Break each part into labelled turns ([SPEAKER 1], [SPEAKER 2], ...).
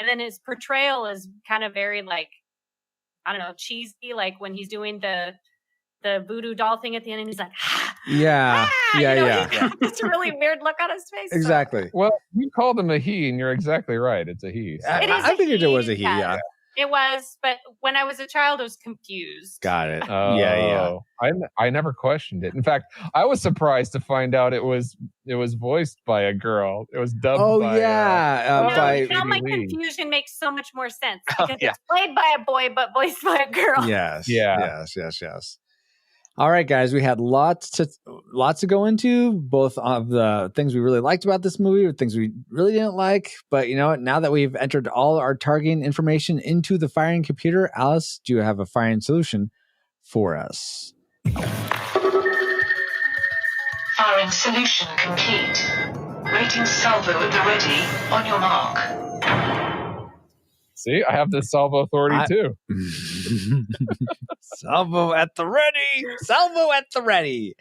[SPEAKER 1] And then his portrayal is kind of very like, I don't know, cheesy. Like when he's doing the voodoo doll thing at the end, and he's like,
[SPEAKER 2] Yeah.
[SPEAKER 1] He's got this really weird look on his face.
[SPEAKER 2] Exactly.
[SPEAKER 1] So.
[SPEAKER 3] Well, you called him a he, and you're exactly right. It's a he. So.
[SPEAKER 2] I figured it was a he. Yeah.
[SPEAKER 1] It was, but when I was a child, I was confused.
[SPEAKER 2] Got it.
[SPEAKER 3] Oh,
[SPEAKER 2] yeah.
[SPEAKER 3] I never questioned it. In fact, I was surprised to find out it was voiced by a girl. It was dubbed.
[SPEAKER 2] Oh
[SPEAKER 3] by,
[SPEAKER 2] yeah.
[SPEAKER 1] Now my confusion makes so much more sense because it's played by a boy but voiced by a girl.
[SPEAKER 2] Yes.
[SPEAKER 3] Yeah.
[SPEAKER 2] Yes. All right, guys, we had lots to go into, both of the things we really liked about this movie or things we really didn't like. But you know what? Now that we've entered all our targeting information into the firing computer, Alice, do you have a firing solution for us?
[SPEAKER 4] Firing solution complete. Rating salvo at the ready. On your mark.
[SPEAKER 3] See, I have the salvo authority too.
[SPEAKER 2] Salvo at the ready.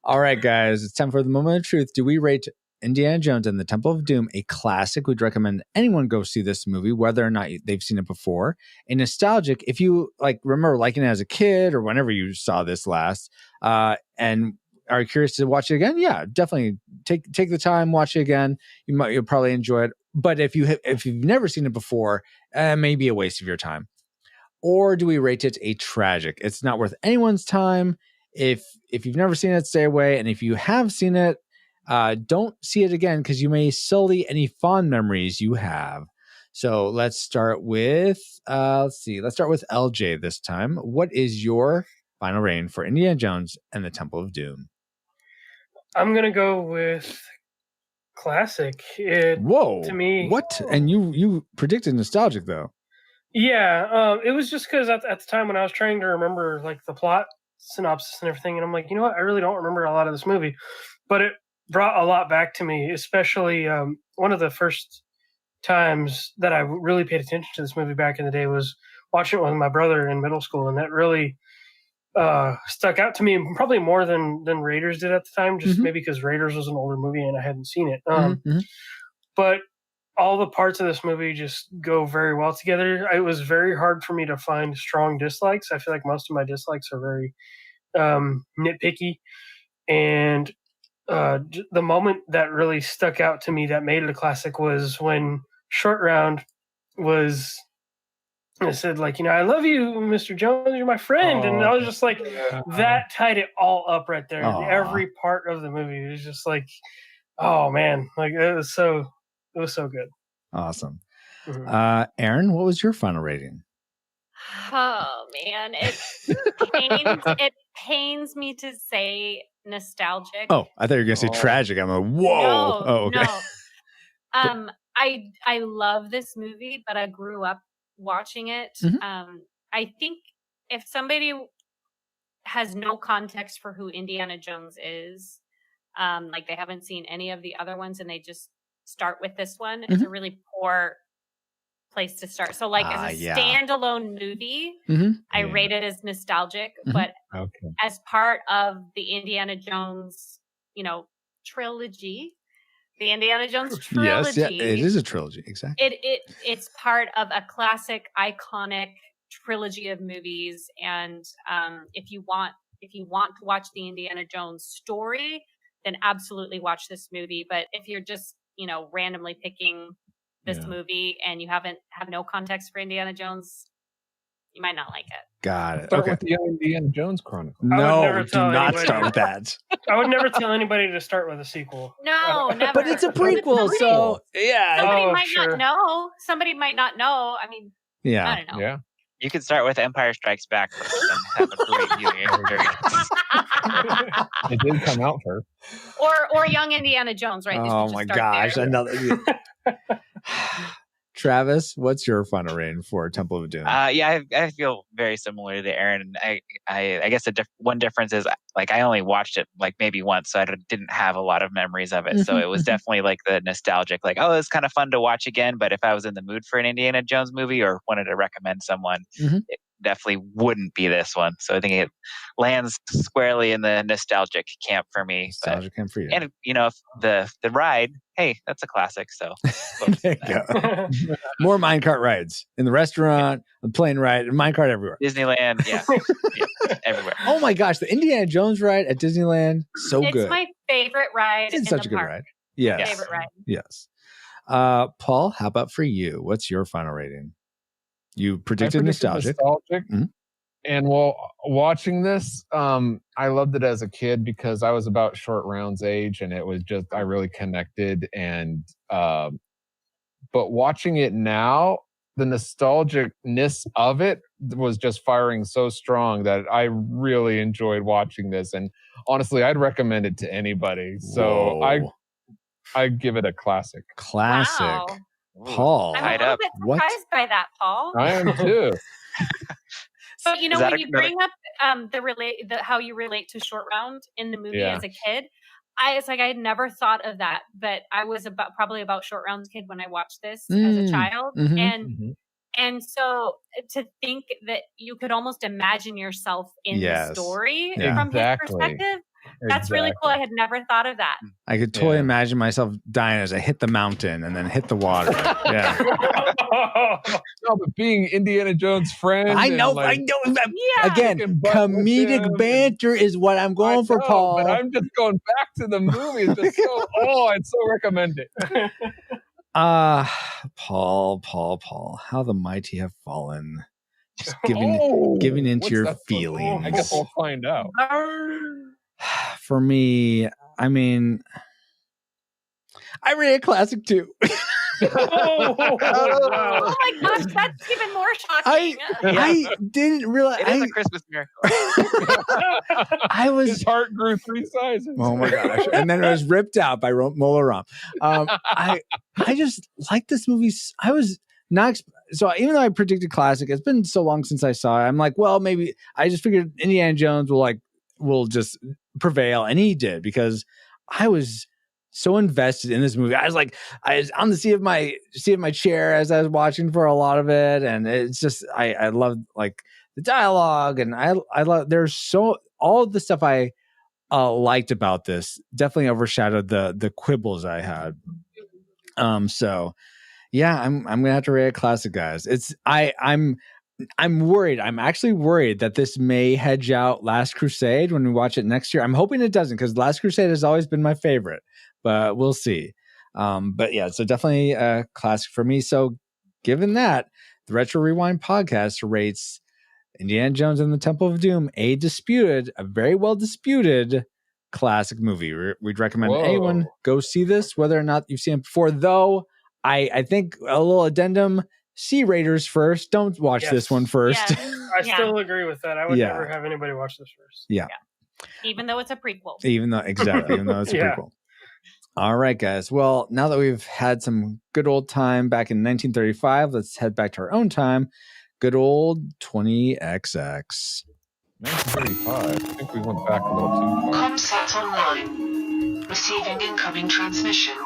[SPEAKER 2] All right, guys, it's time for the moment of truth. Do we rate Indiana Jones and the Temple of Doom a classic? We'd recommend anyone go see this movie, whether or not they've seen it before. A nostalgic, if you remember liking it as a kid or whenever you saw this last, and are curious to watch it again, yeah, definitely take the time, watch it again. You'll probably enjoy it. But if you've never seen it before, it may be a waste of your time. Or do we rate it a tragic? It's not worth anyone's time. If you've never seen it, stay away. And if you have seen it, don't see it again because you may sully any fond memories you have. So let's start with LJ this time. What is your final rating for Indiana Jones and the Temple of Doom?
[SPEAKER 5] I'm gonna go with classic.
[SPEAKER 2] Whoa!
[SPEAKER 5] To me,
[SPEAKER 2] what? And you predicted nostalgic though.
[SPEAKER 5] Yeah, it was just because at the time when I was trying to remember like the plot synopsis and everything, and I'm like, you know what, I really don't remember a lot of this movie, but it brought a lot back to me. Especially one of the first times that I really paid attention to this movie back in the day was watching it with my brother in middle school, and that really stuck out to me probably more than Raiders did at the time, just maybe because Raiders was an older movie and I hadn't seen it. But all the parts of this movie just go very well together. It was very hard for me to find strong dislikes. I feel like most of my dislikes are very nitpicky. And the moment that really stuck out to me that made it a classic was when Short Round was... I said, like, you know, I love you, Mr. Jones, you're my friend. And I was just like, that tied it all up right there. Every part of the movie. It was just like, oh, man. Like, it was so good.
[SPEAKER 2] Awesome. Aaron, what was your final rating?
[SPEAKER 1] Oh, man. It pains me to say nostalgic.
[SPEAKER 2] Oh, I thought you were going to say tragic. I'm like, whoa.
[SPEAKER 1] No,
[SPEAKER 2] oh, okay.
[SPEAKER 1] No. I love this movie, but I grew up watching it. I think if somebody has no context for who Indiana Jones is, like they haven't seen any of the other ones and they just start with this one, it's a really poor place to start. So like as a standalone movie, I rate it as nostalgic, but as part of the Indiana Jones, trilogy, the Indiana Jones trilogy.
[SPEAKER 2] Yes, it is a trilogy, exactly.
[SPEAKER 1] It's part of a classic, iconic trilogy of movies, and if you want to watch the Indiana Jones story, then absolutely watch this movie. But if you're just randomly picking this movie and you have no context for Indiana Jones, you might not like it.
[SPEAKER 2] Got it.
[SPEAKER 3] Start with the Indiana Jones Chronicle.
[SPEAKER 2] No, do not start with that.
[SPEAKER 5] I would never tell anybody to start with a sequel.
[SPEAKER 1] No, never.
[SPEAKER 2] But it's a prequel, so yeah.
[SPEAKER 1] Somebody might not know. Somebody might not know. I mean, I don't know.
[SPEAKER 3] Yeah.
[SPEAKER 6] You could start with Empire Strikes Back first and have a great viewing experience.
[SPEAKER 3] It did come out first.
[SPEAKER 1] Or Young Indiana Jones, right?
[SPEAKER 2] Oh my gosh! Another. Travis, what's your final rating for Temple of Doom?
[SPEAKER 6] I feel very similar to Aaron. I guess one difference is like I only watched it like maybe once, so I didn't have a lot of memories of it. So it was definitely like the nostalgic, like, oh, it's kind of fun to watch again. But if I was in the mood for an Indiana Jones movie or wanted to recommend someone, definitely wouldn't be this one. So I think it lands squarely in the nostalgic camp for me.
[SPEAKER 2] Nostalgic camp for you.
[SPEAKER 6] And if the ride, hey, that's a classic. So
[SPEAKER 2] there you go. More minecart rides in the restaurant, the plane ride, and minecart everywhere.
[SPEAKER 6] Disneyland, yeah, everywhere.
[SPEAKER 2] Oh my gosh, the Indiana Jones ride at Disneyland, so
[SPEAKER 1] it's
[SPEAKER 2] good.
[SPEAKER 1] my favorite ride.
[SPEAKER 2] It's such a good
[SPEAKER 1] park.
[SPEAKER 2] ride. Yes.
[SPEAKER 1] Favorite ride.
[SPEAKER 2] Yes. Paul, how about for you? What's your final rating? You predicted nostalgic. Mm-hmm.
[SPEAKER 3] And watching this, I loved it as a kid because I was about Short Round's age, and it was just I really connected. And but watching it now, the nostalgicness of it was just firing so strong that I really enjoyed watching this. And honestly, I'd recommend it to anybody. So I give it a classic.
[SPEAKER 2] Classic.
[SPEAKER 1] Wow.
[SPEAKER 2] Paul.
[SPEAKER 1] I'm a little bit surprised by that, Paul.
[SPEAKER 3] I am too.
[SPEAKER 1] So when you bring up how you relate to Short Round in the movie as a kid, I had never thought of that, but I was probably about Short Round's kid when I watched this as a child, and so to think that you could almost imagine yourself in the story from his perspective. That's really cool. I had never thought of that.
[SPEAKER 2] I could totally imagine myself dying as I hit the mountain and then hit the water. Yeah.
[SPEAKER 3] No, but being Indiana Jones' friend.
[SPEAKER 2] I know. Again, comedic banter is what I'm going for, Paul.
[SPEAKER 3] But I'm just going back to the movie. It's just I'd so recommend it.
[SPEAKER 2] Paul, how the mighty have fallen. Just giving into your feelings.
[SPEAKER 3] I guess we'll find out.
[SPEAKER 2] For me, I mean, I rate a classic too.
[SPEAKER 1] Oh my gosh, that's even more shocking.
[SPEAKER 2] I didn't realize
[SPEAKER 6] it is a Christmas miracle.
[SPEAKER 3] His heart grew 3 sizes.
[SPEAKER 2] Oh my gosh! And then it was ripped out by Mola Ram. I just like this movie. I was not so even though I predicted classic, it's been so long since I saw it. I'm like, well, maybe I just figured Indiana Jones will just prevail, and he did because I was so invested in this movie. I was on the seat of my chair as I was watching for a lot of it, and it's just I love the dialogue, and I love all of the stuff I liked about this definitely overshadowed the quibbles I had. So yeah, I'm gonna have to rate a classic, guys. I'm worried. I'm actually worried that this may hedge out Last Crusade when we watch it next year. I'm hoping it doesn't because Last Crusade has always been my favorite, but we'll see. But yeah, so definitely a classic for me. So given that, the Retro Rewind podcast rates Indiana Jones and the Temple of Doom a very well disputed classic movie. We'd recommend anyone go see this, whether or not you've seen it before. Though I think a little addendum. See Raiders first. Don't watch this one first.
[SPEAKER 5] Yes. I still agree with that. I would never have anybody watch this first.
[SPEAKER 2] Yeah.
[SPEAKER 1] Even though it's a prequel.
[SPEAKER 2] Even though it's a prequel. All right, guys. Well, now that we've had some good old time back in 1935, let's head back to our own time. Good old 20XX.
[SPEAKER 3] 1935. I think we went back a little too far.
[SPEAKER 4] Comsat online. Receiving incoming transmission.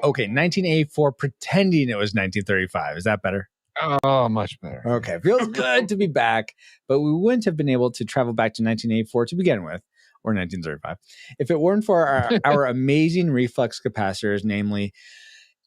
[SPEAKER 2] Okay, 1984, pretending it was 1935. Is that better?
[SPEAKER 3] Oh, much better.
[SPEAKER 2] Okay, feels good to be back, but we wouldn't have been able to travel back to 1984 to begin with, or 1935, if it weren't for our amazing reflux capacitors, namely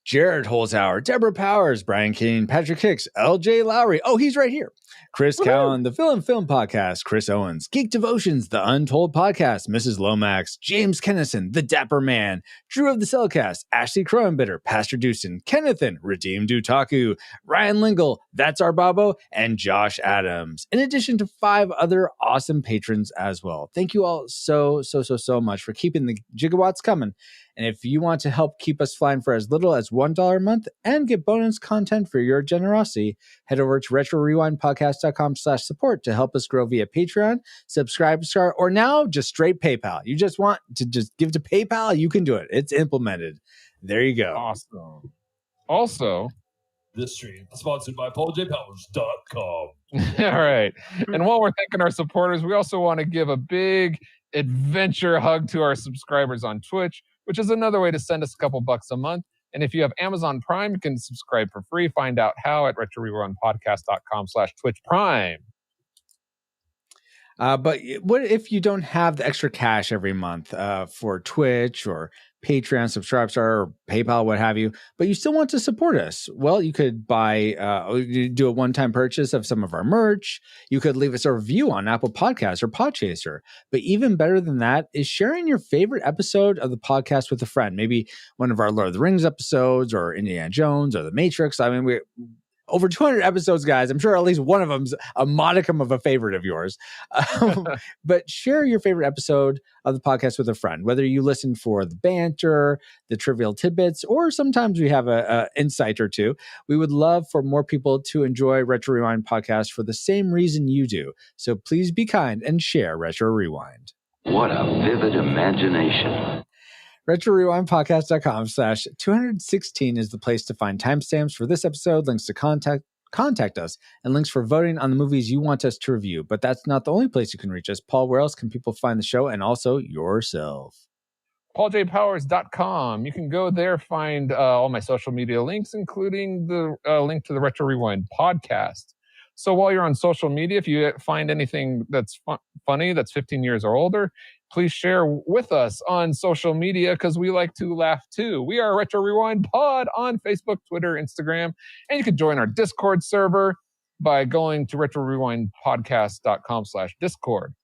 [SPEAKER 2] Jared Holzhauer, Deborah Powers, Brian King, Patrick Hicks, LJ Lowry. Oh, he's right here. Chris Cowan, the Film Podcast, Chris Owens, Geek Devotions, the Untold Podcast, Mrs. Lomax, James Kennison, the Dapper Man, Drew of the Cellcast, Ashley Crowenbitter, Pastor Dewson, Kennethan, Redeemed Dutaku, Ryan Lingle, That's Our Babo, and Josh Adams, in addition to 5 other awesome patrons as well. Thank you all so much for keeping the gigawatts coming. And if you want to help keep us flying for as little as $1 a month and get bonus content for your generosity, head over to retrorewindpodcast.com/support to help us grow via Patreon, subscribe, or now just straight PayPal. You just want to just give to PayPal? You can do it. It's implemented. There you go.
[SPEAKER 3] Awesome. Also,
[SPEAKER 7] this stream is sponsored by PaulJPowers.com.
[SPEAKER 3] All right. And while we're thanking our supporters, we also want to give a big adventure hug to our subscribers on Twitch, which is another way to send us a couple bucks a month. And if you have Amazon Prime, you can subscribe for free. Find out how at retrorewindpodcast.com/Twitch Prime.
[SPEAKER 2] But what if you don't have the extra cash every month for Twitch or Patreon, Subscribestar, or PayPal, what have you, but you still want to support us? Well, you could do a one-time purchase of some of our merch. You could leave us a review on Apple Podcasts or Podchaser. But even better than that is sharing your favorite episode of the podcast with a friend. Maybe one of our Lord of the Rings episodes or Indiana Jones or The Matrix. I mean, we're over 200 episodes, guys. I'm sure at least one of them's a modicum of a favorite of yours. But share your favorite episode of the podcast with a friend, whether you listen for the banter, the trivial tidbits, or sometimes we have a insight or two. We would love for more people to enjoy Retro Rewind podcast for the same reason you do. So please be kind and share Retro Rewind.
[SPEAKER 8] What a vivid imagination.
[SPEAKER 2] RetroRewindPodcast.com/216 is the place to find timestamps for this episode, links to contact us, and links for voting on the movies you want us to review. But that's not the only place you can reach us. Paul, where else can people find the show and also yourself?
[SPEAKER 3] PaulJPowers.com. You can go there, find all my social media links, including the link to the Retro Rewind podcast. So while you're on social media, if you find anything that's funny, that's 15 years or older, please share with us on social media because we like to laugh too. We are Retro Rewind Pod on Facebook, Twitter, Instagram, and you can join our Discord server by going to retrorewindpodcast.com/Discord.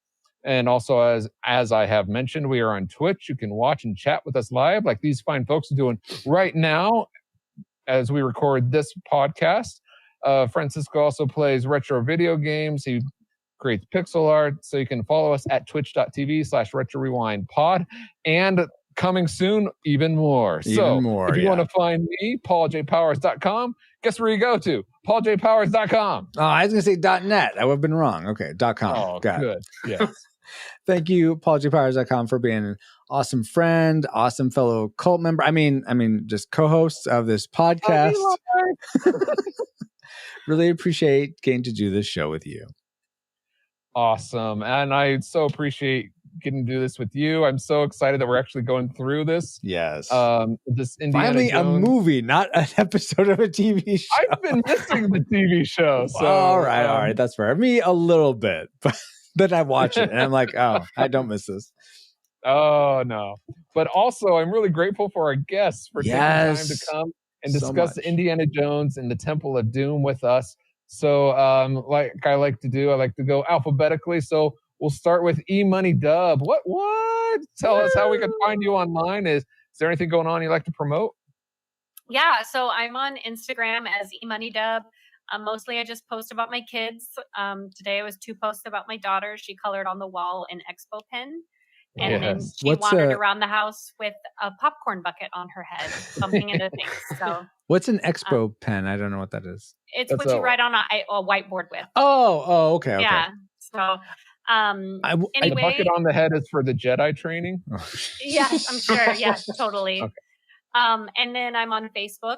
[SPEAKER 3] And also, as I have mentioned, we are on Twitch. You can watch and chat with us live like these fine folks are doing right now as we record this podcast. Francisco also plays retro video games. He creates pixel art. So you can follow us at twitch.tv/retrorewindpod. And coming soon, even more. If you want to find me, pauljpowers.com, guess where you go to? pauljpowers.com.
[SPEAKER 2] Oh, I was going to say .net. I would have been wrong. Okay, .com.
[SPEAKER 3] Oh,
[SPEAKER 2] got
[SPEAKER 3] good.
[SPEAKER 2] It.
[SPEAKER 3] Yes.
[SPEAKER 2] Thank you, pauljpowers.com, for being an awesome friend, awesome fellow cult member. I mean, just co-host of this podcast. Really appreciate getting to do this show with you.
[SPEAKER 3] Awesome. And I so appreciate getting to do this with you. I'm so excited that we're actually going through this.
[SPEAKER 2] Yes.
[SPEAKER 3] This Indiana
[SPEAKER 2] Finally
[SPEAKER 3] Jones.
[SPEAKER 2] A movie, not an episode of a TV show.
[SPEAKER 3] I've been missing the TV show. So
[SPEAKER 2] all right. That's fair. Me a little bit, but then I watch it and I'm like, oh, I don't miss this.
[SPEAKER 3] Oh, no. But also, I'm really grateful for our guests for taking time to come and discuss Indiana Jones and the Temple of Doom with us. So like I like to do, I like to go alphabetically. So we'll start with E-Money Dub. What? Tell us how we can find you online. Is there anything going on you'd like to promote?
[SPEAKER 1] Yeah, so I'm on Instagram as eMoneyDub. Mostly I just post about my kids. Today I was 2 posts about my daughter. She colored on the wall in Expo Pen. And then she wandered around the house with a popcorn bucket on her head, bumping into things. So
[SPEAKER 2] what's an Expo Pen? I don't know what that is.
[SPEAKER 1] It's what you write on a whiteboard with.
[SPEAKER 2] Oh, okay.
[SPEAKER 1] Yeah. So anyway,
[SPEAKER 3] the bucket on the head is for the Jedi training.
[SPEAKER 1] Yes, I'm sure. Yes, totally. Okay. And then I'm on Facebook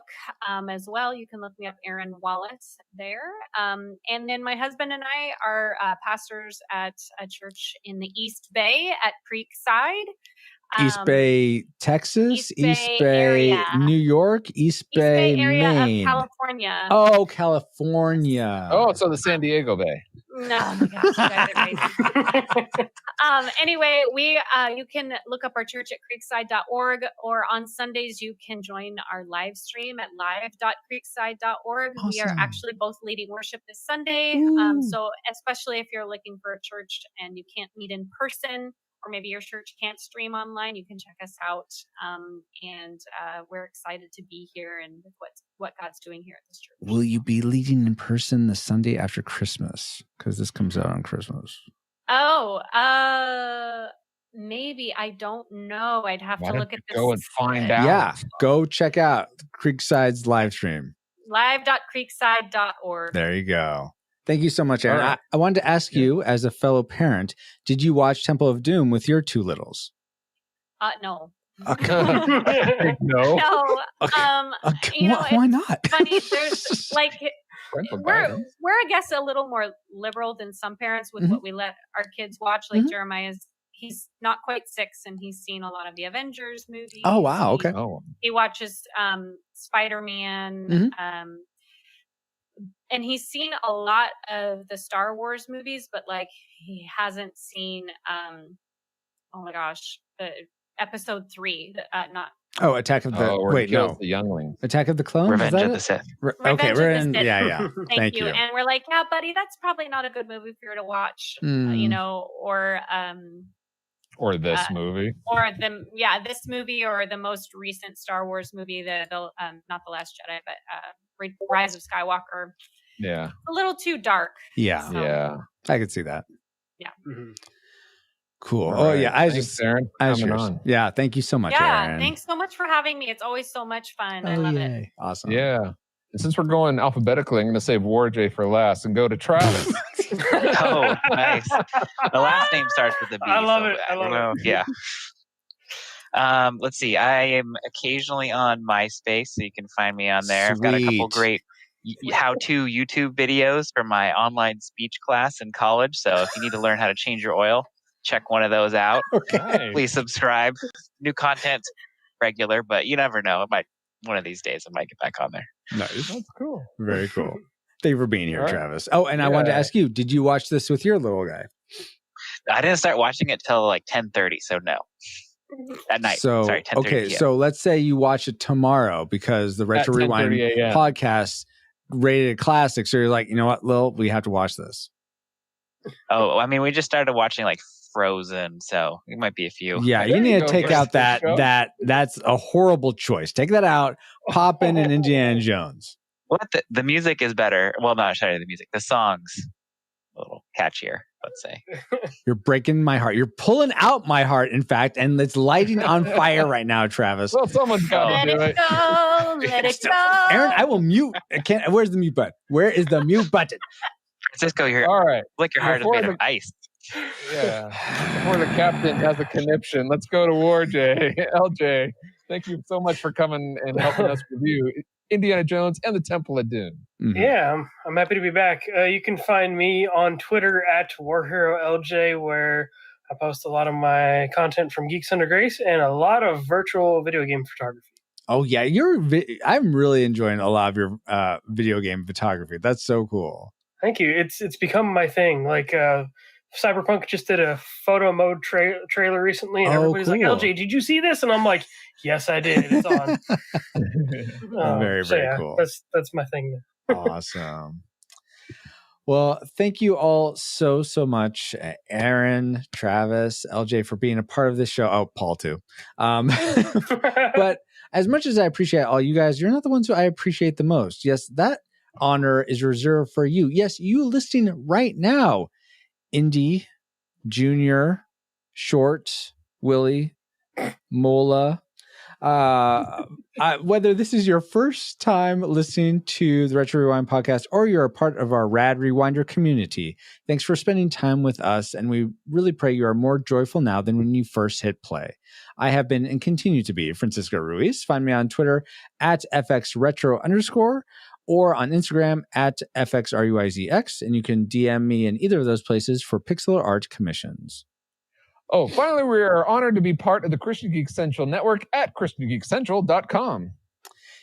[SPEAKER 1] as well. You can look me up, Aaron Wallace, there. And then my husband and I are pastors at a church in the East Bay at Creekside.
[SPEAKER 2] East Bay, Texas,
[SPEAKER 1] East Bay
[SPEAKER 2] New York, East Bay
[SPEAKER 1] area
[SPEAKER 2] Maine.
[SPEAKER 1] of California.
[SPEAKER 2] Oh, California.
[SPEAKER 3] Oh, so the San Diego Bay.
[SPEAKER 1] No, oh my gosh, you guys are crazy. Anyway, you can look up our church at creekside.org, or on Sundays you can join our live stream at live.creekside.org. Awesome. We are actually both leading worship this Sunday. So especially if you're looking for a church and you can't meet in person, or maybe your church can't stream online, you can check us out. And we're excited to be here and what God's doing here at this church.
[SPEAKER 2] Will you be leading in person the Sunday after Christmas? Because this comes out on Christmas.
[SPEAKER 1] Oh, maybe. I don't know. I'd have to look at this.
[SPEAKER 3] Go and find out.
[SPEAKER 2] Yeah, go check out Creekside's live stream.
[SPEAKER 1] Live.creekside.org.
[SPEAKER 2] There you go. Thank you so much, Aaron. Right. I wanted to ask you, as a fellow parent, did you watch Temple of Doom with your 2 littles?
[SPEAKER 1] No.
[SPEAKER 2] Okay.
[SPEAKER 3] No.
[SPEAKER 2] Why not?
[SPEAKER 1] Funny, there's like we're I guess a little more liberal than some parents with what we let our kids watch. Like Jeremiah's, he's not quite 6, and he's seen a lot of the Avengers movies.
[SPEAKER 2] Oh, wow. Okay.
[SPEAKER 1] He watches Spider-Man,
[SPEAKER 2] Mhm.
[SPEAKER 1] and he's seen a lot of the Star Wars movies, but like he hasn't seen oh my gosh, the episode 3, not
[SPEAKER 2] Oh, Attack of the
[SPEAKER 3] where he
[SPEAKER 2] wait,
[SPEAKER 3] kills
[SPEAKER 2] no.
[SPEAKER 3] the younglings.
[SPEAKER 2] Attack of the Clones? Is
[SPEAKER 6] Revenge
[SPEAKER 2] that
[SPEAKER 6] of
[SPEAKER 2] it?
[SPEAKER 6] the Sith.
[SPEAKER 2] Okay,
[SPEAKER 1] Revenge
[SPEAKER 2] we're
[SPEAKER 1] of
[SPEAKER 2] in.
[SPEAKER 1] the Sith.
[SPEAKER 2] Yeah.
[SPEAKER 1] Thank you. And we're like, yeah, buddy, that's probably not a good movie for you to watch, you know, or
[SPEAKER 3] this movie,
[SPEAKER 1] or this movie, or the most recent Star Wars movie, the not The Last Jedi, but Rise of Skywalker.
[SPEAKER 3] Yeah,
[SPEAKER 1] a little too dark.
[SPEAKER 2] Yeah,
[SPEAKER 1] So,
[SPEAKER 3] yeah,
[SPEAKER 2] I could see that.
[SPEAKER 1] Yeah.
[SPEAKER 2] Cool.
[SPEAKER 3] All
[SPEAKER 2] Oh
[SPEAKER 3] right.
[SPEAKER 2] yeah,
[SPEAKER 3] Thanks, Aaron, for coming on.
[SPEAKER 2] Yeah, thank you so much,
[SPEAKER 1] yeah,
[SPEAKER 2] Aaron.
[SPEAKER 1] thanks so much for having me. It's always so much fun. I love it.
[SPEAKER 2] Awesome.
[SPEAKER 3] Yeah. And since we're going alphabetically, I'm going to save Warjay for last and go to Travis.
[SPEAKER 6] Oh, nice. The last name starts with a B.
[SPEAKER 5] I love it. I love it.
[SPEAKER 6] Yeah. Let's see. I am occasionally on MySpace, so you can find me on there. I've got a couple great how-to YouTube videos for my online speech class in college. So if you need to learn how to change your oil, check one of those out.
[SPEAKER 3] Okay.
[SPEAKER 6] Please subscribe. New content regular, but you never know. It might one of these days I might get back on there.
[SPEAKER 2] Nice.
[SPEAKER 3] That's cool.
[SPEAKER 2] Very cool. Thank you for being here,
[SPEAKER 3] All right.
[SPEAKER 2] Travis. Oh, and I wanted to ask you, did you watch this with your little guy?
[SPEAKER 6] I didn't start watching it till like 10:30, so no. At night.
[SPEAKER 2] So,
[SPEAKER 6] Sorry, 10:30
[SPEAKER 2] okay,
[SPEAKER 6] PM.
[SPEAKER 2] so let's say you watch it tomorrow because the Retro Rewind
[SPEAKER 3] 10:30 a.m.
[SPEAKER 2] podcast rated classic. So you're like, you know what, Lil, we have to watch this.
[SPEAKER 6] Oh, I mean, we just started watching like Frozen, so it might be a few.
[SPEAKER 2] Yeah, you
[SPEAKER 3] There
[SPEAKER 2] need
[SPEAKER 3] you
[SPEAKER 2] to
[SPEAKER 3] go,
[SPEAKER 2] take
[SPEAKER 3] first
[SPEAKER 2] out that's a horrible choice. Take that out, pop in an Indiana Jones.
[SPEAKER 6] What the music is better. Well, not sorry, the music. The songs a little catchier, let's say.
[SPEAKER 2] You're breaking my heart. You're pulling out my heart, in fact, and it's lighting on fire right now, Travis.
[SPEAKER 3] Well, someone's got
[SPEAKER 1] Let
[SPEAKER 3] to do
[SPEAKER 1] it
[SPEAKER 3] it.
[SPEAKER 1] go. Let it go.
[SPEAKER 2] Aaron, I will mute. Where's the mute button? Where is the mute button?
[SPEAKER 6] Francisco, your
[SPEAKER 3] All right.
[SPEAKER 6] like your heart is
[SPEAKER 3] Before
[SPEAKER 6] made
[SPEAKER 3] the-
[SPEAKER 6] of ice.
[SPEAKER 3] Yeah. Before the captain has a conniption, let's go to Warjay. LJ, thank you so much for coming and helping us review Indiana Jones and the Temple of Doom.
[SPEAKER 2] Mhm.
[SPEAKER 5] Yeah, I'm happy to be back. You can find me on Twitter at WarHeroLJ, where I post a lot of my content from Geeks Under Grace and a lot of virtual video game photography.
[SPEAKER 2] Oh yeah, I'm really enjoying a lot of your video game photography. That's so cool.
[SPEAKER 5] Thank you. It's become my thing. Like Cyberpunk just did a photo mode trailer recently, and
[SPEAKER 2] Oh,
[SPEAKER 5] everybody's like,
[SPEAKER 2] cool.
[SPEAKER 5] "LJ, did you see this?" And I'm like, "Yes, I did. It's on."
[SPEAKER 2] Very, very cool.
[SPEAKER 5] That's my thing.
[SPEAKER 2] Awesome. Well, thank you all so much, Aaron, Travis, LJ, for being a part of this show. Oh, Paul too. But as much as I appreciate all you guys, you're not the ones who I appreciate the most. Yes, that honor is reserved for you. Yes, you listening right now. Indy, Junior, Short, Willie, Mola. Whether this is your first time listening to the Retro Rewind podcast or you're a part of our Rad Rewinder community, thanks for spending time with us, and we really pray you are more joyful now than when you first hit play. I have been and continue to be Francisco Ruiz. Find me on Twitter at FXRetro_ or on Instagram at FXRUIZX, and you can DM me in either of those places for pixel art commissions.
[SPEAKER 3] Oh, finally, we are honored to be part of the Christian Geek Central network at ChristianGeekCentral.com.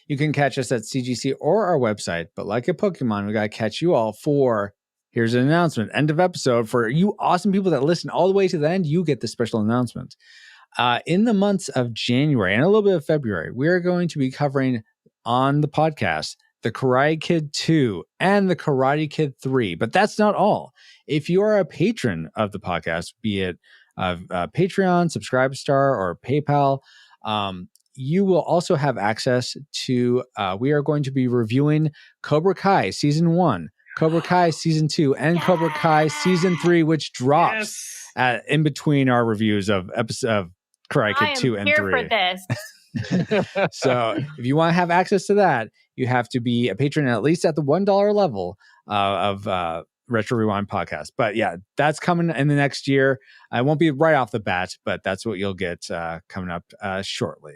[SPEAKER 2] You can catch us at CGC or our website, but like a Pokemon, we got to catch you all for, here's an announcement, end of episode. For you awesome people that listen all the way to the end, you get the special announcement. In the months of January and a little bit of February, we are going to be covering on the podcast The Karate Kid 2 and The Karate Kid 3. But that's not all. If you are a patron of the podcast, be it Patreon, Subscribestar, or PayPal, you will also have access to, we are going to be reviewing Cobra Kai Season 1, Cobra Kai Season 2, and Cobra Kai Season 3, which drops in between our reviews of Karate Kid 2 and 3.
[SPEAKER 1] I am here for this.
[SPEAKER 2] So if you want to have access to that, you have to be a patron at least at the $1 level of Retro Rewind podcast. But yeah, that's coming in the next year. I won't be right off the bat, but that's what you'll get coming up shortly.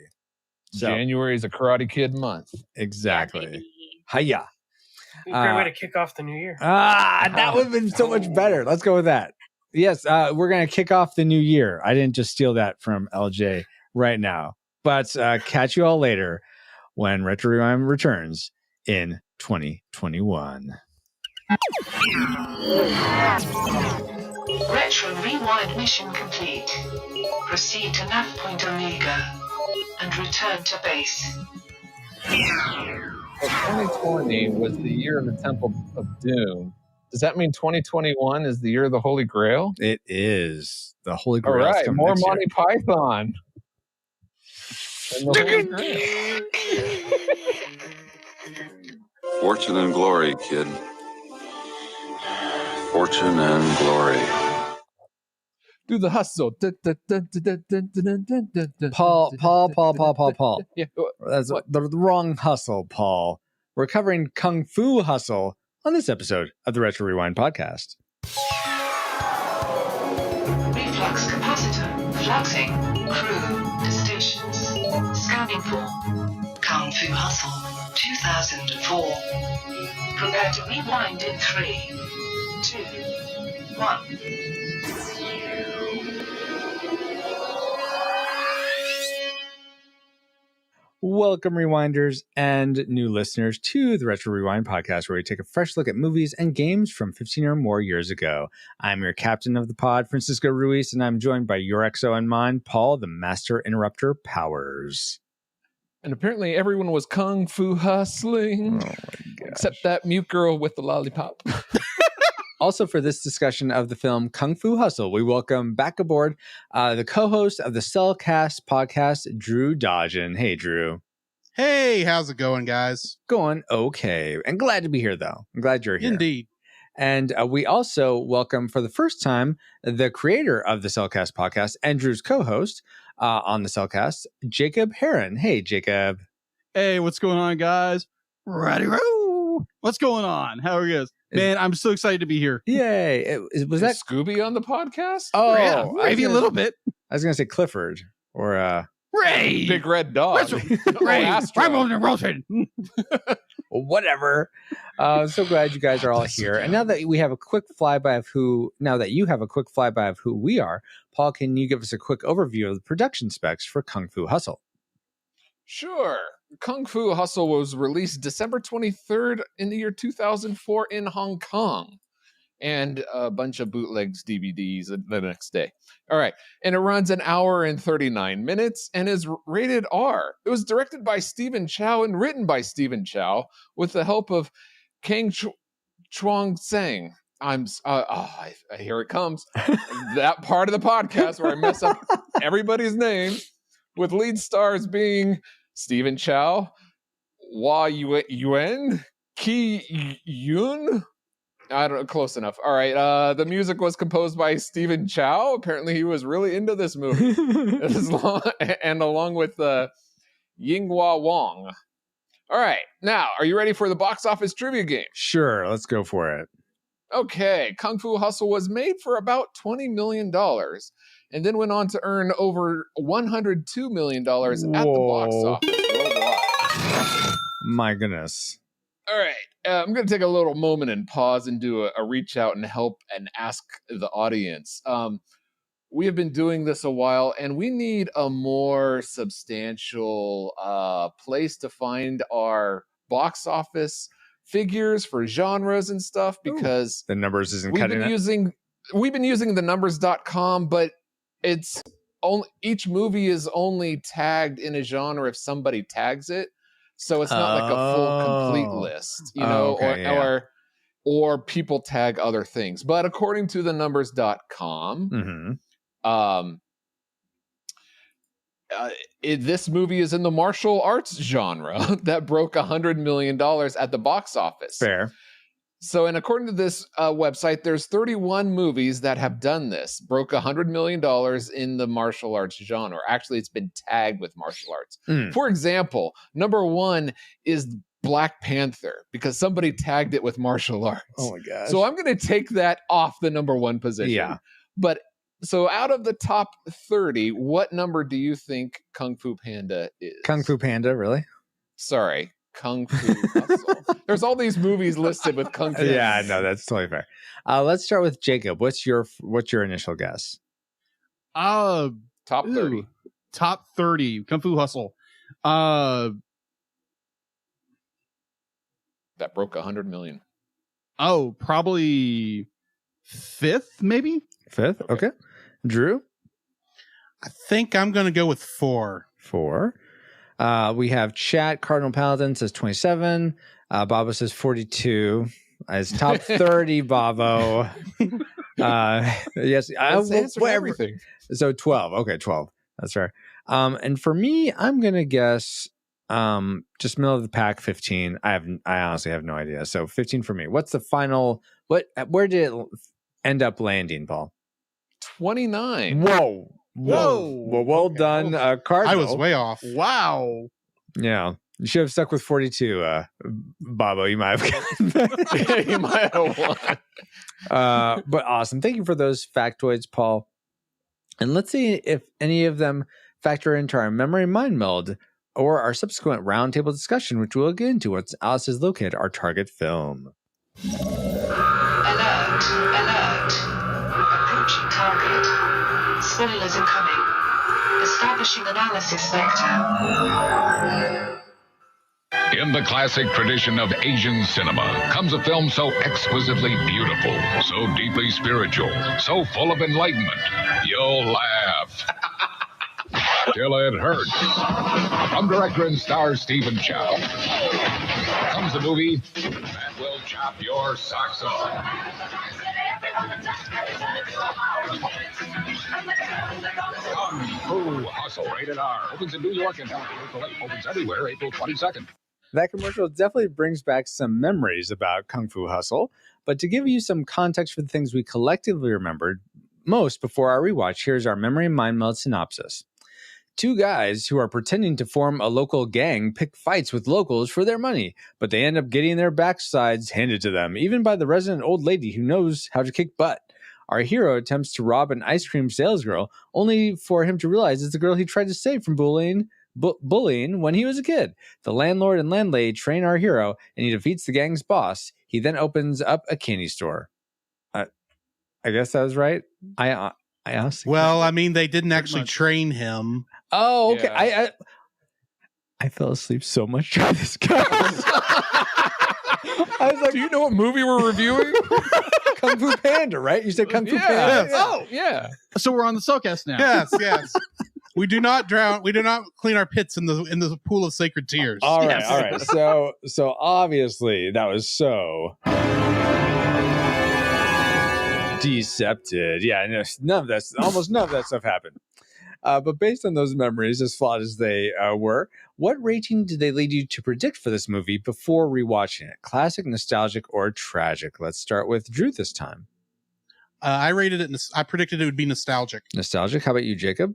[SPEAKER 2] So,
[SPEAKER 3] January is a Karate Kid month.
[SPEAKER 2] Exactly. Hiya.
[SPEAKER 5] Great way to kick off the new year.
[SPEAKER 2] That would have been so much better. Let's go with that. Yes, we're going to kick off the new year. I didn't just steal that from LJ right now. But catch you all later when Retro Rewind returns in 2021.
[SPEAKER 4] Retro Rewind mission complete. Proceed to nav point Omega and return to base.
[SPEAKER 3] So 2020 was the year of the Temple of Doom. Does that mean 2021 is the year of the Holy Grail?
[SPEAKER 2] It is. The Holy
[SPEAKER 3] All
[SPEAKER 2] Grail.
[SPEAKER 3] right, more Monty Python. And the Holy Grail.
[SPEAKER 8] Fortune and glory, kid. Fortune and glory.
[SPEAKER 3] Do the hustle.
[SPEAKER 2] Paul.
[SPEAKER 3] Yeah.
[SPEAKER 2] That's the wrong hustle, Paul. We're covering Kung Fu Hustle on this episode of the Retro Rewind podcast.
[SPEAKER 4] Reflux capacitor. Fluxing. Crew to stations. Scanning for Kung Fu Hustle 2004. Prepare to rewind in 3, 2, 1.
[SPEAKER 2] Welcome, Rewinders and new listeners, to the Retro Rewind podcast, where we take a fresh look at movies and games from 15 or more years ago. I'm your captain of the pod, Francisco Ruiz, and I'm joined by your XO and mine, Paul, the Master Interrupter Powers.
[SPEAKER 3] And apparently everyone was Kung Fu hustling.
[SPEAKER 2] Oh my gosh.
[SPEAKER 3] Except that mute girl with the lollipop.
[SPEAKER 2] Also, for this discussion of the film Kung Fu Hustle, we welcome back aboard the co-host of the Cellcast podcast, Drew Dodgen. Hey, Drew.
[SPEAKER 9] Hey, how's it going, guys?
[SPEAKER 2] Going okay. And glad to be here, though. I'm glad you're here.
[SPEAKER 9] Indeed.
[SPEAKER 2] And we also welcome, for the first time, the creator of the Cellcast podcast and Drew's co-host on the Cellcast, Jacob Heron. Hey, Jacob.
[SPEAKER 9] Hey, what's going on, guys? Ready, roll. What's going on? How are you guys? Man, I'm so excited to be here.
[SPEAKER 2] Yay. Was that
[SPEAKER 3] Scooby on the podcast?
[SPEAKER 2] Oh,
[SPEAKER 9] yeah, maybe a little bit.
[SPEAKER 2] I was going to say Clifford or
[SPEAKER 9] Ray!
[SPEAKER 3] Big Red Dog.
[SPEAKER 9] Ray!
[SPEAKER 3] Astro.
[SPEAKER 2] Whatever. So glad you guys are all here. And now that we have a quick flyby of who we are, Paul, can you give us a quick overview of the production specs for Kung Fu Hustle?
[SPEAKER 3] Sure. Kung Fu Hustle was released December 23rd in the year 2004 in Hong Kong. And a bunch of bootlegs DVDs the next day. All right. And it runs an hour and 39 minutes and is rated R. It was directed by Stephen Chow and written by Stephen Chow with the help of Kang Chuang Tseng. Here it comes. That part of the podcast where I mess up everybody's name, with lead stars being Stephen Chow, Hua Yuan, Ki Yun. I don't know, close enough. All right. The music was composed by Stephen Chow. Apparently, he was really into this movie, and along with Yinghua Wang. All right. Now, are you ready for the box office trivia game?
[SPEAKER 2] Sure. Let's go for it.
[SPEAKER 3] Okay. Kung Fu Hustle was made for about $20 million and then went on to earn over $102 million at the box office worldwide.
[SPEAKER 2] My goodness.
[SPEAKER 3] All right. I'm going to take a little moment and pause and do a reach out and help and ask the audience. We have been doing this a while, and we need a more substantial place to find our box office figures for genres and stuff, because
[SPEAKER 2] the numbers isn't cutting it.
[SPEAKER 3] We've been using the numbers.com, but it's only, each movie is only tagged in a genre if somebody tags it. So it's not like a full complete list, you know, or people tag other things. But according to the numbers.com, this movie is in the martial arts genre that broke $100 million at the box office.
[SPEAKER 2] Fair.
[SPEAKER 3] So, and according to this website, there's 31 movies that have done this, broke $100 million in the martial arts genre. Actually, it's been tagged with martial arts. For example, number 1 is Black Panther, because somebody tagged it with martial arts.
[SPEAKER 2] Oh my gosh.
[SPEAKER 3] So I'm going to take that off the number 1 position.
[SPEAKER 2] Yeah.
[SPEAKER 3] But so out of the top 30, what number do you think Kung Fu Panda is?
[SPEAKER 2] Kung Fu Panda, really?
[SPEAKER 3] Sorry. Kung Fu Hustle. There's all these movies listed with Kung Fu.
[SPEAKER 2] Yeah, no, that's totally fair. Let's start with Jacob. What's your initial guess?
[SPEAKER 3] Top 30.
[SPEAKER 9] Top 30. Kung Fu Hustle.
[SPEAKER 3] That broke 100 million.
[SPEAKER 9] Oh, probably 5th, maybe?
[SPEAKER 2] 5th? Okay. Drew?
[SPEAKER 10] I think I'm going to go with 4.
[SPEAKER 2] 4. We have chat. Cardinal Paladin says 27. Bobo says 42. It's top 30, Bobo. Yes, I will
[SPEAKER 3] everything.
[SPEAKER 2] So 12. Okay, 12. That's fair. And for me, I'm gonna guess just middle of the pack, 15. I honestly have no idea. So 15 for me. What's the final? Where did it end up landing, Paul?
[SPEAKER 3] 29.
[SPEAKER 2] Whoa. Well done, Cardinal.
[SPEAKER 10] I was way off.
[SPEAKER 9] Wow.
[SPEAKER 2] Yeah. You should have stuck with 42, Bobo. You might have
[SPEAKER 3] You might have won.
[SPEAKER 2] But awesome. Thank you for those factoids, Paul. And let's see if any of them factor into our memory mind meld or our subsequent roundtable discussion, which we'll get into once Alice has located our target film.
[SPEAKER 4] Alert, alert. Approaching target. Spoilers incoming. Establishing analysis vector.
[SPEAKER 11] In the classic tradition of Asian cinema comes a film so exquisitely beautiful, so deeply spiritual, so full of enlightenment, you'll laugh. Till it hurts. From director and star Stephen Chow comes a movie that will chop your socks off. Kung Fu Hustle, rated R. Opens in New York and April 8th. Opens everywhere April 22nd.
[SPEAKER 2] That commercial definitely brings back some memories about Kung Fu Hustle. But to give you some context for the things we collectively remembered most before our rewatch, here's our memory mind meld synopsis. 2 guys who are pretending to form a local gang pick fights with locals for their money, but they end up getting their backsides handed to them, even by the resident old lady who knows how to kick butt. Our hero attempts to rob an ice cream salesgirl, only for him to realize it's the girl he tried to save from bullying when he was a kid. The landlord and landlady train our hero, and he defeats the gang's boss. He then opens up a candy store. I guess that was right. I honestly.
[SPEAKER 10] Well, I mean, they didn't actually train him.
[SPEAKER 2] Oh, okay.
[SPEAKER 3] Yeah.
[SPEAKER 2] I fell asleep so much during this guy. I was like,
[SPEAKER 3] do you know what movie we're reviewing?
[SPEAKER 2] Kung Fu Panda, right? You said Kung Fu Panda.
[SPEAKER 3] Yes. Oh, yeah.
[SPEAKER 9] So we're on the Soulcast now.
[SPEAKER 10] Yes. We do not drown. We do not clean our pits in the pool of sacred tears.
[SPEAKER 2] All right. So obviously that was so decepted. Yeah, almost none of that stuff happened. But based on those memories, as flawed as they were, what rating did they lead you to predict for this movie before rewatching it? Classic, nostalgic, or tragic? Let's start with Drew this time.
[SPEAKER 10] I rated it. I predicted it would be nostalgic.
[SPEAKER 2] Nostalgic. How about you, Jacob?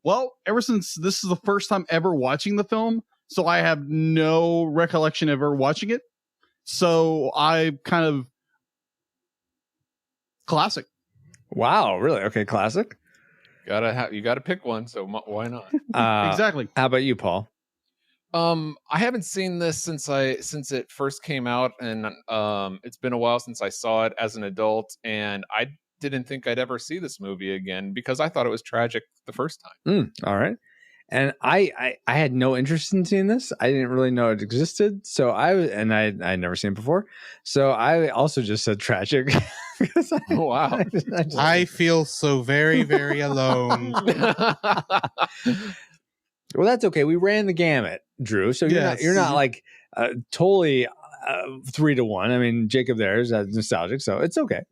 [SPEAKER 9] Well, ever since this is the first time ever watching the film, so I have no recollection of ever watching it. So I kind of classic.
[SPEAKER 2] Wow, really? Okay, classic.
[SPEAKER 3] You gotta pick one. So why not?
[SPEAKER 9] Exactly.
[SPEAKER 2] How about you, Paul?
[SPEAKER 3] I haven't seen this since it first came out, and it's been a while since I saw it as an adult, and I didn't think I'd ever see this movie again because I thought it was tragic the first time.
[SPEAKER 2] All right. And I had no interest in seeing this. I didn't really know it existed. So I'd never seen it before. So I also just said tragic.
[SPEAKER 3] Oh, wow.
[SPEAKER 10] I feel so very, very alone.
[SPEAKER 2] Well, that's okay. We ran the gamut, Drew. So you're not like totally 3-1. I mean, Jacob there is nostalgic, so it's okay.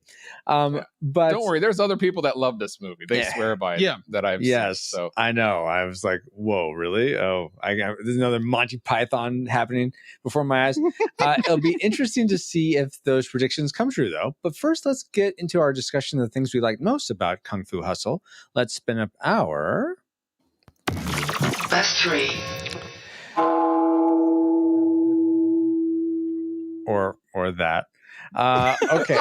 [SPEAKER 2] But
[SPEAKER 3] don't worry, there's other people that love this movie. They swear by it that I've seen. So
[SPEAKER 2] I know. I was like, whoa, really? Oh, there's another Monty Python happening before my eyes. It'll be interesting to see if those predictions come true, though. But first, let's get into our discussion of the things we like most about Kung Fu Hustle. Let's spin up our
[SPEAKER 4] Best 3.
[SPEAKER 2] Or that. Okay.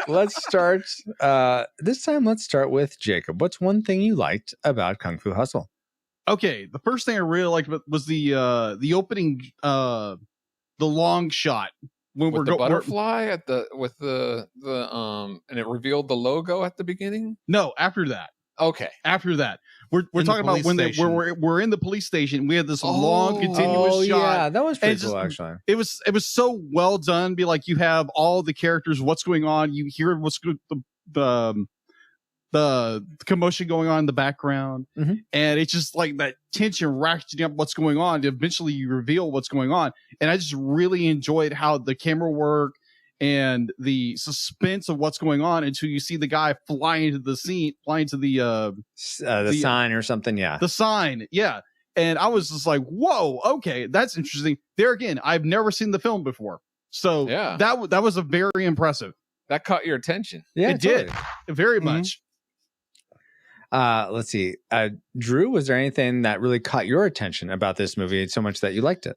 [SPEAKER 2] Let's start. This time, let's start with Jacob. What's one thing you liked about Kung Fu Hustle?
[SPEAKER 9] Okay, the first thing I really liked was the opening the long shot when
[SPEAKER 3] with
[SPEAKER 9] we're
[SPEAKER 3] the butterfly at the and it revealed the logo at the beginning.
[SPEAKER 9] No, after that.
[SPEAKER 3] Okay,
[SPEAKER 9] after that, we're
[SPEAKER 10] In
[SPEAKER 9] talking
[SPEAKER 10] the
[SPEAKER 9] about when
[SPEAKER 10] police
[SPEAKER 9] we're in the police station. We had this long continuous shot.
[SPEAKER 2] Yeah, that was pretty
[SPEAKER 9] And
[SPEAKER 2] cool, actually.
[SPEAKER 9] It was so well done. Be like, you have all the characters, what's going on. You hear what's good, the commotion going on in the background,
[SPEAKER 2] Mhm.
[SPEAKER 9] and it's just like that tension ratcheting up what's going on. Eventually, you reveal what's going on, and I just really enjoyed how the camera work and the suspense of what's going on until you see the guy flying to the
[SPEAKER 2] sign or something. Yeah,
[SPEAKER 9] the sign. Yeah. And I was just like, whoa, okay, that's interesting. There again, I've never seen the film before. So
[SPEAKER 3] Yeah.
[SPEAKER 9] that was a very impressive.
[SPEAKER 3] that caught your attention.
[SPEAKER 2] yeah,
[SPEAKER 9] It did. Very
[SPEAKER 10] Mhm.
[SPEAKER 9] much.
[SPEAKER 2] Let's see. Drew, was there anything that really caught your attention about this movie so much that you liked it?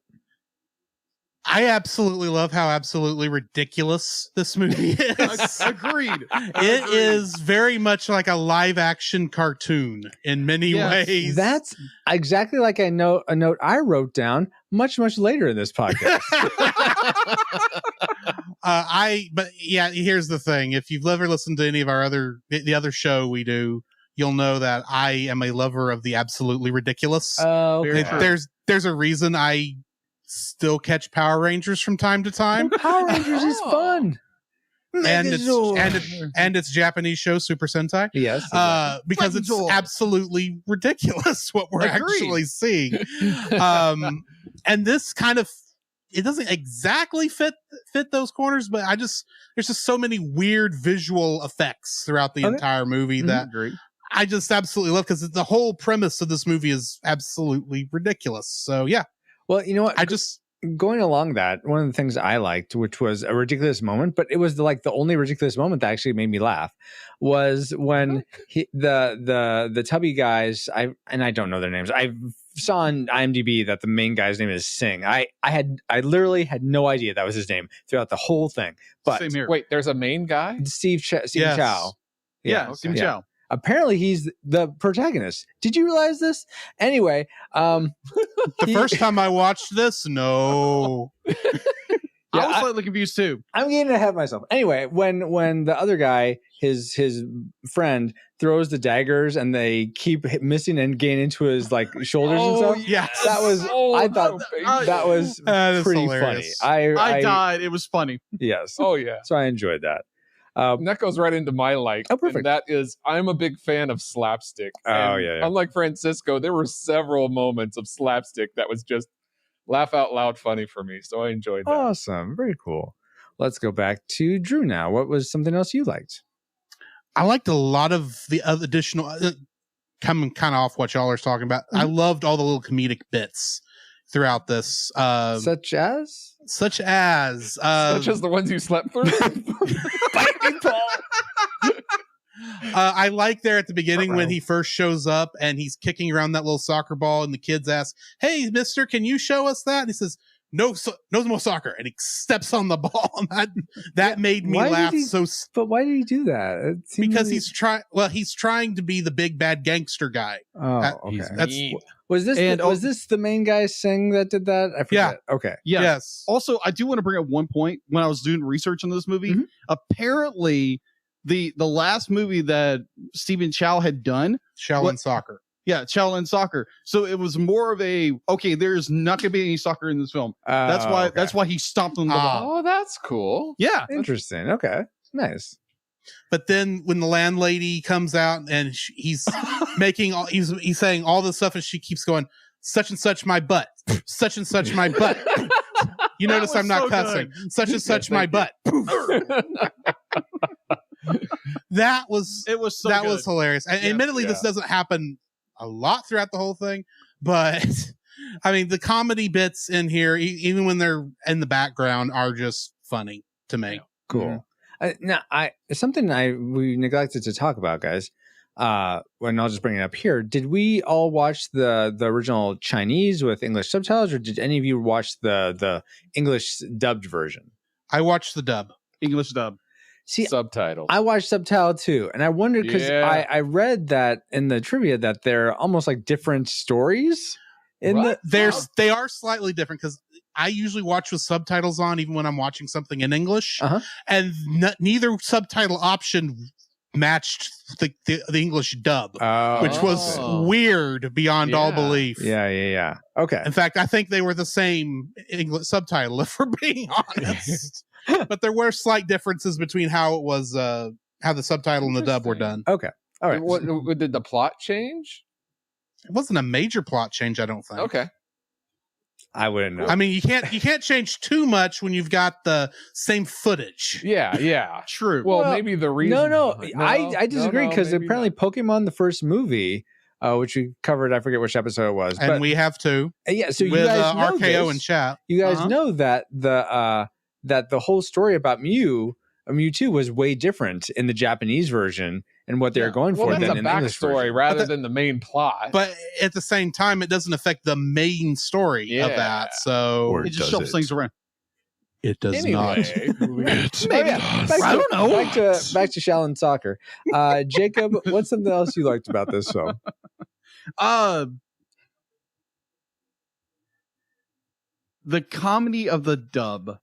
[SPEAKER 10] I absolutely love how absolutely ridiculous this movie is.
[SPEAKER 9] Agreed.
[SPEAKER 10] It is very much like a live action cartoon in many
[SPEAKER 9] Yes.
[SPEAKER 10] ways.
[SPEAKER 2] That's exactly like a note I wrote down much later in this podcast.
[SPEAKER 10] But yeah, here's the thing. If you've ever listened to any of our the other show we do, you'll know that I am a lover of the absolutely ridiculous.
[SPEAKER 2] Oh,
[SPEAKER 9] Very
[SPEAKER 2] okay.
[SPEAKER 9] true.
[SPEAKER 10] There's a reason I still catch Power Rangers from time to time.
[SPEAKER 2] Power Rangers is fun.
[SPEAKER 10] and
[SPEAKER 2] Megazord.
[SPEAKER 10] it's Japanese show Super Sentai.
[SPEAKER 2] Yes,
[SPEAKER 10] Because it's
[SPEAKER 9] Megazord.
[SPEAKER 10] absolutely ridiculous what we're
[SPEAKER 9] Agreed.
[SPEAKER 10] actually seeing. And this kind of, it doesn't exactly fit those corners, but there's just so many weird visual effects throughout the
[SPEAKER 2] Okay.
[SPEAKER 10] entire movie that
[SPEAKER 9] Agreed.
[SPEAKER 10] I just absolutely love, because the whole premise of this movie is absolutely ridiculous. So yeah,
[SPEAKER 2] Well, you know what?
[SPEAKER 10] I just
[SPEAKER 2] Going along that, one of the things I liked, which was a ridiculous moment, but it was the only ridiculous moment that actually made me laugh, was when the tubby guys. I don't know their names. I saw on IMDb that the main guy's name is Singh. I literally had no idea that was his name throughout the whole thing. But
[SPEAKER 9] Same here.
[SPEAKER 3] Wait, there's a main guy?
[SPEAKER 2] Steve
[SPEAKER 10] Yes.
[SPEAKER 2] Chow.
[SPEAKER 9] Yeah, Steve
[SPEAKER 2] yeah.
[SPEAKER 9] Chow.
[SPEAKER 2] Apparently, he's the protagonist. Did you realize this? Anyway,
[SPEAKER 10] the first time I watched this, no.
[SPEAKER 9] I was slightly confused too.
[SPEAKER 2] I'm getting ahead of myself. Anyway, when the other guy, his friend, throws the daggers and they keep missing and getting into his shoulders and stuff.
[SPEAKER 10] Yes.
[SPEAKER 2] That was. I thought that was
[SPEAKER 10] That is
[SPEAKER 2] pretty
[SPEAKER 10] hilarious.
[SPEAKER 2] funny.
[SPEAKER 9] I died. It was funny.
[SPEAKER 2] Yes.
[SPEAKER 3] Oh yeah.
[SPEAKER 2] So I enjoyed that.
[SPEAKER 3] And that goes right into my like.
[SPEAKER 2] Oh, perfect.
[SPEAKER 3] And that is, I'm a big fan of slapstick.
[SPEAKER 2] Oh,
[SPEAKER 3] And
[SPEAKER 2] yeah.
[SPEAKER 3] Unlike Francisco, there were several moments of slapstick that was just laugh out loud funny for me. So I enjoyed that.
[SPEAKER 2] Awesome. Very cool. Let's go back to Drew now. What was something else you liked?
[SPEAKER 10] I liked a lot of the other additional, coming kind of off what y'all are talking about. I loved all the little comedic bits throughout this.
[SPEAKER 2] Such as?
[SPEAKER 10] Such as
[SPEAKER 3] the ones you slept through.
[SPEAKER 10] I like there at the beginning when he first shows up and he's kicking around that little soccer ball and the kids ask, "Hey, mister, can you show us that?" And he says, no more soccer. And he steps on the ball. And that made me laugh.
[SPEAKER 2] But why did he do that?
[SPEAKER 10] Because he's trying to be the big bad gangster guy.
[SPEAKER 2] Oh, okay.
[SPEAKER 10] That's
[SPEAKER 2] Was this the main guy Singh that did that? I forget.
[SPEAKER 10] Yeah.
[SPEAKER 2] Okay.
[SPEAKER 10] Yes.
[SPEAKER 9] Also, I do want to bring up one point. When I was doing research on this movie, apparently the last movie that Stephen Chow had done,
[SPEAKER 10] Shaolin Soccer.
[SPEAKER 9] Yeah, Shaolin Soccer. So it was more of a there's not going to be any soccer in this film. That's why he stomped on the ball.
[SPEAKER 3] Oh, that's cool.
[SPEAKER 9] Yeah,
[SPEAKER 2] interesting. Okay, nice.
[SPEAKER 10] But then when the landlady comes out and he's making he's saying all this stuff and she keeps going, such and such my butt, such and such my butt. You notice I'm not cussing. Good. Such and such my butt. That was hilarious. And admittedly, this doesn't happen a lot throughout the whole thing, but I mean, the comedy bits in here, even when they're in the background, are just funny to me.
[SPEAKER 2] Cool. Now, something we neglected to talk about, guys. When I'll just bring it up here. Did we all watch the original Chinese with English subtitles, or did any of you watch the English dubbed version?
[SPEAKER 10] I watched the dub,
[SPEAKER 9] English dub.
[SPEAKER 2] See,
[SPEAKER 3] subtitle.
[SPEAKER 2] I watched subtitle too, and I wondered because I read that in the trivia that they're almost like different stories. They
[SPEAKER 10] are slightly different because I usually watch with subtitles on, even when I'm watching something in English, and neither subtitle option matched the English dub, which was weird beyond all belief.
[SPEAKER 2] Yeah. Okay.
[SPEAKER 10] In fact, I think they were the same English subtitle, if we're being honest. But there were slight differences between how it was, how the subtitle and the dub were done.
[SPEAKER 2] Okay. All right.
[SPEAKER 3] What did the plot change?
[SPEAKER 10] It wasn't a major plot change, I don't think.
[SPEAKER 3] Okay.
[SPEAKER 2] I wouldn't know.
[SPEAKER 10] I mean, you can't change too much when you've got the same footage.
[SPEAKER 3] Yeah.
[SPEAKER 10] True.
[SPEAKER 3] Well, maybe the reason.
[SPEAKER 2] I disagree because apparently Pokemon, the first movie, which we covered, I forget which episode it was,
[SPEAKER 10] and we have to.
[SPEAKER 2] Yeah, so
[SPEAKER 10] with
[SPEAKER 2] you guys know
[SPEAKER 10] RKO
[SPEAKER 2] this.
[SPEAKER 10] and chat.
[SPEAKER 2] You guys know that the whole story about Mewtwo was way different in the Japanese version and what they're going for.
[SPEAKER 3] Well, that's
[SPEAKER 2] than
[SPEAKER 3] a
[SPEAKER 2] in the English
[SPEAKER 3] backstory
[SPEAKER 2] version.
[SPEAKER 3] rather than the main plot.
[SPEAKER 10] But at the same time, it doesn't affect the main story of that. So
[SPEAKER 2] Or
[SPEAKER 10] it just
[SPEAKER 2] does
[SPEAKER 10] shuffles
[SPEAKER 2] it?
[SPEAKER 10] things around. It does not.
[SPEAKER 2] Maybe. I don't know. Back to Shaolin Soccer. Jacob, what's something else you liked about this film?
[SPEAKER 9] The comedy of the dub.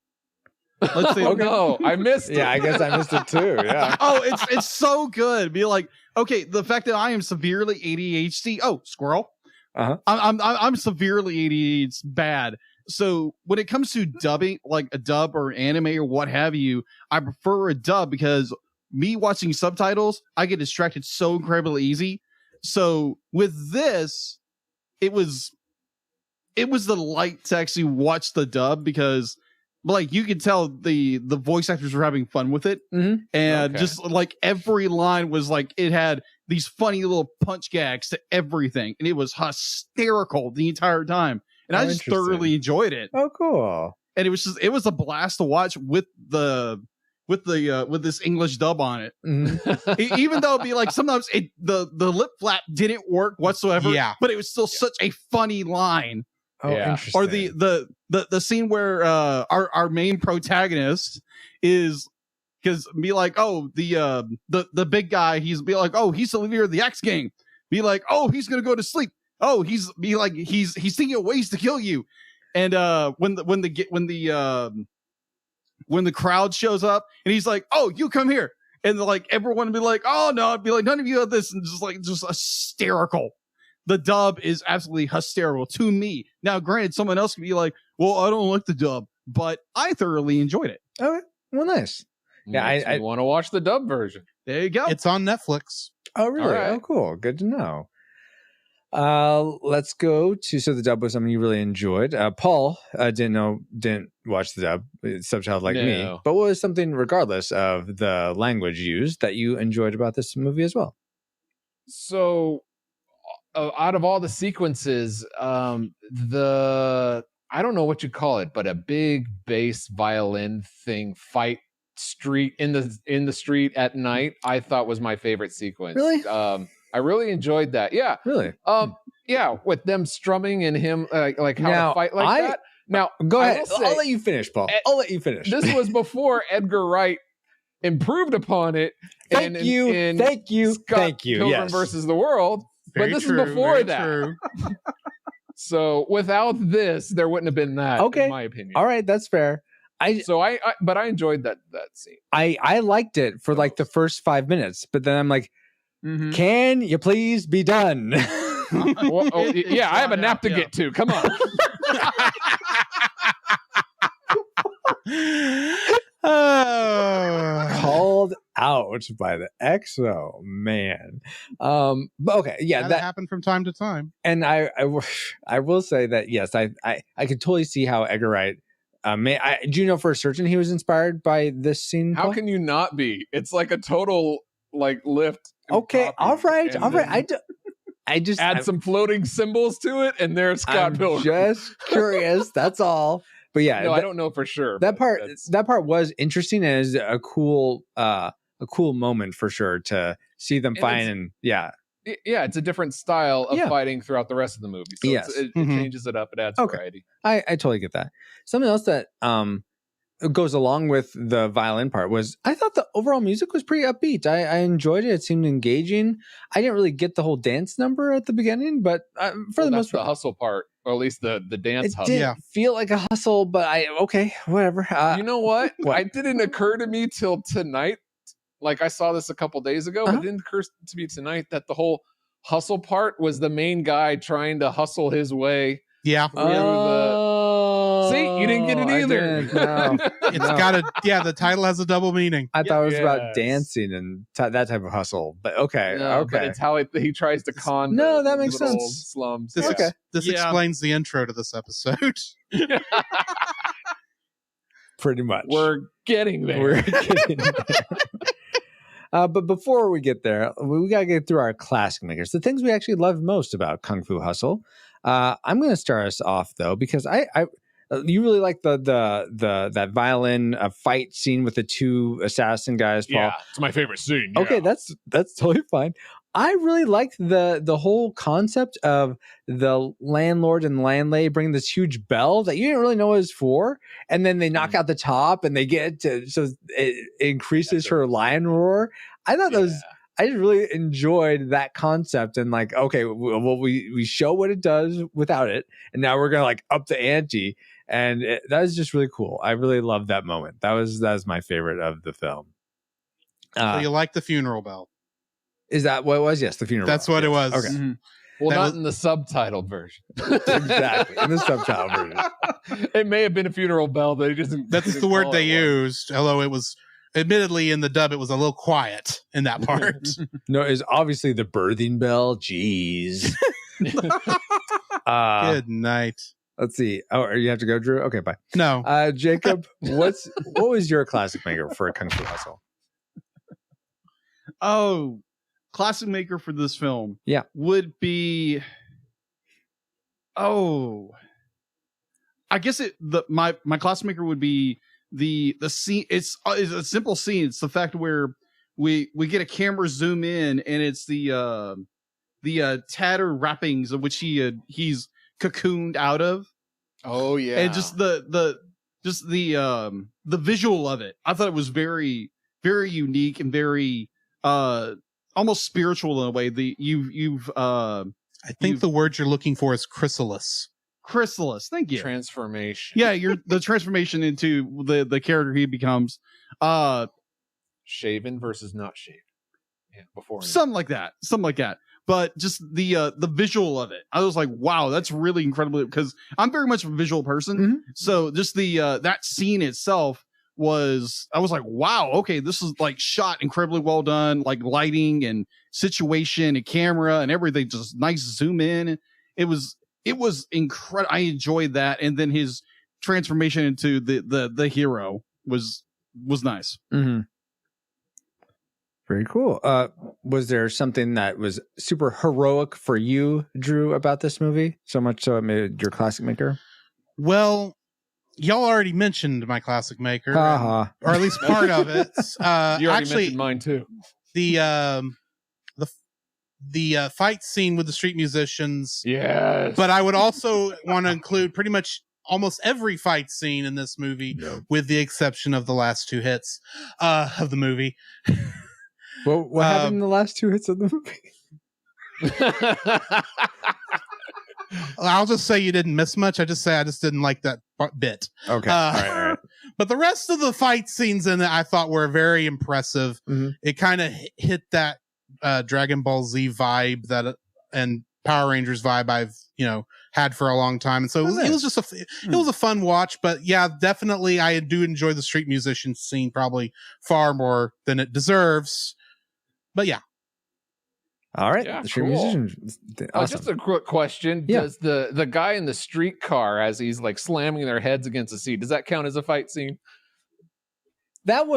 [SPEAKER 9] Let's say,
[SPEAKER 3] no, I missed it.
[SPEAKER 2] Yeah, I guess I missed it too. Yeah.
[SPEAKER 9] Oh, it's so good. Be like, okay, the fact that I am severely ADHD. Oh, squirrel. I'm severely ADHD. It's bad. So when it comes to dubbing, like a dub or anime or what have you, I prefer a dub because me watching subtitles, I get distracted so incredibly easy. So with this, it was the light to actually watch the dub because like you could tell the voice actors were having fun with it. And just like every line was like it had these funny little punch gags to everything. And it was hysterical the entire time. And I just thoroughly enjoyed it.
[SPEAKER 2] Oh, cool.
[SPEAKER 9] And it was a blast to watch with this English dub on it. Even though it'd be like sometimes the lip flap didn't work whatsoever.
[SPEAKER 10] Yeah.
[SPEAKER 9] But it was still such a funny line.
[SPEAKER 2] Oh, interesting.
[SPEAKER 9] Or the scene where our main protagonist is because be like, oh, the big guy, he's be like, oh, he's the leader of the X gang. Be like, oh, he's gonna go to sleep. Oh, he's thinking of ways to kill you. And when the crowd shows up and he's like, oh, you come here. And like everyone would be like, oh no, I'd be like, none of you have this, and just hysterical. The dub is absolutely hysterical to me. Now, granted, someone else could be like, well, I don't like the dub, but I thoroughly enjoyed it.
[SPEAKER 2] Okay. Well, nice. Yeah, I
[SPEAKER 3] want to watch the dub version.
[SPEAKER 9] There you go.
[SPEAKER 10] It's on Netflix.
[SPEAKER 2] Oh, really?
[SPEAKER 3] All right.
[SPEAKER 2] Oh, cool. Good to know. Let's go to the dub was something you really enjoyed. Paul didn't watch the dub, subtitled like me. But what was something, regardless of the language used, that you enjoyed about this movie as well?
[SPEAKER 3] So, out of all the sequences, I don't know what you call it, but a big bass violin thing fight street in the street at night, I thought was my favorite sequence.
[SPEAKER 2] Really?
[SPEAKER 3] I really enjoyed that. Yeah.
[SPEAKER 2] Really?
[SPEAKER 3] Yeah, with them strumming and him like how
[SPEAKER 2] Now,
[SPEAKER 3] to fight like that. Now,
[SPEAKER 2] go ahead.
[SPEAKER 3] Say,
[SPEAKER 2] I'll let you finish, Paul. I'll let you finish.
[SPEAKER 3] This was before Edgar Wright improved upon it.
[SPEAKER 2] Thank you.
[SPEAKER 3] Scott Pilgrim
[SPEAKER 2] Yes.
[SPEAKER 3] versus the World.
[SPEAKER 10] Very
[SPEAKER 3] but this
[SPEAKER 10] true,
[SPEAKER 3] is before
[SPEAKER 10] very
[SPEAKER 3] that.
[SPEAKER 10] true.
[SPEAKER 3] So without this, there wouldn't have been that.
[SPEAKER 2] Okay.
[SPEAKER 3] In my opinion.
[SPEAKER 2] All right, that's fair.
[SPEAKER 3] But I enjoyed that scene.
[SPEAKER 2] I liked it for like the first 5 minutes, but then I'm like, can you please be done?
[SPEAKER 3] Well, yeah, I have a nap to get to. Come on.
[SPEAKER 2] Called out by the EXO, man. But okay, yeah,
[SPEAKER 10] that happened from time to time.
[SPEAKER 2] And I will say that yes, I could totally see how Edgar Wright. Do you know for certain he was inspired by this scene?
[SPEAKER 3] How can you not be? It's like a total like lift.
[SPEAKER 2] Okay, all right. I just
[SPEAKER 3] add some floating symbols to it, and there's Scott Pilgrim.
[SPEAKER 2] Just curious. That's all. But yeah,
[SPEAKER 3] no, I don't know for sure.
[SPEAKER 2] That part was interesting and is a cool moment for sure to see them fight and yeah.
[SPEAKER 3] Yeah, it's a different style of fighting throughout the rest of the movie. So it changes it up. It adds variety.
[SPEAKER 2] I totally get that. Something else that goes along with the violin part was I thought the overall music was pretty upbeat. I enjoyed it. It seemed engaging. I didn't really get the whole dance number at the beginning, but for the most part,
[SPEAKER 3] the hustle part. or at least the dance
[SPEAKER 2] It
[SPEAKER 3] hustle.
[SPEAKER 2] didn't feel like a hustle, but whatever.
[SPEAKER 3] You know what? It didn't occur to me till tonight. Like I saw this a couple days ago, but it didn't occur to me tonight that the whole hustle part was the main guy trying to hustle his way.
[SPEAKER 10] Yeah.
[SPEAKER 3] See, you didn't get it either.
[SPEAKER 10] It's got the title has a double meaning.
[SPEAKER 2] I thought it was about dancing and that type of hustle, but okay.
[SPEAKER 3] But it's how he tries to con.
[SPEAKER 2] No, that makes
[SPEAKER 3] little
[SPEAKER 2] sense.
[SPEAKER 3] Slums.
[SPEAKER 10] This explains the intro to this episode.
[SPEAKER 2] Pretty much.
[SPEAKER 3] We're getting there.
[SPEAKER 2] But before we get there, we got to get through our classic makers, the things we actually loved most about Kung Fu Hustle. I'm going to start us off though, because you really like that violin fight scene with the two assassin guys. Paul.
[SPEAKER 3] Yeah, it's my favorite scene.
[SPEAKER 2] Okay, that's totally fine. I really liked the whole concept of the landlord and landlady bringing this huge bell that you didn't really know what it was for, and then they knock out the top and they get to, so it increases her lion roar. I thought that was. I just really enjoyed that concept and like, okay, well, we show what it does without it, and now we're gonna like up the ante, and that was just really cool. I really loved that moment. That was my favorite of the film.
[SPEAKER 10] So you like the funeral bell?
[SPEAKER 2] Is that what it was? Yes, the funeral.
[SPEAKER 10] That's
[SPEAKER 2] bell.
[SPEAKER 10] what it was.
[SPEAKER 2] Okay.
[SPEAKER 10] Mm-hmm.
[SPEAKER 3] Well, not in the subtitled version.
[SPEAKER 2] Exactly, in the subtitled version.
[SPEAKER 3] It may have been a funeral bell, but it doesn't.
[SPEAKER 10] That's the word they used. Although it was. Admittedly, in the dub, it was a little quiet in that part.
[SPEAKER 2] No, it's obviously the birthing bell. Jeez.
[SPEAKER 10] Good night.
[SPEAKER 2] Let's see. Oh, you have to go, Drew? Okay, bye.
[SPEAKER 10] No.
[SPEAKER 2] Jacob, what was your classic maker for Kung Fu Hustle?
[SPEAKER 9] Oh, classic maker for this film.
[SPEAKER 2] Yeah.
[SPEAKER 9] Would be. Oh. I guess my classic maker would be the scene. It's a simple scene. It's the fact where we get a camera zoom in and it's the tattered wrappings of which he's cocooned out of.
[SPEAKER 3] Oh yeah.
[SPEAKER 9] And just the visual of it. I thought it was very, very unique and very almost spiritual in a way. I
[SPEAKER 10] think the word you're looking for is chrysalis.
[SPEAKER 9] Chrysalis, thank you.
[SPEAKER 3] Transformation.
[SPEAKER 9] Yeah, the transformation into the character he becomes.
[SPEAKER 3] Shaven versus not shaven. Yeah, before
[SPEAKER 9] something like that. But just the visual of it, I was like, wow, that's really incredible, because I'm very much a visual person.
[SPEAKER 2] Mm-hmm.
[SPEAKER 9] So just that scene itself I was like, wow, okay, this is like shot incredibly well done, like lighting and situation and camera and everything, just nice zoom in. It was incredible. I enjoyed that, and then his transformation into the hero was nice.
[SPEAKER 2] Mm-hmm. Very cool. Was there something that was super heroic for you, Drew, about this movie? So much so it made your classic maker?
[SPEAKER 10] Well, y'all already mentioned my classic maker,
[SPEAKER 2] or
[SPEAKER 10] at least part of it.
[SPEAKER 3] You already mentioned mine too.
[SPEAKER 10] The fight scene with the street musicians.
[SPEAKER 3] Yes.
[SPEAKER 10] But I would also want to include pretty much almost every fight scene in this movie, with the exception of the last two hits of the movie.
[SPEAKER 2] Well, what happened in the last two hits of the movie?
[SPEAKER 10] I'll just say you didn't miss much. I just didn't like that bit.
[SPEAKER 2] Okay. All right.
[SPEAKER 10] But the rest of the fight scenes in it, I thought were very impressive.
[SPEAKER 2] Mm-hmm.
[SPEAKER 10] It kind of hit that Dragon Ball Z vibe and Power Rangers vibe I've had for a long time, and so it was just it was a fun watch. But yeah, definitely I do enjoy the street musician scene probably far more than it deserves. But yeah.
[SPEAKER 2] All right.
[SPEAKER 3] Yeah,
[SPEAKER 2] the street
[SPEAKER 3] cool.
[SPEAKER 2] musicians. Awesome.
[SPEAKER 3] Just a quick question.
[SPEAKER 2] Yeah.
[SPEAKER 3] Does the guy in the streetcar, as he's like slamming their heads against the seat, does that count as a fight scene?
[SPEAKER 2] That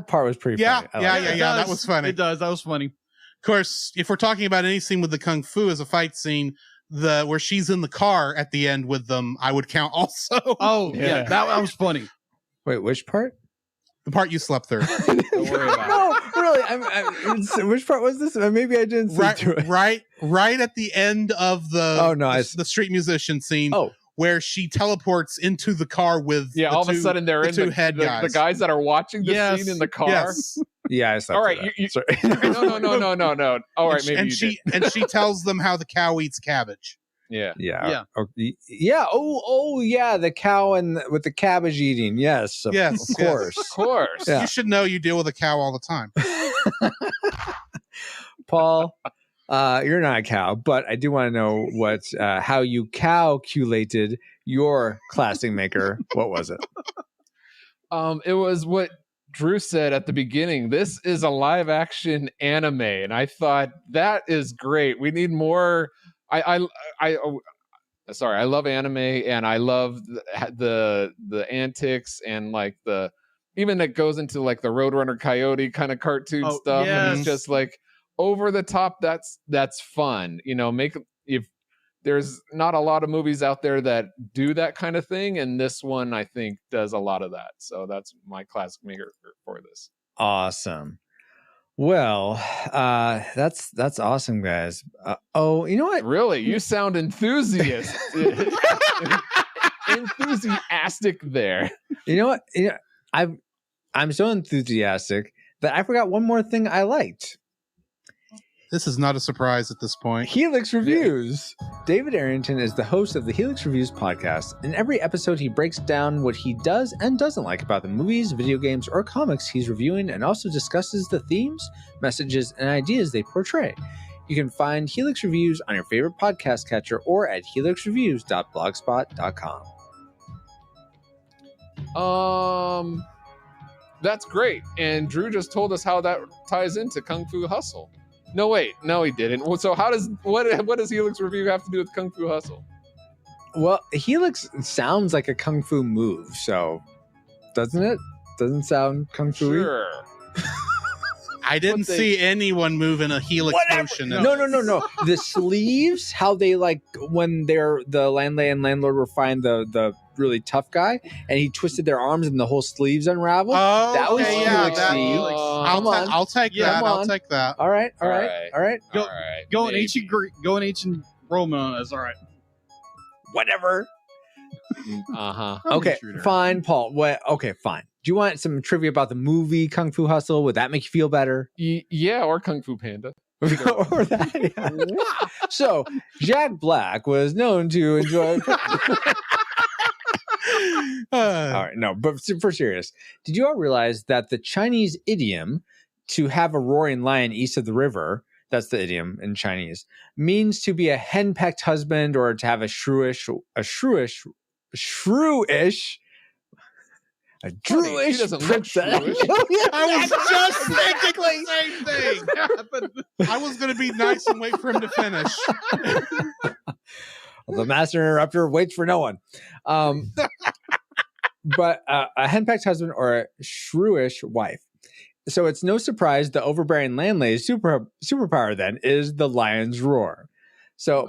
[SPEAKER 2] part was pretty funny.
[SPEAKER 10] Yeah. That was funny.
[SPEAKER 9] It does. That was funny.
[SPEAKER 10] Of course, if we're talking about any scene with the Kung Fu as a fight scene, where she's in the car at the end with them, I would count also.
[SPEAKER 9] Oh, yeah. That was funny.
[SPEAKER 2] Wait, which part?
[SPEAKER 10] The part you slept through.
[SPEAKER 3] Don't worry about it.
[SPEAKER 2] No, really. Which part was this? Maybe I didn't sleep through it.
[SPEAKER 10] Right at the end of the street musician scene.
[SPEAKER 2] Oh.
[SPEAKER 10] Where she teleports into the car with
[SPEAKER 3] all of a sudden they're in
[SPEAKER 10] two head guys.
[SPEAKER 3] The guys that are watching this scene in the car.
[SPEAKER 10] Yes.
[SPEAKER 2] Yeah, I slept
[SPEAKER 3] all right.
[SPEAKER 2] through that.
[SPEAKER 3] No. All right,
[SPEAKER 10] and she tells them how the cow eats cabbage.
[SPEAKER 3] Yeah.
[SPEAKER 2] Yeah. Yeah. Oh, yeah. The cow and with the cabbage eating. Yes. Of course.
[SPEAKER 3] Of course.
[SPEAKER 2] Yeah.
[SPEAKER 10] You should know you deal with a cow all the time.
[SPEAKER 2] Paul, you're not a cow, but I do want to know how you calculated your classic maker. What was it?
[SPEAKER 3] It was what Drew said at the beginning. This is a live action anime, and I thought that is great. We need more. I love anime, and I love the antics and like the even it goes into like the Roadrunner Coyote kind of cartoon stuff, and it's just like over the top. That's fun, you know. If there's not a lot of movies out there that do that kind of thing, and this one I think does a lot of that. So that's my classic maker for this.
[SPEAKER 2] Awesome. Well, that's awesome, guys. You know what?
[SPEAKER 3] Really, you sound enthusiastic there.
[SPEAKER 2] You know what? I'm so enthusiastic that I forgot one more thing I liked.
[SPEAKER 10] This is not a surprise at this point.
[SPEAKER 2] Helix Reviews. David Arrington is the host of the Helix Reviews podcast. In every episode, he breaks down what he does and doesn't like about the movies, video games, or comics he's reviewing, and also discusses the themes, messages, and ideas they portray. You can find Helix Reviews on your favorite podcast catcher or at helixreviews.blogspot.com.
[SPEAKER 3] That's great. And Drew just told us how that ties into Kung Fu Hustle. No, wait. No, he didn't. Well, so what does Helix Review have to do with Kung Fu Hustle?
[SPEAKER 2] Well, Helix sounds like a Kung Fu move, so doesn't it? Doesn't sound Kung Fu-y?
[SPEAKER 3] Sure.
[SPEAKER 10] I didn't see anyone move in a helix motion.
[SPEAKER 2] No. The sleeves, how they like when the landlady and landlord were fighting the really tough guy, and he twisted their arms and the whole sleeves unraveled.
[SPEAKER 10] Oh,
[SPEAKER 2] that was
[SPEAKER 10] okay,
[SPEAKER 2] Helix.
[SPEAKER 10] I'll take that. I'll take that.
[SPEAKER 2] All right.
[SPEAKER 10] Go in ancient Greek. Go in ancient Roman. That's all right.
[SPEAKER 2] Whatever.
[SPEAKER 3] Uh-huh.
[SPEAKER 2] Okay, fine, Paul. Okay, fine. Do you want some trivia about the movie Kung Fu Hustle? Would that make you feel better?
[SPEAKER 3] Yeah, or Kung Fu Panda.
[SPEAKER 2] Or that, yeah. So, Jack Black was known to enjoy... All right, no, but for serious, did you all realize that the Chinese idiom to have a roaring lion east of the river, that's the idiom in Chinese, means to be a henpecked husband or to have a shrewish,
[SPEAKER 3] he doesn't look shrewish.
[SPEAKER 10] I was just thinking the same thing. But I was going to be nice and wait for him to finish.
[SPEAKER 2] The master interrupter waits for no one. But a henpecked husband or a shrewish wife. So it's no surprise the overbearing landlady's superpower then is the lion's roar. So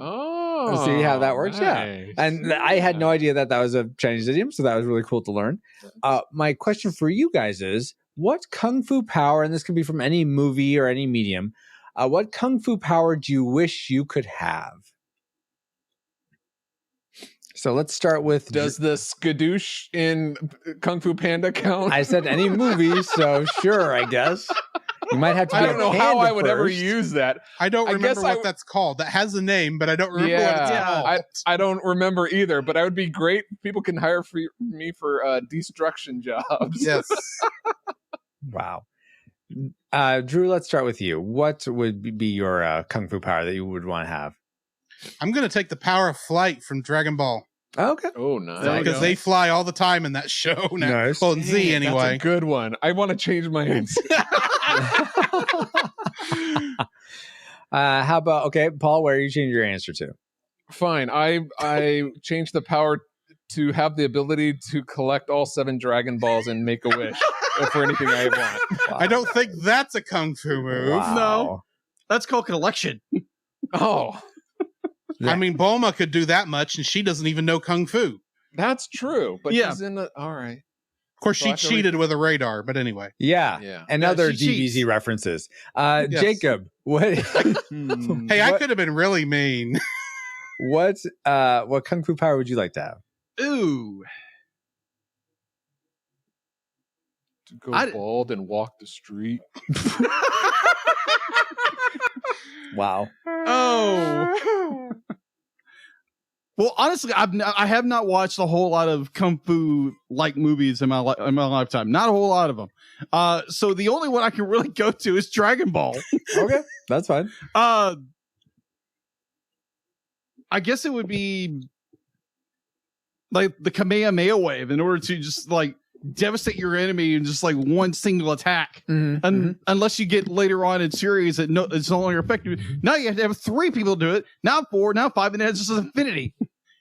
[SPEAKER 2] see how that works? Nice. Yeah. And I had no idea that was a Chinese idiom, so that was really cool to learn. My question for you guys is, what kung fu power, and this can be from any movie or any medium, what kung fu power do you wish you could have? So let's start with...
[SPEAKER 3] Does the skadoosh in Kung Fu Panda count?
[SPEAKER 2] I said any movie, so sure, I guess. You might have to be
[SPEAKER 3] I don't know how I would ever use that.
[SPEAKER 10] I don't remember what that's called. That has a name, but I don't remember what it's called.
[SPEAKER 3] I don't remember either, but I would be great. People can hire me for destruction jobs.
[SPEAKER 10] Yes.
[SPEAKER 2] Wow. Drew, let's start with you. What would be your kung fu power that you would want to have?
[SPEAKER 10] I'm going to take the power of flight from Dragon Ball.
[SPEAKER 2] Okay.
[SPEAKER 3] Oh, nice.
[SPEAKER 10] Because they fly all the time in that show now.
[SPEAKER 2] Nice.
[SPEAKER 10] Well, in Z anyway.
[SPEAKER 3] That's a good one. I want to change my answer.
[SPEAKER 2] How about, okay, Paul, where are you changing your answer to?
[SPEAKER 3] Fine. I changed the power to have the ability to collect all 7 Dragon Balls and make a wish for anything I want.
[SPEAKER 10] Wow. I don't think that's a kung fu move.
[SPEAKER 2] Wow.
[SPEAKER 12] No. That's called collection.
[SPEAKER 3] Oh.
[SPEAKER 10] I mean, Bulma could do that much, and she doesn't even know kung fu.
[SPEAKER 3] That's true, but she's in the... All right.
[SPEAKER 10] Of course, she cheated with a radar, but anyway.
[SPEAKER 2] Yeah. And other DBZ references. Yes. Jacob, what...
[SPEAKER 10] Hey, I could have been really mean.
[SPEAKER 2] What kung fu power would you like to have?
[SPEAKER 12] Ooh.
[SPEAKER 3] To go bald and walk the street.
[SPEAKER 2] Wow.
[SPEAKER 12] Oh.
[SPEAKER 9] Well, honestly, I have not watched a whole lot of kung fu like movies in my lifetime. Not a whole lot of them. So the only one I can really go to is Dragon Ball.
[SPEAKER 2] Okay, that's fine.
[SPEAKER 9] I guess it would be like the Kamehameha wave in order to just like devastate your enemy in just like one single attack. Unless you get later on in series that it's no longer effective. Now you have to have 3 people do it. Now 4, now 5, and then it's just infinity.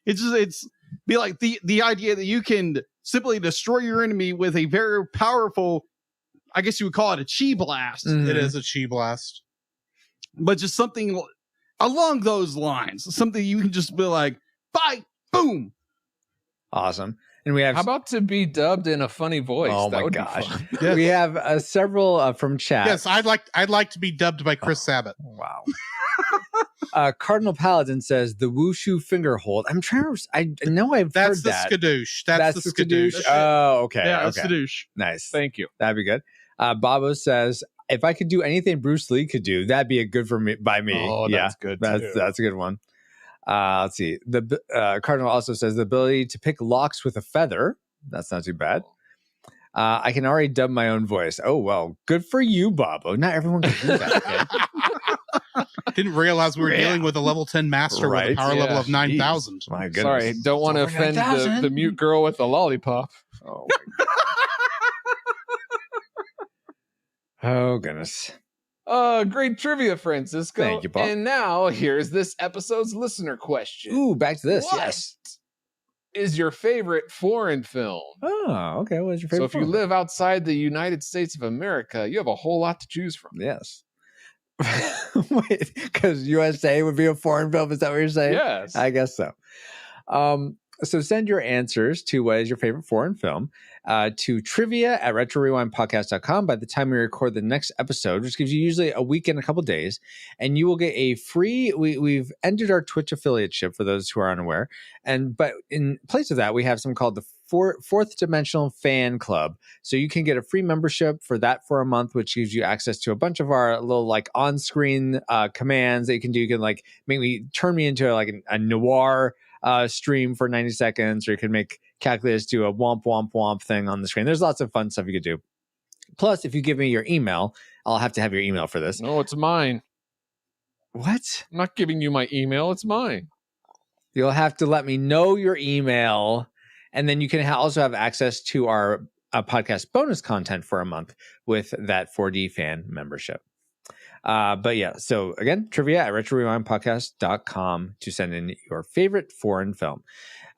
[SPEAKER 9] It's be like the idea that you can simply destroy your enemy with a very powerful, I guess you would call it a chi blast.
[SPEAKER 10] It is a chi blast.
[SPEAKER 9] But just something along those lines. Something you can just be like, fight, boom.
[SPEAKER 2] Awesome. And we have
[SPEAKER 3] how about to be dubbed in a funny voice?
[SPEAKER 2] Oh
[SPEAKER 3] That
[SPEAKER 2] my
[SPEAKER 3] would be
[SPEAKER 2] gosh.
[SPEAKER 3] fun.
[SPEAKER 10] Yes.
[SPEAKER 2] We have several from chat.
[SPEAKER 10] Yes, I'd like to be dubbed by Chris Sabat.
[SPEAKER 2] Wow. Cardinal Paladin says the wushu finger hold. I'm trying to. I know I've
[SPEAKER 10] That's
[SPEAKER 2] heard
[SPEAKER 10] the
[SPEAKER 2] that.
[SPEAKER 10] skadoosh. That's the skadoosh.
[SPEAKER 2] Oh, okay.
[SPEAKER 9] Yeah,
[SPEAKER 2] okay.
[SPEAKER 9] skadoosh.
[SPEAKER 2] Nice.
[SPEAKER 3] Thank you.
[SPEAKER 2] That'd be good. Babo says if I could do anything Bruce Lee could do, that'd be a good for me by me.
[SPEAKER 3] Oh,
[SPEAKER 2] yeah,
[SPEAKER 3] that's good.
[SPEAKER 2] That's a good one. Let's see. The Cardinal also says the ability to pick locks with a feather. That's not too bad. I can already dub my own voice. Oh well, good for you, Bobo. Not everyone can do that. Okay?
[SPEAKER 10] Didn't realize we were dealing with a level 10 master with
[SPEAKER 2] Right.
[SPEAKER 10] a power level
[SPEAKER 3] Yeah,
[SPEAKER 10] of 9,000.
[SPEAKER 2] My goodness.
[SPEAKER 3] Sorry, don't want to
[SPEAKER 2] over
[SPEAKER 3] offend
[SPEAKER 2] 9,000.
[SPEAKER 3] the mute girl with the lollipop.
[SPEAKER 2] Oh, my oh goodness.
[SPEAKER 3] Great trivia, Francisco.
[SPEAKER 2] Thank you, Paul.
[SPEAKER 3] And now here's this episode's listener question.
[SPEAKER 2] Ooh, back to this.
[SPEAKER 3] What
[SPEAKER 2] Yes.
[SPEAKER 3] is your favorite foreign film?
[SPEAKER 2] Oh, okay. What is your
[SPEAKER 3] So
[SPEAKER 2] favorite?
[SPEAKER 3] if you
[SPEAKER 2] film?
[SPEAKER 3] live outside the United States of America, you have a whole lot to choose from.
[SPEAKER 2] Yes. Wait, because USA would be a foreign film. Is that what you're saying?
[SPEAKER 3] Yes.
[SPEAKER 2] I guess so. So send your answers to what is your favorite foreign film to trivia@retrorewindpodcast.com by the time we record the next episode, which gives you usually a week and a couple days, and you will get a free. We've ended our Twitch affiliateship for those who are unaware, but in place of that, we have something called the Fourth Dimensional Fan Club. So you can get a free membership for that for a month, which gives you access to a bunch of our little like on-screen commands that you can do. You can like turn me into like a noir stream for 90 seconds, or you can make calculators do a womp womp womp thing on the screen. There's lots of fun stuff you could do. Plus, if you give me your email, I'll have to have your email for this.
[SPEAKER 3] No, it's mine.
[SPEAKER 2] What?
[SPEAKER 3] I'm not giving you my email. It's mine.
[SPEAKER 2] You'll have to let me know your email, and then you can also have access to our podcast bonus content for a month with that 4D fan membership. But yeah, so again, trivia@retrorewindpodcast.com to send in your favorite foreign film.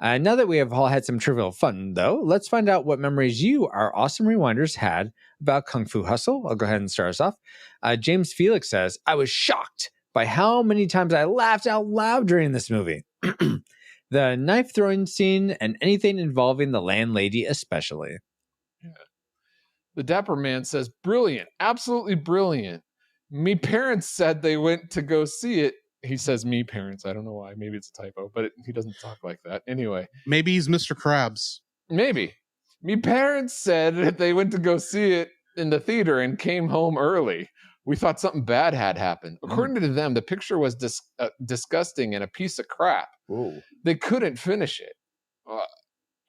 [SPEAKER 2] Now that we have all had some trivial fun, though, let's find out what memories you, our awesome rewinders, had about Kung Fu Hustle. I'll go ahead and start us off. James Felix says, I was shocked by how many times I laughed out loud during this movie. The knife throwing scene and anything involving the landlady especially.
[SPEAKER 3] Yeah. The Dapper Man says, brilliant, absolutely brilliant. Me parents said they went to go see it. He says me parents. I don't know why. Maybe it's a typo, but he doesn't talk like that. Anyway.
[SPEAKER 10] Maybe he's Mr. Krabs.
[SPEAKER 3] Maybe. Me parents said that they went to go see it in the theater and came home early. We thought something bad had happened. According to them, the picture was disgusting and a piece of crap.
[SPEAKER 2] Ooh.
[SPEAKER 3] They couldn't finish it.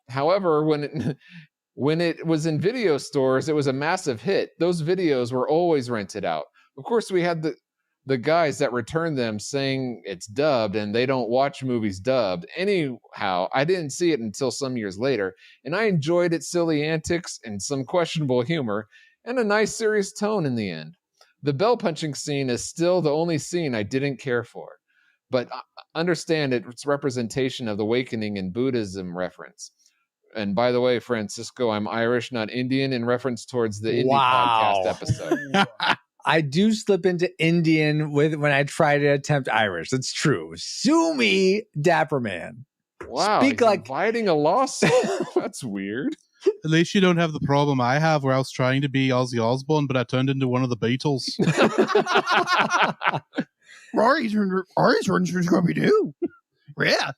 [SPEAKER 3] However, when it was in video stores, it was a massive hit. Those videos were always rented out. Of course, we had the guys that returned them saying it's dubbed and they don't watch movies dubbed. Anyhow, I didn't see it until some years later, and I enjoyed its silly antics and some questionable humor and a nice serious tone in the end. The bell punching scene is still the only scene I didn't care for, but understand its representation of the awakening in Buddhism reference. And by the way, Francisco, I'm Irish, not Indian, in reference towards the Indie podcast episode.
[SPEAKER 2] I do slip into Indian when I try to attempt Irish. That's true. Sue me, Dapper Man.
[SPEAKER 3] Wow,
[SPEAKER 2] Speak like
[SPEAKER 3] inviting a lawsuit. That's weird.
[SPEAKER 10] At least you don't have the problem I have, where I was trying to be Ozzy Osbourne, but I turned into one of the Beatles.
[SPEAKER 9] Rory's Scooby-Doo. Yeah.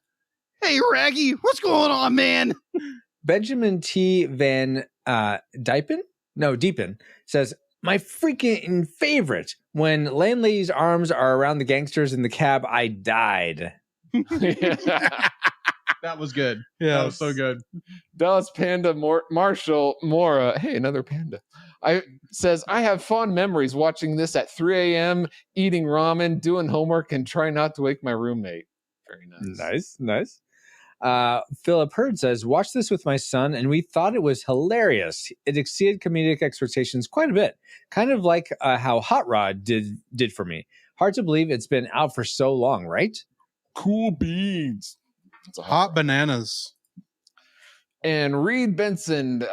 [SPEAKER 9] Hey, Raggy, what's going on, man?
[SPEAKER 2] Benjamin T. Van Deepen says, my freaking favorite. When landlady's arms are around the gangsters in the cab, I died.
[SPEAKER 9] That was good.
[SPEAKER 10] Yeah,
[SPEAKER 9] that was so good.
[SPEAKER 3] Dallas Panda Marshall Mora. Hey, another panda. Says, I have fond memories watching this at 3 a.m., eating ramen, doing homework, and try not to wake my roommate. Very nice.
[SPEAKER 2] Nice. Philip Hurd says, watch this with my son, and we thought it was hilarious. It exceeded comedic expectations quite a bit. Kind of like how Hot Rod did for me. Hard to believe it's been out for so long, right?
[SPEAKER 3] Cool beans.
[SPEAKER 10] It's hot bananas.
[SPEAKER 3] And Reed Benson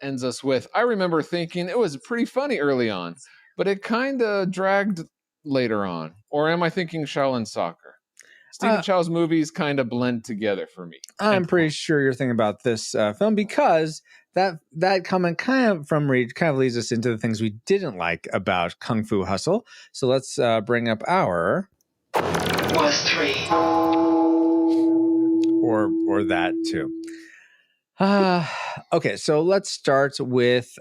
[SPEAKER 3] ends us with, I remember thinking it was pretty funny early on, but it kind of dragged later on. Or am I thinking Shaolin Soccer? Stephen Chow's movies kind of blend together for me.
[SPEAKER 2] I'm pretty sure you're thinking about this film because that comment kind of from Reed kind of leads us into the things we didn't like about Kung Fu Hustle. So let's bring up our
[SPEAKER 4] Worst 3.
[SPEAKER 2] Or that too. Okay, so let's start with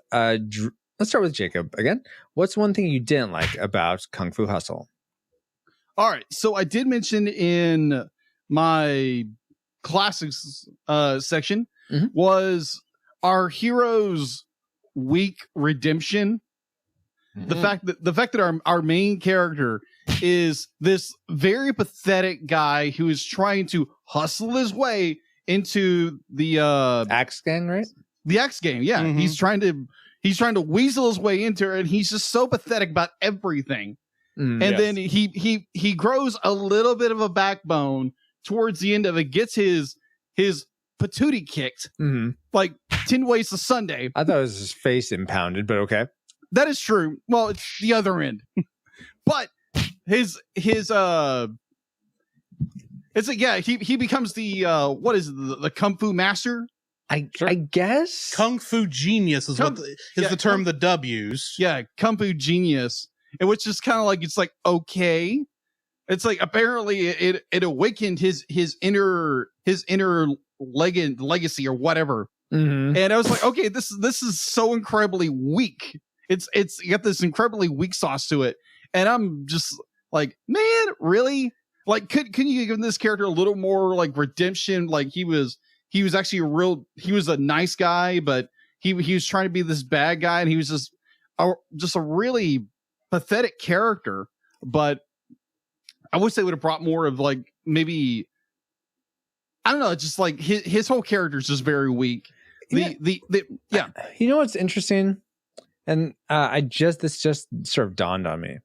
[SPEAKER 2] Jacob again. What's one thing you didn't like about Kung Fu Hustle?
[SPEAKER 9] All right, so I did mention in my classics section was our hero's weak redemption. The fact that our main character is this very pathetic guy who is trying to hustle his way into the
[SPEAKER 2] Axe Gang, right?
[SPEAKER 9] The Axe Gang, yeah. He's trying to weasel his way into it, and he's just so pathetic about everything. Then he grows a little bit of a backbone towards the end of it, gets his patootie kicked like 10 ways to Sunday.
[SPEAKER 2] I thought it was his face impounded, but okay.
[SPEAKER 9] That is true. Well, it's the other end. But his it's like, yeah, he becomes the what is it, the Kung Fu master?
[SPEAKER 2] I guess
[SPEAKER 10] Kung Fu genius is the term the W's.
[SPEAKER 9] Yeah, Kung Fu genius. And which is kind of like, it's like, okay. It's like apparently it awakened his inner legacy or whatever. And I was like, okay, this is so incredibly weak. It's got this incredibly weak sauce to it. And I'm just like, man, really? Like, couldn't you give this character a little more like redemption? Like he was actually he was a nice guy, but he was trying to be this bad guy, and he was just a really pathetic character. But I wish they would have brought more of like, maybe, I don't know, just like his whole character is just very weak. Yeah.
[SPEAKER 2] You know what's interesting? And this just sort of dawned on me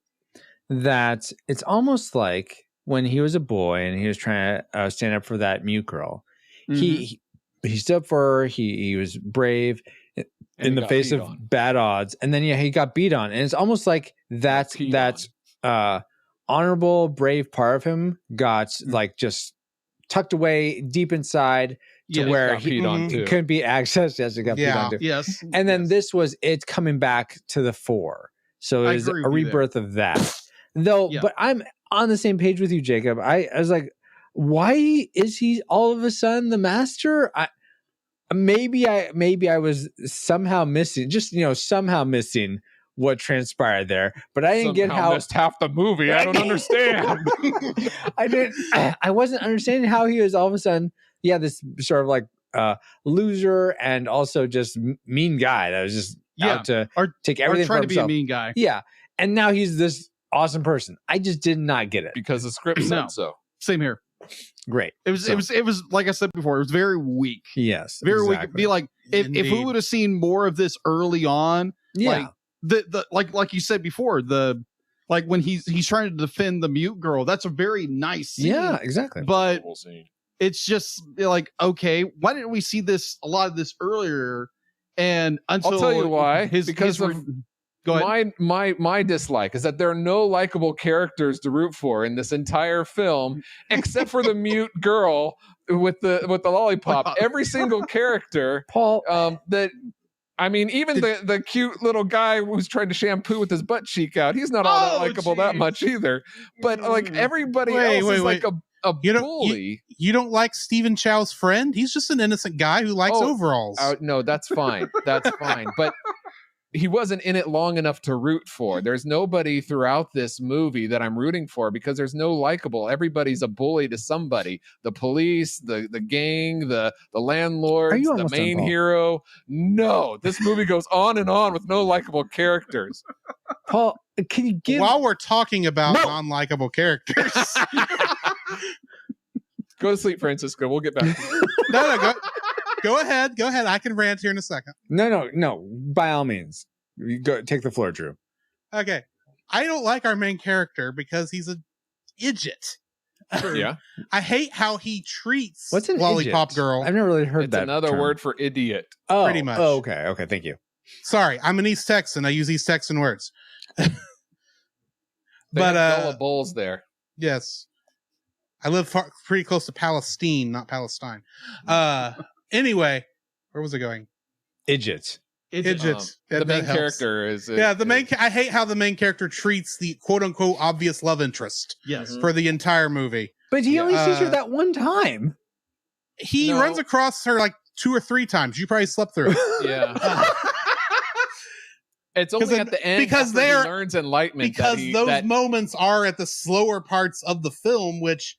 [SPEAKER 2] that it's almost like when he was a boy and he was trying to stand up for that mute girl, he stood up for her. He was brave in the face of bad odds, and then he got beat on, and it's almost like that's honorable, brave part of him got like just tucked away deep inside to where he couldn't be accessed. Yes, he got beat on too.
[SPEAKER 9] Yes,
[SPEAKER 2] and then this was it coming back to the fore. So it was a rebirth of that. Though, but I'm on the same page with you, Jacob. I was like, why is he all of a sudden the master? Maybe I was somehow missing, somehow missing what transpired there, but I didn't get how
[SPEAKER 3] missed half the movie. I don't understand.
[SPEAKER 2] I wasn't understanding how he was all of a sudden, this sort of like loser and also just mean guy that was just out to take everything
[SPEAKER 9] trying
[SPEAKER 2] for
[SPEAKER 9] to
[SPEAKER 2] himself.
[SPEAKER 9] be a mean guy.
[SPEAKER 2] Yeah, and now he's this awesome person. I just did not get it
[SPEAKER 3] because the script said so.
[SPEAKER 9] Same here.
[SPEAKER 2] Great.
[SPEAKER 9] It was like I said before, it was very weak.
[SPEAKER 2] Yes,
[SPEAKER 9] very weak. Be like, if we would have seen more of this early on, like like you said before, like when he's trying to defend the mute girl, that's a very nice scene.
[SPEAKER 2] Yeah, exactly.
[SPEAKER 9] But it's just like, okay, why didn't we see a lot of this earlier? And until
[SPEAKER 3] I'll tell you why.
[SPEAKER 9] Go ahead.
[SPEAKER 3] My dislike is that there are no likable characters to root for in this entire film, except for the mute girl with the lollipop. Every single character,
[SPEAKER 2] Paul,
[SPEAKER 3] even the cute little guy who's trying to shampoo with his butt cheek out, he's not all that likable that much either. But like everybody else is like a bully.
[SPEAKER 10] You don't like Stephen Chow's friend? He's just an innocent guy who likes overalls.
[SPEAKER 3] No, that's fine. That's fine. But he wasn't in it long enough to root for. There's nobody throughout this movie that I'm rooting for because there's no likable. Everybody's a bully to somebody. The police, the gang, the landlords, the main hero. No, this movie goes on and on with no likable characters.
[SPEAKER 2] Paul, can you give...
[SPEAKER 9] While we're talking about non-likable characters...
[SPEAKER 3] Go to sleep, Francisco. We'll get back to you.
[SPEAKER 9] No, go ahead. Go ahead. I can rant here in a second.
[SPEAKER 2] No. By all means. You go take the floor, Drew.
[SPEAKER 9] Okay. I don't like our main character because he's an idiot.
[SPEAKER 3] Yeah.
[SPEAKER 9] I hate how he treats
[SPEAKER 2] What's an
[SPEAKER 9] Lollipop
[SPEAKER 2] idiot?
[SPEAKER 9] Girl.
[SPEAKER 2] I've never really heard
[SPEAKER 3] It's
[SPEAKER 2] that.
[SPEAKER 3] another
[SPEAKER 2] term.
[SPEAKER 3] word for idiot.
[SPEAKER 2] Oh,
[SPEAKER 9] pretty much.
[SPEAKER 2] Oh, okay. Okay. Thank you.
[SPEAKER 9] Sorry, I'm an East Texan. I use East Texan words.
[SPEAKER 3] They
[SPEAKER 9] But
[SPEAKER 3] have Bella Bowls there.
[SPEAKER 9] yes. I live pretty close to Palestine, not Palestine. Anyway, where was I going?
[SPEAKER 2] Idiot.
[SPEAKER 9] Idiots.
[SPEAKER 3] The main character is
[SPEAKER 9] I hate how the main character treats the quote unquote obvious love interest.
[SPEAKER 12] Yes.
[SPEAKER 9] For the entire movie.
[SPEAKER 2] But he only sees her that one time.
[SPEAKER 9] He runs across her like 2 or 3 times. You probably slept through it.
[SPEAKER 3] Yeah. It's only at the end
[SPEAKER 9] because
[SPEAKER 3] after he learns enlightenment.
[SPEAKER 9] Because those moments are at the slower parts of the film, which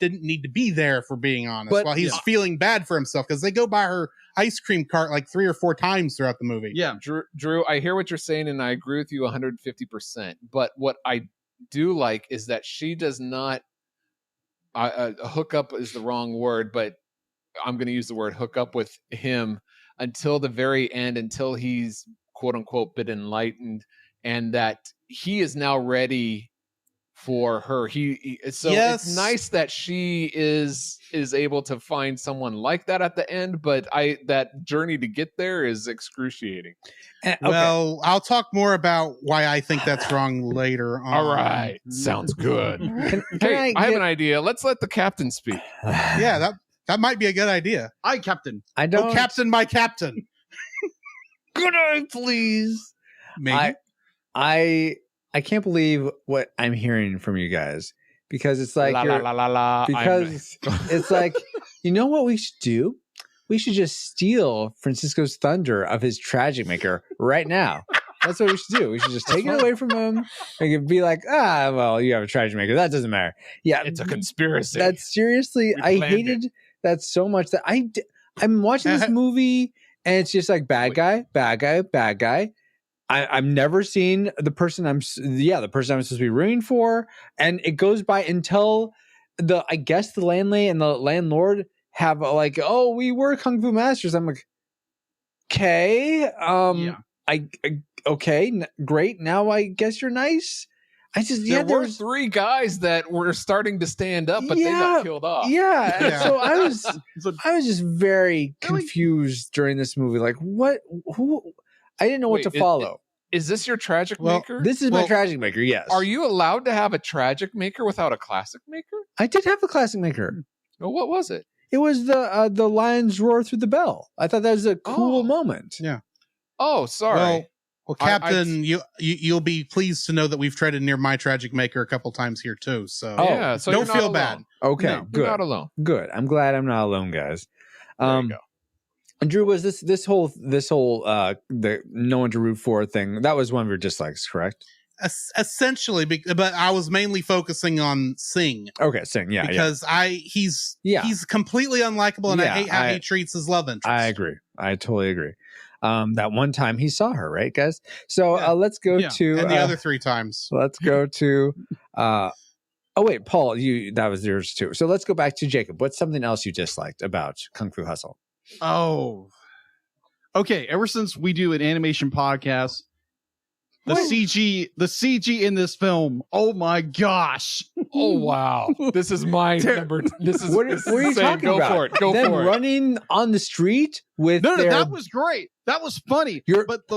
[SPEAKER 9] didn't need to be there, for being honest.
[SPEAKER 2] But-
[SPEAKER 9] while he's feeling bad for himself, because they go by her ice cream cart like 3 or 4 times throughout the movie.
[SPEAKER 12] Yeah.
[SPEAKER 3] Drew, I hear what you're saying, and I agree with you 150%. But what I do like is that she does not. Hook up is the wrong word, but I'm going to use the word hook up with him until the very end, until he's quote unquote been enlightened, and that he is now ready for her. So it's nice that she is able to find someone like that at the end, but that journey to get there is excruciating.
[SPEAKER 9] Well, I'll talk more about why I think that's wrong later on.
[SPEAKER 3] All right, sounds good. Hey, I have an idea. Let's let the captain speak.
[SPEAKER 9] Yeah, that might be a good idea.
[SPEAKER 12] Captain.
[SPEAKER 2] I don't.
[SPEAKER 9] Oh, Captain, my captain.
[SPEAKER 2] Good eye, please.
[SPEAKER 9] Maybe.
[SPEAKER 2] I can't believe what I'm hearing from you guys, because it's like because it's like, you know what we should do? We should just steal Francisco's thunder of his Tragic Maker right now. That's what we should do. We should just take it away from him and be like, well, you have a Tragic Maker. That doesn't matter. Yeah,
[SPEAKER 3] it's a conspiracy.
[SPEAKER 2] That's seriously, I hated that so much that I'm watching this movie and it's just like bad guy. I'm never seeing the person I'm supposed to be rooting for, and it goes by until I guess the landlady and the landlord have like, oh, we were kung fu masters. I'm like, okay, okay, great. Now I guess you're nice.
[SPEAKER 3] There were 3 guys that were starting to stand up, but they got killed off.
[SPEAKER 2] Yeah. So I was just very confused during this movie. Like, who? I didn't know what to follow.
[SPEAKER 3] Is this your Tragic Maker?
[SPEAKER 2] This is my Tragic Maker, yes.
[SPEAKER 3] Are you allowed to have a Tragic Maker without a Classic Maker?
[SPEAKER 2] I did have a Classic Maker.
[SPEAKER 3] Oh, what was it?
[SPEAKER 2] It was the lions roar through the bell. I thought that was a cool moment.
[SPEAKER 9] Yeah.
[SPEAKER 3] Oh, sorry.
[SPEAKER 9] Well, Captain, you'll be pleased to know that we've treaded near my Tragic Maker a couple times here too. So
[SPEAKER 3] so
[SPEAKER 9] don't feel bad.
[SPEAKER 2] Okay,
[SPEAKER 3] no,
[SPEAKER 2] good.
[SPEAKER 3] You're not alone.
[SPEAKER 2] Good. I'm glad I'm not alone, guys.
[SPEAKER 3] There you go.
[SPEAKER 2] And Drew, was this whole the no one to root for thing, that was one of your dislikes, correct?
[SPEAKER 9] Essentially, but I was mainly focusing on Singh.
[SPEAKER 2] Okay, Singh, yeah,
[SPEAKER 9] because he's completely unlikable, and I hate how he treats his love interest.
[SPEAKER 2] I agree. I totally agree. That one time he saw her, right, guys? So let's go to
[SPEAKER 9] and the other 3 times.
[SPEAKER 2] Let's go to. Oh wait, Paul, that was yours too. So let's go back to Jacob. What's something else you disliked about Kung Fu Hustle?
[SPEAKER 12] Oh, okay. Ever since we do an animation podcast, the CG in this film. Oh my gosh!
[SPEAKER 3] Oh wow! This is my number. This is
[SPEAKER 2] what are you talking
[SPEAKER 3] go
[SPEAKER 2] about?
[SPEAKER 3] For it. Go
[SPEAKER 2] them
[SPEAKER 3] for it.
[SPEAKER 2] Running on the street with
[SPEAKER 12] no, that was great. That was funny.
[SPEAKER 2] But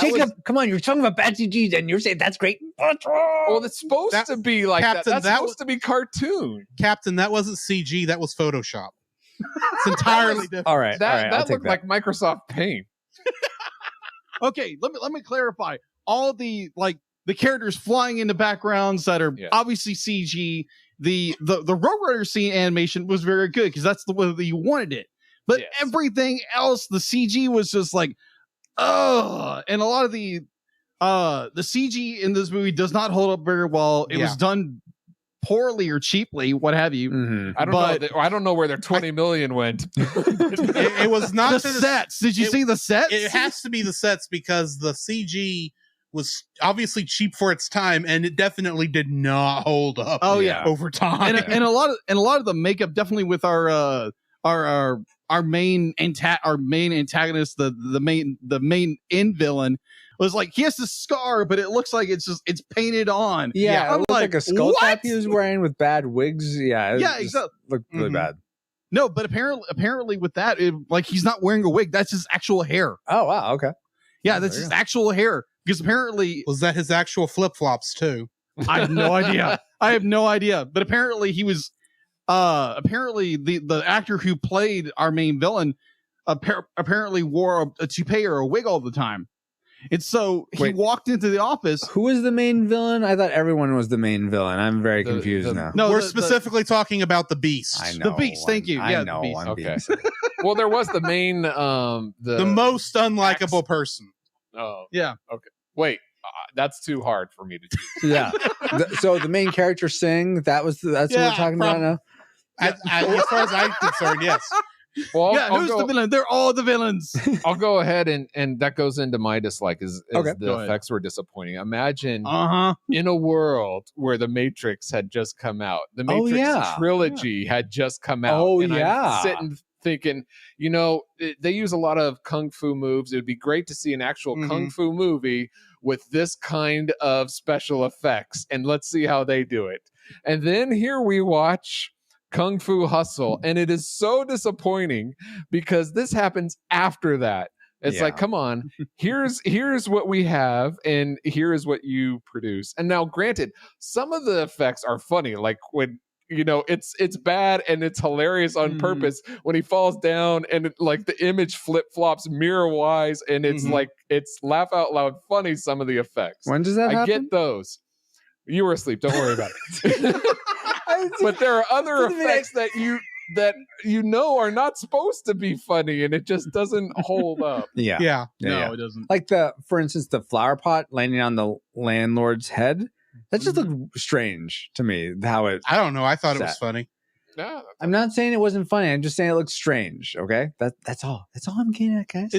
[SPEAKER 2] Jacob, come on! You're talking about bad CG, and you're saying that's great.
[SPEAKER 3] Well, it's supposed to be like
[SPEAKER 9] Captain,
[SPEAKER 3] that. That's supposed to be cartoon.
[SPEAKER 9] Captain, that wasn't CG. That was Photoshop. It's entirely different.
[SPEAKER 2] All right,
[SPEAKER 3] that looked like Microsoft Paint.
[SPEAKER 12] Okay, let me clarify. All the characters flying into backgrounds that are obviously CG. The Roadrunner scene animation was very good because that's the way that you wanted it. But everything else, the CG was just like and a lot of the CG in this movie does not hold up very well. It was done poorly or cheaply, what have you.
[SPEAKER 3] I don't know. I don't know where their 20 million went.
[SPEAKER 10] It was not
[SPEAKER 12] the sets. Did you see the sets?
[SPEAKER 10] It has to be the sets because the CG was obviously cheap for its time, and it definitely did not hold up. Over time,
[SPEAKER 12] and a lot of the makeup definitely with our main antagonist, the main end villain. Was like he has this scar, but it looks like it's painted on.
[SPEAKER 2] Yeah,
[SPEAKER 12] I'm
[SPEAKER 2] it looked like a skull
[SPEAKER 12] what?
[SPEAKER 2] cap he was wearing with bad wigs. Yeah,
[SPEAKER 12] exactly.
[SPEAKER 2] Looked really bad.
[SPEAKER 12] No, but apparently with that, like he's not wearing a wig. That's his actual hair.
[SPEAKER 2] Oh wow, okay.
[SPEAKER 12] Yeah, that's his actual hair. Because apparently,
[SPEAKER 10] was that his actual flip flops too?
[SPEAKER 12] I have no idea. But apparently he was. Apparently the actor who played our main villain apparently wore a toupee or a wig all the time. And so he walked into the office.
[SPEAKER 2] Who was the main villain? I thought everyone was the main villain. I'm very confused now.
[SPEAKER 10] No, we're specifically talking about the Beast.
[SPEAKER 2] I know.
[SPEAKER 12] The Beast, thank you.
[SPEAKER 2] I
[SPEAKER 12] Yeah,
[SPEAKER 2] know.
[SPEAKER 12] the Beast.
[SPEAKER 3] Okay. Well, there was the main
[SPEAKER 10] the most unlikable person.
[SPEAKER 3] Oh.
[SPEAKER 12] Yeah.
[SPEAKER 3] Okay. Wait, that's too hard for me to do.
[SPEAKER 2] Yeah. So the main character Sing, that's what we're talking about now?
[SPEAKER 10] As far as I'm concerned, yes.
[SPEAKER 3] Well,
[SPEAKER 12] who's the villain? They're all the villains.
[SPEAKER 3] I'll go ahead and that goes into my dislike is
[SPEAKER 2] Okay.
[SPEAKER 3] the effects were disappointing. Imagine
[SPEAKER 12] Uh-huh.
[SPEAKER 3] in a world where The Matrix had just come out. The Matrix trilogy had just come out.
[SPEAKER 2] Oh,
[SPEAKER 3] and
[SPEAKER 2] yeah.
[SPEAKER 3] I'm sitting thinking, they use a lot of kung fu moves. It would be great to see an actual kung fu movie with this kind of special effects, and let's see how they do it. And then here we watch Kung Fu Hustle, and it is so disappointing because this happens after that. It's like, come on, here's what we have, and here is what you produce. And now, granted, some of the effects are funny, like when it's bad and it's hilarious on purpose when he falls down and like the image flip flops mirror wise, and it's like it's laugh out loud funny. Some of the effects.
[SPEAKER 2] When does that happen?
[SPEAKER 3] I get those. You were asleep. Don't worry about it. But there are other effects that are not supposed to be funny, and it just doesn't hold up.
[SPEAKER 2] Yeah.
[SPEAKER 12] No, it doesn't.
[SPEAKER 2] Like for instance, the flower pot landing on the landlord's head. That just looked strange to me. I
[SPEAKER 10] don't know. I thought it was funny.
[SPEAKER 3] Yeah,
[SPEAKER 2] I'm not saying it wasn't funny. I'm just saying it looks strange. Okay, that's all. That's all I'm getting at, guys.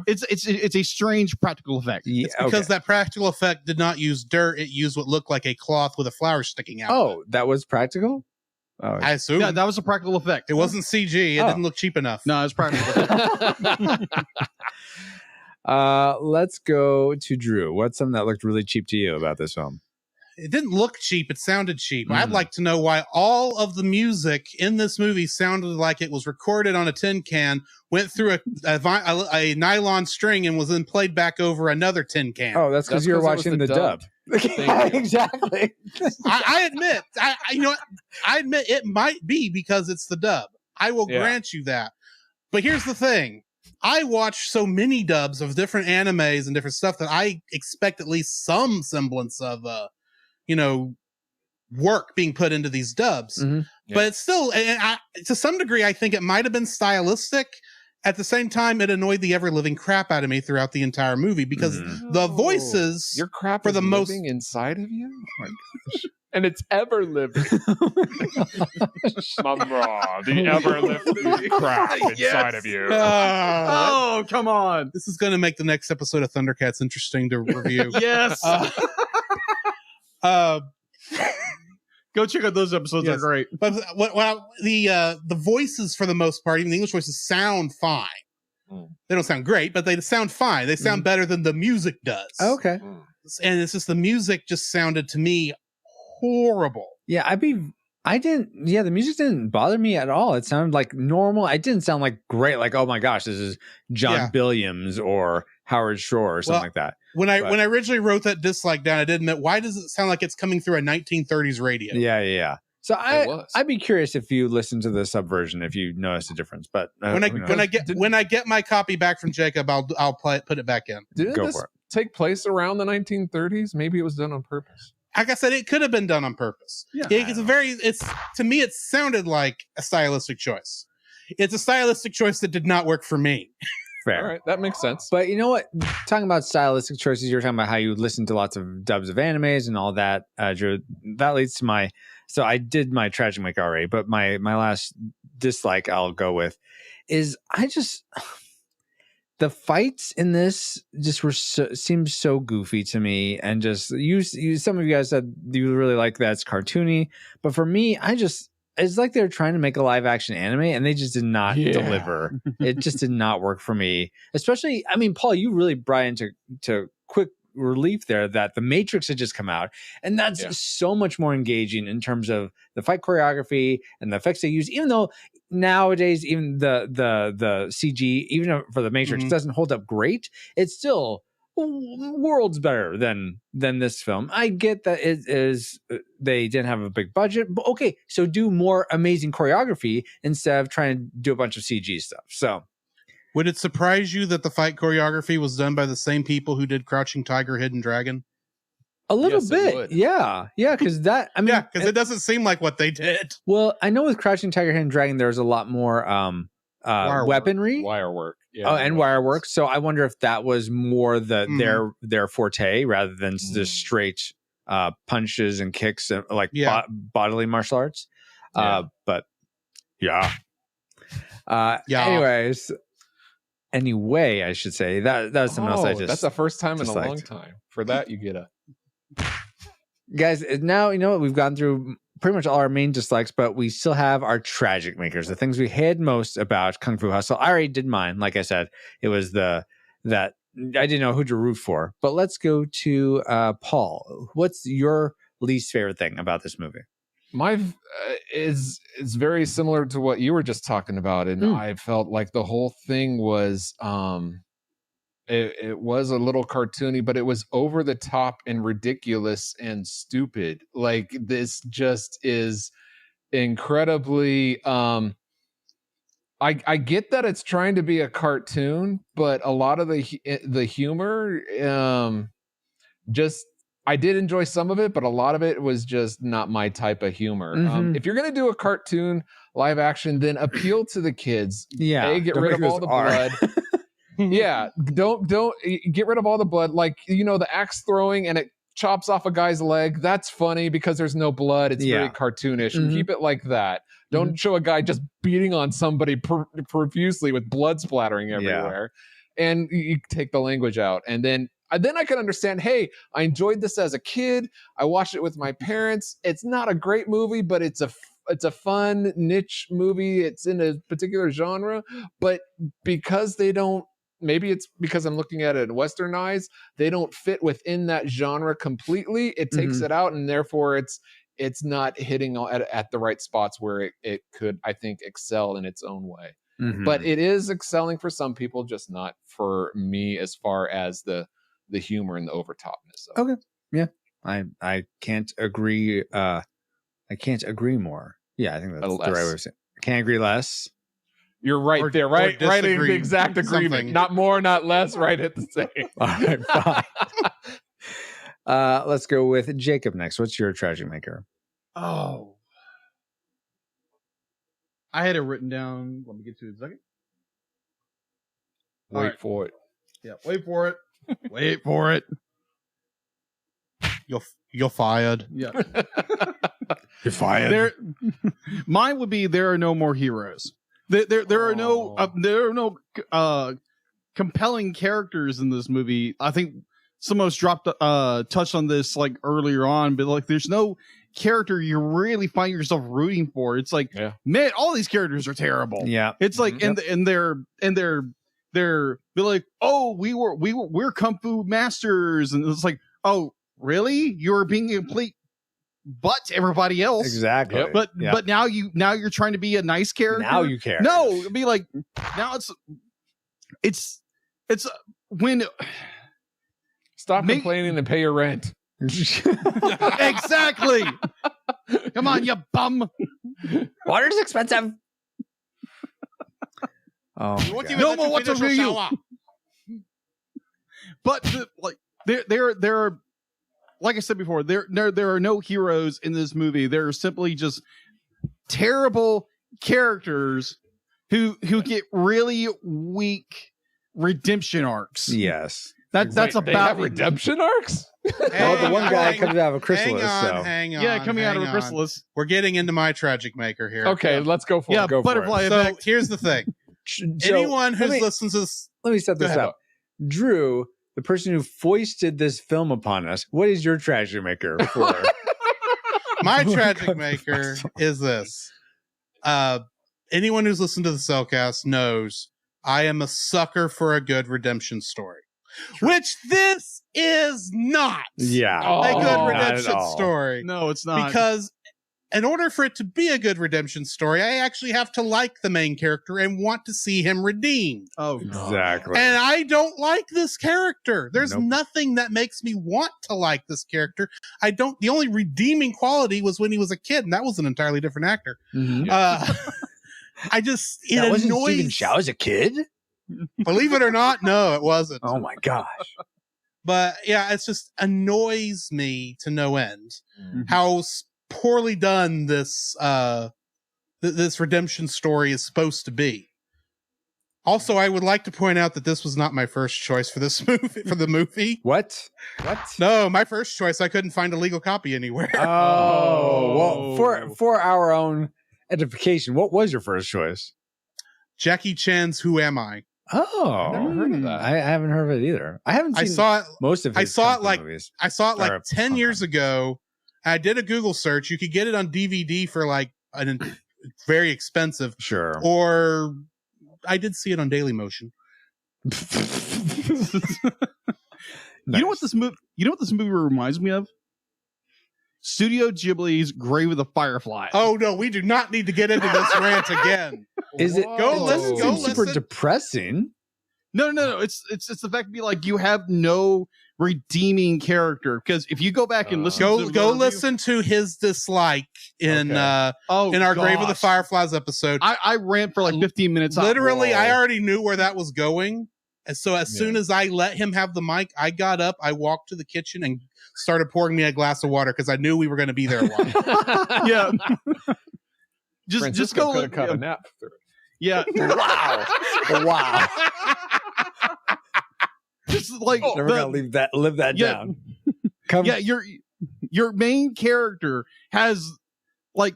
[SPEAKER 12] It's a strange practical effect.
[SPEAKER 10] It's because that practical effect did not use dirt. It used what looked like a cloth with a flower sticking out.
[SPEAKER 2] Oh, that was practical? Oh,
[SPEAKER 10] I assume.
[SPEAKER 12] Yeah, that was a practical effect.
[SPEAKER 10] It wasn't CG. It didn't look cheap enough.
[SPEAKER 12] No, it's practical.
[SPEAKER 2] Let's go to Drew. What's something that looked really cheap to you about this film?
[SPEAKER 10] It didn't look cheap. It sounded cheap. I'd like to know why all of the music in this movie sounded like it was recorded on a tin can, went through a nylon string, and was then played back over another tin can.
[SPEAKER 2] Oh, that's because you're watching the dub. Exactly.
[SPEAKER 10] I admit, I admit it might be because it's the dub. I will grant you that. But here's the thing. I watch so many dubs of different animes and different stuff that I expect at least some semblance of work being put into these dubs. But it's still, to some degree, I think it might have been stylistic. At the same time, it annoyed the ever-living crap out of me throughout the entire movie because the voices,
[SPEAKER 3] your crap
[SPEAKER 10] for
[SPEAKER 3] is
[SPEAKER 10] the most
[SPEAKER 3] living inside of you. Oh my gosh. And it's ever living. Mumra, the ever living crap inside of you.
[SPEAKER 12] Oh, come on.
[SPEAKER 10] This is going to make the next episode of Thundercats interesting to review.
[SPEAKER 12] Yes. Go check out those episodes. They're great.
[SPEAKER 10] But the voices, for the most part, even the English voices, sound fine. They don't sound great, but they sound fine. They sound better than the music does.
[SPEAKER 2] Okay.
[SPEAKER 10] And it's just the music just sounded to me horrible.
[SPEAKER 2] Yeah, the music didn't bother me at all. It sounded like normal. It didn't sound like great, like, oh my gosh, this is John Williams or Howard Shore or something like that.
[SPEAKER 10] When I originally wrote that dislike down, I did admit, why does it sound like it's coming through a 1930s radio?
[SPEAKER 2] Yeah. So I'd be curious if you listen to the subversion, if you notice a difference. But
[SPEAKER 10] when I get my copy back from Jacob, I'll put it back in.
[SPEAKER 3] Didn't this take place around the 1930s? Maybe it was done on purpose.
[SPEAKER 10] Like I said, it could have been done on purpose. Yeah. To me, it sounded like a stylistic choice. It's a stylistic choice that did not work for me.
[SPEAKER 2] Fair.
[SPEAKER 3] All right, that makes sense.
[SPEAKER 2] But you know what? Talking about stylistic choices, you're talking about how you listen to lots of dubs of animes and all that. Drew, that leads to my. So I did my tragic make already, but my last dislike I'll go with is the fights in this just seemed so goofy to me, and just you some of you guys said you really like that it's cartoony, but for me, it's like they're trying to make a live action anime and they just did not deliver. It just did not work for me. Especially, I mean, Paul, you really brought into quick relief there that The Matrix had just come out, and that's so much more engaging in terms of the fight choreography and the effects they use. Even though nowadays, even the CG, even for The Matrix, doesn't hold up great, it's still worlds better than this film. I get that it is they didn't have a big budget, but okay, so do more amazing choreography instead of trying to do a bunch of CG stuff. So
[SPEAKER 10] would it surprise you that the fight choreography was done by the same people who did Crouching Tiger, Hidden Dragon?
[SPEAKER 2] A little bit, yeah, because that, I mean,
[SPEAKER 10] because it doesn't seem like what they did.
[SPEAKER 2] Well, I know with Crouching Tiger, Hidden Dragon, there's a lot more weaponry,
[SPEAKER 3] wire work,
[SPEAKER 2] and wire work. So I wonder if that was more their forte rather than the straight punches and kicks and like bodily martial arts. But anyways, I should say that was something else.
[SPEAKER 3] That's the first time in a long time. For that, you get a
[SPEAKER 2] guys. Now you know what, we've gone through pretty much all our main dislikes, but we still have our tragic makers, the things we hated most about Kung Fu Hustle. I already did mine. Like I said, it was that I didn't know who to root for. But let's go to Paul. What's your least favorite thing about this movie?
[SPEAKER 3] My is very similar to what you were just talking about, and I felt like the whole thing was it was a little cartoony, but it was over the top and ridiculous and stupid. Like, this just is incredibly I get that it's trying to be a cartoon, but a lot of the humor just, I did enjoy some of it, but a lot of it was just not my type of humor. If you're going to do a cartoon live action, then appeal to the kids. Get rid of all the blood. Don't get rid of all the blood. Like, the axe throwing and it chops off a guy's leg. That's funny because there's no blood. It's very cartoonish. Keep it like that. Don't show a guy just beating on somebody profusely with blood splattering everywhere. And you take the language out. And then I can understand, hey, I enjoyed this as a kid. I watched it with my parents. It's not a great movie, but it's a fun niche movie. It's in a particular genre. But because they don't, maybe it's because I'm looking at it in Western eyes, they don't fit within that genre completely. It takes it out, and therefore it's not hitting at the right spots where it could, I think, excel in its own way. But it is excelling for some people, just not for me as far as the humor and the overtopness.
[SPEAKER 2] Okay. Yeah. I can't agree. I can't agree more. Yeah, I think that's the right way of saying it. Can't agree less.
[SPEAKER 3] You're right there, right in the exact agreement. Something. Not more, not less, right at the same.
[SPEAKER 2] All right, fine. Let's go with Jacob next. What's your tragic maker?
[SPEAKER 12] Oh. I had it written down. Let me get to it in a second.
[SPEAKER 3] Wait for it.
[SPEAKER 12] Yeah, wait for it. Wait for it.
[SPEAKER 10] You're fired.
[SPEAKER 12] Yeah.
[SPEAKER 10] You're fired.
[SPEAKER 12] Mine would be There Are No More Heroes. There are no compelling characters in this movie. I think some of us touched on this like earlier on, but like there's no character you really find yourself rooting for. It's like, man, all these characters are terrible.
[SPEAKER 2] Yeah.
[SPEAKER 12] It's like and they're like, oh, we're kung fu masters, and it's like, oh, really? You're being a complete butt to everybody else.
[SPEAKER 2] Exactly.
[SPEAKER 12] But now you're trying to be a nice character.
[SPEAKER 2] Now you care.
[SPEAKER 12] No, be like, now it's when
[SPEAKER 3] stop complaining and pay your rent.
[SPEAKER 12] Exactly. Come on, you bum.
[SPEAKER 2] Water's expensive. Oh,
[SPEAKER 12] no more water for you. But there are, like I said before, there are no heroes in this movie. There are simply just terrible characters who get really weak redemption arcs.
[SPEAKER 2] Yes.
[SPEAKER 12] That's
[SPEAKER 3] Wait,
[SPEAKER 12] about
[SPEAKER 3] they have redemption arcs.
[SPEAKER 2] Well, the one guy comes out of a chrysalis.
[SPEAKER 9] Hang on.
[SPEAKER 12] Yeah, coming out of a
[SPEAKER 9] hang on.
[SPEAKER 12] chrysalis.
[SPEAKER 9] We're getting into my tragic maker here.
[SPEAKER 3] Okay, let's go for
[SPEAKER 12] Yeah,
[SPEAKER 3] it.
[SPEAKER 2] Go for
[SPEAKER 12] butterfly
[SPEAKER 2] it.
[SPEAKER 9] So
[SPEAKER 12] effect.
[SPEAKER 9] here's the thing.
[SPEAKER 2] So,
[SPEAKER 9] Anyone who
[SPEAKER 2] let me-
[SPEAKER 9] listens to this,
[SPEAKER 2] Let me set
[SPEAKER 9] Go
[SPEAKER 2] this
[SPEAKER 9] ahead,
[SPEAKER 2] up. Drew, the person who foisted this film upon us, what is your tragic maker for?
[SPEAKER 9] my tragic maker is this. Anyone who's listened to the Cellcast knows I am a sucker for a good redemption story, which this is not
[SPEAKER 2] Yeah.
[SPEAKER 9] a good
[SPEAKER 2] not at
[SPEAKER 9] redemption
[SPEAKER 2] all.
[SPEAKER 9] story.
[SPEAKER 12] No, it's not.
[SPEAKER 9] Because in order for it to be a good redemption story, I actually have to like the main character and want to see him redeemed.
[SPEAKER 12] oh,
[SPEAKER 2] Exactly.
[SPEAKER 9] And I don't like this character. There's
[SPEAKER 2] Nope.
[SPEAKER 9] nothing that makes me want to like this character. The only redeeming quality was when he was a kid, and that was an entirely different actor.
[SPEAKER 2] Mhm.
[SPEAKER 9] I just, it
[SPEAKER 2] That wasn't Stephen
[SPEAKER 9] annoys.
[SPEAKER 2] Chow as a kid?
[SPEAKER 9] Believe it or not, no, it wasn't.
[SPEAKER 2] Oh my gosh.
[SPEAKER 9] But yeah, it's just annoys me to no end
[SPEAKER 2] Mm-hmm.
[SPEAKER 9] how poorly done this this redemption story is supposed to be. Also, I would like to point out that this was not my first choice for this movie. For the movie,
[SPEAKER 2] What?
[SPEAKER 9] no, my first choice. I couldn't find a legal copy anywhere.
[SPEAKER 2] Oh, well, for our own edification, what was your first choice?
[SPEAKER 9] Jackie Chan's "Who Am I?"
[SPEAKER 2] Oh,
[SPEAKER 3] I've never heard of that.
[SPEAKER 2] I haven't heard of it either. I haven't
[SPEAKER 9] I
[SPEAKER 2] seen
[SPEAKER 9] saw it.
[SPEAKER 2] most of
[SPEAKER 9] I
[SPEAKER 2] his
[SPEAKER 9] saw it
[SPEAKER 2] kung fu
[SPEAKER 9] like
[SPEAKER 2] movies.
[SPEAKER 9] I saw it like
[SPEAKER 2] Or
[SPEAKER 9] 10 years
[SPEAKER 2] something.
[SPEAKER 9] ago. I did a Google search. You could get it on DVD for like very expensive,
[SPEAKER 2] Sure.
[SPEAKER 9] or I did see it on Daily Motion.
[SPEAKER 12] You know what this movie? You know what this movie reminds me of? Studio Ghibli's Grave of the Fireflies.
[SPEAKER 9] Oh no, we do not need to get into this rant again.
[SPEAKER 2] Is it?
[SPEAKER 9] Go
[SPEAKER 2] it
[SPEAKER 9] listen,
[SPEAKER 2] doesn't
[SPEAKER 9] go
[SPEAKER 2] seem super
[SPEAKER 9] listen.
[SPEAKER 2] depressing.
[SPEAKER 12] No. It's the fact to be like you have no redeeming character because if you go back and listen, to the
[SPEAKER 9] Go
[SPEAKER 12] review-
[SPEAKER 9] listen to his dislike in
[SPEAKER 3] Okay.
[SPEAKER 9] in our Grave of the
[SPEAKER 12] gosh.
[SPEAKER 9] Fireflies episode.
[SPEAKER 12] I ran for like 15 minutes.
[SPEAKER 9] Literally,
[SPEAKER 12] Whoa.
[SPEAKER 9] I already knew where that was going. And so as soon as I let him have the mic, I got up, I walked to the kitchen and started pouring me a glass of water because I knew we were going to be there a while.
[SPEAKER 12] Yeah. just
[SPEAKER 3] Francisco
[SPEAKER 12] go
[SPEAKER 3] could have cut a nap through it.
[SPEAKER 12] Yeah.
[SPEAKER 2] Wow. Wow.
[SPEAKER 12] Just like
[SPEAKER 2] Never gonna live that
[SPEAKER 12] yeah.
[SPEAKER 2] down. Come,
[SPEAKER 12] Yeah, your main character has like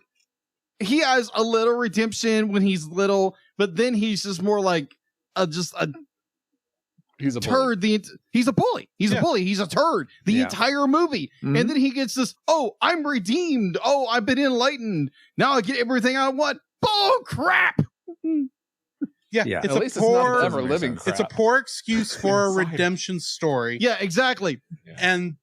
[SPEAKER 12] he has a little redemption when he's little, but then he's just more like just a
[SPEAKER 3] He's a bully.
[SPEAKER 12] turd. He's a bully. He's a bully. He's a turd the
[SPEAKER 2] Yeah.
[SPEAKER 12] entire movie.
[SPEAKER 2] Mhm.
[SPEAKER 12] And then he gets this, oh, I'm redeemed. Oh, I've been enlightened. Now I get everything I want. Bull crap.
[SPEAKER 9] Yeah,
[SPEAKER 2] Yeah.
[SPEAKER 9] it's
[SPEAKER 3] At
[SPEAKER 9] a
[SPEAKER 3] least it's not
[SPEAKER 9] poor,
[SPEAKER 3] ever living crap.
[SPEAKER 9] it's a poor excuse for a
[SPEAKER 3] Inside.
[SPEAKER 9] redemption story.
[SPEAKER 12] Yeah, exactly.
[SPEAKER 9] And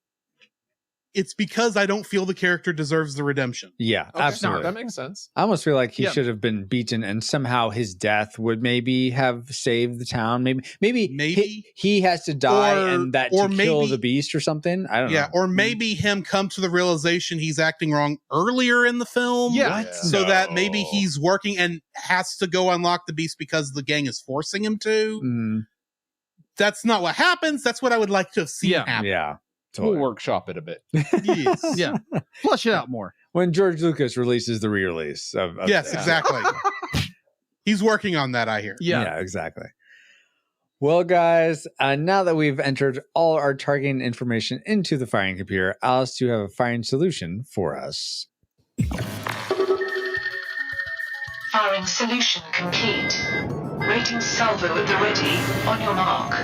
[SPEAKER 9] it's because I don't feel the character deserves the redemption.
[SPEAKER 2] Yeah,
[SPEAKER 3] Okay,
[SPEAKER 2] absolutely.
[SPEAKER 3] that makes sense.
[SPEAKER 2] I almost feel like he
[SPEAKER 12] Yeah.
[SPEAKER 2] should have been beaten, and somehow his death would maybe have saved the town. Maybe he has to die,
[SPEAKER 9] Or-
[SPEAKER 2] and that
[SPEAKER 9] or
[SPEAKER 2] to kill
[SPEAKER 9] maybe-
[SPEAKER 2] the beast or something. I don't
[SPEAKER 9] Yeah,
[SPEAKER 2] know.
[SPEAKER 9] or maybe him come to the realization he's acting wrong earlier in the film.
[SPEAKER 12] Yeah.
[SPEAKER 3] What?
[SPEAKER 9] So that maybe he's working and has to go unlock the beast because the gang is forcing him to.
[SPEAKER 2] Mm,
[SPEAKER 9] That's not what happens. That's what I would like to have seen
[SPEAKER 12] Yeah.
[SPEAKER 9] happen.
[SPEAKER 2] yeah,
[SPEAKER 3] We'll
[SPEAKER 2] totally.
[SPEAKER 3] workshop it a bit.
[SPEAKER 9] Yes.
[SPEAKER 12] Yeah. Flush it out more.
[SPEAKER 2] When George Lucas releases the re-release of
[SPEAKER 9] Yes,
[SPEAKER 2] that.
[SPEAKER 9] exactly. He's working on that, I hear.
[SPEAKER 12] Yeah.
[SPEAKER 2] exactly. Well, guys, now that we've entered all our targeting information into the firing computer, Alice, do you have a firing solution for us?
[SPEAKER 4] Firing solution complete. Rating salvo at the ready. On your mark.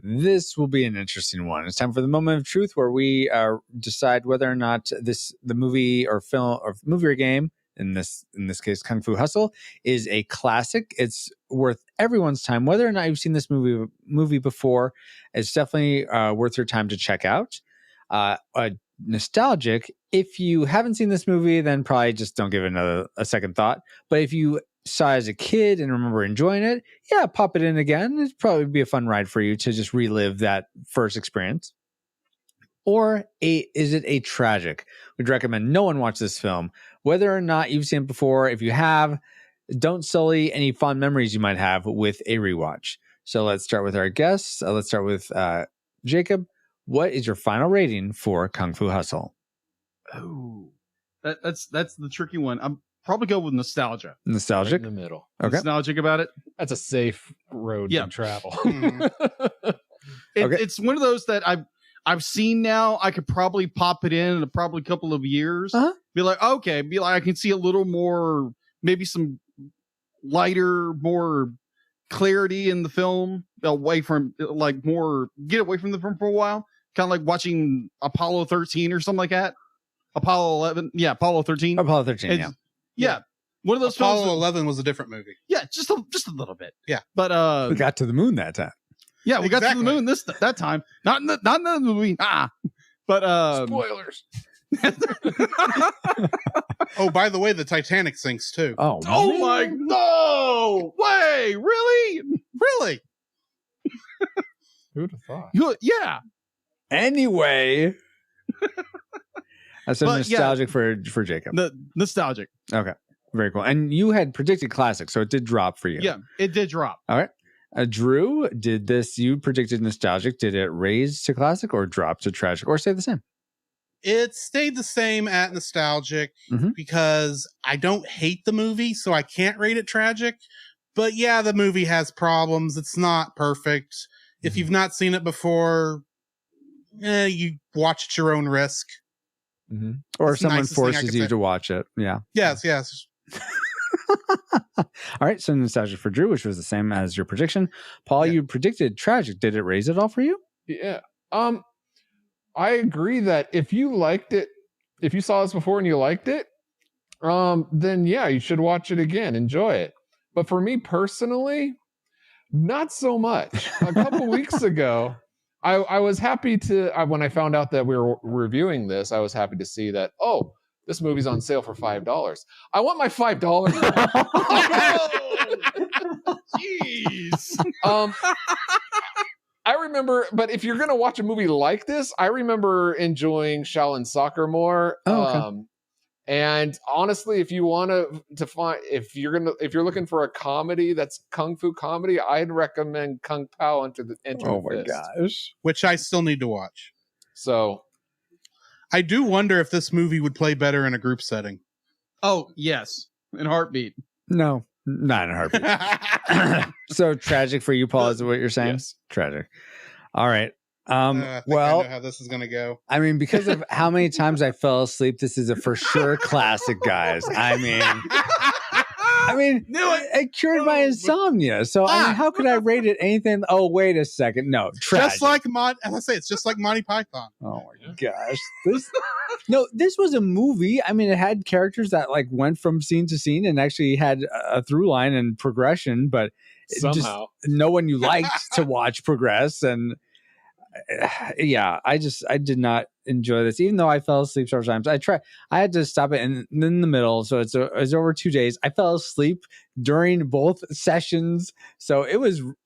[SPEAKER 2] This will be an interesting one. It's time for the moment of truth, where we decide whether or not the movie or film or movie or game, in this case Kung Fu Hustle, is a classic. It's worth everyone's time, whether or not you've seen this movie before. It's definitely worth your time to check out. Nostalgic. If you haven't seen this movie, then probably just don't give it a second thought. But if you saw it as a kid and remember enjoying it, yeah, pop it in again. It'd probably be a fun ride for you to just relive that first experience. Or is it a tragic? We'd recommend no one watch this film, whether or not you've seen it before. If you have, don't sully any fond memories you might have with a rewatch. So let's start with our guests. Let's start with Jacob. What is your final rating for Kung Fu Hustle?
[SPEAKER 12] Oh, that's the tricky one. probably go with nostalgia.
[SPEAKER 2] Nostalgic?
[SPEAKER 3] Right in the middle.
[SPEAKER 2] Okay.
[SPEAKER 12] Nostalgic about it.
[SPEAKER 3] That's a safe road
[SPEAKER 12] Yeah.
[SPEAKER 3] to travel.
[SPEAKER 12] It's one of those that I've seen now. I could probably pop it in probably a couple of years. Be like, okay, I can see a little more, maybe some lighter, more clarity in the film, away from like more, get away from the film for a while. Kind of like watching Apollo 13 or something like that. Apollo 11. Yeah, Apollo 13.
[SPEAKER 2] Apollo 13,
[SPEAKER 12] It's- yeah. One of those
[SPEAKER 10] Apollo
[SPEAKER 12] films.
[SPEAKER 10] 11 was a different movie.
[SPEAKER 12] Yeah, just a little bit.
[SPEAKER 10] Yeah.
[SPEAKER 12] But
[SPEAKER 2] we got to the moon that time.
[SPEAKER 12] yeah, we got to the moon that time. Not in the movie. But
[SPEAKER 3] Spoilers.
[SPEAKER 10] Oh, by the way, the Titanic sinks too.
[SPEAKER 2] Oh,
[SPEAKER 12] oh my no way! Really?
[SPEAKER 10] Really?
[SPEAKER 3] Who'd have thought?
[SPEAKER 12] Yeah.
[SPEAKER 2] Anyway. That's so
[SPEAKER 12] But, yeah.
[SPEAKER 2] nostalgic for Jacob.
[SPEAKER 12] The nostalgic.
[SPEAKER 2] Okay. Very cool. And you had predicted classic, so it did drop for you.
[SPEAKER 12] Yeah, it did drop.
[SPEAKER 2] All right. Drew, you predicted nostalgic. Did it raise to classic or drop to tragic or stay the same?
[SPEAKER 10] It stayed the same at nostalgic because I don't hate the movie, so I can't rate it tragic. But yeah, the movie has problems. It's not perfect. If you've not seen it before, you watch at your own risk.
[SPEAKER 2] Or
[SPEAKER 10] It's the
[SPEAKER 2] someone
[SPEAKER 10] nicest thing I
[SPEAKER 2] forces
[SPEAKER 10] could
[SPEAKER 2] you
[SPEAKER 10] say.
[SPEAKER 2] to watch it. Yeah.
[SPEAKER 10] Yes.
[SPEAKER 2] All right. So nostalgic for Drew, which was the same as your prediction. Paul, you predicted tragic. Did it raise it all for you?
[SPEAKER 3] Yeah. I agree that if you liked it, if you saw this before and you liked it, then yeah, you should watch it again. Enjoy it. But for me personally, not so much. A couple weeks ago, I was happy to, when I found out that we were reviewing this, I was happy to see that, oh, this movie's on sale for $5. I want my $5.
[SPEAKER 12] Jeez.
[SPEAKER 3] I remember, but if you're gonna watch a movie like this, I remember enjoying Shaolin Soccer more.
[SPEAKER 2] Oh, okay.
[SPEAKER 3] And honestly, if you want to find, if you're looking for a comedy that's kung fu comedy, I'd recommend Kung Pao Enter the Fist.
[SPEAKER 2] gosh!
[SPEAKER 10] Which I still need to watch.
[SPEAKER 3] So
[SPEAKER 10] I do wonder if this movie would play better in a group setting.
[SPEAKER 12] Oh yes, in heartbeat.
[SPEAKER 2] No, not in a heartbeat. So tragic for you, Paul, is what you're saying?
[SPEAKER 3] Yes.
[SPEAKER 2] Tragic. All right.
[SPEAKER 10] I think I know how this is going to go.
[SPEAKER 2] I mean, because of how many times I fell asleep, this is a for sure classic, guys. I mean, it cured my insomnia. So I mean, how could I rate it anything? Oh, wait a second. No, tragic.
[SPEAKER 10] Just like as I say, it's just like Monty Python.
[SPEAKER 2] Oh my gosh. This was a movie. I mean, it had characters that like went from scene to scene and actually had a through line and progression, but
[SPEAKER 3] somehow
[SPEAKER 2] no one you liked to watch progress. And yeah, I did not enjoy this, even though I fell asleep several times. I had to stop it in the middle. So it's over 2 days. I fell asleep during both sessions. So it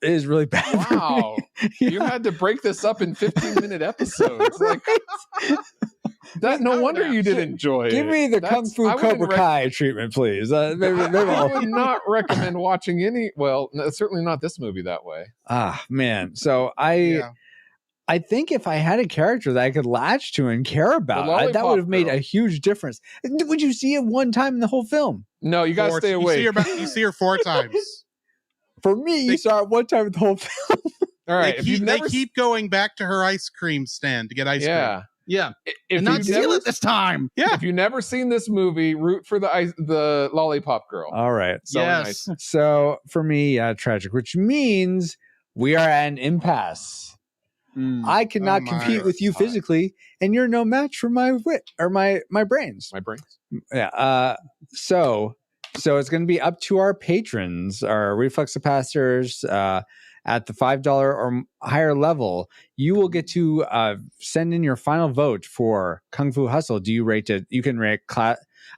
[SPEAKER 2] is really bad.
[SPEAKER 3] Wow. You had to break this up in 15-minute episodes. Like that, no wonder you didn't enjoy it.
[SPEAKER 2] Give me the Kung Fu Cobra Kai treatment, please. Maybe
[SPEAKER 3] I would not recommend watching certainly not this movie that way.
[SPEAKER 2] Ah, man. So I think if I had a character that I could latch to and care about, that would have made a huge difference. Would you see it one time in the whole film?
[SPEAKER 3] No, you gotta stay away.
[SPEAKER 10] You see her 4 times.
[SPEAKER 2] For me, you saw it one time in the whole film.
[SPEAKER 3] All right.
[SPEAKER 10] They keep going back to her ice cream stand to get ice cream.
[SPEAKER 12] Yeah.
[SPEAKER 3] If
[SPEAKER 12] not steal it this time.
[SPEAKER 10] Yeah.
[SPEAKER 3] If you've never seen this movie, root for the lollipop girl.
[SPEAKER 2] All right.
[SPEAKER 3] Yes.
[SPEAKER 2] Nice. So for me, tragic, which means we are at an impasse. I cannot compete with you physically, and you're no match for my wit or my brains.
[SPEAKER 3] My brains.
[SPEAKER 2] Yeah. So it's going to be up to our patrons, our reflex capacitors, at the $5 or higher level. You will get to send in your final vote for Kung Fu Hustle. Do you rate it? You can rate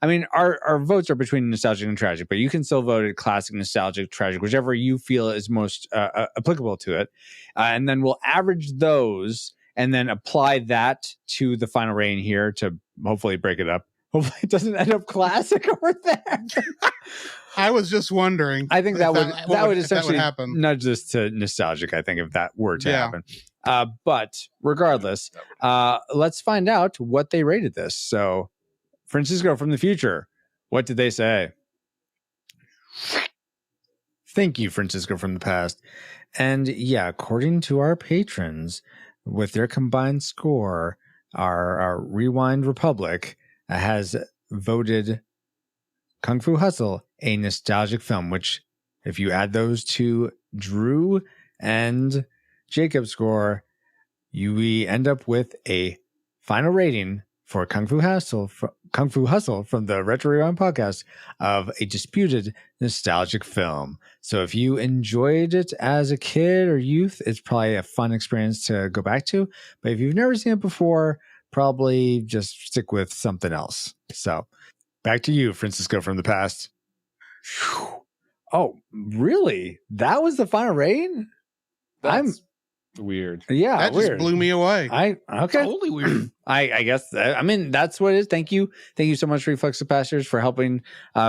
[SPEAKER 2] I mean, our votes are between nostalgic and tragic, but you can still vote it classic, nostalgic, tragic, whichever you feel is most applicable to it. And then we'll average those and then apply that to the final rating here to hopefully break it up. Hopefully it doesn't end up classic over there.
[SPEAKER 10] I was just wondering.
[SPEAKER 2] I think that would essentially
[SPEAKER 10] happen.
[SPEAKER 2] nudge this to nostalgic, I think, if that were to happen. But regardless, let's find out what they rated this. So Francisco from the future, What did they say? Thank you, Francisco from the past. And yeah, according to our patrons, with their combined score, our Rewind Republic has voted Kung Fu Hustle a nostalgic film, which if you add those to Drew and Jacob's score, we end up with a final rating for Kung Fu Hustle from the Retro Rewind podcast of a disputed nostalgic film. So if you enjoyed it as a kid or youth, it's probably a fun experience to go back to. But if you've never seen it before, probably just stick with something else. So back to you, Francisco from the past. Whew. Oh, really? That was the final rating?
[SPEAKER 3] That's weird.
[SPEAKER 2] Yeah,
[SPEAKER 10] that
[SPEAKER 2] weird.
[SPEAKER 10] just blew me away.
[SPEAKER 2] Okay.
[SPEAKER 10] Totally weird.
[SPEAKER 2] I guess. I mean, that's what it is. Thank you so much, Reflex Capacitors, for helping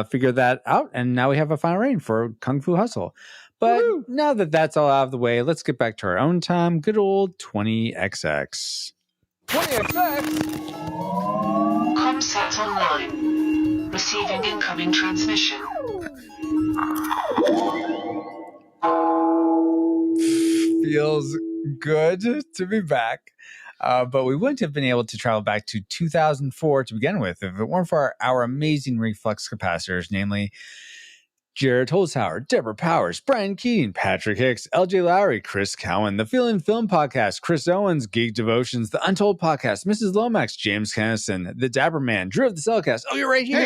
[SPEAKER 2] figure that out. And now we have a final rating for Kung Fu Hustle. But now that that's all out of the way, let's get back to our own time. Good old 20XX.
[SPEAKER 3] 20XX.
[SPEAKER 4] Comsat online. Receiving incoming transmission.
[SPEAKER 2] Feels good to be back. But we wouldn't have been able to travel back to 2004 to begin with if it weren't for our amazing Reflex Capacitors, namely Jared Holzhauer, Deborah Powers, Brian Keating, Patrick Hicks, LJ Lowry, Chris Cowan, the Feeling Film Podcast, Chris Owens, Geek Devotions, The Untold Podcast, Mrs. Lomax, James Kennison, The Dapper Man, Drew of the Cellcast. Oh, you're right here.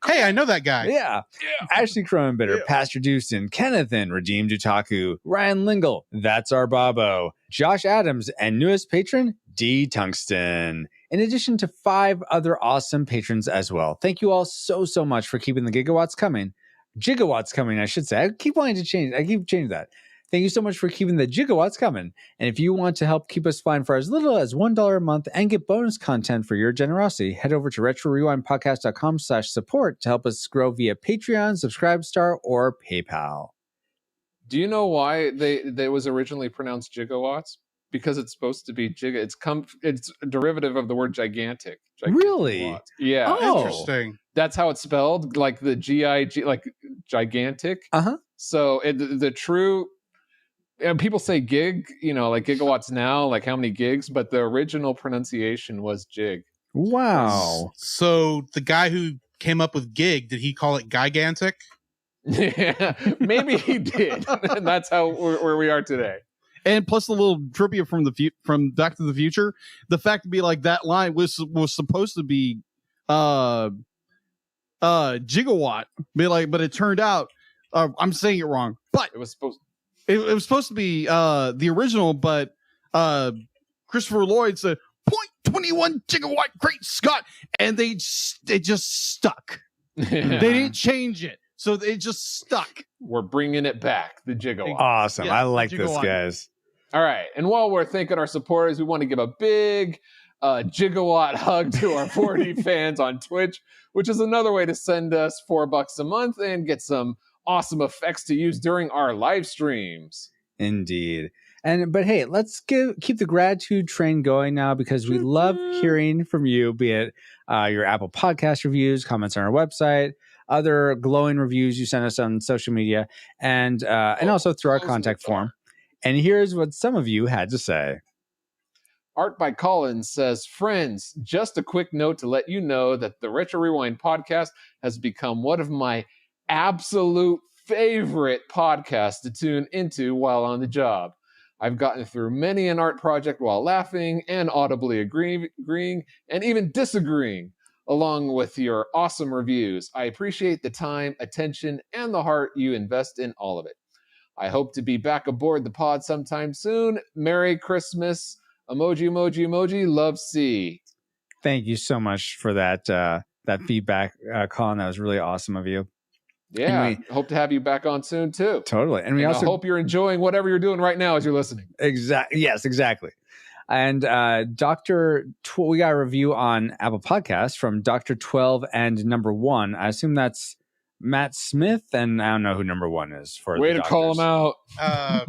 [SPEAKER 10] Hey, I know that guy.
[SPEAKER 2] Yeah. Ashley Cronenbitter, Pastor Dewston, Kennethan, Redeemed Utaku, Ryan Lingle, That's Our Babo, Josh Adams, and newest patron, D Tungsten. In addition to 5 other awesome patrons as well. Thank you all so much for keeping the gigawatts coming. Gigawatts coming, I should say. I keep wanting to change. I keep changing that. Thank you so much for keeping the gigawatts coming. And if you want to help keep us flying for as little as $1 a month and get bonus content for your generosity, head over to retrorewindpodcast.com/support to help us grow via Patreon, Subscribestar, or PayPal.
[SPEAKER 3] Do you know why they was originally pronounced gigawatts? Because it's supposed to be giga. It's a derivative of the word gigantic.
[SPEAKER 2] Really?
[SPEAKER 3] Watts. Yeah.
[SPEAKER 2] Oh.
[SPEAKER 10] Interesting.
[SPEAKER 3] That's how it's spelled, like the G-I-G, like gigantic.
[SPEAKER 2] Uh-huh.
[SPEAKER 3] So the true, and people say gig, like gigawatts now, like how many gigs, but the original pronunciation was jig.
[SPEAKER 2] Wow.
[SPEAKER 10] So the guy who came up with gig, did he call it gigantic?
[SPEAKER 3] Yeah, maybe he did. And that's how where we are today.
[SPEAKER 12] And plus a little trivia from from Back to the Future, the fact to be like that line was supposed to be gigawatt, but it turned out I'm saying it wrong, but
[SPEAKER 3] it was supposed
[SPEAKER 12] to be the original, but Christopher Lloyd said 0.21 gigawatt, great Scott, and they just stuck. They didn't change it, so it just stuck.
[SPEAKER 3] We're bringing it back, the gigawatt.
[SPEAKER 2] Awesome.
[SPEAKER 12] Yeah,
[SPEAKER 2] I like this, guys.
[SPEAKER 3] All right. And while we're thanking our supporters, we want to give a big gigawatt hug to our 4D fans on Twitch, which is another way to send us $4 a month and get some awesome effects to use during our live streams.
[SPEAKER 2] Indeed. But hey, let's keep the gratitude train going now, because we love hearing from you, be it your Apple Podcast reviews, comments on our website, other glowing reviews you send us on social media, and also through our contact form. And here's what some of you had to say.
[SPEAKER 3] Art by Collins says, friends, just a quick note to let you know that the Retro Rewind podcast has become one of my absolute favorite podcasts to tune into while on the job. I've gotten through many an art project while laughing and audibly agreeing and even disagreeing, along with your awesome reviews. I appreciate the time, attention, and the heart you invest in all of it. I hope to be back aboard the pod sometime soon. Merry Christmas. Emoji, emoji, emoji. Love, C.
[SPEAKER 2] Thank you so much for that feedback, Colin. That was really awesome of you.
[SPEAKER 3] Yeah, I hope to have you back on soon too.
[SPEAKER 2] Totally. And we also
[SPEAKER 3] hope you're enjoying whatever you're doing right now as you're listening.
[SPEAKER 2] Exactly. Yes, exactly. And we got a review on Apple Podcasts from Dr. 12 and number 1. I assume that's Matt Smith, and I don't know who number 1 is for.
[SPEAKER 3] Way
[SPEAKER 2] the
[SPEAKER 3] to call him out.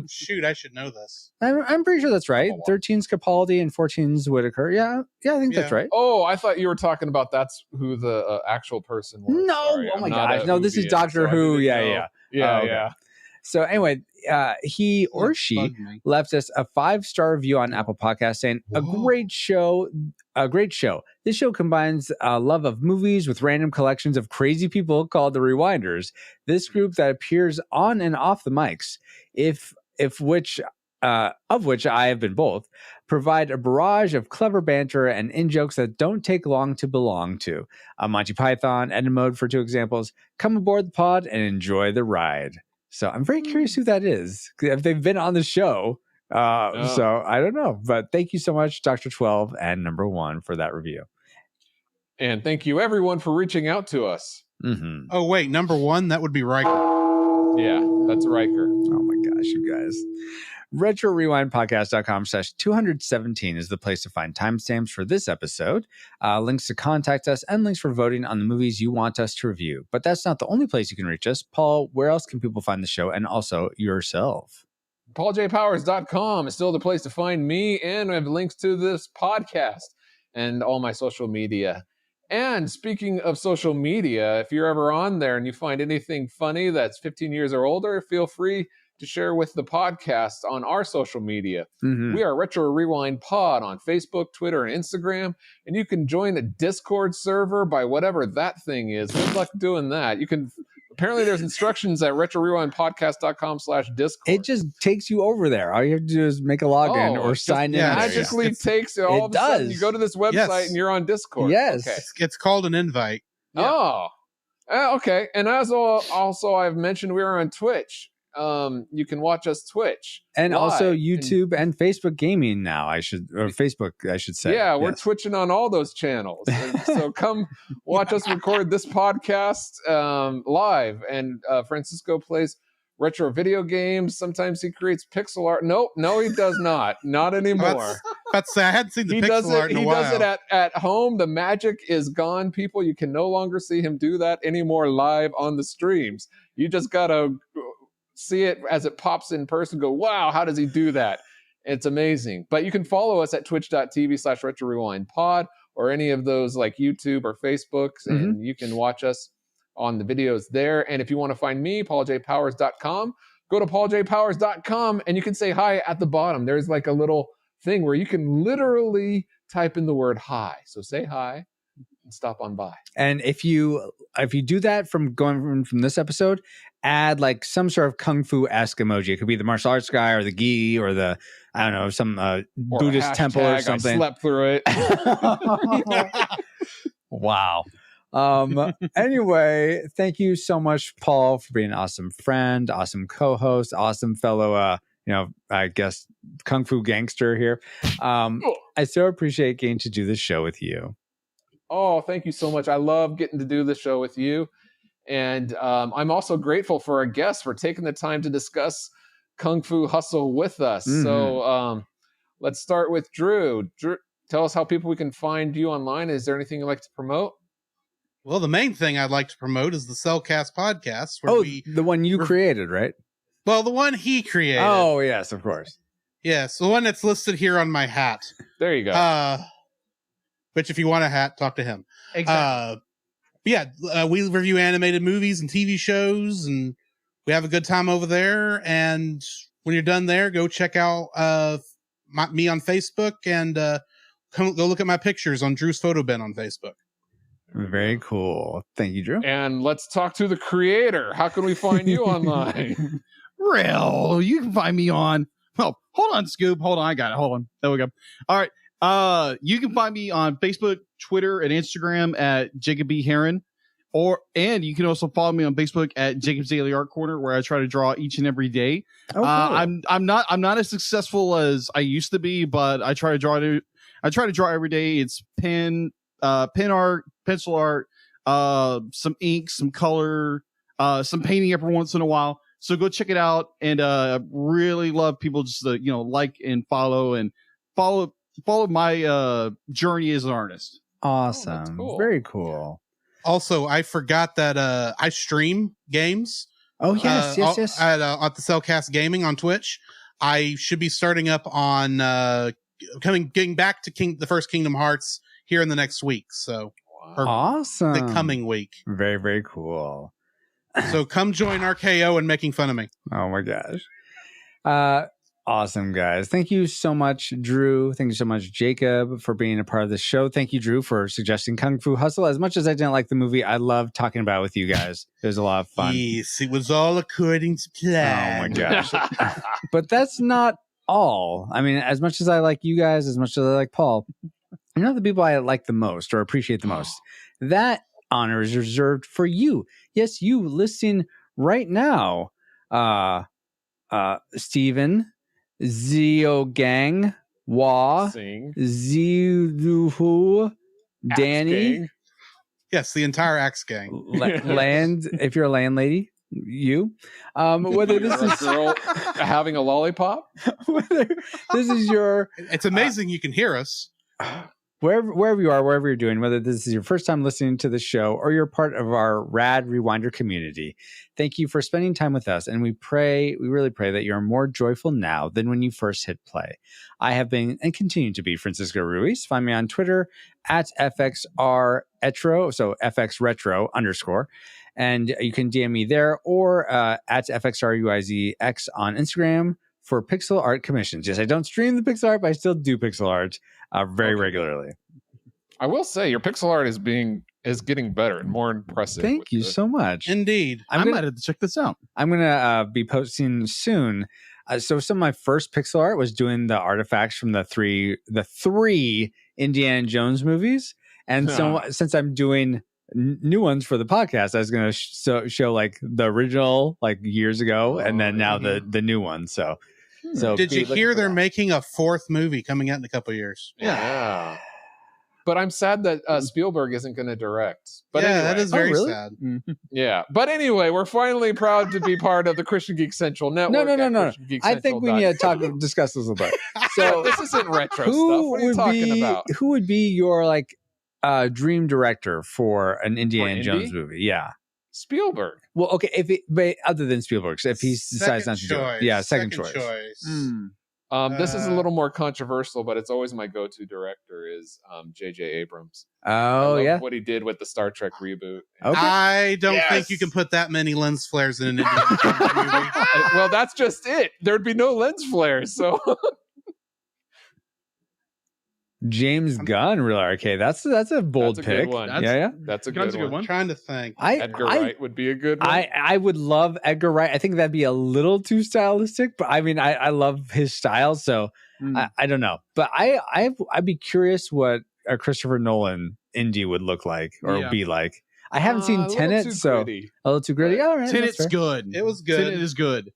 [SPEAKER 10] Shoot, I should know this.
[SPEAKER 2] I'm pretty sure that's right. 13's Capaldi and 14's Whitaker. Yeah, I think that's right.
[SPEAKER 3] Oh, I thought you were talking about that's who the actual person was.
[SPEAKER 2] No,
[SPEAKER 3] Sorry,
[SPEAKER 2] oh
[SPEAKER 3] I'm
[SPEAKER 2] my
[SPEAKER 3] not
[SPEAKER 2] gosh,
[SPEAKER 3] a
[SPEAKER 2] no, this is
[SPEAKER 3] movie
[SPEAKER 2] Doctor
[SPEAKER 3] so I
[SPEAKER 2] Who.
[SPEAKER 3] didn't
[SPEAKER 2] Yeah,
[SPEAKER 3] know.
[SPEAKER 2] yeah,
[SPEAKER 3] Yeah,
[SPEAKER 2] okay.
[SPEAKER 3] yeah.
[SPEAKER 2] So anyway, he or she left us a 5-star review on Apple Podcasts saying, a great show. This show combines a love of movies with random collections of crazy people called the Rewinders. This group that appears on and off the mics, of which I have been both, provide a barrage of clever banter and in-jokes that don't take long to belong to. Monty Python, Ed and Mode for 2 examples. Come aboard the pod and enjoy the ride. So I'm very curious who that is, if they've been on the show. So I don't know, but thank you so much, Dr. 12 and number 1 for that review.
[SPEAKER 3] And thank you everyone for reaching out to us.
[SPEAKER 2] Mm-hmm.
[SPEAKER 10] Oh, wait, number 1, that would be Riker.
[SPEAKER 3] Yeah, that's Riker.
[SPEAKER 2] Oh my gosh, you guys. RetroRewindPodcast.com/217 is the place to find timestamps for this episode, links to contact us, and links for voting on the movies you want us to review. But that's not the only place you can reach us. Paul, where else can people find the show and also yourself?
[SPEAKER 3] PaulJPowers.com is still the place to find me, and I have links to this podcast and all my social media. And speaking of social media, if you're ever on there and you find anything funny that's 15 years or older, feel free to share with the podcast on our social media.
[SPEAKER 2] Mm-hmm.
[SPEAKER 3] We are Retro Rewind Pod on Facebook, Twitter, and Instagram. And you can join the Discord server by whatever that thing is. Good luck doing that. You can... Apparently, there's instructions at retrorewindpodcast.com/discord.
[SPEAKER 2] It just takes you over there. All you have to do is make a login or sign in.
[SPEAKER 3] Magically takes it. All of a sudden, you go to this website and you're on Discord.
[SPEAKER 2] Yes.
[SPEAKER 3] Okay.
[SPEAKER 10] It's called an invite.
[SPEAKER 3] Oh, okay. And as also I've mentioned, we are on Twitch. You can watch us Twitch.
[SPEAKER 2] And
[SPEAKER 3] live.
[SPEAKER 2] also YouTube and Facebook gaming now, Facebook, I should say.
[SPEAKER 3] Yeah, we're
[SPEAKER 2] Yes.
[SPEAKER 3] twitching on all those channels. And so come watch us record this podcast live. And Francisco plays retro video games. Sometimes he creates pixel art. No, he does not. Not anymore.
[SPEAKER 10] That's I hadn't seen the pixel art in a while.
[SPEAKER 3] He does it at home. The magic is gone, people. You can no longer see him do that anymore live on the streams. You just gotta see it as it pops in person. Go, wow, how does he do that? It's amazing. But you can follow us at twitch.tv/retrorewindpod or any of those like YouTube or Facebooks, and you can watch us on the videos there. And if you want to find me, pauljpowers.com, go to pauljpowers.com and you can say hi at the bottom. There's like a little thing where you can literally type in the word hi. So say hi and stop on by.
[SPEAKER 2] And if you do that from this episode, add like some sort of kung fu-esque emoji. It could be the martial arts guy or the gi or the, I don't know, some Buddhist temple or something.
[SPEAKER 3] I slept through it.
[SPEAKER 2] Wow. Anyway, thank you so much, Paul, for being an awesome friend, awesome co-host, awesome fellow, I guess, kung fu gangster here. I so appreciate getting to do this show with you.
[SPEAKER 3] Oh, thank you so much. I love getting to do the show with you. And I'm also grateful for our guests for taking the time to discuss Kung Fu Hustle with us.
[SPEAKER 2] Mm-hmm.
[SPEAKER 3] So let's start with Drew. Drew, tell us how we can find you online. Is there anything you'd like to promote?
[SPEAKER 10] Well, the main thing I'd like to promote is the Cellcast podcast. Where
[SPEAKER 2] the one you created, right?
[SPEAKER 10] Well, the one he created.
[SPEAKER 2] Oh, yes, of course.
[SPEAKER 10] Yes, the one that's listed here on my hat.
[SPEAKER 3] There you go.
[SPEAKER 10] Which, if you want a hat, talk to him.
[SPEAKER 5] Exactly.
[SPEAKER 10] We review animated movies and TV shows, and we have a good time over there. And when you're done there, go check out me on Facebook and go look at my pictures on Drew's Photo Bin on Facebook.
[SPEAKER 2] Very cool. Thank you, Drew.
[SPEAKER 3] And let's talk to the creator. How can we find you online?
[SPEAKER 12] Real, you can find me on. Oh, hold on, Scoop. Hold on, I got it. Hold on. There we go. All right. You can find me on Facebook, Twitter, and Instagram at Jacob B. Heron. And you can also follow me on Facebook at Jacob's Daily Art Corner, where I try to draw each and every day.
[SPEAKER 2] Oh, cool.
[SPEAKER 12] I'm not as successful as I used to be, but I try to draw every day. It's pen art, pencil art, some ink, some color, some painting every once in a while. So go check it out. And really love people just to like and follow my journey as an artist.
[SPEAKER 2] Awesome.
[SPEAKER 3] Cool.
[SPEAKER 2] Very cool.
[SPEAKER 10] Also, I forgot that I stream games.
[SPEAKER 2] Oh yes, yes.
[SPEAKER 10] At the Cellcast Gaming on Twitch. I should be starting up on getting back to the first Kingdom Hearts here in the next week. So
[SPEAKER 2] awesome,
[SPEAKER 10] the coming week.
[SPEAKER 2] Very, very cool.
[SPEAKER 10] So come join RKO and making fun of me.
[SPEAKER 2] Oh my gosh. Awesome, guys. Thank you so much, Drew. Thank you so much, Jacob, for being a part of the show. Thank you, Drew, for suggesting Kung Fu Hustle. As much as I didn't like the movie, I loved talking about it with you guys. It was a lot of fun.
[SPEAKER 10] Yes, it was all according to plan.
[SPEAKER 2] Oh my gosh. But that's not all. I mean, as much as I like you guys, as much as I like Paul, you know the people I like the most or appreciate the most. That honor is reserved for you. Yes, you listen right now. Steven, Zio Gang, Wa, Ziuhu, Danny.
[SPEAKER 10] Gang. Yes, the entire Axe Gang.
[SPEAKER 2] Land, if you're a landlady, you. Whether this is
[SPEAKER 3] girl having a lollipop,
[SPEAKER 2] whether this is your.
[SPEAKER 10] It's amazing you can hear us.
[SPEAKER 2] Wherever you are, wherever you're doing, whether this is your first time listening to the show or you're part of our rad Rewinder community, thank you for spending time with us. And we really pray that you're more joyful now than when you first hit play. I have been and continue to be Francisco Ruiz. Find me on Twitter at FXRetro, so FXRetro _. And you can DM me there or at FXRUIZX on Instagram for pixel art commissions. Yes, I don't stream the pixel art, but I still do pixel art very regularly.
[SPEAKER 3] I will say your pixel art is getting better and more impressive.
[SPEAKER 2] Thank you so much.
[SPEAKER 10] Indeed.
[SPEAKER 2] I
[SPEAKER 10] might have to check this out.
[SPEAKER 2] I'm going to be posting soon. So some of my first pixel art was doing the artifacts from the three Indiana Jones movies. And so since I'm doing new ones for the podcast, I was going to show like the original like years ago and then now the new one. So
[SPEAKER 10] did you hear they're making a fourth movie coming out in a couple of years?
[SPEAKER 3] Yeah. But I'm sad that Spielberg isn't going to direct. But anyway.
[SPEAKER 10] That is very sad.
[SPEAKER 3] Yeah. But anyway, we're finally proud to be part of the Christian Geek Central Network.
[SPEAKER 2] No. I think we need to discuss this a little bit. So
[SPEAKER 3] this isn't retro stuff. What are you talking about?
[SPEAKER 2] Who would be your like dream director for an Indiana Jones movie? Yeah.
[SPEAKER 3] Spielberg.
[SPEAKER 2] Well, okay, but other than Spielberg, if he decides not to do it. Yeah, second choice.
[SPEAKER 3] This is a little more controversial, but it's always my go-to director is J.J. Abrams.
[SPEAKER 2] Oh, yeah.
[SPEAKER 3] What he did with the Star Trek reboot.
[SPEAKER 2] Okay.
[SPEAKER 10] I don't think you can put that many lens flares in an Indiana Jones movie.
[SPEAKER 3] Well, that's just it. There'd be no lens flares, so...
[SPEAKER 2] James Gunn, really? Okay, that's a bold pick.
[SPEAKER 3] Good one. That's a good one.
[SPEAKER 10] I'm trying to think.
[SPEAKER 3] Edgar Wright would be a good one.
[SPEAKER 2] I would love Edgar Wright. I think that'd be a little too stylistic, but I mean, I love his style, so I don't know. But I'd be curious what a Christopher Nolan indie would look like or be like. I haven't seen Tenet, so a little too gritty. All right,
[SPEAKER 10] Tenet's good. It was good. Tenet is good.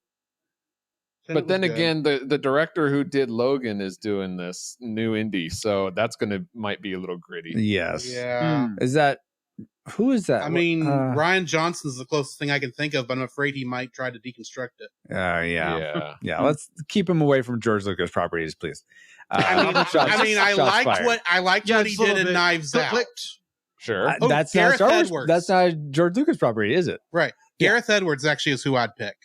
[SPEAKER 3] But then again, the director who did Logan is doing this new indie, so that's might be a little gritty.
[SPEAKER 2] Yes.
[SPEAKER 10] Yeah.
[SPEAKER 2] Who is that?
[SPEAKER 10] I mean, Ryan Johnson's the closest thing I can think of, but I'm afraid he might try to deconstruct it.
[SPEAKER 2] Yeah. Let's keep him away from George Lucas properties, please.
[SPEAKER 10] I liked what he did in Knives Out.
[SPEAKER 3] Sure.
[SPEAKER 2] That's not Star Wars.
[SPEAKER 10] Edwards.
[SPEAKER 2] That's not George Lucas property, is it?
[SPEAKER 10] Right. Gareth Edwards actually is who I'd pick.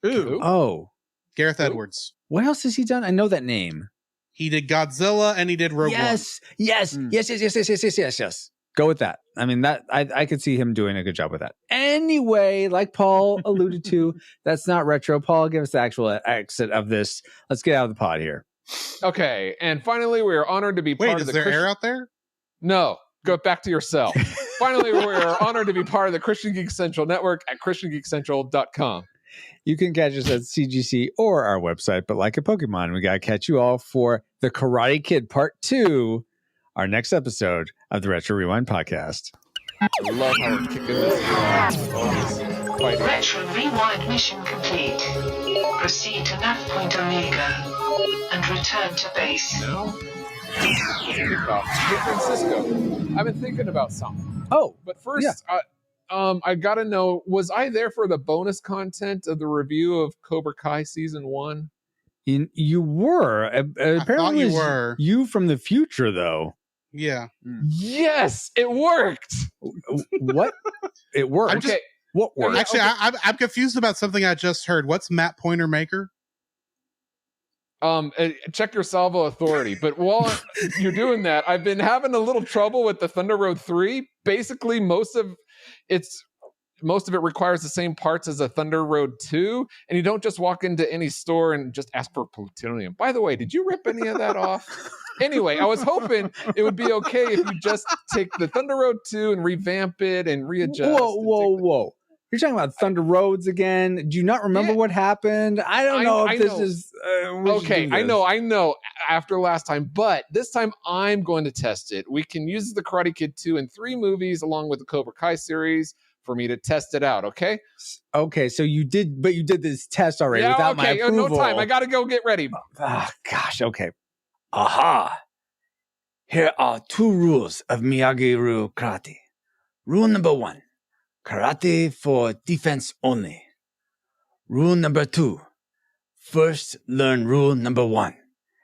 [SPEAKER 2] Ooh. Oh.
[SPEAKER 10] Gareth Edwards.
[SPEAKER 2] What else has he done? I know that name.
[SPEAKER 10] He did Godzilla and he did Rogue One.
[SPEAKER 2] Yes. Go with that. I mean, that I could see him doing a good job with that. Anyway, like Paul alluded to, that's not retro. Paul, give us the actual exit of this. Let's get out of the pod here.
[SPEAKER 3] Okay, and finally, we are honored to be part of the...
[SPEAKER 10] Wait, is there air out there?
[SPEAKER 3] No. Go back to yourself. Finally, we are honored to be part of the Christian Geek Central Network at ChristianGeekCentral.com.
[SPEAKER 2] You can catch us at CGC or our website, but like a Pokemon, we got to catch you all for The Karate Kid Part 2, our next episode of the Retro Rewind podcast.
[SPEAKER 3] I love how we're kicking this.
[SPEAKER 4] Retro Rewind mission complete. Proceed to nav point Omega and return to base.
[SPEAKER 3] No? Hey, Francisco, I've been thinking about something.
[SPEAKER 2] Oh.
[SPEAKER 3] But first, I gotta know, was I there for the bonus content of the review of Cobra Kai season 1?
[SPEAKER 2] You were. Apparently
[SPEAKER 10] you were.
[SPEAKER 2] You from the future, though.
[SPEAKER 10] Yeah.
[SPEAKER 3] Yes, it worked.
[SPEAKER 2] What? It worked.
[SPEAKER 3] Okay.
[SPEAKER 2] What worked?
[SPEAKER 10] Actually, I'm confused about something I just heard. What's Map Pointer Maker?
[SPEAKER 3] Check your Salvo authority. But while you're doing that, I've been having a little trouble with the Thunder Road 3. Basically, most of it requires the same parts as a Thunder Road 2, and you don't just walk into any store and just ask for plutonium. By the way, did you rip any of that off? Anyway, I was hoping it would be okay if you just take the Thunder Road 2 and revamp it and readjust.
[SPEAKER 2] Whoa. You're talking about Thunder Roads again. Do you not remember what happened? I don't know if this is...
[SPEAKER 3] okay, I know after last time, but this time I'm going to test it. We can use the Karate Kid 2 and 3 movies along with the Cobra Kai series for me to test it out, okay?
[SPEAKER 2] Okay, so you did this test already without my approval.
[SPEAKER 3] No time. I got to go get ready.
[SPEAKER 2] Gosh, okay. Aha! Here are 2 rules of Miyagi-Ryu Karate. Rule number 1. Karate for defense only. Rule number 2. First, learn rule number 1.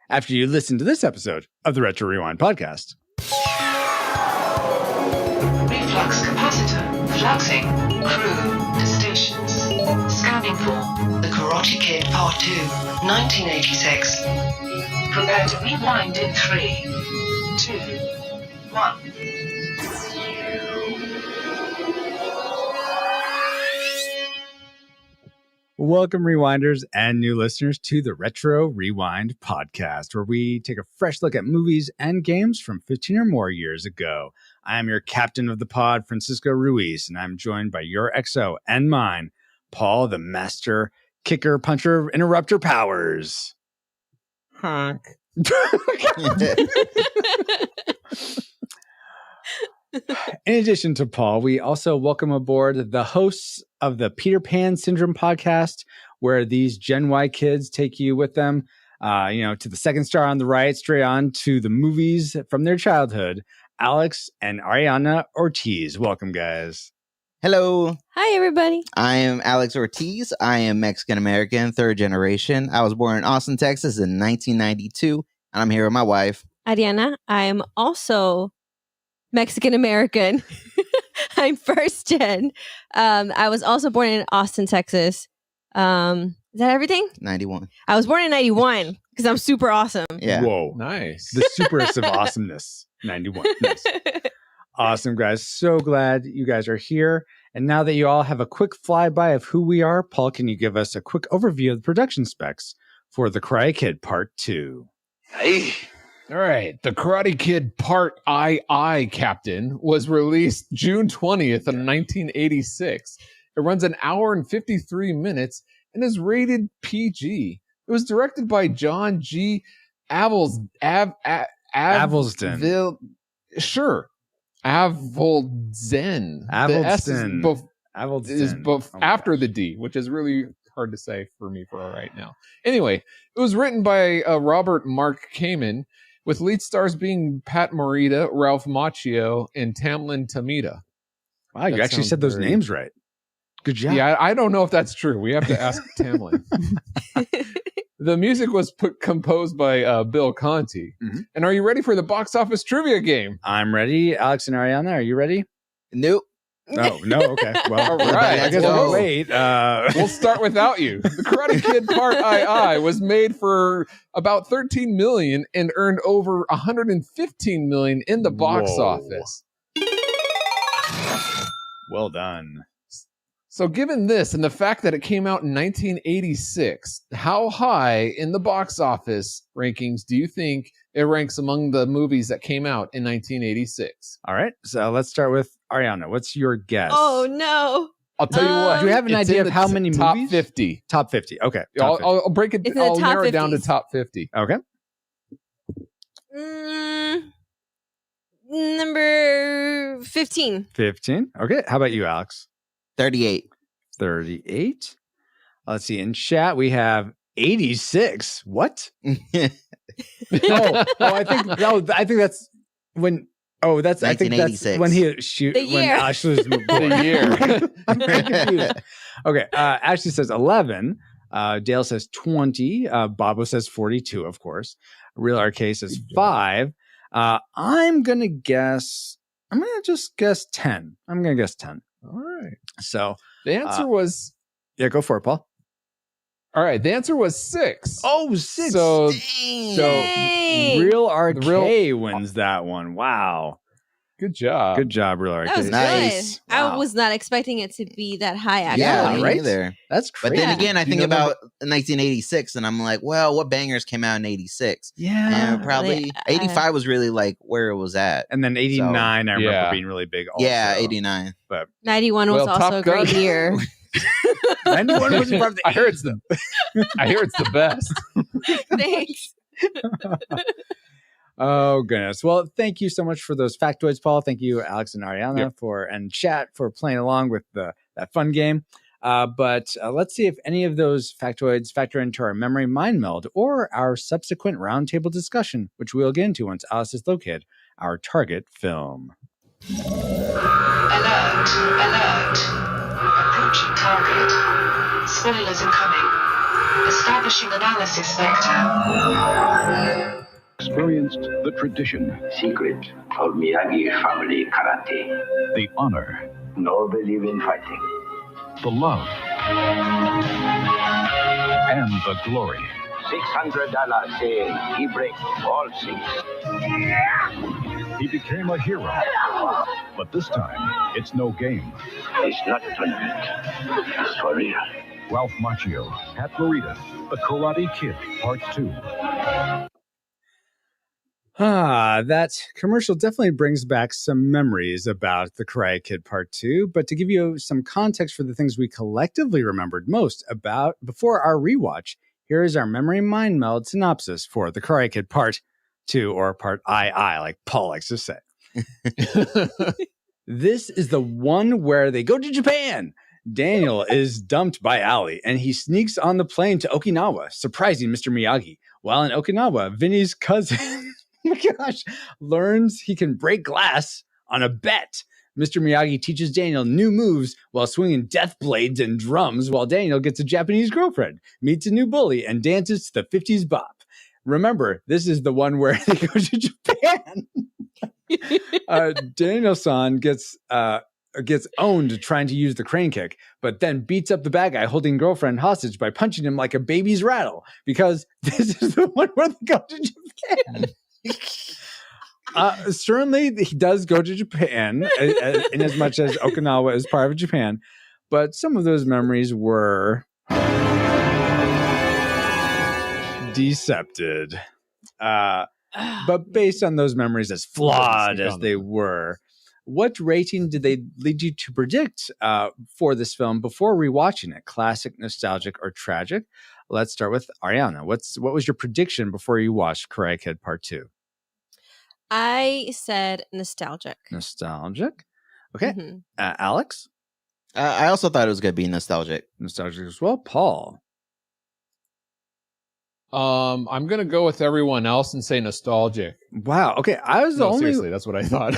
[SPEAKER 2] After you listen to this episode of the Retro Rewind podcast.
[SPEAKER 4] Reflux capacitor. Fluxing. Crew to stations. Scanning for The Karate Kid Part 2, 1986. Prepare to rewind in 3, 2, 1.
[SPEAKER 2] Welcome, Rewinders and new listeners, to the Retro Rewind podcast, where we take a fresh look at movies and games from 15 or more years ago. I am your captain of the pod, Francisco Ruiz, and I'm joined by your XO and mine, Paul, the master kicker, puncher, interrupter powers.
[SPEAKER 3] Honk.
[SPEAKER 2] In addition to Paul, we also welcome aboard the hosts of the Peter Pan Syndrome podcast, where these Gen Y kids take you with them, to the second star on the right, straight on to the movies from their childhood. Alex and Ariana Ortiz. Welcome, guys.
[SPEAKER 13] Hello.
[SPEAKER 14] Hi, everybody.
[SPEAKER 13] I am Alex Ortiz. I am Mexican-American, 3rd generation. I was born in Austin, Texas in 1992, and I'm here with my wife.
[SPEAKER 14] Ariana. I am also Mexican-American. I'm 1st gen. I was also born in Austin, Texas. Is that everything?
[SPEAKER 13] 91.
[SPEAKER 14] I was born in 91 because I'm super awesome.
[SPEAKER 13] Yeah.
[SPEAKER 2] Whoa.
[SPEAKER 3] Nice.
[SPEAKER 2] The superest of awesomeness. 91. Nice. Awesome, guys. So glad you guys are here. And now that you all have a quick flyby of who we are, Paul, can you give us a quick overview of the production specs for The Karate Kid Part 2?
[SPEAKER 3] Hey. All right. The Karate Kid Part II, Captain, was released June 20th of 1986. It runs an hour and 53 minutes and is rated PG. It was directed by John G. Avildsen. Sure. Avildsen.
[SPEAKER 2] Avildsen.
[SPEAKER 3] After the D, which is really hard to say for me for right now. Anyway, it was written by Robert Mark Kamen, with lead stars being Pat Morita, Ralph Macchio, and Tamlin Tamita.
[SPEAKER 2] Wow, you actually said those names right. Good job.
[SPEAKER 3] Yeah, I don't know if that's true. We have to ask Tamlin. The music was
[SPEAKER 2] composed
[SPEAKER 3] by Bill Conti. Mm-hmm. And are you ready for the box office trivia game?
[SPEAKER 2] I'm ready. Alex and Ariana, are you ready?
[SPEAKER 13] Nope.
[SPEAKER 2] No. Okay. Well,
[SPEAKER 3] all right.
[SPEAKER 2] I guess we'll wait.
[SPEAKER 3] We'll start without you. The Karate Kid Part II was made for about $13 million and earned over $115 million in the box office.
[SPEAKER 2] Well done.
[SPEAKER 3] So given this and the fact that it came out in 1986, how high in the box office rankings do you think it ranks among the movies that came out in 1986?
[SPEAKER 2] All right. So let's start with Ariana. What's your guess?
[SPEAKER 14] Oh, no.
[SPEAKER 3] I'll tell you what.
[SPEAKER 2] Do you have an idea of how many
[SPEAKER 3] top
[SPEAKER 2] movies?
[SPEAKER 3] 50.
[SPEAKER 2] Top 50. Okay.
[SPEAKER 3] I'll break it. I'll narrow it down to
[SPEAKER 14] 50s.
[SPEAKER 3] top 50.
[SPEAKER 2] Okay.
[SPEAKER 14] Number 15.
[SPEAKER 2] 15. Okay. How about you, Alex?
[SPEAKER 13] 38.
[SPEAKER 2] 38. Let's see. In chat, we have 86. What? I think that's when. Oh, that's I think that's when he shoot
[SPEAKER 14] the year.
[SPEAKER 2] When Ashley was born.
[SPEAKER 3] The year.
[SPEAKER 2] I'm very confused. Okay. Ashley says 11. Dale says 20. Bobo says 42. Of course. Real Arcade says 5. I'm gonna just guess 10. I'm gonna guess 10.
[SPEAKER 3] All right.
[SPEAKER 2] So
[SPEAKER 3] the answer was
[SPEAKER 2] go for it, Paul.
[SPEAKER 3] All right, the answer was 6.
[SPEAKER 2] Oh, 6.
[SPEAKER 3] So
[SPEAKER 2] Real RK wins that one. Wow.
[SPEAKER 3] Good job.
[SPEAKER 2] Good job, Real RK.
[SPEAKER 14] That was
[SPEAKER 13] Nice.
[SPEAKER 14] good. I was not expecting it to be that high. Actually.
[SPEAKER 13] Yeah, me
[SPEAKER 2] right?
[SPEAKER 13] neither.
[SPEAKER 2] That's
[SPEAKER 13] But
[SPEAKER 2] crazy.
[SPEAKER 13] then again, I
[SPEAKER 3] You
[SPEAKER 13] think
[SPEAKER 3] know
[SPEAKER 13] about 1986, and I'm like, well, what bangers came out in '86?
[SPEAKER 2] Yeah.
[SPEAKER 13] And probably 85 was really like where it was at.
[SPEAKER 2] And then 89, I remember
[SPEAKER 3] Yeah.
[SPEAKER 2] being really big also.
[SPEAKER 13] Yeah, 89.
[SPEAKER 2] But
[SPEAKER 14] 91 was
[SPEAKER 3] Well,
[SPEAKER 14] also
[SPEAKER 3] Top
[SPEAKER 14] a great
[SPEAKER 3] Gun.
[SPEAKER 14] year.
[SPEAKER 2] 91 was part of the
[SPEAKER 3] I hear it's the best.
[SPEAKER 14] Thanks.
[SPEAKER 2] Oh, goodness. Well, thank you so much for those factoids, Paul. Thank you, Alex and Ariana, and chat for playing along with that fun game. But let's see if any of those factoids factor into our memory mind meld or our subsequent roundtable discussion, which we'll get into once Alice has located our target film.
[SPEAKER 4] Alert, alert. Approaching target. Spoilers incoming. Establishing analysis vector.
[SPEAKER 15] Experienced the tradition, secret of Miyagi family karate, the honor, no believe in fighting, the love, and the glory. $600 saying he breaks all 6. He became a hero, but this time it's no game. It's not a tournament. It's for real. Ralph Macchio, Pat Morita, The Karate Kid Part 2.
[SPEAKER 2] That commercial definitely brings back some memories about The Karate Kid Part 2. But to give you some context for the things we collectively remembered most about before our rewatch, here is our memory mind meld synopsis for The Karate Kid Part 2, or Part II, like Paul likes to say. This is the one where they go to Japan. Daniel is dumped by Ali, and he sneaks on the plane to Okinawa, surprising Mr. Miyagi. While in Okinawa, Vinny's cousin... oh my gosh, learns he can break glass on a bet. Mr. Miyagi teaches Daniel new moves while swinging death blades and drums, while Daniel gets a Japanese girlfriend, meets a new bully, and dances to the 50s bop. Remember, this is the one where they go to Japan. Daniel-san gets owned trying to use the crane kick, but then beats up the bad guy holding girlfriend hostage by punching him like a baby's rattle, because this is the one where they go to Japan. Certainly he does go to Japan in as much as Okinawa is part of Japan, but some of those memories were decepted. But based on those memories, as flawed as they were, what rating did they lead you to predict for this film before rewatching it? Classic, nostalgic, or tragic? Let's start with Ariana. What was your prediction before you watched Karate Kid Part 2?
[SPEAKER 14] I said nostalgic.
[SPEAKER 2] Nostalgic. Okay. Alex?
[SPEAKER 13] I also thought it was going to be nostalgic.
[SPEAKER 2] Nostalgic as well. Paul?
[SPEAKER 3] I'm going to go with everyone else and say nostalgic.
[SPEAKER 2] Wow. Okay. I was the only...
[SPEAKER 3] Seriously, that's what I thought.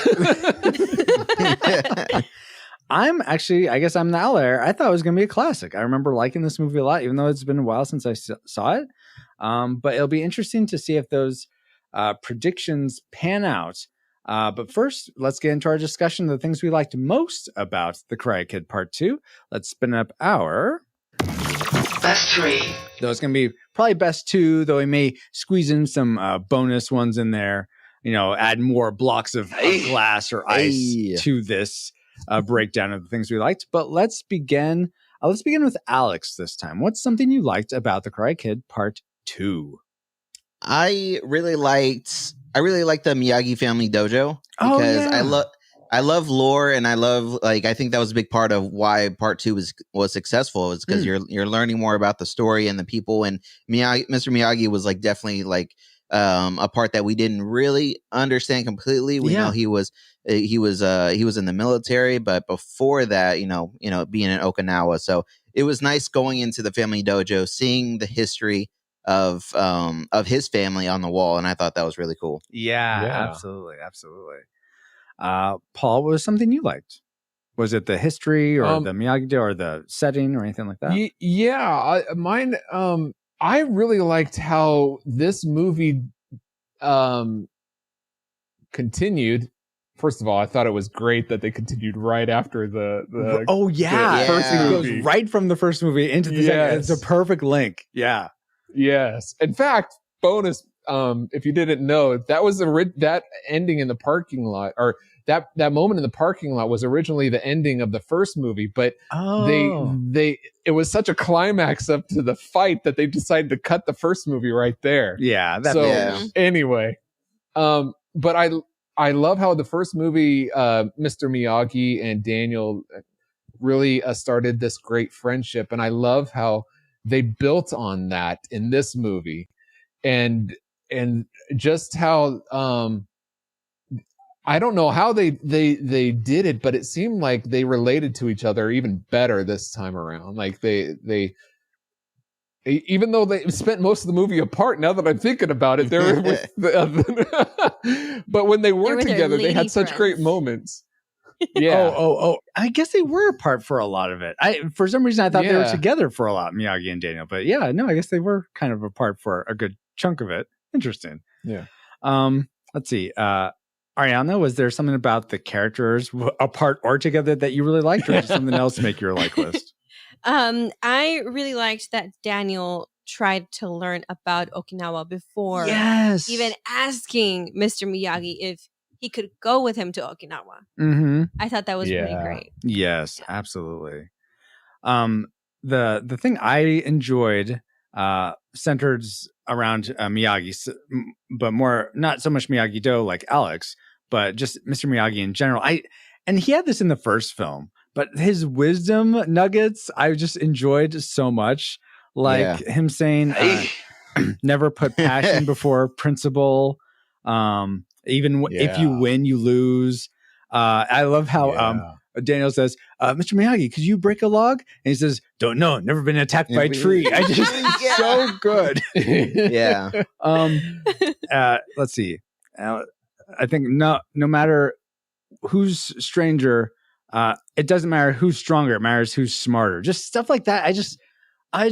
[SPEAKER 2] I guess I'm the outlier. I thought it was going to be a classic. I remember liking this movie a lot, even though it's been a while since I saw it. But it'll be interesting to see if those predictions pan out. But first, let's get into our discussion of the things we liked most about The Karate Kid Part 2. Let's spin up our...
[SPEAKER 4] Best 3.
[SPEAKER 2] Though it's going to be probably best 2, though we may squeeze in some bonus ones in there. Add more blocks of glass or ice to this breakdown of the things we liked. But let's begin with Alex this time. What's something you liked about The Karate Kid Part 2?
[SPEAKER 13] I really liked the Miyagi Family Dojo because I love lore, and I think that was a big part of why Part 2 was successful, is because you're learning more about the story and the people, and Mr. Miyagi was definitely a part that we didn't really understand completely. We know he was in the military, but before that, being in Okinawa, so it was nice going into the family dojo, seeing the history of his family on the wall, and I thought that was really cool.
[SPEAKER 2] Yeah. Absolutely. Paul, what was something you liked? Was it the history or the Miyagi or the setting or anything like that?
[SPEAKER 3] Mine. I really liked how this movie continued. First of all, I thought it was great that they continued right after the
[SPEAKER 2] first
[SPEAKER 3] movie.
[SPEAKER 2] It goes right from the first movie into the second. It's a perfect link. Yeah.
[SPEAKER 3] Yes. In fact, bonus, if you didn't know, that was that ending in the parking lot, or that moment in the parking lot was originally the ending of the first movie, but it was such a climax up to the fight that they decided to cut the first movie right there.
[SPEAKER 2] Yeah.
[SPEAKER 3] Anyway, but I love how the first movie, Mr. Miyagi and Daniel really started this great friendship, and I love how they built on that in this movie, and just how I don't know how they did it, but it seemed like they related to each other even better this time around. Like they even though they spent most of the movie apart, now that I'm thinking about it, but when they were together, they had such great moments. Yeah.
[SPEAKER 2] Oh! I guess they were apart for a lot of it. For some reason I thought they were together for a lot, Miyagi and Daniel. But yeah, no, I guess they were kind of apart for a good chunk of it. Interesting.
[SPEAKER 3] Yeah.
[SPEAKER 2] Let's see. Ariana, was there something about the characters apart or together that you really liked, or did something else make your like list?
[SPEAKER 14] I really liked that Daniel tried to learn about Okinawa before even asking Mr. Miyagi if he could go with him to Okinawa.
[SPEAKER 2] Mm-hmm.
[SPEAKER 14] I thought that was really great.
[SPEAKER 2] Yes, absolutely. The thing I enjoyed centered around Miyagi, but more not so much Miyagi-Do like Alex, but just Mr. Miyagi in general. And he had this in the first film, but his wisdom nuggets I just enjoyed so much, like him saying, "Never put passion before principle. Even if you win, you lose." I love how Daniel says, "Mr. Miyagi, could you break a log?" And he says, "Don't know. Never been attacked by a tree." I just so good.
[SPEAKER 13] Yeah.
[SPEAKER 2] Let's see. I think no matter who's stranger, it doesn't matter who's stronger. It matters who's smarter. Just stuff like that. It's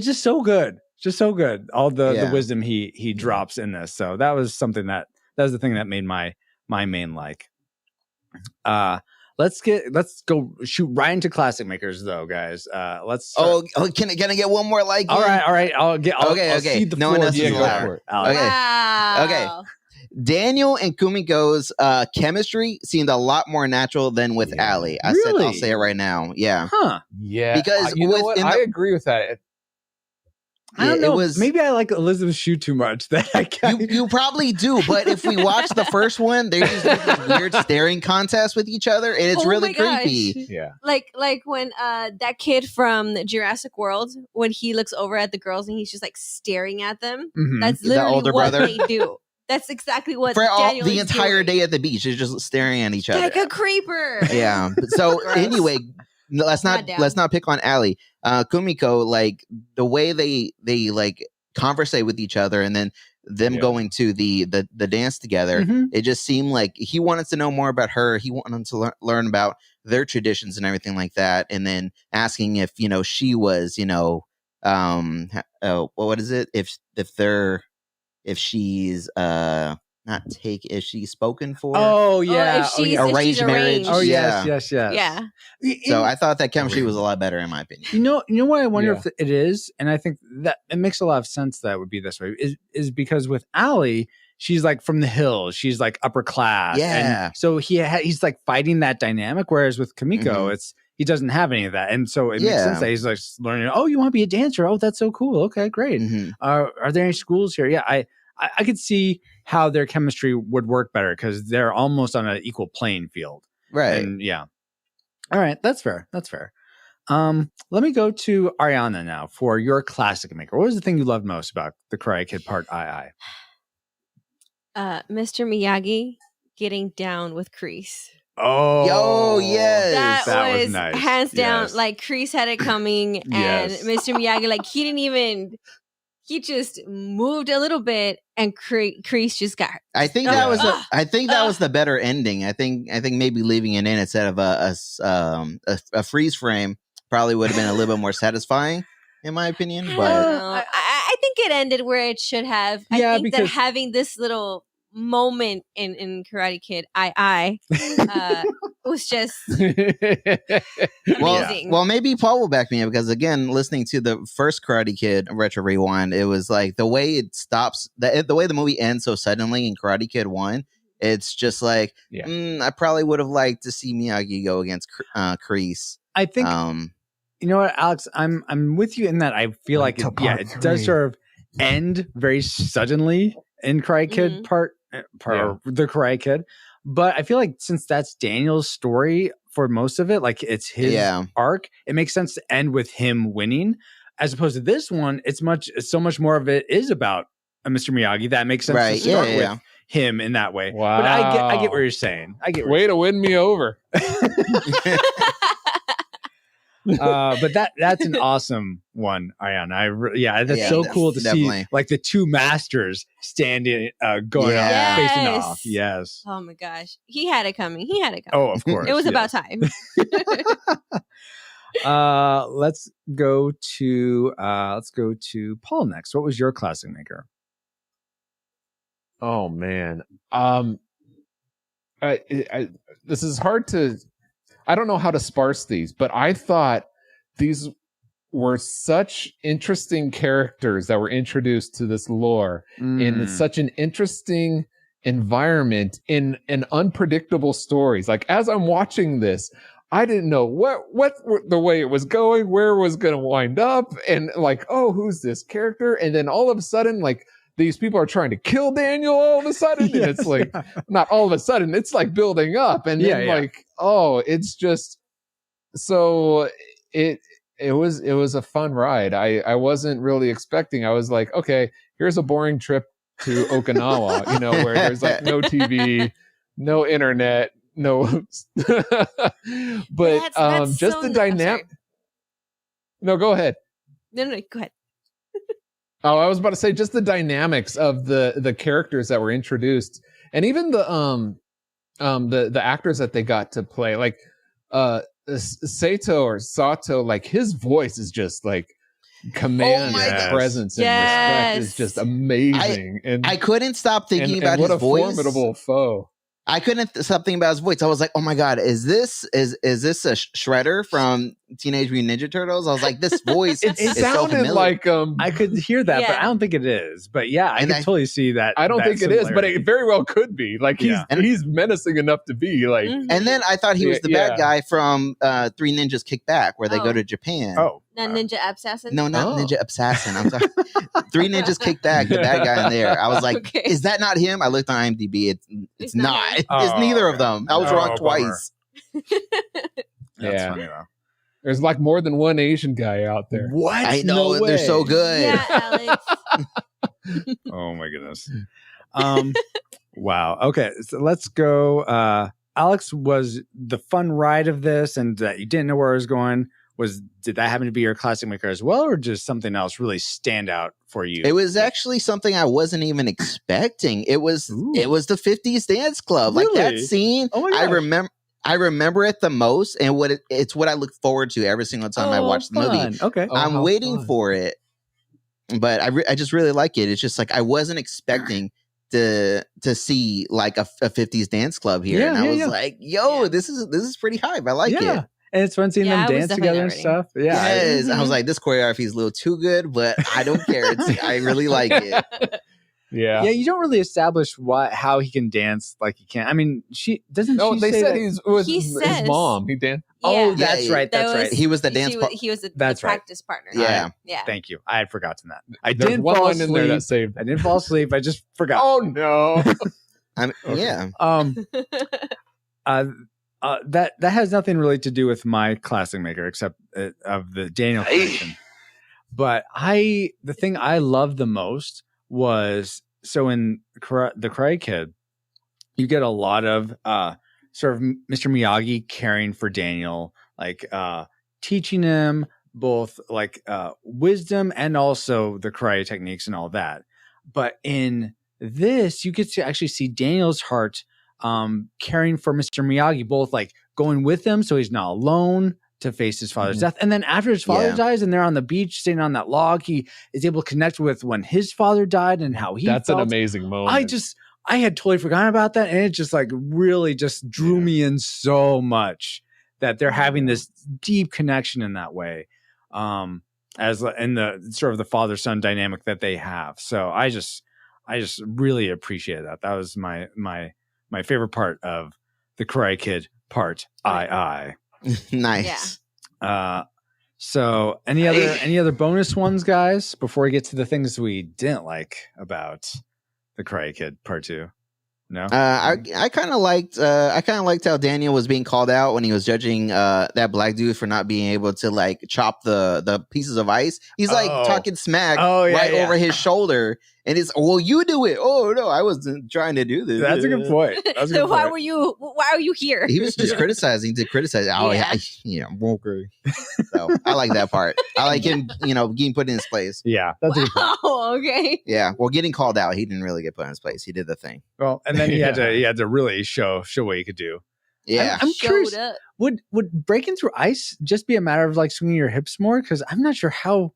[SPEAKER 2] just so good. Just so good. All the wisdom he drops in this. So that was something that was the thing that made my main like. Let's go shoot right into classic makers though, guys. Let's start.
[SPEAKER 13] Can I get one more like?
[SPEAKER 2] All right. I'll
[SPEAKER 13] cede the floor. No one else is allowed. Okay. Daniel and Kumiko's chemistry seemed a lot more natural than with Allie. I'll say it right now. Yeah.
[SPEAKER 2] Huh.
[SPEAKER 3] Yeah.
[SPEAKER 13] Because
[SPEAKER 3] you know what? I agree with that.
[SPEAKER 2] I don't know. Maybe I like Elizabeth Shue too much. That I can't.
[SPEAKER 13] You probably do, but if we watch the first one, they just do this weird staring contest with each other, and it's really creepy.
[SPEAKER 3] Yeah,
[SPEAKER 14] like when that kid from Jurassic World, when he looks over at the girls and he's just like staring at them.
[SPEAKER 2] Mm-hmm.
[SPEAKER 14] That's literally what they do. That's exactly what
[SPEAKER 13] for
[SPEAKER 14] Daniel
[SPEAKER 13] the
[SPEAKER 14] is
[SPEAKER 13] entire
[SPEAKER 14] doing.
[SPEAKER 13] day at the beach. They're just staring at each other
[SPEAKER 14] like a creeper.
[SPEAKER 13] Yeah. So anyway. Let's not pick on Allie. Kumiko, like the way they like conversate with each other, and then them going to the dance together.
[SPEAKER 2] Mm-hmm.
[SPEAKER 13] It just seemed like he wanted to know more about her. He wanted to learn about their traditions and everything like that, and then asking if she was what is it if she's if she's spoken for.
[SPEAKER 2] Oh yeah.
[SPEAKER 13] Arranged marriage.
[SPEAKER 2] Oh yes.
[SPEAKER 14] Yeah.
[SPEAKER 13] So I thought that chemistry was a lot better in my opinion.
[SPEAKER 2] You know what I wonder if it is, and I think that it makes a lot of sense that it would be this way, is because with Allie, she's like from the hills, she's like upper class.
[SPEAKER 13] Yeah.
[SPEAKER 2] And so he's like fighting that dynamic, whereas with Kumiko, he doesn't have any of that. And so it makes sense that he's like learning, oh, you want to be a dancer? Oh, that's so cool. Okay, great. Are there any schools here? Yeah, I could see how their chemistry would work better because they're almost on an equal playing field.
[SPEAKER 13] Right.
[SPEAKER 2] And yeah. All right. That's fair. Let me go to Ariana now for your classic maker. What was the thing you loved most about The Karate Kid Part II?
[SPEAKER 14] Mr. Miyagi getting down with Kreese.
[SPEAKER 2] Oh,
[SPEAKER 13] yes.
[SPEAKER 14] That was
[SPEAKER 2] nice.
[SPEAKER 14] Hands down. Yes. Like Kreese had it coming and Mr. Miyagi, like he just moved a little bit and Kreese just got hurt.
[SPEAKER 13] I think that was the better ending. I think maybe leaving it in instead of a freeze frame probably would have been a little bit more satisfying in my opinion. But
[SPEAKER 14] I think it ended where it should have. I think that having this little moment in Karate Kid, was just amazing.
[SPEAKER 13] Well, maybe Paul will back me up because again, listening to the first Karate Kid Retro Rewind, it was like the way it stops, the way the movie ends so suddenly in Karate Kid 1, it's just like I probably would have liked to see Miyagi go against Kreese.
[SPEAKER 2] I think you know what, Alex, I'm with you in that I feel like it does sort of end very suddenly in Karate Kid part the Karate Kid, but I feel like since that's Daniel's story for most of it, like it's his arc, it makes sense to end with him winning, as opposed to this one. It's so much more of it is about Mr. Miyagi. That makes sense to start with him in that way.
[SPEAKER 3] Wow.
[SPEAKER 2] But I get what you're saying.
[SPEAKER 3] Way to win me over.
[SPEAKER 2] But that's an awesome one, Ariana. That's so cool to see, like the two masters standing, facing off. Yes.
[SPEAKER 14] Oh my gosh, he had it coming.
[SPEAKER 2] Oh, of course.
[SPEAKER 14] It was about time.
[SPEAKER 2] Let's go to Paul next. What was your classic maker?
[SPEAKER 3] Oh man, this is hard to. I don't know how to sparse these, but I thought these were such interesting characters that were introduced to this lore in such an interesting environment in an unpredictable stories. Like as I'm watching this, I didn't know what the way it was going, where it was going to wind up, and like, oh, who's this character? And then all of a sudden, like, these people are trying to kill Daniel all of a sudden. And it's like, not all of a sudden, it's like building up. And then like, oh, it's just, so it was a fun ride. I wasn't really expecting, I was like, okay, here's a boring trip to Okinawa, where there's like no TV, no internet, no, but
[SPEAKER 14] that's
[SPEAKER 3] just
[SPEAKER 14] so
[SPEAKER 3] the dynamic. No, go ahead.
[SPEAKER 14] No, go ahead.
[SPEAKER 3] Oh, I was about to say just the dynamics of the characters that were introduced, and even the actors that they got to play, like Sato or Sato, like his voice is just like command presence and respect is just amazing.
[SPEAKER 13] I couldn't stop thinking about his voice.
[SPEAKER 3] What a formidable foe.
[SPEAKER 13] I couldn't stop thinking about his voice. I was like, oh my God, is this a Shredder from Teenage Mutant Ninja Turtles? I was like, this voice
[SPEAKER 3] it
[SPEAKER 13] is
[SPEAKER 3] sounded
[SPEAKER 13] so familiar.
[SPEAKER 3] like
[SPEAKER 2] I could hear that, but I don't think it is. But yeah, I can totally see that.
[SPEAKER 3] I don't think it is, but it very well could be. Like he's menacing enough to be like.
[SPEAKER 13] And then I thought he was the bad guy from Three Ninjas Kick Back, where they go to Japan.
[SPEAKER 2] Oh.
[SPEAKER 14] Not Ninja Assassin?
[SPEAKER 13] No, not Ninja Assassin. I'm sorry. Three Ninjas Kick Back, the bad guy in there. I was like, is that not him? I looked on IMDb. It's not. It's neither of them. I was wrong twice.
[SPEAKER 2] That's funny though.
[SPEAKER 3] There's like more than one Asian guy out there.
[SPEAKER 2] What?
[SPEAKER 13] I know, they're so good.
[SPEAKER 14] Yeah, Alex.
[SPEAKER 2] Oh my goodness. Wow. Okay, so let's go. Alex, was the fun ride of this and that you didn't know where it was going, did that happen to be your classic maker as well, or just something else really stand out for you?
[SPEAKER 13] It was actually something I wasn't even expecting. It was the 50s Dance Club.
[SPEAKER 2] Really?
[SPEAKER 13] Like that scene, I remember it the most, and it's what I look forward to every single time I watch the movie.
[SPEAKER 2] Okay.
[SPEAKER 13] I'm waiting for it, but I just really like it. It's just like I wasn't expecting to see like a 50s Dance Club here, and I was like, yo, this is pretty hype. I like it.
[SPEAKER 2] And it's fun seeing them dance together and stuff. Yeah.
[SPEAKER 13] Yes. I was like, this choreography is a little too good, but I don't care. I really like it.
[SPEAKER 3] Yeah.
[SPEAKER 2] Yeah, you don't really establish how he can dance like he can. I mean, she doesn't.
[SPEAKER 3] No,
[SPEAKER 2] she
[SPEAKER 3] they
[SPEAKER 2] say
[SPEAKER 3] said
[SPEAKER 2] that
[SPEAKER 3] his mom. He danced.
[SPEAKER 2] Oh, that's right. That's right.
[SPEAKER 13] He was the dance.
[SPEAKER 14] He was the
[SPEAKER 2] That's right.
[SPEAKER 14] practice partner.
[SPEAKER 13] Yeah.
[SPEAKER 14] Yeah.
[SPEAKER 2] Thank you. I had forgotten that. I
[SPEAKER 3] There's
[SPEAKER 2] didn't
[SPEAKER 3] one
[SPEAKER 2] fall
[SPEAKER 3] line
[SPEAKER 2] asleep.
[SPEAKER 3] in there that saved.
[SPEAKER 2] I didn't fall asleep. I just forgot.
[SPEAKER 3] Oh no.
[SPEAKER 13] Yeah.
[SPEAKER 2] That has nothing really to do with my classic maker except of the Daniel collection. But the thing I loved the most was, so in the Karate Kid, you get a lot of sort of Mr. Miyagi caring for Daniel, like teaching him both like wisdom and also the karate techniques and all that. But in this, you get to actually see Daniel's heart caring for Mr. Miyagi, both like going with him so he's not alone to face his father's death. And then after his father dies and they're on the beach sitting on that log, he is able to connect with when his father died and how he
[SPEAKER 3] That's
[SPEAKER 2] felt.
[SPEAKER 3] an amazing moment.
[SPEAKER 2] I had totally forgotten about that, and it just like really just drew me in so much that they're having this deep connection in that way, as in the sort of the father-son dynamic that they have. So I just really appreciate that. That was my favorite part of the Karate Kid part.
[SPEAKER 13] Nice.
[SPEAKER 2] Yeah. So any other bonus ones, guys, before we get to the things we didn't like about the Karate Kid Part 2? No.
[SPEAKER 13] I kind of liked how Daniel was being called out when he was judging that black dude for not being able to like chop the pieces of ice. He's like talking smack over his shoulder, and it's, well, you do it. Oh no, I wasn't trying to do this.
[SPEAKER 2] That's a good point. That's a good
[SPEAKER 14] Why
[SPEAKER 2] point.
[SPEAKER 14] are you here?
[SPEAKER 13] He was just criticizing to criticize. Oh yeah, okay. So I like that part. I like him, getting put in his place.
[SPEAKER 2] Yeah, that's a good point.
[SPEAKER 14] Oh, okay.
[SPEAKER 13] Yeah, well, getting called out, he didn't really get put in his place. He did the thing.
[SPEAKER 2] Well, and then he had to really show what he could do.
[SPEAKER 13] Yeah,
[SPEAKER 2] I'm curious. Would breaking through ice just be a matter of like swinging your hips more? Because I'm not sure how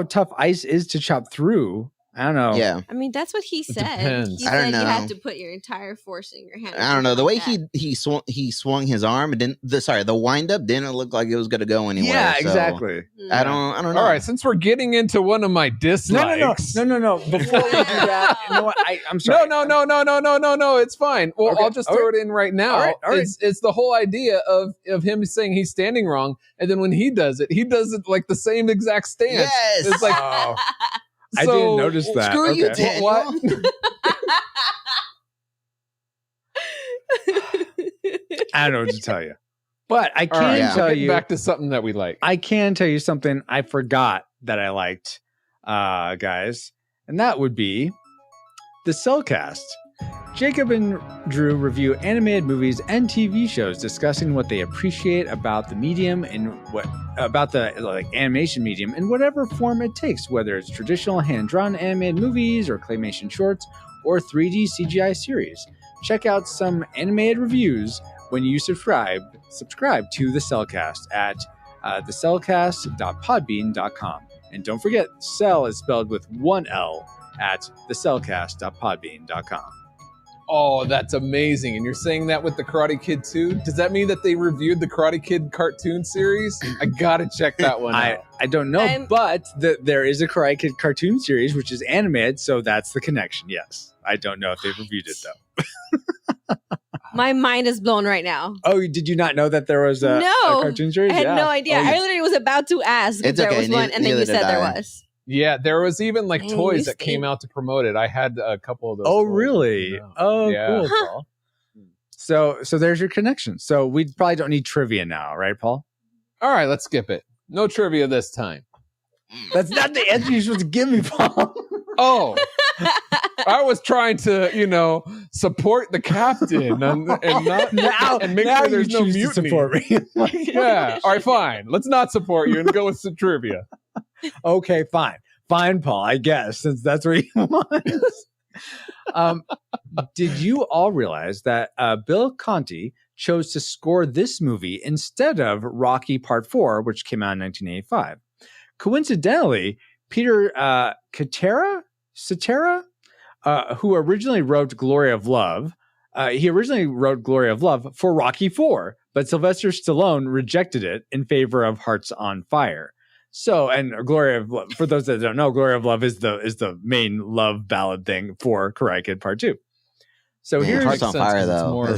[SPEAKER 2] tough ice is to chop through. I don't know.
[SPEAKER 13] Yeah,
[SPEAKER 14] I mean that's what he said.
[SPEAKER 3] Depends.
[SPEAKER 14] He said you have to put your entire force in your hand.
[SPEAKER 13] I don't know. The way he swung his arm, and the wind up didn't look like it was going to go anywhere.
[SPEAKER 2] Yeah,
[SPEAKER 13] so
[SPEAKER 2] exactly.
[SPEAKER 13] I don't know.
[SPEAKER 3] All right, since we're getting into one of my dislikes.
[SPEAKER 2] No. Before we do that, you know what? I'm sorry.
[SPEAKER 3] No. It's fine. Well,
[SPEAKER 2] Okay,
[SPEAKER 3] I'll just throw it in right now.
[SPEAKER 2] All right.
[SPEAKER 3] It's the whole idea of him saying he's standing wrong, and then when he does it like the same exact stance.
[SPEAKER 13] Yes.
[SPEAKER 3] It's like.
[SPEAKER 2] I didn't notice that.
[SPEAKER 13] Screw you, Daniel.
[SPEAKER 3] What?
[SPEAKER 2] I don't know what to tell you, but I can tell you.
[SPEAKER 3] Back to something that we like.
[SPEAKER 2] I can tell you something I forgot that I liked, guys, and that would be the Cellcast. Jacob and Drew review animated movies and TV shows, discussing what they appreciate about the medium and about the animation medium in whatever form it takes, whether it's traditional hand-drawn animated movies or claymation shorts or 3D CGI series. Check out some animated reviews when you subscribe to the Cellcast at thecellcast.podbean.com. And don't forget, Cell is spelled with one L at thecellcast.podbean.com.
[SPEAKER 3] Oh, that's amazing. And you're saying that with the Karate Kid 2? Does that mean that they reviewed the Karate Kid cartoon series? I gotta check that one out.
[SPEAKER 2] I don't know, but there is a Karate Kid cartoon series, which is animated, so that's the connection, yes. I don't know if they've reviewed it, though.
[SPEAKER 14] My mind is blown right now.
[SPEAKER 2] Oh, did you not know that there was a cartoon series?
[SPEAKER 14] I had no idea. I literally was about to ask if there was one, and then you said there was.
[SPEAKER 3] Yeah, there was even like toys that came out to promote it. I had a couple of those.
[SPEAKER 2] Oh,
[SPEAKER 3] toys.
[SPEAKER 2] really? Oh,
[SPEAKER 3] Yeah.
[SPEAKER 2] cool, Paul. So there's your connection. So we probably don't need trivia now, right, Paul?
[SPEAKER 3] All right, let's skip it. No trivia this time.
[SPEAKER 2] That's not the answer you're supposed to give me, Paul.
[SPEAKER 3] Oh, I was trying to, support the captain and make sure there's no mutiny.
[SPEAKER 2] Support me.
[SPEAKER 3] Yeah. All right, fine. Let's not support you and go with some trivia.
[SPEAKER 2] Okay, fine, Paul. I guess since that's what you want. Did you all realize that Bill Conti chose to score this movie instead of Rocky Part 4, which came out in 1985? Coincidentally, Peter Cetera, who originally wrote Glory of Love, for Rocky IV, but Sylvester Stallone rejected it in favor of Hearts on Fire. So, and Glory of Love, for those that don't know, Glory of Love is the main love ballad thing for Karate Kid Part 2. So here's
[SPEAKER 13] Hearts on Fire, though.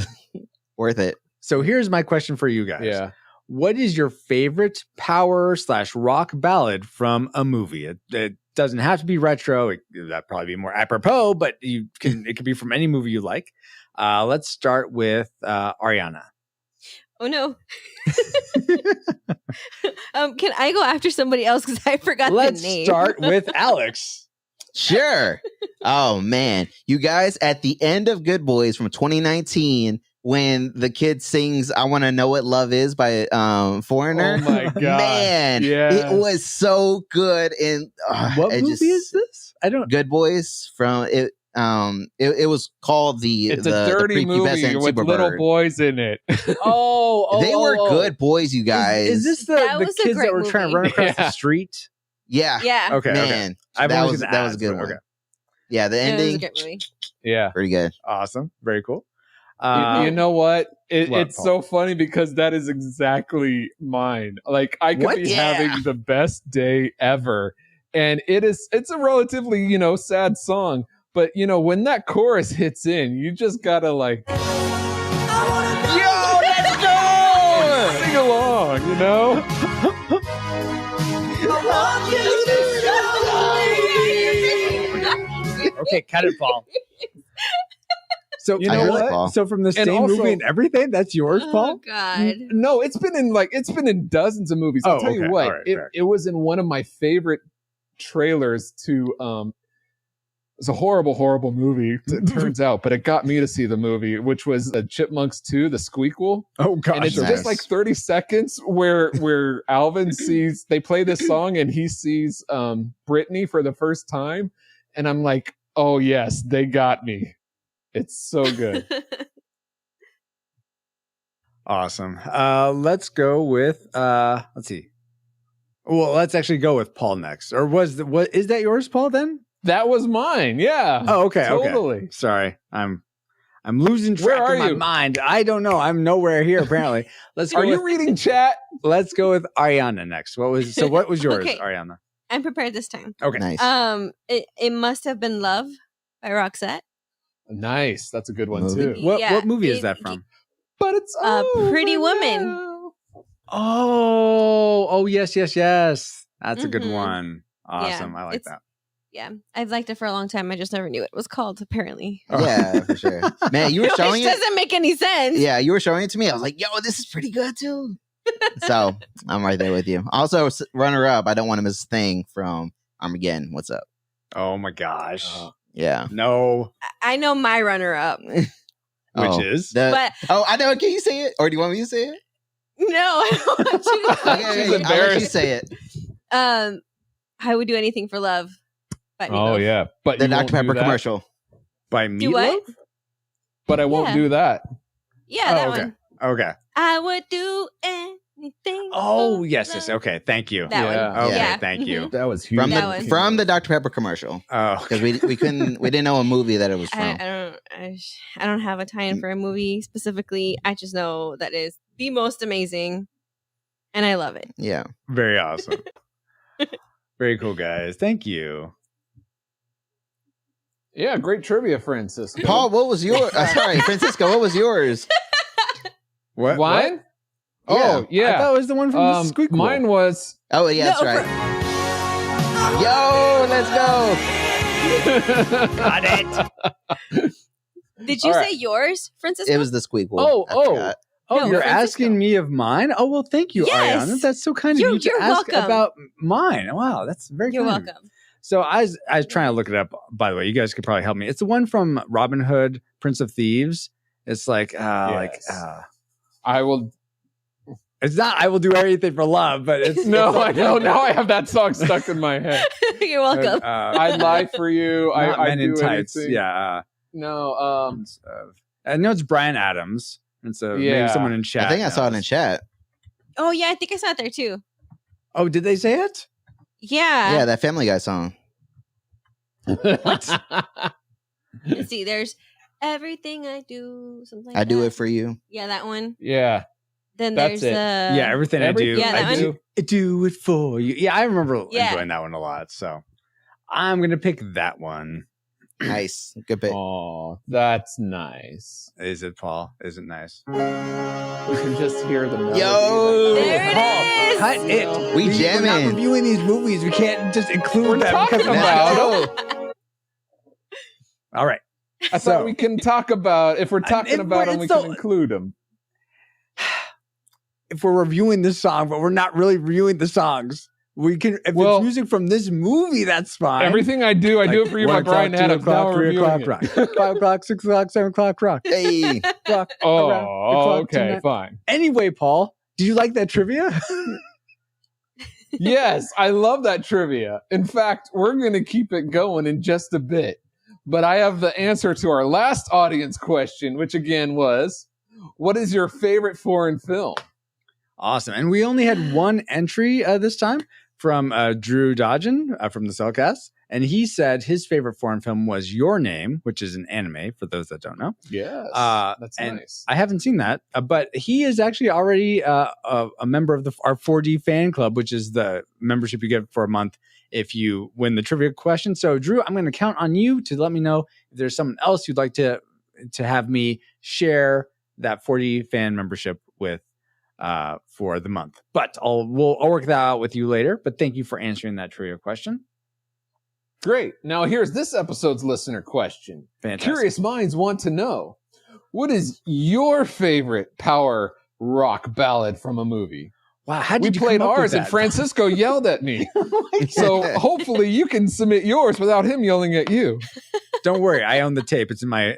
[SPEAKER 13] Worth it.
[SPEAKER 2] So here's my question for you guys.
[SPEAKER 3] Yeah.
[SPEAKER 2] What is your favorite power/rock ballad from a movie? It doesn't have to be retro. That'd probably be more apropos, but it could be from any movie you like. Let's start with Ariana.
[SPEAKER 14] Oh no. Can I go after somebody else because I forgot the name?
[SPEAKER 2] Let's start with Alex.
[SPEAKER 13] Sure. Oh man, you guys, at the end of Good Boys from 2019, when the kid sings "I Want to Know What Love Is" by Foreigner.
[SPEAKER 3] Oh my god,
[SPEAKER 13] man,
[SPEAKER 3] yeah.
[SPEAKER 13] It was so good. And
[SPEAKER 2] what movie is this? I don't.
[SPEAKER 13] Good Boys from it. It was called
[SPEAKER 3] It's a dirty movie with little boys in it.
[SPEAKER 13] They were good boys, you guys.
[SPEAKER 2] Is this the kids that were trying to run across the street?
[SPEAKER 13] Yeah.
[SPEAKER 14] Yeah.
[SPEAKER 2] Okay.
[SPEAKER 13] Man,
[SPEAKER 2] Okay.
[SPEAKER 13] that was a good one.
[SPEAKER 2] Okay.
[SPEAKER 13] Yeah, the
[SPEAKER 14] It was a
[SPEAKER 13] ending,
[SPEAKER 14] great movie.
[SPEAKER 3] Yeah.
[SPEAKER 13] pretty good.
[SPEAKER 2] Awesome. Very cool.
[SPEAKER 3] You know what? It's
[SPEAKER 2] Paul?
[SPEAKER 3] so funny because that is exactly mine. Like I could
[SPEAKER 2] What?
[SPEAKER 3] be
[SPEAKER 2] Yeah.
[SPEAKER 3] having the best day ever. And it's a relatively, sad song. But when that chorus hits in, you just gotta like
[SPEAKER 13] Yo, let's go!
[SPEAKER 3] sing along,
[SPEAKER 2] Okay, cut it, Paul. So
[SPEAKER 3] You know what?
[SPEAKER 13] Paul.
[SPEAKER 2] So from the
[SPEAKER 3] And
[SPEAKER 2] same
[SPEAKER 3] also-
[SPEAKER 2] movie and everything, that's yours,
[SPEAKER 14] Oh
[SPEAKER 2] Paul?
[SPEAKER 14] God.
[SPEAKER 3] No, it's been in dozens of movies. I'll
[SPEAKER 2] Oh,
[SPEAKER 3] tell
[SPEAKER 2] okay.
[SPEAKER 3] you what,
[SPEAKER 2] All right, fair.
[SPEAKER 3] it was in one of my favorite trailers to it's a horrible, horrible movie, it turns out, but it got me to see the movie, which was Chipmunks 2, The Squeakquel.
[SPEAKER 2] Oh gosh.
[SPEAKER 3] And it's
[SPEAKER 13] Nice.
[SPEAKER 3] just like 30 seconds where Alvin they play this song and he sees Brittany for the first time. And I'm like, oh yes, they got me. It's so good.
[SPEAKER 2] Awesome. Let's go with let's see. Well, let's actually go with Paul next. Or what is that yours, Paul, then?
[SPEAKER 3] That was mine. Yeah.
[SPEAKER 2] Oh, okay.
[SPEAKER 3] Totally.
[SPEAKER 2] Okay. Sorry. I'm losing
[SPEAKER 3] Where
[SPEAKER 2] track
[SPEAKER 3] are
[SPEAKER 2] of my
[SPEAKER 3] you?
[SPEAKER 2] mind. I don't know. I'm nowhere here apparently. Let's go
[SPEAKER 3] Are
[SPEAKER 2] with,
[SPEAKER 3] you reading chat?
[SPEAKER 2] let's go with Ariana next. What was yours,
[SPEAKER 14] Okay.
[SPEAKER 2] Ariana?
[SPEAKER 14] I'm prepared this time.
[SPEAKER 2] Okay.
[SPEAKER 13] Nice.
[SPEAKER 14] It must have been Love by Roxette.
[SPEAKER 3] Nice. That's a good one
[SPEAKER 13] Movie?
[SPEAKER 3] too.
[SPEAKER 2] What
[SPEAKER 14] Yeah,
[SPEAKER 2] movie is
[SPEAKER 14] it-
[SPEAKER 2] that from?
[SPEAKER 3] But it's
[SPEAKER 14] Pretty
[SPEAKER 3] over
[SPEAKER 14] Woman.
[SPEAKER 3] now.
[SPEAKER 2] Oh, yes. That's a good
[SPEAKER 14] Mhm.
[SPEAKER 2] one. Awesome.
[SPEAKER 14] Yeah,
[SPEAKER 2] I like
[SPEAKER 14] it's-
[SPEAKER 2] that.
[SPEAKER 14] Yeah, I've liked it for a long time. I just never knew what it was called. Apparently,
[SPEAKER 13] Yeah, for sure. Man, you were showing
[SPEAKER 14] which
[SPEAKER 13] it.
[SPEAKER 14] doesn't make any sense.
[SPEAKER 13] Yeah, you were showing it to me. I was like, yo, this is pretty good too. So I'm right there with you. Also, runner up, I don't want to miss a thing from Armageddon. What's up?
[SPEAKER 2] Oh my gosh.
[SPEAKER 13] Yeah.
[SPEAKER 2] No.
[SPEAKER 14] I know my runner-up.
[SPEAKER 2] Which is?
[SPEAKER 14] But
[SPEAKER 13] I know. Can you say it, or do you want me to say it?
[SPEAKER 14] No, I don't want you to.
[SPEAKER 13] Okay, I'll let you say it.
[SPEAKER 14] I would do anything for love. By
[SPEAKER 3] Oh
[SPEAKER 14] Meatloaf.
[SPEAKER 3] yeah, but
[SPEAKER 13] The
[SPEAKER 3] you won't
[SPEAKER 13] Dr. Pepper
[SPEAKER 3] do that?
[SPEAKER 13] commercial.
[SPEAKER 2] By
[SPEAKER 14] Do
[SPEAKER 2] Meatloaf?
[SPEAKER 14] what?
[SPEAKER 3] But I won't
[SPEAKER 14] Yeah.
[SPEAKER 3] do that.
[SPEAKER 14] Yeah, that
[SPEAKER 2] okay.
[SPEAKER 14] one.
[SPEAKER 2] Okay.
[SPEAKER 14] I would do anything.
[SPEAKER 2] Oh,
[SPEAKER 14] for
[SPEAKER 2] yes.
[SPEAKER 14] love.
[SPEAKER 2] Okay. Thank you.
[SPEAKER 14] That one.
[SPEAKER 2] Okay.
[SPEAKER 14] Yeah.
[SPEAKER 2] Thank you.
[SPEAKER 3] That was huge.
[SPEAKER 13] From
[SPEAKER 14] That
[SPEAKER 13] the
[SPEAKER 14] one.
[SPEAKER 13] from the Dr. Pepper commercial.
[SPEAKER 2] Oh,
[SPEAKER 13] Because we didn't know a movie that it was from.
[SPEAKER 14] I don't have a tie-in for a movie specifically. I just know that is the most amazing, and I love it.
[SPEAKER 13] Yeah.
[SPEAKER 2] very awesome. Very cool, guys. Thank you.
[SPEAKER 3] Yeah, great trivia, Francisco.
[SPEAKER 13] Paul, what was yours? Sorry, Francisco, what was yours?
[SPEAKER 2] What?
[SPEAKER 3] Mine? Oh, yeah.
[SPEAKER 2] I thought it was the one from the Squeak.
[SPEAKER 3] Mine was.
[SPEAKER 13] Oh, yeah, that's
[SPEAKER 14] No,
[SPEAKER 13] right. Yo, let's go.
[SPEAKER 2] Got it.
[SPEAKER 14] Did you
[SPEAKER 3] All
[SPEAKER 14] say
[SPEAKER 3] right.
[SPEAKER 14] yours, Francisco?
[SPEAKER 13] It was the Squeakquel.
[SPEAKER 2] Oh,
[SPEAKER 13] I
[SPEAKER 2] oh.
[SPEAKER 13] forgot.
[SPEAKER 2] Oh,
[SPEAKER 14] No,
[SPEAKER 2] you're
[SPEAKER 14] Francisco.
[SPEAKER 2] asking me of mine? Oh, well, thank you,
[SPEAKER 14] Yes.
[SPEAKER 2] Ariana. That's so kind of
[SPEAKER 14] You're-
[SPEAKER 2] you to
[SPEAKER 14] you're
[SPEAKER 2] ask
[SPEAKER 14] welcome.
[SPEAKER 2] about mine. Wow, that's very
[SPEAKER 14] You're
[SPEAKER 2] kind.
[SPEAKER 14] welcome.
[SPEAKER 2] So I was trying to look it up. By the way, you guys could probably help me. It's the one from Robin Hood, Prince of Thieves. It's like,
[SPEAKER 3] Yes. I will.
[SPEAKER 2] it's not. I will do everything for love, but it's
[SPEAKER 3] No,
[SPEAKER 2] it's
[SPEAKER 3] I know. Now I have that song stuck in my head.
[SPEAKER 14] You're welcome.
[SPEAKER 3] I'd lie for you.
[SPEAKER 2] Not
[SPEAKER 3] I'd
[SPEAKER 2] Men in
[SPEAKER 3] do
[SPEAKER 2] Tights.
[SPEAKER 3] anything.
[SPEAKER 2] Yeah.
[SPEAKER 3] No.
[SPEAKER 2] I know it's Brian Adams. And so
[SPEAKER 3] Yeah.
[SPEAKER 2] maybe someone in chat.
[SPEAKER 13] I think I saw it in
[SPEAKER 2] knows.
[SPEAKER 13] chat.
[SPEAKER 14] Oh yeah, I think I saw it there too.
[SPEAKER 2] Oh, did they say it?
[SPEAKER 14] Yeah.
[SPEAKER 13] Yeah, that Family Guy song.
[SPEAKER 14] Let's see. There's everything I do. Something. Like
[SPEAKER 13] I do
[SPEAKER 14] that.
[SPEAKER 13] it for you.
[SPEAKER 14] Yeah, that one.
[SPEAKER 3] Yeah.
[SPEAKER 14] Then
[SPEAKER 3] That's
[SPEAKER 14] there's
[SPEAKER 3] it.
[SPEAKER 2] Yeah, everything I do.
[SPEAKER 14] Yeah, that
[SPEAKER 2] I
[SPEAKER 14] one.
[SPEAKER 2] do it for you. Yeah, I remember
[SPEAKER 14] Yeah.
[SPEAKER 2] enjoying that one a lot. So I'm gonna pick that one.
[SPEAKER 13] Nice. Good pick.
[SPEAKER 3] Oh, that's nice.
[SPEAKER 2] Is it, Paul? Is it nice?
[SPEAKER 3] We can just hear the melody.
[SPEAKER 13] Yo!
[SPEAKER 14] There it is.
[SPEAKER 2] Cut it.
[SPEAKER 13] We
[SPEAKER 2] We're not
[SPEAKER 13] jamming.
[SPEAKER 2] reviewing these movies. We can't just include
[SPEAKER 3] We're
[SPEAKER 2] them.
[SPEAKER 3] talking
[SPEAKER 2] because-
[SPEAKER 3] about
[SPEAKER 2] All right.
[SPEAKER 3] I thought we can talk about if we're talking
[SPEAKER 2] it-
[SPEAKER 3] about them,
[SPEAKER 2] it's
[SPEAKER 3] we
[SPEAKER 2] so-
[SPEAKER 3] can include them.
[SPEAKER 2] If we're reviewing this song, but we're not really reviewing the songs, we can. If
[SPEAKER 3] Well-
[SPEAKER 2] it's music from this movie, that's fine.
[SPEAKER 3] Everything I do, I do it for you by
[SPEAKER 2] 1 o'clock,
[SPEAKER 3] Brian
[SPEAKER 2] 2
[SPEAKER 3] Adams. Now
[SPEAKER 2] o'clock,
[SPEAKER 3] we're
[SPEAKER 2] 3
[SPEAKER 3] reviewing
[SPEAKER 2] o'clock,
[SPEAKER 3] it.
[SPEAKER 2] rock. 5 o'clock, 6 o'clock, 7 o'clock, rock.
[SPEAKER 13] Hey.
[SPEAKER 2] Rock.
[SPEAKER 3] Oh,
[SPEAKER 2] around the clock
[SPEAKER 3] okay,
[SPEAKER 2] tonight.
[SPEAKER 3] fine.
[SPEAKER 2] Anyway, Paul, do you like that trivia?
[SPEAKER 3] Yes, I love that trivia. In fact, we're going to keep it going in just a bit. But I have the answer to our last audience question, which again was, what is your favorite foreign film?
[SPEAKER 2] Awesome. And we only had one entry this time from Drew Dodgen from the Cellcast. And he said his favorite foreign film was Your Name, which is an anime for those that don't know.
[SPEAKER 3] Yes, that's
[SPEAKER 2] and
[SPEAKER 3] nice.
[SPEAKER 2] I haven't seen that, but he is actually already a member of our 4D fan club, which is the membership you get for a month if you win the trivia question. So, Drew, I'm going to count on you to let me know if there's someone else you'd like to have me share that 4D fan membership with for the month. But I'll work that out with you later. But thank you for answering that trivia question.
[SPEAKER 3] Great. Now here's this episode's listener question.
[SPEAKER 2] Fantastic.
[SPEAKER 3] Curious minds want to know, what is your favorite power rock ballad from a movie?
[SPEAKER 2] Wow, how did
[SPEAKER 3] we
[SPEAKER 2] you
[SPEAKER 3] played
[SPEAKER 2] come up with
[SPEAKER 3] ours and
[SPEAKER 2] that?
[SPEAKER 3] Francisco yelled at me. So hopefully you can submit yours without him yelling at you.
[SPEAKER 2] Don't worry, I own the tape. It's in my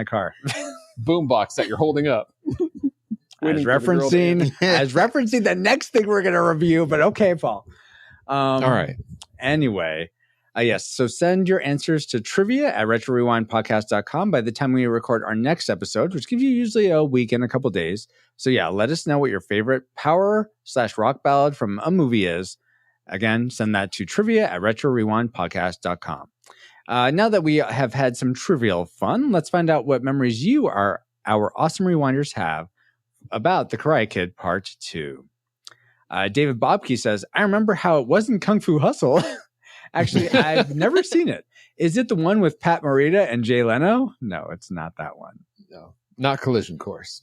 [SPEAKER 2] car.
[SPEAKER 3] Boombox that you're holding up.
[SPEAKER 2] As referencing the next thing we're going to review, but okay, Paul.
[SPEAKER 3] All right.
[SPEAKER 2] Anyway, yes. So send your answers to trivia@retrorewindpodcast.com by the time we record our next episode, which gives you usually a week and a couple days. So yeah, let us know what your favorite power/rock ballad from a movie is. Again, send that to trivia@retrorewindpodcast.com. Now that we have had some trivial fun, let's find out what memories you, our awesome rewinders, have about The Karate Kid Part 2. David Bobke says, I remember how it wasn't Kung Fu Hustle. Actually, I've never seen it. Is it the one with Pat Morita and Jay Leno? No, it's not that one.
[SPEAKER 3] No, not Collision Course.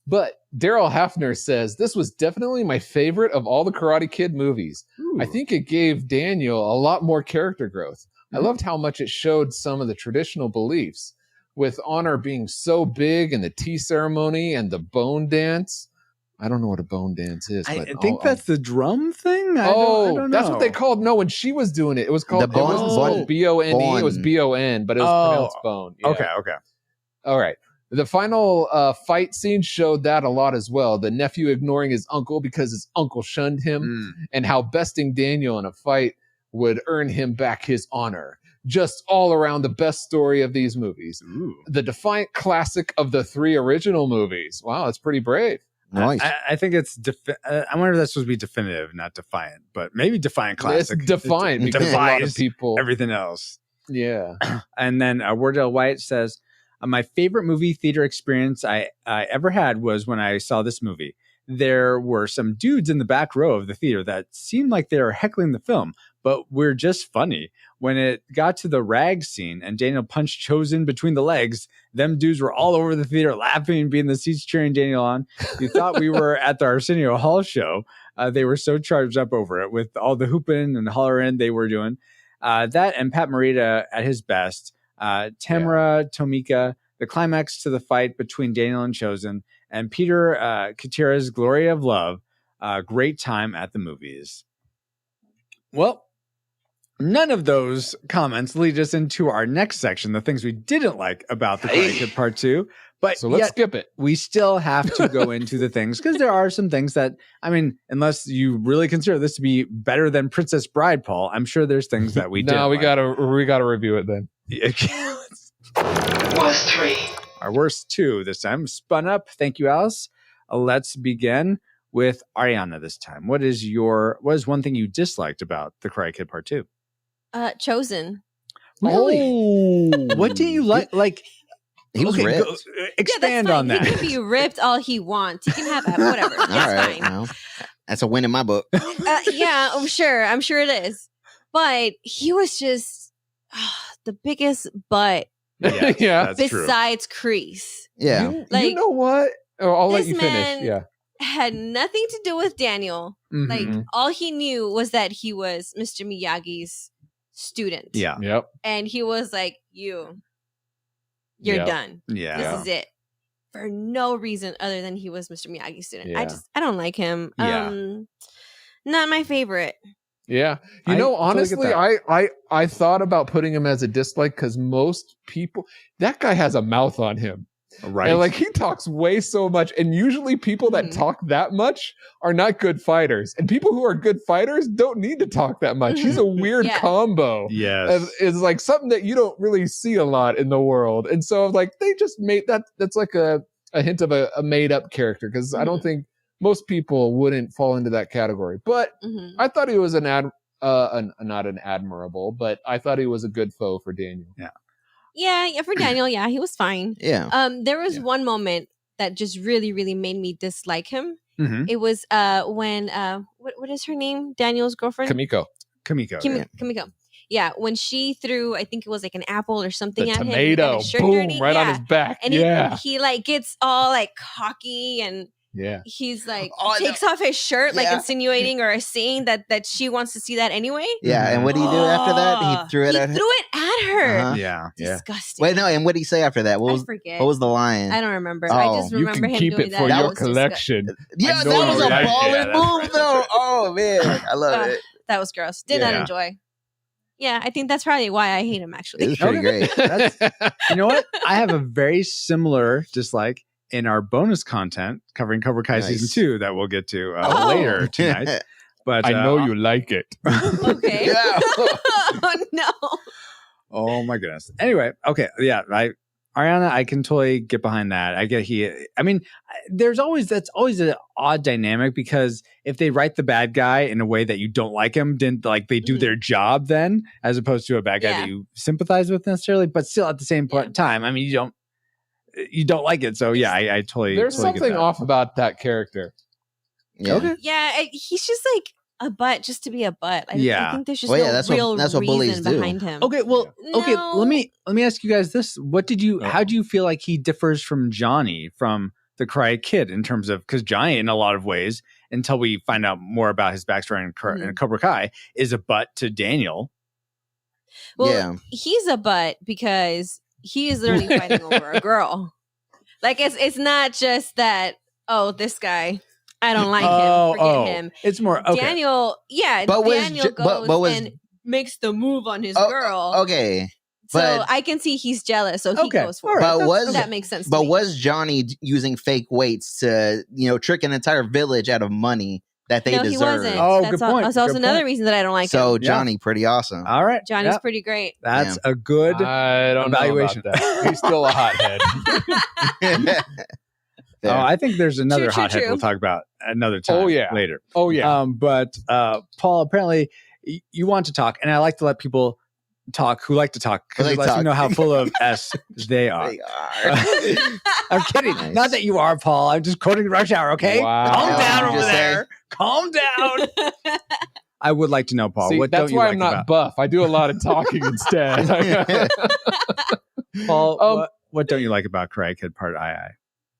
[SPEAKER 3] But Daryl Hafner says, this was definitely my favorite of all the Karate Kid movies.
[SPEAKER 2] Ooh.
[SPEAKER 3] I think it gave Daniel a lot more character growth. I loved how much it showed some of the traditional beliefs, with honor being so big and the tea ceremony and the bone dance. I don't know what a bone dance is.
[SPEAKER 2] I think that's the drum thing. I don't know.
[SPEAKER 3] That's what they called. No, when she was doing it, it was called B-O-N-E. It was B-O-N, but it was pronounced bone. Yeah.
[SPEAKER 2] Okay.
[SPEAKER 3] All right. The final fight scene showed that a lot as well. The nephew ignoring his uncle because his uncle shunned him, and how besting Daniel in a fight would earn him back his honor. Just all around the best story of these movies.
[SPEAKER 2] Ooh.
[SPEAKER 3] The defiant classic of the 3 original movies. Wow, that's pretty brave.
[SPEAKER 13] Nice.
[SPEAKER 2] I think it's. I wonder if that's supposed to be definitive, not defiant, but maybe defiant classic.
[SPEAKER 3] It's defiant because a lot of people.
[SPEAKER 2] Everything else.
[SPEAKER 3] Yeah.
[SPEAKER 2] And then Wardell White says, my favorite movie theater experience I ever had was when I saw this movie. There were some dudes in the back row of the theater that seemed like they were heckling the film, but we're just funny. When it got to the rag scene and Daniel punched Chosen between the legs, them dudes were all over the theater laughing and being in the seats cheering Daniel on. You thought we were at the Arsenio Hall show. They were so charged up over it with all the hooping and hollering they were doing. That and Pat Morita at his best. Tamara Tomika, the climax to the fight between Daniel and Chosen, and Peter Katira's Glory of Love. Great time at the movies. Well, none of those comments lead us into our next section, the things we didn't like about The Karate Kid Part 2. But
[SPEAKER 3] so let's skip it.
[SPEAKER 2] We still have to go into the things because there are some things that, I mean, unless you really consider this to be better than Princess Bride, Paul, I'm sure there's things that we
[SPEAKER 3] we gotta review it then.
[SPEAKER 4] Worst 3.
[SPEAKER 2] Our worst 2 this time. Spun Up. Thank you, Alice. Let's begin with Ariana this time. What is one thing you disliked about The Karate Kid Part 2?
[SPEAKER 14] Chosen.
[SPEAKER 2] Really? Oh. What do you like? Like,
[SPEAKER 13] he was ripped.
[SPEAKER 2] Expand on that.
[SPEAKER 14] He can be ripped all he wants. He can have that. Whatever. That's fine.
[SPEAKER 13] Well, that's a win in my book.
[SPEAKER 14] Yeah, I'm sure it is. But he was just the biggest butt.
[SPEAKER 3] Yeah,
[SPEAKER 14] besides Kreese.
[SPEAKER 13] Yeah.
[SPEAKER 3] You know what? Oh, I'll let you finish.
[SPEAKER 14] Man
[SPEAKER 3] Yeah.
[SPEAKER 14] had nothing to do with Daniel.
[SPEAKER 2] Mm-hmm.
[SPEAKER 14] Like, all he knew was that he was Mr. Miyagi's student.
[SPEAKER 2] Yeah.
[SPEAKER 3] Yep.
[SPEAKER 14] And he was like, you're done.
[SPEAKER 2] Yeah.
[SPEAKER 14] This is it. For no reason other than he was Mr. Miyagi's student.
[SPEAKER 3] Yeah.
[SPEAKER 14] I don't like him.
[SPEAKER 2] Yeah.
[SPEAKER 14] Not my favorite.
[SPEAKER 3] Yeah. Honestly, I thought about putting him as a dislike because most people, that guy has a mouth on him.
[SPEAKER 2] Right.
[SPEAKER 3] And like he talks way so much. And usually people that talk that much are not good fighters. And people who are good fighters don't need to talk that much. He's a weird combo.
[SPEAKER 2] Yes.
[SPEAKER 3] It's like something that you don't really see a lot in the world. And so like they just made that's like a hint of a made up character because I don't think most people wouldn't fall into that category. But I thought he was an not an admirable, but I thought he was a good foe for Daniel.
[SPEAKER 14] Yeah, for Daniel, yeah, he was fine.
[SPEAKER 13] Yeah.
[SPEAKER 14] There was one moment that just really, really made me dislike him.
[SPEAKER 2] Mhm.
[SPEAKER 14] It was when what is her name? Daniel's girlfriend?
[SPEAKER 3] Kamiko.
[SPEAKER 14] Kimiko. Yeah, when she threw, I think it was like an apple or something
[SPEAKER 3] The
[SPEAKER 14] at him. and
[SPEAKER 3] tomato,
[SPEAKER 14] his shirt
[SPEAKER 3] boom,
[SPEAKER 14] dirty.
[SPEAKER 3] right on
[SPEAKER 14] Yeah.
[SPEAKER 3] his back.
[SPEAKER 14] And
[SPEAKER 3] Yeah.
[SPEAKER 14] he like gets all like cocky and
[SPEAKER 3] Yeah.
[SPEAKER 14] he's like
[SPEAKER 13] Oh,
[SPEAKER 14] takes off his shirt, like
[SPEAKER 13] Yeah.
[SPEAKER 14] insinuating or saying that she wants to see that anyway.
[SPEAKER 13] Yeah, and what did he do after that? He threw it
[SPEAKER 14] He
[SPEAKER 13] at her.
[SPEAKER 14] threw it at her.
[SPEAKER 13] Uh-huh.
[SPEAKER 2] Yeah.
[SPEAKER 14] Disgusting.
[SPEAKER 13] Wait, no, and what did he say after that?
[SPEAKER 14] I forget.
[SPEAKER 13] What was the line?
[SPEAKER 14] I don't remember.
[SPEAKER 13] Oh.
[SPEAKER 14] I just
[SPEAKER 3] You
[SPEAKER 14] remember
[SPEAKER 3] can
[SPEAKER 14] him
[SPEAKER 3] keep
[SPEAKER 14] doing
[SPEAKER 3] it
[SPEAKER 14] that.
[SPEAKER 3] for
[SPEAKER 14] That
[SPEAKER 3] your
[SPEAKER 14] was disgu-
[SPEAKER 3] collection.
[SPEAKER 13] Yeah,
[SPEAKER 3] I
[SPEAKER 13] that
[SPEAKER 3] know
[SPEAKER 13] was
[SPEAKER 3] you
[SPEAKER 13] a
[SPEAKER 3] like it.
[SPEAKER 13] baller
[SPEAKER 3] Yeah, that's
[SPEAKER 13] move, though. Oh man, I love it.
[SPEAKER 14] That was gross. Did not
[SPEAKER 2] Yeah.
[SPEAKER 14] enjoy. Yeah, I think that's probably why I hate him. Actually,
[SPEAKER 13] It was pretty great.
[SPEAKER 2] That's, you know what? I have a very similar dislike in our bonus content covering Cobra Kai
[SPEAKER 13] Nice.
[SPEAKER 2] season 2 that we'll get to
[SPEAKER 14] Oh.
[SPEAKER 2] later tonight. But
[SPEAKER 3] I know you like it.
[SPEAKER 14] Okay.
[SPEAKER 13] Yeah.
[SPEAKER 14] Oh no.
[SPEAKER 2] Oh my goodness. Anyway, okay, yeah, Ariana, I can totally get behind that. I mean, that's always an odd dynamic because if they write the bad guy in a way that you don't like him, then like they do their job then, as opposed to a bad guy
[SPEAKER 14] Yeah.
[SPEAKER 2] that you sympathize with necessarily, but still at the same time, I mean, you don't like it. So yeah, I totally.
[SPEAKER 3] There's
[SPEAKER 2] totally get
[SPEAKER 3] something
[SPEAKER 2] that.
[SPEAKER 3] off about that character.
[SPEAKER 13] Yeah.
[SPEAKER 2] Okay.
[SPEAKER 14] Yeah, he's just like a butt just to be a butt. I
[SPEAKER 2] Yeah.
[SPEAKER 14] think there's just
[SPEAKER 13] Well, yeah,
[SPEAKER 14] no
[SPEAKER 13] that's
[SPEAKER 14] real
[SPEAKER 13] what bullies
[SPEAKER 14] reason
[SPEAKER 13] do.
[SPEAKER 14] behind him.
[SPEAKER 2] Okay, well, okay.
[SPEAKER 14] No.
[SPEAKER 2] Let me ask you guys this: how do you feel like he differs from Johnny from the Karate Kid in terms of, because Johnny, in a lot of ways, until we find out more about his backstory in Cobra Kai, is a butt to Daniel.
[SPEAKER 14] Well,
[SPEAKER 13] Yeah.
[SPEAKER 14] he's a butt because he is literally fighting over a girl. Like it's not just that. Oh, this guy, I don't like him. Forget him.
[SPEAKER 2] It's more okay.
[SPEAKER 14] Daniel, yeah,
[SPEAKER 13] But was
[SPEAKER 14] Daniel
[SPEAKER 13] Jo-
[SPEAKER 14] goes
[SPEAKER 13] but was-
[SPEAKER 14] and makes the move on his
[SPEAKER 13] Oh,
[SPEAKER 14] girl.
[SPEAKER 13] Okay.
[SPEAKER 14] So
[SPEAKER 13] But
[SPEAKER 14] I can see he's jealous, so he
[SPEAKER 2] Okay,
[SPEAKER 14] goes for
[SPEAKER 2] all
[SPEAKER 14] it.
[SPEAKER 2] right,
[SPEAKER 13] but was
[SPEAKER 14] that makes sense. to
[SPEAKER 13] but
[SPEAKER 14] me.
[SPEAKER 13] was Johnny using fake weights to trick an entire village out of money that they
[SPEAKER 14] no, he
[SPEAKER 13] deserve?
[SPEAKER 14] wasn't.
[SPEAKER 2] Oh,
[SPEAKER 14] that's
[SPEAKER 2] good point,
[SPEAKER 14] That's also
[SPEAKER 2] good
[SPEAKER 14] another
[SPEAKER 2] point.
[SPEAKER 14] reason that I don't like
[SPEAKER 13] So
[SPEAKER 14] him.
[SPEAKER 13] Johnny, pretty awesome.
[SPEAKER 2] All right,
[SPEAKER 14] Johnny's
[SPEAKER 2] yep.
[SPEAKER 14] pretty great.
[SPEAKER 2] That's a good
[SPEAKER 3] I don't
[SPEAKER 2] evaluation.
[SPEAKER 3] know about that. He's still a hothead.
[SPEAKER 2] Oh, I think there's another
[SPEAKER 14] True, true,
[SPEAKER 2] hothead
[SPEAKER 14] true.
[SPEAKER 2] we'll talk about another time.
[SPEAKER 3] Oh, yeah.
[SPEAKER 2] Later.
[SPEAKER 3] Oh yeah.
[SPEAKER 2] But Paul, apparently you want to talk, and I like to let people talk who like to talk because
[SPEAKER 13] Who
[SPEAKER 2] it
[SPEAKER 13] like
[SPEAKER 2] lets you
[SPEAKER 13] talk.
[SPEAKER 2] know how full of S they are.
[SPEAKER 13] They are.
[SPEAKER 2] I'm kidding.
[SPEAKER 13] Nice.
[SPEAKER 2] Not that you are, Paul. I'm just quoting Rush Hour, okay?
[SPEAKER 3] Wow.
[SPEAKER 2] Calm
[SPEAKER 13] Yeah,
[SPEAKER 2] down
[SPEAKER 13] I'm
[SPEAKER 2] over
[SPEAKER 13] just
[SPEAKER 2] there. Calm down. I would like to know, Paul.
[SPEAKER 3] See,
[SPEAKER 2] what
[SPEAKER 3] that's
[SPEAKER 2] don't you
[SPEAKER 3] why
[SPEAKER 2] like
[SPEAKER 3] I'm not
[SPEAKER 2] about
[SPEAKER 3] buff. I do a lot of talking instead.
[SPEAKER 2] Paul? What don't you like about Karate Kid Part II?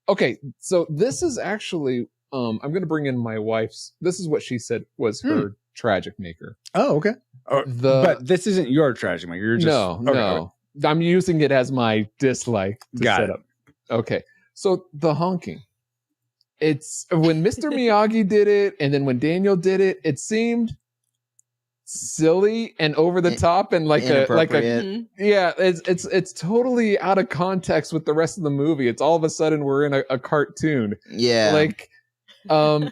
[SPEAKER 3] Okay, so this is actually I'm going to bring in my wife's. This is what she said was her tragic maker.
[SPEAKER 2] Oh, okay. But this isn't your tragic maker. You're just
[SPEAKER 3] no.
[SPEAKER 2] okay.
[SPEAKER 3] I'm using it as my dislike to
[SPEAKER 2] Got
[SPEAKER 3] set
[SPEAKER 2] it.
[SPEAKER 3] up. Okay, so the honking. It's when Mr. Miyagi did it, and then when Daniel did it, it seemed silly and over the top and like a
[SPEAKER 13] Inappropriate.
[SPEAKER 3] yeah. It's totally out of context with the rest of the movie. It's all of a sudden we're in a cartoon.
[SPEAKER 13] Yeah.
[SPEAKER 3] Like, I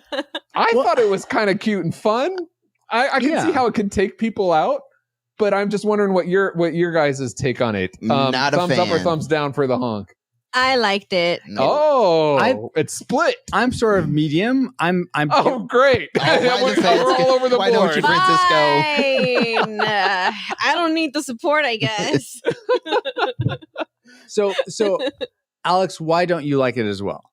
[SPEAKER 3] thought it was kind of cute and fun. I can see how it can take people out, but I'm just wondering what your guys' take on it.
[SPEAKER 13] Not a
[SPEAKER 3] thumbs up or
[SPEAKER 13] fan.
[SPEAKER 3] thumbs down for the honk.
[SPEAKER 14] I liked it.
[SPEAKER 3] Oh, it's split.
[SPEAKER 2] I'm sort of medium. I'm.
[SPEAKER 3] Oh, great!
[SPEAKER 13] We're
[SPEAKER 3] all over the
[SPEAKER 13] Why
[SPEAKER 3] board.
[SPEAKER 13] don't you, Francisco?
[SPEAKER 14] Fine. I don't need the support, I guess.
[SPEAKER 2] So, Alex, why don't you like it as well?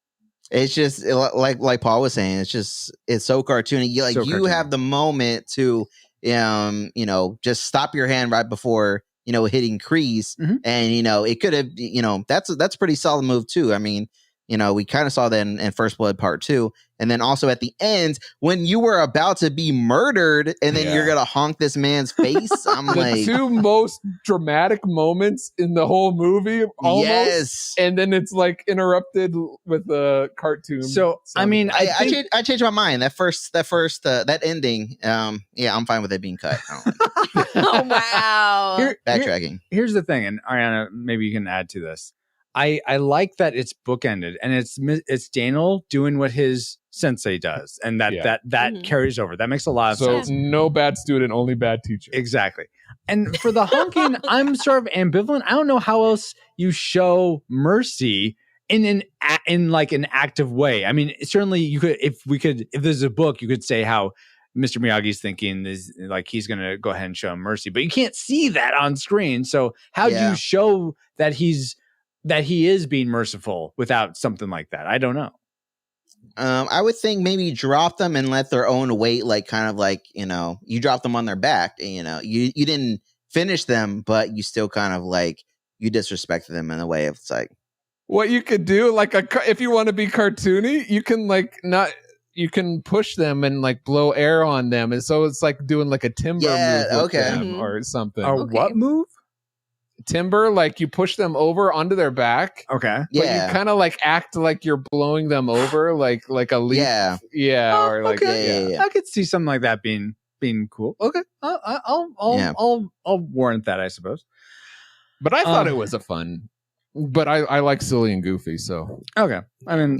[SPEAKER 13] It's just like Paul was saying. It's so cartoony. You
[SPEAKER 2] So
[SPEAKER 13] have the moment to just stop your hand right before hitting crease, and it could have that's a pretty solid move too. I mean, we kind of saw that in First Blood Part 2, and then also at the end when you were about to be murdered, and then you're gonna honk this man's face. I'm
[SPEAKER 3] The
[SPEAKER 13] like,
[SPEAKER 3] two most dramatic moments in the whole movie, almost.
[SPEAKER 13] Yes.
[SPEAKER 3] And then it's like interrupted with the cartoon.
[SPEAKER 2] So I mean,
[SPEAKER 13] I changed my mind. That ending. Yeah, I'm fine with it being cut.
[SPEAKER 14] Oh wow.
[SPEAKER 13] Backtracking.
[SPEAKER 2] Here's the thing, and Ariana, maybe you can add to this. I like that it's bookended, and it's Daniel doing what his sensei does, and that carries over. That makes a lot of sense.
[SPEAKER 3] So no bad student, only bad teacher.
[SPEAKER 2] Exactly. And for the honking, I'm sort of ambivalent. I don't know how else you show mercy in like an active way. I mean, certainly you could, if there's a book, you could say how Mr. Miyagi's thinking is like he's going to go ahead and show him mercy, but you can't see that on screen. So how do you show that he is being merciful without something like that? I don't know.
[SPEAKER 13] I would think maybe drop them and let their own weight, like kind of like, you know, you drop them on their back, and, you know, you didn't finish them, but you still kind of like you disrespected them in a way of it's like
[SPEAKER 3] what you could do, like if you want to be cartoony, you can like not. You can push them and like blow air on them, and so it's like doing like a timber move with them or something.
[SPEAKER 2] What move?
[SPEAKER 3] Timber, like you push them over onto their back.
[SPEAKER 2] Okay,
[SPEAKER 3] but you kind of like act like you're blowing them over, like a leaf. Or like
[SPEAKER 2] I could see something like that being cool. Okay, I'll warrant that, I suppose.
[SPEAKER 3] But I thought it was a fun. But I like silly and goofy, so
[SPEAKER 2] okay. I mean,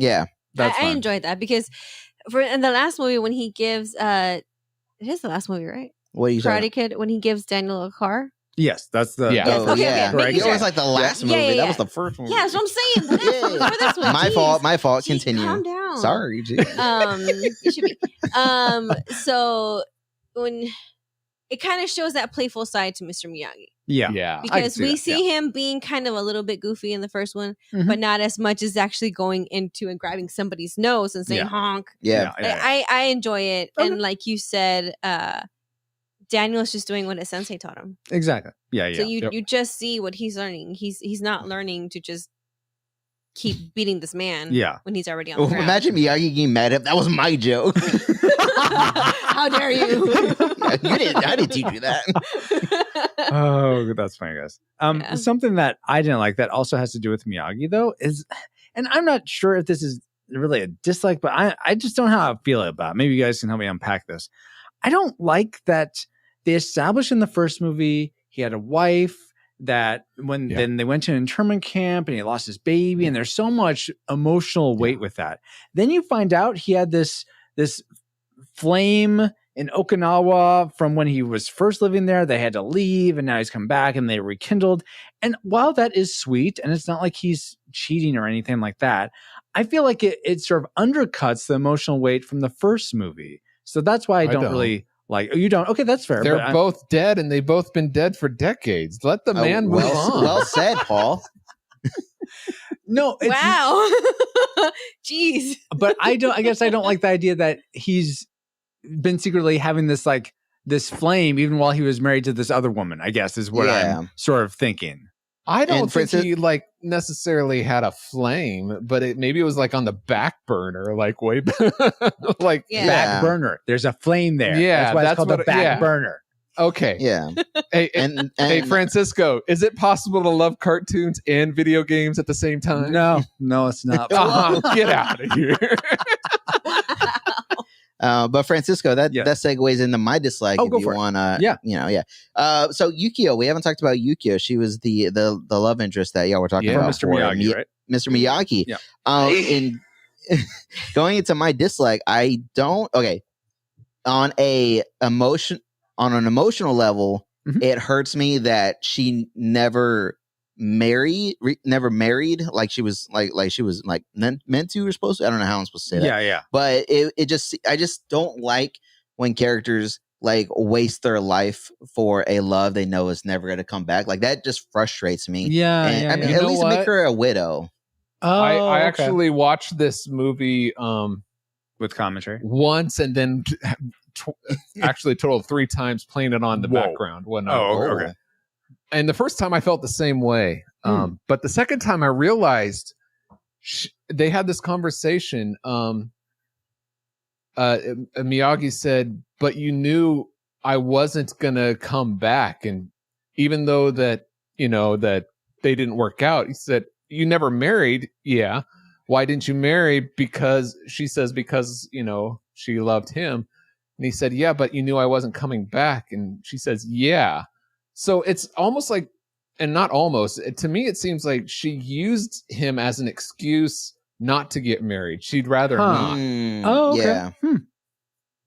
[SPEAKER 14] that's I enjoyed that because. In the last movie, when he gives, it is the last movie, right?
[SPEAKER 13] What are you
[SPEAKER 14] Karate Kid, when he gives Daniel a car.
[SPEAKER 2] Yes, that's the.
[SPEAKER 14] Yeah. Yes, okay.
[SPEAKER 13] It was like the last movie. That was the first one.
[SPEAKER 14] Yeah, that's what I'm saying. For this one.
[SPEAKER 13] My fault. Continue.
[SPEAKER 14] Calm down.
[SPEAKER 13] Sorry.
[SPEAKER 14] It should be. So when it kind of shows that playful side to Mr. Miyagi.
[SPEAKER 2] Yeah.
[SPEAKER 14] Because we see him being kind of a little bit goofy in the first one, but not as much as actually going into and grabbing somebody's nose and saying honk.
[SPEAKER 13] Yeah.
[SPEAKER 14] I enjoy it. Okay. And like you said, Daniel's just doing what his sensei taught him.
[SPEAKER 2] Exactly. Yeah.
[SPEAKER 14] So you just see what he's learning. He's not learning to just keep beating this man when he's already on the ground.
[SPEAKER 13] Imagine Miyagi getting mad at him. That was my joke.
[SPEAKER 14] How dare you?
[SPEAKER 13] I didn't teach you that.
[SPEAKER 2] Oh, that's funny, guys. Something that I didn't like that also has to do with Miyagi, though, is, and I'm not sure if this is really a dislike, but I just don't know how I feel about it. Maybe you guys can help me unpack this. I don't like that they established in the first movie he had a wife, that then they went to an internment camp and he lost his baby, and there's so much emotional weight with that. Then you find out he had this flame in Okinawa from when he was first living there. They had to leave, and now he's come back and they rekindled. And while that is sweet, and it's not like he's cheating or anything like that, I feel like it sort of undercuts the emotional weight from the first movie. So that's why I don't really like. You don't? Okay, that's fair.
[SPEAKER 3] They're both dead, and they've both been dead for decades. Let the man move on.
[SPEAKER 13] Well said, Paul.
[SPEAKER 2] No.
[SPEAKER 14] Wow. Jeez.
[SPEAKER 2] But I guess I don't like the idea that he's been secretly having this flame even while he was married to this other woman, I guess is what I'm sort of thinking.
[SPEAKER 3] I don't think he like necessarily had a flame, but maybe it was like on the back burner, like way like
[SPEAKER 2] back burner. There's a flame there.
[SPEAKER 3] Yeah,
[SPEAKER 2] that's why it's called the back burner.
[SPEAKER 3] Okay.
[SPEAKER 13] Yeah.
[SPEAKER 3] Hey, Francisco, is it possible to love cartoons and video games at the same time?
[SPEAKER 2] No, it's not.
[SPEAKER 3] Get out of here.
[SPEAKER 13] But Francisco, that segues into my dislike. If you want to, so Yukio, we haven't talked about Yukio. She was the love interest that we're talking about.
[SPEAKER 2] Mr. Miyagi, right?
[SPEAKER 13] Mr. Miyagi. Yeah. In going into my dislike, I don't. Okay, on an emotional level, it hurts me that she never married, like she was like she was like meant to or supposed to. I don't know how I'm supposed to say that.
[SPEAKER 2] Yeah.
[SPEAKER 13] But I just don't like when characters like waste their life for a love they know is never going to come back. Like that just frustrates me.
[SPEAKER 2] Yeah.
[SPEAKER 13] I mean, at least make her a widow.
[SPEAKER 3] I actually watched this movie
[SPEAKER 2] with commentary
[SPEAKER 3] once, and then actually total 3 times playing it on the background.
[SPEAKER 2] Okay.
[SPEAKER 3] And the first time I felt the same way. But the second time I realized they had this conversation. Miyagi said, but you knew I wasn't going to come back. And even though that they didn't work out, he said, you never married. Yeah. Why didn't you marry? Because she says, because, she loved him. And he said, yeah, but you knew I wasn't coming back. And she says, yeah. So it's almost like, and not almost, to me, it seems like she used him as an excuse not to get married. She'd rather not.
[SPEAKER 2] Oh, okay.
[SPEAKER 13] Yeah.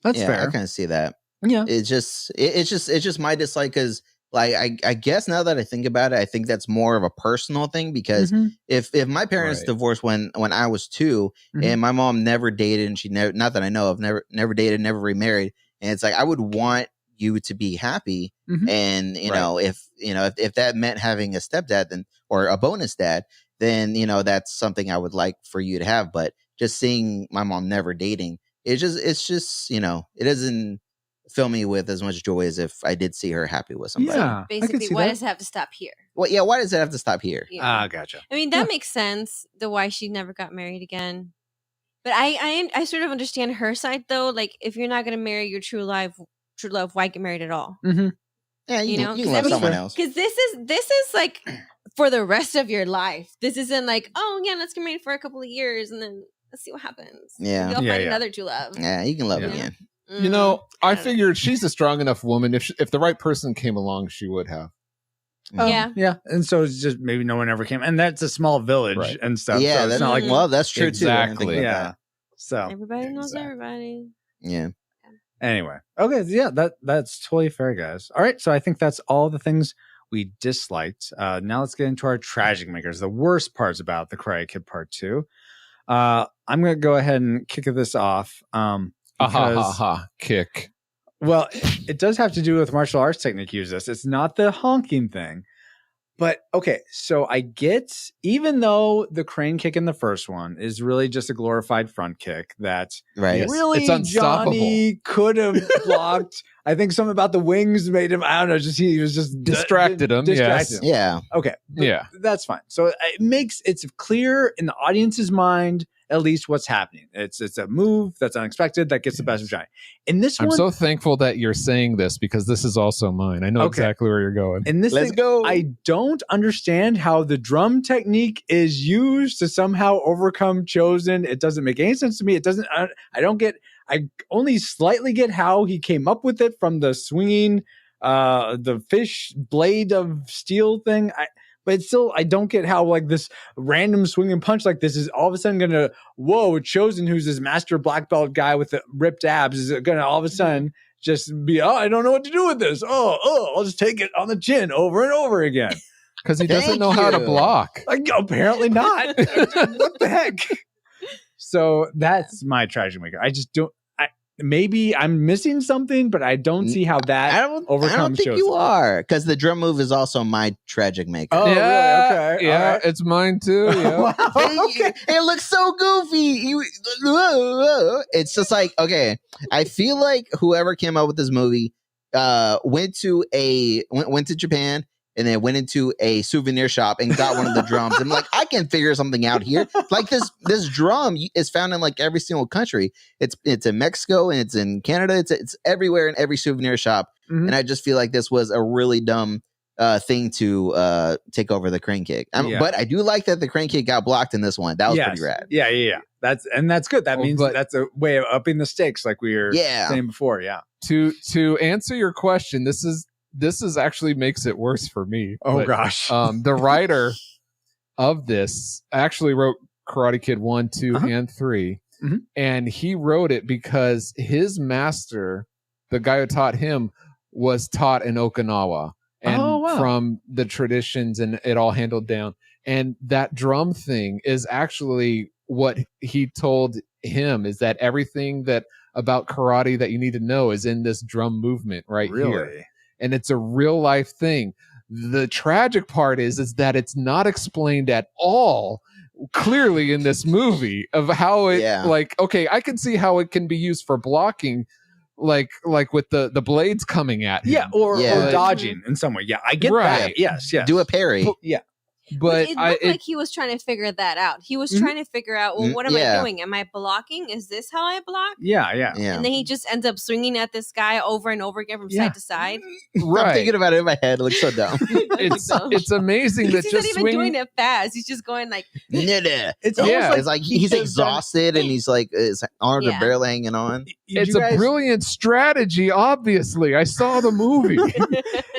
[SPEAKER 2] That's fair.
[SPEAKER 13] I kind of see that.
[SPEAKER 2] Yeah.
[SPEAKER 13] It's just my dislike because, like, I guess now that I think about it, I think that's more of a personal thing because if my parents divorced when I was 2 and my mom never dated and she never, not that I know of, never dated, never remarried, And it's like, I would want you to be happy. And, you know, if that meant having a stepdad then, or a bonus dad, then, you know, that's something I would like for you to have. But just seeing my mom never dating, it's just, you know, it doesn't fill me with as much joy as if I did see her happy with somebody.
[SPEAKER 14] So basically, why does it have to stop here?
[SPEAKER 13] Well, yeah, why does it have to stop here?
[SPEAKER 14] Yeah.
[SPEAKER 2] Gotcha.
[SPEAKER 14] I mean, that makes sense. The why she never got married again. But I sort of understand her side though. Like, if you're not going to marry your true love, why get married at all?
[SPEAKER 13] Yeah,
[SPEAKER 14] you know,
[SPEAKER 13] you can love someone else.
[SPEAKER 14] Because this is like for the rest of your life. This isn't like, oh yeah, let's get married for a couple of years and then let's see what happens.
[SPEAKER 13] Yeah.
[SPEAKER 14] You'll
[SPEAKER 13] Yeah,
[SPEAKER 14] find
[SPEAKER 13] yeah.
[SPEAKER 14] another true love.
[SPEAKER 13] Yeah, you can love again.
[SPEAKER 3] You know, I figured she's a strong enough woman. If the right person came along, she would have.
[SPEAKER 2] Yeah. And so it's just maybe no one ever came. And that's a small village and stuff.
[SPEAKER 13] Yeah,
[SPEAKER 2] so it's
[SPEAKER 13] that's
[SPEAKER 2] not like,
[SPEAKER 13] well, that's true too. I didn't think
[SPEAKER 3] Exactly.
[SPEAKER 13] about
[SPEAKER 2] yeah.
[SPEAKER 13] that.
[SPEAKER 2] So
[SPEAKER 14] Everybody knows everybody.
[SPEAKER 13] Yeah.
[SPEAKER 2] anyway. Okay. Yeah, that's totally fair, guys. All right. So I think that's all the things we disliked. Now let's get into our tragic makers, the worst parts about the Karate Kid Part 2. I'm going to go ahead and kick this off.
[SPEAKER 3] Kick.
[SPEAKER 2] Well, it does have to do with martial arts technique used this. It's not the honking thing. But okay, so I get, even though the crane kick in the first one is really just a glorified front kick that really
[SPEAKER 3] it's unstoppable.
[SPEAKER 2] Johnny could have blocked. I think something about the wings made him, I don't know, he was just
[SPEAKER 3] Distracted him.
[SPEAKER 2] distracted
[SPEAKER 3] Yes.
[SPEAKER 2] him.
[SPEAKER 13] Yeah.
[SPEAKER 2] Okay.
[SPEAKER 3] Yeah.
[SPEAKER 2] That's fine. So it's clear in the audience's mind at least what's happening. It's a move that's unexpected that gets the best of Johnny. In this
[SPEAKER 3] I'm
[SPEAKER 2] one,
[SPEAKER 3] so thankful that you're saying this because this is also mine. I know exactly where you're going.
[SPEAKER 2] in this
[SPEAKER 13] Let's
[SPEAKER 2] thing,
[SPEAKER 13] go.
[SPEAKER 2] I don't understand how the drum technique is used to somehow overcome Chosen. It doesn't make any sense to me. It doesn't. I don't get. I only slightly get how he came up with it from the swinging, the fish blade of steel thing. But still, I don't get how like this random swinging punch like this is all of a sudden going to, Chosen, who's this master black belt guy with the ripped abs, is going to all of a sudden just be, I don't know what to do with this. I'll just take it on the chin over and over again.
[SPEAKER 3] Because he doesn't know how to block.
[SPEAKER 2] Like, apparently not. What the heck? So that's my tragic maker. I just don't. Maybe I'm missing something, but I don't see how that overcomes.
[SPEAKER 13] I don't think
[SPEAKER 2] Chosen.
[SPEAKER 13] you are, because the drum move is also my tragic maker.
[SPEAKER 2] Oh,
[SPEAKER 3] yeah,
[SPEAKER 2] really? Okay.
[SPEAKER 3] Yeah,
[SPEAKER 2] All right.
[SPEAKER 3] it's mine too. Yeah.
[SPEAKER 13] Okay. It looks so goofy. It's just like, okay, I feel like whoever came up with this movie went to Japan and then went into a souvenir shop and got one of the drums. I'm like, I can figure something out here. Like this drum is found in like every single country. It's in Mexico and it's in Canada. It's everywhere in every souvenir shop.
[SPEAKER 2] Mhm.
[SPEAKER 13] And I just feel like this was a really dumb thing to take over the crane kick.
[SPEAKER 2] Yeah.
[SPEAKER 13] But I do like that the crane kick got blocked in this one. That was pretty rad.
[SPEAKER 2] Yeah. That's good. That means
[SPEAKER 3] but-
[SPEAKER 2] that's a way of upping the stakes, like we were saying before. Yeah.
[SPEAKER 3] To answer your question, this is actually makes it worse for me.
[SPEAKER 2] Oh,
[SPEAKER 3] But,
[SPEAKER 2] gosh.
[SPEAKER 3] the writer of this actually wrote Karate Kid 1, 2, and 3.
[SPEAKER 2] Mhm.
[SPEAKER 3] And he wrote it because his master, the guy who taught him, was taught in Okinawa and
[SPEAKER 2] Oh, wow.
[SPEAKER 3] from the traditions and it all handled down. And that drum thing is actually what he told him, is that everything that about karate that you need to know is in this drum movement right here.
[SPEAKER 2] Really?
[SPEAKER 3] And it's a real life thing. The tragic part is that it's not explained at all clearly in this movie of how it like, okay, I can see how it can be used for blocking, like with the blades coming at him.
[SPEAKER 2] Yeah. Or
[SPEAKER 3] But-
[SPEAKER 2] dodging in some way. Yeah. I get
[SPEAKER 3] Right.
[SPEAKER 2] that. Yes.
[SPEAKER 13] Do a parry.
[SPEAKER 2] Yeah.
[SPEAKER 3] But
[SPEAKER 14] it looked like he was trying to figure that out. He was
[SPEAKER 2] Mhm.
[SPEAKER 14] trying to figure out, well, what am I
[SPEAKER 2] Yeah.
[SPEAKER 14] doing? Am I blocking? Is this how I block?
[SPEAKER 2] Yeah.
[SPEAKER 14] And then he just ends up swinging at this guy over and over again from
[SPEAKER 2] Yeah.
[SPEAKER 14] side to side.
[SPEAKER 13] I'm thinking about it in my head. It looks so dumb.
[SPEAKER 3] It's amazing that
[SPEAKER 14] He's not
[SPEAKER 3] just
[SPEAKER 14] even
[SPEAKER 3] swinging.
[SPEAKER 14] doing it fast. He's just going like,
[SPEAKER 13] It's
[SPEAKER 3] almost
[SPEAKER 13] it's like he's exhausted and he's like his arms
[SPEAKER 14] Yeah.
[SPEAKER 13] are barely hanging on.
[SPEAKER 3] It's a brilliant strategy, obviously. I saw the movie.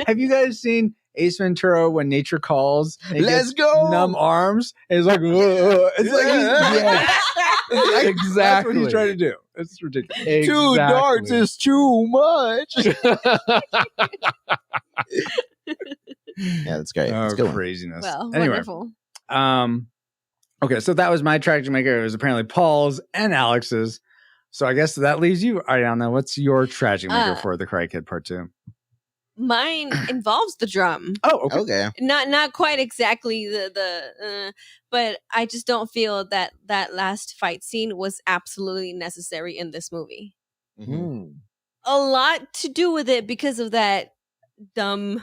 [SPEAKER 2] Have you guys seen Ace Ventura When Nature Calls? And he
[SPEAKER 13] Let's
[SPEAKER 2] gets
[SPEAKER 13] go.
[SPEAKER 2] Numb arms. And he's like, "Whoa." It's like That's what he's
[SPEAKER 3] Exactly.
[SPEAKER 2] trying to do. It's ridiculous.
[SPEAKER 13] Two darts is too much. Yeah, that's great.
[SPEAKER 2] Oh,
[SPEAKER 13] That's a good one.
[SPEAKER 2] craziness.
[SPEAKER 14] well,
[SPEAKER 2] Anyway,
[SPEAKER 14] wonderful.
[SPEAKER 2] okay, so that was my tragic maker. It was apparently Paul's and Alex's. So I guess that leaves you, Ariana. What's your tragic maker for The Karate Kid Part 2?
[SPEAKER 14] Mine involves the drum.
[SPEAKER 2] Oh,
[SPEAKER 13] okay.
[SPEAKER 14] Not quite exactly but I just don't feel that last fight scene was absolutely necessary in this movie.
[SPEAKER 13] Mm-hmm.
[SPEAKER 14] A lot to do with it because of that dumb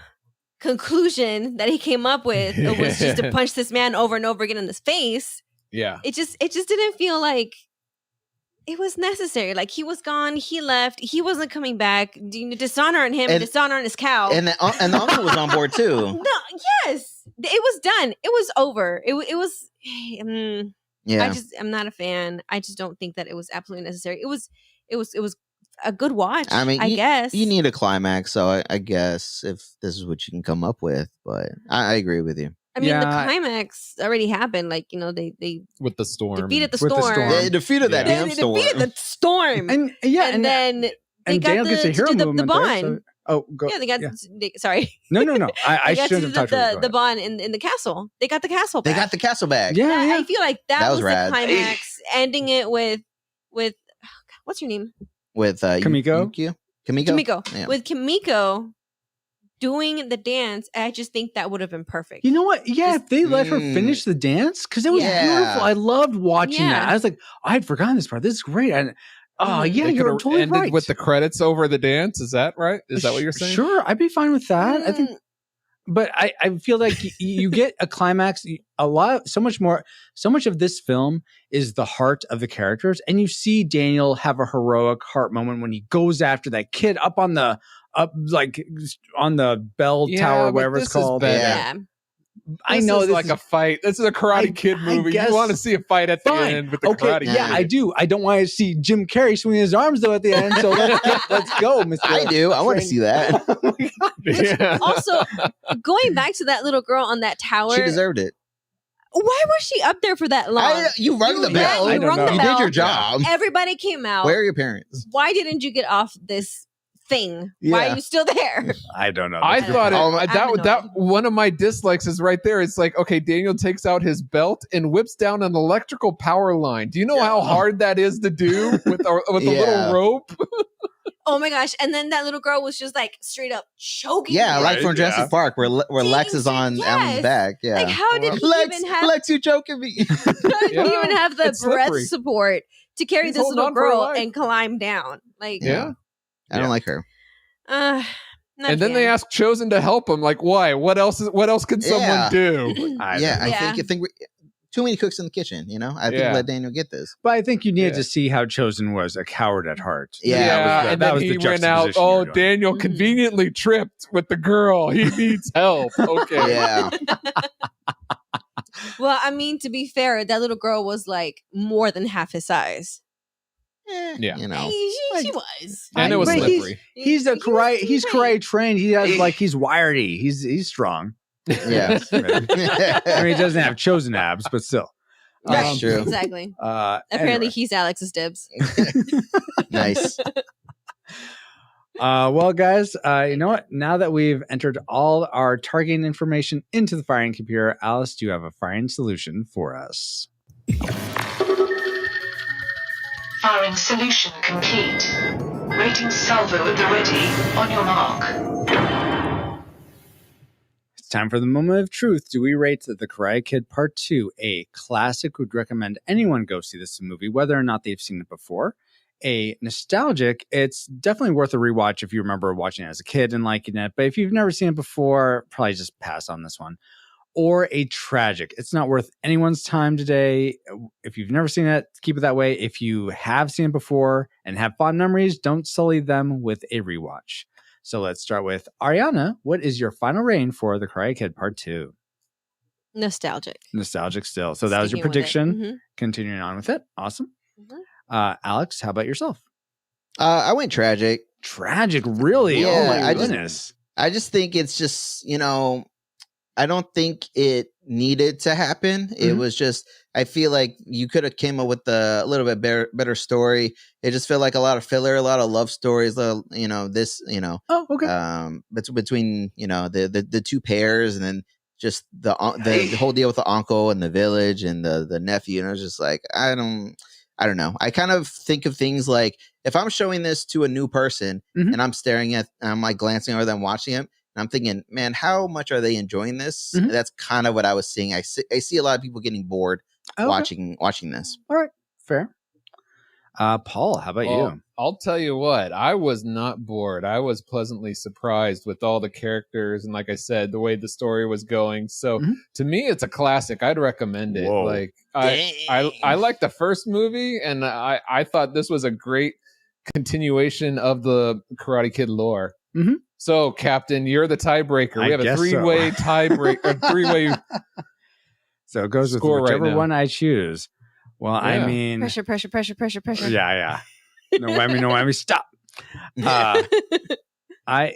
[SPEAKER 14] conclusion that he came up with. It was just to punch this man over and over again in his face.
[SPEAKER 3] Yeah.
[SPEAKER 14] It just didn't feel like it was necessary. Like, he was gone, he left, he wasn't coming back. Dishonoring him and dishonoring his cow.
[SPEAKER 13] And the uncle was on board too.
[SPEAKER 14] No, yes, it was done. It was over. It was.
[SPEAKER 13] Yeah.
[SPEAKER 14] I'm not a fan. I just don't think that it was absolutely necessary. It was a good watch.
[SPEAKER 13] I mean,
[SPEAKER 14] I guess
[SPEAKER 13] you need a climax, so I guess if this is what you can come up with, but I agree with you.
[SPEAKER 14] I mean, the climax already happened. Like, they
[SPEAKER 3] with the storm
[SPEAKER 14] defeated the storm.
[SPEAKER 13] They defeated that damn storm.
[SPEAKER 14] They defeated the storm.
[SPEAKER 2] And then
[SPEAKER 14] they got
[SPEAKER 2] Daniel gets a hero
[SPEAKER 14] to do the
[SPEAKER 2] movement
[SPEAKER 14] bond.
[SPEAKER 2] there, so, go.
[SPEAKER 14] Yeah, they got. Sorry.
[SPEAKER 2] No. I
[SPEAKER 14] They got
[SPEAKER 2] shouldn't have
[SPEAKER 14] to
[SPEAKER 2] touched
[SPEAKER 14] do the bond in the castle. They got the castle back.
[SPEAKER 13] They got the castle back.
[SPEAKER 2] Yeah,
[SPEAKER 14] I feel like that was the
[SPEAKER 13] rad.
[SPEAKER 14] climax, ending it with what's your name?
[SPEAKER 13] With
[SPEAKER 2] Kimiko.
[SPEAKER 14] Kimiko.
[SPEAKER 13] Yeah.
[SPEAKER 14] With Kimiko doing the dance, I just think that would have been perfect.
[SPEAKER 2] You know what? Yeah, if they let her finish the dance, because it was beautiful. I loved watching that. I was like, I had forgotten this part. This is great. And yeah,
[SPEAKER 3] They
[SPEAKER 2] you're
[SPEAKER 3] could've
[SPEAKER 2] totally
[SPEAKER 3] ended
[SPEAKER 2] right.
[SPEAKER 3] with the credits over the dance. Is that right? Is that what you're saying?
[SPEAKER 2] Sure, I'd be fine with that. I think, but I feel like you get a climax. So much of this film is the heart of the characters, and you see Daniel have a heroic heart moment when he goes after that kid up on the bell tower, whatever it's called. I know
[SPEAKER 3] this is
[SPEAKER 2] this
[SPEAKER 3] like a fight. This is a Karate Kid movie.
[SPEAKER 2] guess-
[SPEAKER 3] You want to see a fight at the end with the Karate Kid.
[SPEAKER 2] Yeah, I do. I don't want to see Jim Carrey swinging his arms though at the end. So let's go, Mr.
[SPEAKER 13] I do. I want to see that.
[SPEAKER 3] Yeah.
[SPEAKER 14] Also, going back to that little girl on that tower,
[SPEAKER 13] She deserved it.
[SPEAKER 14] why was she up there for that long?
[SPEAKER 13] You rung the bell.
[SPEAKER 14] You rung the
[SPEAKER 13] You
[SPEAKER 14] bell.
[SPEAKER 13] did your job.
[SPEAKER 14] Everybody came out.
[SPEAKER 13] Where are your parents?
[SPEAKER 14] Why didn't you get off this thing? Why
[SPEAKER 13] Yeah.
[SPEAKER 14] are you still there?
[SPEAKER 2] I don't know.
[SPEAKER 3] I thought
[SPEAKER 14] I'm
[SPEAKER 3] that one of my dislikes is right there. It's like, okay, Daniel takes out his belt and whips down an electrical power line. Do you know how hard that is to do with a little rope?
[SPEAKER 14] Oh my gosh! And then that little girl was just like straight up choking.
[SPEAKER 13] Yeah,
[SPEAKER 14] him.
[SPEAKER 13] like from Jurassic Park, where Lex is on Alan's back. Yeah,
[SPEAKER 14] Like, how did he
[SPEAKER 13] Lex,
[SPEAKER 14] even have?
[SPEAKER 13] Lex, you choking me?
[SPEAKER 14] How did he even have the
[SPEAKER 13] It's
[SPEAKER 14] breath
[SPEAKER 13] slippery.
[SPEAKER 14] support to carry
[SPEAKER 13] He's
[SPEAKER 14] this
[SPEAKER 13] holding
[SPEAKER 14] little
[SPEAKER 13] on for her
[SPEAKER 14] girl
[SPEAKER 13] life.
[SPEAKER 14] and climb down? Like,
[SPEAKER 13] I don't like her.
[SPEAKER 14] not
[SPEAKER 3] And then they ask Chosen to help him. Like, why? What else can someone do?
[SPEAKER 13] I think too many cooks in the kitchen. You know, I think let Daniel get this.
[SPEAKER 2] But I think you needed to see how Chosen was a coward at heart.
[SPEAKER 3] And then he went out. Oh, Daniel conveniently tripped with the girl. He needs help. Okay.
[SPEAKER 13] Yeah.
[SPEAKER 14] Well, I mean, to be fair, that little girl was like more than half his size.
[SPEAKER 3] Yeah,
[SPEAKER 13] you know,
[SPEAKER 14] she was.
[SPEAKER 3] And it was
[SPEAKER 2] But
[SPEAKER 3] slippery.
[SPEAKER 2] He's karate trained. He has he's wiry. He's strong.
[SPEAKER 13] Yeah.
[SPEAKER 2] I mean, he doesn't have Chosen abs, but still.
[SPEAKER 13] That's true.
[SPEAKER 14] Exactly.
[SPEAKER 2] Apparently,
[SPEAKER 14] Apparently, he's Alex's dibs.
[SPEAKER 13] Nice.
[SPEAKER 2] Well, guys, you know what? Now that we've entered all our targeting information into the firing computer, Alice, do you have a firing solution for us?
[SPEAKER 4] Firing solution complete. Rating salvo at the ready. On your mark.
[SPEAKER 2] It's time for the moment of truth. Do we rate The Karate Kid Part 2 a classic? Would recommend anyone go see this movie, whether or not they've seen it before. A nostalgic, it's definitely worth a rewatch if you remember watching it as a kid and liking it. But if you've never seen it before, probably just pass on this one. Or a tragic, it's not worth anyone's time today. If you've never seen it, keep it that way. If you have seen it before and have fond memories, don't sully them with a rewatch. So let's start with Ariana. What is your final rating for The Karate Kid Part 2?
[SPEAKER 14] Nostalgic.
[SPEAKER 2] Nostalgic still. So that was your
[SPEAKER 14] Sticking with it.
[SPEAKER 2] prediction.
[SPEAKER 14] Mhm.
[SPEAKER 2] Continuing on with it. Awesome. Alex, how about yourself?
[SPEAKER 13] I went tragic.
[SPEAKER 2] Tragic, really?
[SPEAKER 13] Yeah,
[SPEAKER 2] oh my
[SPEAKER 13] I
[SPEAKER 2] goodness.
[SPEAKER 13] I just think it's just, I don't think it needed to happen. It
[SPEAKER 2] Mhm.
[SPEAKER 13] was just, I feel like you could have came up with a little bit better story. It just felt like a lot of filler, a lot of love stories,
[SPEAKER 2] Oh, okay.
[SPEAKER 13] Between, the two pairs, and then just the whole deal with the uncle and the village and the nephew. And I was just like, I don't know. I kind of think of things like if I'm showing this to a new person and I'm staring at, I'm like glancing over them, watching it, and I'm thinking, man, how much are they enjoying this? That's kind of what I was seeing. I see a lot of people getting bored watching this.
[SPEAKER 2] All right, fair. Paul, how about you?
[SPEAKER 3] I'll tell you what, I was not bored. I was pleasantly surprised with all the characters and, like I said, the way the story was going. So to me, it's a classic. I'd recommend it.
[SPEAKER 2] Whoa.
[SPEAKER 3] Like I liked the first movie, and I thought this was a great continuation of the Karate Kid lore. So, Captain, you're the tiebreaker. We have a three-way tiebreaker. Three-way.
[SPEAKER 2] So it goes with whichever one I choose. Well, I mean,
[SPEAKER 14] pressure.
[SPEAKER 2] Yeah. No whammy, stop. I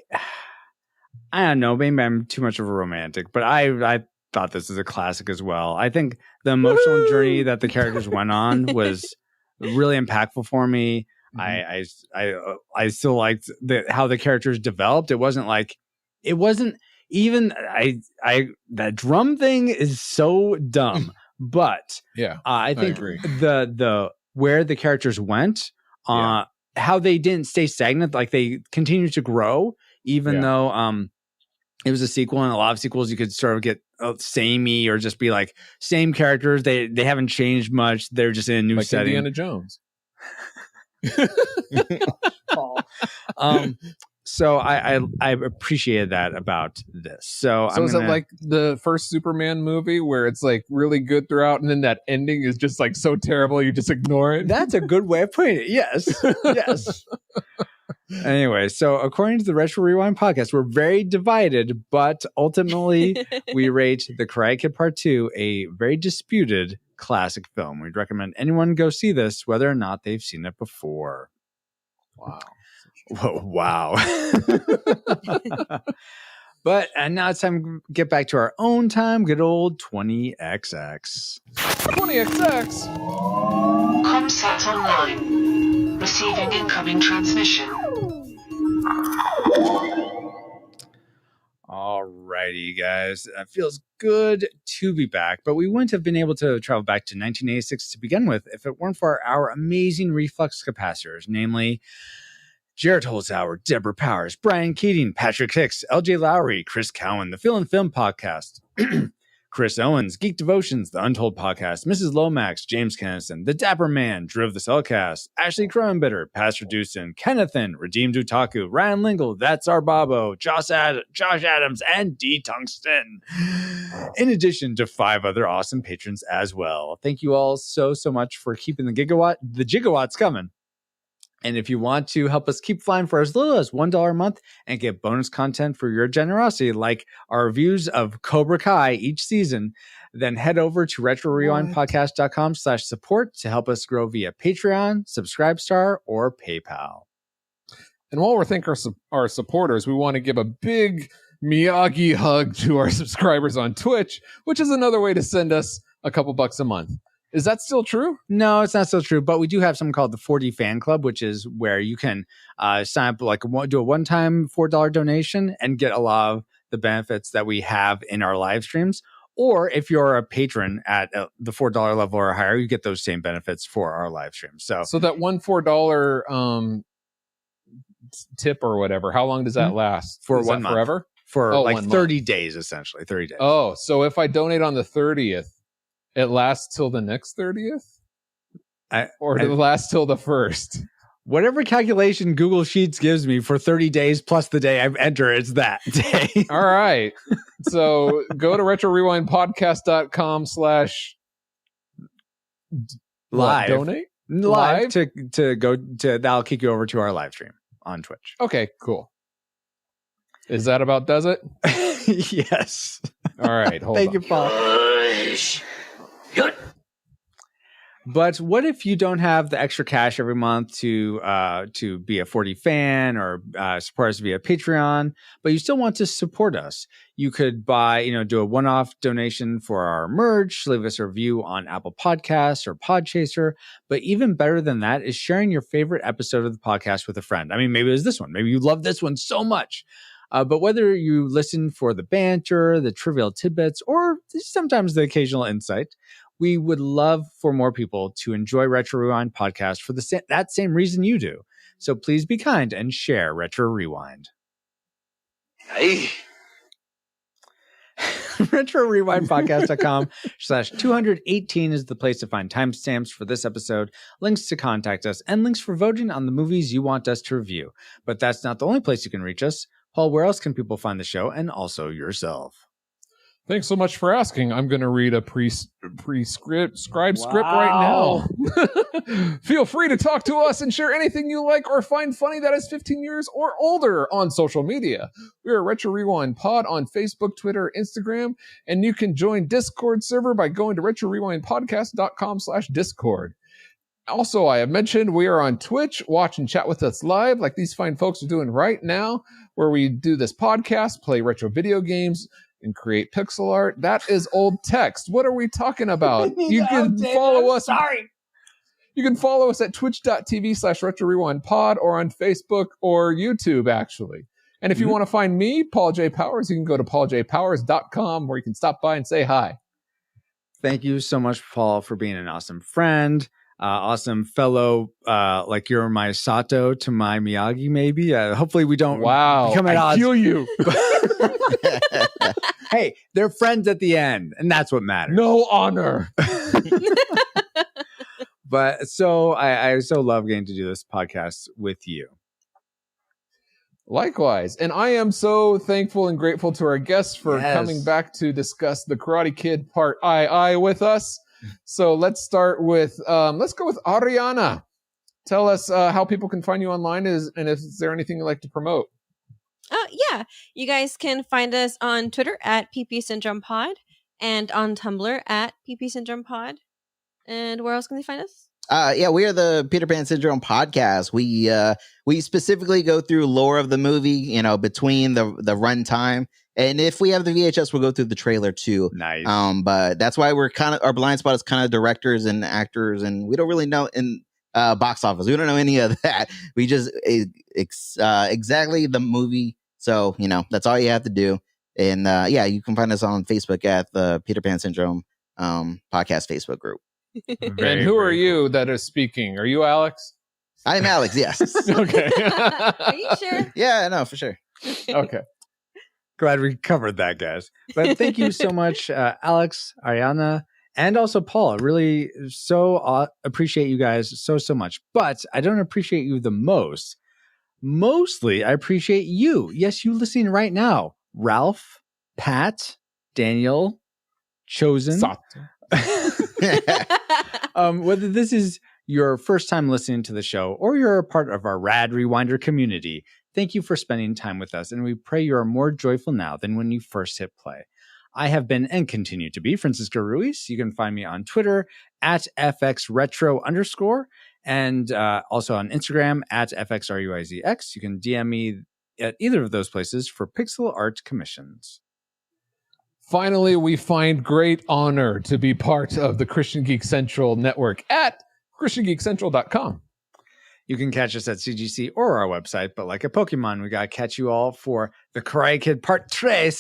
[SPEAKER 2] don't know. Maybe I'm too much of a romantic, but I thought this was a classic as well. I think the emotional journey that the characters went on was really impactful for me. I still liked how the characters developed. It wasn't even that drum thing is so dumb. But I think the where the characters went, how they didn't stay stagnant, like they continued to grow, even though it was a sequel, and a lot of sequels you could sort of get samey or just be like same characters. They haven't changed much. They're just in a new
[SPEAKER 3] like
[SPEAKER 2] setting.
[SPEAKER 3] Indiana Jones.
[SPEAKER 2] So I appreciated that about this. So
[SPEAKER 3] is it like the first Superman movie where it's like really good throughout, and then that ending is just like so terrible you just ignore it?
[SPEAKER 2] That's a good way of putting it. Yes. Anyway, so according to the Retro Rewind podcast, we're very divided, but ultimately we rate The Karate Kid Part 2 a very disputed classic film. We'd recommend anyone go see this, whether or not they've seen it before.
[SPEAKER 3] Wow.
[SPEAKER 2] Whoa, wow. But now it's time to get back to our own time. Good old 20XX.
[SPEAKER 3] 20XX.
[SPEAKER 4] Comsat online. Receiving incoming transmission.
[SPEAKER 2] Alrighty, guys. It feels good to be back, but we wouldn't have been able to travel back to 1986 to begin with if it weren't for our amazing reflux capacitors, namely Jared Holzhauer, Deborah Powers, Brian Keating, Patrick Hicks, LJ Lowry, Chris Cowan, the Phil and Film Podcast, Chris Owens, Geek Devotions, the Untold Podcast, Mrs. Lomax, James Kennison, The Dapper Man, Driv the Cellcast, Ashley Cronenbitter, Pastor Dewson, Kennethan, Redeemed Utaku, Ryan Lingle, That's Our Babo, Josh Adams, and D Tungsten. In addition to 5 other awesome patrons as well. Thank you all so much for keeping the gigawatts coming. And if you want to help us keep flying for as little as $1 a month and get bonus content for your generosity, like our reviews of Cobra Kai each season, then head over to retrorewindpodcast.com/support to help us grow via Patreon, Subscribestar, or PayPal.
[SPEAKER 3] And while we're thanking our supporters, we want to give a big Miyagi hug to our subscribers on Twitch, which is another way to send us a couple bucks a month. Is that still true?
[SPEAKER 2] No, it's not still true, but we do have something called the 4D Fan Club, which is where you can sign up, do a one-time $4 donation and get a lot of the benefits that we have in our live streams. Or if you're a patron at the $4 level or higher, you get those same benefits for our live streams. So
[SPEAKER 3] that one $4 tip or whatever, how long does that last?
[SPEAKER 2] For
[SPEAKER 3] is
[SPEAKER 2] 1 month.
[SPEAKER 3] Forever?
[SPEAKER 2] For 30 days, essentially. 30 days.
[SPEAKER 3] Oh, so if I donate on the 30th, it lasts till the next 30th? Or does it last till the 1st?
[SPEAKER 2] Whatever calculation Google Sheets gives me for 30 days plus the day I enter, it's that day.
[SPEAKER 3] All right. So go to retrorewindpodcast.com
[SPEAKER 2] /live.
[SPEAKER 3] Donate?
[SPEAKER 2] Live to go to, that'll kick you over to our live stream on Twitch.
[SPEAKER 3] Okay, cool. Is that about does it?
[SPEAKER 2] Yes.
[SPEAKER 3] All right.
[SPEAKER 2] Thank you, Paul. But what if you don't have the extra cash every month to be a 4D fan or support us via Patreon, but you still want to support us? You could do a one-off donation for our merch, leave us a review on Apple Podcasts or Podchaser. But even better than that is sharing your favorite episode of the podcast with a friend. I mean, maybe it was this one. Maybe you love this one so much. But whether you listen for the banter, the trivial tidbits, or sometimes the occasional insight, We would love for more people to enjoy Retro Rewind podcast for that same reason you do. So please be kind and share Retro Rewind.
[SPEAKER 8] Hey.
[SPEAKER 2] RetroRewindPodcast.com/218 is the place to find timestamps for this episode, links to contact us, and links for voting on the movies you want us to review. But that's not the only place you can reach us. Paul, where else can people find the show and also yourself?
[SPEAKER 3] Thanks so much for asking. I'm going to read a script right now. Feel free to talk to us and share anything you like or find funny that is 15 years or older on social media. We are Retro Rewind Pod on Facebook, Twitter, Instagram, and you can join Discord server by going to retrorewindpodcast.com/Discord. Also, I have mentioned we are on Twitch. Watch and chat with us live like these fine folks are doing right now, where we do this podcast, play retro video games, and create pixel art. That is old text. What are we talking about? You can follow us. Sorry. You can follow us at twitch.tv/retrorewindpod or on Facebook or YouTube, actually. And if you want to find me, Paul J. Powers, you can go to pauljpowers.com where you can stop by and say hi.
[SPEAKER 2] Thank you so much, Paul, for being an awesome friend, awesome fellow. Like you're my Sato to my Miyagi, maybe. Hopefully we don't become at odds.
[SPEAKER 3] I feel you.
[SPEAKER 2] Hey, they're friends at the end, and that's what matters.
[SPEAKER 3] No honor.
[SPEAKER 2] But so I so love getting to do this podcast with you.
[SPEAKER 3] Likewise. And I am so thankful and grateful to our guests for coming back to discuss The Karate Kid Part II with us. So let's start with, let's go with Ariana. Tell us how people can find you online and is there anything you'd like to promote?
[SPEAKER 14] Yeah, you guys can find us on Twitter at PP Syndrome Pod and on Tumblr at PP Syndrome Pod. And where else can they find us?
[SPEAKER 13] Yeah, we are the Peter Pan Syndrome podcast. We specifically go through lore of the movie, between the runtime. And if we have the VHS, we'll go through the trailer too.
[SPEAKER 2] Nice.
[SPEAKER 13] But that's why our blind spot is kind of directors and actors, and we don't really know in box office. We don't know any of that. We just exactly the movie. So, that's all you have to do. And you can find us on Facebook at the Peter Pan Syndrome podcast Facebook group.
[SPEAKER 3] And who are you that is speaking? Are you Alex?
[SPEAKER 13] I'm Alex, yes.
[SPEAKER 3] Okay.
[SPEAKER 14] Are you sure?
[SPEAKER 13] Yeah, no, for sure.
[SPEAKER 3] Okay.
[SPEAKER 2] Glad we covered that, guys. But thank you so much, Alex, Ariana, and also Paul. I really so appreciate you guys so much. But I don't appreciate you the most. Mostly, I appreciate you. Yes, you listening right now. Ralph, Pat, Daniel, Chosen. Whether this is your first time listening to the show or you're a part of our Rad Rewinder community, thank you for spending time with us, and we pray you are more joyful now than when you first hit play. I have been and continue to be Francisco Ruiz. You can find me on Twitter at FXRetro_, and also on Instagram at FXRUIZX. You can DM me at either of those places for pixel art commissions.
[SPEAKER 3] Finally, we find great honor to be part of the Christian Geek Central network at ChristianGeekCentral.com.
[SPEAKER 2] You can catch us at CGC or our website, but like a Pokemon, we got to catch you all for the Karate Kid Part 3,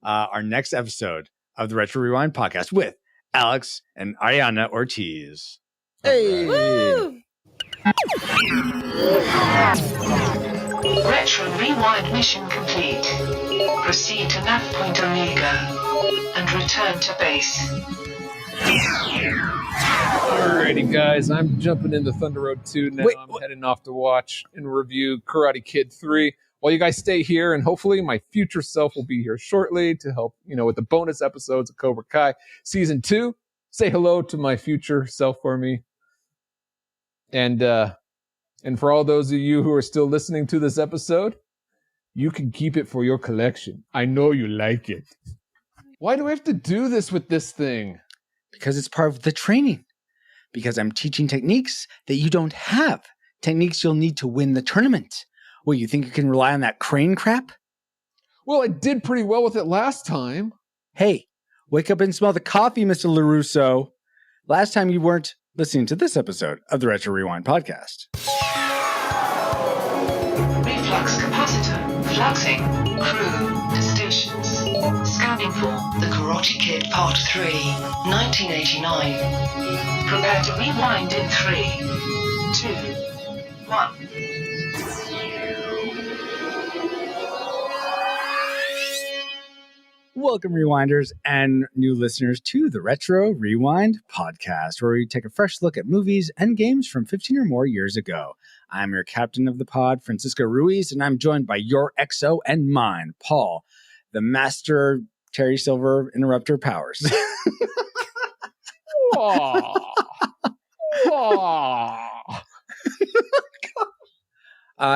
[SPEAKER 2] our next episode of the Retro Rewind podcast with Alex and Ariana Ortiz.
[SPEAKER 13] Hey!
[SPEAKER 14] Woo!
[SPEAKER 4] Retro Rewind mission complete. Proceed to nav point Omega and return to base.
[SPEAKER 3] Alrighty, guys, I'm jumping into Thunder Road 2 now. I'm heading off to watch and review Karate Kid 3. While you guys stay here, and hopefully my future self will be here shortly to help, with the bonus episodes of Cobra Kai Season 2. Say hello to my future self for me. And for all those of you who are still listening to this episode, you can keep it for your collection. I know you like it. Why do I have to do this with this thing?
[SPEAKER 2] Because it's part of the training. Because I'm teaching techniques that you don't have. Techniques you'll need to win the tournament. Well, you think you can rely on that crane crap?
[SPEAKER 3] Well, I did pretty well with it last time.
[SPEAKER 2] Hey, wake up and smell the coffee, Mr. LaRusso. Last time you weren't listening to this episode of the Retro Rewind podcast.
[SPEAKER 4] Reflux capacitor fluxing. Crew to stations. Scanning time for The Karate Kid Part 3, 1989. Prepare to rewind in 3, 2, 1.
[SPEAKER 2] Welcome, Rewinders and new listeners, to the Retro Rewind podcast, where we take a fresh look at movies and games from 15 or more years ago. I'm your captain of the pod, Francisco Ruiz, and I'm joined by your XO and mine, Paul, the master Terry Silver interrupter powers.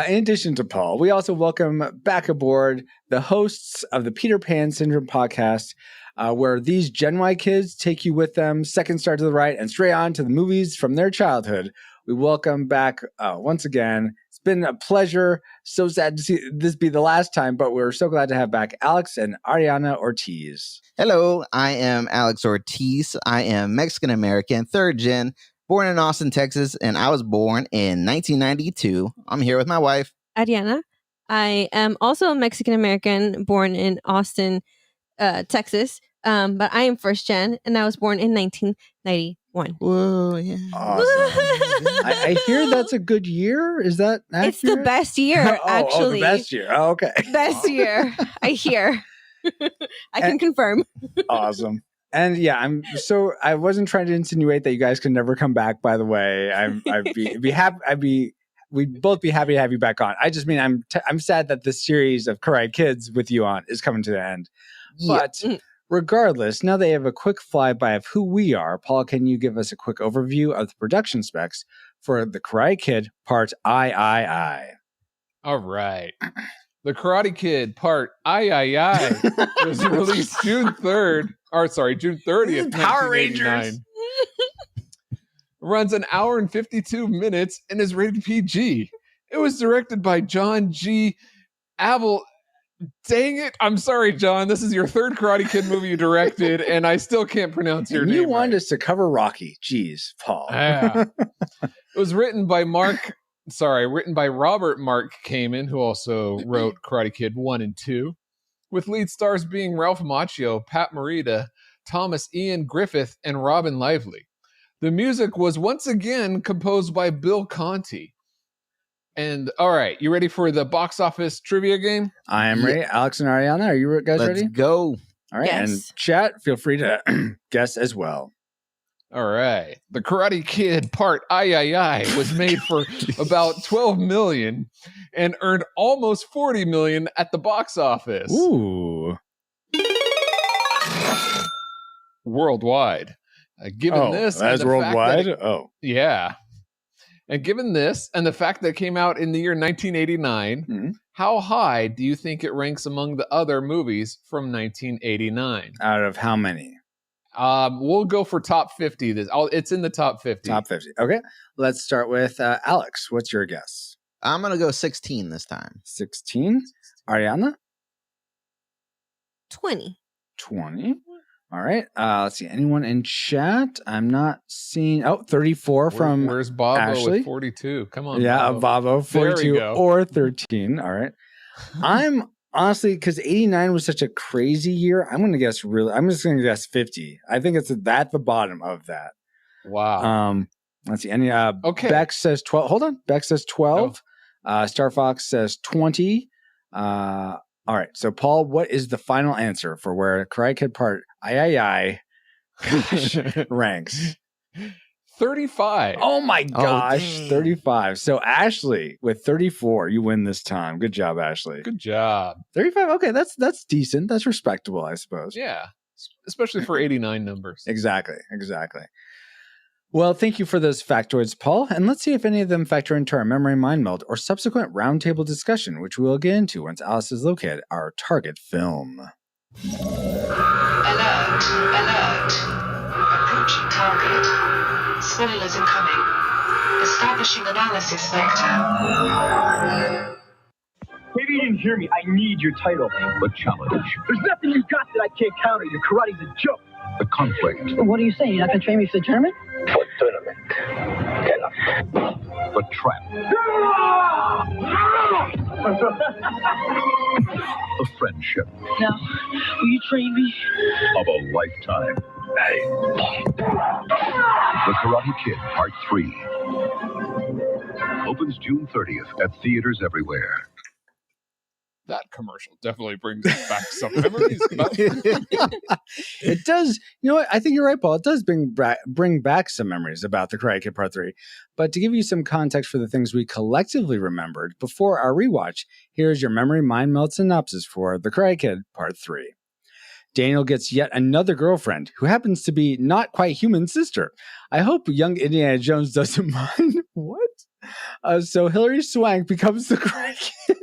[SPEAKER 2] In addition to Paul, we also welcome back aboard the hosts of the Peter Pan Syndrome podcast, where these Gen Y kids take you with them, second star to the right, and straight on to the movies from their childhood. We welcome back once again. It's been a pleasure. So sad to see this be the last time, but we're so glad to have back Alex and Ariana Ortiz.
[SPEAKER 13] Hello, I am Alex Ortiz. I am Mexican-American, third gen, born in Austin, Texas, and I was born in 1992. I'm here with my wife,
[SPEAKER 14] Ariana. I am also Mexican-American, born in Austin, Texas, but I am first gen, and I was born in 1991.
[SPEAKER 13] Whoa, yeah.
[SPEAKER 2] Awesome. I hear that's a good year. Is that accurate?
[SPEAKER 14] It's the best year, actually.
[SPEAKER 2] Oh, the best year. Oh, okay.
[SPEAKER 14] Best year, I hear. I can confirm.
[SPEAKER 2] Awesome. And yeah, I wasn't trying to insinuate that you guys can never come back, by the way. We'd both be happy to have you back on. I just mean, I'm sad that this series of Karate Kids with you on is coming to the end.
[SPEAKER 13] Yeah.
[SPEAKER 2] But regardless, now they have a quick flyby of who we are. Paul, can you give us a quick overview of the production specs for The Karate Kid Part I?
[SPEAKER 3] All right. The Karate Kid Part I was released June 30th, 1989.
[SPEAKER 2] Power Rangers.
[SPEAKER 3] Runs an hour and 52 minutes and is rated PG. It was directed by John G. Avil. Dang it. I'm sorry, John. This is your third Karate Kid movie you directed, and I still can't pronounce your name.
[SPEAKER 2] You wanted us to cover Rocky. Jeez, Paul.
[SPEAKER 3] Yeah. It was written by Robert Mark Kamen, who also wrote Karate Kid 1 and 2, with lead stars being Ralph Macchio, Pat Morita, Thomas Ian Griffith, and Robin Lively. The music was once again composed by Bill Conti. And all right, you ready for the box office trivia game?
[SPEAKER 2] I am ready. Alex and Ariana, are you guys ready?
[SPEAKER 13] Let's go.
[SPEAKER 2] All right,
[SPEAKER 14] Yes.
[SPEAKER 2] and chat, feel free to guess as well.
[SPEAKER 3] All right. The Karate Kid Part I was made for about $12 million and earned almost $40 million at the box office.
[SPEAKER 2] Ooh.
[SPEAKER 3] Worldwide. Given this,
[SPEAKER 2] that's
[SPEAKER 3] and the fact
[SPEAKER 2] worldwide.
[SPEAKER 3] that yeah. And given this, and the fact that it came out in the year 1989, how high do you think it ranks among the other movies from 1989?
[SPEAKER 2] Out of how many?
[SPEAKER 3] We'll go for top 50. It's in the top 50.
[SPEAKER 2] Top 50. Okay. Let's start with Alex. What's your guess?
[SPEAKER 13] I'm going to go 16 this time.
[SPEAKER 2] 16. Ariana?
[SPEAKER 14] 20.
[SPEAKER 2] 20. All right. Let's see. Anyone in chat? I'm not seeing. 34 from
[SPEAKER 3] Where's Bobo
[SPEAKER 2] Ashley?
[SPEAKER 3] with 42? Come on.
[SPEAKER 2] Yeah, Bobo,
[SPEAKER 3] There we
[SPEAKER 2] 42
[SPEAKER 3] go.
[SPEAKER 2] or 13. All right. I'm honestly, because 89 was such a crazy year, I'm just going to guess 50. I think it's at the bottom of that.
[SPEAKER 3] Wow.
[SPEAKER 2] Let's see. Any
[SPEAKER 3] Okay.
[SPEAKER 2] Beck says 12. Hold on. Beck says 12. Star Fox says 20. All right. So, Paul, what is the final answer for where Karate Kid Part I ranks?
[SPEAKER 3] 35.
[SPEAKER 2] Oh my gosh,
[SPEAKER 13] dang.
[SPEAKER 2] 35. So Ashley with 34, you win this time. Good job, Ashley.
[SPEAKER 3] Good job.
[SPEAKER 2] 35. Okay, that's decent. That's respectable, I suppose.
[SPEAKER 3] Yeah. Especially for 89 numbers.
[SPEAKER 2] Exactly. Well, thank you for those factoids, Paul. And let's see if any of them factor into our memory mind meld or subsequent roundtable discussion, which we will get into once Alice has located our target film.
[SPEAKER 4] Alert! Approaching target. Spoilers incoming. Establishing analysis vector.
[SPEAKER 16] Maybe you didn't hear me. I need your title.
[SPEAKER 15] The challenge,
[SPEAKER 16] There's nothing you got that I can't counter. Your karate's a joke.
[SPEAKER 15] the conflict,
[SPEAKER 16] What are you saying? You're not going to train me for the tournament?
[SPEAKER 15] for tournament, the trap, of friendship,
[SPEAKER 16] Now, will you train me?
[SPEAKER 15] of a lifetime. The Karate Kid Part 3 opens June 30th at theaters everywhere.
[SPEAKER 3] That commercial definitely brings back some memories.
[SPEAKER 2] It does. You know what? I think you're right, Paul. It does bring back some memories about the Karate Kid Part 3. But to give you some context for the things we collectively remembered before our rewatch, here's your memory mind melt synopsis for the Karate Kid Part 3. Daniel gets yet another girlfriend who happens to be not quite human sister. I hope young Indiana Jones doesn't mind. What? So Hilary Swank becomes the Karate Kid.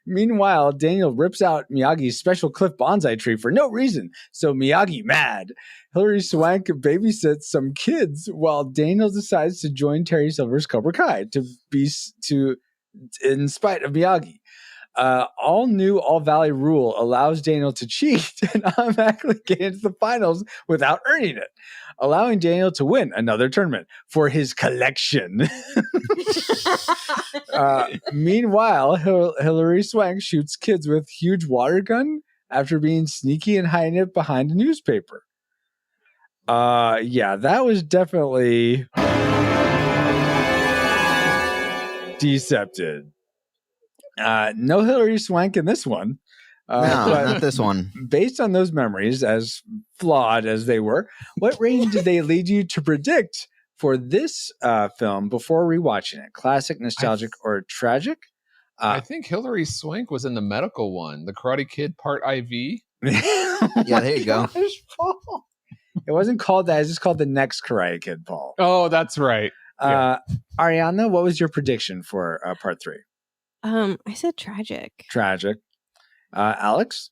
[SPEAKER 2] Meanwhile, Daniel rips out Miyagi's special cliff bonsai tree for no reason, so Miyagi mad. Hilary Swank babysits some kids while Daniel decides to join Terry Silver's Cobra Kai in spite of Miyagi. All new All Valley rule allows Daniel to cheat and automatically get into the finals without earning it, allowing Daniel to win another tournament for his collection. Meanwhile, Hilary Swank shoots kids with huge water gun after being sneaky and hiding it behind a newspaper. Yeah, that was definitely deceptive. No Hilary Swank in this one.
[SPEAKER 13] No, not this one.
[SPEAKER 2] Based on those memories, as flawed as they were, what rating did they lead you to predict for this film before rewatching it? Classic, nostalgic, or tragic?
[SPEAKER 3] I think Hilary Swank was in the medical one, the Karate Kid Part IV.
[SPEAKER 13] Yeah, there you go.
[SPEAKER 2] Gosh, Paul. It wasn't called that. It's just called The Next Karate Kid, Paul.
[SPEAKER 3] Oh, that's right.
[SPEAKER 2] Ariana, what was your prediction for Part 3?
[SPEAKER 14] I said tragic.
[SPEAKER 2] Tragic. Alex?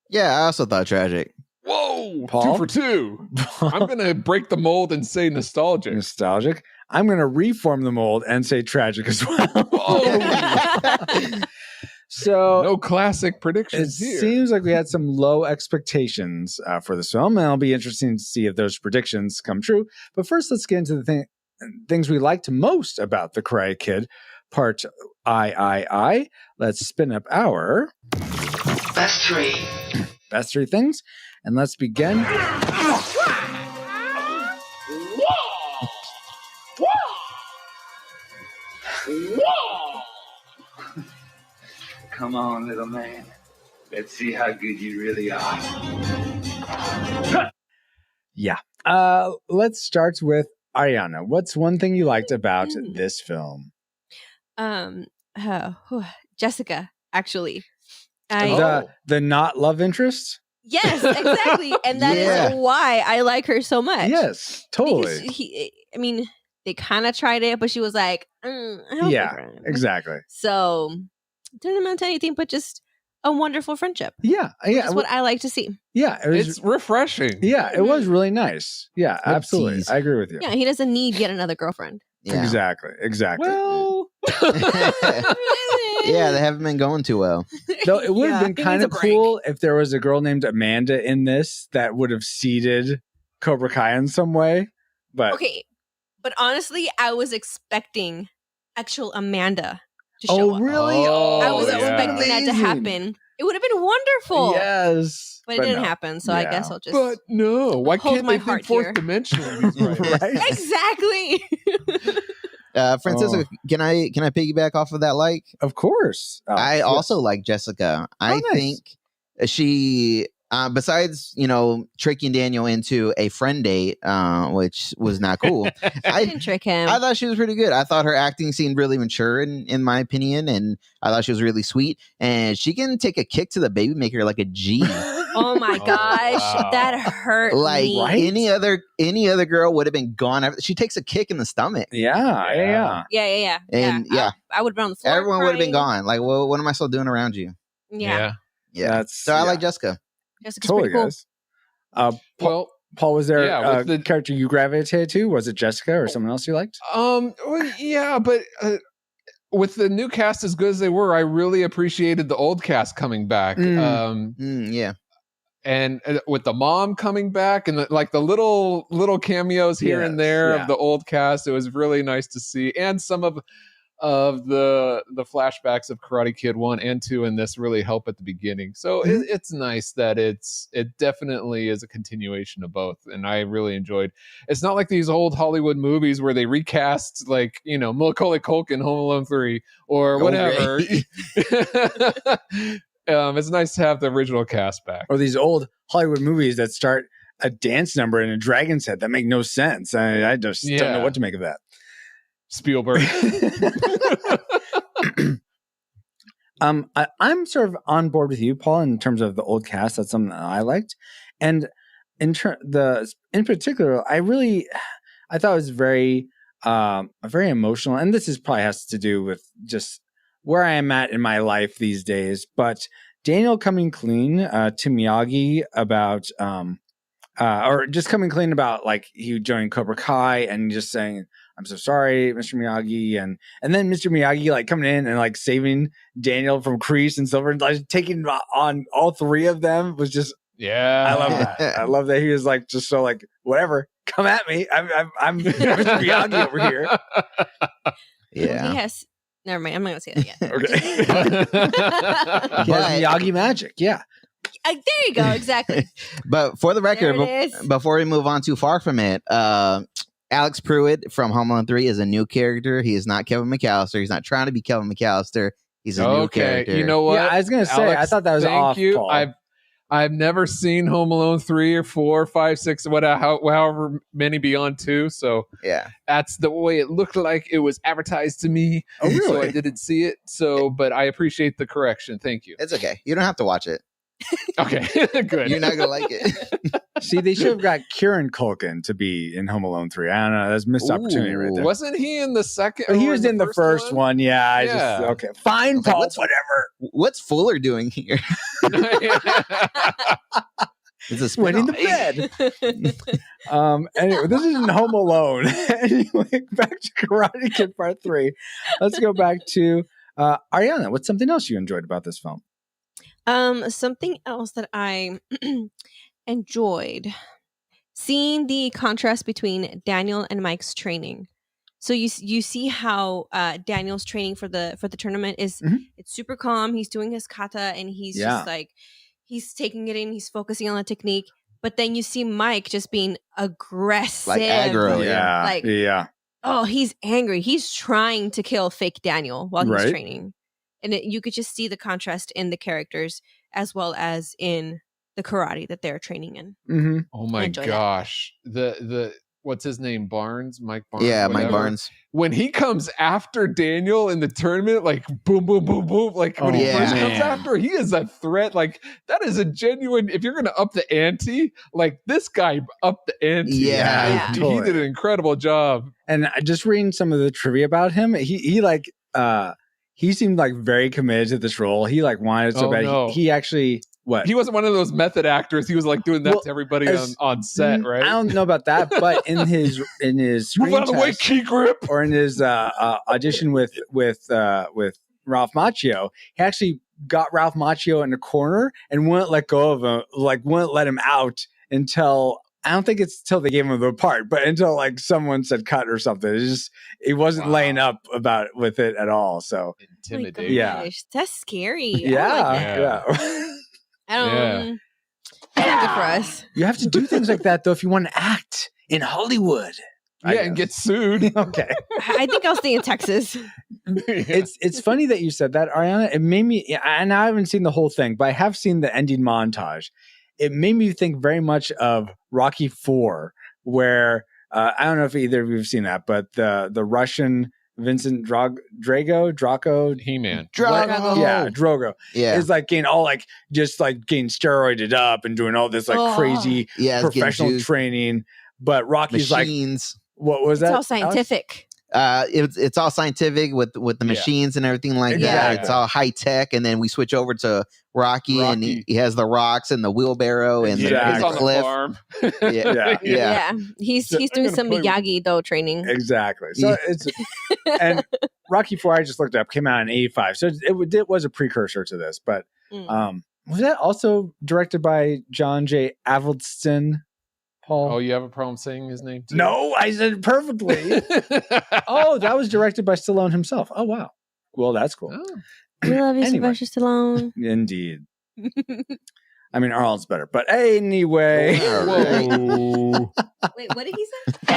[SPEAKER 13] Yeah, I also thought tragic.
[SPEAKER 3] Whoa,
[SPEAKER 2] Paul?
[SPEAKER 3] 2 for 2. I'm going to break the mold and say nostalgic.
[SPEAKER 2] Nostalgic. I'm going to reform the mold and say tragic as well. So
[SPEAKER 3] no classic predictions
[SPEAKER 2] it
[SPEAKER 3] here.
[SPEAKER 2] Seems like we had some low expectations for this film, and it'll be interesting to see if those predictions come true. But first, let's get into the things we liked most about the Karate Kid Part I. Let's spin up our
[SPEAKER 4] Best 3.
[SPEAKER 2] Best 3 things, and let's begin.
[SPEAKER 8] Come on, little man. Let's see how good you really are.
[SPEAKER 2] Yeah. Let's start with Ariana. What's one thing you liked about this film?
[SPEAKER 14] Jessica, actually.
[SPEAKER 2] The not love interest?
[SPEAKER 14] Yes, exactly. And that is why I like her so much.
[SPEAKER 2] Yes, totally.
[SPEAKER 14] They kind of tried it, but she was like,
[SPEAKER 2] exactly.
[SPEAKER 14] So didn't amount to anything, but just a wonderful friendship.
[SPEAKER 2] Yeah.
[SPEAKER 14] That's what I like to see.
[SPEAKER 2] Yeah.
[SPEAKER 3] It's refreshing.
[SPEAKER 2] Yeah, it was really nice. Yeah, absolutely. I agree with you.
[SPEAKER 14] Yeah, he doesn't need yet another girlfriend.
[SPEAKER 13] Yeah.
[SPEAKER 2] Exactly.
[SPEAKER 3] Well,
[SPEAKER 13] yeah, they haven't been going too well.
[SPEAKER 2] Though it would have been kind of cool if there was a girl named Amanda in this that would have seeded Cobra Kai in some way. But
[SPEAKER 14] okay, but honestly, I was expecting actual Amanda to show up.
[SPEAKER 2] Really?
[SPEAKER 14] I was expecting that to happen. It would have been wonderful.
[SPEAKER 2] Yes.
[SPEAKER 14] But it didn't happen, so I guess I'll just.
[SPEAKER 3] But no, why
[SPEAKER 14] hold
[SPEAKER 3] can't
[SPEAKER 14] my
[SPEAKER 3] they
[SPEAKER 14] heart
[SPEAKER 3] think fourth
[SPEAKER 14] here.
[SPEAKER 3] dimensional?
[SPEAKER 2] Right?
[SPEAKER 14] Exactly.
[SPEAKER 13] Francisco, can I piggyback off of that? Like,
[SPEAKER 2] of course.
[SPEAKER 13] I also like Jessica. I think she, besides tricking Daniel into a friend date, which was not cool.
[SPEAKER 14] I didn't trick him.
[SPEAKER 13] I thought she was pretty good. I thought her acting seemed really mature, in my opinion, and I thought she was really sweet. And she can take a kick to the baby, make her like a G.
[SPEAKER 14] Oh my gosh, that hurt me.
[SPEAKER 13] any other girl would have been gone. She takes a kick in the stomach.
[SPEAKER 14] Yeah.
[SPEAKER 13] And
[SPEAKER 14] I would have been on the floor.
[SPEAKER 13] everyone would have been gone. Like, well, what am I still doing around you?
[SPEAKER 14] Yeah.
[SPEAKER 13] So I like Jessica.
[SPEAKER 14] Jessica's
[SPEAKER 2] Totally,
[SPEAKER 14] pretty cool.
[SPEAKER 2] guys. Paul, was there a character you gravitated to? Was it Jessica or someone else you liked?
[SPEAKER 3] But with the new cast as good as they were, I really appreciated the old cast coming back. And with the mom coming back and the little cameos here and there of the old cast, it was really nice to see. And some of of the flashbacks of Karate Kid 1 and 2 in this really help at the beginning. So it's nice that it definitely is a continuation of both, and I really enjoyed. It's not like these old Hollywood movies where they recast like, you know, Macaulay Culkin Home Alone 3 or whatever. It's nice to have the original cast back.
[SPEAKER 2] Or these old Hollywood movies that start a dance number in a dragon's head that make no sense. I just don't know what to make of that.
[SPEAKER 3] Spielberg.
[SPEAKER 2] I'm sort of on board with you, Paul, in terms of the old cast. That's something that I liked, and in particular, I thought it was very emotional. And this probably has to do with just where I am at in my life these days. But Daniel coming clean to Miyagi about, or just coming clean about like he joined Cobra Kai and just saying, "I'm so sorry, Mr. Miyagi," and then Mr. Miyagi like coming in and like saving Daniel from Kreese and Silver, like taking on all three of them was just I love that. I love that he was like just so like whatever, come at me. I'm Mr. Miyagi over here.
[SPEAKER 14] Yeah. Yes. Never mind. I'm not gonna say that yet.
[SPEAKER 2] Okay. He has Miyagi magic. Yeah.
[SPEAKER 14] There you go. Exactly.
[SPEAKER 13] But for the record, before we move on too far from it, Alex Pruitt from Home Alone 3 is a new character. He is not Kevin McAllister. He's not trying to be Kevin McAllister. He's a new character.
[SPEAKER 3] You know what?
[SPEAKER 2] Yeah, I was gonna say,
[SPEAKER 3] Alex,
[SPEAKER 2] I thought that was
[SPEAKER 3] thank
[SPEAKER 2] off.
[SPEAKER 3] you.
[SPEAKER 2] Paul.
[SPEAKER 3] I've never seen Home Alone 3 or 4, 5, 6, however many beyond 2. So
[SPEAKER 13] yeah,
[SPEAKER 3] that's the way it looked like it was advertised to me.
[SPEAKER 2] Oh, really?
[SPEAKER 3] So I didn't see it. So, but I appreciate the correction. Thank you.
[SPEAKER 13] It's okay. You don't have to watch it.
[SPEAKER 3] Okay, good.
[SPEAKER 13] You're not gonna like it.
[SPEAKER 2] See, they should have got Kieran Culkin to be in Home Alone 3. I don't know. That's a missed opportunity right there.
[SPEAKER 3] Wasn't he in the second?
[SPEAKER 2] But he was in the first one. Yeah. Okay. Fine, Paul. Whatever.
[SPEAKER 13] What's Fuller doing here? It's a
[SPEAKER 2] winning the bed. Anyway, this isn't Home Alone. Anyway, back to Karate Kid Part 3. Let's go back to Ariana. What's something else you enjoyed about this film?
[SPEAKER 14] Something else that I enjoyed, seeing the contrast between Daniel and Mike's training. So you see how Daniel's training for the tournament is it's super calm. He's doing his kata and he's just like he's taking it in. He's focusing on the technique. But then you see Mike just being aggressive,
[SPEAKER 13] like aggro.
[SPEAKER 2] Yeah,
[SPEAKER 14] like oh, he's angry. He's trying to kill fake Daniel while he's training. And you could just see the contrast in the characters as well as in the karate that they're training in.
[SPEAKER 2] Mm-hmm.
[SPEAKER 3] Oh my gosh. The what's his name? Mike Barnes?
[SPEAKER 13] Yeah,
[SPEAKER 3] whatever.
[SPEAKER 13] Mike Barnes.
[SPEAKER 3] When he comes after Daniel in the tournament, like boom, boom, boom, boom. Like when he first comes after, he is a threat. Like that is a genuine, if you're going to up the ante, like this guy upped the ante.
[SPEAKER 2] Yeah.
[SPEAKER 3] He did an incredible job.
[SPEAKER 2] And just reading some of the trivia about him, he seemed like very committed to this role. He like wanted so bad.
[SPEAKER 3] No.
[SPEAKER 2] He actually
[SPEAKER 3] He wasn't one of those method actors. He was like doing that to everybody on set, right?
[SPEAKER 2] I don't know about that, but in his screen
[SPEAKER 3] Move out of the way,
[SPEAKER 2] test,
[SPEAKER 3] key grip,
[SPEAKER 2] or in his audition with Ralph Macchio, he actually got Ralph Macchio in a corner and wouldn't let go of him, like wouldn't let him out until. I don't think it's till they gave him the part, but until like someone said cut or something. It's just he wasn't laying up with it at all. So
[SPEAKER 3] intimidating.
[SPEAKER 14] Yeah, that's scary.
[SPEAKER 2] Yeah.
[SPEAKER 14] I don't. It's not good for us.
[SPEAKER 2] You have to do things like that though if you want to act in Hollywood.
[SPEAKER 3] Yeah, and get sued.
[SPEAKER 2] Okay.
[SPEAKER 14] I think I'll stay in Texas.
[SPEAKER 2] It's funny that you said that, Ariana. It made me, and I haven't seen the whole thing, but I have seen the ending montage. It made me think very much of Rocky IV, where I don't know if either of you have seen that, but the Russian Vincent Drago,
[SPEAKER 3] He-Man,
[SPEAKER 2] Drogo, is like getting all like just like getting steroided up and doing all this like crazy professional training. But Rocky's
[SPEAKER 13] machines.
[SPEAKER 2] Like, what was that?
[SPEAKER 14] It's all scientific.
[SPEAKER 13] It's all scientific with the machines and everything like that. It's all high tech, and then we switch over to Rocky. And he has the rocks and the wheelbarrow and the cliff.
[SPEAKER 14] Yeah. He's doing some Miyagi Do training.
[SPEAKER 2] Exactly. So it's and Rocky IV, I just looked up, came out in '85, so it was a precursor to this. But was that also directed by John J. Avildsen? Paul?
[SPEAKER 3] Oh, you have a problem saying his name too?
[SPEAKER 2] No, I said it perfectly. Oh, that was directed by Stallone himself. Oh, wow. Well, that's cool.
[SPEAKER 14] We love you,
[SPEAKER 2] Anyway.
[SPEAKER 14] Sylvester Stallone.
[SPEAKER 2] Indeed. I mean, Arnold's better, but anyway.
[SPEAKER 3] Whoa.
[SPEAKER 14] Wait, what did he say?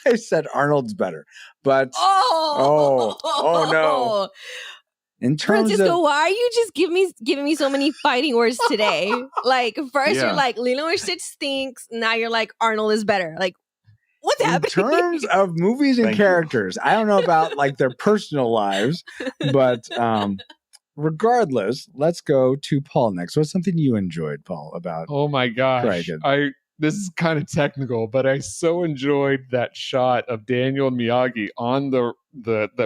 [SPEAKER 2] I said Arnold's better, but oh no. In terms
[SPEAKER 14] Francisco,
[SPEAKER 2] of
[SPEAKER 14] why are you just giving me so many fighting words today? Like first
[SPEAKER 2] Yeah.
[SPEAKER 14] you're like Lilo and Stitch stinks. Now you're like Arnold is better. Like what's
[SPEAKER 2] in
[SPEAKER 14] happening?
[SPEAKER 2] terms of movies and
[SPEAKER 3] Thank you.
[SPEAKER 2] characters, I don't know about like their personal lives, but regardless, let's go to Paul next. What's something you enjoyed, Paul, about
[SPEAKER 3] Oh my gosh.
[SPEAKER 2] Crichton?
[SPEAKER 3] This is kind of technical, but I so enjoyed that shot of Daniel and Miyagi on the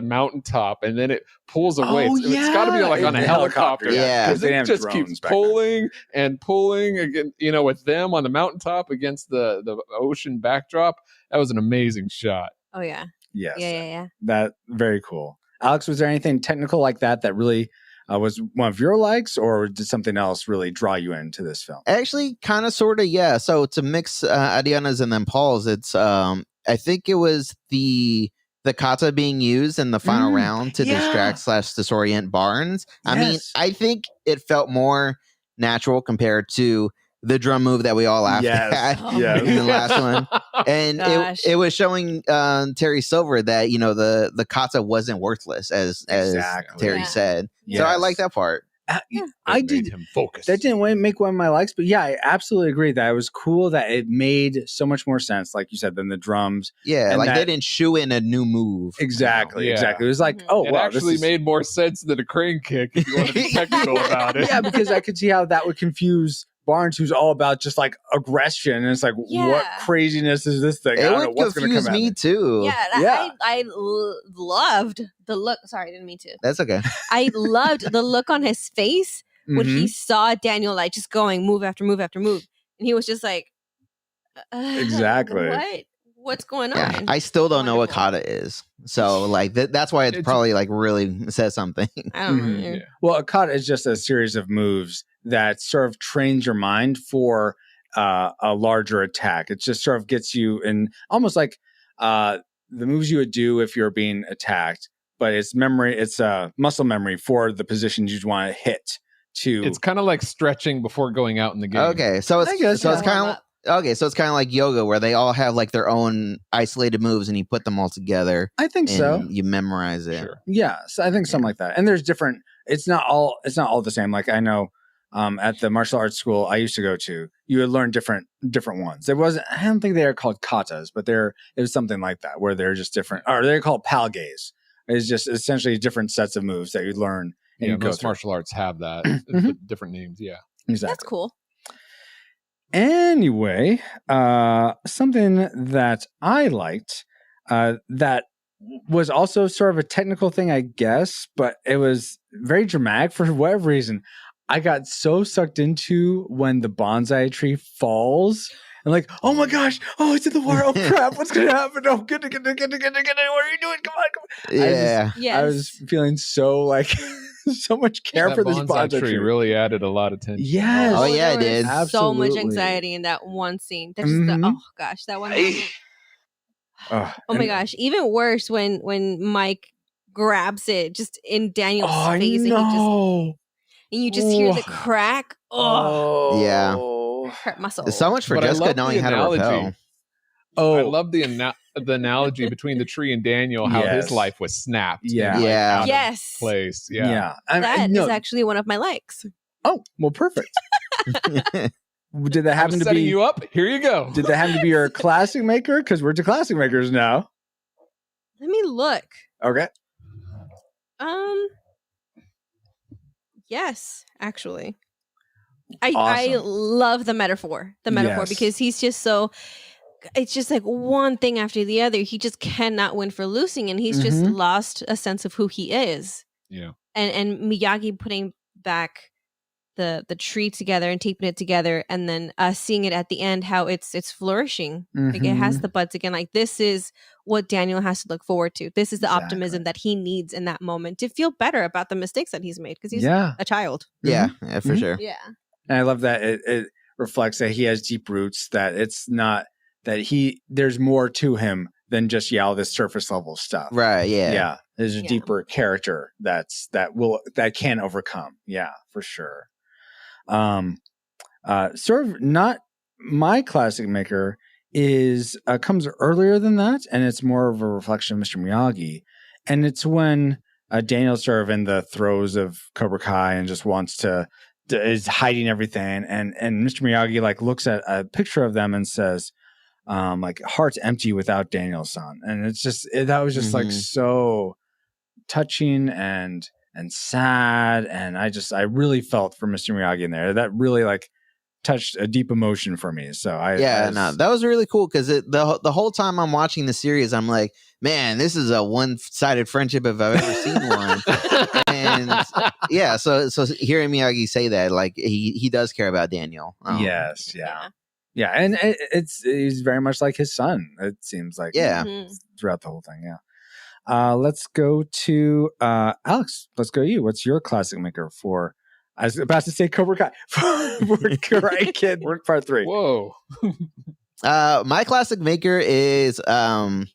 [SPEAKER 3] mountaintop, and then it pulls away.
[SPEAKER 2] Oh,
[SPEAKER 3] It's got to be like on a
[SPEAKER 2] The
[SPEAKER 3] helicopter.
[SPEAKER 13] yeah.
[SPEAKER 3] Because
[SPEAKER 2] They didn't
[SPEAKER 3] it
[SPEAKER 2] have
[SPEAKER 3] just
[SPEAKER 2] drones
[SPEAKER 3] keeps
[SPEAKER 2] back then.
[SPEAKER 3] pulling and pulling again, with them on the mountaintop against the ocean backdrop. That was an amazing shot.
[SPEAKER 14] Oh yeah.
[SPEAKER 2] Yes.
[SPEAKER 14] Yeah.
[SPEAKER 2] That very cool. Alex, was there anything technical like that really was one of your likes, or did something else really draw you into this film?
[SPEAKER 13] Actually, kind of, sort of, yeah. So to mix Adriana's and then Paul's, it's I think it was the kata being used in the final round to distract / disorient Barnes. I mean,
[SPEAKER 2] Yes.
[SPEAKER 13] I think it felt more natural compared to the drum move that we all laughed
[SPEAKER 2] Yes.
[SPEAKER 13] at
[SPEAKER 2] Yes.
[SPEAKER 13] in the last one. And
[SPEAKER 14] Gosh.
[SPEAKER 13] it was showing Terry Silver that, the kata wasn't worthless, as
[SPEAKER 2] Exactly.
[SPEAKER 13] Terry
[SPEAKER 14] Yeah.
[SPEAKER 13] said. So I
[SPEAKER 2] Yes.
[SPEAKER 13] like that part.
[SPEAKER 2] I
[SPEAKER 3] It
[SPEAKER 2] did.
[SPEAKER 3] made him focus.
[SPEAKER 2] That didn't make one of my likes, but yeah, I absolutely agree that it was cool that it made so much more sense, like you said, than the drums.
[SPEAKER 13] Yeah,
[SPEAKER 2] And
[SPEAKER 13] like
[SPEAKER 2] that-
[SPEAKER 13] they didn't shoe in a new move.
[SPEAKER 2] Exactly,
[SPEAKER 3] Yeah.
[SPEAKER 2] exactly. It was like,
[SPEAKER 14] Mhm.
[SPEAKER 2] oh,
[SPEAKER 3] It
[SPEAKER 2] wow,
[SPEAKER 3] actually
[SPEAKER 2] this is,
[SPEAKER 3] made more sense than a crane kick if you want to be technical about it.
[SPEAKER 2] yeah, because I could see how that would confuse Barnes, who's all about just like aggression, and it's like, what
[SPEAKER 14] Yeah.
[SPEAKER 2] craziness is this thing? I
[SPEAKER 13] It
[SPEAKER 2] don't know
[SPEAKER 13] would
[SPEAKER 2] what's going to
[SPEAKER 13] confuse
[SPEAKER 2] come at
[SPEAKER 13] me too.
[SPEAKER 14] Yeah,
[SPEAKER 2] Yeah.
[SPEAKER 14] I loved the look. Sorry, I didn't mean to.
[SPEAKER 13] That's okay.
[SPEAKER 14] I loved the look on his face when
[SPEAKER 2] Mhm.
[SPEAKER 14] he saw Daniel like just going move after move after move, and he was just like,
[SPEAKER 2] Exactly.
[SPEAKER 14] What's going
[SPEAKER 13] Yeah,
[SPEAKER 14] on?
[SPEAKER 13] I still don't know what
[SPEAKER 14] Wonderful.
[SPEAKER 13] kata is. So like that's why it probably like really says something.
[SPEAKER 14] I don't know.
[SPEAKER 2] Mhm. Well, a kata is just a series of moves that sort of trains your mind for a larger attack. It just sort of gets you in almost like the moves you would do if you're being attacked, but it's memory. It's muscle memory for the positions you want to hit.
[SPEAKER 3] It's kind of like stretching before going out in the game.
[SPEAKER 13] Okay, so
[SPEAKER 2] I guess,
[SPEAKER 13] it's
[SPEAKER 2] yeah.
[SPEAKER 13] kind of okay. So it's kind of like yoga, where they all have like their own isolated moves, and you put them all together.
[SPEAKER 2] I think
[SPEAKER 13] and
[SPEAKER 2] so.
[SPEAKER 13] You memorize it.
[SPEAKER 3] Sure.
[SPEAKER 2] Yeah, so I think something like that. And there's different. It's not all the same. Like I know at the martial arts school I used to go to, you would learn different ones. There wasn't. I don't think they are called katas, but it was something like that where they're just different. Or they're called palgays. It's just essentially different sets of moves that you learn. And
[SPEAKER 3] Yeah,
[SPEAKER 2] you go
[SPEAKER 3] most
[SPEAKER 2] through.
[SPEAKER 3] martial arts have that.
[SPEAKER 2] Mhm.
[SPEAKER 3] Different names, yeah.
[SPEAKER 2] Exactly.
[SPEAKER 14] That's cool.
[SPEAKER 2] Anyway, something that I liked that was also sort of a technical thing, I guess, but it was very dramatic for whatever reason. I got so sucked into when the bonsai tree falls. And like, oh my gosh, oh, it's in the water. Oh crap, what's gonna happen? Oh, get it. What are you doing? Come on.
[SPEAKER 13] Yeah.
[SPEAKER 2] I was feeling so like so much care
[SPEAKER 3] That
[SPEAKER 2] for this
[SPEAKER 3] bonsai
[SPEAKER 2] bonsai tree.
[SPEAKER 3] really added a lot of tension.
[SPEAKER 2] Yes.
[SPEAKER 13] Oh, yeah,
[SPEAKER 14] there
[SPEAKER 13] it
[SPEAKER 14] was
[SPEAKER 13] did.
[SPEAKER 14] so much
[SPEAKER 2] Absolutely.
[SPEAKER 14] anxiety in that one scene. That's just
[SPEAKER 2] Mhm.
[SPEAKER 14] oh gosh, that one. moment.
[SPEAKER 2] Ugh,
[SPEAKER 14] Oh my
[SPEAKER 2] and-
[SPEAKER 14] gosh, even worse when Mike grabs it just in Daniel's
[SPEAKER 2] Oh, I
[SPEAKER 14] face
[SPEAKER 2] know.
[SPEAKER 14] and you just hear the
[SPEAKER 2] Ugh.
[SPEAKER 14] crack. Oh,
[SPEAKER 13] Yeah.
[SPEAKER 14] hurt my soul.
[SPEAKER 13] So much for
[SPEAKER 3] But I
[SPEAKER 13] Jessica
[SPEAKER 3] love
[SPEAKER 13] knowing
[SPEAKER 3] the
[SPEAKER 13] how to
[SPEAKER 3] analogy.
[SPEAKER 13] repel.
[SPEAKER 2] Oh,
[SPEAKER 3] I love the analogy between the tree and Daniel, how
[SPEAKER 2] Yes.
[SPEAKER 3] his life was snapped. and,
[SPEAKER 2] Yeah.
[SPEAKER 3] like,
[SPEAKER 13] Yeah.
[SPEAKER 3] out of
[SPEAKER 14] Yes.
[SPEAKER 3] place.
[SPEAKER 2] yeah.
[SPEAKER 3] Yeah.
[SPEAKER 14] That is
[SPEAKER 2] no.
[SPEAKER 14] actually one of my likes.
[SPEAKER 2] Oh, well, perfect. Did that
[SPEAKER 3] I'm
[SPEAKER 2] happen to
[SPEAKER 3] setting
[SPEAKER 2] be?
[SPEAKER 3] you up. Here you go.
[SPEAKER 2] Did that happen to be your classic maker? Because we're to classic makers now.
[SPEAKER 14] Let me look.
[SPEAKER 2] Okay.
[SPEAKER 14] Yes, actually. I
[SPEAKER 2] Awesome.
[SPEAKER 14] love the metaphor.
[SPEAKER 2] Yes.
[SPEAKER 14] Because he's just so it's just like one thing after the other. He just cannot win for losing and he's just
[SPEAKER 2] Mhm.
[SPEAKER 14] lost a sense of who he is.
[SPEAKER 3] Yeah.
[SPEAKER 14] And Miyagi putting back the tree together and taping it together and then seeing it at the end how it's flourishing. Like it has
[SPEAKER 2] Mhm.
[SPEAKER 14] the buds again. Like this is what Daniel has to look forward to. This is the
[SPEAKER 2] Exactly.
[SPEAKER 14] optimism that he needs in that moment to feel better about the mistakes that he's made because he's
[SPEAKER 2] Yeah.
[SPEAKER 14] a child.
[SPEAKER 13] Yeah, yeah, for
[SPEAKER 2] Mhm.
[SPEAKER 13] sure.
[SPEAKER 14] Yeah.
[SPEAKER 2] And I love that it reflects that he has deep roots, that it's not that there's more to him than just all this surface level stuff.
[SPEAKER 13] Right. Yeah.
[SPEAKER 2] Yeah. There's a deeper character that can overcome. Yeah, for sure. Sort of not my classic maker is comes earlier than that, and it's more of a reflection of Mr. Miyagi. And it's when Daniel's sort of in the throes of Cobra Kai and just wants to is hiding everything, and Mr. Miyagi like looks at a picture of them and says, like, heart's empty without Daniel-san. And it's just that was just like so touching and sad, and I really felt for Mr. Miyagi in there. That really like touched a deep emotion for me. So
[SPEAKER 13] that was really cool because the whole time I'm watching the series, I'm like, man, this is a one-sided friendship if I've ever seen one. And yeah, so hearing Miyagi say that, like he does care about Daniel.
[SPEAKER 2] Yes, yeah, and he's very much like his son. It seems like throughout the whole thing. Yeah. Let's go to Alex. Let's go to you. What's your classic maker for? I was about to say Cobra Kai for Karate Kid Part 3.
[SPEAKER 3] Whoa.
[SPEAKER 13] My classic maker is Adriana,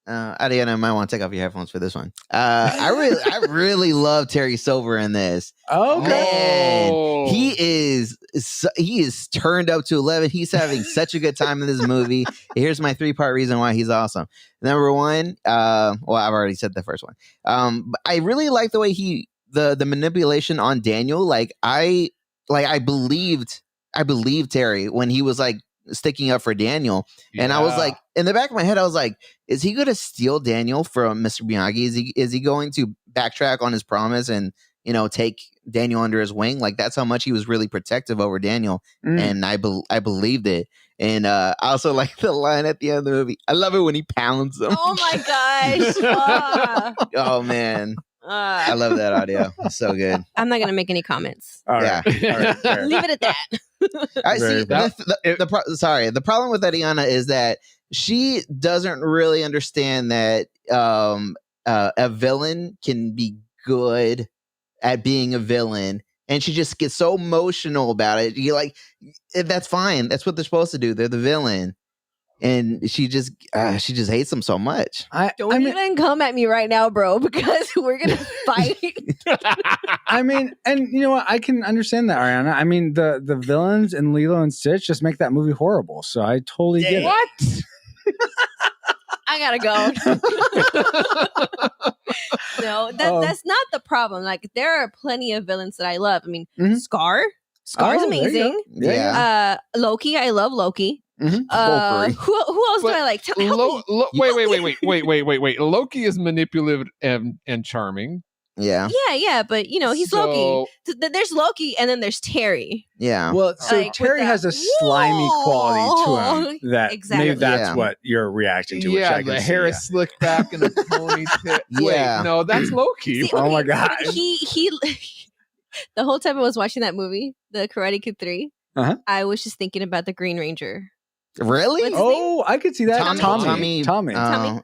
[SPEAKER 13] I might want to take off your headphones for this one. I really love Terry Silver in this.
[SPEAKER 2] Okay.
[SPEAKER 13] Man, he is turned up to 11. He's having such a good time in this movie. Here's my 3-part reason why he's awesome. Number one, I've already said the first one. But I really like the way the manipulation on Daniel. I believed Terry when he was like sticking up for Daniel. And I was like, in the back of my head, I was like, is he going to steal Daniel from Mr. Miyagi? Is he going to backtrack on his promise and, take Daniel under his wing? Like, that's how much he was really protective over Daniel. And I believed it. And I also like the line at the end of the movie. I love it when he pounds him.
[SPEAKER 14] Oh my gosh.
[SPEAKER 13] Oh man. I love that audio. It's so good.
[SPEAKER 14] I'm not going to make any comments.
[SPEAKER 2] All right.
[SPEAKER 14] Leave it at that.
[SPEAKER 13] I see. The problem with Adriana is that she doesn't really understand that a villain can be good at being a villain, and she just gets so emotional about it. You're like, that's fine. That's what they're supposed to do. They're the villain. And she just hates him so much.
[SPEAKER 14] Don't even come at me right now, bro, because we're gonna fight.
[SPEAKER 2] I mean, and you know what? I can understand that, Ariana. I mean, the villains in Lilo and Stitch just make that movie horrible. So I totally get it.
[SPEAKER 14] I gotta go. No, that's not the problem. Like, there are plenty of villains that I love. I mean, Scar's amazing.
[SPEAKER 13] Yeah.
[SPEAKER 14] Loki, I love Loki. Who else do I like?
[SPEAKER 3] Wait. Loki is manipulative and charming.
[SPEAKER 13] Yeah.
[SPEAKER 14] Yeah, but he's Loki. There's Loki, and then there's Terry.
[SPEAKER 13] Yeah.
[SPEAKER 2] Well, so Terry has a slimy quality to him that maybe that's what you're reacting to.
[SPEAKER 3] Yeah,
[SPEAKER 2] which I can
[SPEAKER 3] the hair is slicked back in a ponytail.
[SPEAKER 13] Yeah.
[SPEAKER 3] Wait, no, that's Loki.
[SPEAKER 14] See,
[SPEAKER 2] oh my god.
[SPEAKER 14] He the whole time I was watching that movie, the Karate Kid 3, I was just thinking about the Green Ranger.
[SPEAKER 13] Really?
[SPEAKER 2] Oh, I could see that.
[SPEAKER 13] Tommy.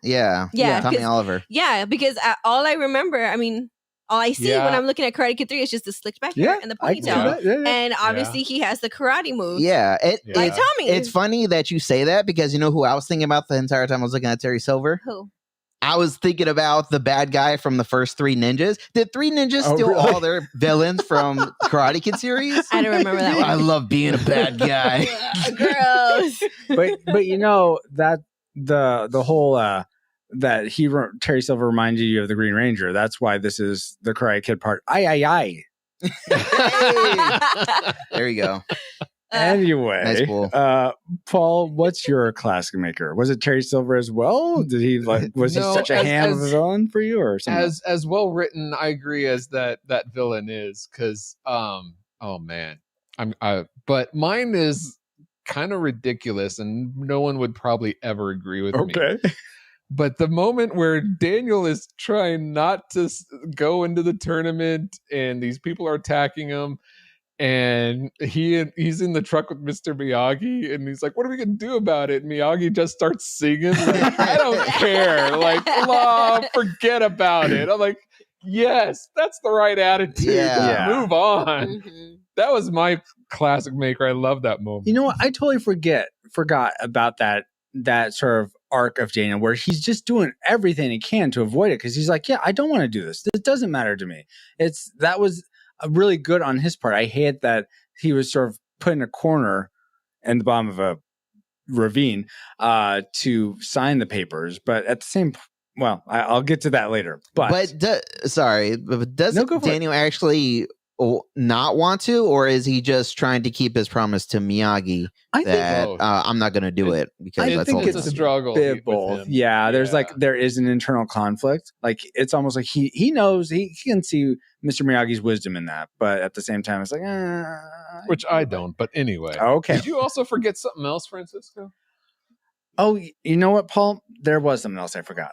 [SPEAKER 13] Yeah. Tommy Oliver.
[SPEAKER 14] Yeah, because all I remember, I mean, all I see when I'm looking at Karate Kid 3 is just the slicked back hair and the ponytail. And obviously he has the karate moves.
[SPEAKER 13] Yeah.
[SPEAKER 14] Like Tommy.
[SPEAKER 13] It's funny that you say that because you know who I was thinking about the entire time I was looking at Terry Silver?
[SPEAKER 14] Who?
[SPEAKER 13] I was thinking about the bad guy from the first Three Ninjas. Did Three Ninjas steal all their villains from Karate Kid series?
[SPEAKER 14] I don't remember that one.
[SPEAKER 13] I love being a bad guy.
[SPEAKER 14] Gross.
[SPEAKER 2] But that the whole that Terry Silver reminded you of the Green Ranger. That's why this is the Karate Kid part. Aye.
[SPEAKER 13] There you go.
[SPEAKER 2] Anyway,
[SPEAKER 13] nice pool.
[SPEAKER 2] Paul, what's your classic maker? Was it Terry Silver as well? Did he was he such a ham of a villain for you, or something?
[SPEAKER 3] As well written? I agree as that villain is because oh man, but mine is kind of ridiculous, and no one would probably ever agree with me. But the moment where Daniel is trying not to go into the tournament, and these people are attacking him. And he's in the truck with Mr. Miyagi, and he's like, "What are we gonna do about it?" And Miyagi just starts singing. Like, I don't care. Like, forget about it. I'm like, yes, that's the right attitude. Yeah. Move on. Mm-hmm. That was my classic maker. I love that moment.
[SPEAKER 2] You know what? I totally forgot about that sort of arc of Daniel where he's just doing everything he can to avoid it because he's like, yeah, I don't want to do this. This doesn't matter to me. That was really good on his part. I hate that he was sort of put in a corner in the bottom of a ravine to sign the papers, but at the same well, I'll get to that later. But
[SPEAKER 13] does Daniel actually not want to, or is he just trying to keep his promise to Miyagi that I'm not going to do it because
[SPEAKER 2] I think it's a struggle. Both. Yeah, there is an internal conflict. Like it's almost like he knows he can see Mr. Miyagi's wisdom in that, but at the same time, it's like
[SPEAKER 3] which I don't. But anyway,
[SPEAKER 2] okay.
[SPEAKER 3] Did you also forget something else, Francisco?
[SPEAKER 2] Oh, you know what, Paul? There was something else I forgot.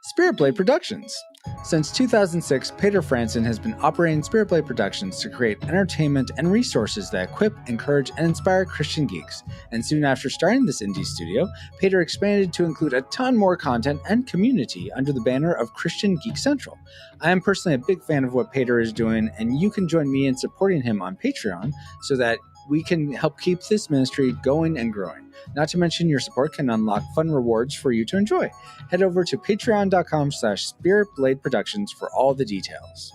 [SPEAKER 2] Spirit Blade Productions. Since 2006, Peter Franson has been operating Spirit Blade Productions to create entertainment and resources that equip, encourage, and inspire Christian geeks. And soon after starting this indie studio, Peter expanded to include a ton more content and community under the banner of Christian Geek Central. I am personally a big fan of what Peter is doing, and you can join me in supporting him on Patreon so that we can help keep this ministry going and growing. Not to mention your support can unlock fun rewards for you to enjoy. Head over to patreon.com/spiritbladeproductions for all the details.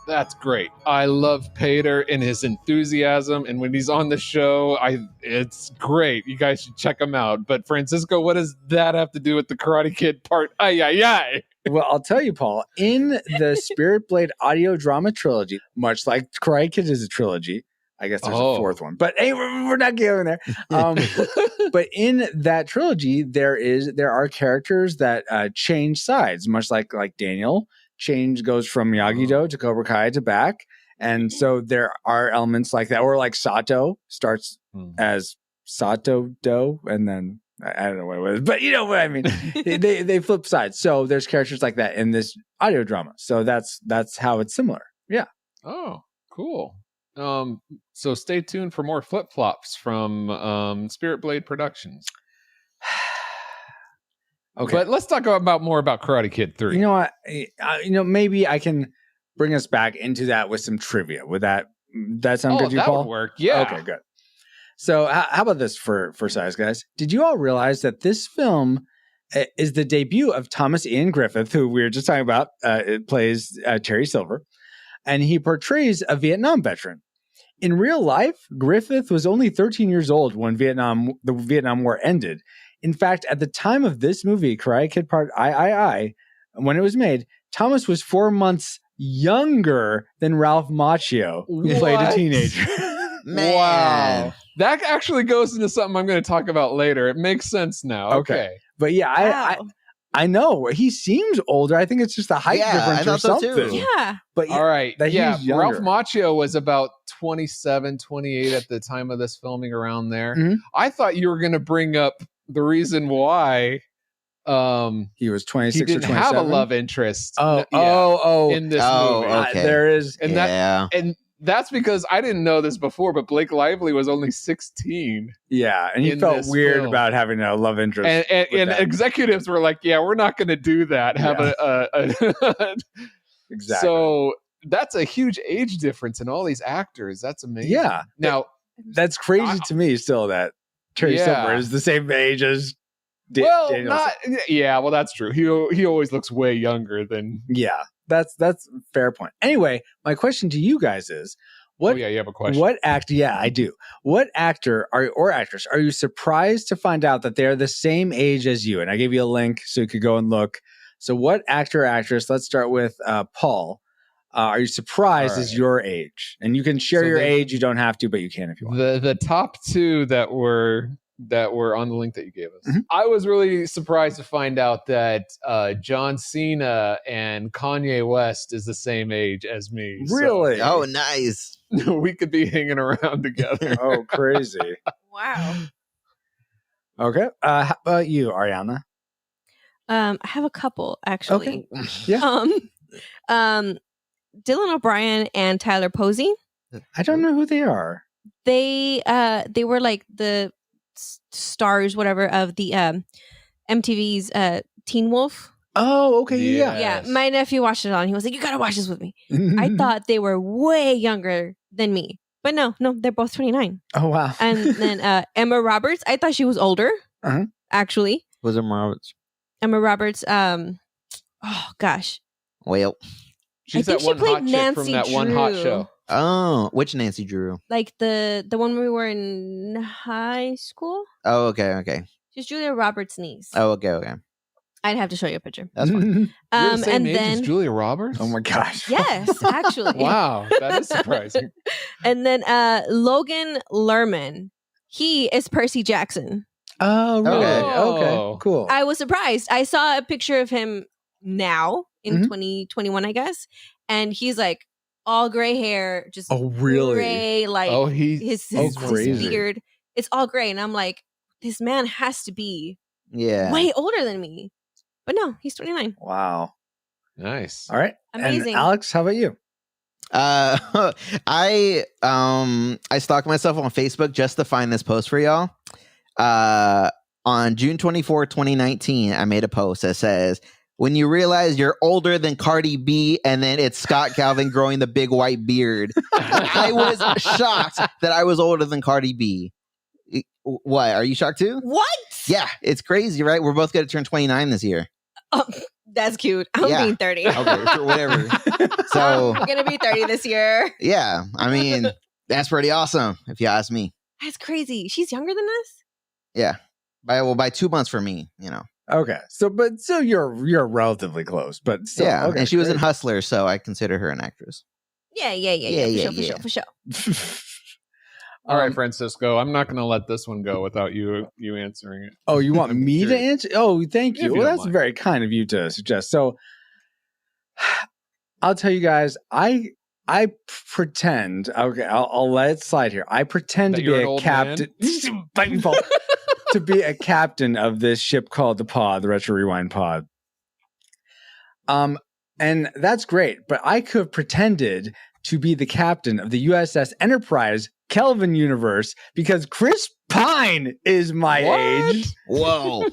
[SPEAKER 3] That's great. I love Peter and his enthusiasm, and when he's on the show, it's great. You guys should check him out. But Francisco, what does that have to do with the Karate Kid part? Ay.
[SPEAKER 2] Well, I'll tell you, Paul, in the Spirit Blade audio drama trilogy, much like Karate Kid is a trilogy, I guess there's a fourth one, but hey, we're not going there. But in that trilogy, there are characters that change sides, much like Daniel goes from Miyagi-Do to Cobra Kai to back, and so there are elements like that. Or like Sato starts as Sato-Do, and then I don't know what it was, but you know what I mean. they flip sides. So there's characters like that in this audio drama. So that's how it's similar. Yeah.
[SPEAKER 3] Oh, cool. So stay tuned for more flip-flops from Spirit Blade Productions.
[SPEAKER 2] Okay.
[SPEAKER 3] But let's talk more about Karate Kid 3.
[SPEAKER 2] You know what? Maybe I can bring us back into that with some trivia. Would that sound good to you, Paul?
[SPEAKER 3] That would work. Yeah.
[SPEAKER 2] Okay, good. So how about this for size, guys? Did you all realize that this film is the debut of Thomas Ian Griffith, who we were just talking about? It plays Terry Silver, and he portrays a Vietnam veteran. In real life, Griffith was only 13 years old when the Vietnam War ended. In fact, at the time of this movie, Karate Kid Part I, when it was made, Thomas was 4 months younger than Ralph Macchio, who played a teenager.
[SPEAKER 13] Man.
[SPEAKER 3] Wow. That actually goes into something I'm going to talk about later. It makes sense now. Okay.
[SPEAKER 2] But yeah, I know he seems older. I think it's just a height difference or something.
[SPEAKER 14] So yeah.
[SPEAKER 2] But
[SPEAKER 3] all right.
[SPEAKER 2] Yeah.
[SPEAKER 3] Ralph Macchio was about 27, 28 at the time of this filming, around there.
[SPEAKER 2] Mm-hmm.
[SPEAKER 3] I thought you were going to bring up the reason why
[SPEAKER 2] he was 26
[SPEAKER 3] he
[SPEAKER 2] or
[SPEAKER 3] didn't
[SPEAKER 2] 27.
[SPEAKER 3] have a love interest.
[SPEAKER 2] In
[SPEAKER 3] this movie.
[SPEAKER 13] Okay.
[SPEAKER 2] There is,
[SPEAKER 3] and that's because I didn't know this before, but Blake Lively was only 16.
[SPEAKER 2] Yeah, and he felt weird about having a love interest.
[SPEAKER 3] And executives were like, "Yeah, we're not going to do that."
[SPEAKER 2] Exactly.
[SPEAKER 3] So that's a huge age difference in all these actors. That's amazing.
[SPEAKER 2] Yeah.
[SPEAKER 3] Now
[SPEAKER 2] that's crazy to me. Still, that Terry Silver is the same age as. Daniel.
[SPEAKER 3] Well, that's true. He always looks way younger than.
[SPEAKER 2] Yeah. That's a fair point. Anyway, my question to you guys is,
[SPEAKER 3] you have a question.
[SPEAKER 2] What actor? Yeah, I do. What actor or actress are you surprised to find out that they're the same age as you? And I gave you a link so you could go and look. So, what actor or actress? Let's start with Paul. Are you surprised is your age? And you can share your age. You don't have to, but you can if you want.
[SPEAKER 3] The top two that were on the link that you gave us. Mm-hmm. I was really surprised to find out that John Cena and Kanye West is the same age as me.
[SPEAKER 2] Really?
[SPEAKER 13] So, oh, nice.
[SPEAKER 3] We could be hanging around together.
[SPEAKER 2] Oh, crazy.
[SPEAKER 14] Wow.
[SPEAKER 2] Okay. How about you, Ariana?
[SPEAKER 14] I have a couple, actually.
[SPEAKER 2] Okay. Yeah.
[SPEAKER 14] Dylan O'Brien and Tyler Posey.
[SPEAKER 2] I don't know who they are.
[SPEAKER 14] They were like the stars, whatever, of the MTV's Teen Wolf.
[SPEAKER 2] Oh, okay.
[SPEAKER 3] Yes.
[SPEAKER 14] Yeah. My nephew watched it on. He was like, "You gotta watch this with me." I thought they were way younger than me. But no, they're both 29.
[SPEAKER 2] Oh, wow.
[SPEAKER 14] And then Emma Roberts, I thought she was older, actually.
[SPEAKER 13] Was Emma Roberts?
[SPEAKER 14] Emma Roberts, oh gosh.
[SPEAKER 13] Well,
[SPEAKER 3] she's
[SPEAKER 14] I
[SPEAKER 3] that
[SPEAKER 14] think
[SPEAKER 3] one
[SPEAKER 14] she played
[SPEAKER 3] hot chick from that one hot
[SPEAKER 14] Nancy
[SPEAKER 3] show.
[SPEAKER 13] Oh, which Nancy Drew?
[SPEAKER 14] Like the one we were in high school.
[SPEAKER 13] Oh, okay.
[SPEAKER 14] She's Julia Roberts' niece.
[SPEAKER 13] Oh, okay.
[SPEAKER 14] I'd have to show you a picture.
[SPEAKER 13] That's fine.
[SPEAKER 3] You're the same
[SPEAKER 14] and
[SPEAKER 3] age
[SPEAKER 14] then
[SPEAKER 3] as Julia Roberts?
[SPEAKER 2] Oh my gosh.
[SPEAKER 14] yes, actually.
[SPEAKER 3] Wow, that is surprising.
[SPEAKER 14] And then Logan Lerman, he is Percy Jackson.
[SPEAKER 2] Oh, really?
[SPEAKER 3] Oh.
[SPEAKER 2] Okay, cool.
[SPEAKER 14] I was surprised. I saw a picture of him now in
[SPEAKER 2] Mhm.
[SPEAKER 14] 2021, I guess, and he's like all gray hair, just
[SPEAKER 2] Oh, really?
[SPEAKER 14] gray, like
[SPEAKER 3] he's
[SPEAKER 14] his
[SPEAKER 2] crazy.
[SPEAKER 14] beard. It's all gray, and I'm like, this man has to be
[SPEAKER 13] Yeah.
[SPEAKER 14] way older than me. But no, he's 29.
[SPEAKER 2] Wow.
[SPEAKER 3] Nice.
[SPEAKER 2] All right.
[SPEAKER 14] Amazing.
[SPEAKER 2] And Alex, how about you?
[SPEAKER 13] I stalked myself on Facebook just to find this post for y'all. On June 24, 2019, I made a post that says, when you realize you're older than Cardi B, and then it's Scott Calvin growing the big white beard. I was shocked that I was older than Cardi B. What? Are you shocked too?
[SPEAKER 14] What?
[SPEAKER 13] Yeah, it's crazy, right? We're both going to turn 29 this year.
[SPEAKER 14] Oh, that's cute. I'm
[SPEAKER 13] Yeah.
[SPEAKER 14] being 30.
[SPEAKER 13] Okay, sure, whatever. So,
[SPEAKER 14] I'm gonna be 30 this year.
[SPEAKER 13] yeah, I mean, that's pretty awesome, if you ask me.
[SPEAKER 14] That's crazy. She's younger than us?
[SPEAKER 13] Yeah, by 2 months for me, you know.
[SPEAKER 2] Okay. So you're relatively close, but still,
[SPEAKER 13] Yeah,
[SPEAKER 2] okay,
[SPEAKER 13] and she was in
[SPEAKER 2] great.
[SPEAKER 13] Hustler, so I consider her an actress.
[SPEAKER 14] Yeah. For sure.
[SPEAKER 3] All right, Francisco. I'm not going to let this one go without you answering it.
[SPEAKER 2] Oh, you want
[SPEAKER 3] I'm
[SPEAKER 2] me to
[SPEAKER 3] curious.
[SPEAKER 2] answer? Oh, thank
[SPEAKER 3] If
[SPEAKER 2] you.
[SPEAKER 3] you
[SPEAKER 2] Well,
[SPEAKER 3] don't
[SPEAKER 2] that's
[SPEAKER 3] mind.
[SPEAKER 2] very kind of you to suggest. So I'll tell you guys, I pretend, okay, I'll let it slide here. I pretend
[SPEAKER 3] That
[SPEAKER 2] to be
[SPEAKER 3] you're an
[SPEAKER 2] a
[SPEAKER 3] old
[SPEAKER 2] captain. Bite me, Paul. To be a captain of this ship called the Pod, the Retro Rewind Pod. And that's great, but I could have pretended to be the captain of the USS Enterprise Kelvin universe because Chris Pine is my age.
[SPEAKER 13] Whoa.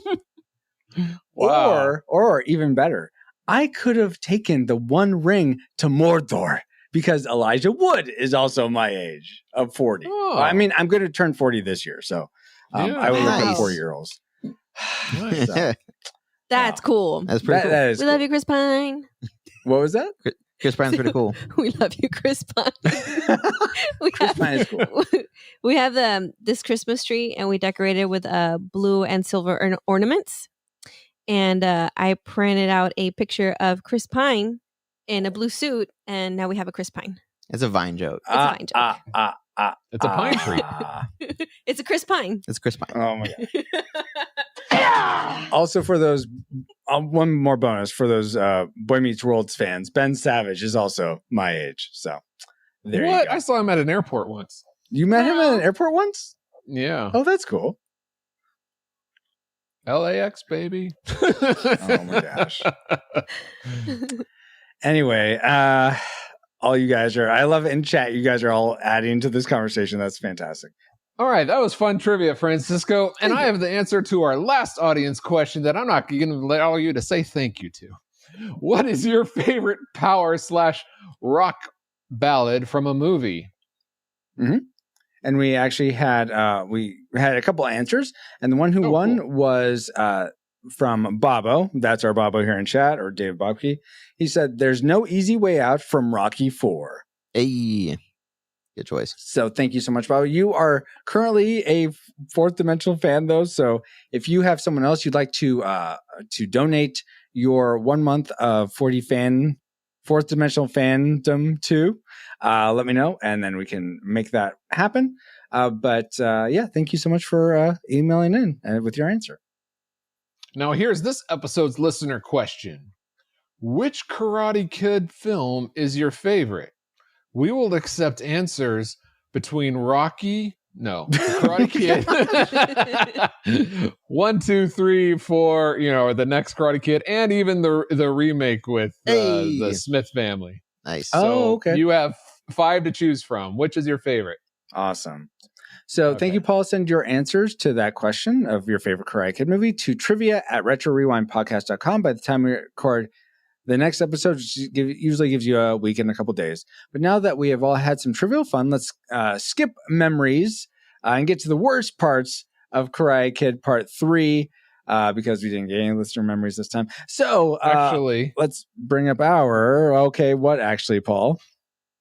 [SPEAKER 3] Wow.
[SPEAKER 2] Or even better, I could have taken the One Ring to Mordor because Elijah Wood is also my age of 40.
[SPEAKER 3] Oh.
[SPEAKER 2] I mean, I'm going to turn 40 this year, so
[SPEAKER 3] Yeah.
[SPEAKER 2] I will look
[SPEAKER 13] Nice.
[SPEAKER 2] for 4-year-olds.
[SPEAKER 3] Nice.
[SPEAKER 2] So,
[SPEAKER 14] That's cool.
[SPEAKER 13] That's pretty cool.
[SPEAKER 2] that is
[SPEAKER 14] We
[SPEAKER 2] cool.
[SPEAKER 14] love you, Chris Pine.
[SPEAKER 2] What was that?
[SPEAKER 13] Chris Pine's pretty cool.
[SPEAKER 14] We love you, Chris Pine. we
[SPEAKER 2] Chris Pine is cool.
[SPEAKER 14] We have this Christmas tree, and we decorated with blue and silver ornaments. And I printed out a picture of Chris Pine in a blue suit, and now we have a Chris Pine.
[SPEAKER 13] It's a Vine joke.
[SPEAKER 14] It's a Vine joke.
[SPEAKER 3] It's a pine tree.
[SPEAKER 14] It's a Chris Pine.
[SPEAKER 13] It's Chris Pine.
[SPEAKER 2] Oh my god! Also, for those, one more bonus for those Boy Meets World fans, Ben Savage is also my age. So there
[SPEAKER 3] What?
[SPEAKER 2] you go.
[SPEAKER 3] I saw him at an airport once.
[SPEAKER 2] You met him at an airport once?
[SPEAKER 3] Yeah.
[SPEAKER 2] Oh, that's cool.
[SPEAKER 3] LAX, baby.
[SPEAKER 2] Oh my gosh. Anyway, all you guys are, I love it in chat. You guys are all adding to this conversation. That's fantastic.
[SPEAKER 3] All right, that was fun trivia, Francisco. And I have the answer to our last audience question that I'm not going to allow you to say thank you to. What is your favorite power/rock ballad from a movie?
[SPEAKER 2] And we actually had a couple answers, and the one who won was from Bobo. That's our Bobo here in chat, or Dave Bobke. He said, "There's no easy way out from Rocky IV."
[SPEAKER 13] Hey, good choice.
[SPEAKER 2] So thank you so much, Bobo. You are currently a Fourth Dimensional fan, though. So if you have someone else you'd like to donate your 1 month of 40 Fourth Dimensional fandom to, let me know, and then we can make that happen. But thank you so much for emailing in with your answer.
[SPEAKER 3] Now, here's this episode's listener question. Which Karate Kid film is your favorite? We will accept answers between Karate Kid 1, 2, 3, 4, or the next Karate Kid, and even the remake with the Smith family.
[SPEAKER 13] Nice.
[SPEAKER 3] So
[SPEAKER 2] okay.
[SPEAKER 3] You have 5 to choose from. Which is your favorite?
[SPEAKER 2] Awesome. So thank you, Paul. Send your answers to that question of your favorite Karate Kid movie to trivia@retrorewindpodcast.com. By the time we record The next episode usually gives you a week and a couple days. But now that we have all had some trivial fun, let's skip memories and get to the worst parts of Karate Kid Part 3 because we didn't get any listener memories this time. So
[SPEAKER 3] actually,
[SPEAKER 2] let's bring up what actually, Paul?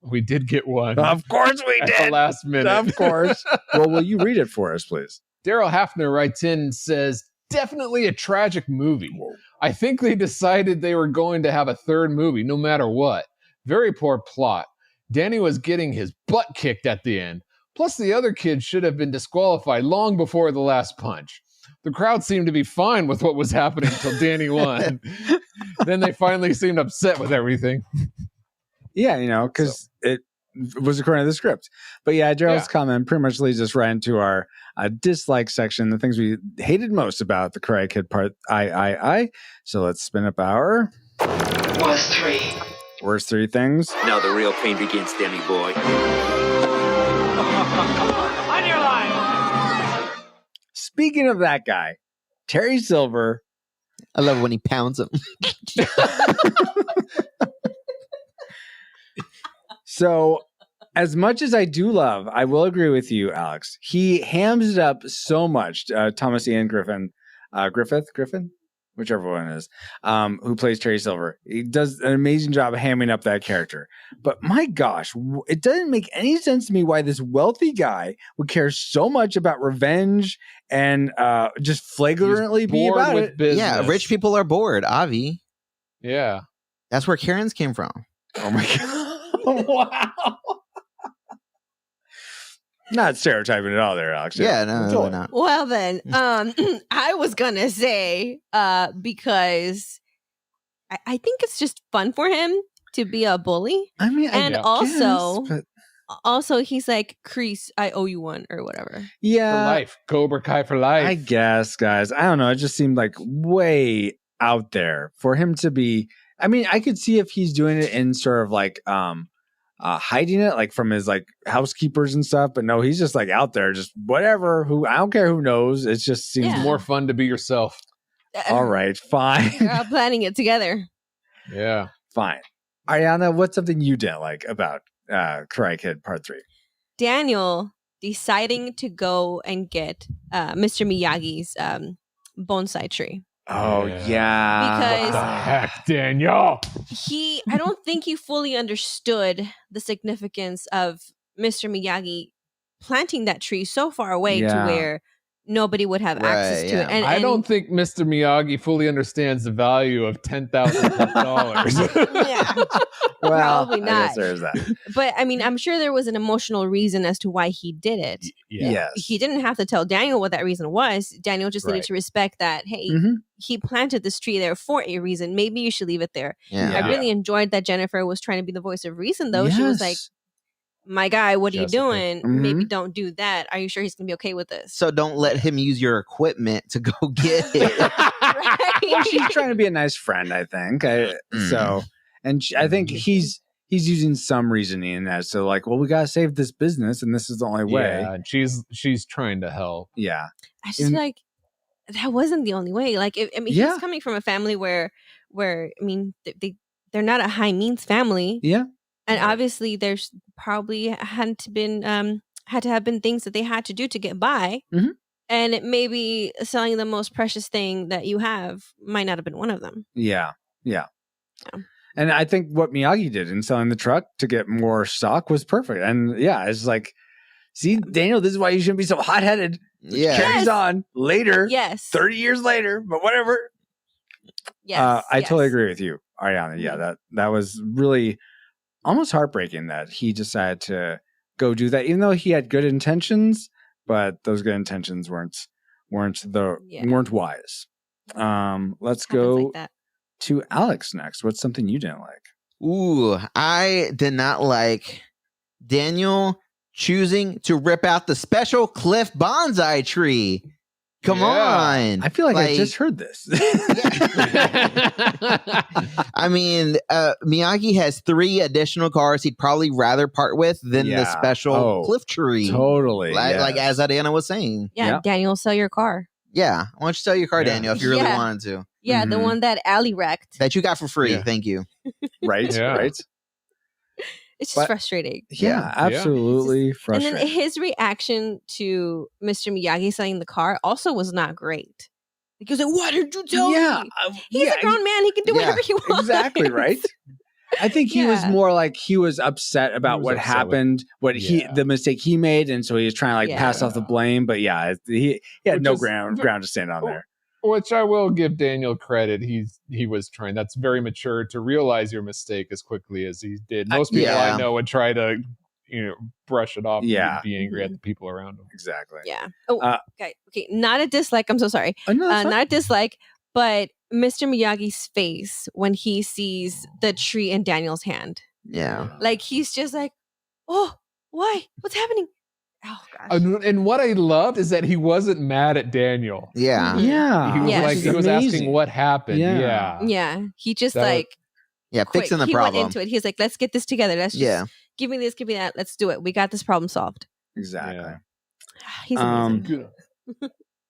[SPEAKER 3] We did get one.
[SPEAKER 2] Of course we did.
[SPEAKER 3] At the last minute.
[SPEAKER 2] Of course. Well, will you read it for us, please?
[SPEAKER 3] Daryl Hafner writes in and says, definitely a tragic movie. Whoa. I think they decided they were going to have a third movie, no matter what. Very poor plot. Danny was getting his butt kicked at the end. Plus, the other kids should have been disqualified long before the last punch. The crowd seemed to be fine with what was happening until Danny won. Then they finally seemed upset with everything.
[SPEAKER 2] Yeah, because it was according to the script. But yeah, Gerald's comment pretty much leads us right into our dislike section, the things we hated most about the Karate Kid Part I. So let's spin up our worst three things.
[SPEAKER 17] Now the real pain begins, Demi boy.
[SPEAKER 16] On your line.
[SPEAKER 2] Speaking of that guy, Terry Silver.
[SPEAKER 13] I love when he pounds him.
[SPEAKER 2] So, as much as I do love, I will agree with you, Alex. He hams it up so much. Thomas Ian Griffin, whichever one it is, who plays Terry Silver. He does an amazing job of hamming up that character. But my gosh, it doesn't make any sense to me why this wealthy guy would care so much about revenge and just flagrantly be about it.
[SPEAKER 3] Business.
[SPEAKER 13] Yeah, rich people are bored, Avi.
[SPEAKER 3] Yeah.
[SPEAKER 13] That's where Karen's came from.
[SPEAKER 2] Oh my God. Wow. Not stereotyping at all there, Alex.
[SPEAKER 13] Yeah, no, not.
[SPEAKER 14] Well then, I was gonna say, because I think it's just fun for him to be a bully.
[SPEAKER 2] I mean,
[SPEAKER 14] and also he's like, Kreese, I owe you one or whatever.
[SPEAKER 2] Yeah,
[SPEAKER 3] for life, Cobra Kai for life.
[SPEAKER 2] I guess, guys. I don't know. It just seemed like way out there for him to be. I mean, I could see if he's doing it in sort of like hiding it, like from his like housekeepers and stuff. But no, he's just like out there, just whatever. I don't care who knows. It just seems
[SPEAKER 3] more fun to be yourself.
[SPEAKER 2] All right, fine.
[SPEAKER 14] We're all planning it together.
[SPEAKER 3] Yeah,
[SPEAKER 2] fine. Ariana, what's something you didn't like about Karate Kid Part 3?
[SPEAKER 14] Daniel deciding to go and get Mr. Miyagi's bonsai tree.
[SPEAKER 2] Oh yeah.
[SPEAKER 14] Because
[SPEAKER 3] what the heck, Daniel?
[SPEAKER 14] I don't think he fully understood the significance of Mr. Miyagi planting that tree so far away to where nobody would have access to it. And
[SPEAKER 3] I don't think Mr. Miyagi fully understands the value of $10,000.
[SPEAKER 14] Yeah.
[SPEAKER 2] Well,
[SPEAKER 14] probably
[SPEAKER 2] I
[SPEAKER 14] not.
[SPEAKER 2] guess there's that.
[SPEAKER 14] But I mean, I'm sure there was an emotional reason as to why he did it.
[SPEAKER 2] Yes.
[SPEAKER 14] He didn't have to tell Daniel what that reason was. Daniel just needed to respect that, hey, he planted this tree there for a reason. Maybe you should leave it there.
[SPEAKER 13] Yeah.
[SPEAKER 14] I really enjoyed that Jennifer was trying to be the voice of reason, though. She was like, my guy, what are you doing? Maybe don't do that. Are you sure he's going to be okay with this?
[SPEAKER 13] So don't let him use your equipment to go get it.
[SPEAKER 2] Well, she's trying to be a nice friend, I think. So, and I think he's using some reasoning as to like, well, we got to save this business, and this is the only way.
[SPEAKER 3] Yeah, she's trying to help.
[SPEAKER 2] Yeah.
[SPEAKER 14] I just feel like that wasn't the only way. Like, he's coming from a family where I mean, they're not a high means family.
[SPEAKER 2] Yeah.
[SPEAKER 14] And obviously, there's probably had to have been things that they had to do to get by.
[SPEAKER 2] Mm-hmm.
[SPEAKER 14] And it maybe selling the most precious thing that you have might not have been one of them.
[SPEAKER 2] Yeah. And I think what Miyagi did in selling the truck to get more stock was perfect. And yeah, it's like, see, Daniel, this is why you shouldn't be so hot-headed.
[SPEAKER 13] Yeah.
[SPEAKER 2] Carries on later.
[SPEAKER 14] Yes.
[SPEAKER 2] 30 years later, but whatever.
[SPEAKER 14] Yes.
[SPEAKER 2] I totally agree with you, Ariana. Yeah, that was really almost heartbreaking that he decided to go do that, even though he had good intentions, but those good intentions weren't wise. Let's go to Alex next. What's something you didn't like?
[SPEAKER 13] Ooh, I did not like Daniel choosing to rip out the special Cliff bonsai tree. Come on.
[SPEAKER 2] I feel like I just heard this.
[SPEAKER 13] I mean, Miyagi has 3 additional cars he'd probably rather part with than the special cliff tree.
[SPEAKER 2] Totally.
[SPEAKER 13] Like as Adriana was saying.
[SPEAKER 14] Yeah, Daniel, sell your car.
[SPEAKER 13] Yeah. Why don't you sell your car, Daniel, if you really wanted to?
[SPEAKER 14] Yeah, the one that Allie wrecked.
[SPEAKER 13] That you got for free. Thank you.
[SPEAKER 2] Right, right.
[SPEAKER 14] It's just frustrating.
[SPEAKER 2] Yeah, absolutely frustrating.
[SPEAKER 14] And then his reaction to Mr. Miyagi selling the car also was not great. He was like, "Why didn't you tell me? He's a grown man. He can do whatever he wants."
[SPEAKER 2] Exactly, right? I think he was more like he was upset about what happened, the mistake he made, and so he was trying to pass off the blame. But he had no ground to stand on there.
[SPEAKER 3] Which I will give Daniel credit. He was trying. That's very mature to realize your mistake as quickly as he did. Most people I know would try to, brush it off. And be angry at the people around him.
[SPEAKER 2] Exactly.
[SPEAKER 14] Yeah. Oh, okay. Not a dislike. I'm so sorry. Not a dislike, but Mr. Miyagi's face when he sees the tree in Daniel's hand.
[SPEAKER 13] Yeah.
[SPEAKER 14] Like he's just like, "Oh, why? What's happening?" Oh gosh.
[SPEAKER 3] And what I loved is that he wasn't mad at Daniel.
[SPEAKER 13] Yeah.
[SPEAKER 2] Yeah.
[SPEAKER 3] He was he was asking what happened. Yeah.
[SPEAKER 14] Yeah. He just
[SPEAKER 3] That was-
[SPEAKER 13] fixing the
[SPEAKER 14] he
[SPEAKER 13] problem.
[SPEAKER 14] went into it. He's like, "Let's get this together. Let's just give me this, give me that. Let's do it. We got this problem solved."
[SPEAKER 2] Exactly.
[SPEAKER 14] He's amazing.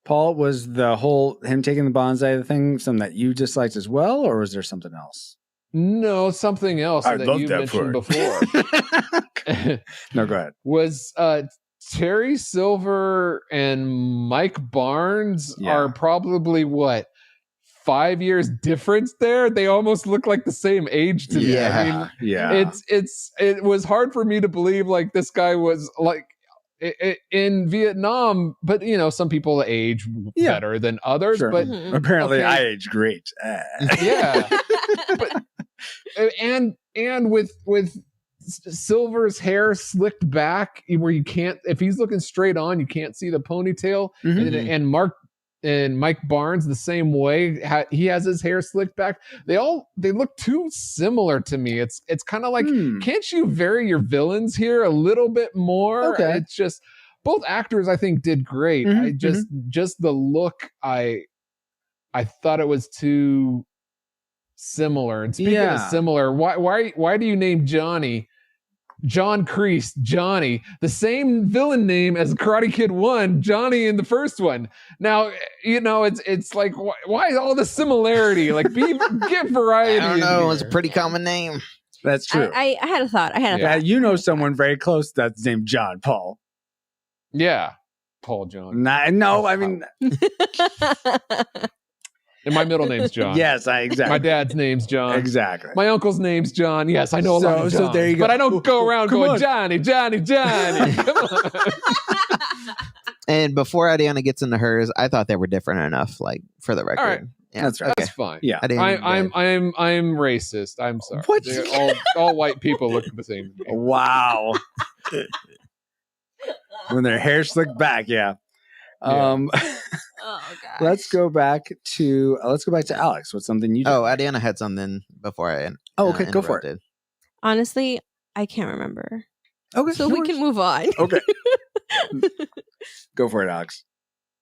[SPEAKER 2] Paul, was the whole him taking the bonsai thing something that you disliked as well, or was there something else?
[SPEAKER 3] No, something else
[SPEAKER 2] I
[SPEAKER 3] that
[SPEAKER 2] love
[SPEAKER 3] you
[SPEAKER 2] that
[SPEAKER 3] mentioned
[SPEAKER 2] part.
[SPEAKER 3] before.
[SPEAKER 2] No, go ahead.
[SPEAKER 3] Was Terry Silver and Mike Barnes are probably 5 years difference there? They almost look like the same age to me. I mean, it was hard for me to believe like this guy was like in Vietnam, but some people age better than others.
[SPEAKER 2] Sure.
[SPEAKER 3] But
[SPEAKER 2] apparently, I age great.
[SPEAKER 3] Yeah, but, and with Silver's hair slicked back, where you can't, if he's looking straight on, you can't see the ponytail. And Mike Barnes the same way. He has his hair slicked back. They look too similar to me. It's kind of like, can't you vary your villains here a little bit more?
[SPEAKER 2] Okay.
[SPEAKER 3] It's just both actors I think did great. I just the look, I thought it was too similar. And speaking of similar, why do you name Johnny John Kreese, Johnny, the same villain name as Karate Kid 1, Johnny in the first one? Now, it's like, why all the similarity? Like, get variety.
[SPEAKER 13] I don't know. It's a pretty common name.
[SPEAKER 2] That's true.
[SPEAKER 14] I had a thought. I had a thought.
[SPEAKER 2] You know someone very close that's named John Paul.
[SPEAKER 3] Yeah. Paul John.
[SPEAKER 2] No, I mean...
[SPEAKER 3] And my middle name's John.
[SPEAKER 2] Yes, exactly.
[SPEAKER 3] My dad's name's John.
[SPEAKER 2] Exactly.
[SPEAKER 3] My uncle's name's John. Yes, I know a lot of Johns.
[SPEAKER 2] So there you go.
[SPEAKER 3] But I don't go around going, Johnny, Johnny, Johnny. Come on.
[SPEAKER 13] And before Adiana gets into hers, I thought they were different enough, like, for the record.
[SPEAKER 3] All right.
[SPEAKER 13] Yeah,
[SPEAKER 2] that's right.
[SPEAKER 3] That's fine.
[SPEAKER 2] Yeah.
[SPEAKER 3] I'm racist. I'm sorry.
[SPEAKER 2] What?
[SPEAKER 3] All white people look the same.
[SPEAKER 2] Wow. When their hair slicked back, yeah.
[SPEAKER 14] Oh god.
[SPEAKER 2] Let's go back to Alex. What's something you did?
[SPEAKER 13] Oh, Adiana had something before I
[SPEAKER 2] okay, go for it.
[SPEAKER 14] Honestly, I can't remember.
[SPEAKER 2] Okay.
[SPEAKER 14] So we can move on.
[SPEAKER 2] Okay. Go for it, Alex.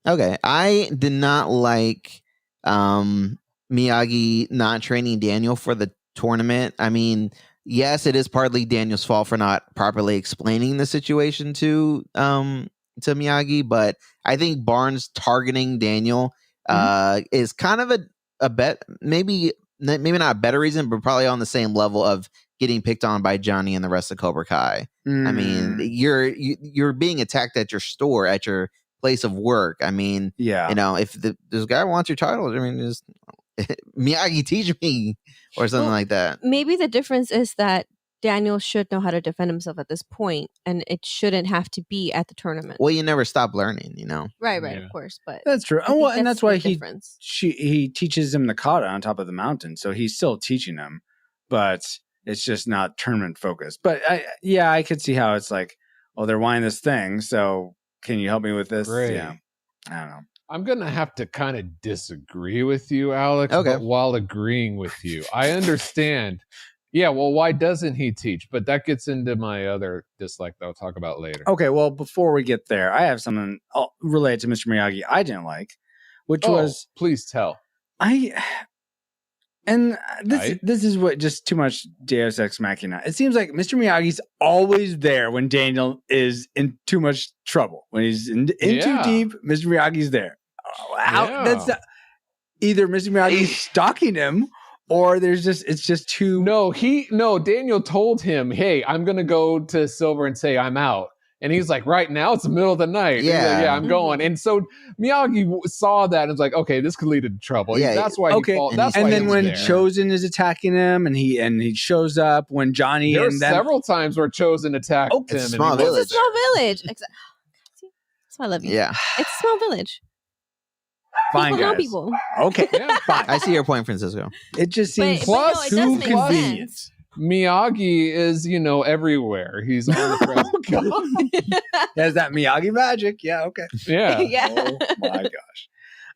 [SPEAKER 13] Okay. I did not like Miyagi not training Daniel for the tournament. I mean, yes, it is partly Daniel's fault for not properly explaining the situation to Miyagi, but I think Barnes targeting Daniel is kind of a bet, maybe not a better reason, but probably on the same level of getting picked on by Johnny and the rest of Cobra Kai. I mean, you're being attacked at your store, at your place of work. I mean, if this guy wants your title, I mean, just Miyagi teach me or something like that.
[SPEAKER 14] Maybe the difference is that Daniel should know how to defend himself at this point, and it shouldn't have to be at the tournament.
[SPEAKER 13] Well, you never stop learning,
[SPEAKER 14] Right, of course, but
[SPEAKER 2] that's true. And that's why he
[SPEAKER 14] difference.
[SPEAKER 2] he teaches him the kata on top of the mountain, so he's still teaching him, but it's just not tournament focused. But I could see how it's like, oh, they're wanting this thing, so can you help me with this?
[SPEAKER 3] Great.
[SPEAKER 2] Yeah, I don't know.
[SPEAKER 3] I'm going to have to kind of disagree with you, Alex,
[SPEAKER 13] okay,
[SPEAKER 3] but while agreeing with you. I understand. Yeah, well, why doesn't he teach? But that gets into my other dislike that I'll talk about later.
[SPEAKER 2] Okay, well, before we get there, I have something related to Mr. Miyagi I didn't like, which was...
[SPEAKER 3] Please tell.
[SPEAKER 2] This is what just too much Deus Ex Machina. It seems like Mr. Miyagi's always there when Daniel is in too much trouble. When he's in too deep, Mr. Miyagi's there. either Mr. Miyagi's stalking him, or it's just too.
[SPEAKER 3] No, Daniel told him, "Hey, I'm gonna go to Silver and say I'm out." And he's like, right now it's the middle of the night.
[SPEAKER 13] Yeah.
[SPEAKER 3] Yeah, I'm going. And so Miyagi saw that and was like, okay, this could lead to trouble.
[SPEAKER 13] Yeah,
[SPEAKER 3] that's why he fought. That's
[SPEAKER 2] and
[SPEAKER 3] why
[SPEAKER 2] then
[SPEAKER 3] he was
[SPEAKER 2] when
[SPEAKER 3] there.
[SPEAKER 2] Chosen is attacking him, and he shows up when Johnny
[SPEAKER 3] There were
[SPEAKER 2] and then
[SPEAKER 3] several times where Chosen attacked him.
[SPEAKER 13] It's a small village.
[SPEAKER 14] It's a small village. That's why I love you.
[SPEAKER 13] Yeah.
[SPEAKER 14] It's a small village.
[SPEAKER 2] fine
[SPEAKER 14] People know
[SPEAKER 2] guys.
[SPEAKER 14] people.
[SPEAKER 2] Okay, fine.
[SPEAKER 13] I see your point, Francisco.
[SPEAKER 2] It just
[SPEAKER 14] But-
[SPEAKER 2] seems
[SPEAKER 14] but no,
[SPEAKER 3] plus
[SPEAKER 14] it does
[SPEAKER 2] too
[SPEAKER 14] make
[SPEAKER 2] convenient.
[SPEAKER 14] sense.
[SPEAKER 3] Miyagi is, everywhere. He's on the president.
[SPEAKER 2] He has that Miyagi magic. Yeah, okay.
[SPEAKER 3] Yeah.
[SPEAKER 14] Yeah.
[SPEAKER 2] Oh my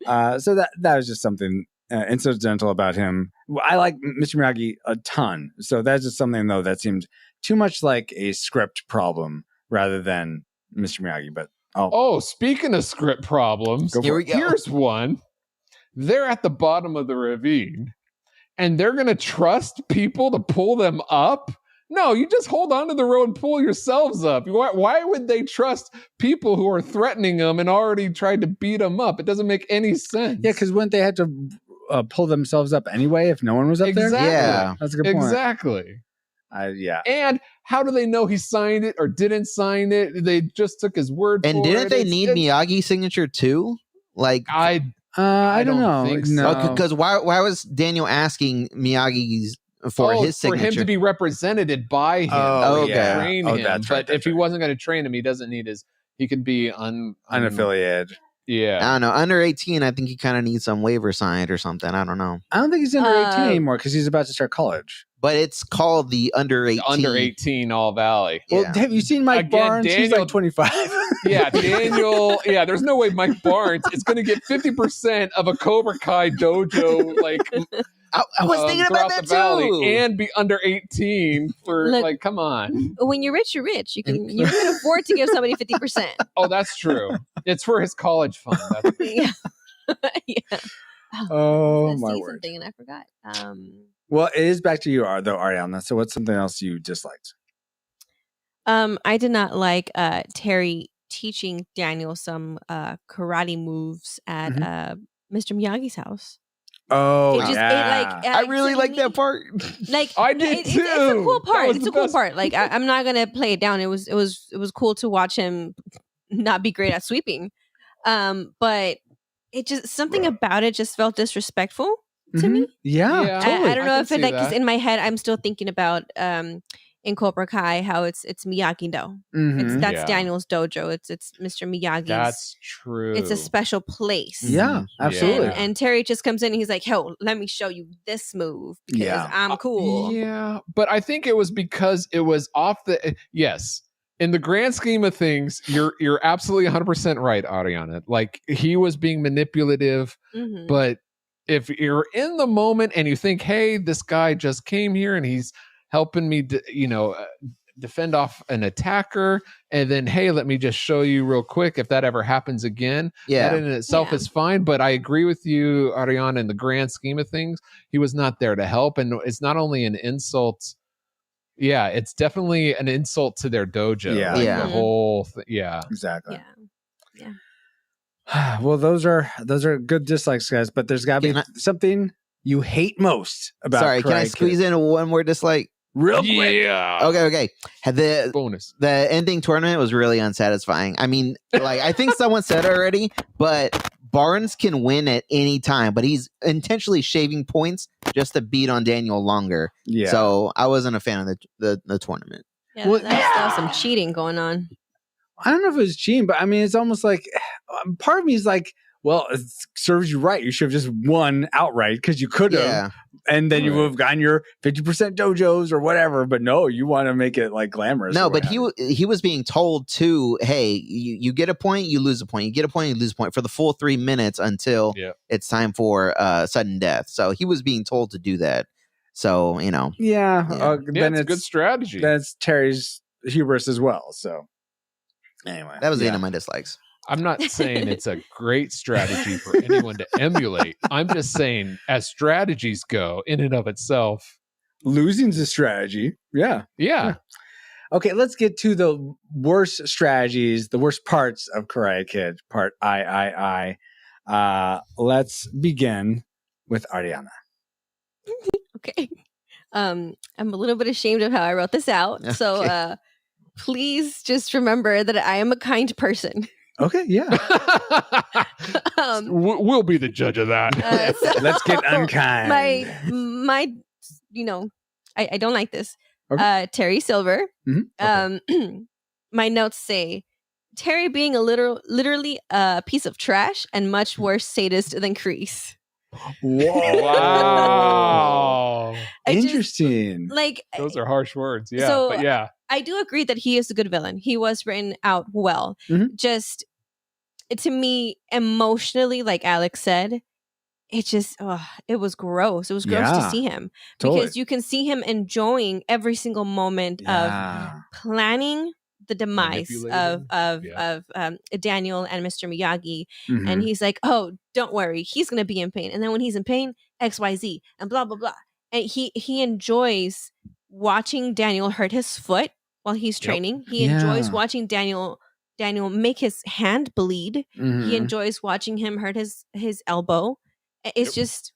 [SPEAKER 2] gosh. So that was just something incidental about him. I like Mr. Miyagi a ton. So that's just something though that seemed too much like a script problem rather than Mr. Miyagi. But
[SPEAKER 3] Oh, speaking of script problems,
[SPEAKER 2] Go for it.
[SPEAKER 3] here's one. They're at the bottom of the ravine, and they're going to trust people to pull them up? No, you just hold on to the road and pull yourselves up. Why would they trust people who are threatening them and already tried to beat them up? It doesn't make any sense.
[SPEAKER 2] yeah, because wouldn't they have to pull themselves up anyway if no one was up there?
[SPEAKER 3] Exactly.
[SPEAKER 13] Yeah.
[SPEAKER 2] That's a good point.
[SPEAKER 3] Exactly.
[SPEAKER 2] Yeah.
[SPEAKER 3] And how do they know he signed it or didn't sign it? They just took his word
[SPEAKER 13] And
[SPEAKER 3] for
[SPEAKER 13] didn't
[SPEAKER 3] it.
[SPEAKER 13] they
[SPEAKER 3] It's-
[SPEAKER 13] need
[SPEAKER 3] it's-
[SPEAKER 13] Miyagi's signature too? Like,
[SPEAKER 3] I
[SPEAKER 2] I don't
[SPEAKER 3] don't
[SPEAKER 2] know.
[SPEAKER 3] think
[SPEAKER 2] No.
[SPEAKER 3] so.
[SPEAKER 13] because why was Daniel asking Miyagi's for his signature?
[SPEAKER 3] For him to be represented by him.
[SPEAKER 2] Oh,
[SPEAKER 3] to
[SPEAKER 13] okay.
[SPEAKER 3] train
[SPEAKER 2] Oh,
[SPEAKER 3] him.
[SPEAKER 2] that's right,
[SPEAKER 3] But if he wasn't going to train him, he doesn't need his. He could be
[SPEAKER 2] Unaffiliated.
[SPEAKER 3] Yeah.
[SPEAKER 13] I don't know. Under 18, I think he kind of needs some waiver signed or something. I don't know.
[SPEAKER 2] I don't think he's under 18 anymore because he's about to start college.
[SPEAKER 13] But it's called the Under 18.
[SPEAKER 3] Under 18 All Valley.
[SPEAKER 2] Well,
[SPEAKER 13] Yeah.
[SPEAKER 2] have you seen Mike
[SPEAKER 3] Again,
[SPEAKER 2] Barnes? He's
[SPEAKER 3] Daniel-
[SPEAKER 2] like 25.
[SPEAKER 3] Yeah, Daniel. Yeah, there's no way Mike Barnes is going to get 50% of a Cobra Kai dojo like
[SPEAKER 13] I was thinking about
[SPEAKER 3] throughout
[SPEAKER 13] that
[SPEAKER 3] the valley
[SPEAKER 13] too.
[SPEAKER 3] and be under 18 for
[SPEAKER 14] Look-
[SPEAKER 3] like, come on.
[SPEAKER 14] When you're rich, you're rich. You can afford to give somebody 50%.
[SPEAKER 3] Oh, that's true. It's for his college fund. That's
[SPEAKER 14] Yeah. Yeah.
[SPEAKER 2] Oh,
[SPEAKER 14] I was
[SPEAKER 2] my
[SPEAKER 14] gonna say
[SPEAKER 2] word.
[SPEAKER 14] something and I forgot.
[SPEAKER 2] Well, it is back to you, though, Ariana. So what's something else you disliked?
[SPEAKER 14] I did not like Terry teaching Daniel some karate moves at Mr. Miyagi's house.
[SPEAKER 2] Oh,
[SPEAKER 14] It just- it, like,
[SPEAKER 13] I really like that part.
[SPEAKER 14] Like
[SPEAKER 3] I did
[SPEAKER 14] it's a cool
[SPEAKER 3] too.
[SPEAKER 14] part.
[SPEAKER 3] That was
[SPEAKER 14] It's
[SPEAKER 3] the
[SPEAKER 14] a cool
[SPEAKER 3] best.
[SPEAKER 14] part. Like I'm not gonna play it down. It was cool to watch him not be great at sweeping. But it just something about it just felt disrespectful to me.
[SPEAKER 2] Yeah,
[SPEAKER 3] Yeah.
[SPEAKER 2] totally.
[SPEAKER 14] I don't know
[SPEAKER 3] I
[SPEAKER 14] if
[SPEAKER 3] can
[SPEAKER 14] it
[SPEAKER 3] see
[SPEAKER 14] like 'cause
[SPEAKER 3] that.
[SPEAKER 14] in my head I'm still thinking about in Cobra Kai how it's Miyagi-Do.
[SPEAKER 2] Mhm.
[SPEAKER 14] That's
[SPEAKER 3] Yeah.
[SPEAKER 14] Daniel's dojo. It's Mr. Miyagi's.
[SPEAKER 3] That's true.
[SPEAKER 14] It's a special place.
[SPEAKER 2] Yeah, absolutely.
[SPEAKER 14] And Terry just comes in and he's like, "Hell, let me show you this move because
[SPEAKER 2] Yeah.
[SPEAKER 14] I'm cool."
[SPEAKER 3] Yeah, but I think it was because it was off the. Yes, in the grand scheme of things, you're absolutely 100% right, Ariana. Like he was being manipulative,
[SPEAKER 14] Mhm.
[SPEAKER 3] but if you're in the moment and you think, "Hey, this guy just came here and he's helping me, defend off an attacker," and then, "Hey, let me just show you real quick if that ever happens again."
[SPEAKER 13] Yeah.
[SPEAKER 3] That in itself
[SPEAKER 14] Yeah.
[SPEAKER 3] is fine, but I agree with you, Ariana, in the grand scheme of things, he was not there to help. And it's not only an insult. Yeah, it's definitely an insult to their dojo.
[SPEAKER 2] Yeah.
[SPEAKER 3] Like,
[SPEAKER 13] Yeah.
[SPEAKER 3] the whole thing. Yeah.
[SPEAKER 2] Exactly.
[SPEAKER 14] Yeah.
[SPEAKER 2] Well, those are good dislikes, guys. But there's got to be
[SPEAKER 13] Can
[SPEAKER 2] something you hate most about.
[SPEAKER 13] Sorry, can I
[SPEAKER 2] Karate
[SPEAKER 13] squeeze
[SPEAKER 2] Kid.
[SPEAKER 13] in one more dislike?
[SPEAKER 2] real quick?
[SPEAKER 3] Yeah.
[SPEAKER 13] Okay. Had the
[SPEAKER 3] Bonus.
[SPEAKER 13] ending tournament was really unsatisfying. I mean, like I think someone said already, but Barnes can win at any time, but he's intentionally shaving points just to beat on Daniel longer.
[SPEAKER 2] Yeah.
[SPEAKER 13] So I wasn't a fan of the tournament.
[SPEAKER 14] Yeah,
[SPEAKER 2] Well,
[SPEAKER 14] that was some cheating going on.
[SPEAKER 2] I don't know if it was cheating, but I mean, it's almost like part of me is like, well, it serves you right. You should have just won outright because you could have,
[SPEAKER 13] Yeah.
[SPEAKER 2] and then you
[SPEAKER 3] Right.
[SPEAKER 2] would have gotten your 50% dojos or whatever. But no, you want to make it like glamorous.
[SPEAKER 13] No,
[SPEAKER 2] or
[SPEAKER 13] but
[SPEAKER 2] what have you.
[SPEAKER 13] he was being told to, hey, you get a point, you lose a point. You get a point, you lose a point for the full 3 minutes until
[SPEAKER 3] Yeah.
[SPEAKER 13] it's time for sudden death. So he was being told to do that. So,
[SPEAKER 2] Yeah,
[SPEAKER 13] Yeah.
[SPEAKER 3] Yeah,
[SPEAKER 2] then
[SPEAKER 3] it's a good strategy.
[SPEAKER 2] That's Terry's hubris as well. So anyway,
[SPEAKER 13] that was the
[SPEAKER 2] yeah.
[SPEAKER 13] end of my dislikes.
[SPEAKER 3] I'm not saying it's a great strategy for anyone to emulate. I'm just saying, as strategies go, in and of itself,
[SPEAKER 2] Losing's a strategy. Yeah.
[SPEAKER 3] yeah.
[SPEAKER 2] Okay, let's get to the worst strategies, the worst parts of Karate Kid, part I. Let's begin with Ariana.
[SPEAKER 14] Okay. I'm a little bit ashamed of how I wrote this out.
[SPEAKER 13] Okay.
[SPEAKER 14] So please just remember that I am a kind person.
[SPEAKER 2] Okay, yeah.
[SPEAKER 3] We'll be the judge of that.
[SPEAKER 2] Let's get unkind.
[SPEAKER 14] My I don't like this.
[SPEAKER 2] Okay.
[SPEAKER 14] Terry Silver.
[SPEAKER 2] Mhm.
[SPEAKER 14] My notes say Terry being literally a piece of trash and much worse sadist than Kreese.
[SPEAKER 3] Wow.
[SPEAKER 2] Interesting.
[SPEAKER 3] Those are harsh words. Yeah.
[SPEAKER 14] So
[SPEAKER 3] but yeah.
[SPEAKER 14] I do agree that he is a good villain. He was written out well.
[SPEAKER 2] Mhm.
[SPEAKER 14] Just to me, emotionally, like Alex said, it was gross. It was gross to
[SPEAKER 2] Yeah,
[SPEAKER 14] see him
[SPEAKER 2] totally.
[SPEAKER 14] because you can see him enjoying every single moment of planning the demise of Daniel and Mr. Miyagi.
[SPEAKER 2] Mhm.
[SPEAKER 14] And he's like, oh, don't worry, he's gonna be in pain. And then when he's in pain, XYZ and blah blah blah. And he enjoys watching Daniel hurt his foot while he's training. He enjoys
[SPEAKER 2] Yeah.
[SPEAKER 14] watching Daniel make his hand bleed.
[SPEAKER 2] Mhm.
[SPEAKER 14] He enjoys watching him hurt his elbow. It's just,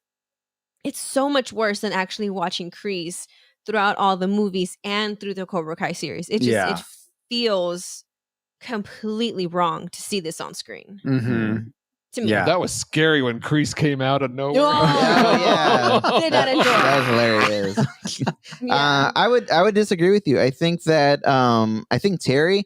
[SPEAKER 14] it's so much worse than actually watching Kreese throughout all the movies and through the Cobra Kai series. It just it feels completely wrong to see this on screen.
[SPEAKER 2] Mm-hmm.
[SPEAKER 14] To me,
[SPEAKER 3] That was scary when Kreese came out of nowhere.
[SPEAKER 13] Oh,
[SPEAKER 14] did not enjoy it.
[SPEAKER 13] That was hilarious. I would disagree with you. I think that Terry,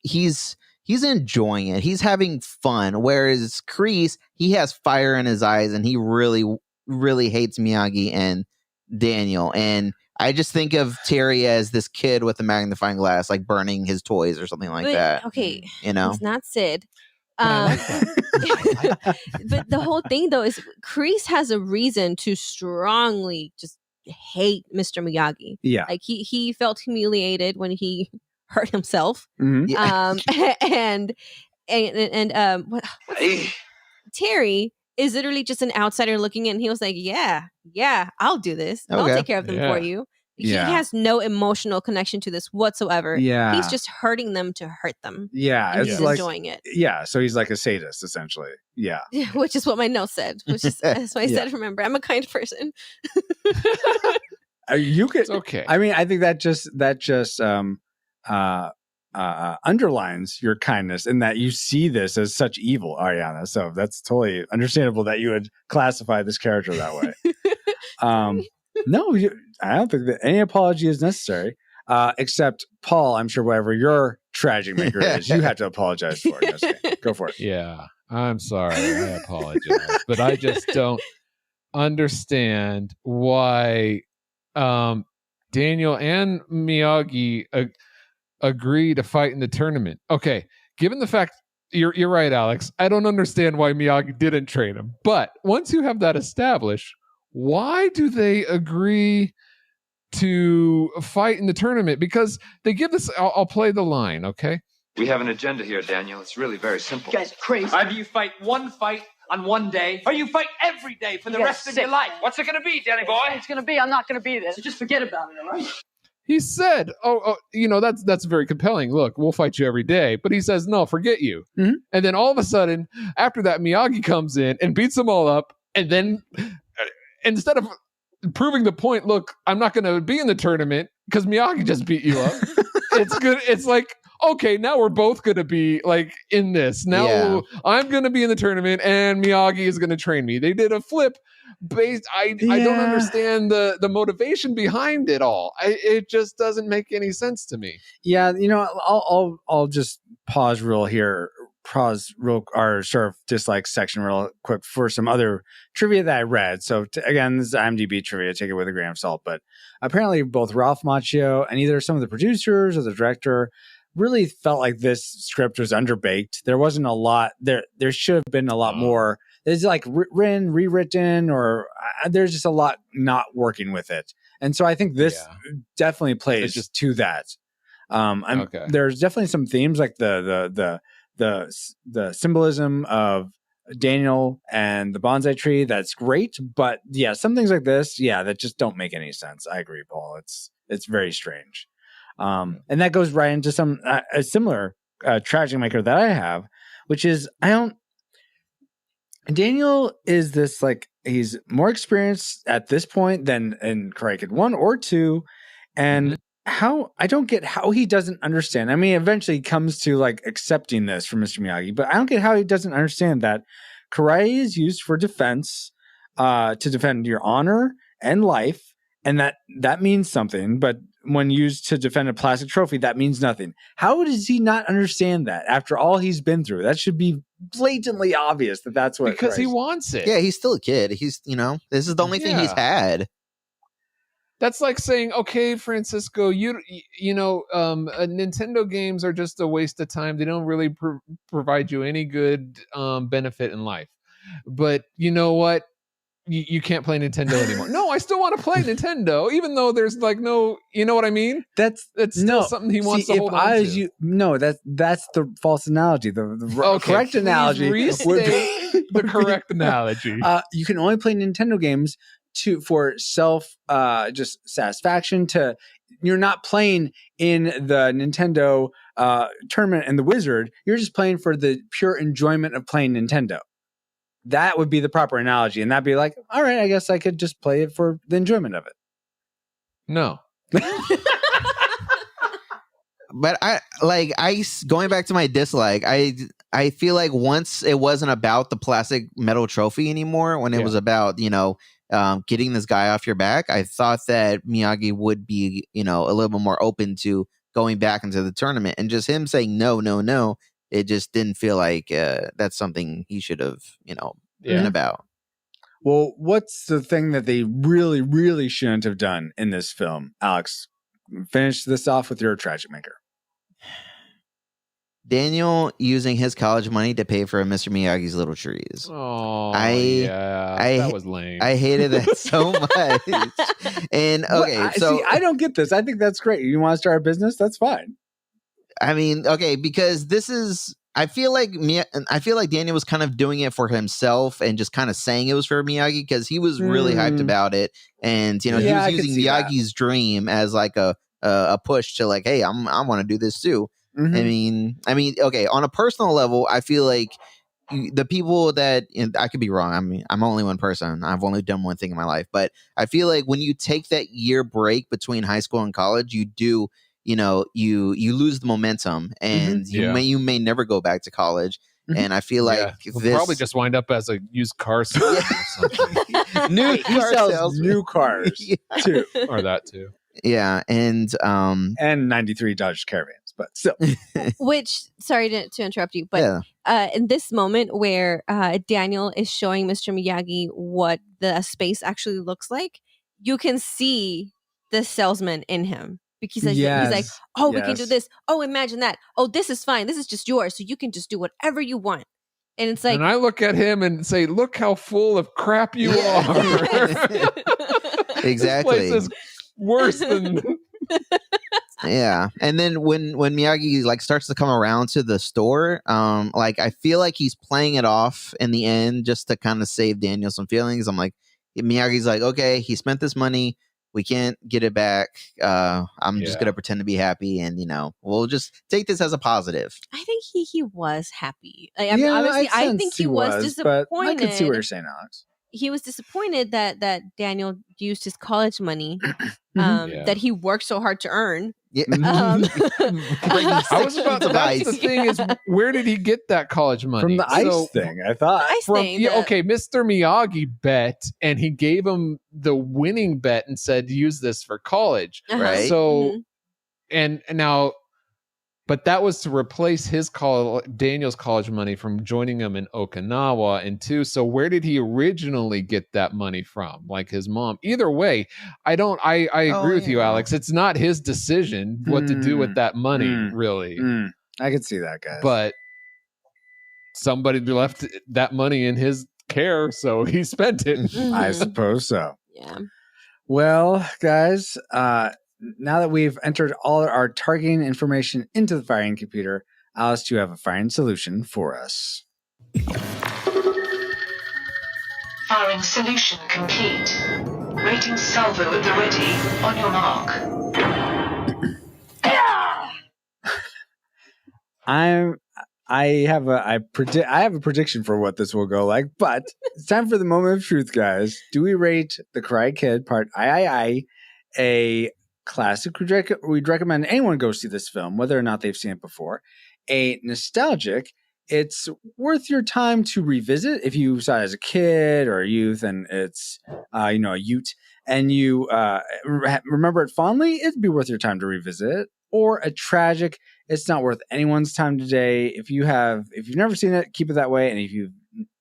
[SPEAKER 13] he's enjoying it. He's having fun. Whereas Kreese, he has fire in his eyes and he really, really hates Miyagi and Daniel. And I just think of Terry as this kid with a magnifying glass, like burning his toys or something like that.
[SPEAKER 14] Okay,
[SPEAKER 13] you know,
[SPEAKER 14] he's not Sid. But the whole thing though is Kreese has a reason to strongly just hate Mr. Miyagi.
[SPEAKER 2] Yeah.
[SPEAKER 14] Like he felt humiliated when he hurt himself.
[SPEAKER 2] Mhm.
[SPEAKER 14] Terry is literally just an outsider looking in. He was like, yeah, I'll do this. I'll
[SPEAKER 2] Okay.
[SPEAKER 14] take care of them for you. He
[SPEAKER 2] Yeah.
[SPEAKER 14] has no emotional connection to this whatsoever.
[SPEAKER 2] Yeah.
[SPEAKER 14] He's just hurting them to hurt them.
[SPEAKER 2] Yeah,
[SPEAKER 14] And
[SPEAKER 2] it's
[SPEAKER 14] he's
[SPEAKER 2] like
[SPEAKER 14] enjoying it.
[SPEAKER 2] Yeah, so he's like a sadist essentially. Yeah.
[SPEAKER 14] Which is what my note said. That's why I said, remember, I'm a kind person.
[SPEAKER 2] You could
[SPEAKER 3] okay.
[SPEAKER 2] I mean, I think that just underlines your kindness in that you see this as such evil, Ariana. So that's totally understandable that you would classify this character that way. No, I don't think that any apology is necessary. Except Paul, I'm sure whatever your tragic maker is, you have to apologize for it. Okay, go for it.
[SPEAKER 3] Yeah, I'm sorry. I apologize. But I just don't understand why Daniel and Miyagi agree to fight in the tournament. Okay, given the fact you're right, Alex, I don't understand why Miyagi didn't train him. But once you have that established, why do they agree to fight in the tournament? Because they give this, I'll play the line, okay?
[SPEAKER 8] We have an agenda here, Daniel. It's really very simple.
[SPEAKER 16] You guys are crazy. Either you fight one fight on one day, or you fight every day for the rest of your life. What's it going to be, Danny boy? It's going to be, I'm not going to be there. So just forget about it, all right?
[SPEAKER 3] He said, that's very compelling. Look, we'll fight you every day. But he says, no, forget you.
[SPEAKER 2] Mm-hmm.
[SPEAKER 3] And then all of a sudden, after that, Miyagi comes in and beats them all up. And then instead of proving the point, look, I'm not going to be in the tournament because Miyagi just beat you up. It's good. It's like, okay, now we're both going to be like in this. Now I'm going to be in the tournament and Miyagi is going to train me. They did a flip based. I don't understand the motivation behind it all. It just doesn't make any sense to me.
[SPEAKER 2] Yeah, I'll just pause real our sort of dislike section real quick for some other trivia that I read. So again, this is IMDb trivia. Take it with a grain of salt. But apparently both Ralph Macchio and either some of the producers or the director really felt like this script was underbaked. There wasn't a lot there. There should have been a lot more. It's like rewritten, or there's just a lot not working with it. And so I think this definitely plays to that. There's definitely some themes like the symbolism of Daniel and the bonsai tree. That's great. But yeah, some things like this, that just don't make any sense. I agree, Paul. It's very strange. And that goes right into some a similar tragic maker that I have, which is Daniel is this like he's more experienced at this point than in Karate Kid 1 or 2. And I don't get how he doesn't understand. I mean, eventually he comes to like accepting this from Mr. Miyagi, but I don't get how he doesn't understand that karate is used for defense, to defend your honor and life. And that means something, but when used to defend a plastic trophy, that means nothing. How does he not understand that after all he's been through? That should be blatantly obvious that that's what.
[SPEAKER 3] Because he wants it.
[SPEAKER 13] Yeah, he's still a kid. He's, this is the only thing he's had.
[SPEAKER 3] That's like saying, okay, Francisco, Nintendo games are just a waste of time. They don't really provide you any good benefit in life. But you know what? You can't play Nintendo anymore. No, I still want to play Nintendo, even though there's like no, you know what I mean?
[SPEAKER 2] That's
[SPEAKER 3] still something he wants to hold on to.
[SPEAKER 2] That's the false analogy. The correct analogy
[SPEAKER 3] would be the correct analogy.
[SPEAKER 2] You can only play Nintendo games for self just satisfaction. You're not playing in the Nintendo tournament and the Wizard. You're just playing for the pure enjoyment of playing Nintendo. That would be the proper analogy. And that'd be like, all right, I guess I could just play it for the enjoyment of it.
[SPEAKER 3] No.
[SPEAKER 13] But going back to my dislike, I feel like once it wasn't about the plastic metal trophy anymore, when it was about, getting this guy off your back, I thought that Miyagi would be, a little bit more open to going back into the tournament. And just him saying no, it just didn't feel like that's something he should have, been about.
[SPEAKER 2] Well, what's the thing that they really, really shouldn't have done in this film? Alex, finish this off with your tragic maker.
[SPEAKER 13] Daniel using his college money to pay for Mr. Miyagi's little trees.
[SPEAKER 3] Oh,
[SPEAKER 13] that
[SPEAKER 3] was lame.
[SPEAKER 13] I hated that so much. And okay,
[SPEAKER 2] I don't get this. I think that's great. You want to start a business? That's fine.
[SPEAKER 13] I mean, okay, because I feel like Daniel was kind of doing it for himself and just kind of saying it was for Miyagi because he was really hyped about it, and he was using Miyagi's dream as like a push to like, hey, I want to do this too. Mm-hmm. I mean, okay, on a personal level, I feel like the people that I could be wrong. I mean, I'm only one person. I've only done one thing in my life, but I feel like when you take that year break between high school and college, you do. You lose the momentum, and you may never go back to college. Mm-hmm. And I feel like
[SPEAKER 3] we'll probably just wind up as a used car salesman or something.
[SPEAKER 2] He sells new cars too,
[SPEAKER 3] or that too.
[SPEAKER 13] Yeah, and
[SPEAKER 2] 93 Dodge Caravans, but still.
[SPEAKER 14] Which, sorry to interrupt you, but in this moment where Daniel is showing Mr. Miyagi what the space actually looks like, you can see the salesman in him. Because he's like, oh, we can do this. Oh, imagine that. Oh, this is fine. This is just yours. So you can just do whatever you want. And it's like.
[SPEAKER 3] And I look at him and say, look how full of crap you are.
[SPEAKER 13] Exactly.
[SPEAKER 3] This place is worse than.
[SPEAKER 13] Yeah. And then when Miyagi like starts to come around to the store, I feel like he's playing it off in the end just to kind of save Daniel some feelings. I'm like, Miyagi's like, okay, he spent this money. We can't get it back. I'm just going to pretend to be happy. And, we'll just take this as a positive.
[SPEAKER 14] I think he was happy. I think he was disappointed.
[SPEAKER 2] But I can see what you're saying, Alex.
[SPEAKER 14] He was disappointed that Daniel used his college money that he worked so hard to earn.
[SPEAKER 13] Yeah.
[SPEAKER 3] I was about to ask. The thing is, where did he get that college money?
[SPEAKER 2] From the ice thing, I thought.
[SPEAKER 3] Okay, Mr. Miyagi bet, and he gave him the winning bet and said, use this for college.
[SPEAKER 13] Right.
[SPEAKER 3] So, and now, but that was to replace Daniel's college money from joining him in Okinawa. And two, so where did he originally get that money from? Like his mom. Either way, I agree with you, Alex. It's not his decision what to do with that money, really.
[SPEAKER 2] I can see that, guys.
[SPEAKER 3] But somebody left that money in his care, so he spent it.
[SPEAKER 2] I suppose so.
[SPEAKER 14] Yeah.
[SPEAKER 2] Well, guys, now that we've entered all our targeting information into the firing computer, Alice, do you have a firing solution for us?
[SPEAKER 4] Firing solution complete. Rating salvo at the ready. On your mark.
[SPEAKER 2] I have a prediction for what this will go like, but it's time for the moment of truth, guys. Do we rate The Karate Kid Part I a classic? We'd recommend anyone go see this film, whether or not they've seen it before. A nostalgic, it's worth your time to revisit if you saw it as a kid or a youth, and it's a ute, and you remember it fondly. It'd be worth your time to revisit it. Or a tragic, it's not worth anyone's time today. If you've never seen it, keep it that way. And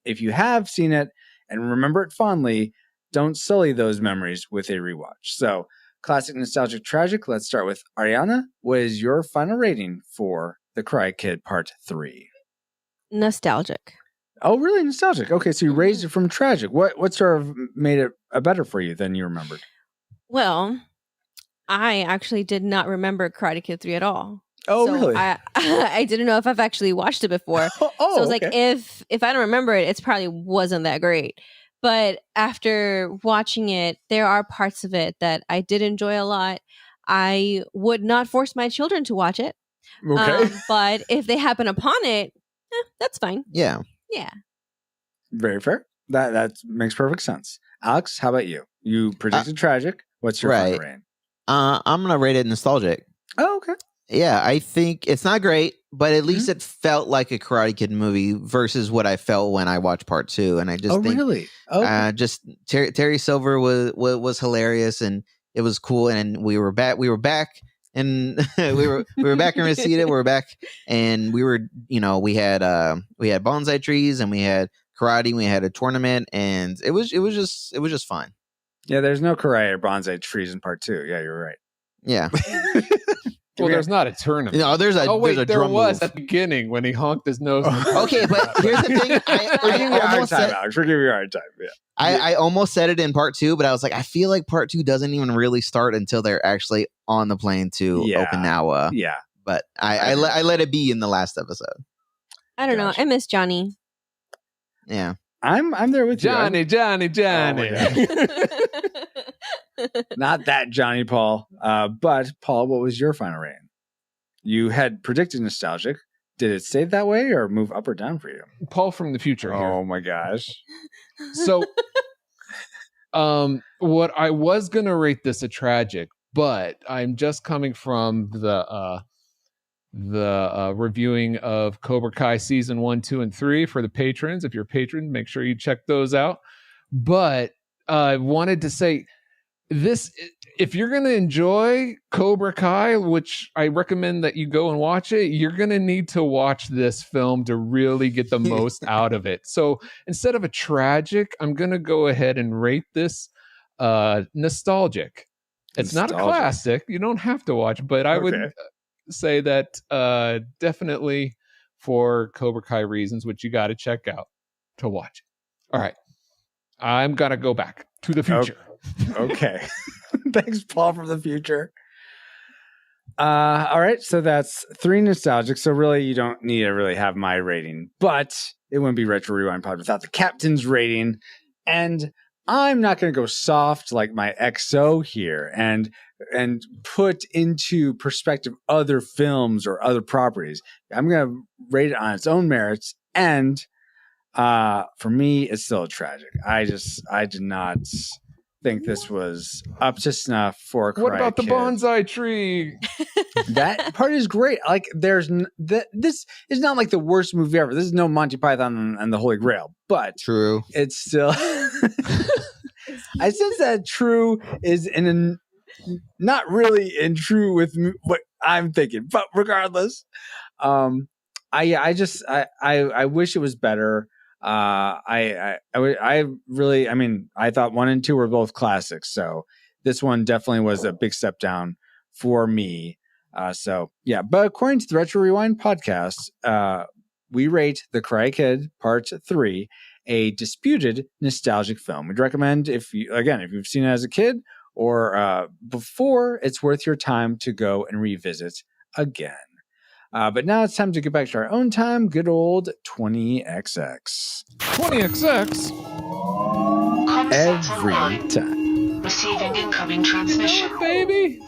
[SPEAKER 2] if you have seen it and remember it fondly, don't sully those memories with a rewatch. So, classic, nostalgic, tragic. Let's start with Ariana. What is your final rating for The Karate Kid Part 3?
[SPEAKER 14] Nostalgic.
[SPEAKER 2] Oh, really? Nostalgic. Okay, so you raised it from tragic. What sort of made it better for you than you remembered?
[SPEAKER 14] Well, I actually did not remember Karate Kid 3 at all.
[SPEAKER 2] Oh,
[SPEAKER 14] so
[SPEAKER 2] really?
[SPEAKER 14] I didn't know if I've actually watched it before. So I was like, if I don't remember it, it's probably wasn't that great. But after watching it, there are parts of it that I did enjoy a lot. I would not force my children to watch it.
[SPEAKER 2] Okay.
[SPEAKER 14] But if they happen upon it, that's fine.
[SPEAKER 13] Yeah.
[SPEAKER 14] Yeah.
[SPEAKER 2] Very fair. That makes perfect sense. Alex, how about you? You predicted tragic. What's your final rating?
[SPEAKER 13] I'm gonna rate it nostalgic.
[SPEAKER 2] Oh, okay.
[SPEAKER 13] Yeah, I think it's not great, but at least it felt like a Karate Kid movie versus what I felt when I watched Part 2. And I just think,
[SPEAKER 2] really? Oh,
[SPEAKER 13] just Terry Silver was hilarious, and it was cool. And we were back, and we were back in Reseda. We were back, and we had bonsai trees, and we had karate. We had a tournament, and it was just fun.
[SPEAKER 2] Yeah, there's no karate or bonsai trees in Part 2. Yeah, you're right.
[SPEAKER 13] Yeah.
[SPEAKER 3] Well, there's not a tournament.
[SPEAKER 13] No, there
[SPEAKER 3] was
[SPEAKER 13] move.
[SPEAKER 3] at the beginning when he honked his nose.
[SPEAKER 13] Okay, but here's the thing.
[SPEAKER 2] We're giving you a hard time. Yeah.
[SPEAKER 13] I almost said it in Part 2, but I was like, I feel like Part 2 doesn't even really start until they're actually on the plane to Okinawa.
[SPEAKER 2] Yeah.
[SPEAKER 13] But I let it be in the last episode.
[SPEAKER 14] I don't know. I miss Johnny.
[SPEAKER 13] Yeah.
[SPEAKER 2] I'm there with
[SPEAKER 3] Johnny.
[SPEAKER 2] you. Johnny. Not that Johnny Paul. But Paul, what was your final rating? You had predicted nostalgic. Did it stay that way or move up or down for you?
[SPEAKER 3] Paul from the future.
[SPEAKER 2] Oh my gosh.
[SPEAKER 3] So what I was gonna rate this a tragic, but I'm just coming from the reviewing of Cobra Kai season 1, 2, and 3 for the patrons. If you're a patron, make sure you check those out. But I wanted to say this: if you're going to enjoy Cobra Kai, which I recommend that you go and watch it, you're going to need to watch this film to really get the most out of it. So instead of a tragic, I'm going to go ahead and rate this nostalgic. It's not a classic. You don't have to watch, but I would say that definitely for Cobra Kai reasons, which you got to check out to watch it. All right. I'm going to go back to the future.
[SPEAKER 2] Okay. Thanks, Paul, from the future. All right. So that's 3 nostalgic. So really, you don't need to really have my rating, but it wouldn't be Retro Rewind Pod without the captain's rating. And I'm not going to go soft like my XO here and put into perspective other films or other properties. I'm going to rate it on its own merits. And for me, it's still a tragic. I did not think this was up to snuff for a Karate
[SPEAKER 3] What about the
[SPEAKER 2] Kid.
[SPEAKER 3] bonsai tree?
[SPEAKER 2] That part is great. Like this is not like the worst movie ever. This is no Monty Python and the Holy Grail, but
[SPEAKER 13] true.
[SPEAKER 2] It's still. I sense that true is not really in true with what I'm thinking, but regardless, I wish it was better. I thought 1 and 2 were both classics, so this one definitely was a big step down for me. So yeah, but according to the Retro Rewind podcast, we rate The Karate Kid Part 3 a disputed nostalgic film. We'd recommend if you've seen it as a kid or before, it's worth your time to go and revisit again. But now it's time to get back to our own time. Good old 20XX.
[SPEAKER 3] 20XX?
[SPEAKER 2] Every time.
[SPEAKER 4] Receiving incoming transmission.
[SPEAKER 3] Baby.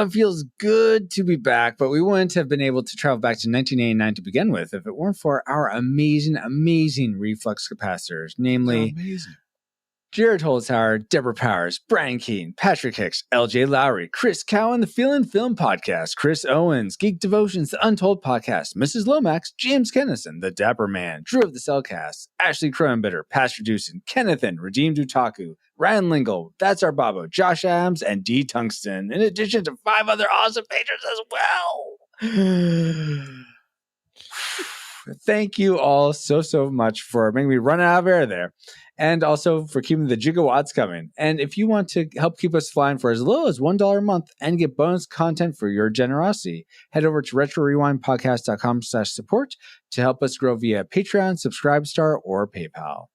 [SPEAKER 2] It feels good to be back, but we wouldn't have been able to travel back to 1989 to begin with if it weren't for our amazing reflux capacitors, namely Jared Holzhauer, Deborah Powers, Brian Keaton, Patrick Hicks, LJ Lowry, Chris Cowan, the Feelin' Film Podcast, Chris Owens, Geek Devotions, The Untold Podcast, Mrs. Lomax, James Kennison, The Dapper Man, Drew of the Cellcast, Ashley Cronenbitter, Pastor Deucin, Kennethan, Redeemed Utaku, Ryan Lingle, That's Our Babo, Josh Adams, and D. Tungsten, in addition to 5 other awesome patrons as well. Thank you all so much for making me run out of air there. And also for keeping the gigawatts coming. And if you want to help keep us flying for as little as $1 a month and get bonus content for your generosity, head over to retrorewindpodcast.com/support to help us grow via Patreon, Subscribestar, or PayPal.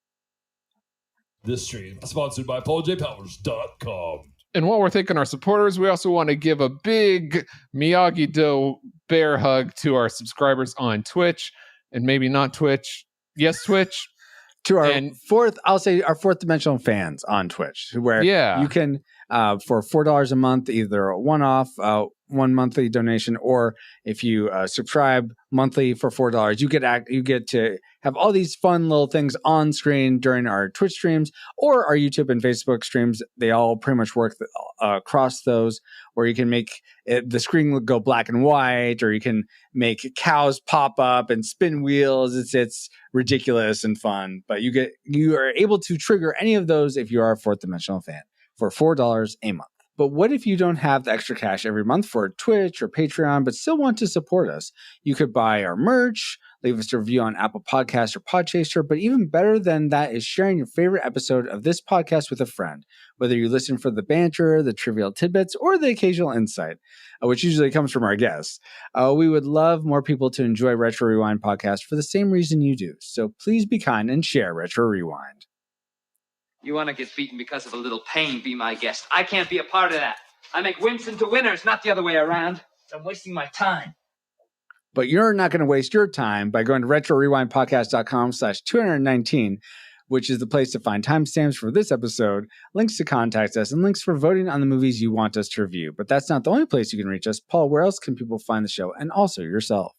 [SPEAKER 7] This stream is sponsored by PaulJPowers.com.
[SPEAKER 3] And while we're thanking our supporters, we also want to give a big Miyagi-Do bear hug to our subscribers on Twitch, and maybe not Twitch. Yes, Twitch.
[SPEAKER 2] To our our fourth dimensional fans on Twitch, where you can, for $4 a month, either a one-off, one monthly donation, or if you subscribe monthly for $4, you get to have all these fun little things on screen during our Twitch streams or our YouTube and Facebook streams. They all pretty much work across those, where you can make the screen go black and white, or you can make cows pop up and spin wheels. It's ridiculous and fun, but you are able to trigger any of those if you are a fourth dimensional fan for $4 a month. But what if you don't have the extra cash every month for Twitch or Patreon, but still want to support us? You could buy our merch, leave us a review on Apple Podcasts or Podchaser, but even better than that is sharing your favorite episode of this podcast with a friend, whether you listen for the banter, the trivial tidbits, or the occasional insight, which usually comes from our guests. We would love more people to enjoy Retro Rewind Podcast for the same reason you do. So please be kind and share Retro Rewind.
[SPEAKER 16] You want to get beaten because of a little pain, be my guest. I can't be a part of that. I make wimps into winners, not the other way around. I'm wasting my time.
[SPEAKER 2] But you're not going to waste your time by going to retrorewindpodcast.com/219, which is the place to find timestamps for this episode, links to contact us, and links for voting on the movies you want us to review. But that's not the only place you can reach us. Paul, where else can people find the show and also yourself?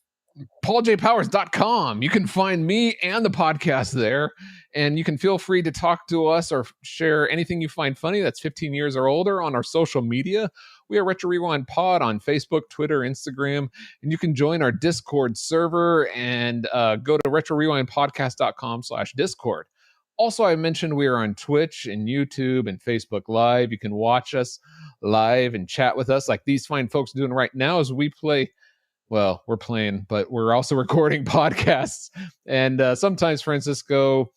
[SPEAKER 3] PaulJPowers.com. You can find me and the podcast there, and you can feel free to talk to us or share anything you find funny that's 15 years or older on our social media. We are Retro Rewind Pod on Facebook, Twitter, Instagram, and you can join our Discord server and go to retrorewindpodcast.com/Discord. Also, I mentioned we are on Twitch and YouTube and Facebook Live. You can watch us live and chat with us like these fine folks are doing right now as we play. Well, we're playing, but we're also recording podcasts. And sometimes Francisco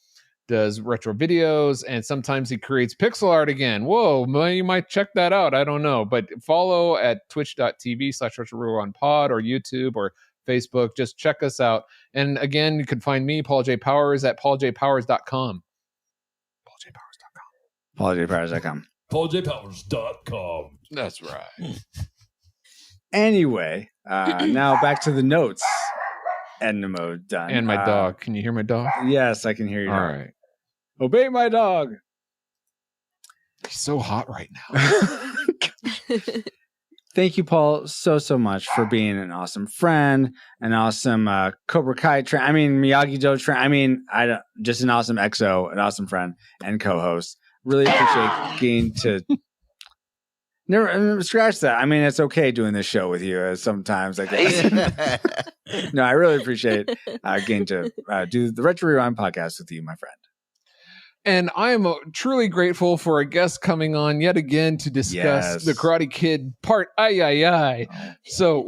[SPEAKER 3] does retro videos, and sometimes he creates pixel art again. Whoa, you might check that out. I don't know. But follow at twitch.tv/retrorewindpod or YouTube or Facebook. Just check us out. And again, you can find me, Paul J. Powers, at pauljpowers.com.
[SPEAKER 2] pauljpowers.com.
[SPEAKER 7] pauljpowers.com.
[SPEAKER 3] That's right.
[SPEAKER 2] Anyway, now back to the notes. End mode done.
[SPEAKER 3] And my dog. Can you hear my dog?
[SPEAKER 2] Yes, I can hear you.
[SPEAKER 3] All right.
[SPEAKER 2] Obey my dog.
[SPEAKER 3] He's so hot right now.
[SPEAKER 2] Thank you, Paul, so much for being an awesome friend, an awesome Cobra Kai Miyagi-Do just an awesome XO, an awesome friend and co-host. Really appreciate getting to never scratch that. I mean, it's okay doing this show with you sometimes, I guess. No, I really appreciate getting to do the Retro Rewind podcast with you, my friend.
[SPEAKER 3] And I am truly grateful for a guest coming on yet again to discuss The Karate Kid Part I. So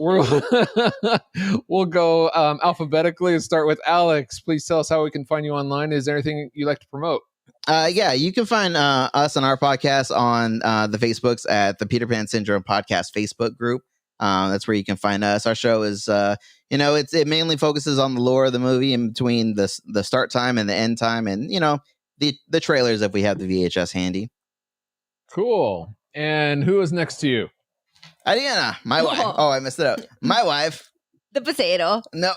[SPEAKER 3] we'll go alphabetically and start with Alex. Please tell us how we can find you online. Is there anything you'd like to promote?
[SPEAKER 13] Yeah, you can find us and our podcast on the Facebooks at the Peter Pan Syndrome Podcast Facebook group. That's where you can find us. Our show is, it mainly focuses on the lore of the movie in between the start time and the end time, and the trailers if we have the VHS handy.
[SPEAKER 3] Cool. And who is next to you?
[SPEAKER 13] Adiana, my wife. Oh, I messed it up. My wife.
[SPEAKER 14] The potato.
[SPEAKER 13] No.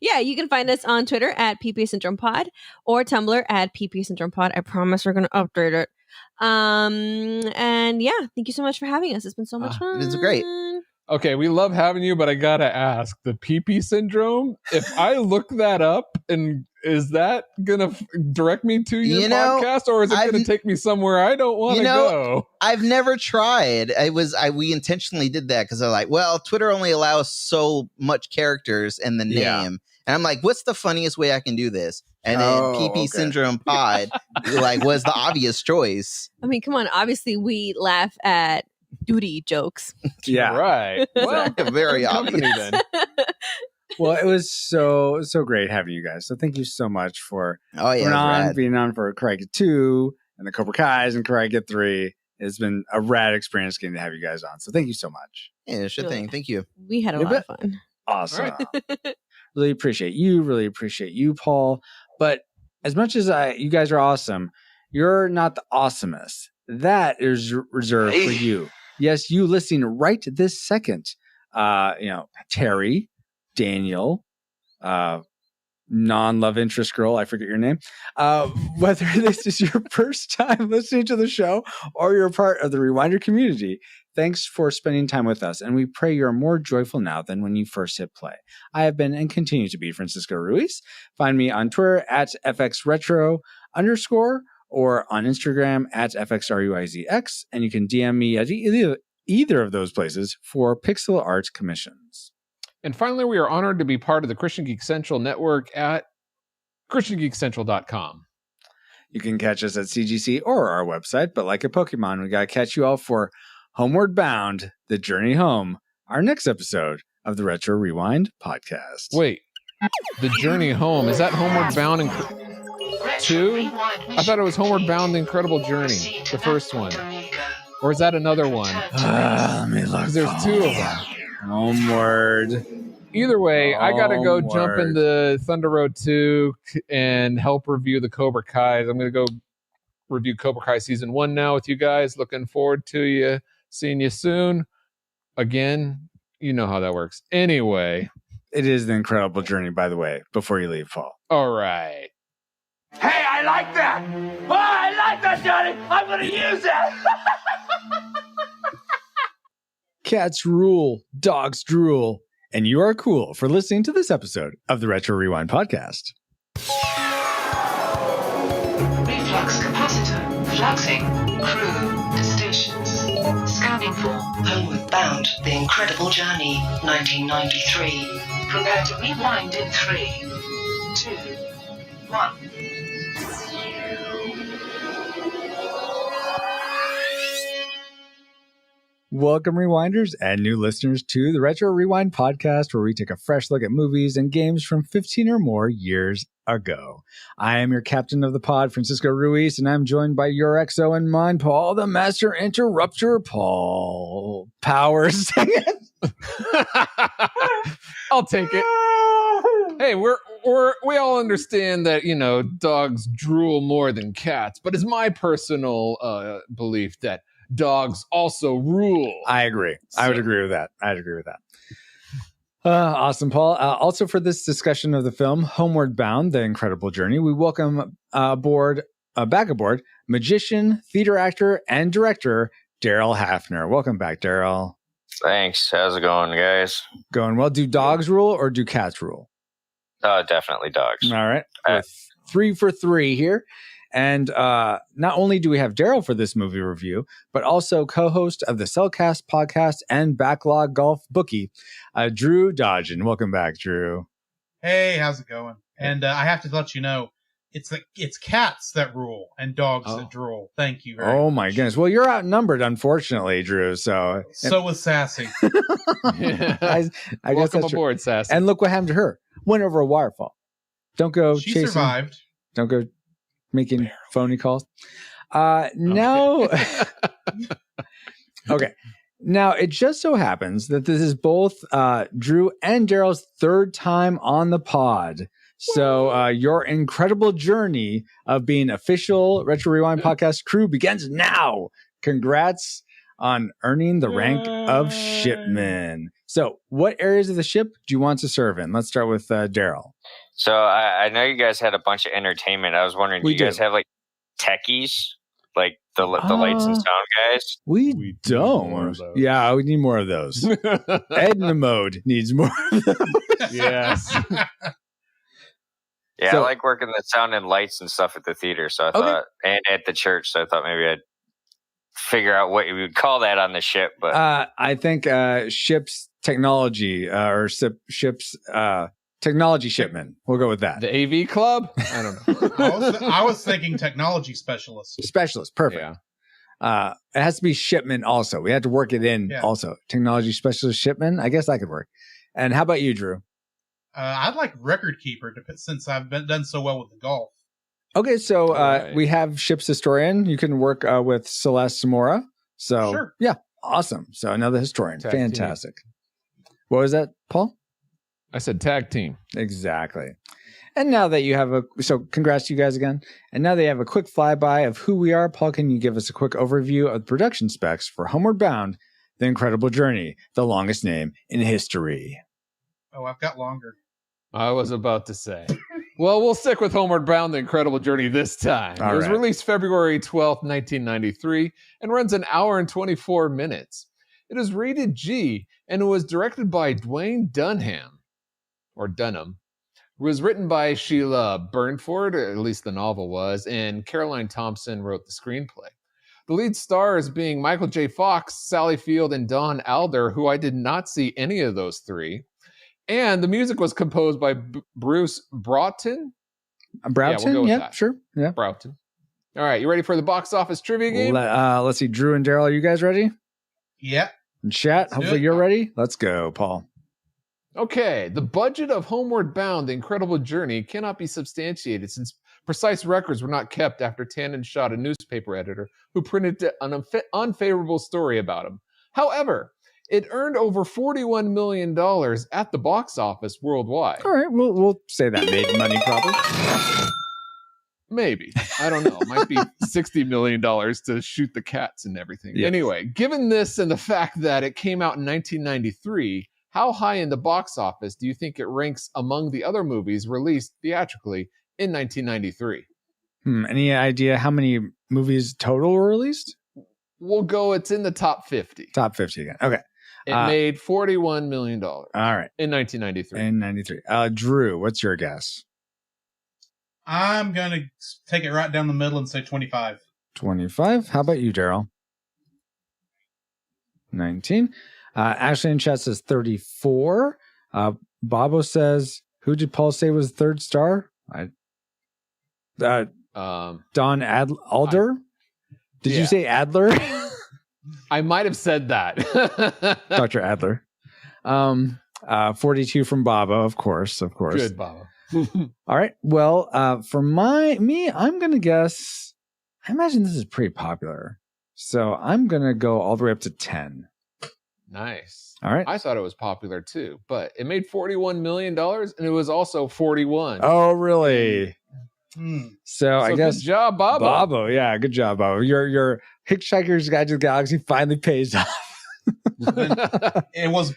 [SPEAKER 14] Yeah, you can find us on Twitter at PP Syndrome Pod or Tumblr at PP Syndrome Pod. I promise we're going to update it. And yeah, thank you so much for having us. It's been so much fun.
[SPEAKER 13] It's great.
[SPEAKER 3] Okay, we love having you, but I gotta ask, the PP syndrome, if I look that up, and is that gonna direct me to your podcast, or is it gonna take me somewhere I don't want to go?
[SPEAKER 13] I've never tried. We intentionally did that because I'm like, well, Twitter only allows so much characters in the name.
[SPEAKER 3] Yeah.
[SPEAKER 13] And I'm like, what's the funniest way I can do this? And then PP Syndrome Pod was the obvious choice.
[SPEAKER 14] I mean, come on. Obviously, we laugh at duty jokes.
[SPEAKER 2] Yeah.
[SPEAKER 3] Right.
[SPEAKER 13] Well, very obvious.
[SPEAKER 3] Then.
[SPEAKER 2] Well, it was so great having you guys. So thank you so much for being on for Karate 2 and the Cobra Kai's and Karate 3. It's been a rad experience getting to have you guys on. So thank you so much.
[SPEAKER 13] Yeah, sure thing. Thank you.
[SPEAKER 14] We had a lot of fun.
[SPEAKER 2] Awesome. Really appreciate you, Paul. But as much as you guys are awesome, you're not the awesomest. That is reserved for you. Yes, you listening right this second. Terry, Daniel, non-love interest girl, I forget your name. Whether this is your first time listening to the show or you're part of the Rewinder community, thanks for spending time with us, and we pray you're more joyful now than when you first hit play. I have been and continue to be Francisco Ruiz. Find me on Twitter at FXRetro_, or on Instagram at FXRUIZX, and you can DM me at either of those places for pixel art commissions.
[SPEAKER 3] And finally, we are honored to be part of the Christian Geek Central network at ChristianGeekCentral.com.
[SPEAKER 2] You can catch us at CGC or our website, but like a Pokemon, we got to catch you all for Homeward Bound, The Journey Home, our next episode of the Retro Rewind podcast.
[SPEAKER 3] Wait, The Journey Home, is that Homeward Bound and 2? I thought it was Homeward Bound, The Incredible Journey, the first one. Or is that another one?
[SPEAKER 2] Let me look.
[SPEAKER 3] There's 2 of them.
[SPEAKER 2] Homeward.
[SPEAKER 3] Either way, I gotta go jump into Thunder Road 2 and help review the Cobra Kai's. I'm gonna go review Cobra Kai Season 1 now with you guys. Looking forward to you. Seeing you soon. Again, you know how that works. Anyway.
[SPEAKER 2] It is the incredible journey, by the way, before you leave, Paul.
[SPEAKER 3] All right.
[SPEAKER 16] Hey, I like that! Oh, I like that, Johnny! I'm gonna use that!
[SPEAKER 2] Cats rule, dogs drool, and you are cool for listening to this episode of the Retro Rewind podcast.
[SPEAKER 4] Reflux capacitor, fluxing, crew to stations. Scanning for Homeward Bound, The Incredible Journey, 1993. Prepare to rewind in 3, 2, 1.
[SPEAKER 2] Welcome, Rewinders and new listeners, to the Retro Rewind podcast, where we take a fresh look at movies and games from 15 or more years ago. I am your captain of the pod, Francisco Ruiz, and I'm joined by your XO and mine, Paul, the master interrupter, Paul Powers.
[SPEAKER 3] I'll take it. Hey, we all understand that, dogs drool more than cats, but it's my personal belief that dogs also rule.
[SPEAKER 2] I agree. I would agree with that. Awesome, Paul. Also, for this discussion of the film Homeward Bound, The Incredible Journey, we welcome back aboard magician, theater actor, and director Daryl Hafner. Welcome back, Daryl.
[SPEAKER 18] Thanks. How's it going, guys?
[SPEAKER 2] Going well. Do dogs rule or do cats rule?
[SPEAKER 18] Definitely dogs.
[SPEAKER 2] All right. With 3 for 3 here. And not only do we have Daryl for this movie review, but also co-host of the Cellcast podcast and Backlog Golf Bookie, Drew Dodgen. Welcome back, Drew.
[SPEAKER 10] Hey, how's it going? And I have to let you know, it's cats that rule and dogs that drool. Thank you very much.
[SPEAKER 2] My goodness. Well, you're outnumbered, unfortunately, Drew. So
[SPEAKER 10] was Sassy.
[SPEAKER 2] I guess
[SPEAKER 3] that's aboard, Sassy.
[SPEAKER 2] And look what happened to her. Went over a waterfall. Don't go
[SPEAKER 10] she
[SPEAKER 2] chasing.
[SPEAKER 10] Survived.
[SPEAKER 2] Don't go making phony calls. Now, okay. Now, it just so happens that this is both Drew and Daryl's third time on the pod. So your incredible journey of being official Retro Rewind podcast crew begins now. Congrats on earning the rank of shipman. So what areas of the ship do you want to serve in? Let's start with Daryl.
[SPEAKER 18] So I know you guys had a bunch of entertainment. I was wondering, do you guys have like techies? Like the lights and sound guys.
[SPEAKER 2] We don't. Yeah, we need more of those. Edna Mode needs more of those.
[SPEAKER 3] Yes.
[SPEAKER 18] Yeah,
[SPEAKER 2] So-
[SPEAKER 18] I like working the sound and lights and stuff at the theater. So I thought, and at the church. So I thought maybe I'd figure out what you would call that on the ship. But
[SPEAKER 2] I think ship's technology or ship's technology shipment. We'll go with that.
[SPEAKER 3] The AV club? I don't know.
[SPEAKER 10] I was thinking technology specialist.
[SPEAKER 2] Specialist, perfect.
[SPEAKER 3] Yeah.
[SPEAKER 2] It has to be shipment also. We had to work it in
[SPEAKER 10] Yeah.
[SPEAKER 2] also. Technology specialist shipment. I guess that could work. And how about you, Drew?
[SPEAKER 10] I'd like record keeper since I've done so well with the golf.
[SPEAKER 2] Okay, so
[SPEAKER 3] Right.
[SPEAKER 2] we have ship's historian. You can work with Celeste Zamora. So
[SPEAKER 10] Sure.
[SPEAKER 2] yeah, awesome. So another historian.
[SPEAKER 3] Tag team.
[SPEAKER 2] Fantastic. What was that, Paul?
[SPEAKER 3] I said tag team.
[SPEAKER 2] Exactly. And now that you have so congrats to you guys again. And now that you have a quick flyby of who we are, Paul, can you give us a quick overview of the production specs for Homeward Bound, The Incredible Journey, the longest name in history?
[SPEAKER 10] Oh, I've got longer.
[SPEAKER 3] I was about to say. Well, we'll stick with Homeward Bound, The Incredible Journey this time.
[SPEAKER 2] All
[SPEAKER 3] It was
[SPEAKER 2] right.
[SPEAKER 3] released February 12th, 1993, and runs an hour and 24 minutes. It is rated G, and it was directed by Dwayne Dunham, or Dunham. It was written by Sheila Burnford, or at least the novel was, and Caroline Thompson wrote the screenplay. The lead stars being Michael J. Fox, Sally Field, and Don Alder, who I did not see any of those three. And the music was composed by Bruce Broughton.
[SPEAKER 2] Broughton?
[SPEAKER 3] we'll go with
[SPEAKER 2] Yeah,
[SPEAKER 3] that.
[SPEAKER 2] sure. Yeah.
[SPEAKER 3] Broughton. All right, you ready for the box office trivia game?
[SPEAKER 2] Let's see. Drew and Daryl, are you guys ready?
[SPEAKER 10] Yeah.
[SPEAKER 2] And chat,
[SPEAKER 10] do
[SPEAKER 2] hopefully
[SPEAKER 10] it.
[SPEAKER 2] you're ready. Let's go, Paul.
[SPEAKER 3] Okay, the budget of Homeward Bound, The Incredible Journey cannot be substantiated since precise records were not kept after Tannen shot a newspaper editor who printed an unfavorable story about him. However, it earned over $41 million at the box office worldwide.
[SPEAKER 2] All right, we'll say that made money proper.
[SPEAKER 3] Maybe. I don't know. Might be $60 million to shoot the cats and everything.
[SPEAKER 2] Yes.
[SPEAKER 3] Anyway, given this and the fact that it came out in 1993, how high in the box office do you think it ranks among the other movies released theatrically in 1993?
[SPEAKER 2] Any idea how many movies total were released?
[SPEAKER 3] We'll go, it's in the top 50.
[SPEAKER 2] Top 50 again. Okay.
[SPEAKER 3] It made $41 million
[SPEAKER 2] All right.
[SPEAKER 3] in 1993.
[SPEAKER 2] In 93. Drew, what's your guess?
[SPEAKER 10] I'm going to take it right down the middle and say 25.
[SPEAKER 2] 25. How about you, Daryl? 19. Ashley in chat says 34. Bobo says, who did Paul say was the third star? Don Alder? Did you say Adler?
[SPEAKER 3] I might have said that.
[SPEAKER 2] Dr. Adler. 42 from Bobo, of course.
[SPEAKER 3] Good, Bobo.
[SPEAKER 2] All right. Well, for me, I'm going to guess, I imagine this is pretty popular. So I'm going to go all the way up to 10.
[SPEAKER 3] Nice.
[SPEAKER 2] All right.
[SPEAKER 3] I thought it was popular too, but it made $41 million and it was also 41.
[SPEAKER 2] Oh, really? So I guess
[SPEAKER 3] good job, Bobo.
[SPEAKER 2] Bobo, yeah, good job, Bobo. Your Hitchhiker's Guide to the Galaxy finally pays off.
[SPEAKER 10] It was.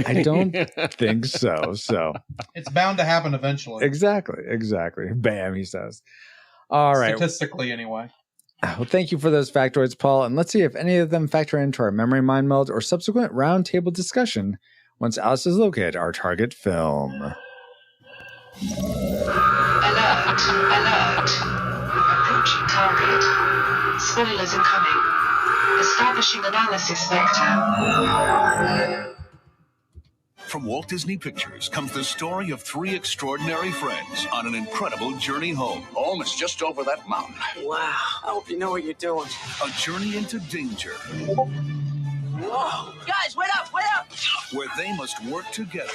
[SPEAKER 2] I don't think so. So
[SPEAKER 10] It's bound to happen eventually.
[SPEAKER 2] exactly. Bam, he says. All right.
[SPEAKER 10] Statistically, anyway.
[SPEAKER 2] Well, thank you for those factoids, Paul. And let's see if any of them factor into our memory mind meld or subsequent roundtable discussion once Alice has located our target film.
[SPEAKER 4] Alert, alert. Approaching target. Spoilers incoming. Establishing analysis vector.
[SPEAKER 19] From Walt Disney Pictures comes the story of three extraordinary friends on an incredible journey home. Home is just over that mountain.
[SPEAKER 16] Wow. I hope you know what you're doing.
[SPEAKER 19] A journey into danger
[SPEAKER 16] Whoa. Guys, wait up, wait up.
[SPEAKER 19] where they must work together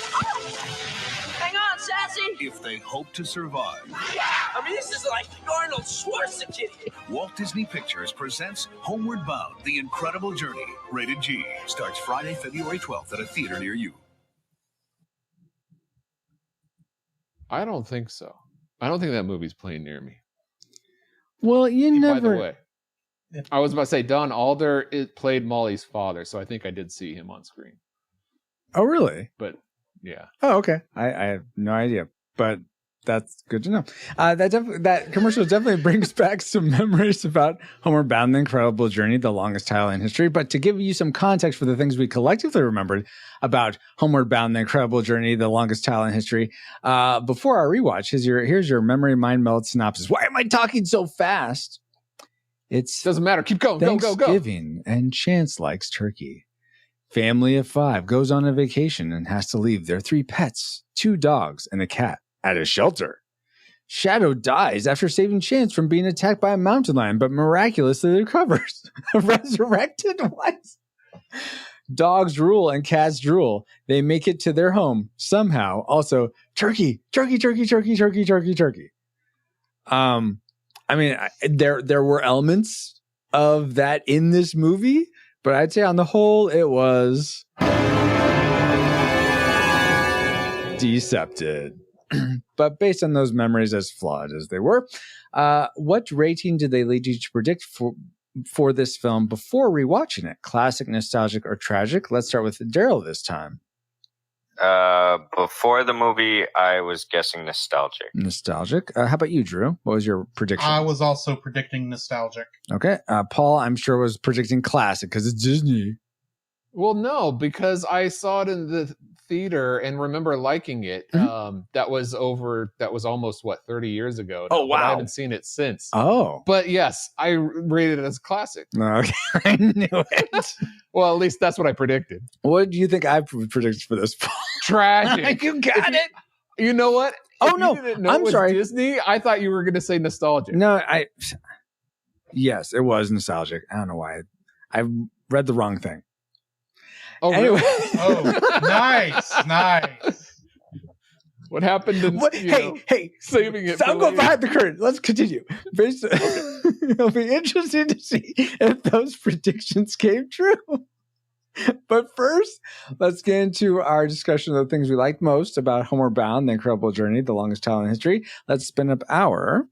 [SPEAKER 16] Hang on, Sassy.
[SPEAKER 19] if they hope to survive.
[SPEAKER 16] I mean, this is like Arnold Schwarzenegger.
[SPEAKER 19] Walt Disney Pictures presents Homeward Bound, The Incredible Journey. Rated G. Starts Friday, February 12th at a theater near you.
[SPEAKER 3] I don't think so. I don't think that movie's playing near me.
[SPEAKER 2] Well, you
[SPEAKER 3] By
[SPEAKER 2] never.
[SPEAKER 3] the way, I was about to say Don Alder played Molly's father, so I think I did see him on screen.
[SPEAKER 2] Oh, really?
[SPEAKER 3] But yeah,
[SPEAKER 2] Oh, okay. I have no idea. But That's good to know. That commercial definitely brings back some memories about Homeward Bound: The Incredible Journey, the longest title in history. But to give you some context for the things we collectively remembered about Homeward Bound: The Incredible Journey, the longest title in history, before our rewatch, here's your memory mind meld synopsis. Why am I talking so fast?
[SPEAKER 3] Doesn't matter. Keep going. Go.
[SPEAKER 2] Thanksgiving, and Chance likes turkey. Family of 5 goes on a vacation and has to leave their 3 pets, 2 dogs, and a cat at a shelter. Shadow dies after saving Chance from being attacked by a mountain lion, but miraculously recovers. Resurrected? What? Dogs rule and cats drool. They make it to their home somehow. Also, turkey. I mean, there were elements of that in this movie, but I'd say on the whole, it was decepted. But based on those memories, as flawed as they were, what rating did they lead you to predict for this film before rewatching it? Classic, nostalgic, or tragic? Let's start with Daryl this time.
[SPEAKER 18] Before the movie, I was guessing nostalgic.
[SPEAKER 2] Nostalgic. How about you, Drew? What was your prediction?
[SPEAKER 10] I was also predicting nostalgic.
[SPEAKER 2] Okay. Paul, I'm sure, was predicting classic because it's Disney.
[SPEAKER 3] Well, no, because I saw it in the theater and remember liking it. That was almost 30 years ago now,
[SPEAKER 2] Oh, wow.
[SPEAKER 3] but I haven't seen it since.
[SPEAKER 2] Oh,
[SPEAKER 3] but yes, I rated it as classic.
[SPEAKER 2] Okay. I knew it.
[SPEAKER 3] Well, at least that's what I predicted.
[SPEAKER 2] What do you think I predicted for this?
[SPEAKER 3] Tragic.
[SPEAKER 2] You got it.
[SPEAKER 3] You know what?
[SPEAKER 2] Oh,
[SPEAKER 3] If
[SPEAKER 2] no.
[SPEAKER 3] you didn't know
[SPEAKER 2] I'm
[SPEAKER 3] it was
[SPEAKER 2] sorry.
[SPEAKER 3] Disney, I thought you were going to say nostalgic.
[SPEAKER 2] No, yes, it was nostalgic. I don't know why. I read the wrong thing.
[SPEAKER 3] Oh,
[SPEAKER 2] anyway.
[SPEAKER 3] really?
[SPEAKER 10] Oh, nice.
[SPEAKER 3] What happened in
[SPEAKER 2] Hey,
[SPEAKER 3] saving it?
[SPEAKER 2] I'm going behind the curtain. Let's continue. It'll be interesting to see if those predictions came true. But first, let's get into our discussion of the things we liked most about Homeward Bound: The Incredible Journey, the longest title in history. Let's spin up our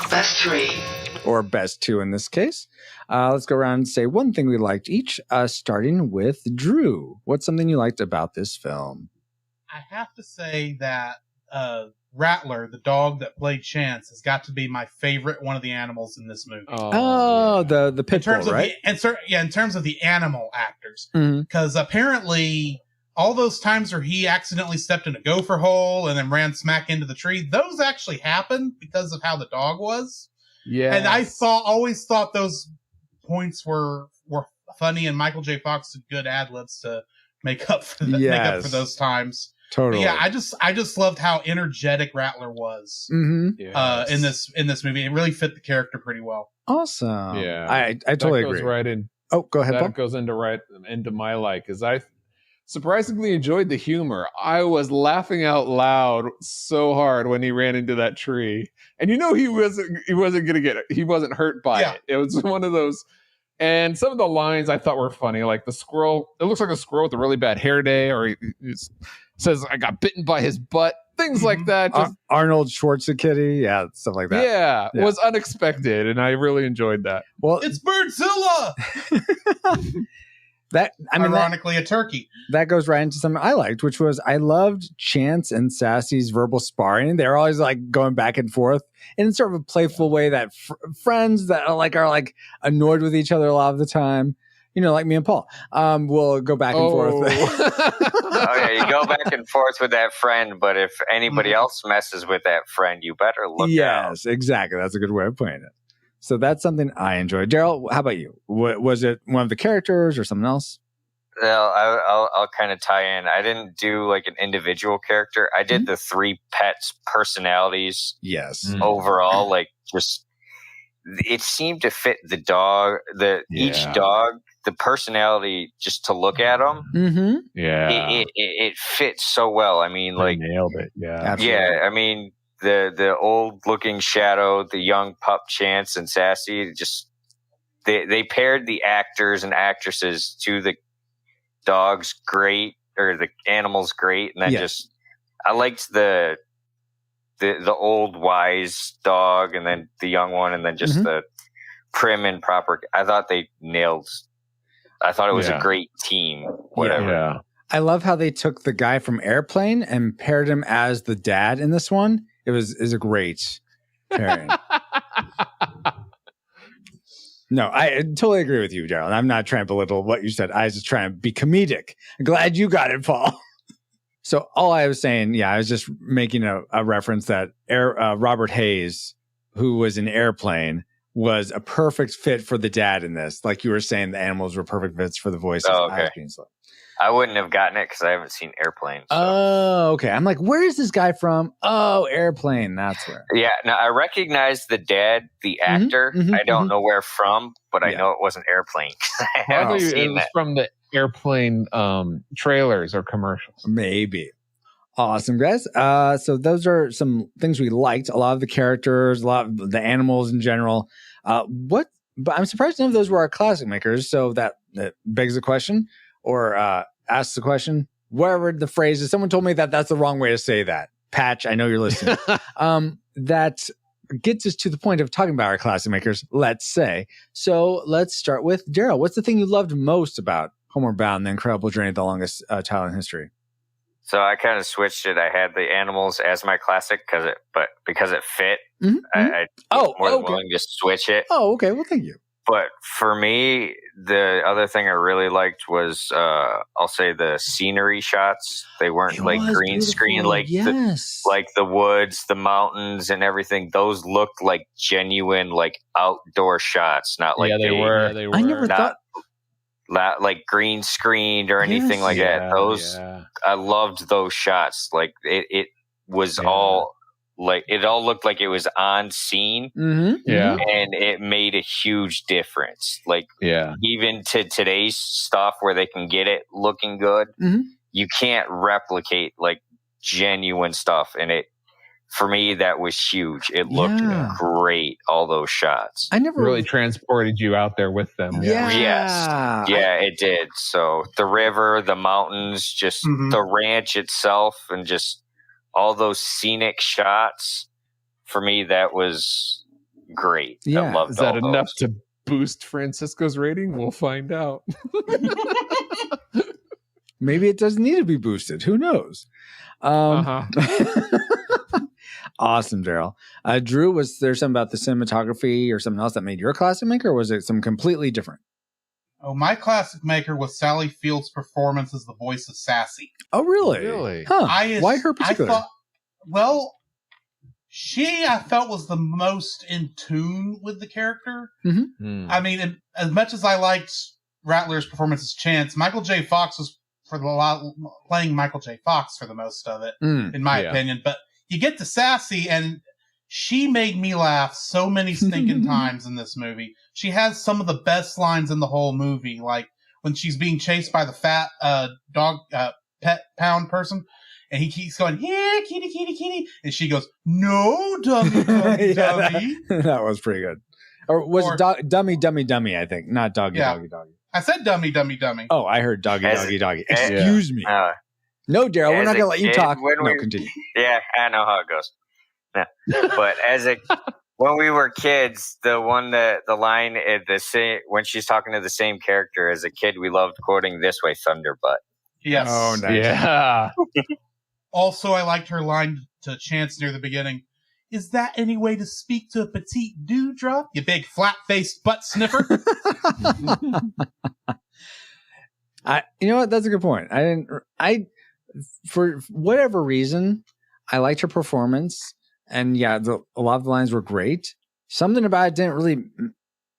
[SPEAKER 4] Best 3.
[SPEAKER 2] Or best 2 in this case. Let's go around and say one thing we liked each, starting with Drew. What's something you liked about this film?
[SPEAKER 10] I have to say that Rattler, the dog that played Chance, has got to be my favorite one of the animals in this movie.
[SPEAKER 2] The pit bull, right?
[SPEAKER 10] In terms of the animal actors.
[SPEAKER 2] Mhm.
[SPEAKER 10] Because apparently all those times where he accidentally stepped in a gopher hole and then ran smack into the tree, those actually happened because of how the dog was.
[SPEAKER 3] Yeah.
[SPEAKER 10] And I always thought those points were funny, and Michael J. Fox did good ad-libs to make up for those times.
[SPEAKER 2] Totally.
[SPEAKER 10] But yeah, I just loved how energetic Rattler was in this movie. It really fit the character pretty well.
[SPEAKER 2] Awesome.
[SPEAKER 3] Yeah,
[SPEAKER 2] I totally
[SPEAKER 3] that goes
[SPEAKER 2] agree.
[SPEAKER 3] Right in.
[SPEAKER 2] Oh, go ahead, Paul.
[SPEAKER 3] That goes into my like, because I surprisingly enjoyed the humor. I was laughing out loud so hard when he ran into that tree, and he wasn't gonna get it. He wasn't hurt by it. It was one of those. And some of the lines I thought were funny, like the squirrel. It looks like a squirrel with a really bad hair day, or he says, "I got bitten by his butt." Things like that. Just,
[SPEAKER 2] Arnold Schwarzenegger, stuff like that.
[SPEAKER 3] Yeah, was unexpected, and I really enjoyed that.
[SPEAKER 2] Well,
[SPEAKER 10] it's Birdzilla. Ironically, a turkey.
[SPEAKER 2] That goes right into something I liked, which was I loved Chance and Sassy's verbal sparring. They're always like going back and forth in sort of a playful way that friends that are like annoyed with each other a lot of the time, like me and Paul, will go back and forth.
[SPEAKER 18] Oh yeah, you go back and forth with that friend, but if anybody else messes with that friend, you better look out.
[SPEAKER 2] Yes, exactly. That's a good way of putting it. So that's something I enjoyed. Daryl, how about you? Was it one of the characters or something else?
[SPEAKER 18] Well, I'll kind of tie in. I didn't do like an individual character. I did the 3 pets' personalities.
[SPEAKER 2] Yes.
[SPEAKER 18] Overall, like just it seemed to fit the dog. Each dog, the personality, just to look at them.
[SPEAKER 2] Mm-hmm.
[SPEAKER 3] Yeah.
[SPEAKER 18] It fits so well. I mean,
[SPEAKER 3] They nailed it. Yeah.
[SPEAKER 2] Absolutely.
[SPEAKER 18] Yeah. I mean, the old looking Shadow, the young pup Chance, and Sassy, just they paired the actors and actresses to the dogs great, or the animals great, and then I liked the old wise dog, and then the young one, and then just the prim and proper. I thought they nailed. I thought it was a great team. Whatever.
[SPEAKER 3] Yeah.
[SPEAKER 2] I love how they took the guy from Airplane and paired him as the dad in this one. Is a great pairing. No, I totally agree with you, Gerald. I'm not trying to belittle what you said. I was just trying to be comedic. I'm glad you got it, Paul. So all I was saying, I was just making a reference that Robert Hayes, who was in Airplane, was a perfect fit for the dad in this. Like you were saying, the animals were perfect fits for the voice of
[SPEAKER 18] okay. I wouldn't have gotten it because I haven't seen Airplane. So.
[SPEAKER 2] Oh, okay. I'm like, where is this guy from? Oh, Airplane. That's where.
[SPEAKER 18] Yeah. Now I recognize the dad, the actor. I don't know where from, but I know it wasn't Airplane. I haven't seen
[SPEAKER 3] it was from the Airplane trailers or commercials.
[SPEAKER 2] Maybe. Awesome, guys. So those are some things we liked. A lot of the characters, a lot of the animals in general. But I'm surprised none of those were our classic makers. So that begs the question, or asks the question, wherever the phrase is. Someone told me that that's the wrong way to say that. Patch, I know you're listening. That gets us to the point of talking about our classic makers, let's say. So let's start with Daryl. What's the thing you loved most about Homeward Bound, The Incredible Journey of the Longest Child in History?
[SPEAKER 18] So I kind of switched it. I had the animals as my classic because it fit. I more than willing to switch it.
[SPEAKER 2] Oh, okay. Well, thank you.
[SPEAKER 18] But for me, the other thing I really liked was I'll say the scenery shots. They weren't like green screen, like the woods, the mountains, and everything. Those looked like genuine, like outdoor shots, not like
[SPEAKER 3] they were.
[SPEAKER 2] I never thought.
[SPEAKER 18] Not like green screened or anything like that. Those I loved those shots. Like it was all like it all looked like it was on scene.
[SPEAKER 2] Mm-hmm.
[SPEAKER 3] Yeah,
[SPEAKER 18] and it made a huge difference. Like even to today's stuff where they can get it looking good, you can't replicate like genuine stuff. And it for me that was huge. It looked great. All those shots.
[SPEAKER 2] I never
[SPEAKER 3] really transported you out there with them.
[SPEAKER 18] Yes. It did. So the river, the mountains, just the ranch itself, and just all those scenic shots. For me, that was great.
[SPEAKER 2] Yeah.
[SPEAKER 18] I loved
[SPEAKER 3] Is that
[SPEAKER 18] all
[SPEAKER 3] enough
[SPEAKER 18] those.
[SPEAKER 3] to boost Francisco's rating? We'll find out.
[SPEAKER 2] Maybe it doesn't need to be boosted. Who knows? Awesome, Daryl. Drew, was there something about the cinematography or something else that made your classic maker, or was it some completely different?
[SPEAKER 10] Oh, my classic maker was Sally Field's performance as the voice of Sassy.
[SPEAKER 2] Oh, really?
[SPEAKER 3] Really?
[SPEAKER 2] Huh. Why her particular?
[SPEAKER 10] She, I felt, was the most in tune with the character. I mean, as much as I liked Rattler's performance as Chance, Michael J. Fox was playing Michael J. Fox for the most of it, in my opinion. But you get to Sassy, and she made me laugh so many stinking times in this movie. She has some of the best lines in the whole movie, like when she's being chased by the fat dog pet pound person, and he keeps going, "Here, kitty, kitty, kitty," and she goes, "No, dummy, dummy, dummy."
[SPEAKER 2] That was pretty good. Or was it dummy, dummy, dummy? I think, not doggy, doggy, doggy.
[SPEAKER 10] I said dummy, dummy, dummy.
[SPEAKER 2] Oh, I heard doggy, doggy, doggy. Excuse me. No, Daryl, we're not going to let you talk. No, continue.
[SPEAKER 18] Yeah, I know how it goes. Yeah. But when we were kids, the line at the same, when she's talking to the same character as a kid, we loved quoting "This way, Thunderbutt."
[SPEAKER 10] Yes.
[SPEAKER 2] Oh, nice.
[SPEAKER 3] Yeah.
[SPEAKER 10] Also, I liked her line to Chance near the beginning. "Is that any way to speak to a petite dewdrop, you big flat-faced butt sniffer?"
[SPEAKER 2] You know what? That's a good point. For whatever reason, I liked her performance, and a lot of the lines were great. Something about it didn't really.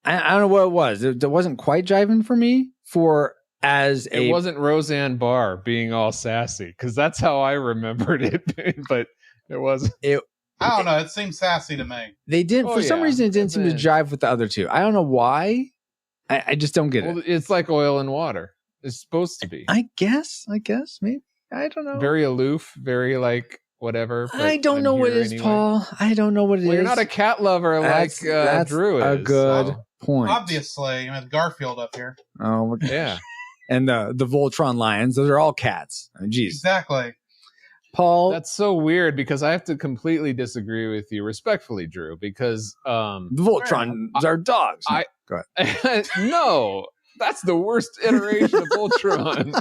[SPEAKER 2] I don't know what it was. It wasn't quite jiving for me. It
[SPEAKER 3] wasn't Roseanne Barr being all sassy, because that's how I remembered it, but it wasn't.
[SPEAKER 10] I don't know. It seemed sassy to me.
[SPEAKER 2] They didn't. For some reason, it didn't seem to jive with the other two. I don't know why. I just don't get it.
[SPEAKER 3] It's like oil and water. It's supposed to be.
[SPEAKER 2] I guess. Maybe. I don't know.
[SPEAKER 3] Very aloof. Very like whatever.
[SPEAKER 2] I don't know what it is, anyway. Paul. I don't know what it is.
[SPEAKER 3] You're not a cat lover like Drew is.
[SPEAKER 2] A good point.
[SPEAKER 10] Obviously, with Garfield up here.
[SPEAKER 2] Oh, yeah. And the Voltron lions, those are all cats. I mean, geez.
[SPEAKER 10] Exactly.
[SPEAKER 2] Paul.
[SPEAKER 3] That's so weird, because I have to completely disagree with you respectfully, Drew, because
[SPEAKER 2] the Voltrons are dogs.
[SPEAKER 3] Go ahead. No. That's the worst iteration of Ultron.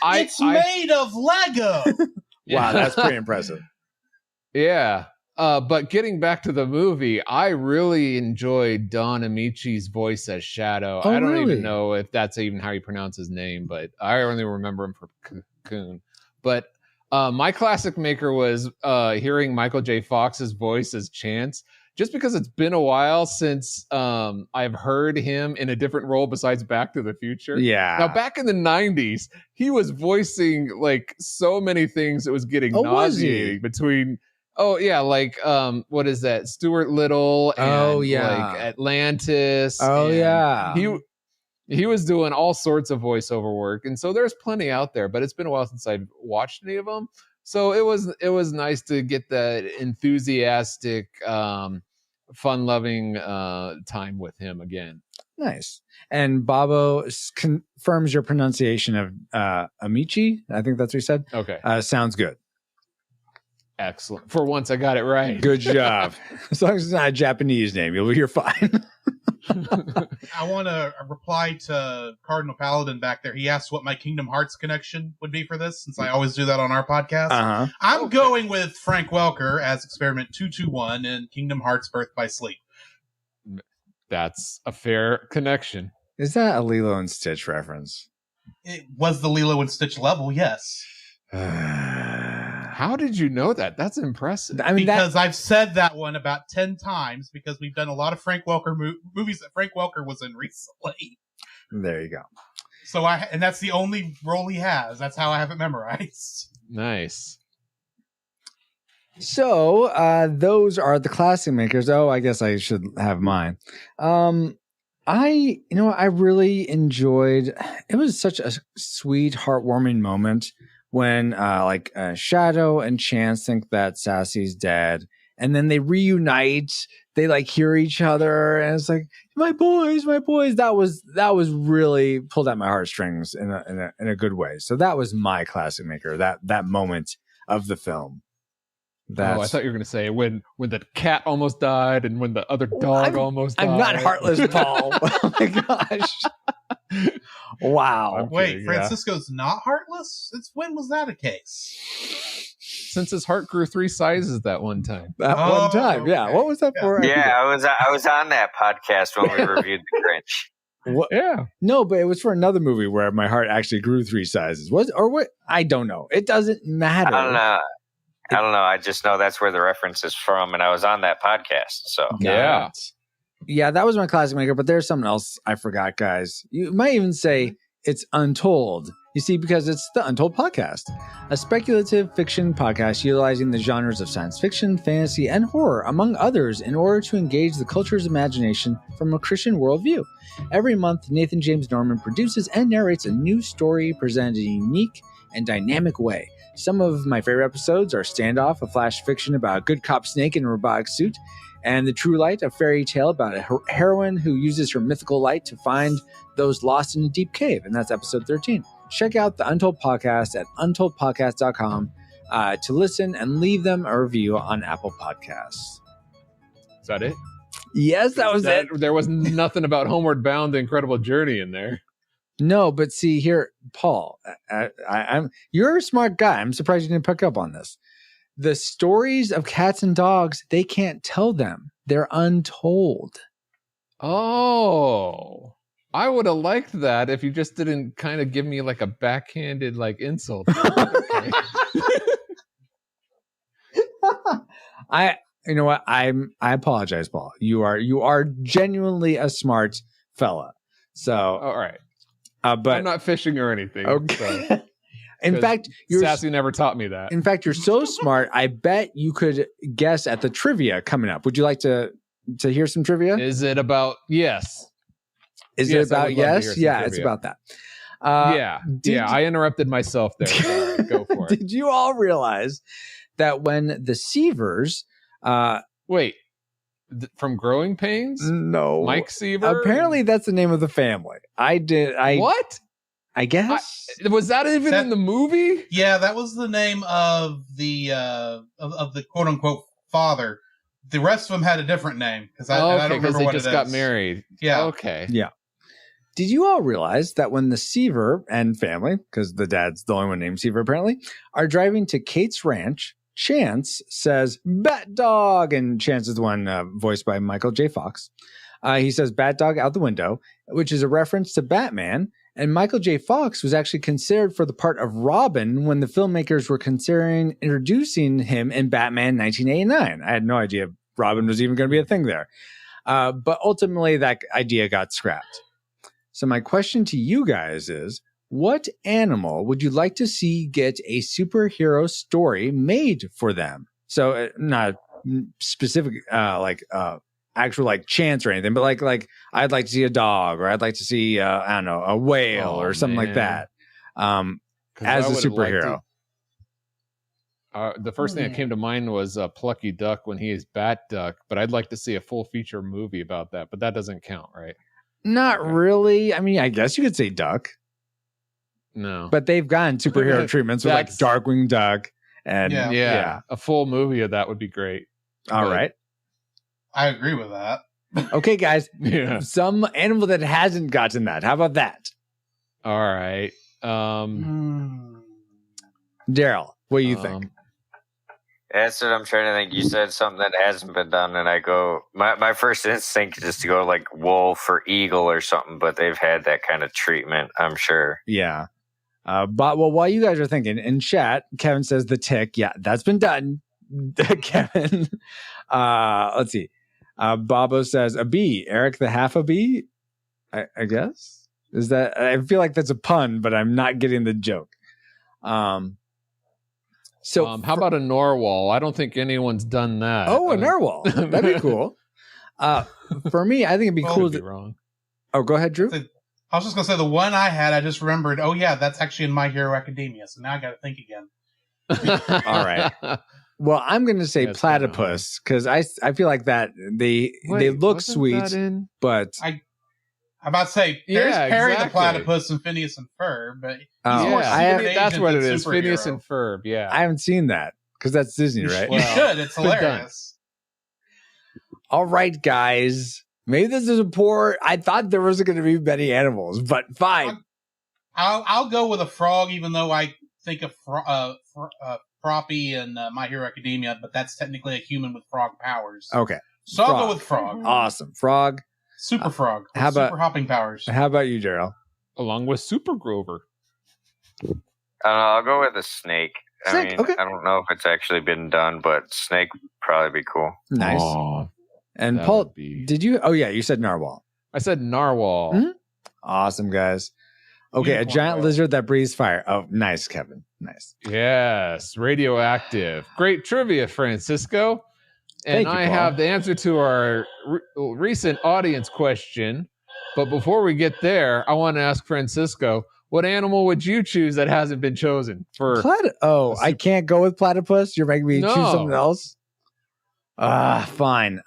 [SPEAKER 10] It's made of Lego.
[SPEAKER 2] Wow, that's pretty impressive.
[SPEAKER 3] Yeah. But getting back to the movie, I really enjoyed Don Amici's voice as Shadow.
[SPEAKER 2] Oh,
[SPEAKER 3] I don't
[SPEAKER 2] really?
[SPEAKER 3] even know if that's even how you pronounce his name, but I only remember him for Cocoon. But my classic maker was hearing Michael J. Fox's voice as Chance, just because it's been a while since I've heard him in a different role besides Back to the Future.
[SPEAKER 2] Yeah.
[SPEAKER 3] Now, back in the 90s, he was voicing like so many things that was getting nauseating between... Oh yeah, like what is that? Stuart Little and like Atlantis.
[SPEAKER 2] Oh
[SPEAKER 3] and
[SPEAKER 2] yeah.
[SPEAKER 3] He was doing all sorts of voiceover work, and so there's plenty out there. But it's been a while since I've watched any of them, so it was nice to get that enthusiastic, fun-loving time with him again.
[SPEAKER 2] Nice. And Bobo confirms your pronunciation of Amici. I think that's what you said.
[SPEAKER 3] Okay.
[SPEAKER 2] Sounds good.
[SPEAKER 3] Excellent. For once, I got it right.
[SPEAKER 2] Good job. As long as it's not a Japanese name, you're fine.
[SPEAKER 10] I want to reply to Cardinal Paladin back there. He asked what my Kingdom Hearts connection would be for this, since I always do that on our podcast.
[SPEAKER 2] Uh-huh.
[SPEAKER 10] I'm going with Frank Welker as Experiment 221 in Kingdom Hearts Birth by Sleep.
[SPEAKER 3] That's a fair connection.
[SPEAKER 2] Is that a Lilo and Stitch reference?
[SPEAKER 10] It was the Lilo and Stitch level, yes.
[SPEAKER 3] How did you know that? That's impressive.
[SPEAKER 2] I mean,
[SPEAKER 10] because I've said that one about 10 times because we've done a lot of Frank Welker movies that Frank Welker was in recently.
[SPEAKER 2] There you go.
[SPEAKER 10] So and that's the only role he has. That's how I have it memorized.
[SPEAKER 3] Nice.
[SPEAKER 2] So those are the classic makers. Oh, I guess I should have mine. I really enjoyed. It was such a sweet, heartwarming moment when Shadow and Chance think that Sassy's dead, and then they reunite. They like hear each other, and it's like, my boys. That was really pulled at my heartstrings in a good way. So that was my classic maker. That moment of the film.
[SPEAKER 3] I thought you were going to say when the cat almost died and when the other dog almost died.
[SPEAKER 2] I'm not heartless, Paul. Oh my gosh. Wow.
[SPEAKER 10] Wait, Francisco's not heartless? When was that a case?
[SPEAKER 3] Since his heart grew 3 sizes that one time.
[SPEAKER 2] One time, okay. Yeah. What was that for?
[SPEAKER 18] Yeah, I was on that podcast when we reviewed The Grinch.
[SPEAKER 2] What?
[SPEAKER 3] Yeah.
[SPEAKER 2] No, but it was for another movie where my heart actually grew 3 sizes. What? I don't know. It doesn't matter.
[SPEAKER 18] I don't know. I just know that's where the reference is from, and I was on that podcast. So
[SPEAKER 2] yeah, that was my classic maker. But there's something else I forgot, guys. You might even say it's Untold. You see, because it's the Untold Podcast, a speculative fiction podcast utilizing the genres of science fiction, fantasy, and horror, among others, in order to engage the culture's imagination from a Christian worldview. Every month, Nathan James Norman produces and narrates a new story presented in a unique and dynamic way. Some of my favorite episodes are Standoff, a flash fiction about a good cop snake in a robotic suit, and The True Light, a fairy tale about a heroine who uses her mythical light to find those lost in a deep cave, and that's episode 13. Check out the Untold Podcast at untoldpodcast.com to listen and leave them a review on Apple Podcasts.
[SPEAKER 3] Is that it?
[SPEAKER 2] Yes, that was it.
[SPEAKER 3] There was nothing about Homeward Bound: The Incredible Journey in there.
[SPEAKER 2] No, but see here, Paul, you're a smart guy. I'm surprised you didn't pick up on this. The stories of cats and dogs, they can't tell them. They're untold.
[SPEAKER 3] Oh, I would have liked that if you just didn't kind of give me like a backhanded like insult.
[SPEAKER 2] You know what? I apologize, Paul. You are genuinely a smart fella. So
[SPEAKER 3] all right.
[SPEAKER 2] But
[SPEAKER 3] I'm not fishing or anything.
[SPEAKER 2] Okay.
[SPEAKER 3] So,
[SPEAKER 2] in fact,
[SPEAKER 3] Sassy never taught me that.
[SPEAKER 2] In fact, you're so smart. I bet you could guess at the trivia coming up. Would you like to hear some trivia?
[SPEAKER 3] Is it about yes?
[SPEAKER 2] Is it about yes? Yeah,
[SPEAKER 3] trivia.
[SPEAKER 2] It's about that.
[SPEAKER 3] I interrupted myself there. Sorry, go for it.
[SPEAKER 2] Did you all realize that when the Sievers,
[SPEAKER 3] wait, from Growing Pains?
[SPEAKER 2] No,
[SPEAKER 3] Mike Seaver.
[SPEAKER 2] Apparently, that's the name of the family.
[SPEAKER 3] What?
[SPEAKER 2] I guess
[SPEAKER 3] was that even in the movie?
[SPEAKER 10] Yeah, that was the name of the of the quote unquote father. The rest of them had a different name because I don't remember
[SPEAKER 3] they
[SPEAKER 10] what
[SPEAKER 3] just
[SPEAKER 10] it
[SPEAKER 3] got
[SPEAKER 10] is.
[SPEAKER 3] married.
[SPEAKER 10] Yeah.
[SPEAKER 3] Okay.
[SPEAKER 2] Yeah. Did you all realize that when the Seaver and family, because the dad's the only one named Seaver apparently, are driving to Kate's ranch, Chance says, "Bat dog," and Chance is the one voiced by Michael J. Fox. He says "bat dog" out the window, which is a reference to Batman. And Michael J. Fox was actually considered for the part of Robin when the filmmakers were considering introducing him in Batman 1989. I had no idea Robin was even going to be a thing there. But ultimately, that idea got scrapped. So my question to you guys is, what animal would you like to see get a superhero story made for them? So not specific, actual like Chance or anything, but like I'd like to see a dog, or I'd like to see I don't know, a whale or something like that. As a superhero.
[SPEAKER 3] The first thing that came to mind was Plucky Duck when he is Bat Duck, but I'd like to see a full feature movie about that, but that doesn't count, right?
[SPEAKER 2] Not really. I mean, I guess you could say duck.
[SPEAKER 3] No.
[SPEAKER 2] But they've gotten superhero treatments with like Darkwing Duck. And
[SPEAKER 3] yeah. A full movie of that would be great.
[SPEAKER 2] All right.
[SPEAKER 10] I agree with that.
[SPEAKER 2] Okay, guys. Some animal that hasn't gotten that. How about that?
[SPEAKER 3] All right.
[SPEAKER 2] Daryl, what do you think?
[SPEAKER 18] That's what I'm trying to think. You said something that hasn't been done, and I go, my first instinct is to go like wolf or eagle or something, but they've had that kind of treatment, I'm sure.
[SPEAKER 2] Yeah. But while you guys are thinking, in chat, Kevin says the tick. Yeah, that's been done. Kevin. Let's see. Bobo says a bee. Eric the half a bee, I guess. Is that? I feel like that's a pun, but I'm not getting the joke.
[SPEAKER 3] So how about a narwhal? I don't think anyone's done that.
[SPEAKER 2] Oh, a narwhal. That'd be cool. For me, I think it'd be cool.
[SPEAKER 3] Wrong.
[SPEAKER 2] Oh, go ahead, Drew.
[SPEAKER 10] I was just going to say the one I had, I just remembered, oh yeah, that's actually in My Hero Academia. So now I got to think again.
[SPEAKER 2] All right. Well, I'm going to say platypus because I feel like that they look sweet, but
[SPEAKER 10] I'm about to say there's Perry the Platypus and Phineas and Ferb, but
[SPEAKER 3] that's what it is. Phineas and Ferb. Yeah,
[SPEAKER 2] I haven't seen that because that's Disney, right?
[SPEAKER 10] You should. It's hilarious.
[SPEAKER 2] All right, guys. Maybe this is a poor. I thought there wasn't going to be many animals, but fine.
[SPEAKER 10] I'll go with a frog, even though I think of Froppy and My Hero Academia, but that's technically a human with frog powers.
[SPEAKER 2] Okay,
[SPEAKER 10] so I'll go with frog.
[SPEAKER 2] Awesome, frog.
[SPEAKER 10] Super frog.
[SPEAKER 2] Super
[SPEAKER 10] hopping powers.
[SPEAKER 2] How about you, Daryl?
[SPEAKER 3] Along with Super Grover.
[SPEAKER 18] I'll go with a snake.
[SPEAKER 2] Snake,
[SPEAKER 18] I mean, I don't know if it's actually been done, but snake would probably be cool.
[SPEAKER 2] Nice.
[SPEAKER 3] Oh,
[SPEAKER 2] and Paul, did you? Oh yeah, you said narwhal.
[SPEAKER 3] I said narwhal.
[SPEAKER 2] Mm-hmm. Awesome, guys. Okay, a giant lizard that breathes fire. Oh, nice, Kevin. Nice.
[SPEAKER 3] Yes, radioactive. Great trivia, Francisco. And
[SPEAKER 2] Thank you,
[SPEAKER 3] I have the answer to our recent audience question. But before we get there, I want to ask Francisco, what animal would you choose that hasn't been chosen for?
[SPEAKER 2] I can't go with platypus. You're making me choose something else. Fine.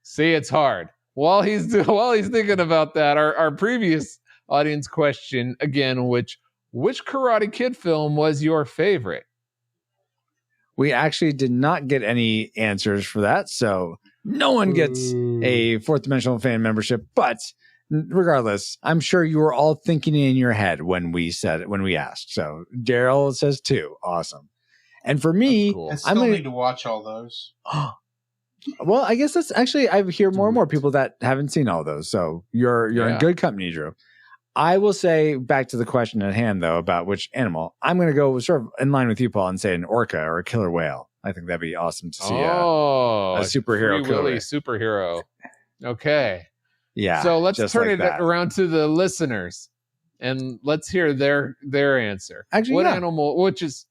[SPEAKER 3] See, it's hard. While he's thinking about that, our previous audience question again, which Karate Kid film was your favorite?
[SPEAKER 2] We actually did not get any answers for that, so no one gets a Fourth Dimensional fan membership. But regardless, I'm sure you were all thinking in your head when we asked. So Daryl says 2. Awesome. And for me,
[SPEAKER 10] I still need to watch all those.
[SPEAKER 2] Well, I guess that's actually, I hear more and more people that haven't seen all those. So you're in good company, Drew. I will say, back to the question at hand, though, about which animal, I'm going to go sort of in line with you, Paul, and say an orca or a killer whale. I think that'd be awesome to see a superhero killer whale.
[SPEAKER 3] Superhero. Okay.
[SPEAKER 2] Yeah.
[SPEAKER 3] So let's turn it around to the listeners and let's hear their answer.
[SPEAKER 2] Actually,
[SPEAKER 3] what animal, which is,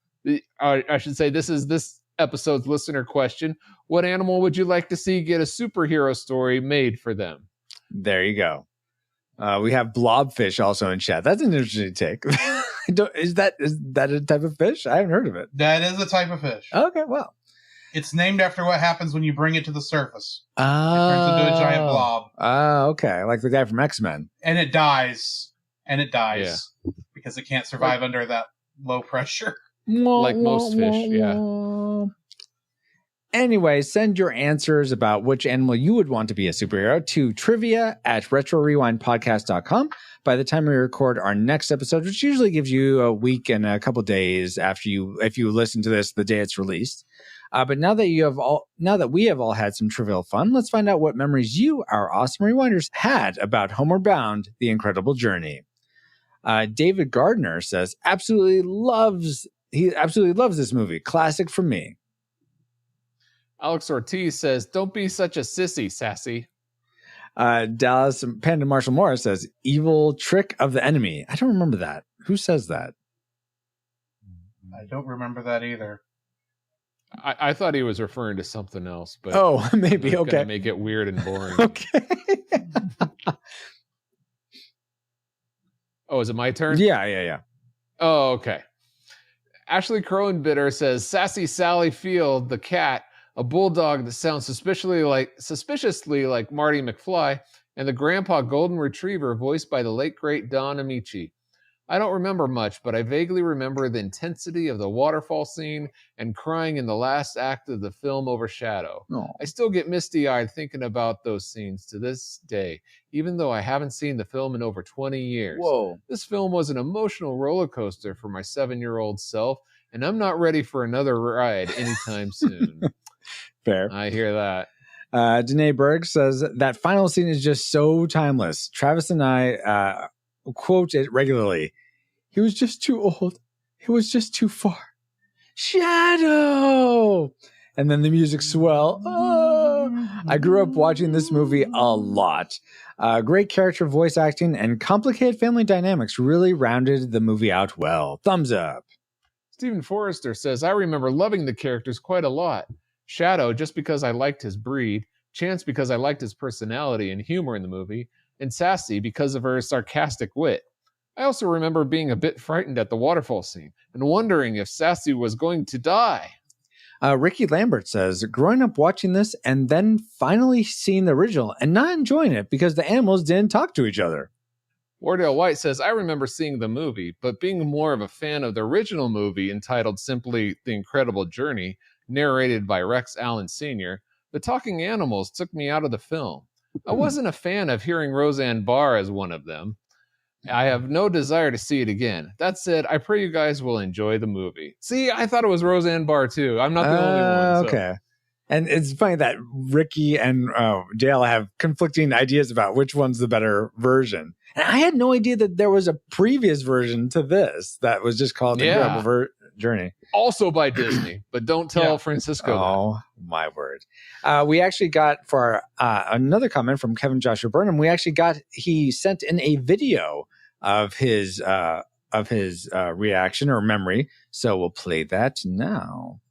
[SPEAKER 3] I should say, this is this episode's listener question. What animal would you like to see get a superhero story made for them?
[SPEAKER 2] There you go. We have blobfish also in chat. That's an interesting take. Is that a type of fish? I haven't heard of it.
[SPEAKER 10] That is a type of fish.
[SPEAKER 2] Okay, well.
[SPEAKER 10] It's named after what happens when you bring it to the surface. It turns into a giant blob.
[SPEAKER 2] Oh, okay. Like the guy from X-Men.
[SPEAKER 10] And it dies. Because it can't survive under that low pressure.
[SPEAKER 3] Like most fish, yeah.
[SPEAKER 2] Anyway, send your answers about which animal you would want to be a superhero to trivia@retrorewindpodcast.com. By the time we record our next episode, which usually gives you a week and a couple days after if you listen to this the day it's released. But now that we have all had some trivial fun, let's find out what memories you, our awesome rewinders, had about Homeward Bound: The Incredible Journey. David Gardner says he absolutely loves this movie. Classic for me.
[SPEAKER 3] Alex Ortiz says, "Don't be such a sissy, Sassy."
[SPEAKER 2] Dallas Panda Marshall Morris says, "Evil trick of the enemy." I don't remember that. Who says that?
[SPEAKER 10] I don't remember that either.
[SPEAKER 3] I thought he was referring to something else, but
[SPEAKER 2] maybe. Okay,
[SPEAKER 3] make it weird and boring.
[SPEAKER 2] Okay.
[SPEAKER 3] Oh, is it my turn?
[SPEAKER 2] Yeah.
[SPEAKER 3] Oh, okay. Ashley Crowenbitter says, "Sassy Sally Field, the cat, a bulldog that sounds suspiciously like Marty McFly, and the grandpa golden retriever voiced by the late great Don Amici. I don't remember much, but I vaguely remember the intensity of the waterfall scene and crying in the last act of the film over Shadow.
[SPEAKER 2] Aww.
[SPEAKER 3] I still get misty-eyed thinking about those scenes to this day, even though I haven't seen the film in over 20 years.
[SPEAKER 2] Whoa.
[SPEAKER 3] This film was an emotional roller coaster for my 7-year-old self, and I'm not ready for another ride anytime soon."
[SPEAKER 2] Fair.
[SPEAKER 3] I hear that.
[SPEAKER 2] Danae Berg says that final scene is just so timeless. Travis and I quote it regularly. "He was just too old. He was just too far. Shadow!" And then the music swell. Oh. I grew up watching this movie a lot. Great character voice acting and complicated family dynamics really rounded the movie out well. Thumbs up.
[SPEAKER 3] Stephen Forrester says, "I remember loving the characters quite a lot. Shadow, just because I liked his breed, Chance because I liked his personality and humor in the movie, and Sassy because of her sarcastic wit. I also remember being a bit frightened at the waterfall scene and wondering if Sassy was going to die."
[SPEAKER 2] Ricky Lambert says, "Growing up watching this and then finally seeing the original and not enjoying it because the animals didn't talk to each other."
[SPEAKER 3] Wardale White says, "I remember seeing the movie, but being more of a fan of the original movie entitled simply The Incredible Journey, narrated by Rex Allen Sr., the talking animals took me out of the film. I wasn't a fan of hearing Roseanne Barr as one of them. I have no desire to see it again. That said, I pray you guys will enjoy the movie." See, I thought it was Roseanne Barr too. I'm not the only one. So.
[SPEAKER 2] Okay. And it's funny that Ricky and Dale have conflicting ideas about which one's the better version. And I had no idea that there was a previous version to this that was just called The Incredible Journey.
[SPEAKER 3] Also by Disney, but don't tell Francisco
[SPEAKER 2] that. My word. We actually got, for another comment from Kevin Joshua Burnham, he sent in a video of his reaction or memory. So we'll play that now.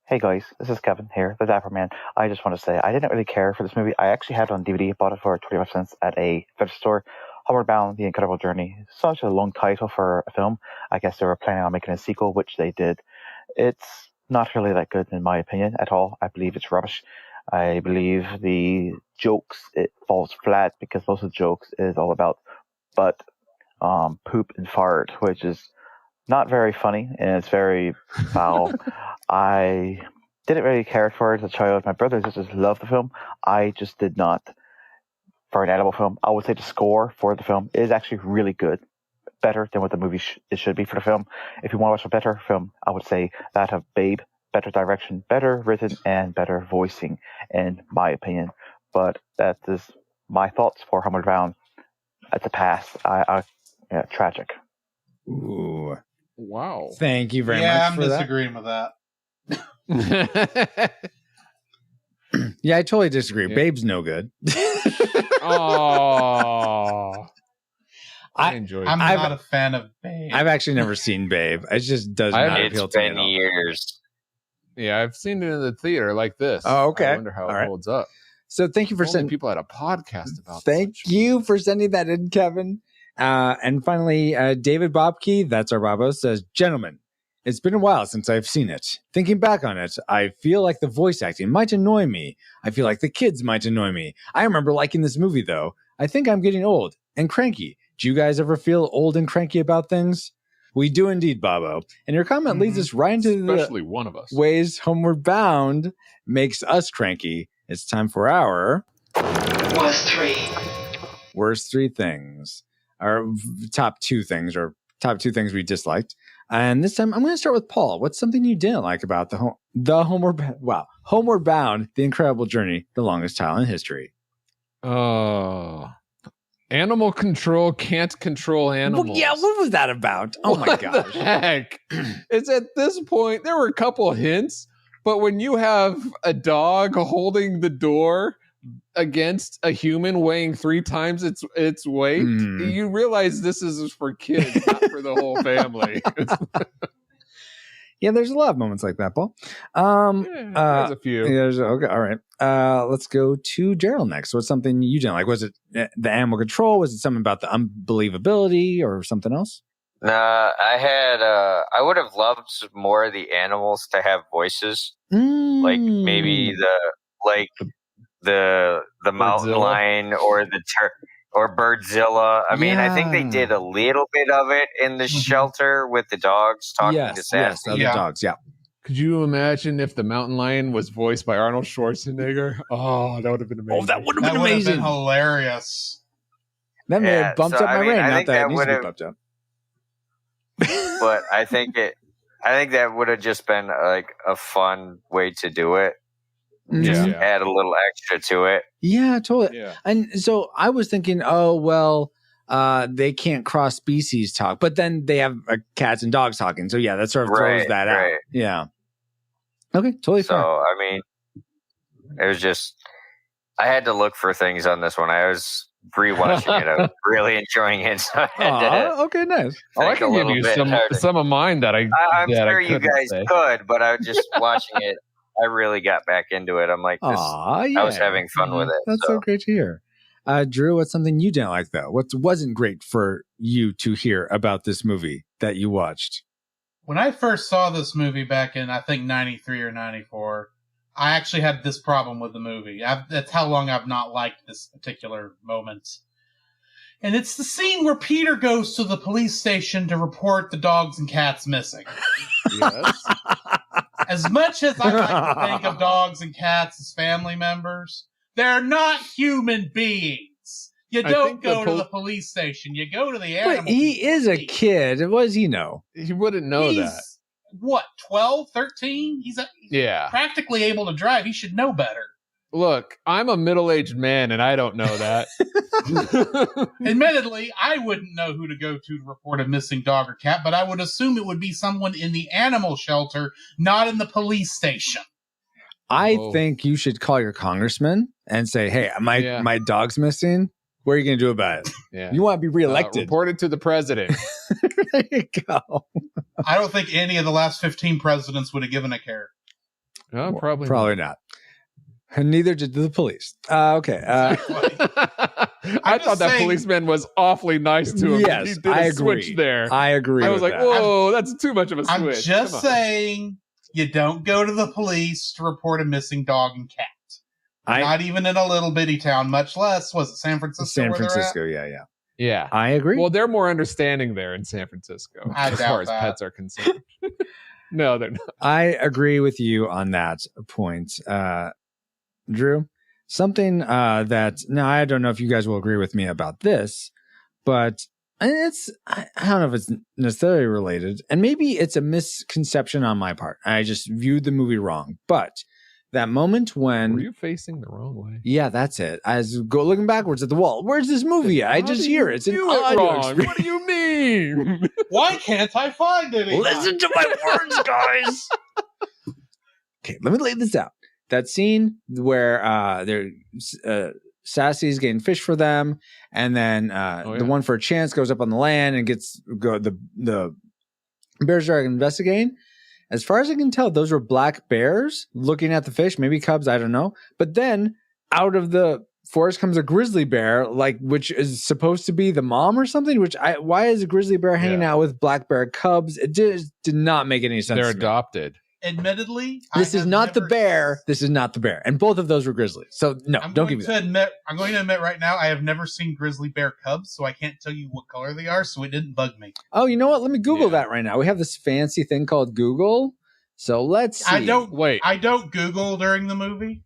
[SPEAKER 20] Hey guys, this is Kevin here, the Dapper Man. I just want to say I didn't really care for this movie. I actually had it on DVD, bought it for 25 cents at a thrift store. Homeward Bound: The Incredible Journey. Such a long title for a film. I guess they were planning on making a sequel, which they did. It's not really that good in my opinion at all. I believe it's rubbish. I believe the jokes, it falls flat because most of the jokes is all about butt, poop, and fart, which is not very funny and it's very foul. I didn't really care for it as a child. My brothers just loved the film. I just did not. For an animal film, I would say the score for the film is actually really good. Better than what the movie it should be for the film. If you want to watch a better film, I would say that of Babe. Better direction, better written, and better voicing, in my opinion. But that is my thoughts for Homeward Bound. It's a pass. Tragic.
[SPEAKER 2] Ooh.
[SPEAKER 3] Wow.
[SPEAKER 2] Thank you very much
[SPEAKER 10] I'm
[SPEAKER 2] for that.
[SPEAKER 10] disagreeing with that.
[SPEAKER 2] Yeah, I totally disagree. Yeah. Babe's no good.
[SPEAKER 3] Oh, I enjoyed it.
[SPEAKER 10] I'm not a fan of Babe.
[SPEAKER 2] I've actually never seen Babe. It just does not appeal to me at all.
[SPEAKER 18] Years.
[SPEAKER 3] Yeah, I've seen it in the theater like this.
[SPEAKER 2] Oh, okay.
[SPEAKER 3] I wonder how it holds up.
[SPEAKER 2] So thank you for sending
[SPEAKER 3] people at a podcast about.
[SPEAKER 2] Thank you for sending that in, Kevin. And finally, David Bobke, that's our Bobo, says, "Gentlemen, it's been a while since I've seen it. Thinking back on it, I feel like the voice acting might annoy me. I feel like the kids might annoy me. I remember liking this movie, though. I think I'm getting old and cranky. Do you guys ever feel old and cranky about things?" We do indeed, Bobo. And your comment leads us right into
[SPEAKER 3] Especially one of us.
[SPEAKER 2] ways Homeward Bound makes us cranky. It's time for our worst three things. Our top two things we disliked. And this time I'm going to start with Paul. What's something you didn't like about Homeward Bound, The Incredible Journey, the longest title in history?
[SPEAKER 3] Animal control can't control animals.
[SPEAKER 2] Well, yeah, what was that about? Oh my gosh.
[SPEAKER 3] The heck? It's at this point, there were a couple hints, but when you have a dog holding the door against a human weighing 3 times its weight, you realize this is for kids, not for the whole family.
[SPEAKER 2] Yeah, there's a lot of moments like that, Paul.
[SPEAKER 3] There's a few.
[SPEAKER 2] Okay, all right. Let's go to Gerald next. What's something you didn't like? Was it the animal control? Was it something about the unbelievability or something else?
[SPEAKER 18] I would have loved more of the animals to have voices. Like maybe the mountain lion or or Birdzilla. I mean, I think they did a little bit of it in the shelter with the dogs talking to Sassy.
[SPEAKER 2] The dogs, yeah.
[SPEAKER 3] Could you imagine if the mountain lion was voiced by Arnold Schwarzenegger? Oh, that would have been amazing.
[SPEAKER 2] Oh, that would have been amazing.
[SPEAKER 10] Been hilarious.
[SPEAKER 2] That may have bumped up my rating. Not that it needs to be bumped up.
[SPEAKER 18] But I think that would have just been like a fun way to do it. Just add a little extra to it.
[SPEAKER 2] Yeah, totally. Yeah. And so I was thinking, they can't cross species talk, but then they have cats and dogs talking. So yeah, that sort of throws that out. Yeah. Okay, totally fair.
[SPEAKER 18] So I mean, it was just I had to look for things on this one. I was rewatching it. I was really enjoying it. So I had to
[SPEAKER 2] okay, nice.
[SPEAKER 3] I can give you some of mine that I'm
[SPEAKER 18] sure you guys could, but I was just watching it. I really got back into it. I'm like, I was having fun with it.
[SPEAKER 2] That's so great to hear. Drew, what's something you didn't like, though? What wasn't great for you to hear about this movie that you watched?
[SPEAKER 10] When I first saw this movie back in, I think, 93 or 94, I actually had this problem with the movie. That's how long I've not liked this particular moment. And it's the scene where Peter goes to the police station to report the dogs and cats missing.
[SPEAKER 3] Yes.
[SPEAKER 10] As much as I like to think of dogs and cats as family members, they're not human beings. You don't go to the police station. You go to the animal.
[SPEAKER 2] But he is a kid. What does he know?
[SPEAKER 3] He wouldn't know that.
[SPEAKER 10] What, 12, 13? He's practically able to drive. He should know better.
[SPEAKER 3] Look, I'm a middle-aged man, and I don't know that.
[SPEAKER 10] Admittedly, I wouldn't know who to go to report a missing dog or cat, but I would assume it would be someone in the animal shelter, not in the police station.
[SPEAKER 2] I think you should call your congressman and say, hey, my dog's missing. What are you going to do about it?
[SPEAKER 3] Yeah.
[SPEAKER 2] You want to be reelected.
[SPEAKER 3] Report it to the president.
[SPEAKER 2] There you go.
[SPEAKER 10] I don't think any of the last 15 presidents would have given a care.
[SPEAKER 3] No, probably
[SPEAKER 2] not. And neither did the police. Okay.
[SPEAKER 3] I thought that policeman was awfully nice to him.
[SPEAKER 2] Yes,
[SPEAKER 3] he did a switch there.
[SPEAKER 2] I agree.
[SPEAKER 3] I was like, whoa, that's too much of a switch.
[SPEAKER 10] I'm just saying, you don't go to the police to report a missing dog and cat. Not even in a little bitty town, much less, was it San Francisco?
[SPEAKER 2] San Francisco, yeah. I agree.
[SPEAKER 3] Well, they're more understanding there in San Francisco as far as pets are concerned. No, they're not.
[SPEAKER 2] I agree with you on that point. Drew, something that now I don't know if you guys will agree with me about this, but I don't know if it's necessarily related, and maybe it's a misconception on my part. I just viewed the movie wrong, but that moment when
[SPEAKER 3] were you facing the wrong way?
[SPEAKER 2] Yeah, that's it. I was looking backwards at the wall. Where's this movie? I just hear it. It's an audio experience.
[SPEAKER 3] What do you mean?
[SPEAKER 10] Why can't I find it?
[SPEAKER 2] Listen to my words, guys. Okay, let me lay this out. That scene where Sassy's getting fish for them, and then the one for a chance goes up on the land and the bears are investigating. As far as I can tell, those were black bears looking at the fish, maybe cubs, I don't know. But then out of the forest comes a grizzly bear, which is supposed to be the mom or something. Why is a grizzly bear hanging out with black bear cubs? It did not make any sense.
[SPEAKER 3] They're adopted.
[SPEAKER 10] admittedly,
[SPEAKER 2] This is not the bear. This is not the bear. And both of those were grizzly. So no, don't give me that.
[SPEAKER 10] I'm going to admit right now, I have never seen grizzly bear cubs, so I can't tell you what color they are, so it didn't bug me.
[SPEAKER 2] Oh, you know what? Let me Google that right now. We have this fancy thing called Google. So let's see.
[SPEAKER 10] I don't Google during the movie.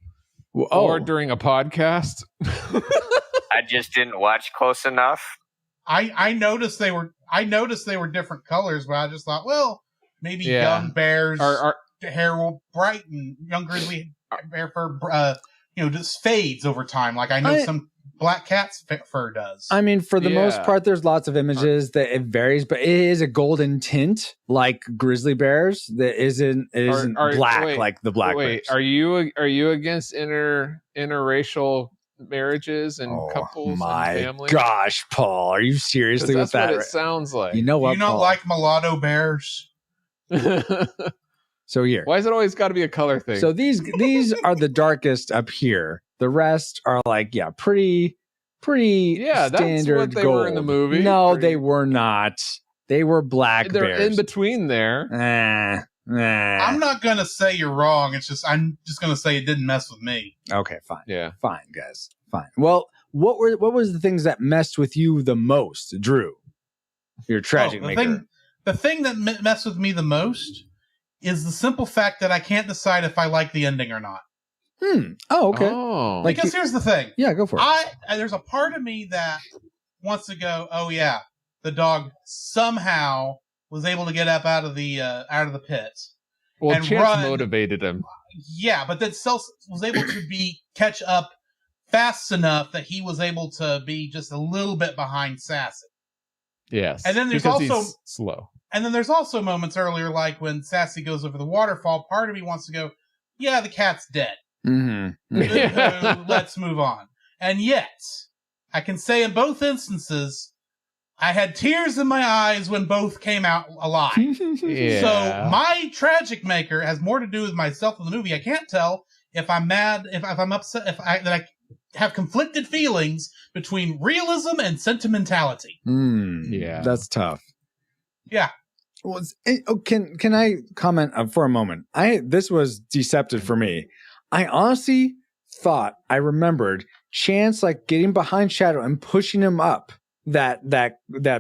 [SPEAKER 3] Or during a podcast.
[SPEAKER 18] I just didn't watch close enough.
[SPEAKER 10] I noticed they were different colors, but I just thought, well, maybe young bears hair will brighten, young grizzly bear fur just fades over time. Like I know some black cat's fur does.
[SPEAKER 2] I mean, for the most part, there's lots of images that it varies, but it is a golden tint like grizzly bears. That isn't black like the black bears.
[SPEAKER 3] Are you against interracial marriages and couples and families?
[SPEAKER 2] Gosh, Paul, are you seriously with that?
[SPEAKER 3] That's what it sounds like.
[SPEAKER 2] You know what?
[SPEAKER 10] You don't
[SPEAKER 2] Paul?
[SPEAKER 10] like mulatto bears?
[SPEAKER 2] So here,
[SPEAKER 3] why is it always got to be a color thing?
[SPEAKER 2] So these are the darkest up here. The rest are like pretty standard.
[SPEAKER 3] That's what they
[SPEAKER 2] gold.
[SPEAKER 3] were in the movie.
[SPEAKER 2] No, they were not. They were black
[SPEAKER 3] They're
[SPEAKER 2] bears.
[SPEAKER 3] in between there.
[SPEAKER 10] I'm not gonna say you're wrong. I'm just gonna say it didn't mess with me.
[SPEAKER 2] Okay, fine.
[SPEAKER 3] Yeah,
[SPEAKER 2] fine, guys, fine. Well, what was the things that messed with you the most, Drew? Your tragic maker.
[SPEAKER 10] The thing that messed with me the most is the simple fact that I can't decide if I like the ending or not.
[SPEAKER 2] Oh, okay.
[SPEAKER 10] Because here's the thing.
[SPEAKER 2] Yeah, go for it.
[SPEAKER 10] There's a part of me that wants to go, oh yeah, the dog somehow was able to get up out of the pit.
[SPEAKER 3] Well,
[SPEAKER 10] and
[SPEAKER 3] Chance motivated him.
[SPEAKER 10] Yeah, but then was able to catch up fast enough that he was able to be just a little bit behind Sassy.
[SPEAKER 3] Yes.
[SPEAKER 10] And then there's
[SPEAKER 3] because
[SPEAKER 10] also
[SPEAKER 3] he's slow.
[SPEAKER 10] And then there's also moments earlier, like when Sassy goes over the waterfall, part of me wants to go, yeah, the cat's dead.
[SPEAKER 2] Mm-hmm.
[SPEAKER 10] Let's move on. And yet, I can say in both instances, I had tears in my eyes when both came out alive.
[SPEAKER 3] Yeah.
[SPEAKER 10] So my tragic maker has more to do with myself in the movie. I can't tell if I'm mad, if I'm upset, that I have conflicted feelings between realism and sentimentality.
[SPEAKER 3] Yeah,
[SPEAKER 2] that's tough.
[SPEAKER 10] Yeah.
[SPEAKER 2] Well, can I comment for a moment? This was deceptive for me. I honestly thought I remembered Chance like getting behind Shadow and pushing him up that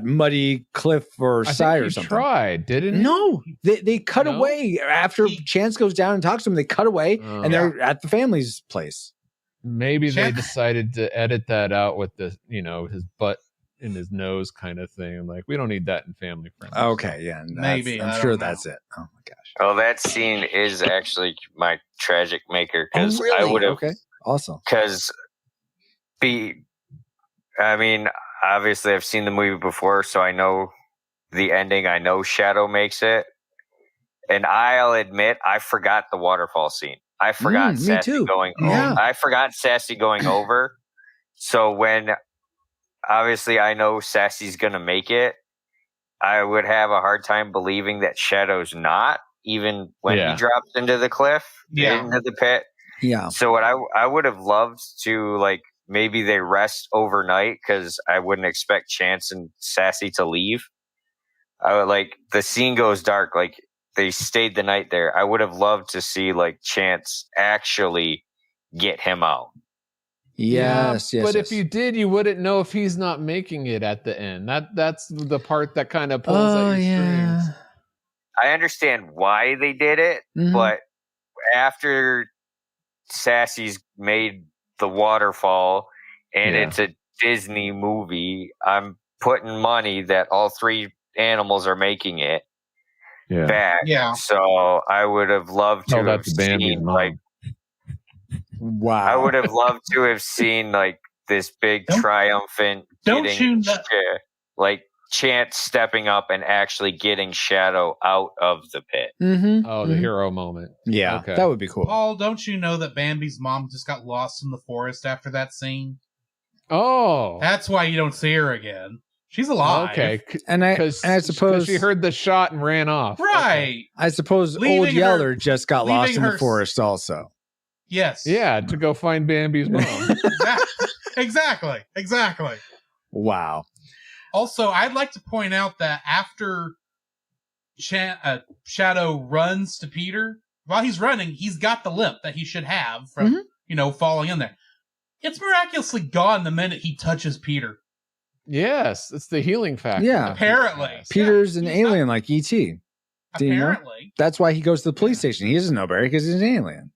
[SPEAKER 2] muddy cliff or side or something.
[SPEAKER 3] Tried, didn't he?
[SPEAKER 2] No, they cut away after Chance goes down and talks to him. They cut away and they're at the family's place.
[SPEAKER 3] Maybe they decided to edit that out with the his butt in his nose kind of thing. Like, we don't need that in Family Friends.
[SPEAKER 2] Okay, yeah,
[SPEAKER 10] maybe
[SPEAKER 2] I'm sure that's it. Oh my gosh.
[SPEAKER 18] Oh, that scene is actually my tragic maker because
[SPEAKER 2] really?
[SPEAKER 18] I would have.
[SPEAKER 2] Okay, awesome.
[SPEAKER 18] Because obviously I've seen the movie before, so I know the ending. I know Shadow makes it, and I'll admit I forgot the waterfall scene. I forgot Sassy going over. I forgot Sassy going over. So when obviously I know Sassy's gonna make it, I would have a hard time believing that Shadow's not, even when he drops into the cliff, into the pit.
[SPEAKER 2] Yeah.
[SPEAKER 18] So what I would have loved to, like, maybe they rest overnight, because I wouldn't expect Chance and Sassy to leave. I would, like, the scene goes dark, like they stayed the night there. I would have loved to see like Chance actually get him out.
[SPEAKER 2] Yes,
[SPEAKER 3] but if you did, you wouldn't know if he's not making it at the end. That's the part that kind of pulls at your strings.
[SPEAKER 18] I understand why they did it, but after Sassy's made the waterfall and it's a Disney movie, I'm putting money that all three animals are making it back.
[SPEAKER 10] Yeah.
[SPEAKER 18] So I would have loved to have seen like.
[SPEAKER 2] Wow.
[SPEAKER 18] I would have loved to have seen like this big triumphant like Chance stepping up and actually getting Shadow out of the pit.
[SPEAKER 3] Oh, the hero moment.
[SPEAKER 2] Yeah,
[SPEAKER 3] okay.
[SPEAKER 2] That would be cool.
[SPEAKER 10] Paul, don't you know that Bambi's mom just got lost in the forest after that scene?
[SPEAKER 3] Oh.
[SPEAKER 10] That's why you don't see her again. She's alive.
[SPEAKER 3] Okay.
[SPEAKER 2] And I suppose
[SPEAKER 3] she heard the shot and ran off.
[SPEAKER 10] Right.
[SPEAKER 3] Okay.
[SPEAKER 2] I suppose Old Yeller just got lost in the forest also.
[SPEAKER 10] Yes.
[SPEAKER 3] Yeah, to go find Bambi's mom.
[SPEAKER 10] Exactly.
[SPEAKER 2] Wow.
[SPEAKER 10] Also, I'd like to point out that after Shadow runs to Peter, while he's running, he's got the limp that he should have from falling in there. It's miraculously gone the minute he touches Peter.
[SPEAKER 3] Yes, it's the healing factor.
[SPEAKER 2] Yeah.
[SPEAKER 10] Apparently.
[SPEAKER 2] Peter's an alien like E.T.
[SPEAKER 10] Apparently.
[SPEAKER 2] That's why he goes to the police station. He doesn't know Barry because he's an alien.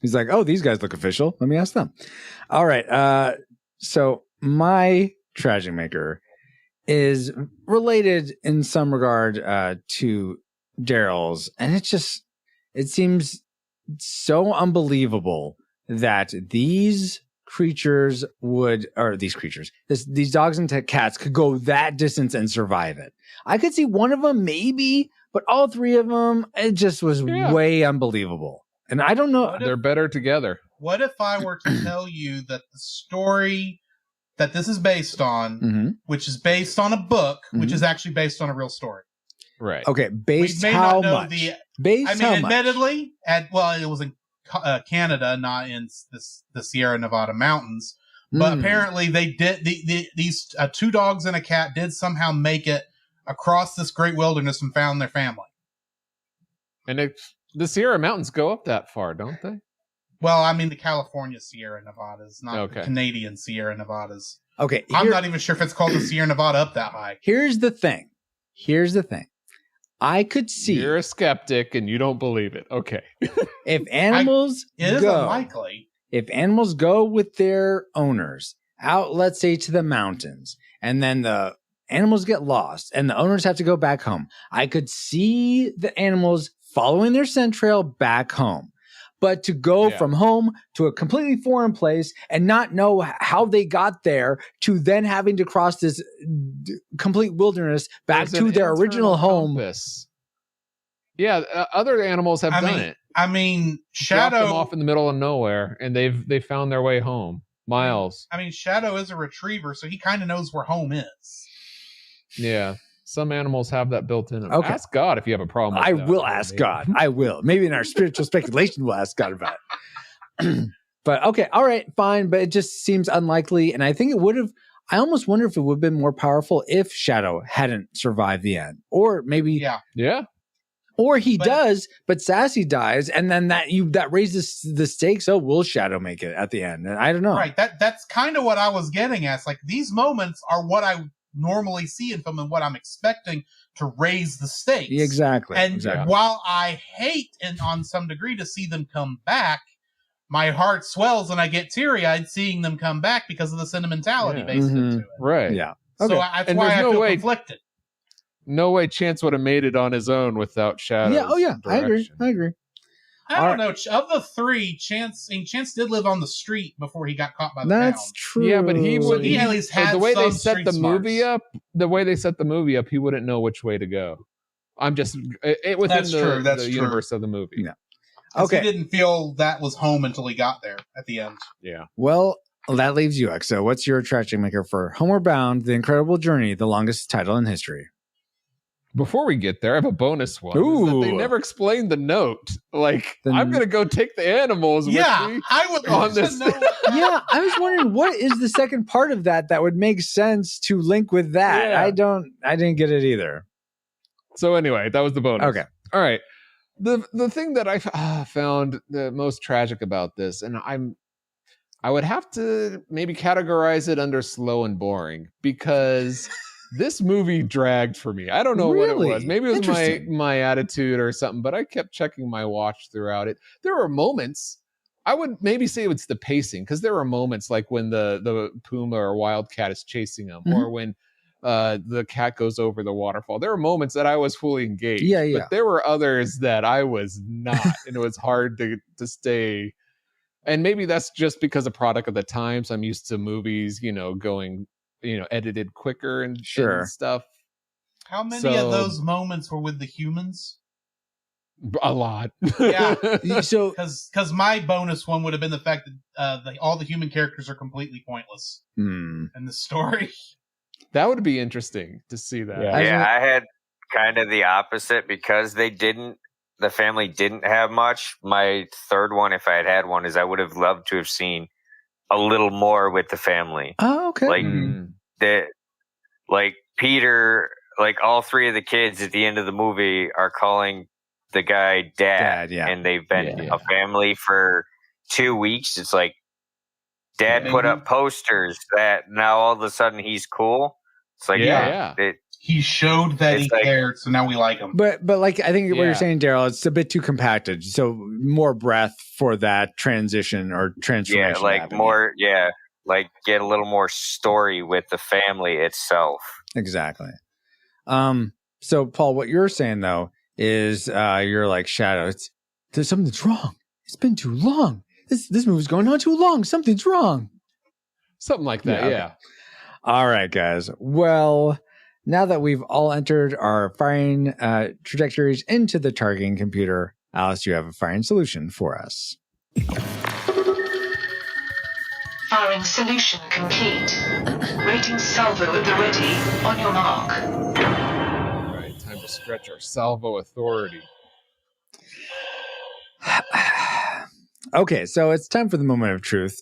[SPEAKER 2] He's like, oh, these guys look official. Let me ask them. All right. So my tragic maker is related in some regard to Daryl's. And it seems so unbelievable that these dogs and cats could go that distance and survive it. I could see one of them maybe, but all three of them, it just was way unbelievable. And I don't know.
[SPEAKER 3] They're better together.
[SPEAKER 10] What if I were to tell you that the story that this is based on, which is based on a book, which is actually based on a real story?
[SPEAKER 3] Right.
[SPEAKER 2] Okay. Based how much?
[SPEAKER 10] Admittedly, it was in Canada, not in the Sierra Nevada mountains. But apparently they did. These two dogs and a cat did somehow make it across this great wilderness and found their family.
[SPEAKER 3] And the Sierra Mountains go up that far, don't they?
[SPEAKER 10] Well, I mean the California Sierra Nevadas, not the Canadian Sierra Nevadas.
[SPEAKER 2] Okay.
[SPEAKER 10] I'm not even sure if it's called the Sierra Nevada up that high.
[SPEAKER 2] Here's the thing. I could see.
[SPEAKER 3] You're a skeptic and you don't believe it. Okay.
[SPEAKER 2] If animals
[SPEAKER 10] it is unlikely.
[SPEAKER 2] If animals go with their owners out, let's say to the mountains, and then the animals get lost and the owners have to go back home, I could see the animals following their scent trail back home. But to go from home to a completely foreign place and not know how they got there to then having to cross this complete wilderness back to their original home.
[SPEAKER 3] Yeah, other animals have done it.
[SPEAKER 10] I mean,
[SPEAKER 3] Dropped
[SPEAKER 10] Shadow
[SPEAKER 3] them off in the middle of nowhere, and they found their way home. Miles.
[SPEAKER 10] I mean, Shadow is a retriever, so he kind of knows where home is.
[SPEAKER 3] Yeah. Some animals have that built in them.
[SPEAKER 2] Okay.
[SPEAKER 3] Ask God if you have a problem with
[SPEAKER 2] I
[SPEAKER 3] that.
[SPEAKER 2] will ask God. I will. Maybe in our spiritual speculation, we'll ask God about it. But okay, all right, fine. But it just seems unlikely. And I think it would have, I almost wonder if it would have been more powerful if Shadow hadn't survived the end. Or maybe.
[SPEAKER 3] Yeah.
[SPEAKER 2] Or he does, but Sassy dies, and then that raises the stakes. Oh, will Shadow make it at the end? And I don't know.
[SPEAKER 10] Right. That's kind of what I was getting at. It's like these moments are what I normally see in film and what I'm expecting to raise the stakes.
[SPEAKER 2] Exactly.
[SPEAKER 10] And while I hate and on some degree to see them come back, my heart swells and I get teary-eyed seeing them come back because of the sentimentality based into it.
[SPEAKER 3] Right.
[SPEAKER 2] Yeah.
[SPEAKER 10] So that's why I feel conflicted.
[SPEAKER 3] No way Chance would have made it on his own without Shadow.
[SPEAKER 2] Yeah. Oh yeah. I agree.
[SPEAKER 10] I don't know. Of the three, Chance did live on the street before he got caught by the
[SPEAKER 2] That's
[SPEAKER 10] pound.
[SPEAKER 2] true.
[SPEAKER 3] Yeah, but he would.
[SPEAKER 10] He at least had
[SPEAKER 3] the way they
[SPEAKER 10] some
[SPEAKER 3] set
[SPEAKER 10] street
[SPEAKER 3] the
[SPEAKER 10] smarts.
[SPEAKER 3] movie up. The way they set the movie up, he wouldn't know which way to go. I'm just within
[SPEAKER 10] That's true.
[SPEAKER 3] the universe of the movie.
[SPEAKER 2] Yeah.
[SPEAKER 10] Okay. He didn't feel that was home until he got there at the end.
[SPEAKER 3] Yeah.
[SPEAKER 2] Well, that leaves you, Exo. What's your tragic maker for Homeward Bound: The Incredible Journey, the longest title in history?
[SPEAKER 3] Before we get there, I have a bonus one.
[SPEAKER 2] Ooh.
[SPEAKER 3] They never explained the note. Like, I'm going to go take the animals with me.
[SPEAKER 10] I would
[SPEAKER 3] on this.
[SPEAKER 2] Yeah, I was wondering what is the second part of that would make sense to link with that.
[SPEAKER 3] Yeah.
[SPEAKER 2] I didn't get it either.
[SPEAKER 3] So anyway, that was the bonus.
[SPEAKER 2] Okay.
[SPEAKER 3] All right. The thing that I found the most tragic about this, and I would have to maybe categorize it under slow and boring because this movie dragged for me. I don't know what it was. Maybe it was my attitude or something, but I kept checking my watch throughout it. There were moments, I would maybe say it's the pacing, because there were moments like when the puma or wildcat is chasing him, or when the cat goes over the waterfall. There were moments that I was fully engaged.
[SPEAKER 2] Yeah.
[SPEAKER 3] But there were others that I was not, and it was hard to stay. And maybe that's just because a product of the times. I'm used to movies, going edited quicker and stuff.
[SPEAKER 10] How many of those moments were with the humans?
[SPEAKER 3] A lot.
[SPEAKER 10] Yeah.
[SPEAKER 2] So,
[SPEAKER 10] because my bonus one would have been the fact that all the human characters are completely pointless in the story.
[SPEAKER 3] That would be interesting to see that.
[SPEAKER 18] Yeah, I had kind of the opposite because the family didn't have much. My third one, if I had one, is I would have loved to have seen a little more with the family.
[SPEAKER 2] Oh, okay.
[SPEAKER 18] Like Peter, like all three of the kids at the end of the movie are calling the guy dad,
[SPEAKER 2] yeah.
[SPEAKER 18] and they've been a family for 2 weeks. It's like dad put up posters that now all of a sudden he's cool. It's like
[SPEAKER 10] he showed that he cared, so now we like him.
[SPEAKER 2] But like I think what you're saying, Daryl, it's a bit too compacted. So more breath for that transition or transformation.
[SPEAKER 18] Yeah, like more. Yeah, like get a little more story with the family itself.
[SPEAKER 2] Exactly. So Paul, what you're saying though is you're like Shadow. There's something's wrong. It's been too long. This movie's going on too long. Something's wrong.
[SPEAKER 3] Something like that. Yeah.
[SPEAKER 2] Okay. All right, guys. Well, now that we've all entered our firing trajectories into the targeting computer, Alice, you have a firing solution for us.
[SPEAKER 4] Firing solution complete. Rating salvo at the ready. On your mark.
[SPEAKER 3] All right, time to stretch our salvo authority.
[SPEAKER 2] Okay, so it's time for the moment of truth.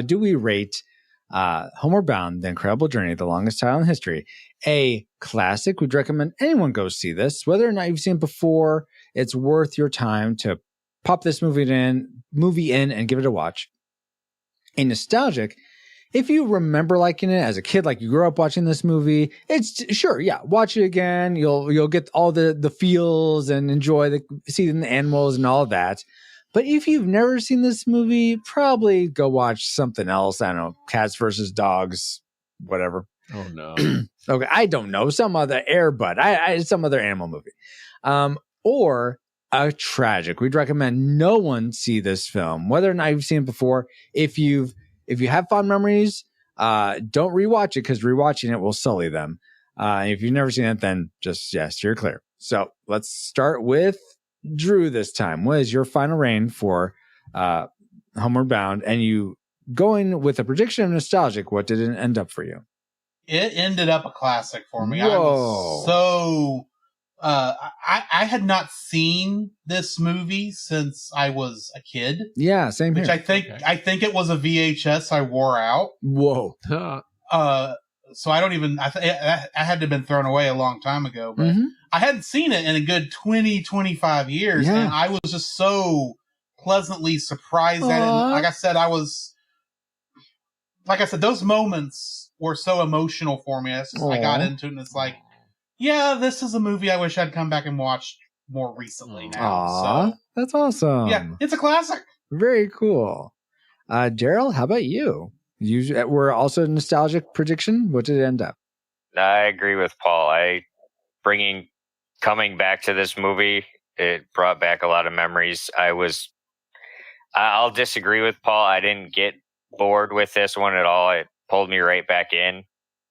[SPEAKER 2] Do we rate Homeward Bound, The Incredible Journey, The Longest Title in History, a classic? We'd recommend anyone go see this. Whether or not you've seen it before, it's worth your time to pop this movie in and give it a watch. A nostalgic, if you remember liking it as a kid, like you grew up watching this movie, it's sure, yeah, watch it again. You'll get all the feels and enjoy seeing the animals and all that. But if you've never seen this movie, probably go watch something else. I don't know, Cats versus Dogs, whatever.
[SPEAKER 3] Oh no.
[SPEAKER 2] Okay, I don't know, some other Air Bud, some other animal movie, or a tragic. We'd recommend no one see this film, whether or not you've seen it before. If you have fond memories, don't rewatch it because rewatching it will sully them. If you've never seen it, then just you're clear. So let's start with Drew this time. What is your final reign for Homeward Bound? And you going with a prediction of nostalgic, what did it end up for you?
[SPEAKER 10] It ended up a classic for me.
[SPEAKER 2] Whoa.
[SPEAKER 10] I was so I had not seen this movie since I was a kid.
[SPEAKER 2] Yeah, same here.
[SPEAKER 10] Which I think it was a VHS I wore out.
[SPEAKER 2] Whoa.
[SPEAKER 10] So I don't even, I had to have been thrown away a long time ago, but I hadn't seen it in a good 20, 25 years.
[SPEAKER 2] Yeah.
[SPEAKER 10] And I was just so pleasantly surprised at it. And like I said, those moments were so emotional for me. I got into it and it's like, yeah, this is a movie I wish I'd come back and watched more recently now. So
[SPEAKER 2] that's awesome.
[SPEAKER 10] yeah, it's a classic.
[SPEAKER 2] Very cool. Daryl, how about you? You were also a nostalgic prediction. What did it end up?
[SPEAKER 18] I agree with Paul. Coming back to this movie, it brought back a lot of memories. I'll disagree with Paul. I didn't get bored with this one at all. It pulled me right back in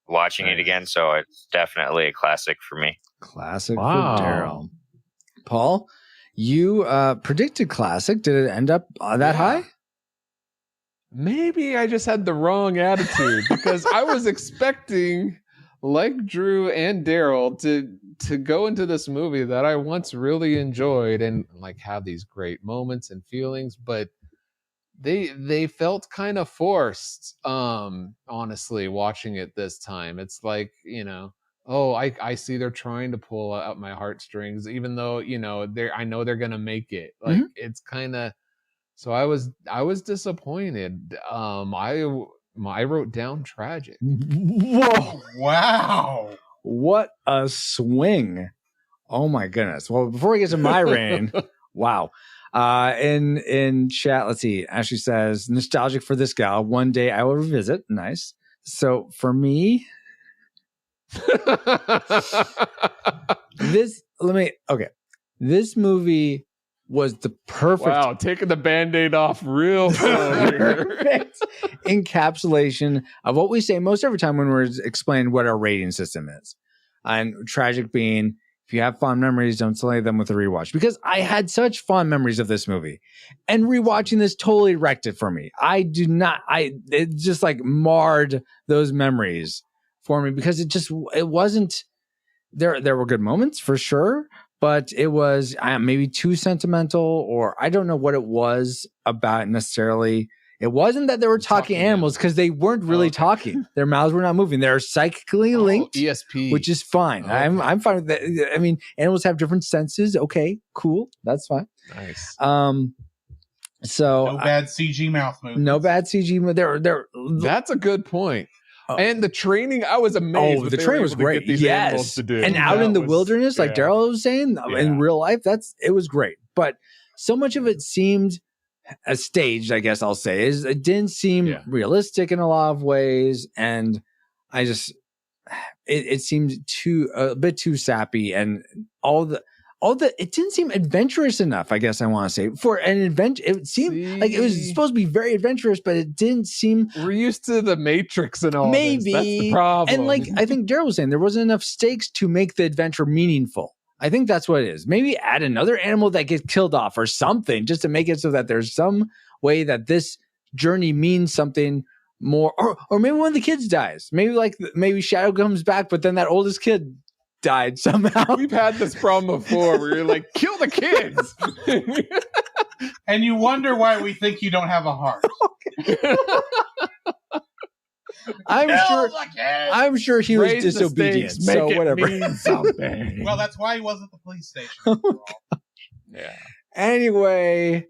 [SPEAKER 18] watching it again. So it's definitely a classic for me.
[SPEAKER 2] Classic for Daryl. Paul, you predicted classic. Did it end up that high?
[SPEAKER 3] Maybe I just had the wrong attitude because I was expecting, like Drew and Daryl, to go into this movie that I once really enjoyed and like have these great moments and feelings, but they felt kind of forced. Honestly, watching it this time, it's like, I see they're trying to pull out my heartstrings, even though I know they're gonna make it. Like it's kind of. So I was disappointed. I wrote down tragic.
[SPEAKER 2] Whoa!
[SPEAKER 10] Wow!
[SPEAKER 2] What a swing! Oh my goodness! Well, before we get to my reign, wow. In chat, let's see. Ashley says, "Nostalgic for this gal. One day I will revisit." Nice. So for me, this movie was the perfect
[SPEAKER 3] taking the Band-Aid off real
[SPEAKER 2] perfect encapsulation of what we say most every time when we're explaining what our rating system is. And tragic being, if you have fond memories, don't sully them with a rewatch. Because I had such fond memories of this movie. And rewatching this totally wrecked it for me. It just like marred those memories for me because it wasn't, there were good moments for sure. But it was maybe too sentimental, or I don't know what it was about necessarily It wasn't that they were talking animals because they weren't really talking. Their mouths were not moving. They're psychically linked,
[SPEAKER 3] ESP,
[SPEAKER 2] which is fine.
[SPEAKER 3] Okay.
[SPEAKER 2] I'm fine with that. I mean, animals have different senses. Okay, cool, that's fine.
[SPEAKER 3] Nice.
[SPEAKER 2] So
[SPEAKER 10] no bad CG mouth movements.
[SPEAKER 2] No bad CG. They're
[SPEAKER 3] That's a good point. And the training, I was amazed.
[SPEAKER 2] The training was great. Yes,
[SPEAKER 3] to do.
[SPEAKER 2] And out in the wilderness, like Daryl was saying, in real life, it was great. But so much of it seemed staged, I guess I'll say, is it didn't seem realistic in a lot of ways, and I just it seemed a bit too sappy, and all the it didn't seem adventurous enough, I guess I want to say. For an adventure, it seemed like it was supposed to be very adventurous, but it didn't seem.
[SPEAKER 3] We're used to the Matrix and all.
[SPEAKER 2] Maybe
[SPEAKER 3] that's the problem.
[SPEAKER 2] And like I think Daryl was saying, there wasn't enough stakes to make the adventure meaningful. I think that's what it is. Maybe add another animal that gets killed off or something, just to make it so that there's some way that this journey means something more. Or maybe one of the kids dies. Maybe Shadow comes back, but then that oldest kid died somehow.
[SPEAKER 3] We've had this problem before where you're like, kill the kids.
[SPEAKER 10] And you wonder why we think you don't have a heart.
[SPEAKER 2] I'm sure he was disobedient. So whatever.
[SPEAKER 10] Well, that's why he wasn't at the police station.
[SPEAKER 3] Yeah.
[SPEAKER 2] Anyway,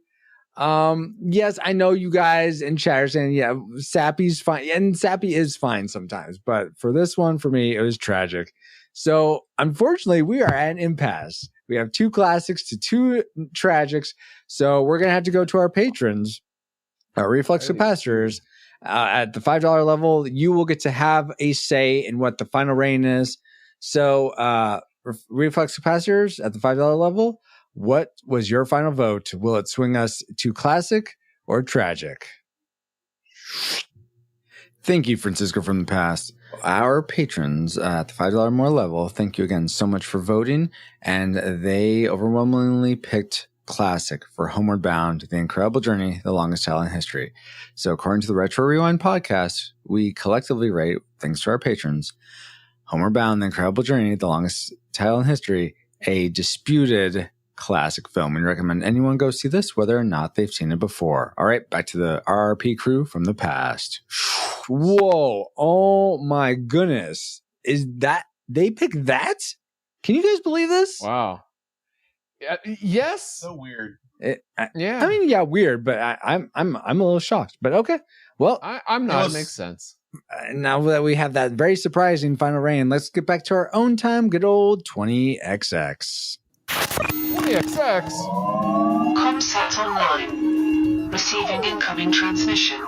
[SPEAKER 2] yes, I know you guys in chat are saying, Sappy's fine, and Sappy is fine sometimes, but for this one, for me, it was tragic. So unfortunately, we are at an impasse. We have 2 classics to 2 tragics. So we're gonna have to go to our patrons, our Reflex Capacitors. At the $5 level, you will get to have a say in what the final rating is. So, Reflex Capacitors at the $5 level, what was your final vote? Will it swing us to classic or tragic? Thank you, Francisco from the past. Our patrons at the $5 more level, thank you again so much for voting. And they overwhelmingly picked classic for Homeward Bound, The Incredible Journey, The Longest Title in History. So according to the Retro Rewind podcast, we collectively rate, thanks to our patrons, Homeward Bound, The Incredible Journey, The Longest Title in History, a disputed classic film. We recommend anyone go see this, whether or not they've seen it before. All right, back to the RRP crew from the past. Whoa, oh my goodness. Is that, they picked that? Can you guys believe this?
[SPEAKER 3] Wow. Yes.
[SPEAKER 10] So weird.
[SPEAKER 3] Yeah.
[SPEAKER 2] I mean, weird, but I'm a little shocked. But okay. Well,
[SPEAKER 3] I'm not. It makes sense.
[SPEAKER 2] Now that we have that very surprising final rating, let's get back to our own time. Good old 20XX.
[SPEAKER 3] 20XX.
[SPEAKER 4] Comsat online. Receiving incoming transmission.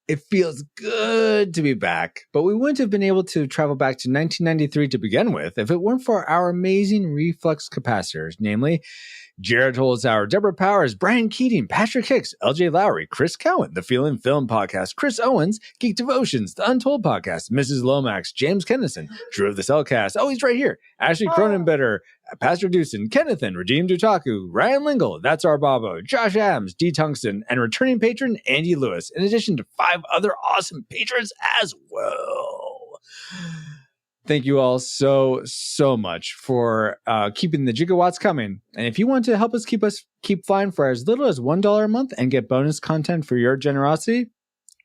[SPEAKER 2] It feels good to be back, but we wouldn't have been able to travel back to 1993 to begin with if it weren't for our amazing reflex capacitors, namely Jared Holzhauer, Deborah Powers, Brian Keating, Patrick Hicks, LJ Lowry, Chris Cowan, The Feeling Film Podcast, Chris Owens, Geek Devotions, The Untold Podcast, Mrs. Lomax, James Kennison, Drew of the Cellcast, oh, he's right here, Ashley Cronenbitter, Pastor Dewson, Kennethan, Redeemed Otaku, Ryan Lingle, That's Our Babo, Josh Adams, D. Tungsten, and returning patron Andy Lewis, in addition to 5 other awesome patrons as well. Thank you all so much for keeping the gigawatts coming. And if you want to help us keep flying for as little as $1 a month and get bonus content for your generosity,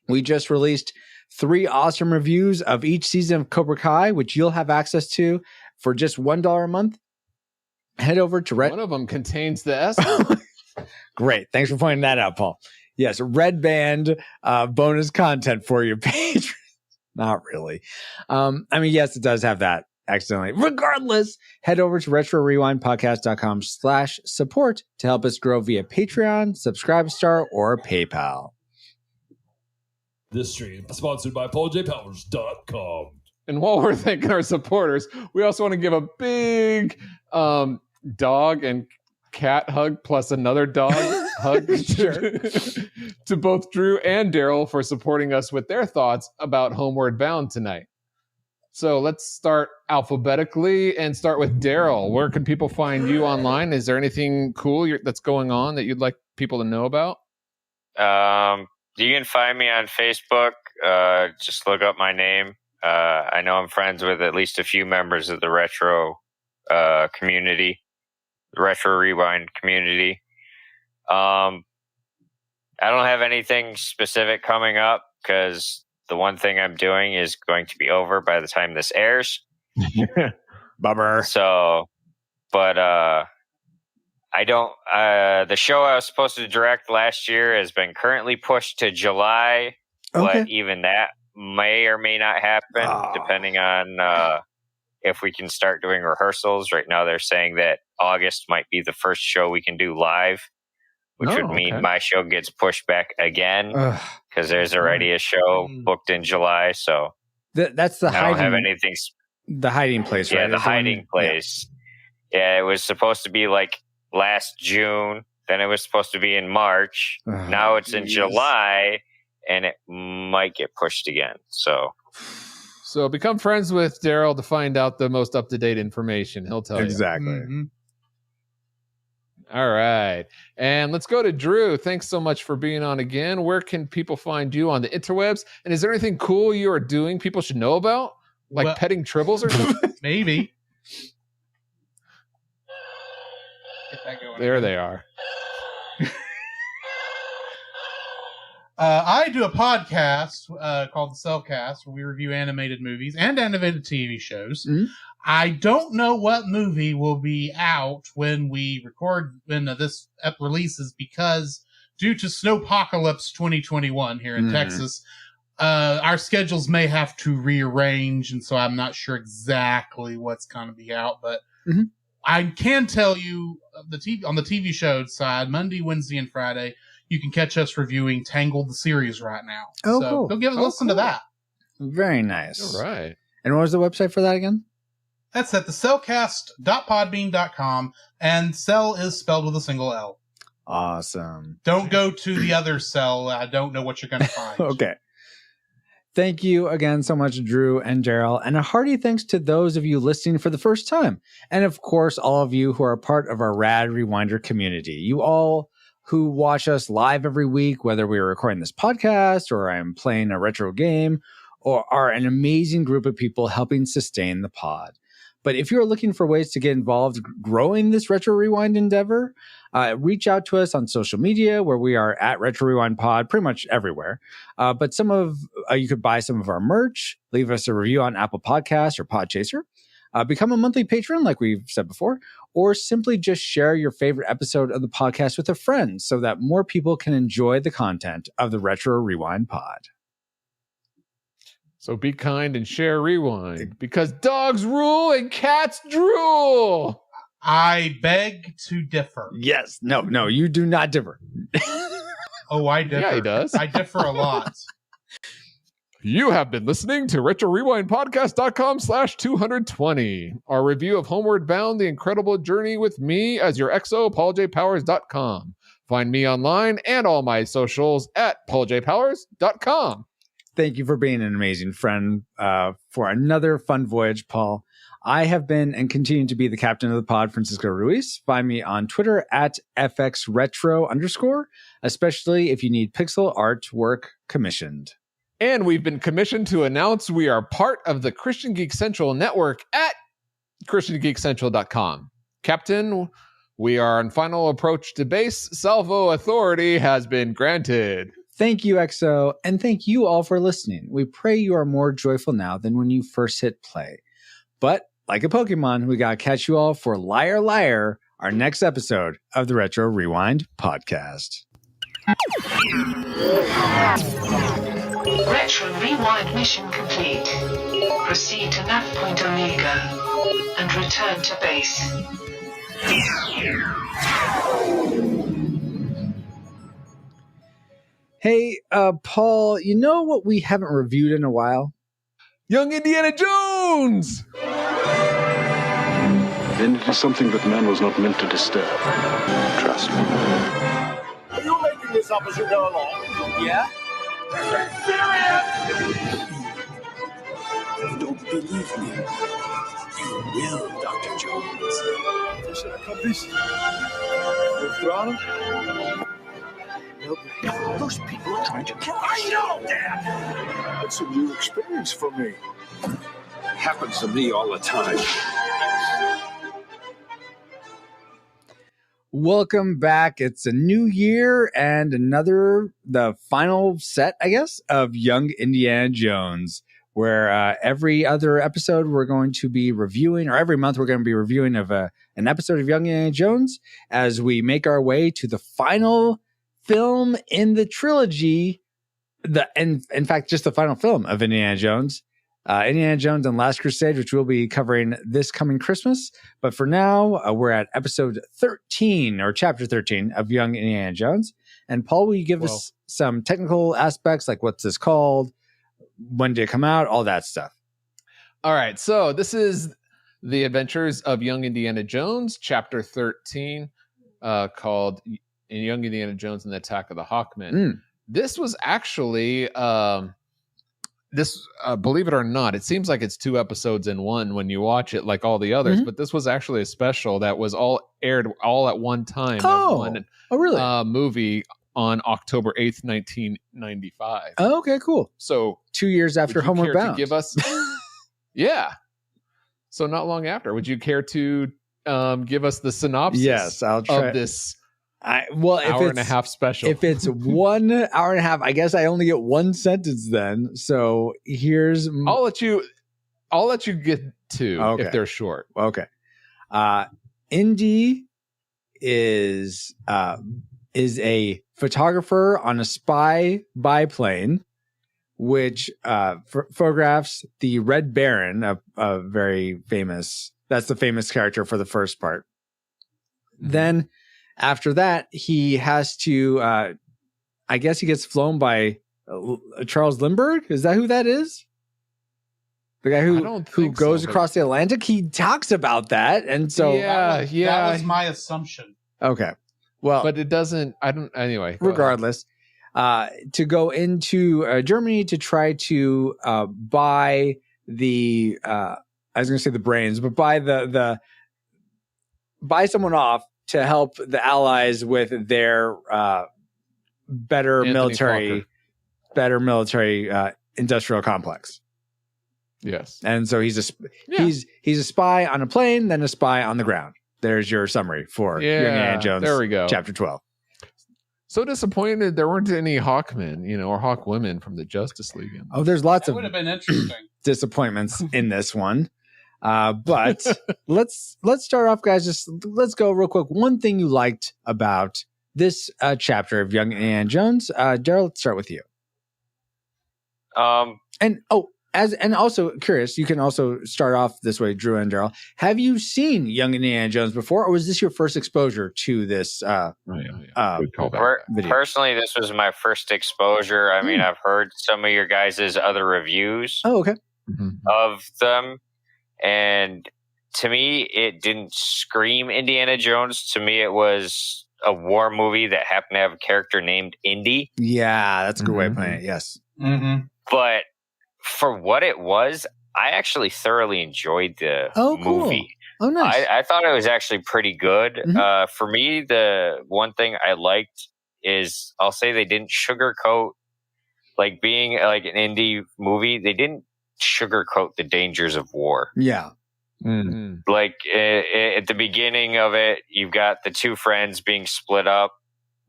[SPEAKER 2] we just released 3 awesome reviews of each season of Cobra Kai, which you'll have access to for just $1 a month. Head over to
[SPEAKER 3] One of them contains the S.
[SPEAKER 2] Great. Thanks for pointing that out, Paul. Yes, Red Band bonus content for your patrons. Not really. I mean, yes, it does have that accidentally. Regardless, head over to retrorewindpodcast.com/support to help us grow via Patreon, Subscribestar, or PayPal.
[SPEAKER 7] This stream is sponsored by PaulJPowers.com.
[SPEAKER 3] And while we're thanking our supporters, we also want to give a big dog and cat hug plus another dog hug to both Drew and Daryl for supporting us with their thoughts about Homeward Bound tonight. So let's start alphabetically and start with Daryl. Where can people find you online? Is there anything cool that's going on that you'd like people to know about?
[SPEAKER 18] You can find me on Facebook. Just look up my name. I know I'm friends with at least a few members of the retro community, the Retro Rewind community. I don't have anything specific coming up because the one thing I'm doing is going to be over by the time this airs.
[SPEAKER 2] Bummer.
[SPEAKER 18] So, but I don't. The show I was supposed to direct last year has been currently pushed to July,
[SPEAKER 2] Okay.
[SPEAKER 18] but even that may or may not happen depending on if we can start doing rehearsals. Right now, they're saying that August might be the first show we can do live, which would mean my show gets pushed back again because there's already a show booked in July. So
[SPEAKER 2] that's the
[SPEAKER 18] I don't have anything.
[SPEAKER 2] The hiding place, right?
[SPEAKER 18] Yeah, the hiding place. Yeah, it was supposed to be like last June. Then it was supposed to be in March. Now it's in July, and it might get pushed again.
[SPEAKER 3] So become friends with Daryl to find out the most up-to-date information. He'll tell you.
[SPEAKER 2] Exactly.
[SPEAKER 3] All right. And let's go to Drew. Thanks so much for being on again. Where can people find you on the interwebs? And is there anything cool you are doing people should know about? Like petting tribbles or something?
[SPEAKER 10] Maybe.
[SPEAKER 3] There they are.
[SPEAKER 10] I do a podcast called The Cellcast where we review animated movies and animated TV shows. I don't know what movie will be out when we record, when this ep releases, because due to Snowpocalypse 2021 here in Texas, our schedules may have to rearrange, and so I'm not sure exactly what's going to be out, but I can tell you on the TV show side, Monday, Wednesday, and Friday, you can catch us reviewing Tangled the series right now.
[SPEAKER 2] Oh,
[SPEAKER 10] so
[SPEAKER 2] cool.
[SPEAKER 10] go give a listen to that.
[SPEAKER 2] Very nice.
[SPEAKER 3] All right.
[SPEAKER 2] And what was the website for that again?
[SPEAKER 10] That's at thecellcast.podbean.com, and cell is spelled with a single L.
[SPEAKER 2] Awesome.
[SPEAKER 10] Don't go to the other cell. I don't know what you're going to find.
[SPEAKER 2] Okay. Thank you again so much, Drew and Daryl, and a hearty thanks to those of you listening for the first time. And of course, all of you who are part of our Rad Rewinder community. You all who watch us live every week, whether we are recording this podcast or I'm playing a retro game, or are an amazing group of people helping sustain the pod. But if you're looking for ways to get involved growing this Retro Rewind endeavor, reach out to us on social media where we are at Retro Rewind Pod pretty much everywhere. But you could buy some of our merch, leave us a review on Apple Podcasts or Podchaser, become a monthly patron like we've said before, or simply just share your favorite episode of the podcast with a friend so that more people can enjoy the content of the Retro Rewind Pod.
[SPEAKER 3] So be kind and share Rewind, because dogs rule and cats drool.
[SPEAKER 10] I beg to differ.
[SPEAKER 2] Yes. No, you do not differ.
[SPEAKER 10] Oh, I differ.
[SPEAKER 3] Yeah, he does.
[SPEAKER 10] I differ a lot.
[SPEAKER 3] You have been listening to RetroRewindPodcast.com/220, our review of Homeward Bound, The Incredible Journey with me as your XO, PaulJPowers.com. Find me online and all my socials at PaulJPowers.com.
[SPEAKER 2] Thank you for being an amazing friend for another fun voyage, Paul. I have been and continue to be the captain of the pod, Francisco Ruiz. Find me on Twitter at FXRetro_, especially if you need pixel artwork commissioned.
[SPEAKER 3] And we've been commissioned to announce we are part of the Christian Geek Central network at ChristianGeekCentral.com. Captain, we are on final approach to base. Salvo authority has been granted.
[SPEAKER 2] Thank you, XO, and thank you all for listening. We pray you are more joyful now than when you first hit play. But like a Pokemon, we gotta catch you all for Liar Liar, our next episode of the Retro Rewind Podcast.
[SPEAKER 4] Retro Rewind mission complete. Proceed to nav point Omega and return to base.
[SPEAKER 2] Hey, Paul, you know what we haven't reviewed in a while?
[SPEAKER 3] Young Indiana Jones!
[SPEAKER 15] Then it is something that man was not meant to disturb. Trust me.
[SPEAKER 7] Are you making this up as you go along? Yeah? Serious?
[SPEAKER 17] You don't believe me. You will, Dr. Jones.
[SPEAKER 7] Should I cut this? Your throttle?
[SPEAKER 17] Those people are trying to kill us.
[SPEAKER 7] I know, Dad! That's a new experience for me. Happens to me all the time.
[SPEAKER 2] Welcome back. It's a new year and the final set, I guess, of Young Indiana Jones, where every other episode we're going to be reviewing, or every month we're going to be reviewing of an episode of Young Indiana Jones as we make our way to the final film in the trilogy. In fact, just the final film of Indiana Jones. Indiana Jones and Last Crusade, which we'll be covering this coming Christmas. But for now, we're at episode 13 or chapter 13 of Young Indiana Jones. And Paul, will you give us some technical aspects, like what's this called? When did it come out? All that stuff.
[SPEAKER 3] All right. So this is The Adventures of Young Indiana Jones, chapter 13, called Young Indiana Jones and the Attack of the Hawkmen. This was actually... believe it or not, it seems like it's 2 episodes in one when you watch it, like all the others. But this was actually a special that was all aired all at one time. As one,
[SPEAKER 2] really?
[SPEAKER 3] Movie on October 8th, 1995.
[SPEAKER 2] Oh, okay, cool.
[SPEAKER 3] So
[SPEAKER 2] 2 years after Homeward Bound.
[SPEAKER 3] Give us, yeah. So not long after. Would you care to give us the synopsis?
[SPEAKER 2] Yes, I'll try.
[SPEAKER 3] Of this.
[SPEAKER 2] Hour
[SPEAKER 3] and a half special.
[SPEAKER 2] If it's 1 hour and a half, I guess I only get one sentence then. So here's
[SPEAKER 3] I'll let you get to if they're short.
[SPEAKER 2] Okay. Indy is a photographer on a spy biplane, which photographs the Red Baron, a very famous. That's the famous character for the first part. Then. After that, he has to, I guess he gets flown by Charles Lindbergh. Is that who that is? The guy who goes across the Atlantic? He talks about that. And so...
[SPEAKER 9] That was my assumption.
[SPEAKER 2] Okay. Well...
[SPEAKER 3] But it doesn't... Anyway.
[SPEAKER 2] Regardless, to go into Germany to try to buy the... I was going to say the brains, but buy someone off to help the Allies with their better military industrial complex.
[SPEAKER 3] Yes,
[SPEAKER 2] and so he's a spy on a plane, then a spy on the ground. There's your summary for Young Indiana Jones.
[SPEAKER 3] There we go,
[SPEAKER 2] chapter 12.
[SPEAKER 3] So disappointed there weren't any Hawkmen, or Hawkwomen from the Justice League.
[SPEAKER 2] Oh, there's lots of
[SPEAKER 9] would have been interesting
[SPEAKER 2] disappointments in this one. But let's start off, guys. Let's go real quick. One thing you liked about this chapter of Young Indiana Jones, Daryl. Let's start with you. And also curious, you can also start off this way, Drew and Daryl. Have you seen Young Indiana Jones before, or was this your first exposure to this? Video?
[SPEAKER 18] Personally, this was my first exposure. I mean, I've heard some of your guys' other reviews.
[SPEAKER 2] Oh, okay.
[SPEAKER 18] Of them. And to me, it didn't scream Indiana Jones. To me, it was a war movie that happened to have a character named Indy.
[SPEAKER 2] Yeah, that's a good way of putting it. Yes.
[SPEAKER 18] But for what it was, I actually thoroughly enjoyed the movie.
[SPEAKER 2] Oh, nice.
[SPEAKER 18] I thought it was actually pretty good. For me, the one thing I liked is, I'll say they didn't sugarcoat, like being like an indie movie, they didn't sugarcoat the dangers of war.
[SPEAKER 2] Yeah.
[SPEAKER 18] Like at the beginning of it, you've got the 2 friends being split up,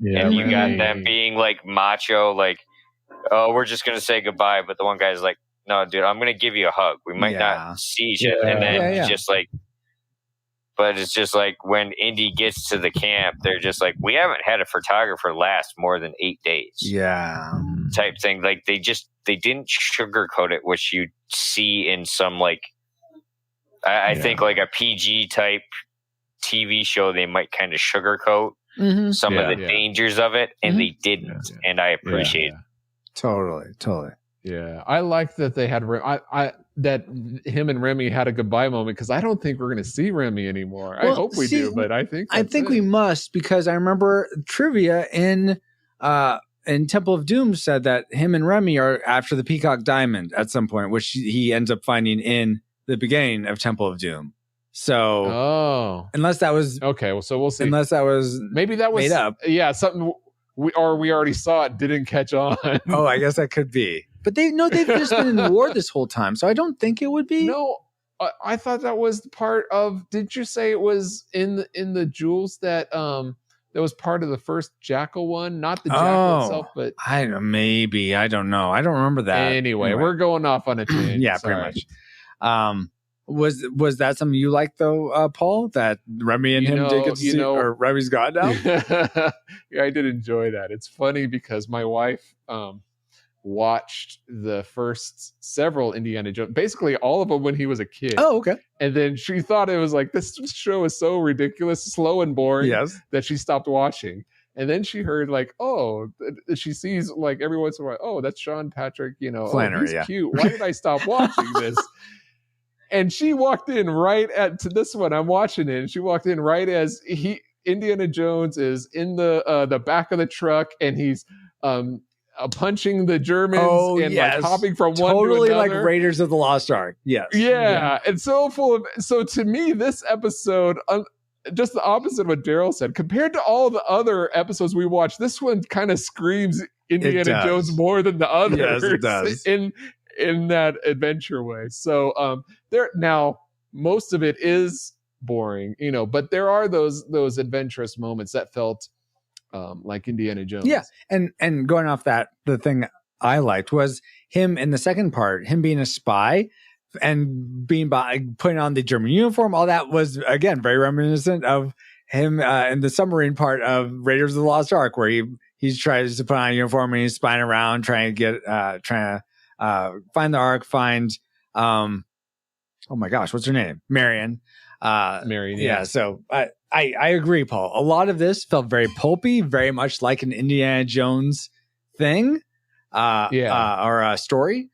[SPEAKER 18] and you got them being like macho, like, oh, we're just gonna say goodbye, but the one guy's like, no, dude, I'm gonna give you a hug. We might not see each other, and then just like, but it's just like when Indy gets to the camp, they're just like, we haven't had a photographer last more than 8 days.
[SPEAKER 2] Yeah.
[SPEAKER 18] Type thing. Like they didn't sugarcoat it, which you see in some like, I think like a PG type TV show, they might kind of sugarcoat some of the dangers of it, and they didn't. And I appreciate it.
[SPEAKER 2] Totally.
[SPEAKER 3] Yeah, I like that they had that him and Remy had a goodbye moment, because I don't think we're going to see Remy anymore. Well, I hope we do, but I think
[SPEAKER 2] we must, because I remember trivia in Temple of Doom said that him and Remy are after the Peacock Diamond at some point, which he ends up finding in the beginning of Temple of Doom. So, unless that was
[SPEAKER 3] okay, well, so we'll see.
[SPEAKER 2] Unless that was
[SPEAKER 3] maybe that was
[SPEAKER 2] made up.
[SPEAKER 3] Yeah, something we already saw it, didn't catch on.
[SPEAKER 2] I guess that could be. But they've just been in war this whole time, so I don't think it would be.
[SPEAKER 3] No, I thought that was part of. Did you say it was in the jewels that that was part of the first Jackal one? Not the Jackal itself, but
[SPEAKER 2] I don't know. I don't remember that.
[SPEAKER 3] Anyway, we're going off on a tangent.
[SPEAKER 2] Yeah, pretty much. Was that something you liked though, Paul? That Remy and him did get to see, or Remy's gone now?
[SPEAKER 3] Yeah, I did enjoy that. It's funny because my wife watched the first several Indiana Jones, basically all of them when he was a kid.
[SPEAKER 2] Oh, okay.
[SPEAKER 3] And then she thought it was like, this show is so ridiculous, slow and boring, that she stopped watching. And then she heard like, she sees like every once in a while, oh, that's Sean Patrick,
[SPEAKER 2] Flannery,
[SPEAKER 3] he's cute. Why did I stop watching this? And she walked in to this one. I'm watching it, and she walked in right as Indiana Jones is in the back of the truck, and he's punching the Germans and like hopping from one to another.
[SPEAKER 2] Totally like Raiders of the Lost Ark. Yes.
[SPEAKER 3] Yeah. And so so to me, this episode, just the opposite of what Daryl said, compared to all the other episodes we watched, this one kind of screams Indiana Jones more than the others.
[SPEAKER 2] Yes, it does.
[SPEAKER 3] In that adventure way. So now most of it is boring, but there are those adventurous moments that felt like Indiana Jones.
[SPEAKER 2] Yeah. And going off that, the thing I liked was him in the second part, him being a spy and putting on the German uniform. All that was, again, very reminiscent of him in the submarine part of Raiders of the Lost Ark, where he tries to put on a uniform and he's spying around trying to find the Ark, find oh my gosh, what's her name? Marion.
[SPEAKER 3] Marion.
[SPEAKER 2] Yeah. So I agree, Paul. A lot of this felt very pulpy, very much like an Indiana Jones thing, or a story.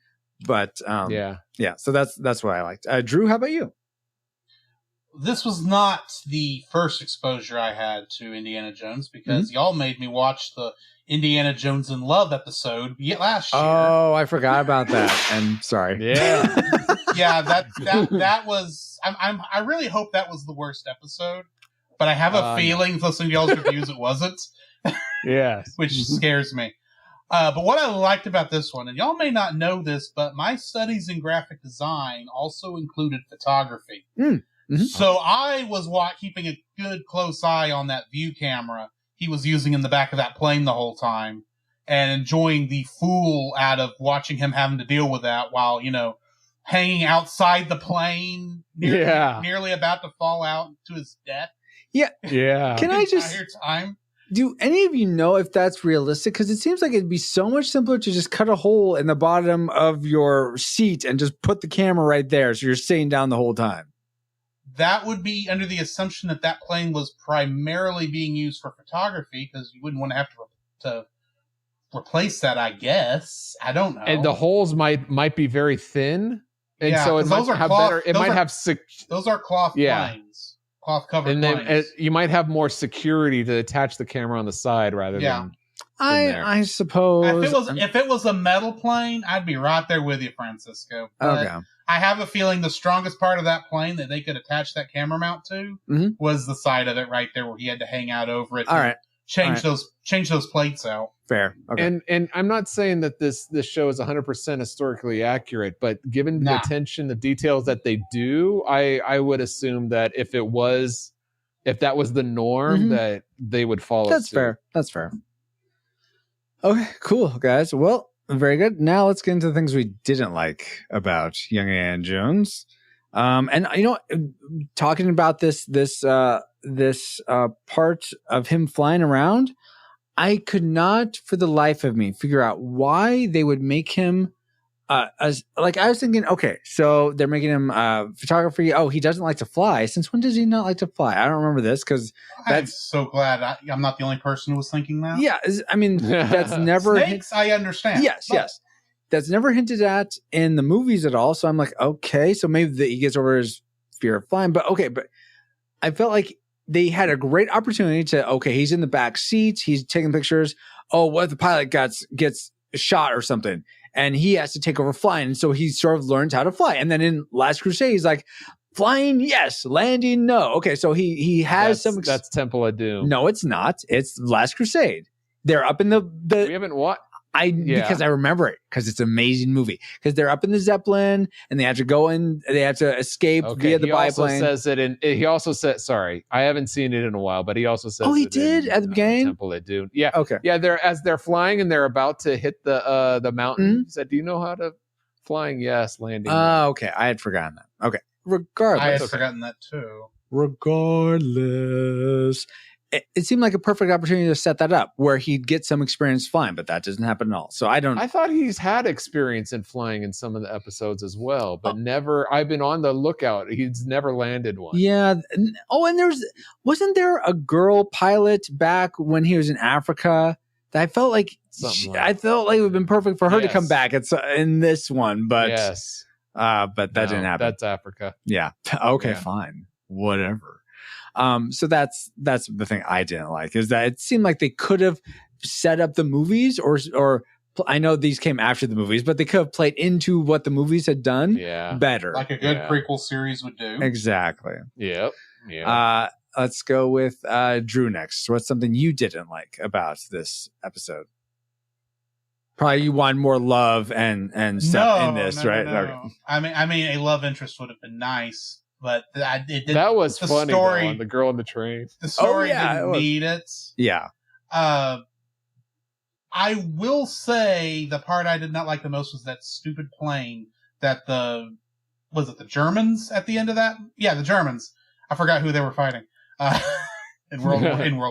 [SPEAKER 2] But yeah. So that's what I liked. Drew, how about you?
[SPEAKER 12] This was not the first exposure I had to Indiana Jones because y'all made me watch the Indiana Jones in Love episode last year.
[SPEAKER 2] Oh, I forgot about that. And sorry.
[SPEAKER 3] Yeah.
[SPEAKER 12] Yeah, that was. I really hope that was the worst episode, but I have a feeling listening to y'all's reviews it wasn't.
[SPEAKER 3] Yeah,
[SPEAKER 12] which scares me. But what I liked about this one, and y'all may not know this, but my studies in graphic design also included photography.
[SPEAKER 2] Mm-hmm.
[SPEAKER 12] So I was keeping a good close eye on that view camera he was using in the back of that plane the whole time, and enjoying the fool out of watching him having to deal with that while, hanging outside the plane, nearly about to fall out to his death.
[SPEAKER 2] Yeah.
[SPEAKER 3] Yeah.
[SPEAKER 2] Can I just
[SPEAKER 12] time?
[SPEAKER 2] Do any of you know if that's realistic? Because it seems like it'd be so much simpler to just cut a hole in the bottom of your seat and just put the camera right there so you're sitting down the whole time.
[SPEAKER 12] That would be under the assumption that plane was primarily being used for photography, because you wouldn't want to have to replace that, I guess. I don't know.
[SPEAKER 3] And the holes might be very thin, and so it might have better. It might have
[SPEAKER 12] those are cloth planes, cloth covered planes.
[SPEAKER 3] And then you might have more security to attach the camera on the side rather than.
[SPEAKER 2] I suppose
[SPEAKER 12] if it was a metal plane, I'd be right there with you, Francisco. But
[SPEAKER 2] okay.
[SPEAKER 12] I have a feeling the strongest part of that plane that they could attach that camera mount to was the side of it right there where he had to hang out over it.
[SPEAKER 2] All right.
[SPEAKER 12] Change those plates out.
[SPEAKER 2] Fair. Okay.
[SPEAKER 3] And I'm not saying that this show is 100% historically accurate, but given the attention, the details that they do, I would assume that if that was the norm, that they would follow.
[SPEAKER 2] That's fair. That's fair. Okay, cool, guys. Well, very good. Now let's get into the things we didn't like about Young Indiana Jones. And talking about this part of him flying around, I could not for the life of me figure out why they would make him I was thinking, okay, so they're making him photography. Oh, he doesn't like to fly. Since when does he not like to fly? I don't remember this because
[SPEAKER 12] I'm so glad I'm not the only person who was thinking that.
[SPEAKER 2] Yeah, I mean that's never
[SPEAKER 12] snakes. I understand.
[SPEAKER 2] Yes, yes, that's never hinted at in the movies at all. So I'm like, okay, so maybe he gets over his fear of flying. But okay, but I felt like they had a great opportunity to. Okay, he's in the back seat. He's taking pictures. Oh, what if the pilot gets shot or something? And he has to take over flying. And so he sort of learns how to fly. And then in Last Crusade, he's like, flying, yes. Landing, no. Okay, so he has
[SPEAKER 3] that's Temple of Doom.
[SPEAKER 2] No, it's not. It's Last Crusade. They're up in the
[SPEAKER 3] we haven't watched.
[SPEAKER 2] Because I remember it because it's an amazing movie. Because they're up in the Zeppelin and they have to go in, they have to escape via the biplane.
[SPEAKER 3] He also said, sorry, I haven't seen it in a while, but he also says,
[SPEAKER 2] he did at the beginning.
[SPEAKER 3] Temple at Doom. Yeah.
[SPEAKER 2] Okay.
[SPEAKER 3] Yeah. They're flying and they're about to hit the mountain. He said, "Do you know how to flying?" Yes. Landing.
[SPEAKER 2] Okay. I had forgotten that. Okay. Regardless,
[SPEAKER 10] I had forgotten that too.
[SPEAKER 2] Regardless. It seemed like a perfect opportunity to set that up where he'd get some experience flying, but that doesn't happen at all. So I
[SPEAKER 3] thought he's had experience in flying in some of the episodes as well, but never. I've been on the lookout. He's never landed one.
[SPEAKER 2] Yeah. Oh, and wasn't there a girl pilot back when he was in Africa that I felt like I felt like it would have been perfect for her to come back in this one, but but that didn't happen.
[SPEAKER 3] That's Africa.
[SPEAKER 2] Yeah. Okay, fine. Whatever. So that's the thing I didn't like, is that it seemed like they could have set up the movies or I know these came after the movies, but they could have played into what the movies had done better.
[SPEAKER 10] Like a good prequel series would do.
[SPEAKER 2] Exactly.
[SPEAKER 3] Yep. Yeah.
[SPEAKER 2] Let's go with Drew next. What's something you didn't like about this episode? Probably you want more love and stuff in this, right?
[SPEAKER 10] No.
[SPEAKER 2] Okay.
[SPEAKER 10] I mean, a love interest would have been nice. But
[SPEAKER 3] that was funny. Story, the girl on the train.
[SPEAKER 10] The story didn't need it.
[SPEAKER 2] Yeah.
[SPEAKER 10] I will say the part I did not like the most was that stupid plane that was it the Germans at the end of that? Yeah, the Germans. I forgot who they were fighting. In World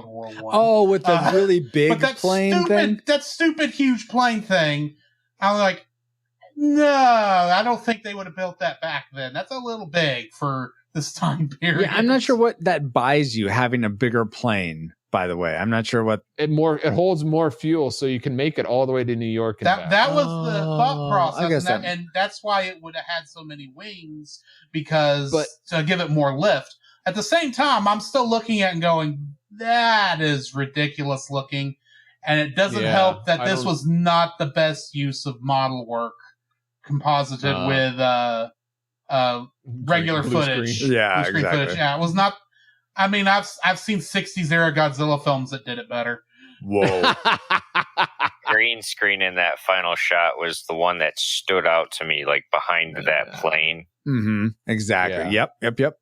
[SPEAKER 10] War I.
[SPEAKER 2] Oh, with the really big plane thing?
[SPEAKER 10] That stupid huge plane thing. I was like, no, I don't think they would have built that back then. That's a little big for this time period.
[SPEAKER 2] Yeah, I'm not sure what that buys you, having a bigger plane, by the way. I'm not sure what
[SPEAKER 3] it holds more fuel, so you can make it all the way to New York and back.
[SPEAKER 10] That was the thought process, and that's why it would have had so many wings, because to give it more lift. At the same time, I'm still looking at it and going, that is ridiculous looking. And it doesn't help that this was not the best use of model work composited with regular footage.
[SPEAKER 2] Yeah,
[SPEAKER 10] blue screen
[SPEAKER 2] exactly.
[SPEAKER 10] footage. Yeah, it was not. I mean, I've seen 60s era Godzilla films that did it better.
[SPEAKER 2] Whoa.
[SPEAKER 18] Green screen in that final shot was the one that stood out to me, like behind that plane.
[SPEAKER 2] Mm-hmm. Exactly. Yeah. Yep.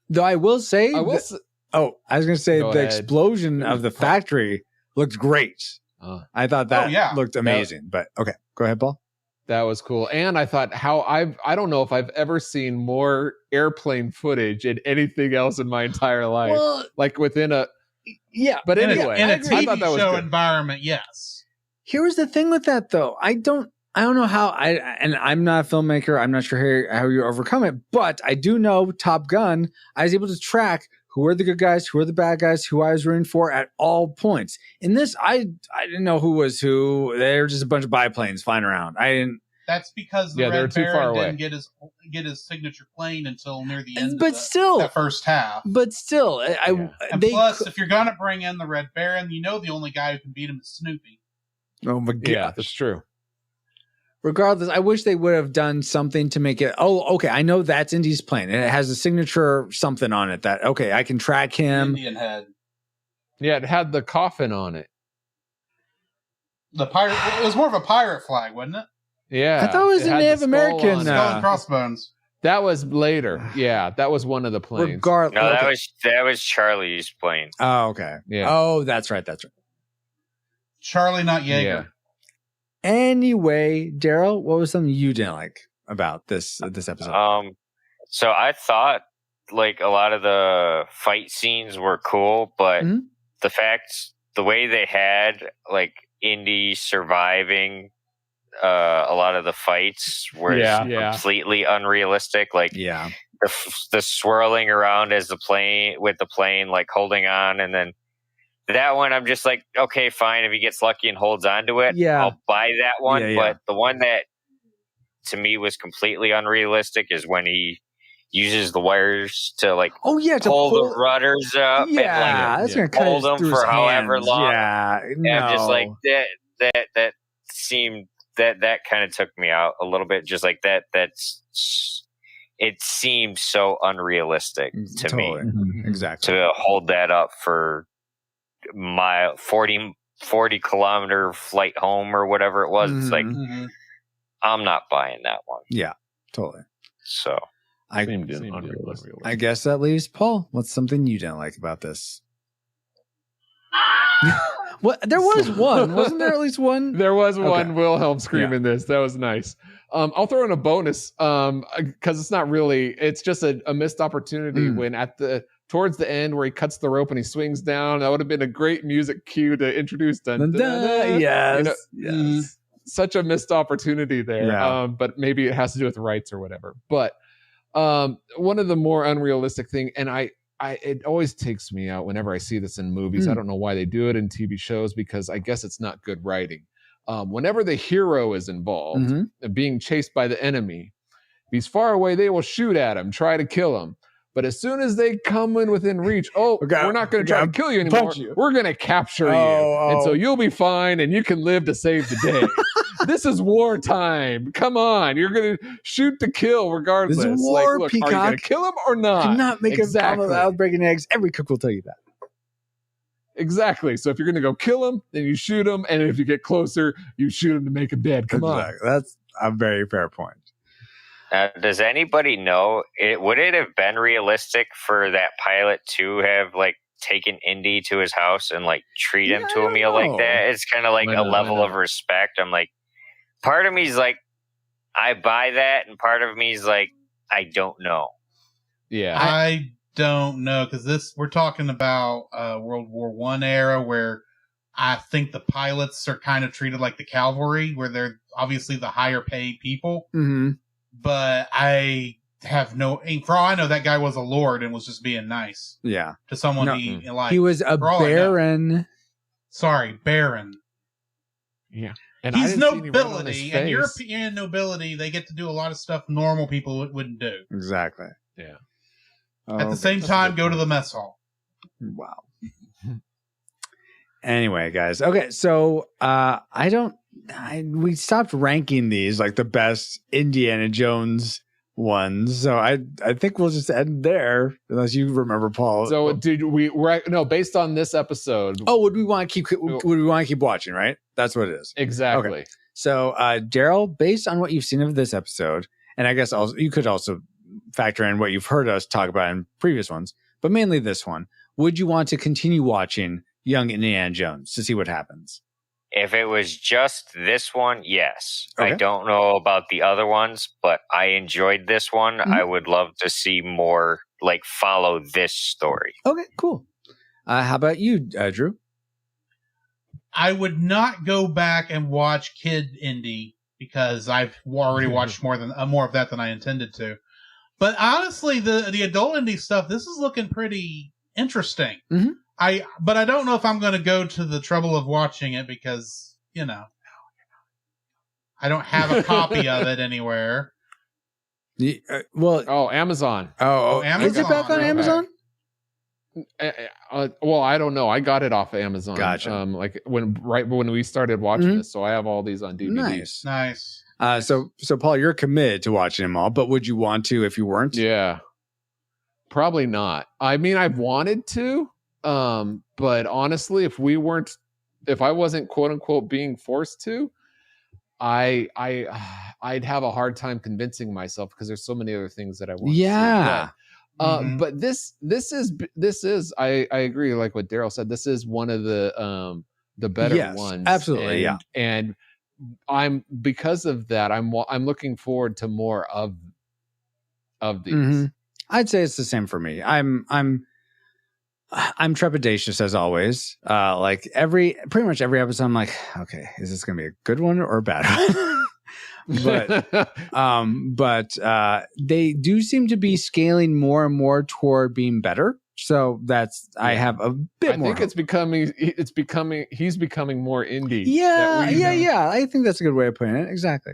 [SPEAKER 2] Though I will say, I was going to say the explosion of the factory looked great. I thought that looked amazing. But okay, go ahead, Paul.
[SPEAKER 3] That was cool. And I thought I don't know if I've ever seen more airplane footage in anything else in my entire life.
[SPEAKER 2] Well,
[SPEAKER 3] like within a but anyway,
[SPEAKER 10] in a TV show environment, yes.
[SPEAKER 2] Here's the thing with that though. I don't know how and I'm not a filmmaker. I'm not sure how you overcome it, but I do know Top Gun. I was able to track who are the good guys, who are the bad guys, who I was rooting for at all points. In this, I didn't know who was who. They were just a bunch of biplanes flying around. I didn't.
[SPEAKER 10] That's because the Red Baron didn't get his signature plane until near the end.
[SPEAKER 2] But still,
[SPEAKER 10] that first half.
[SPEAKER 2] But still,
[SPEAKER 10] plus, if you're gonna bring in the Red Baron, you know the only guy who can beat him is Snoopy.
[SPEAKER 2] Oh my god,
[SPEAKER 3] yeah, that's true.
[SPEAKER 2] Regardless, I wish they would have done something to make it. Oh, okay. I know that's Indy's plane. It has a signature something on it that, okay, I can track him.
[SPEAKER 10] Indian head.
[SPEAKER 3] Yeah, it had the coffin on it.
[SPEAKER 10] The pirate. It was more of a pirate flag, wasn't it?
[SPEAKER 3] Yeah.
[SPEAKER 2] I thought it was a Native American.
[SPEAKER 10] Skull and crossbones.
[SPEAKER 3] That was later. Yeah, that was one of the planes.
[SPEAKER 18] No, that was Charlie's plane.
[SPEAKER 2] Oh, okay.
[SPEAKER 3] Yeah.
[SPEAKER 2] Oh, that's right.
[SPEAKER 10] Charlie, not Yeager.
[SPEAKER 3] Yeah.
[SPEAKER 2] Anyway, Daryl, what was something you didn't like about this episode?
[SPEAKER 18] So I thought like a lot of the fight scenes were cool, but the way they had like Indy surviving a lot of the fights were completely unrealistic. Like the swirling around as the plane like holding on, and then that one, I'm just like, okay, fine. If he gets lucky and holds on to it, I'll buy that one.
[SPEAKER 2] Yeah.
[SPEAKER 18] But the one that to me was completely unrealistic is when he uses the wires to like
[SPEAKER 2] pull
[SPEAKER 18] the rudders up and
[SPEAKER 2] that's gonna
[SPEAKER 18] hold them for however long.
[SPEAKER 2] Yeah,
[SPEAKER 18] and I'm just like that seemed that kind of took me out a little bit. Just like it seemed so unrealistic to me.
[SPEAKER 2] Exactly.
[SPEAKER 18] To hold that up for 40 40-kilometer flight home or whatever it was. It's like, I'm not buying that one.
[SPEAKER 2] Yeah, totally.
[SPEAKER 18] So
[SPEAKER 2] I guess that leaves Paul. What's something you didn't like about this? What? There was one, wasn't there? At least one.
[SPEAKER 3] There was one
[SPEAKER 2] Okay.
[SPEAKER 3] Wilhelm scream in this. That was nice. I'll throw in a bonus because it's not really. It's just a missed opportunity when towards the end where he cuts the rope and he swings down. That would have been a great music cue to introduce.
[SPEAKER 2] Yes, yes.
[SPEAKER 3] Such a missed opportunity there.
[SPEAKER 2] Yeah.
[SPEAKER 3] But maybe it has to do with rights or whatever. But one of the more unrealistic thing, and it always takes me out whenever I see this in movies. I don't know why they do it in TV shows because I guess it's not good writing. Whenever the hero is involved, being chased by the enemy, if he's far away, they will shoot at him, try to kill him. But as soon as they come in within reach, we're not going to try to kill you anymore. We're going to capture you. And so you'll be fine and you can live to save the day. This is wartime. Come on. You're going to shoot to kill regardless.
[SPEAKER 2] This is war,
[SPEAKER 3] look,
[SPEAKER 2] Peacock.
[SPEAKER 3] are you going to kill him or not?
[SPEAKER 2] Do not make
[SPEAKER 3] exactly.
[SPEAKER 2] a problem without breaking eggs. Every cook will tell you that.
[SPEAKER 3] Exactly. So if you're going to go kill him, then you shoot him. And if you get closer, you shoot him to make him dead. Come on.
[SPEAKER 2] That's a very fair point.
[SPEAKER 18] Does anybody know, would it have been realistic for that pilot to have like taken Indy to his house and like treat him to a meal like that? It's kind of like a level of respect. I'm like, part of me is like, I buy that, and part of me is like, I don't know.
[SPEAKER 3] Yeah,
[SPEAKER 10] I don't know because we're talking about World War I era where I think the pilots are kind of treated like the cavalry, where they're obviously the higher paid people.
[SPEAKER 2] Mm-hmm.
[SPEAKER 10] But I have for all I know, that guy was a lord and was just being nice.
[SPEAKER 2] Yeah.
[SPEAKER 10] To someone he liked.
[SPEAKER 2] He was a baron.
[SPEAKER 10] Sorry, baron.
[SPEAKER 3] Yeah. And
[SPEAKER 10] he's nobility, and European nobility, they get to do a lot of stuff normal people wouldn't do.
[SPEAKER 2] Exactly.
[SPEAKER 3] Yeah.
[SPEAKER 10] At the same time, go to the mess hall.
[SPEAKER 2] Wow. Anyway, guys. Okay, so we stopped ranking these like the best Indiana Jones ones, so I think we'll just end there unless you remember, Paul.
[SPEAKER 3] So based on this episode.
[SPEAKER 2] Oh, would we want to keep watching? Right, that's what it is.
[SPEAKER 3] Exactly.
[SPEAKER 2] Okay. So, Daryl, based on what you've seen of this episode, and I guess also you could also factor in what you've heard us talk about in previous ones, but mainly this one, would you want to continue watching Young Indiana Jones to see what happens?
[SPEAKER 18] If it was just this one, yes.
[SPEAKER 2] Okay.
[SPEAKER 18] I don't know about the other ones, but I enjoyed this one. I would love to see more, like, follow this story.
[SPEAKER 2] Okay, cool. How about you, Drew?
[SPEAKER 10] I would not go back and watch Kid Indy because I've already watched more of that than I intended to. But honestly, the adult Indy stuff, this is looking pretty interesting.
[SPEAKER 2] Mm-hmm.
[SPEAKER 10] But I don't know if I'm going to go to the trouble of watching it because, I don't have a copy of it anywhere.
[SPEAKER 3] Amazon.
[SPEAKER 10] Amazon.
[SPEAKER 2] Is it back on Amazon?
[SPEAKER 3] Well, I don't know. I got it off of Amazon.
[SPEAKER 2] Gotcha.
[SPEAKER 3] Like when we started watching this, so I have all these on DVD.
[SPEAKER 10] Nice.
[SPEAKER 2] So Paul, you're committed to watching them all, but would you want to if you weren't?
[SPEAKER 3] Yeah. Probably not. I mean, I've wanted to. But honestly, if I wasn't quote unquote being forced to, I'd have a hard time convincing myself because there's so many other things that I want.
[SPEAKER 2] Yeah.
[SPEAKER 3] But this is I agree. Like what Daryl said, this is one of the better ones.
[SPEAKER 2] Absolutely.
[SPEAKER 3] And I'm because of that, I'm looking forward to more of these.
[SPEAKER 2] Mm-hmm. I'd say it's the same for me. I'm trepidatious as always. Like pretty much every episode, I'm like, okay, is this going to be a good one or a bad one? but they do seem to be scaling more and more toward being better. So I have a bit more.
[SPEAKER 3] I think he's becoming more indie.
[SPEAKER 2] Yeah. I think that's a good way of putting it. Exactly.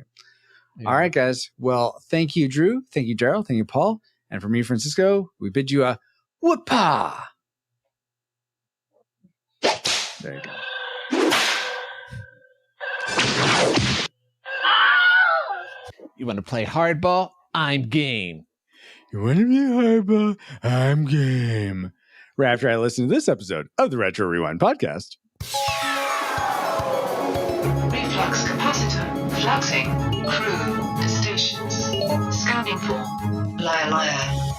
[SPEAKER 2] Yeah. All right, guys. Well, thank you, Drew. Thank you, Daryl. Thank you, Paul. And for me, Francisco, we bid you a whoopah. There you go.
[SPEAKER 3] You want to play hardball? I'm game.
[SPEAKER 2] You want to play hardball? I'm game. Right after I listen to this episode of the Retro Rewind podcast.
[SPEAKER 4] flux capacitor. Fluxing. Crew to stations. Scanning for Liar Liar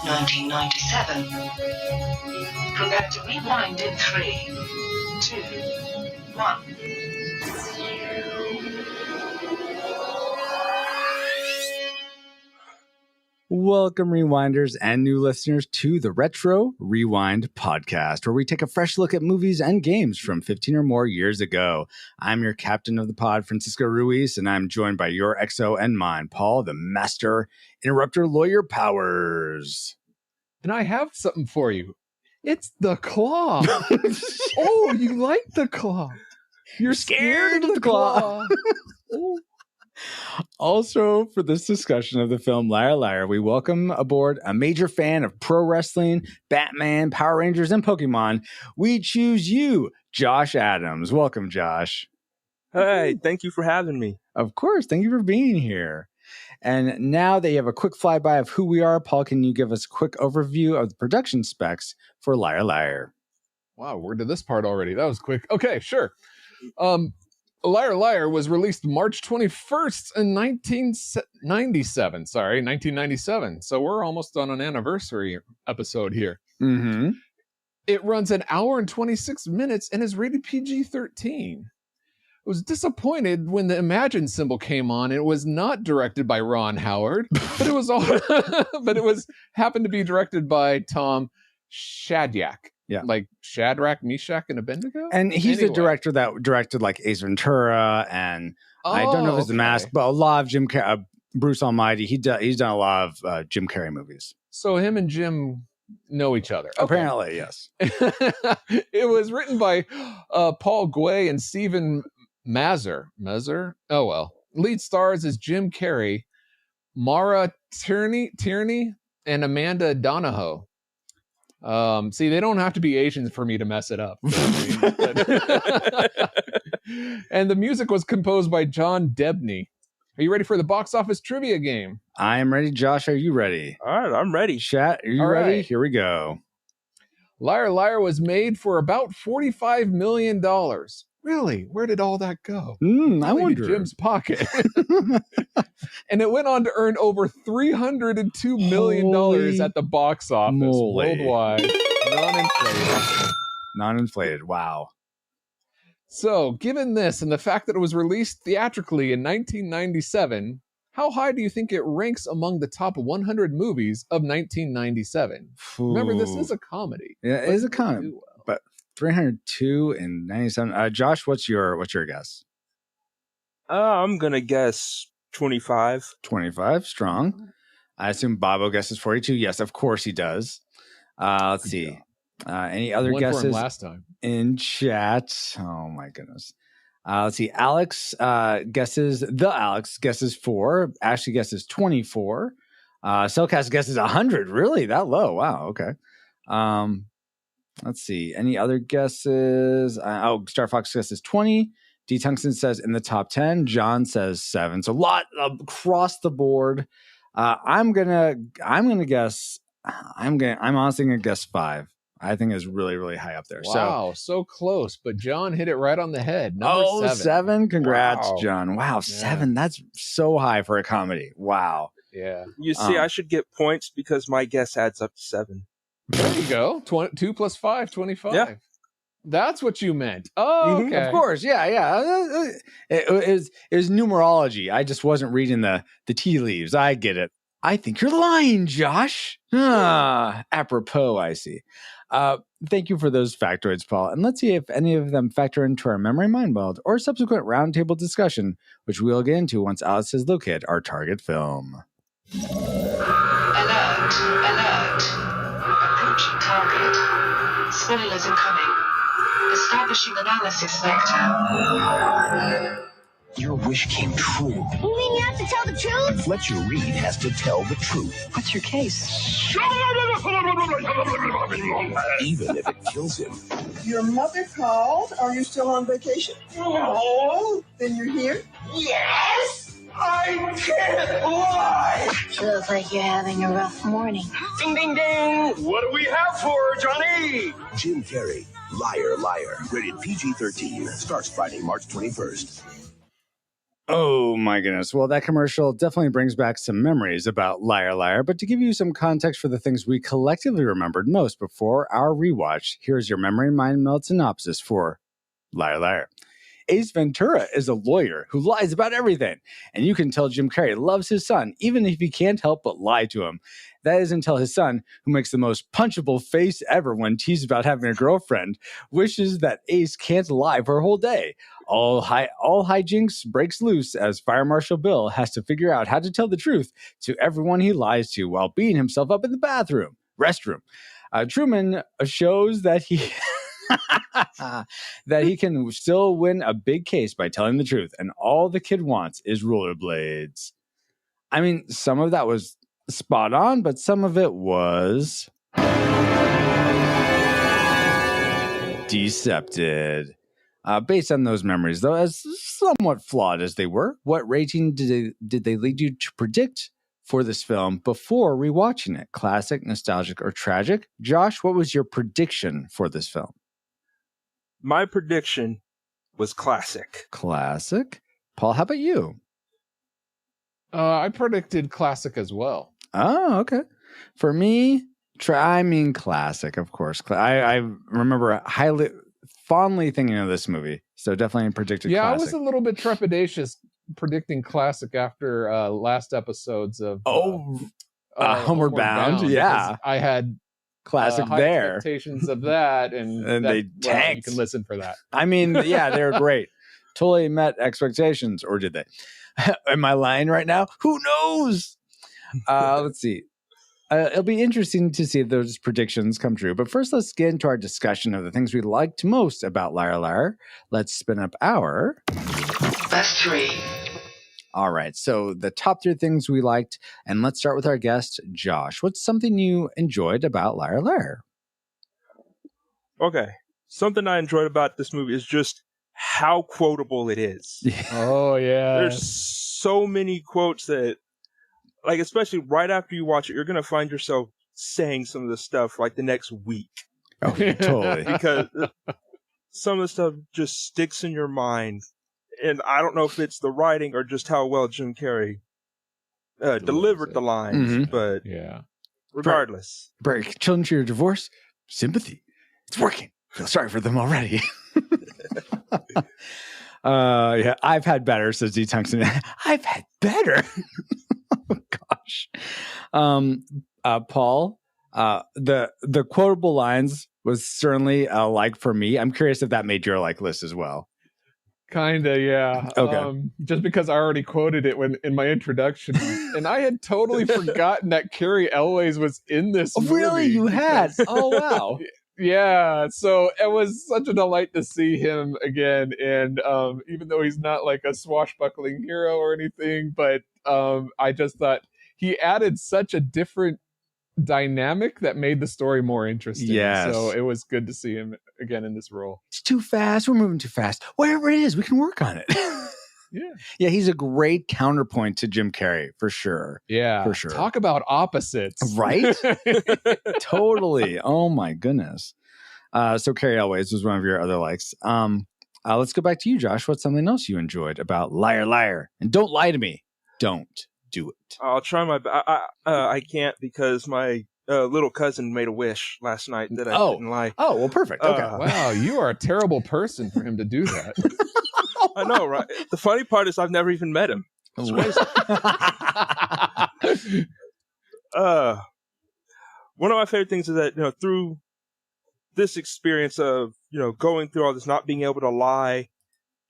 [SPEAKER 4] 1997. Prepare to rewind in 3, 2, 1.
[SPEAKER 2] Welcome, Rewinders and new listeners, to the Retro Rewind podcast, where we take a fresh look at movies and games from 15 or more years ago. I'm your captain of the pod, Francisco Ruiz, and I'm joined by your XO and mine, Paul, the master interrupter lawyer Powers.
[SPEAKER 3] And I have something for you. It's the claw. Oh, you like the claw. You're scared of the claw. Oh.
[SPEAKER 2] Also, for this discussion of the film Liar Liar, we welcome aboard a major fan of pro wrestling, Batman, Power Rangers, and Pokemon. We choose you, Josh Adams. Welcome, Josh.
[SPEAKER 21] Hey, thank you for having me.
[SPEAKER 2] Of course. Thank you for being here. And now that you have a quick flyby of who we are, Paul, can you give us a quick overview of the production specs for Liar Liar?
[SPEAKER 3] Wow, we're to this part already. That was quick. Okay, sure. Liar Liar was released March 21st in 1997. So we're almost on an anniversary episode here.
[SPEAKER 2] Mm-hmm.
[SPEAKER 3] It runs an hour and 26 minutes and is rated PG-13. I was disappointed when the Imagine symbol came on. It was not directed by Ron Howard, but it was happened to be directed by Tom Shadyac.
[SPEAKER 2] Yeah.
[SPEAKER 3] Like Shadrach, Meshach, and Abednego?
[SPEAKER 2] And he's the director that directed like Ace Ventura and I don't know if it's The Mask, but a lot of Jim Carrey, Bruce Almighty. He's done a lot of Jim Carrey movies.
[SPEAKER 3] So him and Jim know each other. Okay.
[SPEAKER 2] Apparently, yes.
[SPEAKER 3] It was written by Paul Guay and Stephen Mazur. Oh, well. Lead stars is Jim Carrey, Mara Tierney, and Amanda Donahoe. See, they don't have to be Asians for me to mess it up. And the music was composed by John Debney. Are you ready for the box office trivia game?
[SPEAKER 2] I am ready. Josh, are you ready?
[SPEAKER 21] All right, I'm ready.
[SPEAKER 2] Chat, are you ready? Right. Here we go.
[SPEAKER 3] Liar Liar was made for about $45 million. Really? Where did all that go?
[SPEAKER 2] I wonder.
[SPEAKER 3] Jim's pocket. And it went on to earn over $302 million at the box office worldwide.
[SPEAKER 2] Non-inflated. Wow.
[SPEAKER 3] So, given this and the fact that it was released theatrically in 1997, how high do you think it ranks among the top 100 movies of 1997?
[SPEAKER 2] Ooh.
[SPEAKER 3] Remember, this is a comedy.
[SPEAKER 2] Yeah, it is a comedy. But 302 and 97. Josh, what's your guess?
[SPEAKER 21] I'm gonna guess 25.
[SPEAKER 2] 25, strong. I assume Bobo guesses 42. Yes, of course he does. Let's see. Any other guesses
[SPEAKER 3] last time
[SPEAKER 2] in chat? Oh my goodness. Let's see. Alex guesses 4. Ashley guesses 24. Cellcast guesses 100. Really? That low? Wow. Okay. Let's see. Any other guesses? Star Fox guesses 20. D. Tungsten says in the top 10. John says 7. So a lot across the board. I'm honestly gonna guess 5. I think it's really, really high up there.
[SPEAKER 3] Wow, so close. But John hit it right on the head. Number
[SPEAKER 2] 7. Congrats, wow. John. Wow,
[SPEAKER 3] yeah.
[SPEAKER 2] 7. That's so high for a comedy. Wow.
[SPEAKER 3] Yeah.
[SPEAKER 21] You see, I should get points because my guess adds up to 7.
[SPEAKER 3] There you go. 2 plus 5, 25.
[SPEAKER 21] Yeah.
[SPEAKER 3] That's what you meant. Oh, okay.
[SPEAKER 2] Of course. Yeah. It was numerology. I just wasn't reading the tea leaves. I get it. I think you're lying, Josh. Apropos, I see. Thank you for those factoids, Paul. And let's see if any of them factor into our memory mind meld or subsequent roundtable discussion, which we'll get into once Alice has located our target film.
[SPEAKER 4] Alert. Approaching target. Spoilers incoming. Establishing analysis vector.
[SPEAKER 17] Your wish came true.
[SPEAKER 22] You mean you have to tell the truth?
[SPEAKER 17] Fletcher Reed has to tell the truth.
[SPEAKER 22] What's your case?
[SPEAKER 17] Even if it kills him.
[SPEAKER 23] Your mother called? Are you still on vacation?
[SPEAKER 17] No.
[SPEAKER 23] Then you're here?
[SPEAKER 17] Yes! I can't lie!
[SPEAKER 22] Feels like you're having a rough morning.
[SPEAKER 17] Ding, ding, ding! What do we have for Johnny? Jim Carrey, Liar, Liar. Rated PG-13. Starts Friday, March 21st.
[SPEAKER 2] Oh my goodness. Well, that commercial definitely brings back some memories about Liar Liar. But to give you some context for the things we collectively remembered most before our rewatch, here's your memory mind meld synopsis for Liar Liar. Ace Ventura is a lawyer who lies about everything. And you can tell Jim Carrey loves his son, even if he can't help but lie to him. That is until his son, who makes the most punchable face ever when teased about having a girlfriend, wishes that Ace can't lie for a whole day. All hijinks breaks loose as Fire Marshal Bill has to figure out how to tell the truth to everyone he lies to while beating himself up in the restroom. Truman shows that he that he can still win a big case by telling the truth, and all the kid wants is rollerblades. I mean, some of that was spot on, but some of it was decepted. Based on those memories, though, as somewhat flawed as they were, what rating did they lead you to predict for this film before rewatching it? Classic, nostalgic, or tragic? Josh, what was your prediction for this film?
[SPEAKER 21] My prediction was classic.
[SPEAKER 2] Classic. Paul, how about you?
[SPEAKER 3] I predicted classic as well.
[SPEAKER 2] Oh, okay. For me, classic, of course. I remember fondly thinking of this movie, so definitely predicted classic.
[SPEAKER 3] I was a little bit trepidatious predicting classic after last episodes of
[SPEAKER 2] Homeward Bound. Yeah,
[SPEAKER 3] I had
[SPEAKER 2] classic
[SPEAKER 3] high
[SPEAKER 2] there.
[SPEAKER 3] Expectations of that, and
[SPEAKER 2] they tanked.
[SPEAKER 3] You can listen for that.
[SPEAKER 2] I mean, yeah, they're great. Totally met expectations, or did they? Am I lying right now? Who knows? Let's see. It'll be interesting to see if those predictions come true. But first, let's get into our discussion of the things we liked most about Liar Liar. Let's spin up our
[SPEAKER 4] Best 3.
[SPEAKER 2] All right. So the top 3 things we liked. And let's start with our guest, Josh. What's something you enjoyed about Liar Liar?
[SPEAKER 21] Okay. Something I enjoyed about this movie is just how quotable it is.
[SPEAKER 3] Oh, yeah.
[SPEAKER 21] There's so many quotes that, like, especially right after you watch it, you're going to find yourself saying some of the stuff like the next week.
[SPEAKER 2] Oh, totally.
[SPEAKER 21] Because some of the stuff just sticks in your mind. And I don't know if it's the writing or just how well Jim Carrey delivered the lines, but
[SPEAKER 3] yeah,
[SPEAKER 21] regardless.
[SPEAKER 2] Break children to your divorce, sympathy. It's working. Feel sorry for them already. Yeah, I've had better, says D. Tungsten. I've had better. Oh gosh. Paul, the quotable lines was certainly a like for me. I'm curious if that made your like list as well.
[SPEAKER 3] Kinda, yeah.
[SPEAKER 2] Okay.
[SPEAKER 3] Just because I already quoted it in my introduction, and I had totally forgotten that Cary Elwes was in this movie.
[SPEAKER 2] Really, you had? Oh wow.
[SPEAKER 3] Yeah, so it was such a delight to see him again, and even though he's not like a swashbuckling hero or anything, but I just thought he added such a different dynamic that made the story more interesting.
[SPEAKER 2] Yes.
[SPEAKER 3] So it was good to see him again in this role.
[SPEAKER 2] It's too fast. We're moving too fast. Whatever it is, we can work on it. Yeah, he's a great counterpoint to Jim Carrey for sure.
[SPEAKER 3] Yeah,
[SPEAKER 2] for sure.
[SPEAKER 3] Talk about opposites,
[SPEAKER 2] right? Totally. Oh my goodness. So Cary Elwes was one of your other likes. Let's go back to you, Josh. What's something else you enjoyed about Liar Liar? And don't lie to me. Don't do it.
[SPEAKER 21] I'll try my best. I can't because my little cousin made a wish last night that I didn't lie.
[SPEAKER 2] Oh, well, perfect. Okay.
[SPEAKER 3] Wow, you are a terrible person for him to do that.
[SPEAKER 21] I know, right? The funny part is I've never even met him. It's crazy. One of my favorite things is that, through this experience of, going through all this, not being able to lie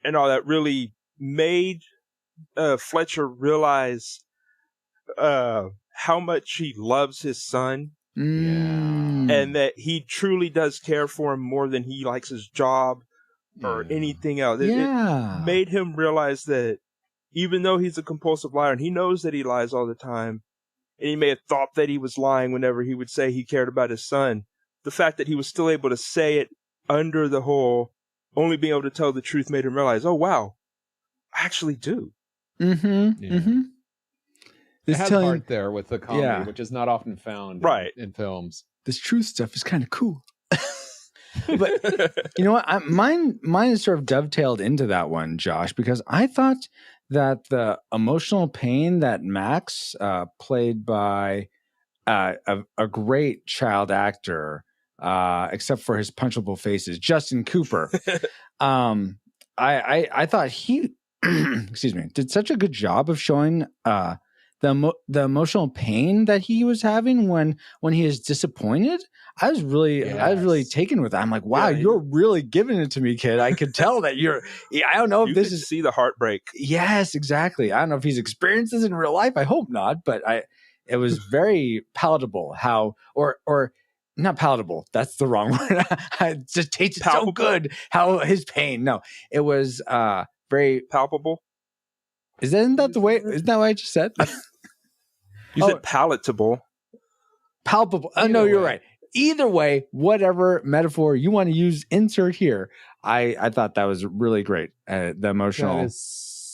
[SPEAKER 21] and all that, really made Fletcher realize how much he loves his son. And that he truly does care for him more than he likes his job or anything else. It made him realize that even though he's a compulsive liar and he knows that he lies all the time, and he may have thought that he was lying whenever he would say he cared about his son, the fact that he was still able to say it under the whole only being able to tell the truth made him realize, oh wow, I actually do.
[SPEAKER 3] It has heart there with the comedy, which is not often found in films.
[SPEAKER 2] This truth stuff is kind of cool. But you know what? Mine is sort of dovetailed into that one, Josh, because I thought that the emotional pain that Max, played by a great child actor, except for his punchable faces, Justin Cooper. I thought he, excuse me, did such a good job of showing the emotional pain that he was having when he is disappointed. I was really taken with that. I'm like, wow, you're really giving it to me, kid. I could tell that you're. I don't know if this is
[SPEAKER 21] see the heartbreak.
[SPEAKER 2] Yes, exactly. I don't know if he's experienced this in real life. I hope not, but it was very palatable how, or not palatable. That's the wrong word. It just tasted so good. How his pain. No, it was very
[SPEAKER 21] palpable.
[SPEAKER 2] Isn't that the way? Isn't that what I just said?
[SPEAKER 21] You said palatable.
[SPEAKER 2] Palpable. Oh, no, you're right. Either way, whatever metaphor you want to use, insert here. I thought that was really great. The emotional.
[SPEAKER 3] That is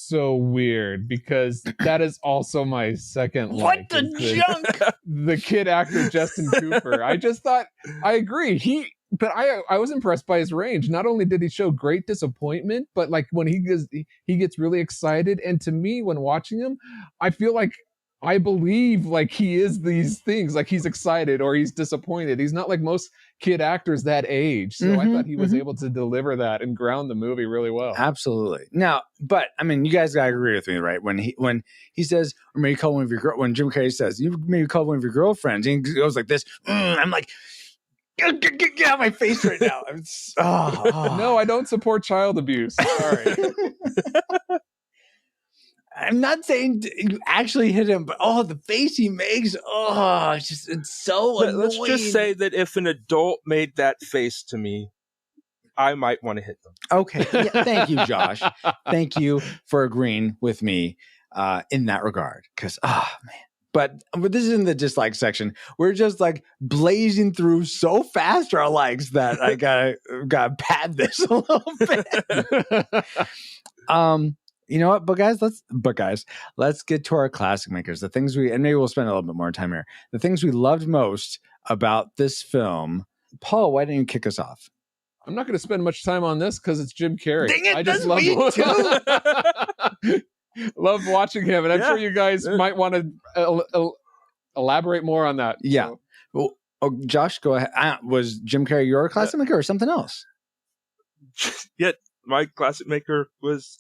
[SPEAKER 3] so weird because that is also my second.
[SPEAKER 2] What the junk?
[SPEAKER 3] The kid actor Justin Cooper. I just thought I agree. But I was impressed by his range. Not only did he show great disappointment, but like when he gets really excited. And to me, when watching him, I feel like I believe like he is these things, like he's excited or he's disappointed. He's not like most kid actors that age. So I thought he was able to deliver that and ground the movie really well.
[SPEAKER 2] Absolutely. Now, but I mean, you guys gotta agree with me, right? When he says, or maybe call one of your when Jim Carrey says, you maybe call one of your girlfriends, and he goes like this, I'm like, get out of my face right now.
[SPEAKER 3] No, I don't support child abuse. Sorry.
[SPEAKER 2] I'm not saying you actually hit him, but the face he makes, it's so annoying.
[SPEAKER 21] Let's just say that if an adult made that face to me, I might want to hit them.
[SPEAKER 2] Okay. Yeah, thank you, Josh. Thank you for agreeing with me in that regard. Because, man. But this is in the dislike section. We're just like blazing through so fast our likes that I gotta pad this a little bit. You know what? But guys, let's get to our classic makers. The things and maybe we'll spend a little bit more time here. The things we loved most about this film. Paul, why didn't you kick us off?
[SPEAKER 3] I'm not going to spend much time on this because it's Jim Carrey.
[SPEAKER 2] Dang it,
[SPEAKER 3] I just love love watching him, and I'm sure you guys might want to elaborate more on that.
[SPEAKER 2] Yeah. So. Well, Josh, go ahead. Was Jim Carrey your classic maker or something else?
[SPEAKER 21] Yet. My classic maker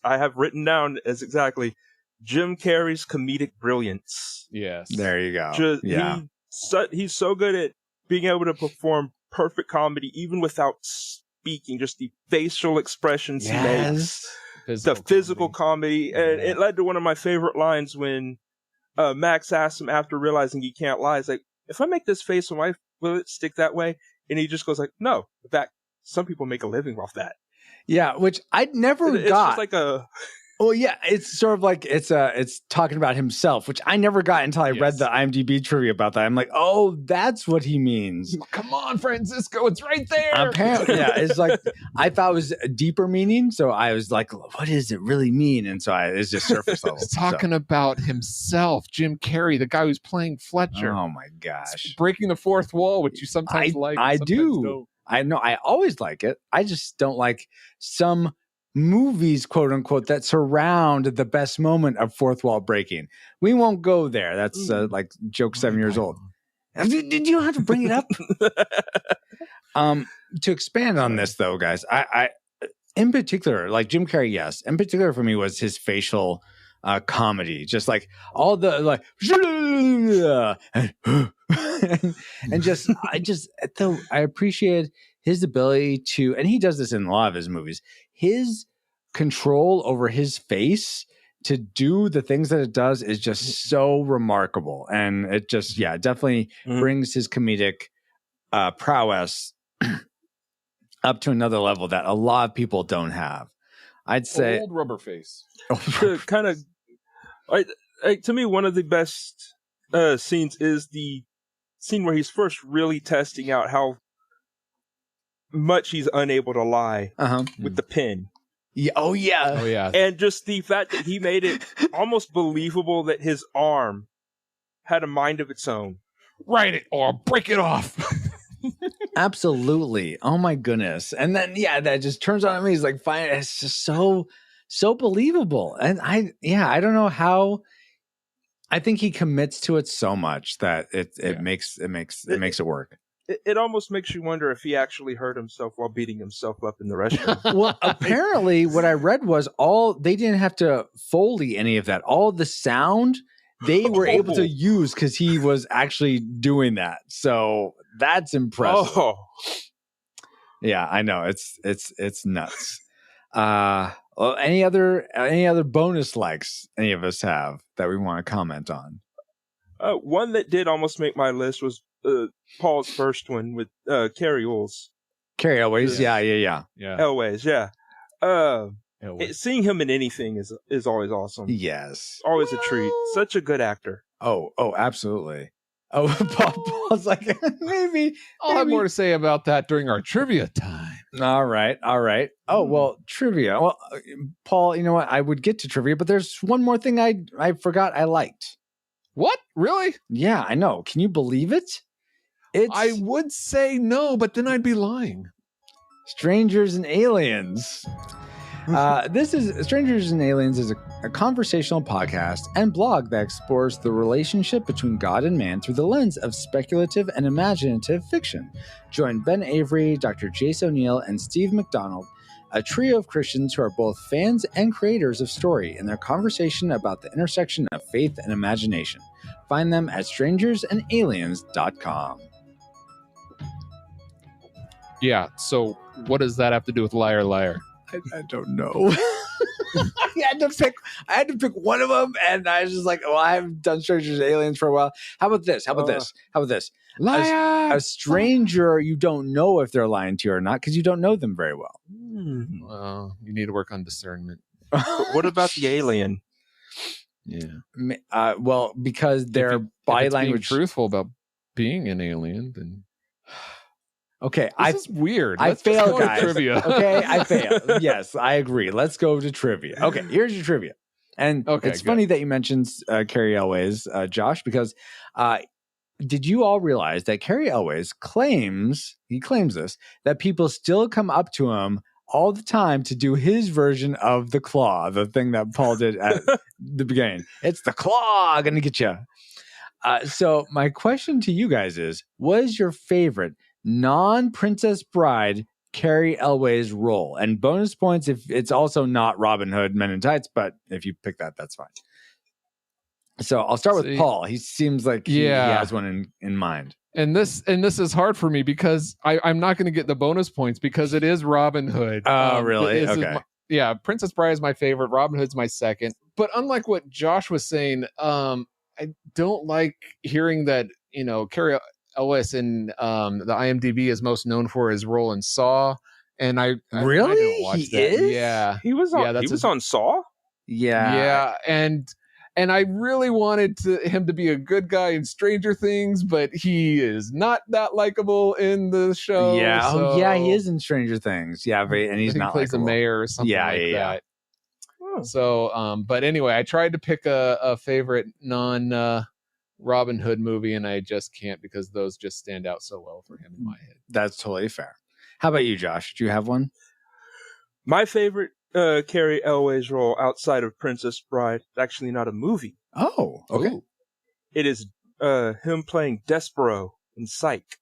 [SPEAKER 21] I have written down as exactly Jim Carrey's comedic brilliance.
[SPEAKER 3] Yes.
[SPEAKER 2] There you go.
[SPEAKER 21] He's so good at being able to perform perfect comedy even without speaking, just the facial expressions he makes. The physical comedy. And it led to one of my favorite lines when Max asks him after realizing he can't lie. He's like, if I make this face, will it stick that way? And he just goes like, no. In fact, some people make a living off that.
[SPEAKER 2] Yeah, which I'd never got.
[SPEAKER 21] It's just like a.
[SPEAKER 2] Well, yeah, it's sort of like it's talking about himself, which I never got until I read the IMDb trivia about that. I'm like, oh, that's what he means.
[SPEAKER 3] Come on, Francisco, it's right there.
[SPEAKER 2] Apparently, yeah, it's like I thought it was a deeper meaning, so I was like, what does it really mean? And so it's just surface level.
[SPEAKER 3] He's talking about himself, Jim Carrey, the guy who's playing Fletcher.
[SPEAKER 2] Oh my gosh,
[SPEAKER 3] it's breaking the fourth wall, which you sometimes like.
[SPEAKER 2] I do. Don't. I know. I always like it. I just don't like some movies, quote unquote, that surround the best moment of fourth wall breaking. We won't go there. That's like joke 7 years old. Did you have to bring it up? To expand on this, though, guys, I in particular, like Jim Carrey, yes, in particular for me was his facial comedy, just like all the like. and just I appreciate his ability to, and he does this in a lot of his movies, his control over his face to do the things that it does is just so remarkable. And it just, definitely brings his comedic prowess up to another level that a lot of people don't have. I'd say
[SPEAKER 3] old rubber face.
[SPEAKER 21] Kind of to me, one of the best scenes is the scene where he's first really testing out how much he's unable to lie with the pen.
[SPEAKER 2] Yeah. Oh yeah.
[SPEAKER 21] And just the fact that he made it almost believable that his arm had a mind of its own.
[SPEAKER 3] Write it or break it off.
[SPEAKER 2] Absolutely. Oh my goodness. And then that just turns on me. He's like, fine. It's just so believable. And I don't know how. I think he commits to it so much that it makes it work.
[SPEAKER 21] It almost makes you wonder if he actually hurt himself while beating himself up in the restroom.
[SPEAKER 2] Well, apparently what I read was they didn't have to Foley any of that. All the sound they were able to use because he was actually doing that. So that's impressive. Oh. Yeah, I know. It's nuts. Well, any other bonus likes any of us have that we want to comment on?
[SPEAKER 21] One that did almost make my list was Paul's first one with Carrie Elwes.
[SPEAKER 2] Carrie Elwes, yeah.
[SPEAKER 21] Elwes, yeah. Seeing him in anything is always awesome.
[SPEAKER 2] Yes,
[SPEAKER 21] always a treat. Such a good actor.
[SPEAKER 2] Oh, absolutely. Oh, Paul's like maybe.
[SPEAKER 3] I'll have more to say about that during our trivia time.
[SPEAKER 2] All right. Oh, well, trivia. Well, Paul, you know what? I would get to trivia, but there's one more thing I forgot I liked.
[SPEAKER 3] What? Really?
[SPEAKER 2] Yeah, I know. Can you believe it?
[SPEAKER 3] I would say no, but then I'd be lying.
[SPEAKER 2] Strangers and Aliens. This is Strangers and Aliens is a conversational podcast and blog that explores the relationship between God and man through the lens of speculative and imaginative fiction. Join Ben Avery, Dr. Jace O'Neill, and Steve McDonald, a trio of Christians who are both fans and creators of story, in their conversation about the intersection of faith and imagination. Find them at strangersandaliens.com.
[SPEAKER 3] Yeah, so what does that have to do with Liar Liar?
[SPEAKER 2] I don't know. I had to pick one of them, and I was just like, "Oh, I haven't done Strangers and Aliens for a while." How about this?
[SPEAKER 3] Liar!
[SPEAKER 2] A stranger, you don't know if they're lying to you or not because you don't know them very well.
[SPEAKER 3] Well, you need to work on discernment.
[SPEAKER 21] What about the alien?
[SPEAKER 3] Yeah.
[SPEAKER 2] Well, because their body language
[SPEAKER 3] truthful about being an alien, then.
[SPEAKER 2] Okay,
[SPEAKER 3] this is weird.
[SPEAKER 2] I failed, guys.
[SPEAKER 3] Trivia.
[SPEAKER 2] Okay, I failed. Yes, I agree. Let's go to trivia. Okay, here's your trivia. And it's funny that you mentioned Carrie Elwes, Josh, because did you all realize that Carrie Elwes claims this, that people still come up to him all the time to do his version of the claw, the thing that Paul did at the beginning. It's the claw gonna get you. So my question to you guys is, what is your favorite non-Princess Bride Carrie Elwes role? And bonus points if it's also not Robin Hood Men in Tights, but if you pick that, that's fine. So I'll start with Paul. He seems like he has one in mind.
[SPEAKER 3] And this is hard for me because I'm not going to get the bonus points because it is Robin Hood.
[SPEAKER 2] Oh, really? Okay.
[SPEAKER 3] Princess Bride is my favorite. Robin Hood's my second. But unlike what Josh was saying, I don't like hearing that, Carrie Elwes in the IMDb is most known for his role in Saw. And I didn't watch that.
[SPEAKER 2] Is?
[SPEAKER 3] Yeah.
[SPEAKER 21] He was on Saw?
[SPEAKER 2] Yeah.
[SPEAKER 3] Yeah. And I really wanted him to be a good guy in Stranger Things, but he is not that likable in the show.
[SPEAKER 2] Yeah,
[SPEAKER 3] so
[SPEAKER 2] he is in Stranger Things. Yeah, and he's not
[SPEAKER 3] plays
[SPEAKER 2] likable.
[SPEAKER 3] a mayor or something that. So, but anyway, I tried to pick a favorite non Robin Hood movie, and I just can't because those just stand out so well for him in my head.
[SPEAKER 2] That's totally fair. How about you, Josh? Do you have one?
[SPEAKER 21] My favorite Carrie Elwes role outside of Princess Bride is actually not a movie.
[SPEAKER 2] Oh, okay.
[SPEAKER 21] Ooh. It is him playing Despero in Psych.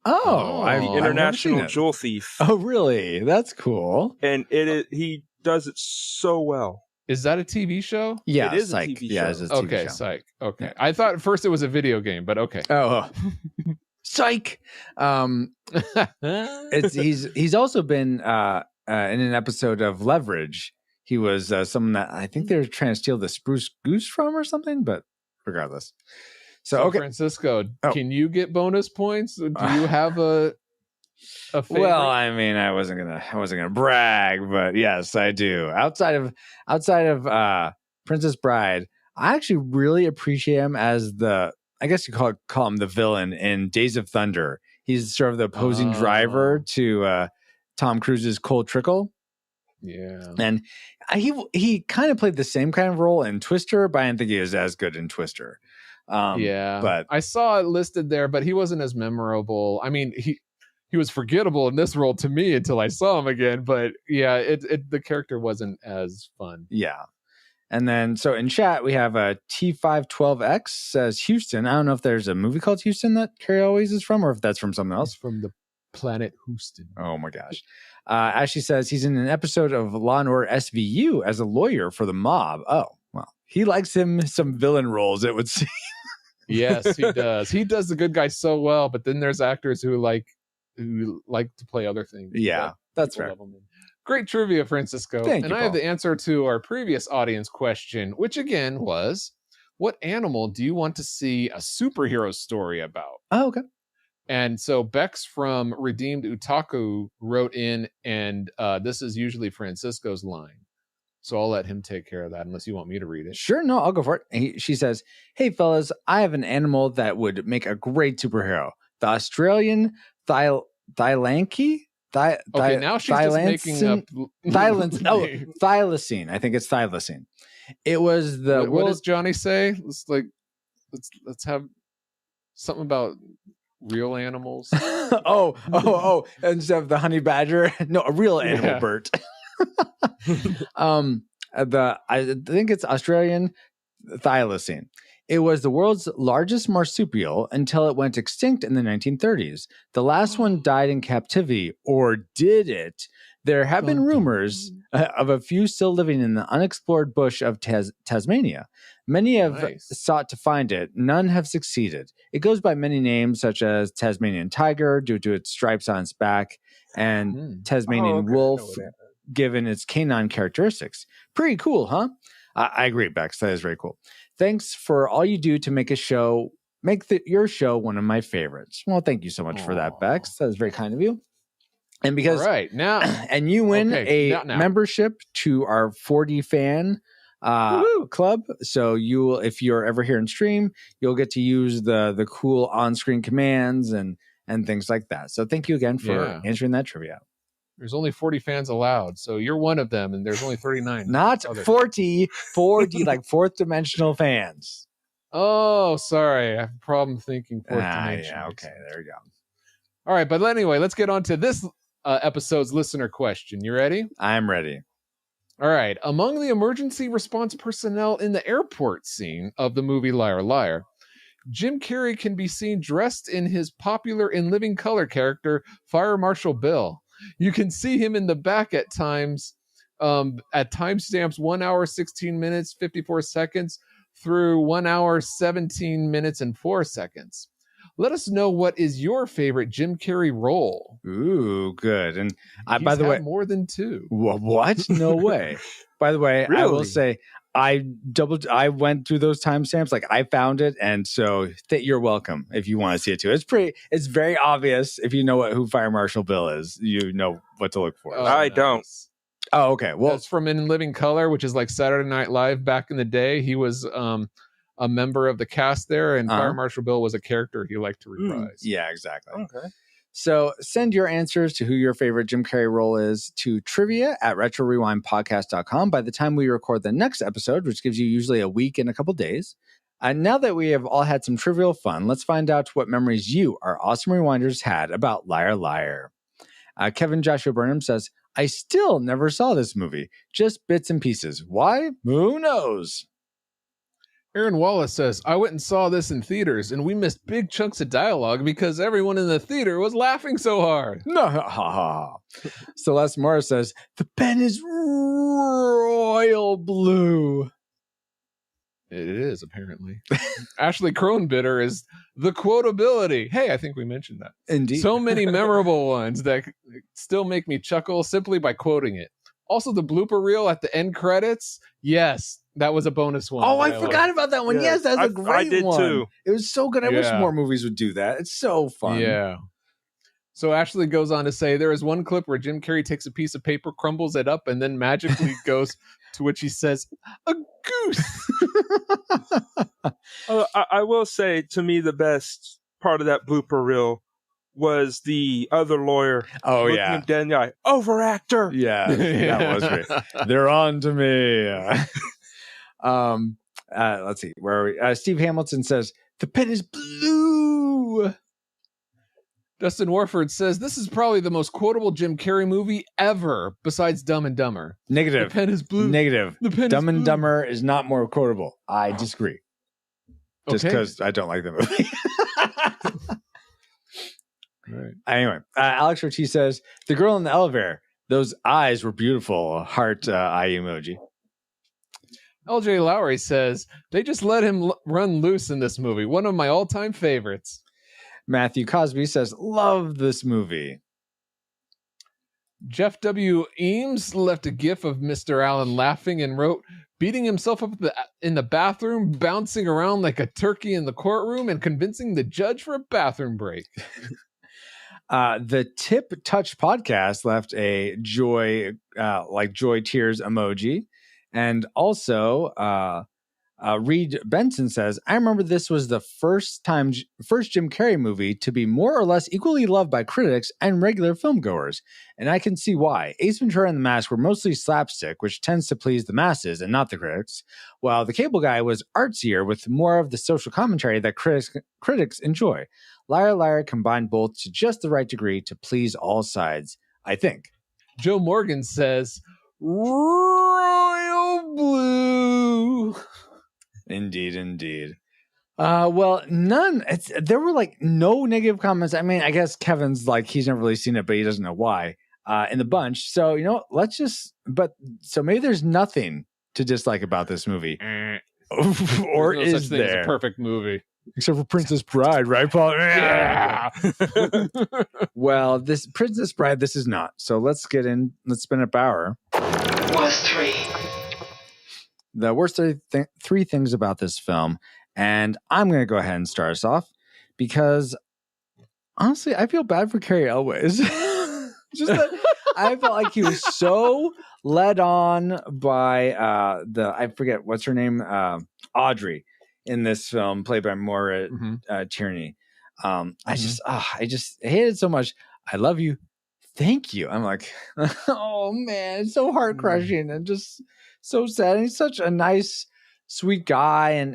[SPEAKER 2] The
[SPEAKER 21] international jewel thief.
[SPEAKER 2] Oh, really? That's cool.
[SPEAKER 21] And he does it so well.
[SPEAKER 3] Is that a TV show?
[SPEAKER 2] Yeah,
[SPEAKER 21] it is
[SPEAKER 2] Psych.
[SPEAKER 21] a TV show.
[SPEAKER 2] Yeah, it's a TV
[SPEAKER 3] okay,
[SPEAKER 2] show.
[SPEAKER 3] Psych. Okay. I thought at first it was a video game, but okay.
[SPEAKER 2] Oh, Psych. He's also been in an episode of Leverage. He was someone that I think they were trying to steal the Spruce Goose from or something, but regardless. So okay,
[SPEAKER 3] Francisco, can you get bonus points? Do you have a favorite?
[SPEAKER 2] Well, I mean, I wasn't gonna brag, but yes, I do. Outside of Princess Bride, I actually really appreciate him as I guess you call him the villain in Days of Thunder. He's sort of the opposing driver to Tom Cruise's Cole Trickle.
[SPEAKER 3] Yeah.
[SPEAKER 2] And he kind of played the same kind of role in Twister, but I didn't think he was as good in Twister.
[SPEAKER 3] But I saw it listed there, but he wasn't as memorable. I mean, he he was forgettable in this role to me until I saw him again. But yeah, the character wasn't as fun.
[SPEAKER 2] Yeah. And then, so in chat, we have a T512X says Houston. I don't know if there's a movie called Houston that Carrie Always is from, or if that's from something else.
[SPEAKER 3] It's from the planet Houston.
[SPEAKER 2] Oh my gosh. Ashley says he's in an episode of Law and Order SVU as a lawyer for the mob. Oh, well, he likes him some villain roles, it would seem.
[SPEAKER 3] Yes, he does. He does the good guy so well, but then there's actors who like to play other things.
[SPEAKER 2] Yeah, that's fair.
[SPEAKER 3] Great trivia, Francisco.
[SPEAKER 2] Thank
[SPEAKER 3] and
[SPEAKER 2] you,
[SPEAKER 3] I have
[SPEAKER 2] Paul.
[SPEAKER 3] the answer to our previous audience question, which again was, what animal do you want to see a superhero story about?
[SPEAKER 2] Oh, okay.
[SPEAKER 3] And so Bex from Redeemed Utaku wrote in, and this is usually Francisco's line. So I'll let him take care of that unless you want me to read it.
[SPEAKER 2] Sure, no, I'll go for it. She says, hey, fellas, I have an animal that would make a great superhero. The Australian Thylacine.
[SPEAKER 3] Okay, now she's just making up.
[SPEAKER 2] Thylacine. I think it's Thylacine. It was the.
[SPEAKER 3] What does Johnny say? Let's have something about real animals.
[SPEAKER 2] oh! Instead of the honey badger, no, a real animal, Bert. I think it's Australian Thylacine. It was the world's largest marsupial until it went extinct in the 1930s. The last one died in captivity, or did it? There have been rumors of a few still living in the unexplored bush of Tasmania. Many have sought to find it. None have succeeded. It goes by many names, such as Tasmanian tiger, due to its stripes on its back, and Tasmanian wolf, given its canine characteristics. Pretty cool, huh? I agree, Bex. That is very cool. Thanks for all you do to make your show one of my favorites. Well, thank you so much for that, Bex. That is very kind of you. And because
[SPEAKER 3] all right, now
[SPEAKER 2] and you win membership to our 4D fan club. So you will, if you're ever here in stream, you'll get to use the cool on-screen commands and things like that. So thank you again for answering that trivia.
[SPEAKER 3] There's only 40 fans allowed, so you're one of them, and there's only 39.
[SPEAKER 2] Not 40, 4D, like fourth dimensional fans.
[SPEAKER 3] Oh, sorry. I have a problem thinking fourth dimension.
[SPEAKER 2] Yeah, okay, there you go.
[SPEAKER 3] All right, but anyway, let's get on to this episode's listener question. You ready?
[SPEAKER 2] I'm ready.
[SPEAKER 3] All right. Among the emergency response personnel in the airport scene of the movie Liar Liar, Jim Carrey can be seen dressed in his popular In Living Color character, Fire Marshal Bill. You can see him in the back at times, at timestamps 1 hour, 16 minutes, 54 seconds through 1 hour, 17 minutes, and 4 seconds. Let us know what is your favorite Jim Carrey role.
[SPEAKER 2] Ooh, good. And
[SPEAKER 3] by the way, more than two.
[SPEAKER 2] What? No way. By the way,
[SPEAKER 21] Really?
[SPEAKER 2] I will say I went through those timestamps. Like I found it, and so you're welcome if you want to see it too. It's very obvious if you know who Fire Marshal Bill is. You know what to look for.
[SPEAKER 21] I don't.
[SPEAKER 2] Oh, okay. Well,
[SPEAKER 3] it's from In Living Color, which is like Saturday Night Live back in the day. He was a member of the cast there, and Fire Marshal Bill was a character he liked to reprise.
[SPEAKER 2] Yeah, exactly.
[SPEAKER 21] Okay.
[SPEAKER 2] So send your answers to who your favorite Jim Carrey role is to trivia@retrorewindpodcast.com by the time we record the next episode, which gives you usually a week and a couple days. And now that we have all had some trivial fun, let's find out what memories you, our awesome rewinders, had about Liar Liar. Kevin Joshua Burnham says, I still never saw this movie, just bits and pieces. Why? Who knows?
[SPEAKER 3] Aaron Wallace says, I went and saw this in theaters, and we missed big chunks of dialogue because everyone in the theater was laughing so hard.
[SPEAKER 2] No, Celeste Morris says, the pen is royal blue.
[SPEAKER 3] It is, apparently. Ashley Kronbitter is the quotability. Hey, I think we mentioned that.
[SPEAKER 2] Indeed.
[SPEAKER 3] So many memorable ones that still make me chuckle simply by quoting it. Also, the blooper reel at the end credits. Yes, that was a bonus one.
[SPEAKER 2] Oh, I forgot about that one. Yes, that's a great one.
[SPEAKER 21] I did too.
[SPEAKER 2] It was so good. I wish more movies would do that. It's so fun.
[SPEAKER 3] Yeah. So Ashley goes on to say, there is one clip where Jim Carrey takes a piece of paper, crumbles it up, and then magically goes to which he says, a goose.
[SPEAKER 21] I will say, to me, the best part of that blooper reel was the other lawyer.
[SPEAKER 2] Oh,
[SPEAKER 21] looking
[SPEAKER 2] yeah.
[SPEAKER 21] him dead in the eye. Overactor.
[SPEAKER 2] Yeah, that was great. They're on to me. Let's see. Where are we? Steve Hamilton says, the pen is blue.
[SPEAKER 12] Dustin Warford says this is probably the most quotable Jim Carrey movie ever, besides Dumb and Dumber.
[SPEAKER 2] Negative.
[SPEAKER 12] The pen is blue.
[SPEAKER 2] Negative.
[SPEAKER 12] The pen
[SPEAKER 2] Dumb
[SPEAKER 12] is
[SPEAKER 2] and
[SPEAKER 12] blue.
[SPEAKER 2] Dumber is not more quotable. I disagree. Just
[SPEAKER 12] Okay.
[SPEAKER 2] because I don't like the movie.
[SPEAKER 12] Right.
[SPEAKER 2] Anyway, Alex Ortiz says the girl in the elevator. Those eyes were beautiful. Heart eye emoji.
[SPEAKER 12] LJ Lowry says they just let him run loose in this movie. One of my all-time favorites.
[SPEAKER 2] Matthew Cosby says love this movie.
[SPEAKER 12] Jeff W. Eames left a gif of Mr. Allen laughing and wrote, beating himself up in the bathroom, bouncing around like a turkey in the courtroom, and convincing the judge for a bathroom break.
[SPEAKER 2] The Tip Touch podcast left a joy tears emoji. And also, Reed Benson says, I remember this was the first Jim Carrey movie to be more or less equally loved by critics and regular filmgoers. And I can see why. Ace Ventura and The Mask were mostly slapstick, which tends to please the masses and not the critics, while The Cable Guy was artsier with more of the social commentary that critics enjoy. Liar Liar combined both to just the right degree to please all sides, I think.
[SPEAKER 12] Joe Morgan says, Royal Blue.
[SPEAKER 2] Indeed. Well, none. There were like no negative comments. I mean, I guess Kevin's like he's never really seen it, but he doesn't know why. In the bunch. So so maybe there's nothing to dislike about this movie, or
[SPEAKER 12] There's no
[SPEAKER 2] is
[SPEAKER 12] such thing as
[SPEAKER 2] there?
[SPEAKER 12] a perfect movie?
[SPEAKER 2] Except for Princess Bride, right, Paul?
[SPEAKER 12] Yeah.
[SPEAKER 2] Well, this Princess Bride, this is not. So let's spin up our
[SPEAKER 4] Worst 3.
[SPEAKER 2] the worst three things about this film. And I'm going to go ahead and start us off because honestly, I feel bad for Carrie Elways. Just that I felt like he was so led on by I forget what's her name, Audrey in this film, played by Maura Tierney. I just hated it so much. I love you. Thank you. I'm like, oh man, it's so heart crushing and just so sad. And he's such a nice, sweet guy. And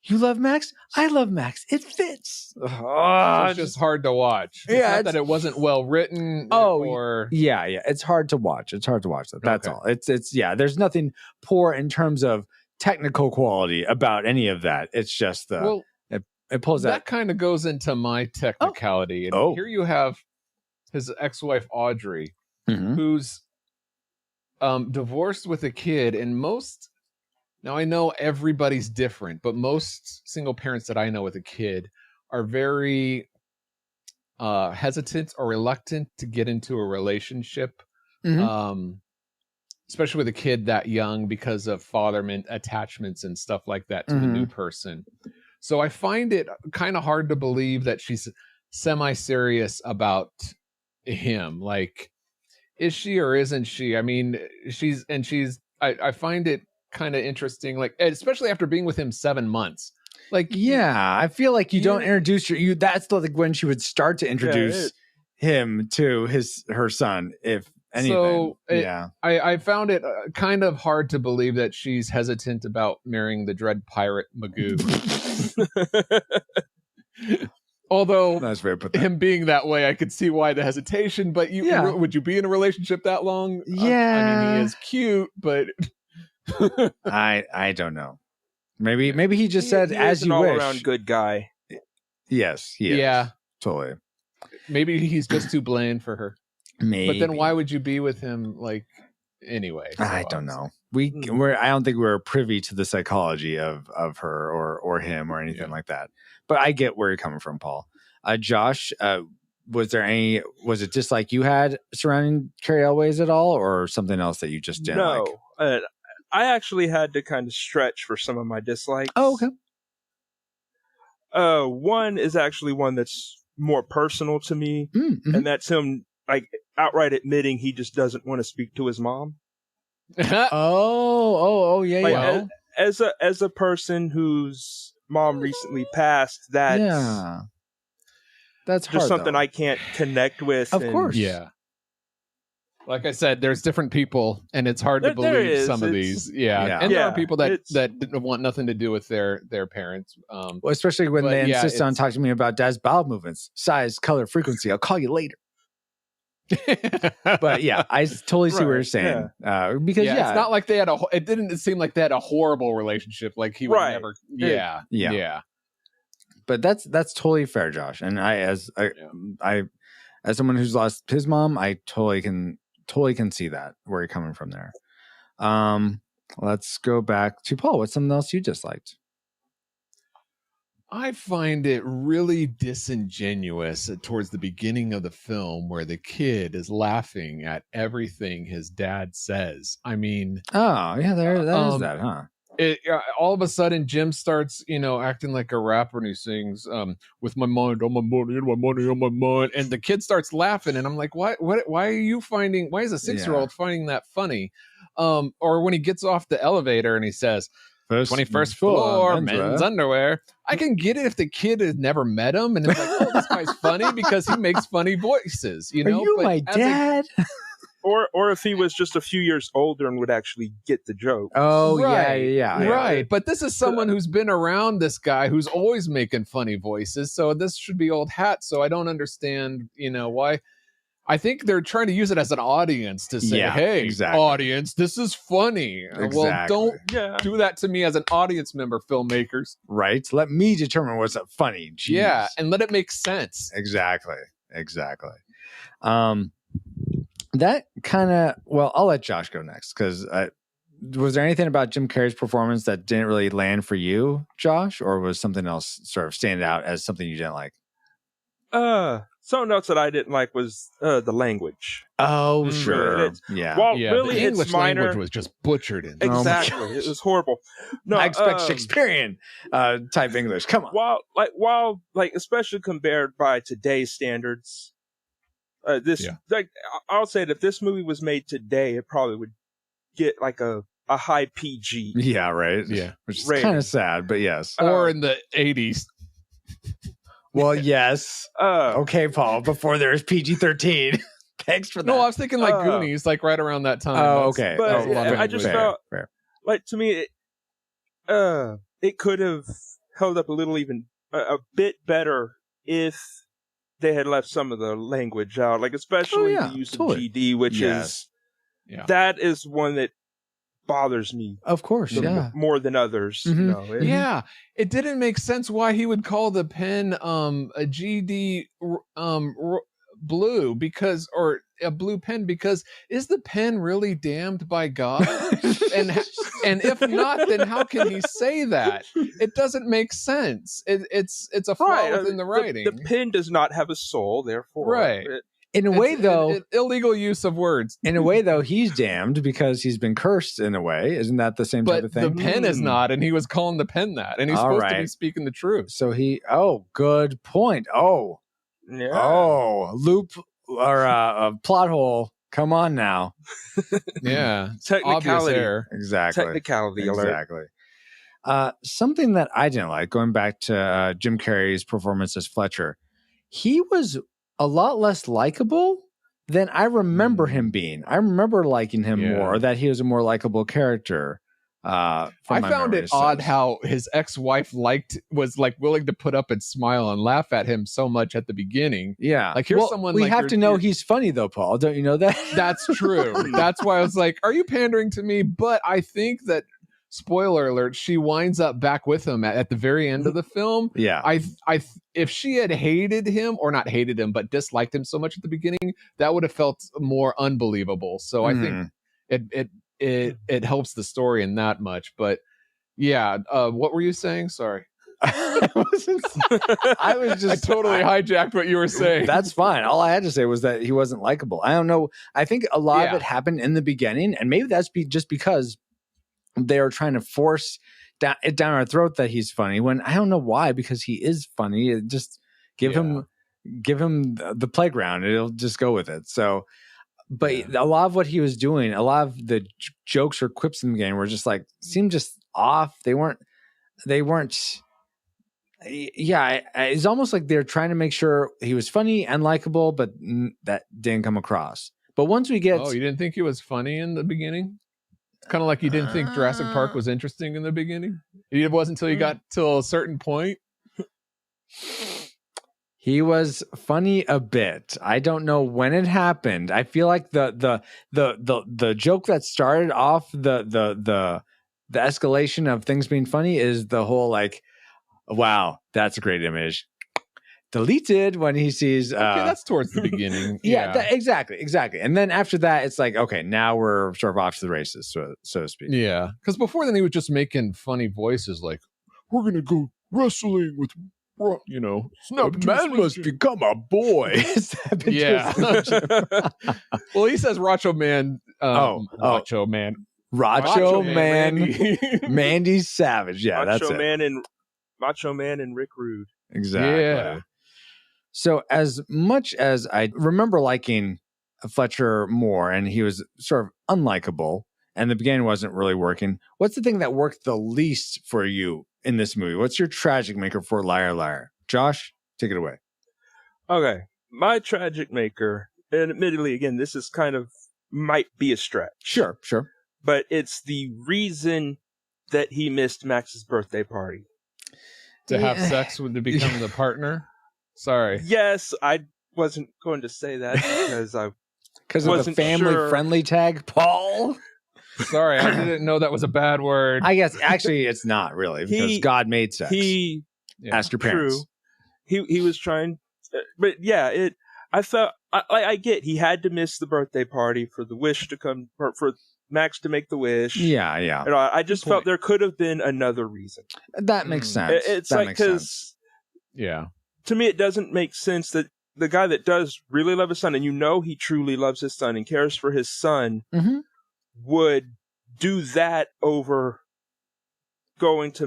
[SPEAKER 2] you love Max? I love Max. It fits.
[SPEAKER 12] It's just hard to watch. It's not that it wasn't well written.
[SPEAKER 2] Yeah. It's hard to watch. That's all. It's there's nothing poor in terms of technical quality about any of that. It's just it pulls
[SPEAKER 12] that kind of goes into my technicality. And here you have his ex-wife Audrey, who's divorced with a kid, and now I know everybody's different, but most single parents that I know with a kid are very hesitant or reluctant to get into a relationship. Especially with a kid that young because of fatherment attachments and stuff like that to the new person. So I find it kind of hard to believe that she's semi-serious about him. Like, is she or isn't she? I mean, I find it kind of interesting, like, especially after being with him 7 months. Like,
[SPEAKER 2] I feel like you don't introduce that's like when she would start to introduce him to her son, if anything.
[SPEAKER 12] So I found it kind of hard to believe that she's hesitant about marrying the Dread Pirate Magoo. Although him being that way, I could see why the hesitation. But would you be in a relationship that long? I mean, he is cute, but
[SPEAKER 2] I don't know. Maybe he just said as
[SPEAKER 21] an
[SPEAKER 2] you wish.
[SPEAKER 21] all-around good guy.
[SPEAKER 2] Yes, he is.
[SPEAKER 12] Yeah,
[SPEAKER 2] totally.
[SPEAKER 12] Maybe he's just too bland for her.
[SPEAKER 2] Maybe.
[SPEAKER 12] But then why would you be with him? Like, anyway,
[SPEAKER 2] I don't know. I don't think we're privy to the psychology of her or him or anything like that. But I get where you're coming from, Paul. Josh, was it dislike you had surrounding Carrie Elways at all, or something else that you just didn't like?
[SPEAKER 21] I actually had to kind of stretch for some of my dislikes.
[SPEAKER 2] Oh, okay.
[SPEAKER 21] One is actually one that's more personal to me, and that's him like outright admitting he just doesn't want to speak to his mom.
[SPEAKER 2] Yeah.
[SPEAKER 21] As a person whose mom recently passed, that's
[SPEAKER 2] just
[SPEAKER 21] hard, something
[SPEAKER 2] though.
[SPEAKER 21] I can't connect with.
[SPEAKER 2] Of course.
[SPEAKER 21] Yeah.
[SPEAKER 3] Like I said, there's different people, and it's hard to
[SPEAKER 21] There
[SPEAKER 3] believe
[SPEAKER 21] is.
[SPEAKER 3] some of
[SPEAKER 21] It's-
[SPEAKER 3] these. Yeah,
[SPEAKER 2] Yeah.
[SPEAKER 3] and there
[SPEAKER 21] Yeah,
[SPEAKER 3] are people that
[SPEAKER 21] it's-
[SPEAKER 3] that want nothing to do with their parents.
[SPEAKER 2] Well, especially when
[SPEAKER 3] but
[SPEAKER 2] they
[SPEAKER 3] yeah,
[SPEAKER 2] insist on
[SPEAKER 3] it's-
[SPEAKER 2] talking to me about dad's bowel movements, size, color, frequency. I'll call you later. But yeah, I totally see what you're
[SPEAKER 21] Right,
[SPEAKER 2] saying. Because
[SPEAKER 3] it's not like they had a. It didn't seem like they had a horrible relationship. Like he would
[SPEAKER 21] Right.
[SPEAKER 3] never.
[SPEAKER 21] Yeah.
[SPEAKER 3] Yeah.
[SPEAKER 2] but that's totally fair, Josh. And I as someone who's lost his mom, I totally can see that where you're coming from there. Let's go back to Paul. What's something else you disliked?
[SPEAKER 3] I find it really disingenuous towards the beginning of the film where the kid is laughing at everything his dad says. I mean,
[SPEAKER 2] Oh yeah, that is that, huh?
[SPEAKER 3] All of a sudden Jim starts, acting like a rapper, and he sings, with my mind on my money and my money on my mind. And the kid starts laughing, and I'm like, why are you finding, why is a 6-year-old finding that funny? Or when he gets off the elevator and he says, 21st floor, men's underwear. I can get it if the kid has never met him and it's like, oh, this guy's funny because he makes funny voices,
[SPEAKER 2] Are you
[SPEAKER 3] But
[SPEAKER 2] my
[SPEAKER 3] as a-
[SPEAKER 2] dad?
[SPEAKER 21] Or if he was just a few years older and would actually get the joke.
[SPEAKER 2] Oh
[SPEAKER 3] Right,
[SPEAKER 2] yeah.
[SPEAKER 3] right. But this is someone who's been around this guy who's always making funny voices. So this should be old hat. So I don't understand, why. I think they're trying to use it as an audience to say,
[SPEAKER 2] Yeah,
[SPEAKER 3] hey,
[SPEAKER 2] exactly.
[SPEAKER 3] audience, this is funny. Well,
[SPEAKER 2] Exactly.
[SPEAKER 3] don't do that to me as an audience member, filmmakers.
[SPEAKER 2] Right. Let me determine what's funny. Jeez.
[SPEAKER 3] Yeah, and let it make sense.
[SPEAKER 2] Exactly. That kind of, well, I'll let Josh go next because was there anything about Jim Carrey's performance that didn't really land for you, Josh, or was something else sort of stand out as something you didn't like?
[SPEAKER 21] Something else that I didn't like was the language.
[SPEAKER 2] Oh, sure.
[SPEAKER 21] Yeah. Well, really,
[SPEAKER 3] the English
[SPEAKER 21] it's minor.
[SPEAKER 3] language was just butchered in.
[SPEAKER 21] Exactly. It was horrible. No,
[SPEAKER 2] I expect Shakespearean type English. Come on.
[SPEAKER 21] While especially compared by today's standards, I'll say that if this movie was made today, it probably would get like a high PG.
[SPEAKER 2] Yeah, right.
[SPEAKER 3] Yeah.
[SPEAKER 2] Which is
[SPEAKER 21] rating.
[SPEAKER 2] kind of sad, but yes.
[SPEAKER 3] Or in the 80s.
[SPEAKER 2] Well, yes. Okay, Paul, before there's PG-13. Thanks for that.
[SPEAKER 3] No, I was thinking like Goonies, like right around that time.
[SPEAKER 2] Oh, okay.
[SPEAKER 21] But
[SPEAKER 2] Oh, well,
[SPEAKER 21] I just
[SPEAKER 2] fair,
[SPEAKER 21] felt
[SPEAKER 2] fair.
[SPEAKER 21] like, to me, it could have held up a little even a bit better if they had left some of the language out, like especially the use of GD, which that is one that bothers me.
[SPEAKER 2] Of course,
[SPEAKER 21] more than others.
[SPEAKER 2] Mhm.
[SPEAKER 3] Yeah, it didn't make sense why he would call the pen a GD blue because, or a blue pen, because is the pen really damned by God? and if not, then how can he say that? It doesn't make sense. It's a flaw within the writing.
[SPEAKER 21] The pen does not have a soul, therefore.
[SPEAKER 3] Right.
[SPEAKER 2] In a way, though,
[SPEAKER 3] illegal use of words.
[SPEAKER 2] In a way, though, he's damned because he's been cursed. In a way, isn't that the same type of
[SPEAKER 3] But
[SPEAKER 2] thing?
[SPEAKER 3] the pen is not, and he was calling the pen that, and he's
[SPEAKER 2] All
[SPEAKER 3] supposed to be
[SPEAKER 2] right.
[SPEAKER 3] speaking the truth.
[SPEAKER 2] So he. Oh, good point. Oh,
[SPEAKER 21] yeah.
[SPEAKER 2] Oh, loop or plot hole. Come on now.
[SPEAKER 3] Yeah,
[SPEAKER 21] Technicality.
[SPEAKER 2] Exactly.
[SPEAKER 21] Technicality alert.
[SPEAKER 2] Exactly. Something that I didn't like, going back to Jim Carrey's performance as Fletcher, he was a lot less likable than I remember him being. I remember liking him more, that he was a more likable character.
[SPEAKER 3] I found it odd how his ex-wife was willing to put up and smile and laugh at him so much at the beginning.
[SPEAKER 2] Yeah.
[SPEAKER 3] Like here's
[SPEAKER 2] Well,
[SPEAKER 3] someone
[SPEAKER 2] we
[SPEAKER 3] like
[SPEAKER 2] have
[SPEAKER 3] you're-
[SPEAKER 2] to know he's funny though, Paul. Don't you know that?
[SPEAKER 3] That's true. That's why I was like, are you pandering to me? But I think that, spoiler alert, she winds up back with him at the very end of the film.
[SPEAKER 2] Yeah.
[SPEAKER 3] If she had hated him, or not hated him, but disliked him so much at the beginning, that would have felt more unbelievable. So I think it helps the story in that much. But yeah, what were you saying? Sorry.
[SPEAKER 2] I
[SPEAKER 3] totally hijacked what you were saying.
[SPEAKER 2] That's fine. All I had to say was that he wasn't likable. I don't know. I think a lot of it happened in the beginning, and maybe that's just because they are trying to force it down our throat that he's funny, when I don't know why, because he is funny. Just give him the playground. It'll just go with it. So, but a lot of what he was doing, a lot of the jokes or quips in the game were just like, seemed just off. They weren't. Yeah, it's almost like they're trying to make sure he was funny and likable, but that didn't come across. But once we get,
[SPEAKER 3] Oh, you didn't think he was funny in the beginning? It's kind of like you didn't think Jurassic Park was interesting in the beginning. It wasn't until you got till a certain point.
[SPEAKER 2] he was funny a bit. I don't know when it happened. I feel like the joke that started off the escalation of things being funny is the whole like, wow, that's a great image. Deleted when he sees.
[SPEAKER 3] Okay, that's towards the beginning.
[SPEAKER 2] Yeah, exactly. And then after that, it's like, okay, now we're sort of off to the races, so to speak.
[SPEAKER 3] Yeah, because before then he was just making funny voices like, "We're gonna go wrestling with." You know,
[SPEAKER 2] a man must become a boy.
[SPEAKER 3] Yeah. Well, he says Macho Man. Macho Man.
[SPEAKER 2] Mandy Savage. Yeah, that's it.
[SPEAKER 21] Macho Man and Rick Rude.
[SPEAKER 2] Exactly.
[SPEAKER 3] Yeah.
[SPEAKER 2] So as much as I remember liking Fletcher more, and he was sort of unlikable, and the beginning wasn't really working, what's the thing that worked the least for you in this movie? What's your tragic maker for Liar Liar? Josh, take it away.
[SPEAKER 21] Okay. My tragic maker, and admittedly, again, this is kind of might be a stretch.
[SPEAKER 2] Sure.
[SPEAKER 21] But it's the reason that he missed Max's birthday party.
[SPEAKER 3] To have sex to become the partner? Sorry.
[SPEAKER 21] Yes, I wasn't going to say that because
[SPEAKER 2] of the family-friendly tag, Paul.
[SPEAKER 3] Sorry, I didn't know that was a bad word.
[SPEAKER 2] I guess actually it's not really because God made sex. Ask your parents.
[SPEAKER 21] True. He was trying, but yeah, I felt I get he had to miss the birthday party for the wish to come for Max to make the wish.
[SPEAKER 2] Yeah.
[SPEAKER 21] And I just felt there could have been another reason.
[SPEAKER 2] That makes sense.
[SPEAKER 21] It's like because to me it doesn't make sense that the guy that does really love his son, and he truly loves his son and cares for his son, would do that over going to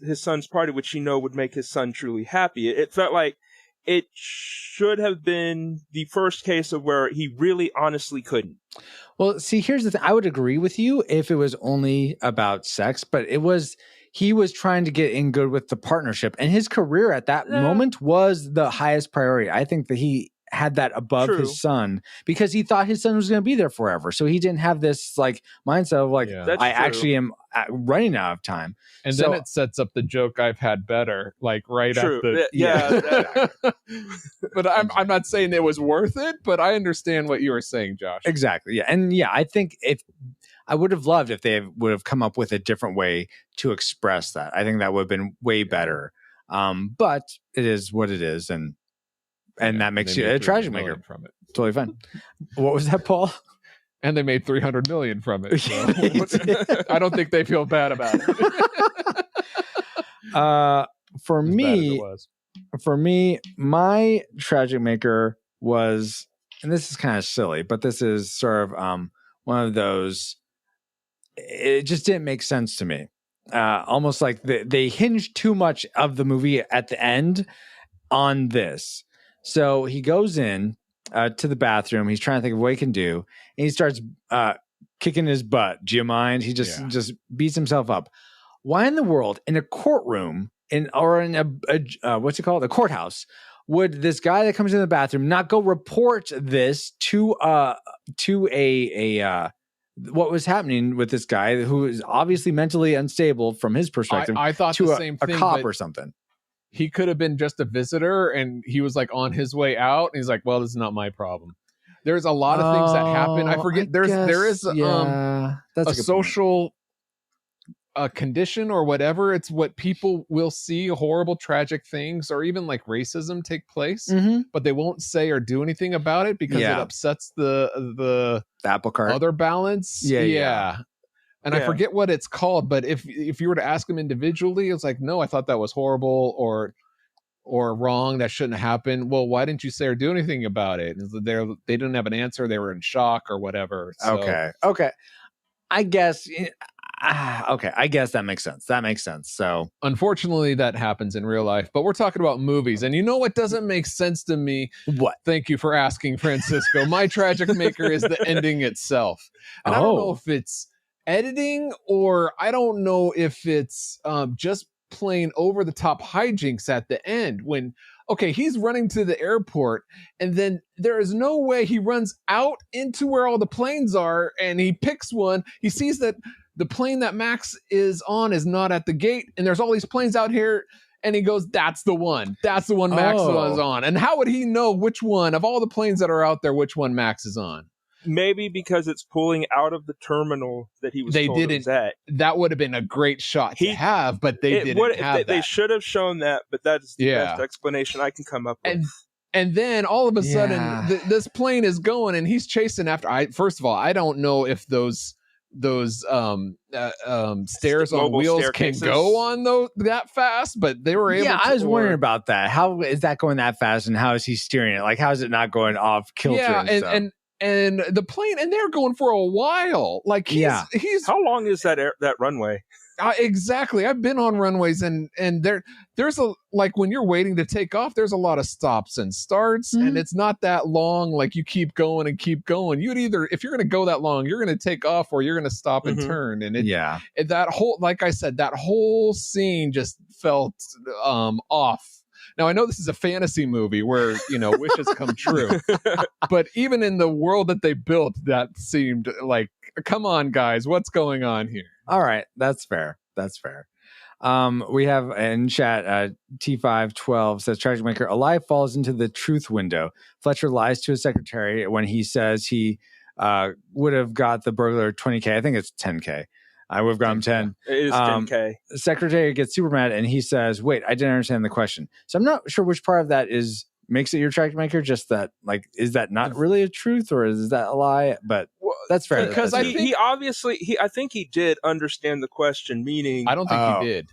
[SPEAKER 21] his son's party, which would make his son truly happy. It felt like it should have been the first case of where he really honestly couldn't.
[SPEAKER 2] Well, see, here's the thing. I would agree with you if it was only about sex, but he was trying to get in good with the partnership, and his career at that moment was the highest priority. I think that he had that above his son because he thought his son was going to be there forever. So he didn't have this like mindset of like, I actually am running out of time.
[SPEAKER 3] And then it sets up the joke I've had better, like right
[SPEAKER 21] after.
[SPEAKER 3] But I'm not saying it was worth it, but I understand what you were saying, Josh.
[SPEAKER 2] Exactly. Yeah. And I think I would have loved if they would have come up with a different way to express that. I think that would have been way better. But it is what it is. And that makes you a tragic maker
[SPEAKER 3] from it.
[SPEAKER 2] Totally fine. What was that, Paul?
[SPEAKER 3] And they made $300 million from it. So I don't think they feel bad about it.
[SPEAKER 2] For me, my tragic maker was, and this is kind of silly, but this is sort of one of those. It just didn't make sense to me. Almost like they hinged too much of the movie at the end on this. So he goes in to the bathroom. He's trying to think of what he can do. And he starts kicking his butt. Do you mind? He just beats himself up. Why in the world, in a courtroom, in a what's it called? A courthouse, would this guy that comes in the bathroom not go report this to what was happening with this guy who is obviously mentally unstable from his perspective?
[SPEAKER 3] I thought
[SPEAKER 2] to
[SPEAKER 3] the same thing.
[SPEAKER 2] A cop or something.
[SPEAKER 3] He could have been just a visitor and he was like on his way out and he's like, well, this is not my problem. There's a lot of things that happen. I forget. There is a social condition or whatever. It's what people will see, horrible, tragic things, or even like racism take place, but they won't say or do anything about it because it upsets the
[SPEAKER 2] apple cart,
[SPEAKER 3] other balance. Yeah. And I forget what it's called, but if you were to ask them individually, it's like, no, I thought that was horrible or wrong. That shouldn't happen. Well, why didn't you say or do anything about it? They didn't have an answer. They were in shock or whatever. So.
[SPEAKER 2] Okay. I guess. I guess that makes sense. So
[SPEAKER 3] unfortunately, that happens in real life. But we're talking about movies, and you know what doesn't make sense to me?
[SPEAKER 2] What?
[SPEAKER 3] Thank you for asking, Francisco. My tragic maker is the ending itself, and I don't know if it's editing or I don't know if it's just plain over the top hijinks at the end when okay, he's running to the airport, and then there is no way he runs out into where all the planes are, and he picks one. He sees that the plane that Max is on is not at the gate, and there's all these planes out here, and he goes, that's the one. That's the one Max is on. And how would he know which one, of all the planes that are out there, which one Max is on?
[SPEAKER 21] Maybe because it's pulling out of the terminal that he was told it was at.
[SPEAKER 3] That would have been a great shot to have, but they didn't have that.
[SPEAKER 21] They should have shown that, but that's the best explanation I can come up with.
[SPEAKER 3] And then all of a sudden, this plane is going, and he's chasing after. First of all, I don't know if those stairs on wheels can go on that fast, but they were able.
[SPEAKER 2] Yeah, I was wondering about that. How is that going that fast, and how is he steering it? Like, how is it not going off kilter?
[SPEAKER 3] Yeah, and the plane, and they're going for a while. Like, he's
[SPEAKER 21] how long is that runway?
[SPEAKER 3] Exactly. I've been on runways, and there's a, like, when you're waiting to take off, there's a lot of stops and starts, and it's not that long. Like, you keep going and keep going. You'd either, if you're going to go that long, you're going to take off, or you're going to stop and turn. And that whole, like I said, that whole scene just felt off. Now, I know this is a fantasy movie where, wishes come true, but even in the world that they built, that seemed like, come on, guys, what's going on here?
[SPEAKER 2] All right, that's fair. We have in chat, T512 says, Tragic Maker, a lie falls into the truth window. Fletcher lies to his secretary when he says he would have got the burglar 20K. I think it's 10K. I would have got him 10.
[SPEAKER 21] It is 10K.
[SPEAKER 2] The secretary gets super mad, and he says, wait, I didn't understand the question. So I'm not sure which part of that makes it your Tragic Maker. Just that, like, is that not really a truth, or is that a lie? But that's fair.
[SPEAKER 21] Because I think he did understand the question, meaning
[SPEAKER 3] I don't think he did.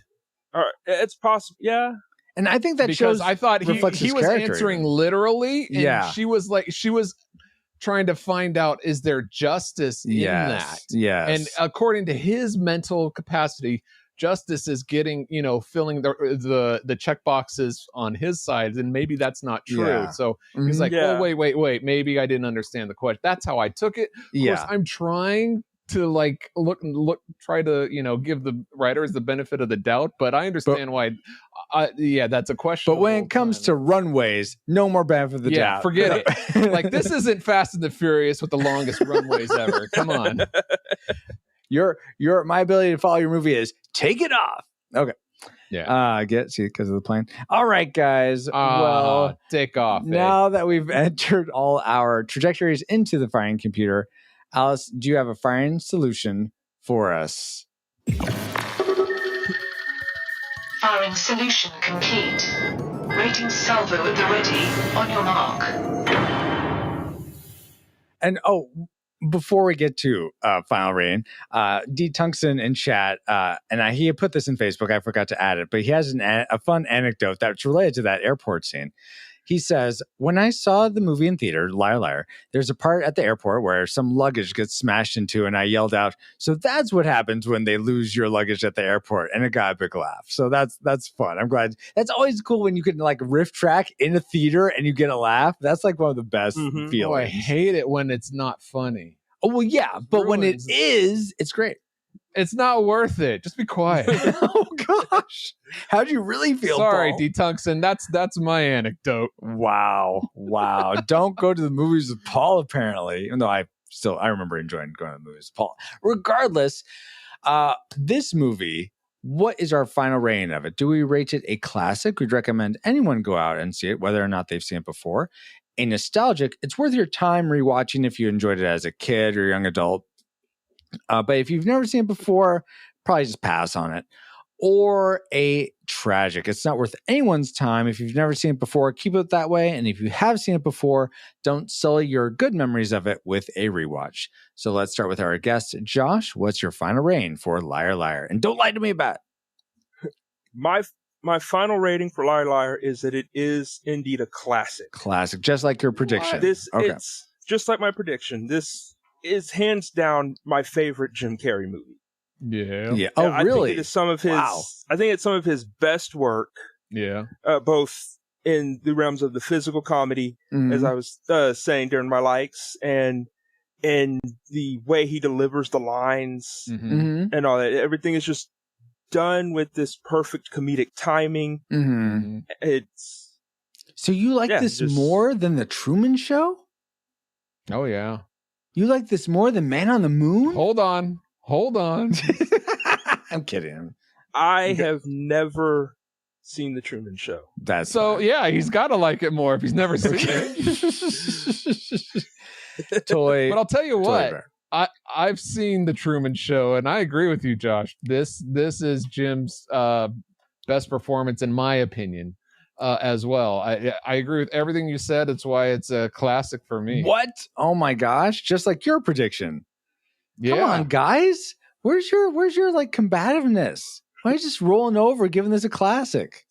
[SPEAKER 21] All right, it's possible. Yeah.
[SPEAKER 2] And I think that
[SPEAKER 3] because
[SPEAKER 2] shows
[SPEAKER 3] I thought he was answering literally, and she was trying to find out, is there justice in that?
[SPEAKER 2] Yes.
[SPEAKER 3] And according to his mental capacity, justice is getting, filling the check boxes on his side, and maybe that's not true.
[SPEAKER 2] Yeah.
[SPEAKER 3] So he's like, oh, wait, maybe I didn't understand the question. That's how I took it. Of course, I'm trying to try to give the writers the benefit of the doubt, but I understand why. That's a question.
[SPEAKER 2] But when it comes to runways, no more benefit of the doubt.
[SPEAKER 3] Forget it. Like, this isn't Fast and the Furious with the longest runways ever. Come on.
[SPEAKER 2] My ability to follow your movie is take it off. Okay.
[SPEAKER 3] Yeah.
[SPEAKER 2] See, because of the plane. All right, guys.
[SPEAKER 3] Well, take off.
[SPEAKER 2] Now that we've entered all our trajectories into the firing computer, Alice, do you have a firing solution for us?
[SPEAKER 4] Firing solution complete. Rating salvo at the ready. On your mark.
[SPEAKER 2] And before we get to final rating, D. Tungsten in chat, and he had put this in Facebook. I forgot to add it, but he has a fun anecdote that's related to that airport scene. He says, when I saw the movie in theater, Liar Liar, there's a part at the airport where some luggage gets smashed into, and I yelled out, so that's what happens when they lose your luggage at the airport, and it got a big laugh. So that's fun. I'm glad. That's always cool when you can, like, riff track in a theater and you get a laugh. That's like one of the best feelings.
[SPEAKER 3] Oh, I hate it when it's not funny.
[SPEAKER 2] Oh, well, yeah, but when it is, it's great.
[SPEAKER 3] It's not worth it. Just be quiet.
[SPEAKER 2] Oh gosh, how'd you really feel?
[SPEAKER 3] Sorry,
[SPEAKER 2] Paul?
[SPEAKER 3] D. Tungsten. That's my anecdote.
[SPEAKER 2] Wow. Don't go to the movies with Paul. Apparently, even though I remember enjoying going to the movies with Paul. Regardless, this movie. What is our final rating of it? Do we rate it a classic? We'd recommend anyone go out and see it, whether or not they've seen it before. A nostalgic. It's worth your time rewatching if you enjoyed it as a kid or young adult. But if you've never seen it before, probably just pass on it. Or a tragic. It's not worth anyone's time. If you've never seen it before, keep it that way. And if you have seen it before, don't sully your good memories of it with a rewatch. So let's start with our guest, Josh. What's your final rating for Liar Liar? And don't lie to me about it.
[SPEAKER 21] My final rating for Liar Liar is that it is indeed a classic.
[SPEAKER 2] Classic, just like your prediction.
[SPEAKER 21] It's just like my prediction. This is hands down my favorite Jim Carrey movie.
[SPEAKER 3] Yeah.
[SPEAKER 2] Oh, really?
[SPEAKER 21] I think it is some of his. Wow. I think it's some of his best work.
[SPEAKER 3] Yeah.
[SPEAKER 21] Both in the realms of the physical comedy, as I was saying during my likes, and in the way he delivers the lines and all that. Everything is just done with this perfect comedic timing.
[SPEAKER 2] Mm-hmm. So you like this more than the Truman Show?
[SPEAKER 3] Oh yeah.
[SPEAKER 2] You like this more than Man on the Moon?
[SPEAKER 3] Hold on.
[SPEAKER 2] I'm kidding.
[SPEAKER 21] I have never seen the Truman Show.
[SPEAKER 2] That's
[SPEAKER 3] so yeah, he's got to like it more if he's never seen it.
[SPEAKER 2] Toy.
[SPEAKER 3] But I'll tell you what,
[SPEAKER 2] bear.
[SPEAKER 3] I've seen the Truman Show, and I agree with you, Josh. This is Jim's best performance in my opinion, as well. I agree with everything you said. It's why it's a classic for me.
[SPEAKER 2] What? Oh my gosh! Just like your prediction.
[SPEAKER 3] Yeah.
[SPEAKER 2] Come on, guys. Where's your like combativeness? Why are you just rolling over, giving this a classic?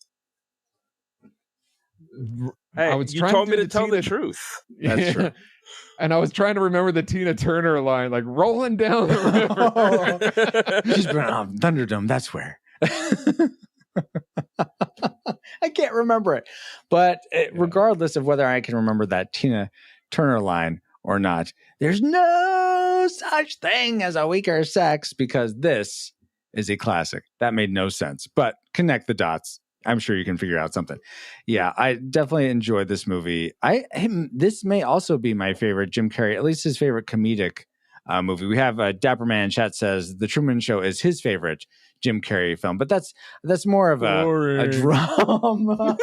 [SPEAKER 21] Hey, you told me to tell the truth.
[SPEAKER 2] That's true.
[SPEAKER 3] And I was trying to remember the Tina Turner line, like rolling down the river.
[SPEAKER 2] She's been on Thunderdome. That's where. I can't remember it, but regardless of whether I can remember that Tina Turner line or not, there's no such thing as a weaker sex because this is a classic. That made no sense, but connect the dots. I'm sure you can figure out something. Yeah, I definitely enjoyed this movie. This may also be my favorite Jim Carrey, at least his favorite comedic movie. We have Dapper Man in chat says The Truman Show is his favorite Jim Carrey film, but that's more of a drama,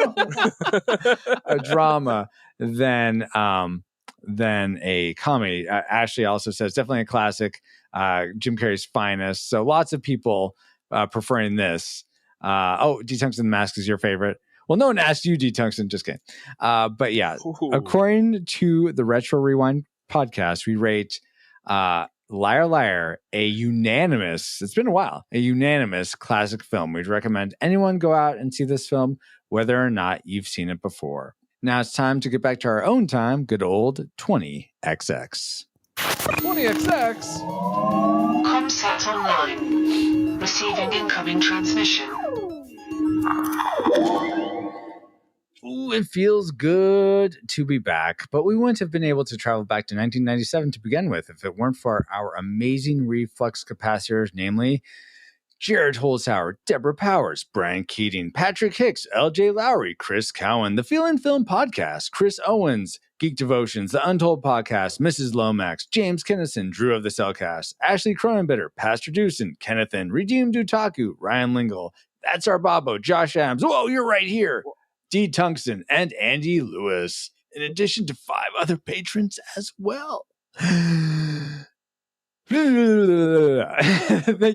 [SPEAKER 2] a drama than a comedy. Ashley also says definitely a classic, Jim Carrey's finest. So lots of people preferring this. D Tungsten Mask is your favorite. Well, no one asked you, D Tungsten. Just kidding. But yeah, according to the Retro Rewind podcast, we rate Liar Liar a unanimous. It's been a while. A unanimous classic film. We'd recommend anyone go out and see this film, whether or not you've seen it before. Now it's time to get back to our own time. Good old 20XX.
[SPEAKER 3] 20XX.
[SPEAKER 4] Comsat online. Receiving incoming transmission.
[SPEAKER 2] Ooh, it feels good to be back, but we wouldn't have been able to travel back to 1997 to begin with if it weren't for our amazing reflux capacitors, namely Jared Holzhauer, Deborah Powers, Brian Keating, Patrick Hicks, LJ Lowry, Chris Cowan, the Feel and Film Podcast, Chris Owens, Geek Devotions, The Untold Podcast, Mrs. Lomax, James Kinnison, Drew of the Cellcast, Ashley Cronenbitter, Pastor Dewson, Kennethan, Redeemed Utaku, Ryan Lingle, That's Our Babo, Josh Adams, whoa, you're right here, D. Tungsten, and Andy Lewis, in addition to 5 other patrons as well. Thank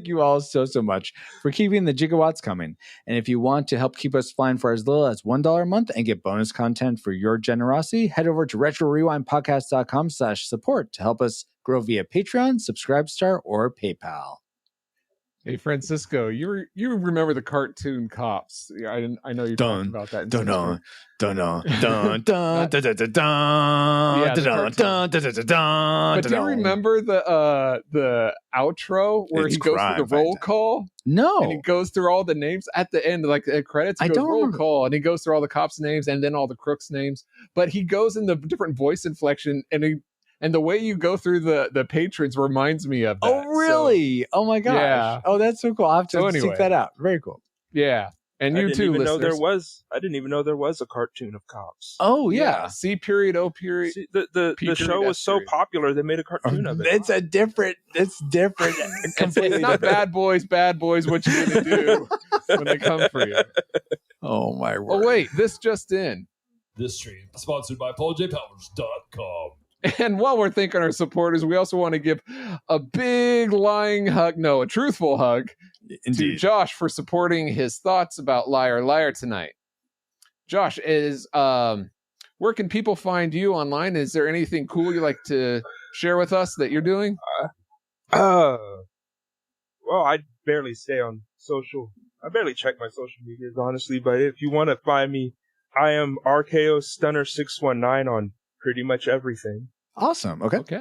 [SPEAKER 2] you all so much for keeping the gigawatts coming. And if you want to help keep us flying for as little as $1 a month and get bonus content for your generosity, head over to retrorewindpodcast.com/support to help us grow via Patreon, Subscribestar, or PayPal.
[SPEAKER 3] Hey Francisco, you remember the cartoon Cops? I know you talked about that. But do you remember the outro where he goes through the roll call?
[SPEAKER 2] No,
[SPEAKER 3] and he goes through all the names at the end, like credits. He goes roll call, and he goes through all the cops' names and then all the crooks' names. But he goes in the different voice inflection, and the way you go through the patrons reminds me of that.
[SPEAKER 2] Oh, really?
[SPEAKER 3] So,
[SPEAKER 2] oh, my gosh.
[SPEAKER 3] Yeah.
[SPEAKER 2] Oh, that's so cool. I'll have to seek that out. Very cool.
[SPEAKER 3] Yeah. And you too, listeners.
[SPEAKER 21] I didn't even know there was a cartoon of cops.
[SPEAKER 2] Oh, yeah.
[SPEAKER 3] C period, O period.
[SPEAKER 21] See, the show was so popular, they made a cartoon of it.
[SPEAKER 2] It's different. It's
[SPEAKER 3] not bad boys, what you gonna do when they come for you.
[SPEAKER 2] Oh, my word.
[SPEAKER 3] Oh, wait. This just in.
[SPEAKER 7] This stream sponsored by PaulJPowers.com.
[SPEAKER 3] And while we're thanking our supporters, we also want to give a big a truthful hug to Josh for supporting his thoughts about Liar Liar tonight. Josh, where can people find you online? Is there anything cool you'd like to share with us that you're doing?
[SPEAKER 21] Well, I barely stay on social. I barely check my social medias, honestly. But if you want to find me, I am RKO Stunner 619 on pretty much everything.
[SPEAKER 2] Awesome. Okay.
[SPEAKER 21] Okay.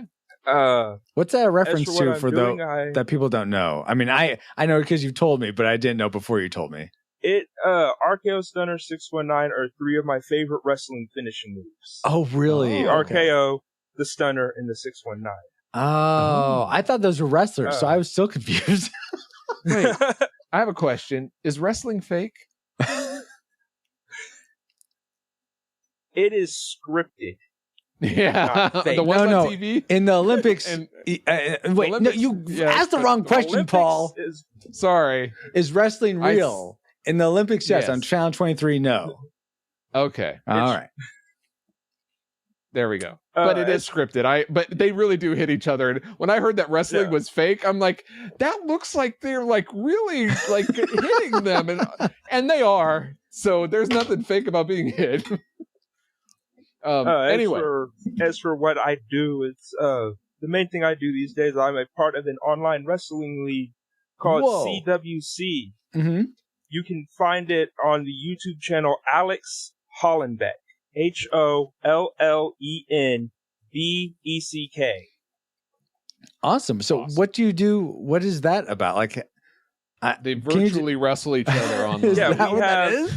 [SPEAKER 2] What's that a reference to for those that people don't know? I mean, I know because you've told me, but I didn't know before you told me.
[SPEAKER 21] RKO Stunner 619 are 3 of my favorite wrestling finishing moves.
[SPEAKER 2] Oh, really?
[SPEAKER 21] The RKO, the Stunner, and the 619.
[SPEAKER 2] Oh, I thought those were wrestlers, so I was still confused.
[SPEAKER 3] Wait, I have a question. Is wrestling fake?
[SPEAKER 21] It is scripted.
[SPEAKER 3] Yeah,
[SPEAKER 21] Not fake.
[SPEAKER 3] the ones
[SPEAKER 2] No,
[SPEAKER 3] on
[SPEAKER 2] no.
[SPEAKER 3] TV.
[SPEAKER 2] In the Olympics, wait,
[SPEAKER 3] Olympics,
[SPEAKER 2] no, you
[SPEAKER 3] yeah,
[SPEAKER 2] asked the wrong question,
[SPEAKER 21] Olympics
[SPEAKER 2] Paul.
[SPEAKER 3] Sorry.
[SPEAKER 2] Is wrestling real? In the Olympics, yes. On
[SPEAKER 3] Yes.
[SPEAKER 2] Channel 23, no.
[SPEAKER 3] Okay.
[SPEAKER 2] All right.
[SPEAKER 3] There we go. But it is scripted. But they really do hit each other. And when I heard that wrestling was fake, I'm like, that looks like they're like really like hitting them, and they are. So there's nothing fake about being hit. Anyway,
[SPEAKER 21] as for what I do, it's the main thing I do these days. I'm a part of an online wrestling league called CWC.
[SPEAKER 2] Mm-hmm.
[SPEAKER 21] You can find it on the YouTube channel Alex Hollenbeck. HOLLENBECK.
[SPEAKER 2] Awesome. So what do you do? What is that about? Like,
[SPEAKER 3] they virtually wrestle each other on.
[SPEAKER 2] Is
[SPEAKER 21] Yeah,
[SPEAKER 2] that what that is?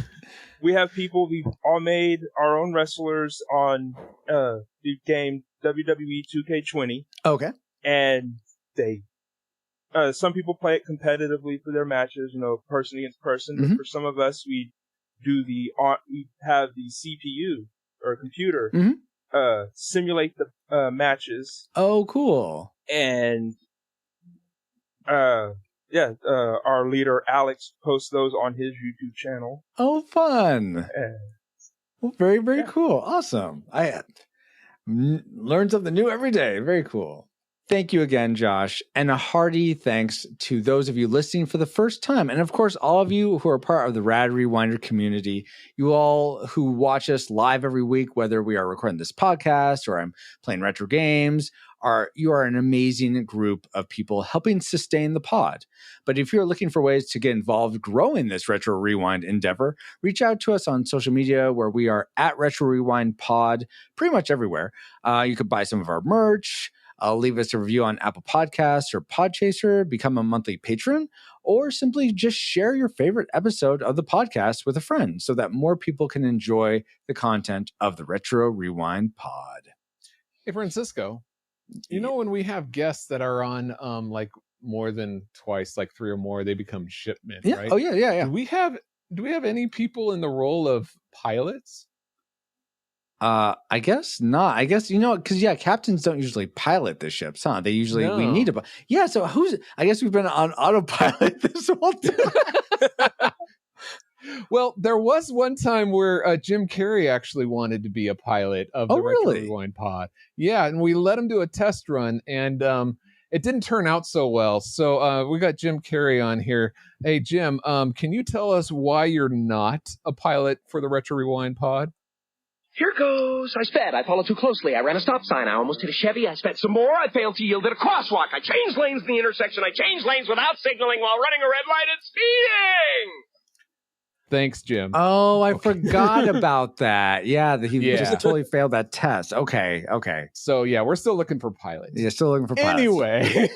[SPEAKER 21] We have people. We've all made our own wrestlers on the game WWE 2K20.
[SPEAKER 2] Okay.
[SPEAKER 21] And they, some people play it competitively for their matches, person against person.
[SPEAKER 2] Mm-hmm.
[SPEAKER 21] But for some of us, we have the CPU or computer simulate the matches.
[SPEAKER 2] Oh, cool.
[SPEAKER 21] And our leader Alex posts those on his YouTube channel.
[SPEAKER 2] Oh, fun. Well, very, very cool. Awesome. I learn something new every day. Very cool. Thank you again, Josh. And a hearty thanks to those of you listening for the first time. And of course, all of you who are part of the Rad Rewinder community, you all who watch us live every week, whether we are recording this podcast or I'm playing retro games, you are an amazing group of people helping sustain the pod. But if you're looking for ways to get involved growing this Retro Rewind endeavor, reach out to us on social media where we are at Retro Rewind Pod pretty much everywhere. You could buy some of our merch. Leave us a review on Apple Podcasts or Podchaser, become a monthly patron, or simply just share your favorite episode of the podcast with a friend so that more people can enjoy the content of the Retro Rewind Pod.
[SPEAKER 3] Hey, Francisco, when we have guests that are on like more than twice, like 3 or more, they become shipmen, right?
[SPEAKER 2] Oh, yeah.
[SPEAKER 3] Do we have any people in the role of pilots?
[SPEAKER 2] I guess not. I guess, because captains don't usually pilot the ships, huh? They usually, we need to. Yeah. So I guess we've been on autopilot this whole time.
[SPEAKER 3] Well, there was one time where Jim Carrey actually wanted to be a pilot of the Retro Rewind Pod. Yeah. And we let him do a test run and, it didn't turn out so well. So, we got Jim Carrey on here. Hey, Jim, can you tell us why you're not a pilot for the Retro Rewind Pod?
[SPEAKER 1] Here goes. I sped. I followed too closely. I ran a stop sign. I almost hit a Chevy. I sped some more. I failed to yield at a crosswalk. I changed lanes in the intersection. I changed lanes without signaling while running a red light and speeding.
[SPEAKER 3] Thanks, Jim.
[SPEAKER 2] Oh, I forgot about that. Yeah, he just totally failed that test. Okay.
[SPEAKER 3] So, yeah, we're still looking for pilots.
[SPEAKER 2] Yeah, still looking for pilots.
[SPEAKER 3] Anyway,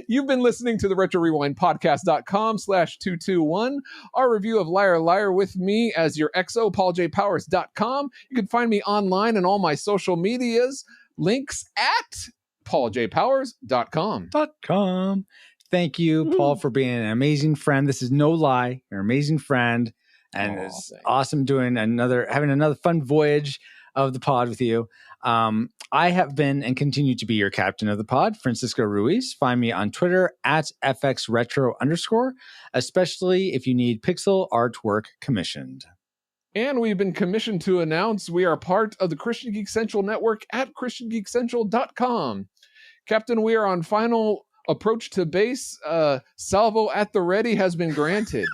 [SPEAKER 3] you've been listening to the Retro Rewind Podcast.com/221. Our review of Liar Liar with me as your XO, PaulJPowers.com. You can find me online and all my social medias. Links at PaulJPowers.com.
[SPEAKER 2] Thank you, Paul, for being an amazing friend. This is no lie. You're an amazing friend. And it's awesome having another fun voyage of the pod with you. I have been and continue to be your captain of the pod, Francisco Ruiz. Find me on Twitter at FXRetro_, especially if you need pixel artwork commissioned.
[SPEAKER 3] And we've been commissioned to announce we are part of the Christian Geek Central network at ChristianGeekCentral.com. Captain, we are on final approach to base. Salvo at the ready has been granted.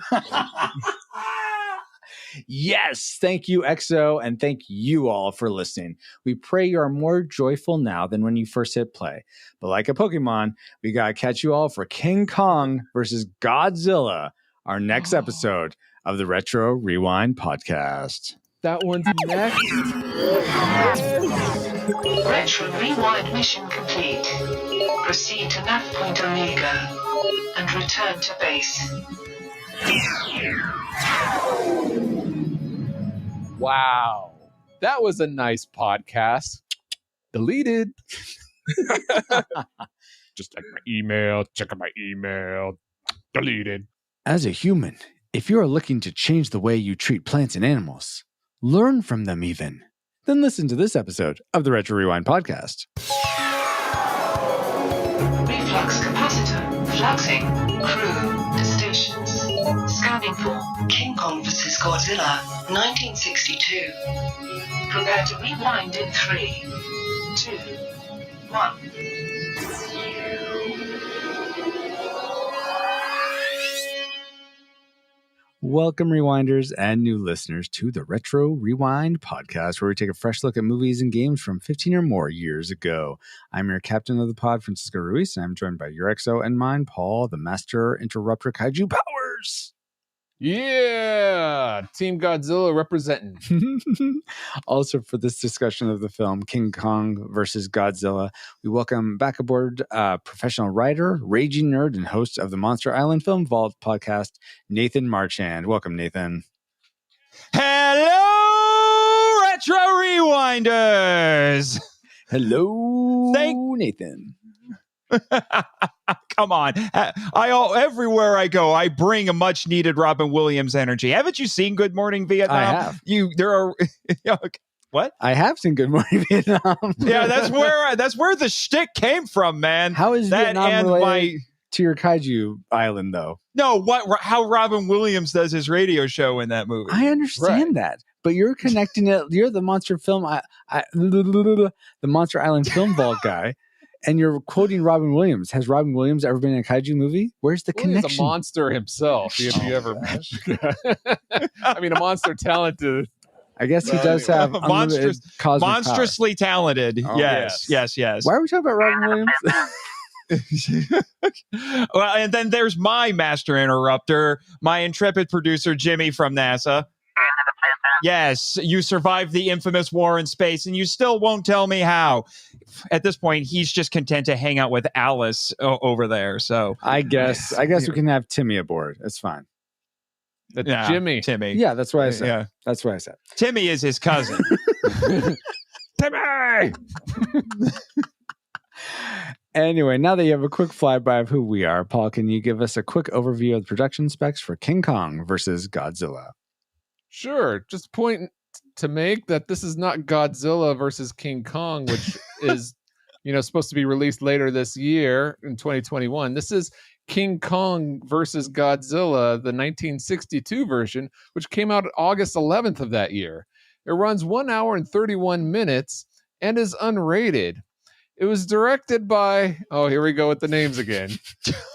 [SPEAKER 2] Yes, thank you, XO, and thank you all for listening. We pray you are more joyful now than when you first hit play. But like a Pokemon, we gotta catch you all for King Kong versus Godzilla, our next episode of the Retro Rewind Podcast.
[SPEAKER 3] That one's next.
[SPEAKER 4] Retro Rewind mission complete. Proceed to nav point Omega and return to base.
[SPEAKER 3] Wow. That was a nice podcast. Deleted. Just check my email. Deleted.
[SPEAKER 2] As a human, if you are looking to change the way you treat plants and animals, learn from them even, then listen to this episode of the Retro Rewind podcast.
[SPEAKER 4] Reflux capacitor, fluxing, crew, to stations. Scanning for King Kong vs. Godzilla, 1962. Prepare to rewind in 3, 2, 1.
[SPEAKER 2] Welcome, Rewinders and new listeners, to the Retro Rewind podcast, where we take a fresh look at movies and games from 15 or more years ago. I'm your captain of the pod, Francisco Ruiz, and I'm joined by your XO and mine, Paul, the Master Interrupter Kaiju Powers.
[SPEAKER 3] Yeah, Team Godzilla representing.
[SPEAKER 2] Also, for this discussion of the film King Kong versus Godzilla, we welcome back aboard professional writer, raging nerd, and host of the Monster Island Film Vault podcast, Nathan Marchand. Welcome, Nathan.
[SPEAKER 5] Hello, Retro Rewinders.
[SPEAKER 2] Hello, Nathan.
[SPEAKER 5] Come on. Everywhere I go, I bring a much needed Robin Williams energy. Haven't you seen Good Morning Vietnam?
[SPEAKER 2] I have.
[SPEAKER 5] What?
[SPEAKER 2] I have seen Good Morning Vietnam.
[SPEAKER 5] Yeah, that's where the shtick came from, man.
[SPEAKER 2] How is
[SPEAKER 5] that
[SPEAKER 2] Vietnam related to your Kaiju Island, though?
[SPEAKER 5] No, how Robin Williams does his radio show in that movie.
[SPEAKER 2] I understand that, but you're connecting it. You're the Monster Film, the Monster Island Film Vault guy. And you're quoting Robin Williams. Has Robin Williams ever been in a kaiju movie? Where's the connection?
[SPEAKER 3] He's a monster himself. If you ever, I mean, a monster talented.
[SPEAKER 2] I guess he does have
[SPEAKER 5] monstrously talented.
[SPEAKER 2] Oh,
[SPEAKER 5] yes.
[SPEAKER 2] Why are we talking about Robin Williams?
[SPEAKER 5] Well, and then there's my master interrupter, my intrepid producer, Jimmy from NASA. Yes, you survived the infamous war in space, and you still won't tell me how. At this point, he's just content to hang out with Alice over there. So
[SPEAKER 2] I guess we can have Timmy aboard. It's fine.
[SPEAKER 3] Timmy.
[SPEAKER 2] Yeah, that's what I said.
[SPEAKER 5] Yeah.
[SPEAKER 2] That's what I said.
[SPEAKER 5] Timmy is his cousin. Timmy!
[SPEAKER 2] Anyway, now that you have a quick flyby of who we are, Paul, can you give us a quick overview of the production specs for King Kong versus Godzilla?
[SPEAKER 3] Sure. Just a point to make that this is not Godzilla versus King Kong, which is, supposed to be released later this year in 2021. This is King Kong versus Godzilla, the 1962 version, which came out August 11th of that year. It runs 1 hour and 31 minutes and is unrated. It was directed by, here we go with the names again.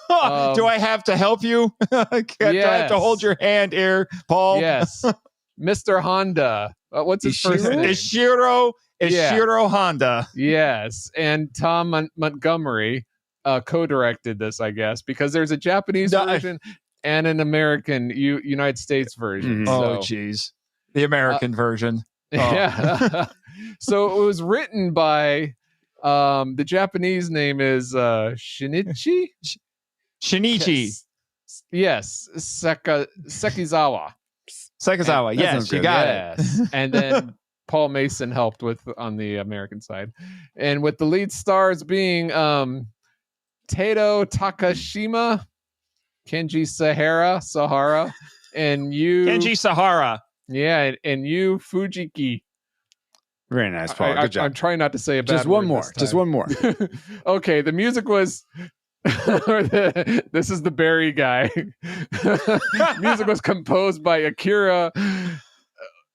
[SPEAKER 5] Do I have to help you? Do I have to hold your hand here, Paul?
[SPEAKER 3] Yes. Mr. Honda. What's his first name?
[SPEAKER 5] Ishiro Honda.
[SPEAKER 3] Yes. And Tom Montgomery co-directed this, I guess, because there's a Japanese version and an American United States version.
[SPEAKER 5] Oh, geez. The American version.
[SPEAKER 3] Yeah. So it was written by, the Japanese name is Shinichi? Yes. Sekizawa.
[SPEAKER 5] Yes, you got it.
[SPEAKER 3] And then Paul Mason helped on the American side. And with the lead stars being Tato Takashima, Kenji Sahara, and
[SPEAKER 5] Kenji Sahara.
[SPEAKER 3] Yeah, and Yu Fujiki.
[SPEAKER 2] Very nice, Paul. Good job.
[SPEAKER 3] I'm trying not to say a bad
[SPEAKER 2] Just one
[SPEAKER 3] word
[SPEAKER 2] more. Just one more.
[SPEAKER 3] Okay, the music was... This is the Barry guy. Music was composed by Akira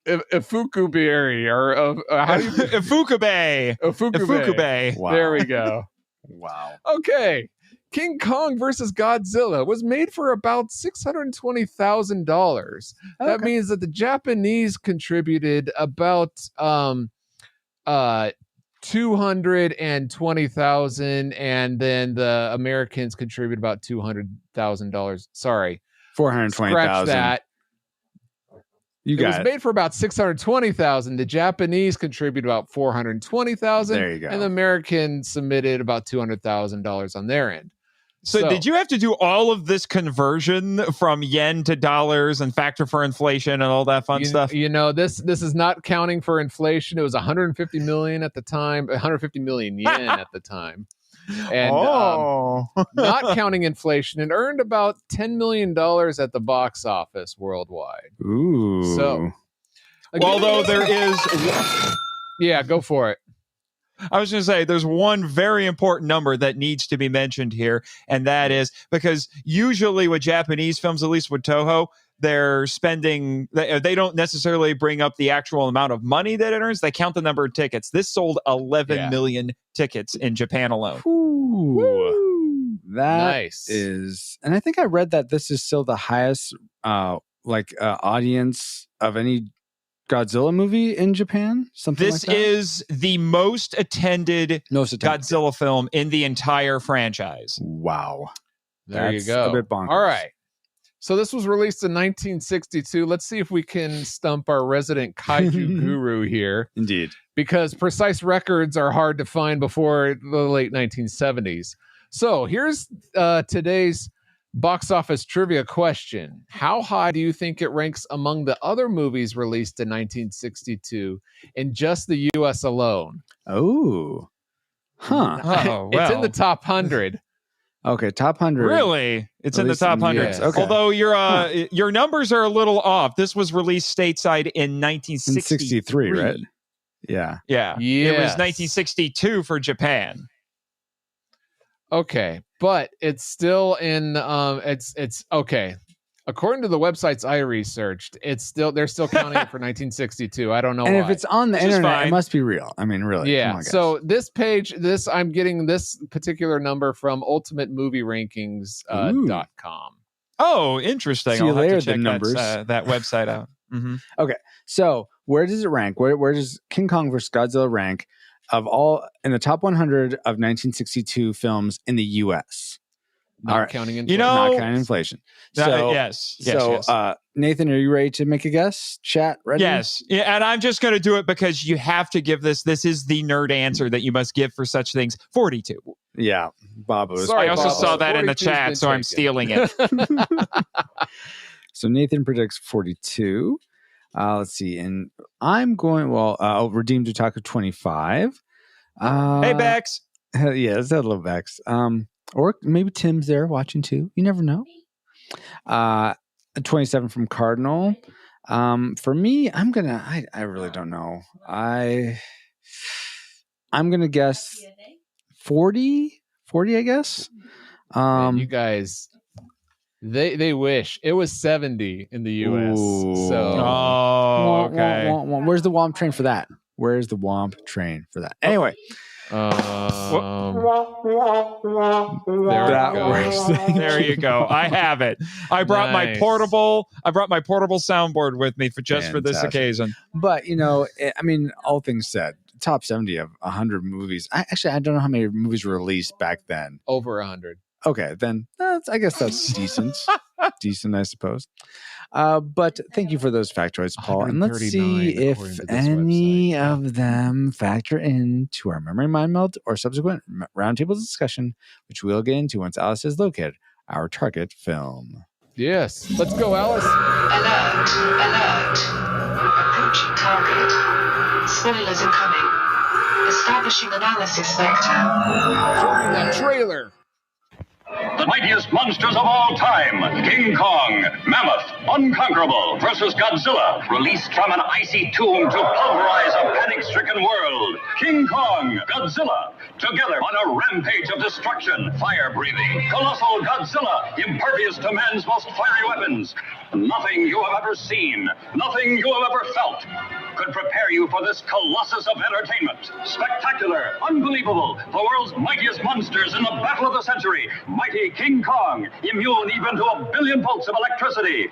[SPEAKER 3] Ifukube, or how do you
[SPEAKER 5] Ifukube.
[SPEAKER 3] Wow. There we go.
[SPEAKER 2] Wow.
[SPEAKER 3] Okay. King Kong versus Godzilla was made for about $620,000. That means that the Japanese contributed about $220,000, and then the Americans contribute about $200,000. Sorry,
[SPEAKER 2] $420,000.
[SPEAKER 3] Scratch that.
[SPEAKER 2] It
[SPEAKER 3] was made for about $620,000. The Japanese contribute about $420,000.
[SPEAKER 2] There you go.
[SPEAKER 3] And the Americans submitted about $200,000 on their end.
[SPEAKER 5] So did you have to do all of this conversion from yen to dollars and factor for inflation and all that fun stuff?
[SPEAKER 3] This is not counting for inflation. It was 150 million at the time, 150 million yen at the time. And not counting inflation, it earned about $10 million at the box office worldwide.
[SPEAKER 2] Ooh.
[SPEAKER 3] So
[SPEAKER 5] Although there is,
[SPEAKER 3] yeah, go for it.
[SPEAKER 5] I was going to say there's one very important number that needs to be mentioned here, and that is because usually with Japanese films, at least with Toho, they're spending, they don't necessarily bring up the actual amount of money that it earns. They count the number of tickets. This sold 11 million tickets in Japan alone.
[SPEAKER 2] Ooh, that
[SPEAKER 3] Nice.
[SPEAKER 2] is, and I think I read that this is still the highest audience of any Godzilla movie in Japan. Something
[SPEAKER 5] This
[SPEAKER 2] like that.
[SPEAKER 5] is the most attended Godzilla film in the entire franchise.
[SPEAKER 2] Wow.
[SPEAKER 3] There
[SPEAKER 2] That's
[SPEAKER 3] you go.
[SPEAKER 2] a bit bonkers.
[SPEAKER 3] All right. So this was released in 1962. Let's see if we can stump our resident kaiju guru here.
[SPEAKER 2] Indeed.
[SPEAKER 3] Because precise records are hard to find before the late 1970s. So here's today's box office trivia question. How high do you think it ranks among the other movies released in 1962 in just the U.S. alone?
[SPEAKER 2] Oh. Huh.
[SPEAKER 5] Oh,
[SPEAKER 3] It's in
[SPEAKER 5] well.
[SPEAKER 3] the top 100.
[SPEAKER 2] Okay, top 100.
[SPEAKER 5] Really? It's in the
[SPEAKER 2] Released
[SPEAKER 5] top
[SPEAKER 2] in the
[SPEAKER 5] 100.
[SPEAKER 2] US. Okay.
[SPEAKER 5] Although your numbers are a little off. This was released stateside in 1963.
[SPEAKER 2] 63, right? Yeah.
[SPEAKER 5] Yeah. It was
[SPEAKER 3] Yes.
[SPEAKER 5] 1962 for Japan.
[SPEAKER 3] Okay, but it's still in it's okay. According to the websites I researched, they're still counting it for 1962. I don't know
[SPEAKER 2] And
[SPEAKER 3] why.
[SPEAKER 2] if it's on the
[SPEAKER 3] Which is
[SPEAKER 2] internet,
[SPEAKER 3] fine.
[SPEAKER 2] it must be real. I mean, really.
[SPEAKER 3] Yeah.
[SPEAKER 2] Come on, guys.
[SPEAKER 3] So this page, I'm getting this particular number from ultimatemovierankings.com.
[SPEAKER 5] Oh, interesting.
[SPEAKER 2] See you
[SPEAKER 5] I'll have
[SPEAKER 2] later,
[SPEAKER 5] to check
[SPEAKER 2] the numbers.
[SPEAKER 5] that website out. Mm-hmm.
[SPEAKER 2] Okay, so where does it rank? Where does King Kong vs. Godzilla rank of all in the top 100 of 1962 films in the U.S.?
[SPEAKER 3] Not counting inflation.
[SPEAKER 5] You know-
[SPEAKER 2] not counting inflation.
[SPEAKER 5] That-
[SPEAKER 2] So,
[SPEAKER 5] yes.
[SPEAKER 2] Nathan, are you ready to make a guess? Chat, ready?
[SPEAKER 5] Yes. Yeah, and I'm just going to do it because you have to give this. This is the nerd answer that you must give for such things. 42.
[SPEAKER 2] Yeah, Bob was.
[SPEAKER 5] I also
[SPEAKER 3] Bob.
[SPEAKER 5] saw that in the
[SPEAKER 3] 42's
[SPEAKER 5] chat,
[SPEAKER 3] been
[SPEAKER 5] so I'm
[SPEAKER 3] taken.
[SPEAKER 5] stealing it.
[SPEAKER 2] So Nathan predicts 42. Let's see, and I'm going. Well, Redeemed Otaku 25.
[SPEAKER 5] Hey, Bex.
[SPEAKER 2] Yeah, it's that little Bex. Or maybe Tim's there watching too. You never know. 27 from Cardinal. For me, I'm gonna. I really don't know. I'm gonna guess 40. 40, I guess.
[SPEAKER 3] Man, you guys, they wish it was 70 in the U.S. So
[SPEAKER 5] Oh, okay.
[SPEAKER 2] Wah, wah, wah, wah. Where's the Womp train for that? Where's the Womp train for that? Anyway.
[SPEAKER 5] There you go. I have it. I brought my
[SPEAKER 3] Nice.
[SPEAKER 5] portable soundboard with me for this
[SPEAKER 2] Fantastic.
[SPEAKER 5] occasion.
[SPEAKER 2] But I mean, all things said, top 70 of 100 movies. I don't know how many movies were released back then.
[SPEAKER 3] over 100.
[SPEAKER 2] Okay, then I guess that's decent. Decent, I suppose. But thank you for those factoids, Paul. And let's see
[SPEAKER 3] 139
[SPEAKER 2] if
[SPEAKER 3] according to this
[SPEAKER 2] any of them factor into our memory mind melt or subsequent roundtable discussion, which we'll get into once Alice has located our target film.
[SPEAKER 3] Yes, let's go, Alice.
[SPEAKER 4] Alert, alert. Approaching target. Spoilers incoming. Establishing analysis vector.
[SPEAKER 3] That trailer.
[SPEAKER 15] The mightiest monsters of all time, King Kong, Mammoth, Unconquerable versus Godzilla, released from an icy tomb to pulverize a panic-stricken world. King Kong, Godzilla, together on a rampage of destruction, fire-breathing, colossal Godzilla, impervious to man's most fiery weapons. Nothing you have ever seen, nothing you have ever felt could prepare you for this colossus of entertainment. Spectacular, unbelievable, the world's mightiest monsters in the battle of the century. Mighty King Kong, immune even to 1 billion volts of electricity.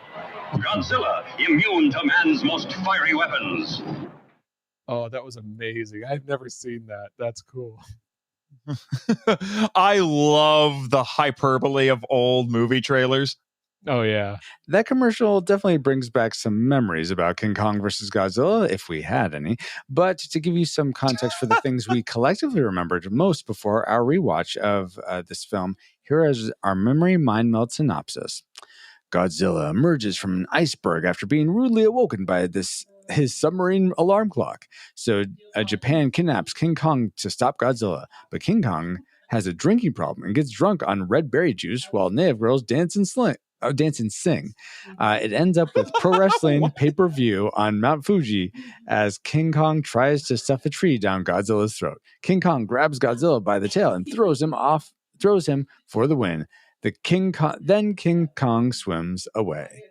[SPEAKER 15] Godzilla, immune to man's most fiery weapons.
[SPEAKER 3] Oh, that was amazing. I've never seen that. That's cool.
[SPEAKER 5] I love the hyperbole of old movie trailers.
[SPEAKER 3] Oh, yeah.
[SPEAKER 2] That commercial definitely brings back some memories about King Kong versus Godzilla, if we had any. But to give you some context for the things we collectively remembered most before our rewatch of this film, here is our memory mind melt synopsis. Godzilla emerges from an iceberg after being rudely awoken by his submarine alarm clock. So Japan kidnaps King Kong to stop Godzilla, but King Kong has a drinking problem and gets drunk on red berry juice while native girls dance and Dance and Sing. It ends up with pro wrestling pay-per-view on Mount Fuji as King Kong tries to stuff a tree down Godzilla's throat. King Kong grabs Godzilla by the tail and throws him for the win. Then King Kong swims away.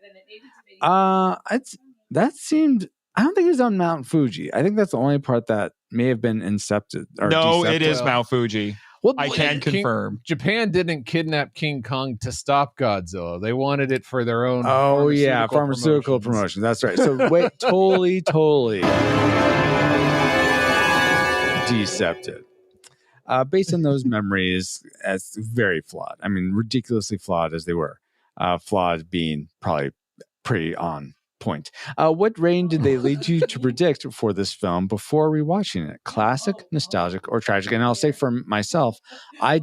[SPEAKER 2] That seemed. I don't think it was on Mount Fuji. I think that's the only part that may have been incepted.
[SPEAKER 5] No, it is Mount Fuji.
[SPEAKER 2] Well,
[SPEAKER 5] I can confirm.
[SPEAKER 3] Japan didn't kidnap King Kong to stop Godzilla. They wanted it for their own.
[SPEAKER 2] Pharmaceutical promotions. That's right. So wait, totally decepted. Based on those memories, as very flawed. I mean, ridiculously flawed as they were. Flawed being probably pretty on point. What range did they lead you to predict for this film before rewatching it? Classic, nostalgic, or tragic? And I'll say for myself, I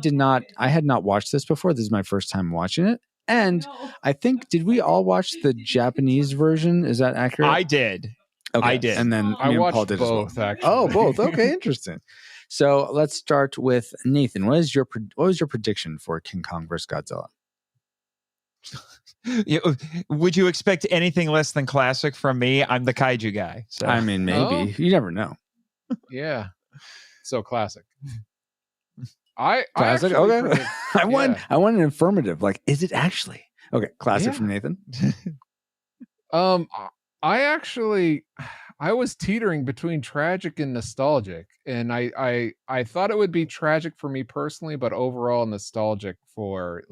[SPEAKER 2] had not watched this before. This is my first time watching it. And I think, did we all watch the Japanese version? Is that accurate?
[SPEAKER 5] I did.
[SPEAKER 2] Okay.
[SPEAKER 5] I did.
[SPEAKER 2] And then
[SPEAKER 3] I watched
[SPEAKER 2] Paul did
[SPEAKER 3] both,
[SPEAKER 2] as well.
[SPEAKER 3] actually.
[SPEAKER 2] Oh, both. Okay, interesting. So let's start with Nathan. What was your prediction for King Kong vs. Godzilla?
[SPEAKER 5] Would you expect anything less than classic from me? I'm the kaiju guy. So.
[SPEAKER 2] I mean, maybe. You never know.
[SPEAKER 3] Yeah. So classic.
[SPEAKER 2] Classic? Okay. I want an affirmative. Like, is it actually? Okay, classic from Nathan.
[SPEAKER 3] I was teetering between tragic and nostalgic, and I thought it would be tragic for me personally, but overall nostalgic for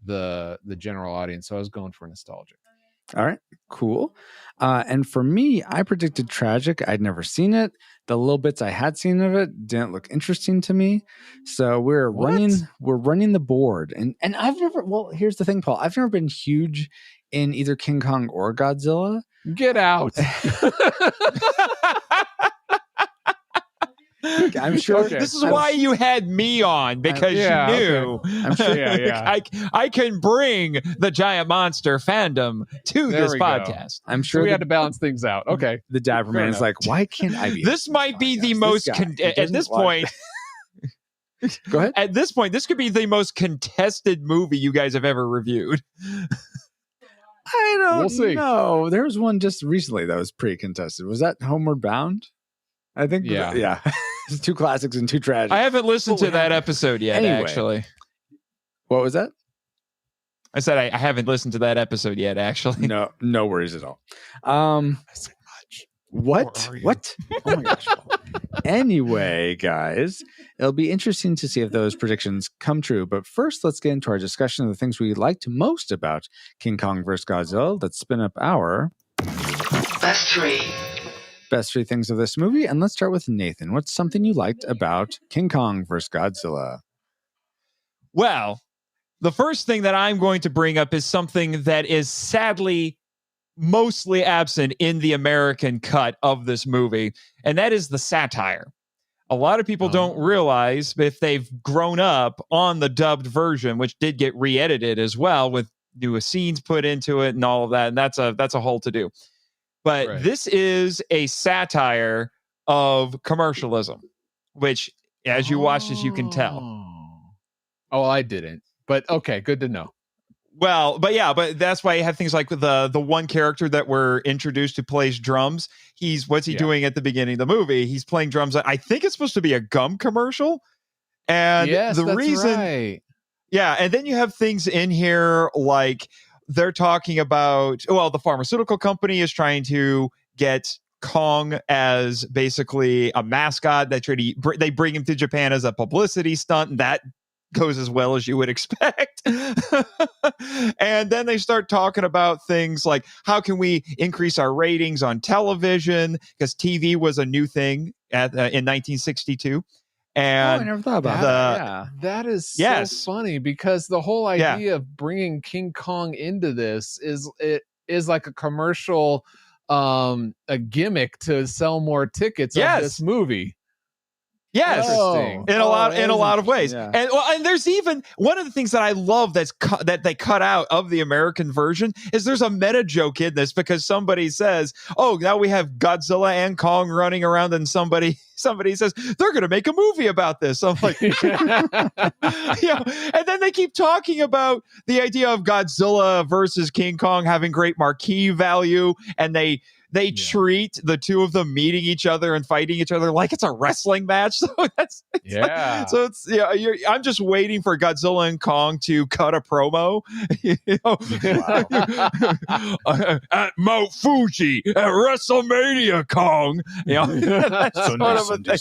[SPEAKER 3] the general audience. So I was going for nostalgic.
[SPEAKER 2] All right, cool. And for me, I predicted tragic. I'd never seen it. The little bits I had seen of it didn't look interesting to me. So we're running the board, and I've never. Well, here's the thing, Paul. I've never been huge in either King Kong or Godzilla.
[SPEAKER 3] Get out.
[SPEAKER 2] I'm sure
[SPEAKER 5] this is why you had me on, because you knew.
[SPEAKER 2] Okay. I'm sure.
[SPEAKER 5] I can bring the giant monster fandom to this podcast.
[SPEAKER 2] I'm sure
[SPEAKER 3] we had to balance things out. Okay.
[SPEAKER 2] The Dapper Man is like, why can't I be?
[SPEAKER 5] This might be the most at this point.
[SPEAKER 2] Go ahead.
[SPEAKER 5] At this point, this could be the most contested movie you guys have ever reviewed.
[SPEAKER 2] I don't
[SPEAKER 3] We'll see.
[SPEAKER 2] know. There was one just recently that was pretty contested. Was that Homeward Bound? I think. Yeah. It's two classics and two tragic.
[SPEAKER 5] I haven't listened to that episode yet, actually.
[SPEAKER 2] What was that?
[SPEAKER 5] I said I haven't listened to that episode yet, actually.
[SPEAKER 2] No worries at all. What? Oh my gosh. Anyway, guys, it'll be interesting to see if those predictions come true. But first, let's get into our discussion of the things we liked most about King Kong vs. Godzilla. Let's spin up our
[SPEAKER 4] Best three
[SPEAKER 2] things of this movie. And let's start with Nathan. What's something you liked about King Kong vs. Godzilla?
[SPEAKER 5] Well, the first thing that I'm going to bring up is something that is sadly mostly absent in the American cut of this movie, and that is the satire. A lot of people don't realize, if they've grown up on the dubbed version, which did get re-edited as well with new scenes put into it and all of that, and that's a whole to do. But This is a satire of commercialism, which, as you watch this, you can tell.
[SPEAKER 3] Oh, I didn't. But okay, good to know.
[SPEAKER 5] Well, but that's why you have things like the one character that we're introduced who plays drums. What's he doing at the beginning of the movie? He's playing drums. I think it's supposed to be a gum commercial. And
[SPEAKER 3] yes,
[SPEAKER 5] the
[SPEAKER 3] that's
[SPEAKER 5] reason,
[SPEAKER 3] right.
[SPEAKER 5] Yeah, and then you have things in here like they're talking about, the pharmaceutical company is trying to get Kong as basically a mascot. They bring him to Japan as a publicity stunt, and that goes as well as you would expect. And then they start talking about things like, how can we increase our ratings on television? Because TV was a new thing in 1962. And
[SPEAKER 2] I never thought about that. Yeah.
[SPEAKER 3] That is so funny, because the whole idea of bringing King Kong into this is like a commercial, a gimmick to sell more tickets of this movie.
[SPEAKER 5] Yes,
[SPEAKER 2] Interesting.
[SPEAKER 5] in a lot of ways.
[SPEAKER 2] Yeah.
[SPEAKER 5] And there's even one of the things that I love that they cut out of the American version is there's a meta joke in this because somebody says, "Oh, now we have Godzilla and Kong running around," and somebody says they're going to make a movie about this. I'm like, and then they keep talking about the idea of Godzilla versus King Kong having great marquee value, and they treat the two of them meeting each other and fighting each other like it's a wrestling match. So that's I'm just waiting for Godzilla and Kong to cut a promo. At Mount Fuji at WrestleMania, Kong. That's sort of a thing.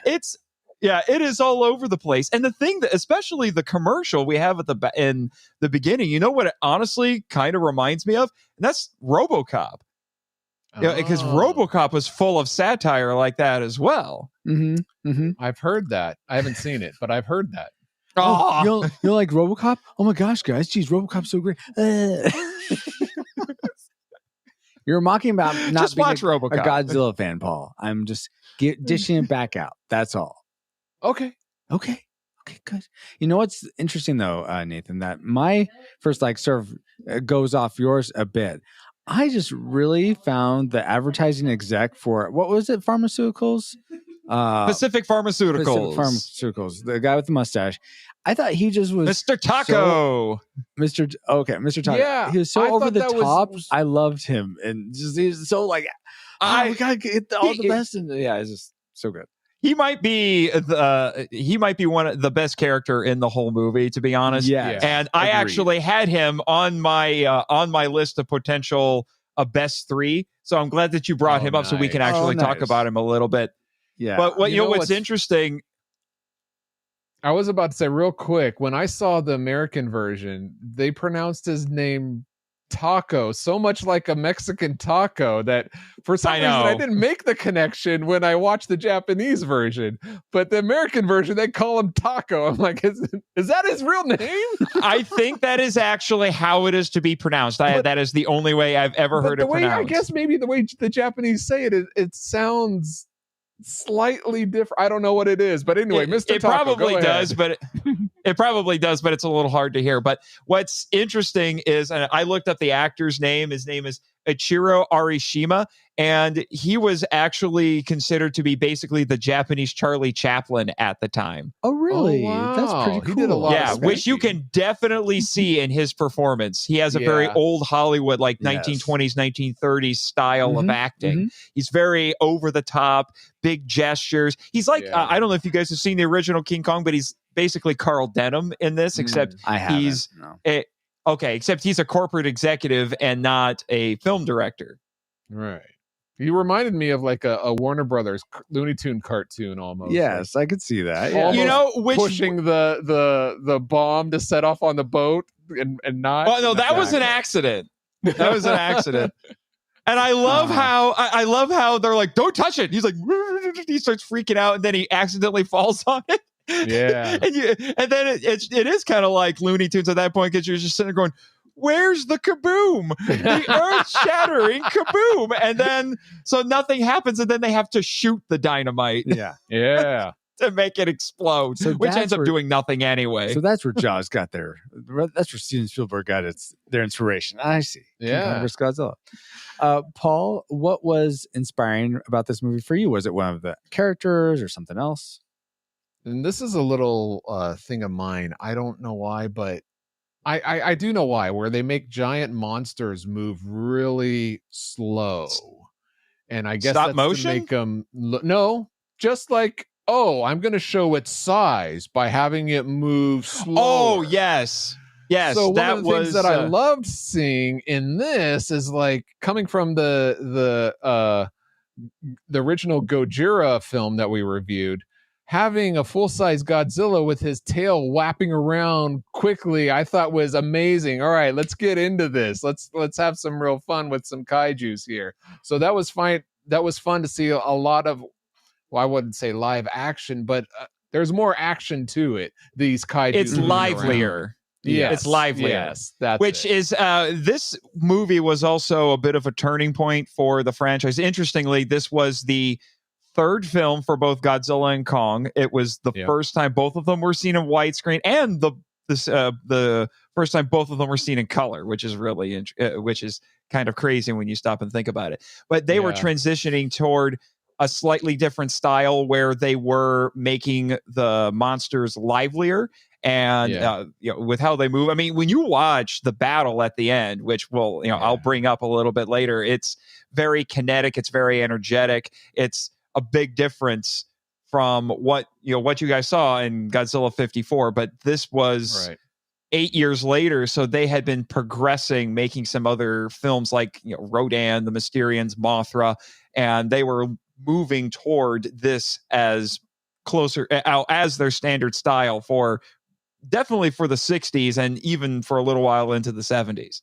[SPEAKER 5] It's it is all over the place. And the thing that, especially the commercial we have in the beginning, you know what it honestly kind of reminds me of? And that's RoboCop. Because RoboCop was full of satire like that as well.
[SPEAKER 3] I've heard that. I haven't seen it, but I've heard that.
[SPEAKER 2] Oh, you know, like RoboCop? Oh my gosh, guys! Geez, RoboCop's so great. You're mocking about not
[SPEAKER 5] just
[SPEAKER 2] being
[SPEAKER 5] watch
[SPEAKER 2] a
[SPEAKER 5] RoboCop.
[SPEAKER 2] Godzilla fan, Paul. I'm just dishing it back out. That's all.
[SPEAKER 3] Okay,
[SPEAKER 2] good. You know what's interesting though, Nathan? That my first sort of goes off yours a bit. I just really found the advertising exec for what was it? Pharmaceuticals?
[SPEAKER 5] Pacific Pharmaceuticals.
[SPEAKER 2] The guy with the mustache. I thought he just was
[SPEAKER 5] Mr. Taco.
[SPEAKER 2] Mr. Taco.
[SPEAKER 3] Yeah,
[SPEAKER 2] he was so over the top.
[SPEAKER 3] Was...
[SPEAKER 2] I loved him, and just he's so we gotta get all the best. And it's just so good.
[SPEAKER 5] He might be one of the best character in the whole movie, to be honest.
[SPEAKER 2] Yeah,
[SPEAKER 5] and I actually had him on my list of potential best 3. So I'm glad that you brought him up so we can actually talk about him a little bit.
[SPEAKER 2] Yeah,
[SPEAKER 5] but what's interesting?
[SPEAKER 3] I was about to say real quick, when I saw the American version, they pronounced his name Taco so much like a Mexican taco that for some reason I didn't make the connection when I watched the Japanese version, but the American version they call him Taco. I'm like, is that his real name?
[SPEAKER 5] I think that is actually how it is to be pronounced. That is the only way I've ever heard it pronounced.
[SPEAKER 3] I guess maybe the way the Japanese say it sounds slightly different. I don't know what it is, but anyway, Mr.
[SPEAKER 5] It
[SPEAKER 3] Taco,
[SPEAKER 5] probably does, but it probably does, but it's a little hard to hear. But what's interesting is, and I looked up the actor's name. His name is Ichiro Arishima, and he was actually considered to be basically the Japanese Charlie Chaplin at the time.
[SPEAKER 2] Oh, really?
[SPEAKER 3] Oh, wow.
[SPEAKER 2] That's pretty cool.
[SPEAKER 3] He did a lot of
[SPEAKER 5] which you can definitely see in his performance. He has a very old Hollywood, 1920s, 1930s style of acting. He's very over the top, big gestures. He's like, I don't know if you guys have seen the original King Kong, but he's basically Carl Denham in this, except except he's a corporate executive and not a film director.
[SPEAKER 3] Right. He reminded me of like a Warner Brothers Looney Tune cartoon almost.
[SPEAKER 2] Yes, I could see that. Yeah.
[SPEAKER 5] You know,
[SPEAKER 3] pushing the bomb to set off on the boat and not.
[SPEAKER 5] Oh no, that was an accident. That was an accident. And I love how they're like, "Don't touch it." He's like, he starts freaking out, and then he accidentally falls on it.
[SPEAKER 3] Yeah,
[SPEAKER 5] and then it is kind of like Looney Tunes at that point because you're just sitting there going, "Where's the kaboom? The earth-shattering kaboom!" And then so nothing happens, and then they have to shoot the dynamite.
[SPEAKER 3] Yeah,
[SPEAKER 5] to make it explode,
[SPEAKER 2] so
[SPEAKER 5] which ends up doing nothing anyway.
[SPEAKER 2] So that's where Jaws got their. That's where Steven Spielberg got their inspiration. I see.
[SPEAKER 3] Yeah,
[SPEAKER 2] versus Godzilla. Paul, what was inspiring about this movie for you? Was it one of the characters or something else?
[SPEAKER 3] And this is a little thing of mine. I don't know why, but I do know why. Where they make giant monsters move really slow, and I guess
[SPEAKER 5] stop
[SPEAKER 3] that's
[SPEAKER 5] motion.
[SPEAKER 3] To make them no, just like I'm going to show its size by having it move slow.
[SPEAKER 5] Oh yes. Yes,
[SPEAKER 3] so
[SPEAKER 5] that
[SPEAKER 3] one of the things that I loved seeing in this is like coming from the original Gojira film that we reviewed, having a full-size Godzilla with his tail whapping around quickly, I thought was amazing. All right, let's get into this. Let's have some real fun with some kaijus here. So that was fine. That was fun to see a lot of, well, I wouldn't say live action, but there's more action to it. These kaiju.
[SPEAKER 5] It's livelier.
[SPEAKER 3] Yeah,
[SPEAKER 5] it's livelier.
[SPEAKER 3] Yes, that's
[SPEAKER 5] which
[SPEAKER 3] it.
[SPEAKER 5] Is this movie was also a bit of a turning point for the franchise. Interestingly, this was the third film for both Godzilla and Kong. It was the first time both of them were seen in widescreen, and the first time both of them were seen in color, which is really which is kind of crazy when you stop and think about it. But they were transitioning toward a slightly different style where they were making the monsters livelier and with how they move. I mean, when you watch the battle at the end, which I'll bring up a little bit later, it's very kinetic, it's very energetic. It's a big difference from what you guys saw in Godzilla 54, but this was 8 years later, so they had been progressing, making some other films like Rodan, the Mysterians, Mothra, and they were moving toward this as closer as their standard style for definitely for the 60s and even for a little while into the 70s.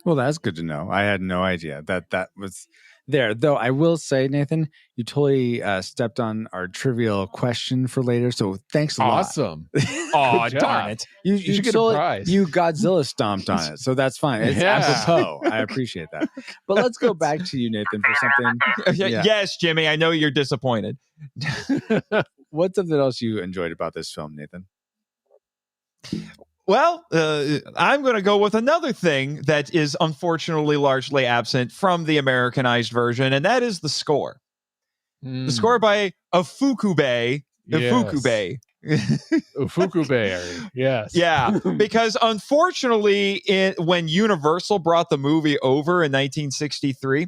[SPEAKER 2] Well, that's good to know. I had no idea that was there. Though I will say, Nathan, you totally stepped on our trivial question for later. So thanks a lot.
[SPEAKER 3] Awesome.
[SPEAKER 5] Oh, darn it.
[SPEAKER 3] You should get a prize.
[SPEAKER 2] You Godzilla stomped on it. So that's fine. It's apropos. I appreciate that. But let's go back to you, Nathan, for something.
[SPEAKER 5] Yes, Jimmy, I know you're disappointed.
[SPEAKER 2] What's something else you enjoyed about this film, Nathan?
[SPEAKER 5] Well, I'm going to go with another thing that is unfortunately largely absent from the Americanized version, and that is the score. The score by Ufukube. Ufukube.
[SPEAKER 3] Ufukube, yes.
[SPEAKER 5] Yeah, because unfortunately, when Universal brought the movie over in 1963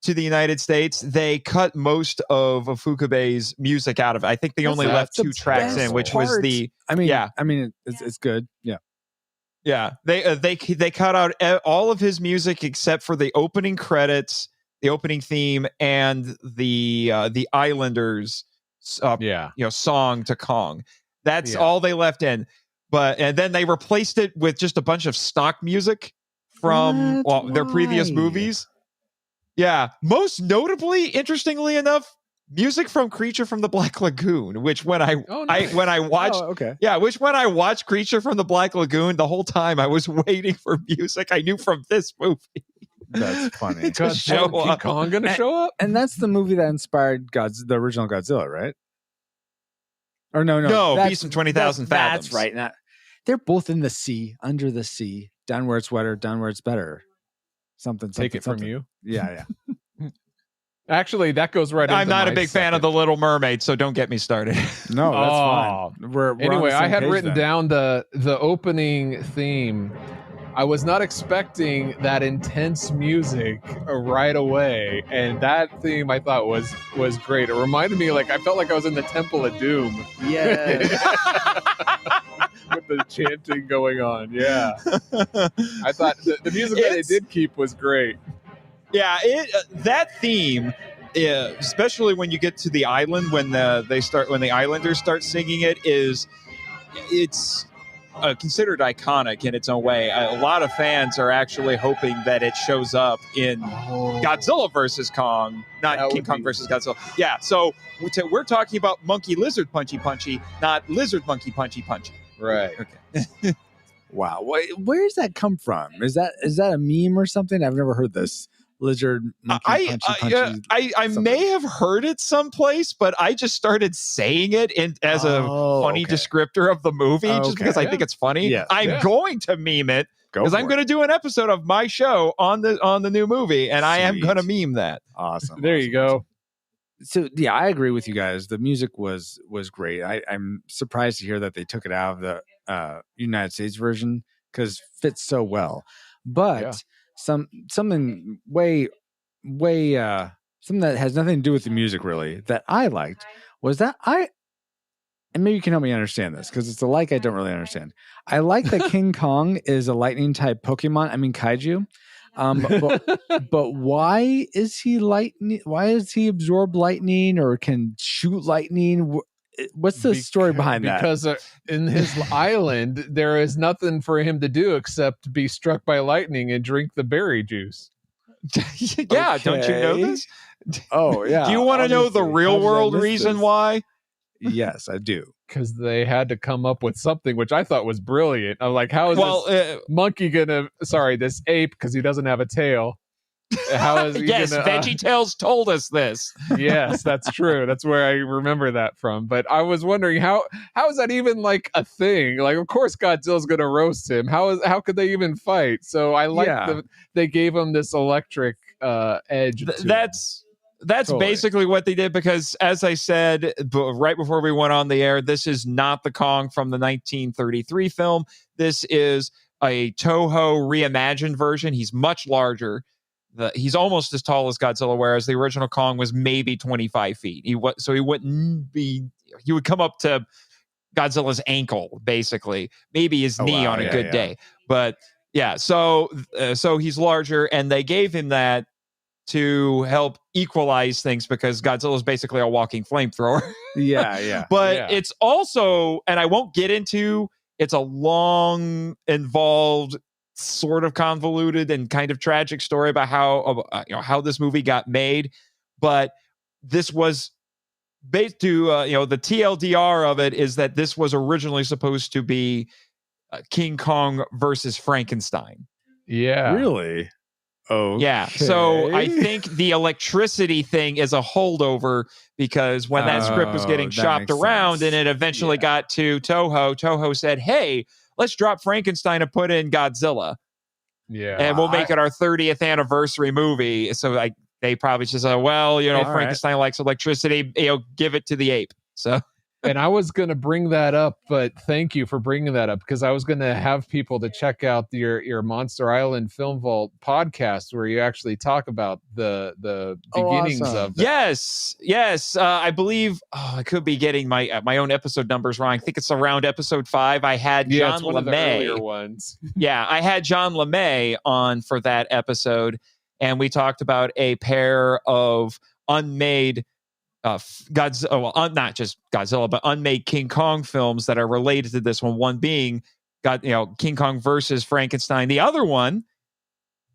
[SPEAKER 5] to the United States, they cut most of Ufukube's music out of it. I think they only left 2 tracks in, which was the...
[SPEAKER 2] I mean, it's good. Yeah.
[SPEAKER 5] Yeah, they cut out all of his music except for the opening credits, the opening theme, and the Islanders, song to Kong. That's all they left in. And then they replaced it with just a bunch of stock music from their previous movies. Yeah, most notably, interestingly enough, music from Creature from the Black Lagoon, which when I watched Creature from the Black Lagoon, the whole time I was waiting for music I knew from this movie.
[SPEAKER 2] That's funny.
[SPEAKER 3] King Kong gonna show up?
[SPEAKER 2] And that's the movie that inspired the original Godzilla, right? Or no,
[SPEAKER 5] Beast from 20,000 Fathoms.
[SPEAKER 2] That's right. Now, they're both in the sea, under the sea, down where it's wetter, down where it's better. Something.
[SPEAKER 3] Take it from you.
[SPEAKER 2] Yeah.
[SPEAKER 3] Actually, that goes right.
[SPEAKER 5] I'm not a big fan of The Little Mermaid, so don't get me started.
[SPEAKER 2] No, that's fine. We're
[SPEAKER 3] anyway, I had written
[SPEAKER 2] then.
[SPEAKER 3] down the opening theme. I was not expecting that intense music right away, and that theme I thought was great. It reminded me, I felt like I was in the Temple of Doom.
[SPEAKER 2] Yeah.
[SPEAKER 3] With the chanting going on. Yeah. I thought the music that they did keep was great.
[SPEAKER 5] Yeah, that theme, especially when you get to the island, when the Islanders start singing it's considered iconic in its own way. A lot of fans are actually hoping that it shows up in Godzilla versus Kong, not King Kong versus Godzilla. Yeah, so we're talking about Monkey Lizard Punchy Punchy, not Lizard Monkey Punchy Punchy.
[SPEAKER 3] Right.
[SPEAKER 5] Okay.
[SPEAKER 2] Wow. Where does that come from? Is that a meme or something? I've never heard this. Lizard monkey punchy.
[SPEAKER 5] I may have heard it someplace, but I just started saying it as a funny descriptor of the movie just because I think it's funny.
[SPEAKER 2] Yes.
[SPEAKER 5] I'm going to meme it because I'm going to do an episode of my show on the new movie, and I am going to meme that.
[SPEAKER 2] Awesome.
[SPEAKER 3] There you go.
[SPEAKER 2] So yeah, I agree with you guys. The music was great. I'm surprised to hear that they took it out of the United States version because it fits so well. But something way something that has nothing to do with the music really that I liked was that and maybe you can help me understand this because it's I don't really understand. I like that King Kong is a lightning type Pokemon. I mean kaiju. But why is he lightning? Why does he absorb lightning or can shoot lightning? What's the story behind that?
[SPEAKER 3] Because in his island, there is nothing for him to do except be struck by lightning and drink the berry juice.
[SPEAKER 5] Yeah, don't you know this?
[SPEAKER 2] Oh, yeah.
[SPEAKER 5] Do you want to know the real world reason why?
[SPEAKER 2] Yes, I do.
[SPEAKER 3] Because they had to come up with something, which I thought was brilliant. I'm like, how is this monkey this ape, because he doesn't have a tail, How is he
[SPEAKER 5] yes,
[SPEAKER 3] gonna,
[SPEAKER 5] VeggieTales told us this.
[SPEAKER 3] Yes, that's true. That's where I remember that from. But I was wondering how is that even like a thing? Like, of course, Godzilla's gonna roast him. How could they even fight? So I like they gave him this electric edge.
[SPEAKER 5] That's
[SPEAKER 3] Totally.
[SPEAKER 5] basically what they did, because as I said right before we went on the air, this is not the Kong from the 1933 film. This is a Toho reimagined version. He's much larger. He's almost as tall as Godzilla, whereas the original Kong was maybe 25 feet. He would come up to Godzilla's ankle, basically, maybe his knee on a good day. But yeah, so he's larger, and they gave him that to help equalize things, because Godzilla is basically a walking flamethrower. But it's also, and I won't get into, it's a long, involved, sort of convoluted and kind of tragic story about how this movie got made. But this was based to the TLDR of it is that this was originally supposed to be King Kong versus Frankenstein.
[SPEAKER 3] Yeah,
[SPEAKER 2] really. Oh,
[SPEAKER 5] yeah. So I think the electricity thing is a holdover, because when that script was getting shopped around and it eventually got to Toho said, "Hey, let's drop Frankenstein and put in Godzilla.
[SPEAKER 3] Yeah.
[SPEAKER 5] And we'll make it our 30th anniversary movie." So they probably just said, well, Frankenstein likes electricity, give it to the ape. So.
[SPEAKER 3] And I was going to bring that up, but thank you for bringing that up, because I was going to have people to check out your Monster Island Film Vault podcast, where you actually talk about the beginnings of that.
[SPEAKER 5] Yes. I believe I could be getting my own episode numbers wrong. I think it's around episode 5. I had John
[SPEAKER 3] it's one of the
[SPEAKER 5] LeMay.
[SPEAKER 3] earlier ones.
[SPEAKER 5] Yeah, I had John LeMay on for that episode, and we talked about a pair of unmade Godzilla, not just Godzilla, but unmade King Kong films that are related to this one. One being King Kong versus Frankenstein. The other one,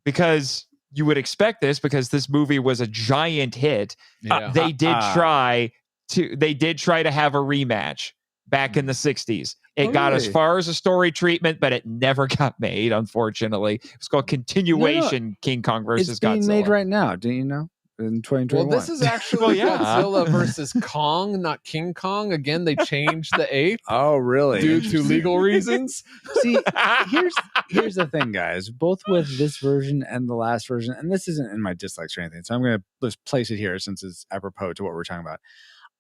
[SPEAKER 5] because you would expect this, because this movie was a giant hit. They did try to have a rematch back in the 60s. It got as far as a story treatment, but it never got made, unfortunately. It's called Continuation King Kong versus Godzilla.
[SPEAKER 2] It's being made right now. Do you know? In 2021.
[SPEAKER 3] Well, this is actually Godzilla versus Kong, not King Kong. Again, they changed the ape.
[SPEAKER 2] Oh, really?
[SPEAKER 3] Due to legal reasons.
[SPEAKER 2] See, here's the thing, guys. Both with this version and the last version, and this isn't in my dislikes or anything, so I'm going to just place it here since it's apropos to what we're talking about.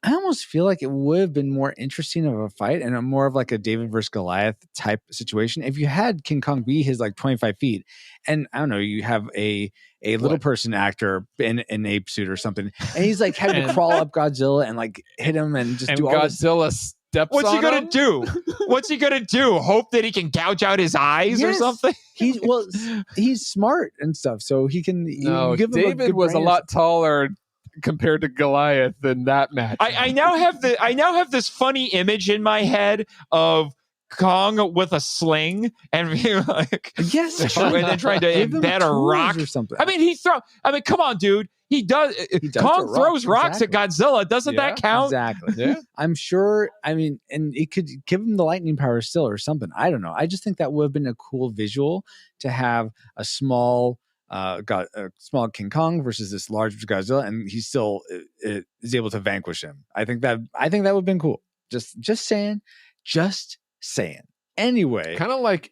[SPEAKER 2] I almost feel like it would have been more interesting of a fight and more of like a David versus Goliath type situation if you had King Kong be his like 25 feet, and I don't know, you have a little person actor in an ape suit or something, and he's like having to crawl up Godzilla and like hit him and just do all
[SPEAKER 3] Godzilla
[SPEAKER 2] this.
[SPEAKER 3] Steps
[SPEAKER 5] What's he
[SPEAKER 3] on
[SPEAKER 5] gonna
[SPEAKER 3] him?
[SPEAKER 5] do? What's he gonna do? Hope that he can gouge out his eyes or something?
[SPEAKER 2] He's smart and stuff, so he can.
[SPEAKER 3] No,
[SPEAKER 2] give him a
[SPEAKER 3] David
[SPEAKER 2] good
[SPEAKER 3] was a
[SPEAKER 2] brain.
[SPEAKER 3] lot taller compared to Goliath than that match.
[SPEAKER 5] I now have this funny image in my head of Kong with a sling and being like, and then trying to embed a rock
[SPEAKER 2] or something.
[SPEAKER 5] I mean, come on, dude. He does Kong throws rocks at Godzilla. Doesn't that count?
[SPEAKER 2] Exactly.
[SPEAKER 3] Yeah.
[SPEAKER 2] I'm sure. I mean, and it could give him the lightning power still or something. I don't know. I just think that would have been a cool visual to have a small King Kong versus this large Godzilla, and he still is able to vanquish him. I think that would have been cool. Just saying. Anyway,
[SPEAKER 3] kind of like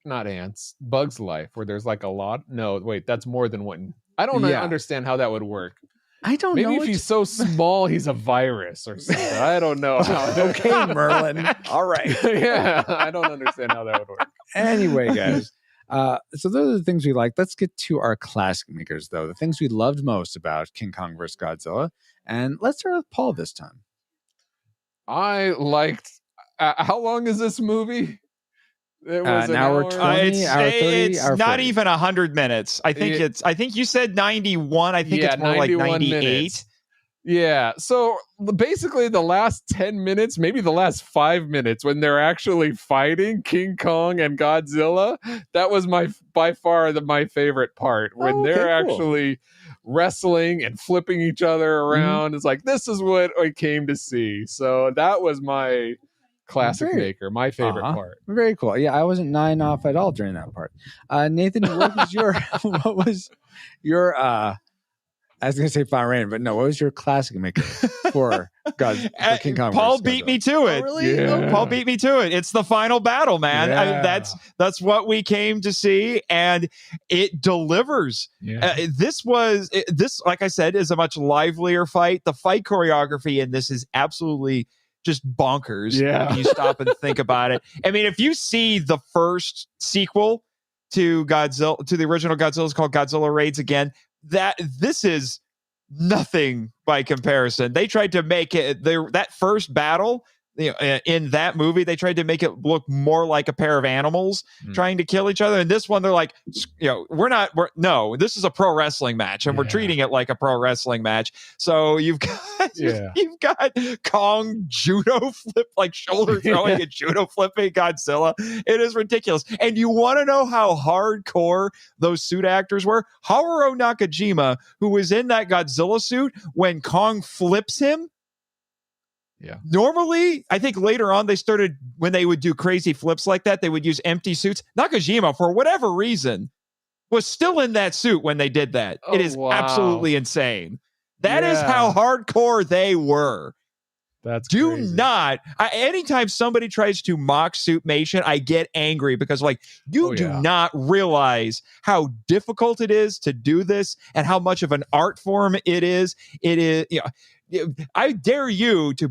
[SPEAKER 3] not ants, Bug's Life, where there's like a lot. No, wait, that's more than one. I don't understand how that would work.
[SPEAKER 2] I don't know.
[SPEAKER 3] Maybe if he's so small, he's a virus or something. I don't know.
[SPEAKER 2] Okay, Merlin. All right.
[SPEAKER 3] Yeah, I don't understand how that would work.
[SPEAKER 2] Anyway, guys. So those are the things we like. Let's get to our classic makers, though. The things we loved most about King Kong vs. Godzilla. And let's start with Paul this time.
[SPEAKER 3] I liked... how long is this movie? It was
[SPEAKER 2] an hour 20, hour 30,
[SPEAKER 5] it's
[SPEAKER 2] hour
[SPEAKER 5] not
[SPEAKER 2] 40.
[SPEAKER 5] even 100 minutes. I think you said 91. I think it's more like 98.
[SPEAKER 3] Minutes. Yeah. So basically the last 10 minutes, maybe the last 5 minutes when they're actually fighting King Kong and Godzilla, that was by far my favorite part. When they're actually wrestling and flipping each other around. It's like, this is what I came to see. So that was my classic maker. My favorite part.
[SPEAKER 2] Very cool. Yeah, I wasn't 9 off at all during that part. Nathan, what was your I was going to say Final Rain, but no, what was your classic maker for King Kong?
[SPEAKER 5] Paul beat me to it.
[SPEAKER 14] Oh, really?
[SPEAKER 5] Yeah. Paul beat me to it. It's the final battle, man.
[SPEAKER 3] Yeah.
[SPEAKER 5] That's what we came to see, and it delivers.
[SPEAKER 3] Yeah.
[SPEAKER 5] This, like I said, is a much livelier fight. The fight choreography in this is absolutely just bonkers.
[SPEAKER 3] Yeah.
[SPEAKER 5] When you stop and think about it. I mean, if you see the first sequel to Godzilla, to the original Godzilla, is called Godzilla Raids Again. This is nothing by comparison. They tried to make it that first battle, in that movie, they tried to make it look more like a pair of animals trying to kill each other. And this one, they're like, this is a pro wrestling match, and we're treating it like a pro wrestling match. So you've got Kong judo flip, like shoulder throwing and judo flipping Godzilla. It is ridiculous. And you want to know how hardcore those suit actors were? Haruo Nakajima, who was in that Godzilla suit when Kong flips him.
[SPEAKER 3] Yeah.
[SPEAKER 5] Normally, I think later on they started, when they would do crazy flips like that, they would use empty suits. Nakajima, for whatever reason, was still in that suit when they did that. It is absolutely insane. That is how hardcore they were.
[SPEAKER 3] That's
[SPEAKER 5] anytime somebody tries to mock Suitmation, I get angry because you do not realize how difficult it is to do this and how much of an art form it is. It is, I dare you to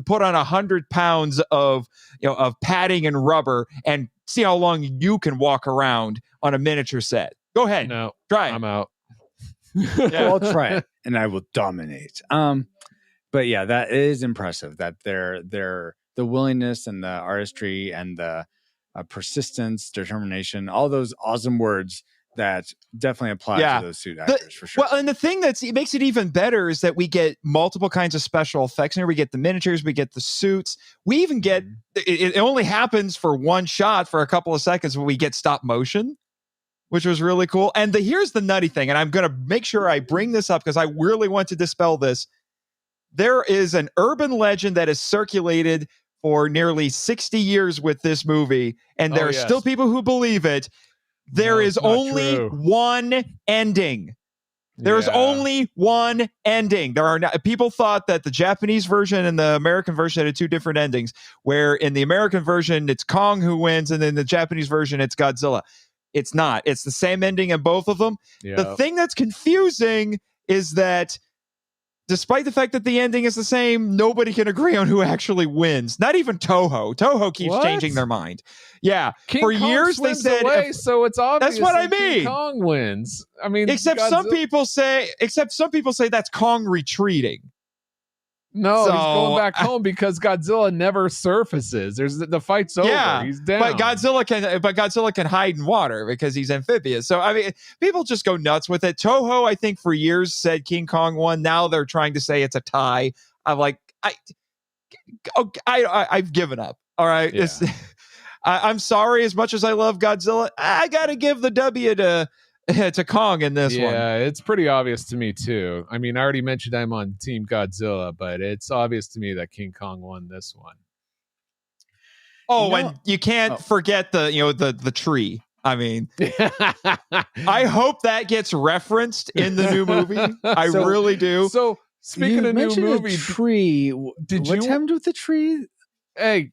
[SPEAKER 5] put on 100 pounds of padding and rubber and see how long you can walk around on a miniature set. Go ahead.
[SPEAKER 3] No,
[SPEAKER 5] try it.
[SPEAKER 3] I'm out.
[SPEAKER 2] I'll try it and I will dominate. But yeah, that is impressive that the willingness and the artistry and the persistence, determination, all those awesome words that definitely apply to those suit actors for sure.
[SPEAKER 5] Well, and the thing it makes it even better is that we get multiple kinds of special effects here. We get the miniatures, we get the suits. We even get, it only happens for one shot for a couple of seconds when we get stop motion, which was really cool. And here's the nutty thing, and I'm going to make sure I bring this up because I really want to dispel this. There is an urban legend that has circulated for nearly 60 years with this movie, and there are still people who believe it. There is only one ending. There is only one ending. There are people thought that the Japanese version and the American version had two different endings, where in the American version, it's Kong who wins, and in the Japanese version, it's Godzilla. It's not. It's the same ending in both of them.
[SPEAKER 3] Yeah.
[SPEAKER 5] The thing that's confusing is that despite the fact that the ending is the same, nobody can agree on who actually wins. Not even Toho. Toho keeps changing their mind. Yeah.
[SPEAKER 3] King
[SPEAKER 5] For
[SPEAKER 3] Kong
[SPEAKER 5] years they said
[SPEAKER 3] away, so it's obvious.
[SPEAKER 5] That's what I
[SPEAKER 3] that
[SPEAKER 5] mean.
[SPEAKER 3] King Kong wins. I mean,
[SPEAKER 5] except some people say that's Kong retreating.
[SPEAKER 3] No, he's going back home because Godzilla never surfaces. The fight's over.
[SPEAKER 5] Yeah,
[SPEAKER 3] he's down.
[SPEAKER 5] But Godzilla can hide in water because he's amphibious. So I mean, people just go nuts with it. Toho, I think, for years said King Kong won. Now they're trying to say it's a tie. I'm like, I've given up. All right,
[SPEAKER 3] Yeah.
[SPEAKER 5] I'm sorry. As much as I love Godzilla, I got to give the W to Kong in this one.
[SPEAKER 3] Yeah, it's pretty obvious to me too. I mean, I already mentioned I'm on Team Godzilla, but it's obvious to me that King Kong won this one.
[SPEAKER 5] Oh, and you can't forget the tree. I mean, I hope that gets referenced in the new movie. I really do.
[SPEAKER 3] So speaking of new movie,
[SPEAKER 2] tree. What happened with the tree?
[SPEAKER 3] Hey,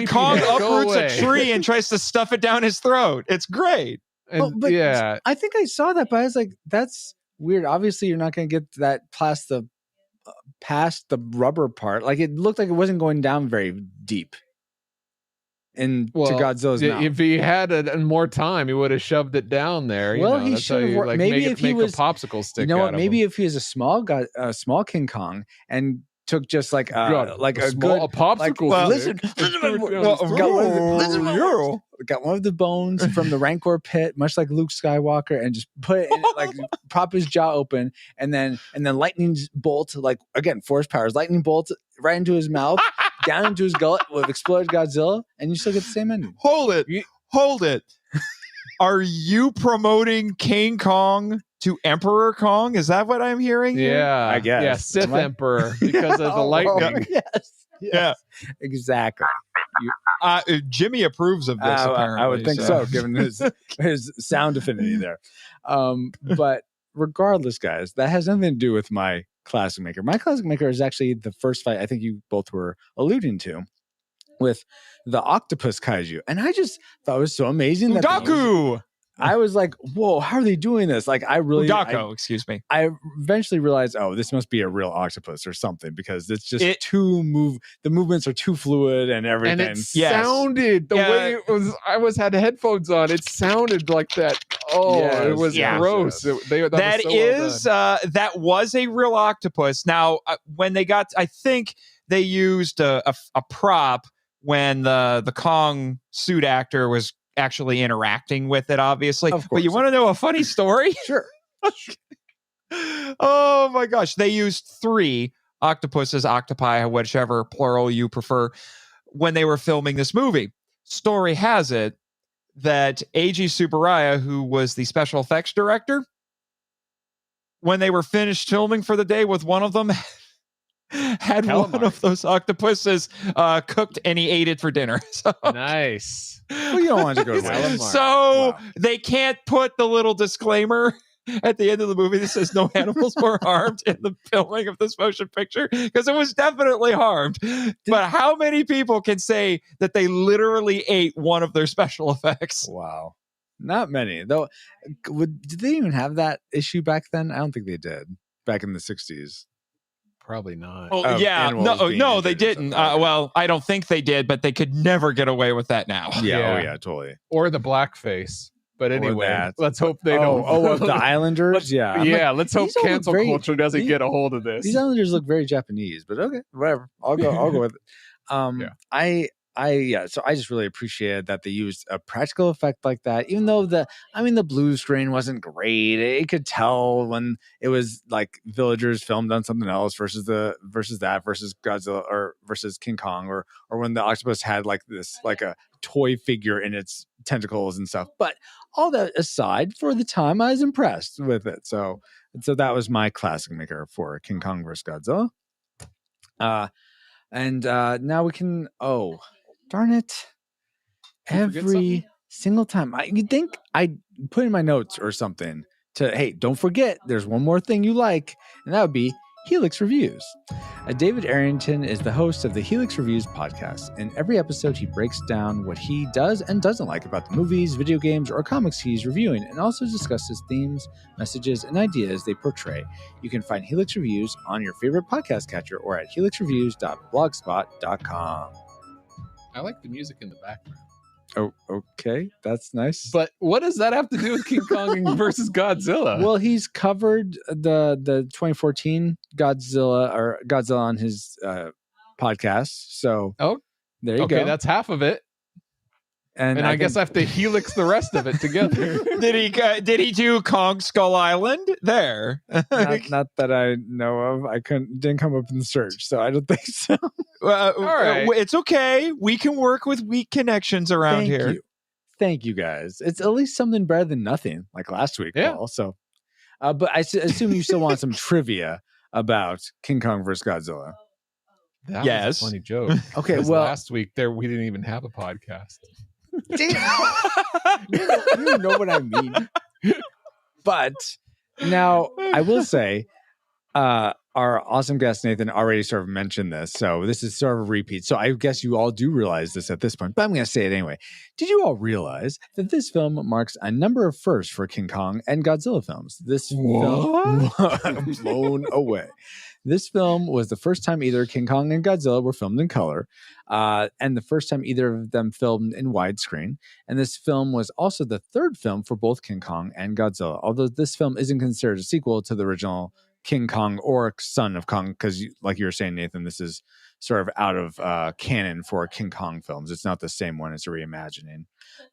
[SPEAKER 5] Kong uproots a tree and tries to stuff it down his throat. It's great.
[SPEAKER 3] And,
[SPEAKER 2] I think I saw that, but I was like, that's weird. Obviously, you're not going to get that past the rubber part. Like it looked like it wasn't going down very deep to Godzilla's mouth.
[SPEAKER 3] If he had more time, he would have shoved it down there.
[SPEAKER 2] He should have. Maybe if he was
[SPEAKER 3] a popsicle stick.
[SPEAKER 2] You know what? Maybe if he was a small King Kong and took just like a popsicle. Listen, got one of the bones from the Rancor pit, much like Luke Skywalker, and just put it in, prop his jaw open, and then lightning bolt, like again, force powers, lightning bolt right into his mouth, down into his gullet with exploded Godzilla, and you still get the same ending.
[SPEAKER 5] Hold it. Are you promoting King Kong to Emperor Kong. Is that what I'm hearing here?
[SPEAKER 3] Yeah,
[SPEAKER 2] I guess.
[SPEAKER 3] Yeah, Sith Emperor because of the lightning.
[SPEAKER 2] Yes.
[SPEAKER 5] Yeah,
[SPEAKER 2] exactly.
[SPEAKER 5] Jimmy approves of this. Apparently,
[SPEAKER 2] I would think so, given his sound affinity there. But regardless, guys, that has nothing to do with my classic maker. My classic maker is actually the first fight I think you both were alluding to with the octopus kaiju, and I just thought it was so amazing.
[SPEAKER 5] Udaku!
[SPEAKER 2] I was like, whoa, how are they doing this? Like,
[SPEAKER 5] Udako, excuse me.
[SPEAKER 2] I eventually realized, oh, this must be a real octopus or something, because it's just the movements are too fluid and everything.
[SPEAKER 3] And it sounded the way it was. I had headphones on. It sounded like that. Oh, it was gross.
[SPEAKER 5] That was a real octopus. Now, when they got, I think they used a prop when the Kong suit actor was actually interacting with it, obviously. But you want to know a funny story?
[SPEAKER 2] Sure.
[SPEAKER 5] Oh my gosh. They used 3 octopuses, octopi, whichever plural you prefer, when they were filming this movie. Story has it that Eiji Tsuburaya, who was the special effects director, when they were finished filming for the day with one of them, had one of those octopuses cooked, and he ate it for dinner. So,
[SPEAKER 3] nice.
[SPEAKER 2] Well, you don't want to go to waste.
[SPEAKER 5] So they can't put the little disclaimer at the end of the movie that says no animals were harmed in the filming of this motion picture, because it was definitely harmed. But how many people can say that they literally ate one of their special effects?
[SPEAKER 2] Wow. Not many. Though, did they even have that issue back then? I don't think they did. Back in the 60s.
[SPEAKER 3] Probably not.
[SPEAKER 5] Oh, yeah. No, they didn't. Well, I don't think they did, but they could never get away with that now.
[SPEAKER 2] Yeah. Oh, yeah, totally.
[SPEAKER 3] Or the blackface. But anyway, let's hope they don't.
[SPEAKER 2] Oh, the Islanders? Yeah.
[SPEAKER 3] Let's hope cancel culture doesn't get a hold of this.
[SPEAKER 2] These Islanders look very Japanese, but okay, whatever. I'll go with it. So I just really appreciated that they used a practical effect like that, even though the blue screen wasn't great. It could tell when it was like villagers filmed on something else versus Godzilla or versus King Kong, or when the octopus had like this, like a toy figure in its tentacles and stuff. But all that aside, for the time, I was impressed with it. So that was my classic maker for King Kong vs. Godzilla. And now we can. Oh, darn it! Every single time, you'd think I'd put in my notes or something to, hey, don't forget, there's one more thing you like, and that would be Helix Reviews. David Arrington is the host of the Helix Reviews podcast. In every episode, he breaks down what he does and doesn't like about the movies, video games, or comics he's reviewing, and also discusses themes, messages, and ideas they portray. You can find Helix Reviews on your favorite podcast catcher or at helixreviews.blogspot.com.
[SPEAKER 3] I like the music in the background.
[SPEAKER 2] Oh, okay. That's nice.
[SPEAKER 3] But what does that have to do with King Kong versus Godzilla?
[SPEAKER 2] Well, he's covered the 2014 Godzilla on his podcast. So there you go.
[SPEAKER 3] Okay, that's half of it. And I guess I have to helix the rest of it together.
[SPEAKER 5] Did he do Kong Skull Island there?
[SPEAKER 2] not that I know of. I didn't come up in the search, so I don't think so.
[SPEAKER 5] All right, it's okay. We can work with weak connections around here.
[SPEAKER 2] Thank you, guys. It's at least something better than nothing, like last week, Paul. So, but I assume you still want some trivia about King Kong vs. Godzilla.
[SPEAKER 3] That was a funny joke.
[SPEAKER 2] Okay, well,
[SPEAKER 3] last week we didn't even have a podcast.
[SPEAKER 2] You know what I mean. But now I will say, our awesome guest Nathan already sort of mentioned this, so this is sort of a repeat. So I guess you all do realize this at this point, but I'm going to say it anyway. Did you all realize that this film marks a number of firsts for King Kong and Godzilla films? This film blown away. This film was the first time either King Kong and Godzilla were filmed in color, and the first time either of them filmed in widescreen. And this film was also the third film for both King Kong and Godzilla, although this film isn't considered a sequel to the original King Kong or Son of Kong, because like you were saying, Nathan, this is sort of out of canon for King Kong films. It's not the same one, it's a reimagining.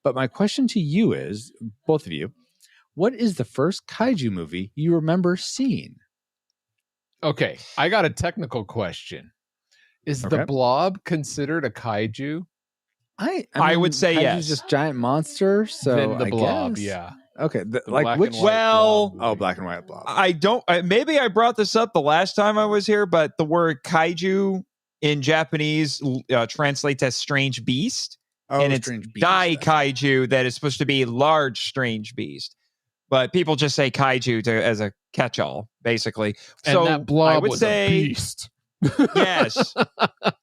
[SPEAKER 2] But my question to you is, both of you, what is the first kaiju movie you remember seeing?
[SPEAKER 3] Okay, I got a technical question. Is the Blob considered a kaiju?
[SPEAKER 5] I would say
[SPEAKER 2] Kaiju's
[SPEAKER 5] yes.
[SPEAKER 2] Just giant monster. So
[SPEAKER 3] Then the
[SPEAKER 2] I
[SPEAKER 3] Blob,
[SPEAKER 2] guess.
[SPEAKER 3] yeah.
[SPEAKER 2] Okay,
[SPEAKER 3] black
[SPEAKER 2] like which?
[SPEAKER 3] and white blob
[SPEAKER 2] Oh, black and white blob.
[SPEAKER 5] I don't. Maybe I brought this up the last time I was here, but the word kaiju in Japanese translates as strange beast, and it's dai kaiju that is supposed to be large strange beast. But people just say kaiju as a catch-all, basically.
[SPEAKER 3] And
[SPEAKER 5] so
[SPEAKER 3] that blob
[SPEAKER 5] I would
[SPEAKER 3] was
[SPEAKER 5] say,
[SPEAKER 3] a beast.
[SPEAKER 5] Yes,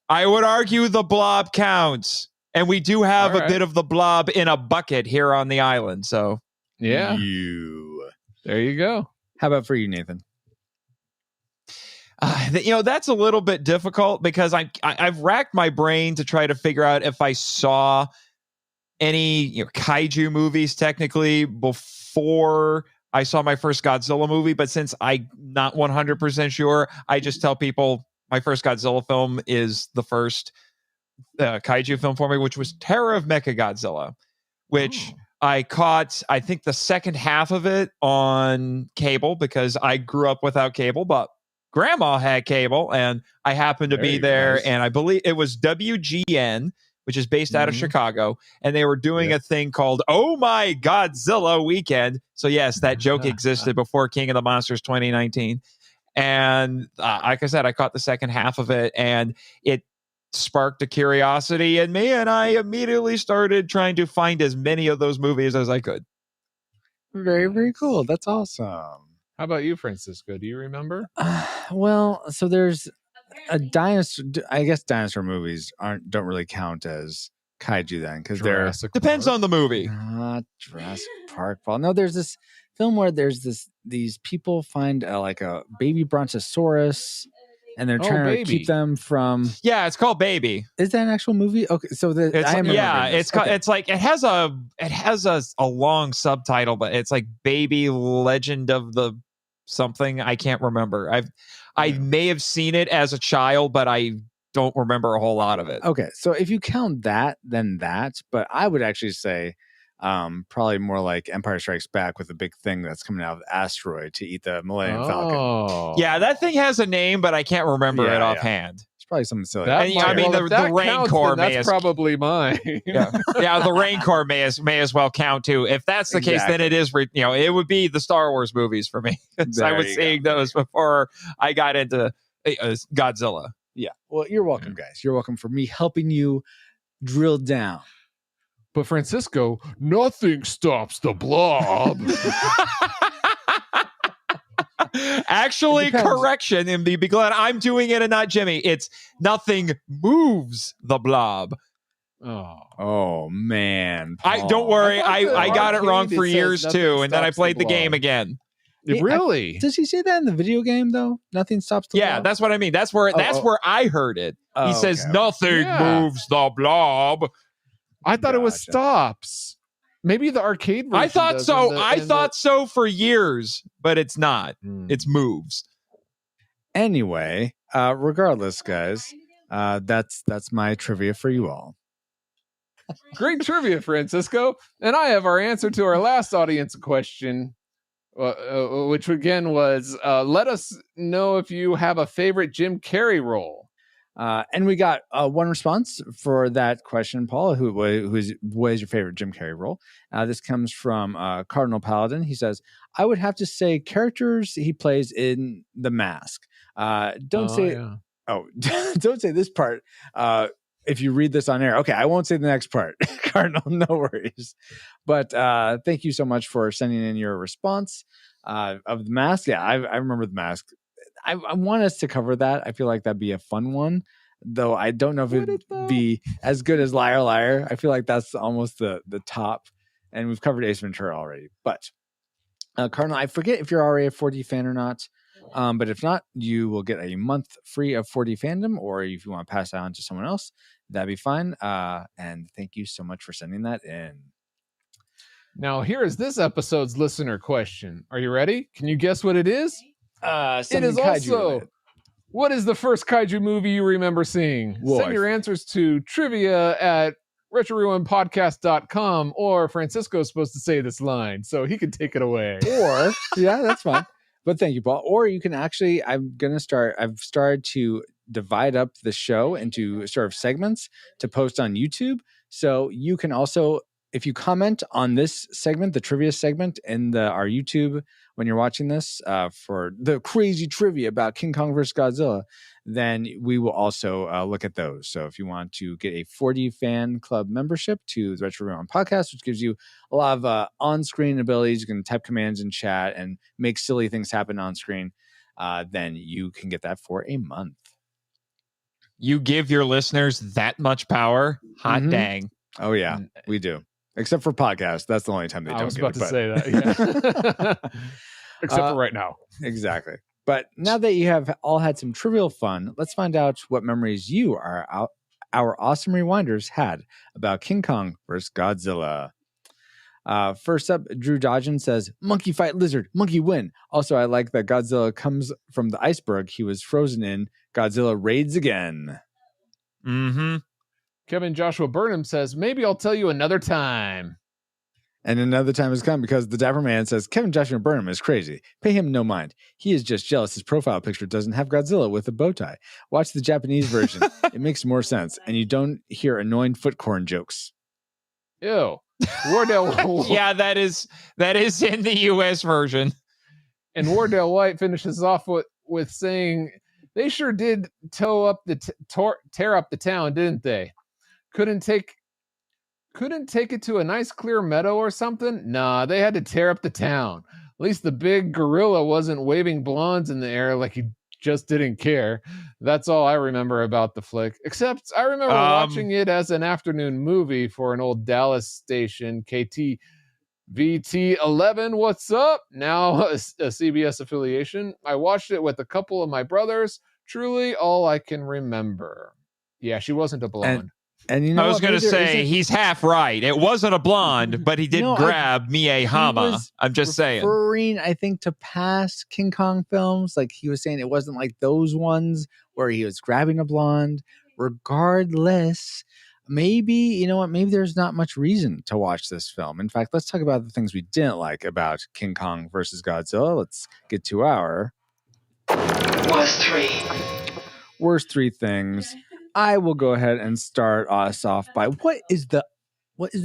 [SPEAKER 5] I would argue the blob counts, and we do have a bit of the blob in a bucket here on the island. So
[SPEAKER 3] yeah, there you go.
[SPEAKER 2] How about for you, Nathan?
[SPEAKER 5] That's a little bit difficult because I've racked my brain to try to figure out if I saw any kaiju movies technically before I saw my first Godzilla movie, but since I'm not 100% sure, I just tell people my first Godzilla film is the first kaiju film for me, which was Terror of Mechagodzilla, which I caught, I think, the second half of it on cable because I grew up without cable, but Grandma had cable and I happened to be there.
[SPEAKER 3] Nice.
[SPEAKER 5] And I believe it was WGN, which is based out of Chicago. And they were doing a thing called Oh My Godzilla Weekend. So yes, that joke existed before King of the Monsters 2019. And like I said, I caught the second half of it and it sparked a curiosity in me. And I immediately started trying to find as many of those movies as I could.
[SPEAKER 2] Very, very cool. That's awesome.
[SPEAKER 3] How about you, Francisco? Do you remember?
[SPEAKER 2] Well, so there's a dinosaur. I guess dinosaur movies don't really count as kaiju then because they're
[SPEAKER 5] depends on the movie.
[SPEAKER 2] Not Jurassic Park. Paul. No, there's this film where there's these people find like a baby brontosaurus, and they're trying to keep them from.
[SPEAKER 5] Yeah, it's called Baby.
[SPEAKER 2] Is that an actual movie? Okay, so
[SPEAKER 5] it's like it has a long subtitle, but it's like Baby Legend of the something. I can't remember. I may have seen it as a child, but I don't remember a whole lot of it.
[SPEAKER 2] Okay, so if you count that, then that. But I would actually say probably more like Empire Strikes Back with a big thing that's coming out of the asteroid to eat the Millennium Falcon.
[SPEAKER 5] Yeah, that thing has a name, but I can't remember it offhand.
[SPEAKER 2] It's probably something silly.
[SPEAKER 5] The Rancor may
[SPEAKER 3] that's probably mine.
[SPEAKER 5] Yeah, the Rancor may as well count too. If that's the case, then it is. It would be the Star Wars movies for me. I was seeing those before I got into Godzilla.
[SPEAKER 2] Yeah. Well, you're welcome, guys. You're welcome for me helping you drill down.
[SPEAKER 3] But Francisco, nothing stops the blob.
[SPEAKER 5] Actually, correction, and be glad I'm doing it and not Jimmy. It's nothing moves the blob.
[SPEAKER 2] Oh man!
[SPEAKER 5] Don't worry. I got it wrong for years too, and then I played the game again.
[SPEAKER 3] Really?
[SPEAKER 2] Does he say that in the video game though? Nothing stops the blob.
[SPEAKER 5] That's what I mean. That's where I heard it. He says nothing moves the blob.
[SPEAKER 3] I thought it was stops. Maybe the arcade version.
[SPEAKER 5] I thought so. I thought so for years, but it's not. It's moves.
[SPEAKER 2] Anyway, regardless, guys, that's my trivia for you all.
[SPEAKER 3] Great trivia, Francisco. And I have our answer to our last audience question, which again was, let us know if you have a favorite Jim Carrey role.
[SPEAKER 2] And we got one response for that question, Paul. What is your favorite Jim Carrey role? This comes from Cardinal Paladin. He says, I would have to say characters he plays in The Mask. Don't say this part. If you read this on air. Okay, I won't say the next part. Cardinal, no worries. But thank you so much for sending in your response of The Mask. Yeah, I remember The Mask. I want us to cover that. I feel like that'd be a fun one, though I don't know if it'd be as good as Liar Liar. I feel like that's almost the top, and we've covered Ace Ventura already. But Cardinal, I forget if you're already a 4D fan or not, but if not, you will get a month free of 4D fandom, or if you want to pass that on to someone else, that'd be fine. And thank you so much for sending that in.
[SPEAKER 3] Now, here is this episode's listener question. Are you ready? Can you guess what it is? It is also, what is the first kaiju movie you remember seeing? Send your answers to trivia@retrorewind.podcast.com, or Francisco's supposed to say this line, so he can take it away.
[SPEAKER 2] Or, yeah, that's fine. But thank you, Paul. Or you can actually, I've started to divide up the show into sort of segments to post on YouTube. So you can also if you comment on this segment, the trivia segment in our YouTube when you're watching this for the crazy trivia about King Kong vs. Godzilla, then we will also look at those. So if you want to get a 4D fan club membership to the Retro Rewind podcast, which gives you a lot of on-screen abilities, you can type commands in chat and make silly things happen on screen, then you can get that for a month.
[SPEAKER 5] You give your listeners that much power? Hot dang.
[SPEAKER 2] Oh, yeah, we do. Except for podcasts. That's the only time they don't.
[SPEAKER 3] I was about to say that, yeah. Except for right now.
[SPEAKER 2] Exactly. But now that you have all had some trivial fun, let's find out what memories you, our awesome rewinders, had about King Kong vs. Godzilla. First up, Drew Dodgen says, monkey fight lizard, monkey win. Also, I like that Godzilla comes from the iceberg he was frozen in. Godzilla raids again.
[SPEAKER 5] Mm-hmm.
[SPEAKER 3] Kevin Joshua Burnham says, maybe I'll tell you another time.
[SPEAKER 2] And another time has come because the Dapper Man says, Kevin Joshua Burnham is crazy. Pay him no mind. He is just jealous his profile picture doesn't have Godzilla with a bow tie. Watch the Japanese version. It makes more sense. And you don't hear annoying foot corn jokes.
[SPEAKER 3] Ew. Wardell.
[SPEAKER 5] Yeah, that is in the U.S. version.
[SPEAKER 3] And Wardell White finishes off with saying, they sure did tear up the town, didn't they? Couldn't take it to a nice clear meadow or something? Nah, they had to tear up the town. At least the big gorilla wasn't waving blondes in the air like he just didn't care. That's all I remember about the flick. Except I remember watching it as an afternoon movie for an old Dallas station, KTVT11. What's up? Now a CBS affiliation. I watched it with a couple of my brothers. Truly all I can remember. Yeah, she wasn't a blonde.
[SPEAKER 2] And you know,
[SPEAKER 5] I was going to say he's half right. It wasn't a blonde, but he did grab Mie Hama. I'm just saying.
[SPEAKER 2] Referring, I think, to past King Kong films, like he was saying, it wasn't like those ones where he was grabbing a blonde. Regardless, maybe you know what? Maybe there's not much reason to watch this film. In fact, let's talk about the things we didn't like about King Kong versus Godzilla. Let's get to our worst three things. I will go ahead and start us off by what is the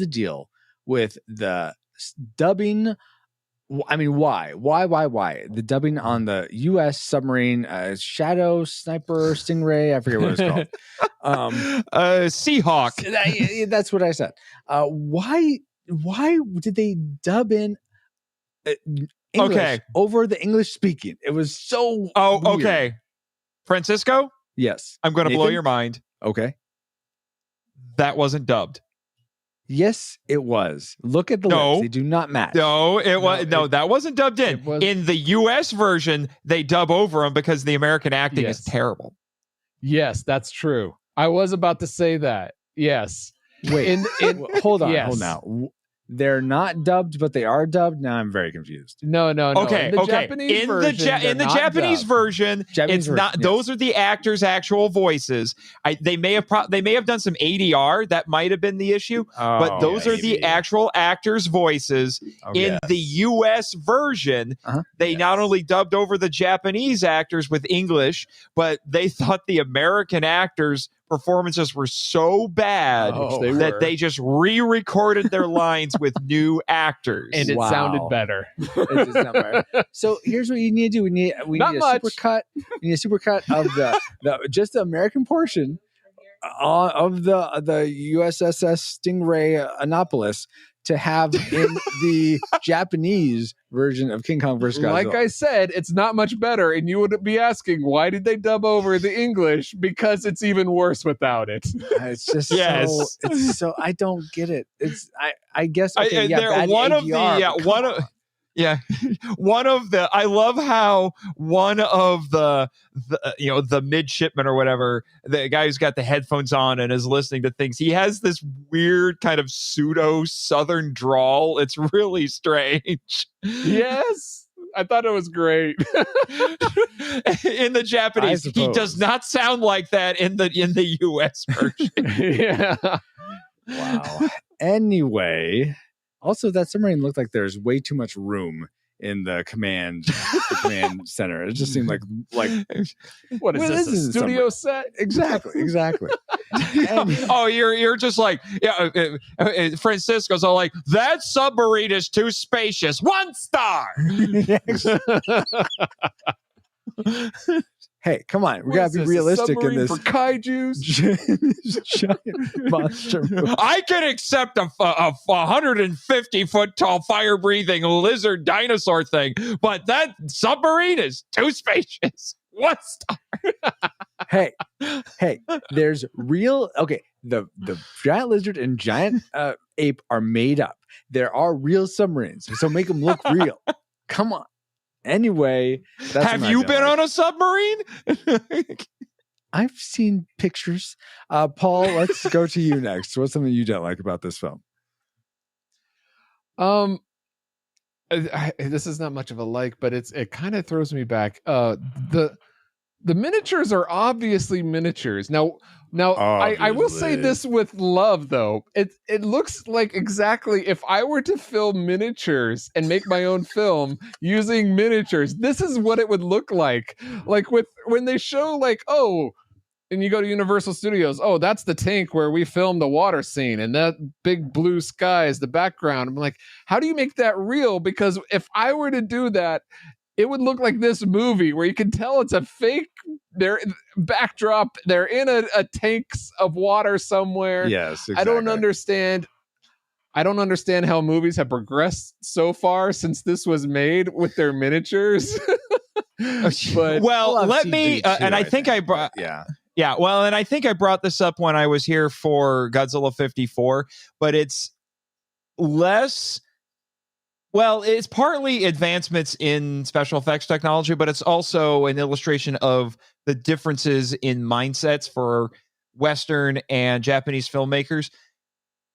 [SPEAKER 2] deal with the dubbing? I mean, why the dubbing on the U.S. submarine Shadow Sniper Stingray? I forget what it's called.
[SPEAKER 5] Seahawk.
[SPEAKER 2] That's what I said. Why did they dub in English over the English speaking? It was so.
[SPEAKER 5] Oh,
[SPEAKER 2] weird.
[SPEAKER 5] Okay. Francisco?
[SPEAKER 2] Yes.
[SPEAKER 5] I'm going to blow your mind.
[SPEAKER 2] Okay.
[SPEAKER 5] That wasn't dubbed.
[SPEAKER 2] Yes, it was. Look at the lips. They do not match.
[SPEAKER 5] No, it was that wasn't dubbed in. In the US version, they dub over them because the American acting is terrible.
[SPEAKER 3] Yes, that's true. I was about to say that. Yes.
[SPEAKER 2] Wait. Hold on. Hold on. They're not dubbed, but they are dubbed. Now I'm very confused.
[SPEAKER 3] No.
[SPEAKER 5] Okay.
[SPEAKER 3] In the Japanese
[SPEAKER 5] Japanese version, it's not. Yes. Those are the actors' actual voices. They may have done some ADR. That might have been the issue. But those are the actual actors' voices. In the U.S. version, they not only dubbed over the Japanese actors with English, but they thought the American actors' performances were so bad that they just re-recorded their lines with new actors,
[SPEAKER 3] and it sounded better.
[SPEAKER 2] It did sound better. So here's what you need to do: we need a supercut. We need a supercut of the just the American portion of the USS Stingray Annapolis to have in the Japanese version of King Kong vs. Godzilla.
[SPEAKER 3] Like I said, it's not much better, and you would be asking, why did they dub over the English? Because it's even worse without it.
[SPEAKER 2] It's just so I don't get it. It's I guess bad ADR,
[SPEAKER 5] one of the I love how one of the midshipmen or whatever, the guy who's got the headphones on and is listening to things, he has this weird kind of pseudo southern drawl. It's really strange.
[SPEAKER 3] Yes, I thought it was great.
[SPEAKER 5] In the Japanese, he does not sound like that in the US version.
[SPEAKER 3] Yeah.
[SPEAKER 2] Wow. Anyway, also that submarine looked like there's way too much room in the command center. It just seemed like
[SPEAKER 3] what is
[SPEAKER 2] well,
[SPEAKER 3] this, a studio set?
[SPEAKER 2] Exactly.
[SPEAKER 5] Oh, you're just like, Francisco's all like, that submarine is too spacious. 1 star.
[SPEAKER 2] Hey, come on. We gotta be realistic in this.
[SPEAKER 3] For kaijus?
[SPEAKER 2] Giant monster movie.
[SPEAKER 5] I can accept a 150-foot tall fire-breathing lizard dinosaur thing, but that submarine is too spacious. 1 star.
[SPEAKER 2] hey, there's real. Okay, the giant lizard and giant ape are made up. There are real submarines, so make them look real. Come on. Anyway,
[SPEAKER 5] have you been on a submarine?
[SPEAKER 2] I've seen pictures. Paul, let's go to you next. What's something you don't like about this film?
[SPEAKER 3] This is not much of a like, but it kind of throws me back. The miniatures are obviously miniatures. Now I will say this with love though. It looks like exactly if I were to film miniatures and make my own film using miniatures, this is what it would look like. Like when they show like, oh, and you go to Universal Studios, oh, that's the tank where we filmed the water scene and that big blue sky is the background. I'm like, how do you make that real? Because if I were to do that, it would look like this movie where you can tell it's a fake backdrop. They're in a tanks of water somewhere.
[SPEAKER 2] Yes, exactly.
[SPEAKER 3] I don't understand how movies have progressed so far since this was made with their miniatures. But
[SPEAKER 5] let me, and I think I brought, well, and I think I brought this up when I was here for Godzilla 54, but it's less. Well, it's partly advancements in special effects technology, but it's also an illustration of the differences in mindsets for Western and Japanese filmmakers.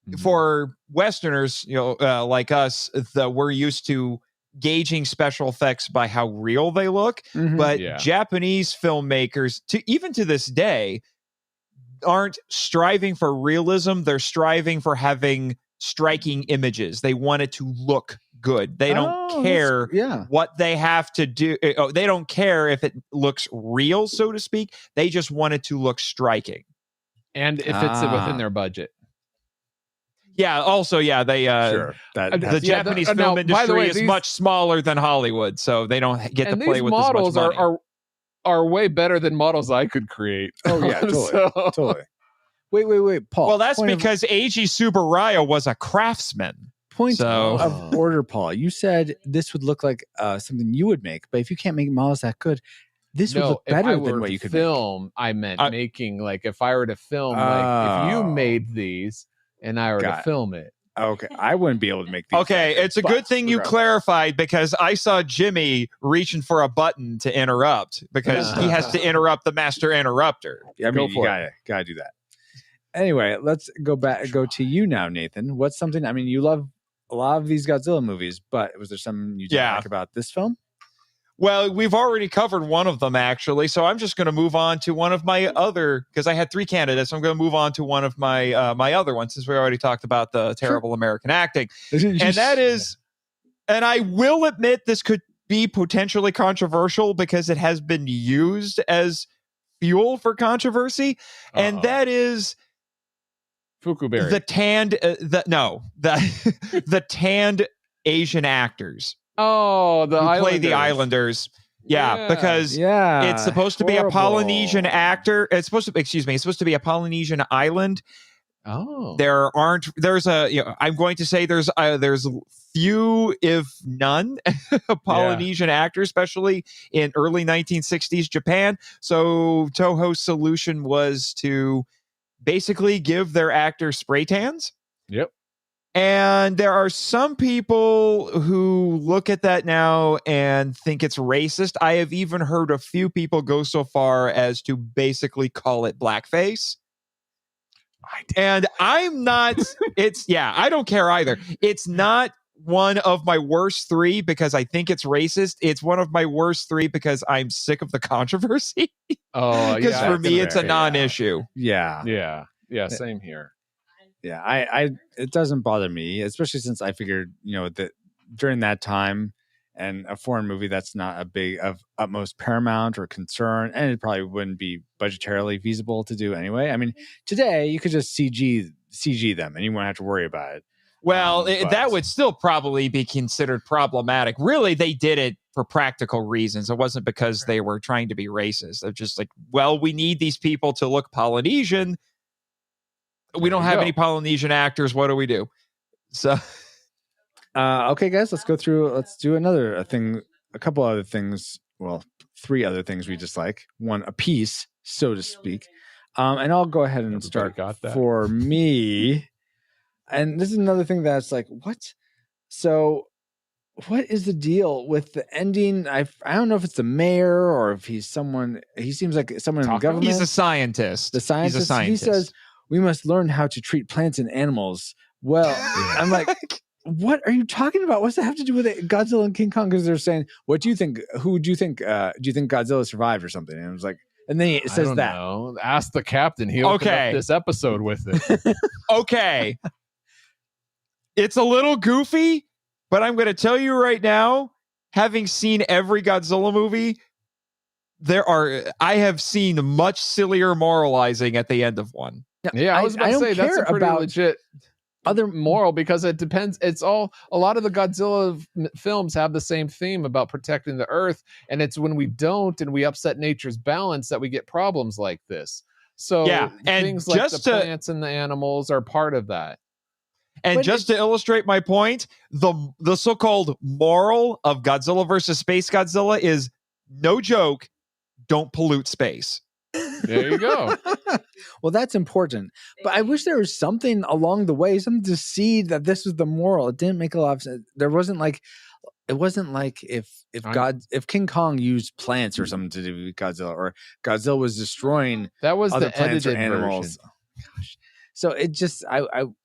[SPEAKER 5] Mm-hmm. For Westerners, like us, we're used to gauging special effects by how real they look. Mm-hmm. But Japanese filmmakers, even to this day, aren't striving for realism. They're striving for having striking images. They want it to look good. They don't care what they have to do. They don't care if it looks real, so to speak. They just want it to look striking.
[SPEAKER 3] And if it's within their budget.
[SPEAKER 5] Yeah, also, they the Japanese film industry is much smaller than Hollywood, so they don't get to play with as much money.
[SPEAKER 3] Are way better than models I could create.
[SPEAKER 2] Oh yeah, totally. Wait, Paul.
[SPEAKER 5] Well, that's because Eiji Tsuburaya was a craftsman.
[SPEAKER 2] Of order, Paul. You said this would look like something you would make, but if you can't make models that good, this would look better than what you could
[SPEAKER 3] film. Make. I meant making, like, if I were to film, like, if you made these and I were to film it.
[SPEAKER 2] Okay, I wouldn't be able to make these.
[SPEAKER 5] Okay, it's a good thing you clarified, because I saw Jimmy reaching for a button to interrupt, because he has to interrupt the master interrupter.
[SPEAKER 2] Yeah, I mean, you gotta do that. Anyway, let's go to you now, Nathan. What's something? I mean, you love a lot of these Godzilla movies, but was there something you didn't like about this film?
[SPEAKER 5] Well, we've already covered one of them, actually, so I'm just going to move on to one of my other, because I had 3 candidates, so I'm going to move on to one of my my other ones, since we already talked about the terrible American acting. And that is, and I will admit this could be potentially controversial because it has been used as fuel for controversy, and that is
[SPEAKER 3] Fukuberry.
[SPEAKER 5] The tanned Asian actors.
[SPEAKER 3] Oh,
[SPEAKER 5] who play the Islanders. Yeah, because it's supposed to be a Polynesian actor. It's supposed to be a Polynesian island.
[SPEAKER 3] Oh,
[SPEAKER 5] I'm going to say there's few, if none, Polynesian actors, especially in early 1960s Japan. So Toho's solution was to basically give their actors spray tans.
[SPEAKER 3] Yep.
[SPEAKER 5] And there are some people who look at that now and think it's racist. I have even heard a few people go so far as to basically call it blackface. And I'm not, I don't care either. It's not one of my worst 3 because I think it's racist. It's one of my worst 3 because I'm sick of the controversy.
[SPEAKER 3] Oh,
[SPEAKER 5] because for me, it's a non-issue.
[SPEAKER 2] Yeah,
[SPEAKER 3] same here.
[SPEAKER 2] Yeah, it doesn't bother me, especially since I figured, that during that time, and a foreign movie that's not a big of utmost paramount or concern, and it probably wouldn't be budgetarily feasible to do anyway. I mean, today you could just CG them and you won't have to worry about it.
[SPEAKER 5] Well, that would still probably be considered problematic. Really, they did it for practical reasons. It wasn't because they were trying to be racist. They're just like, well, we need these people to look Polynesian. We don't have any Polynesian actors. What do we do? So,
[SPEAKER 2] okay, guys, let's go through. Let's do another thing. A couple other things. Well, 3 other things we dislike. One a piece, so to speak. And I'll go ahead and start for me. And this is another thing that's like, what? So, what is the deal with the ending? I don't know if it's the mayor or if he's someone. He seems like someone in the government.
[SPEAKER 5] He's a scientist.
[SPEAKER 2] The scientist.
[SPEAKER 5] He's a scientist.
[SPEAKER 2] He says we must learn how to treat plants and animals. Well, I'm like, what are you talking about? What's that have to do with it? Godzilla and King Kong? Because they're saying, what do you think? Who do you think? Do you think Godzilla survived or something? And it was like, and then it says that.
[SPEAKER 3] Know. Ask the captain. He opened up this episode with it.
[SPEAKER 5] Okay. It's a little goofy, but I'm going to tell you right now, having seen every Godzilla movie, I have seen much sillier moralizing at the end of one.
[SPEAKER 3] Yeah, I was about to say that's a pretty legit other moral because it depends. It's all a lot of the Godzilla films have the same theme about protecting the earth, and it's when we don't and we upset nature's balance that we get problems like this. So
[SPEAKER 5] yeah, and
[SPEAKER 3] things like the plants and the animals are part of that.
[SPEAKER 5] And but just to illustrate my point, the so-called moral of Godzilla versus Space Godzilla is, no joke, don't pollute space.
[SPEAKER 3] There you go.
[SPEAKER 2] Well, that's important. But I wish there was something along the way, something to see that this was the moral. It didn't make a lot of sense. It wasn't like if King Kong used plants or something to do with Godzilla, or Godzilla was destroying
[SPEAKER 3] that was
[SPEAKER 2] other
[SPEAKER 3] the
[SPEAKER 2] plants or animals.
[SPEAKER 3] Version.
[SPEAKER 2] Oh, gosh. So it just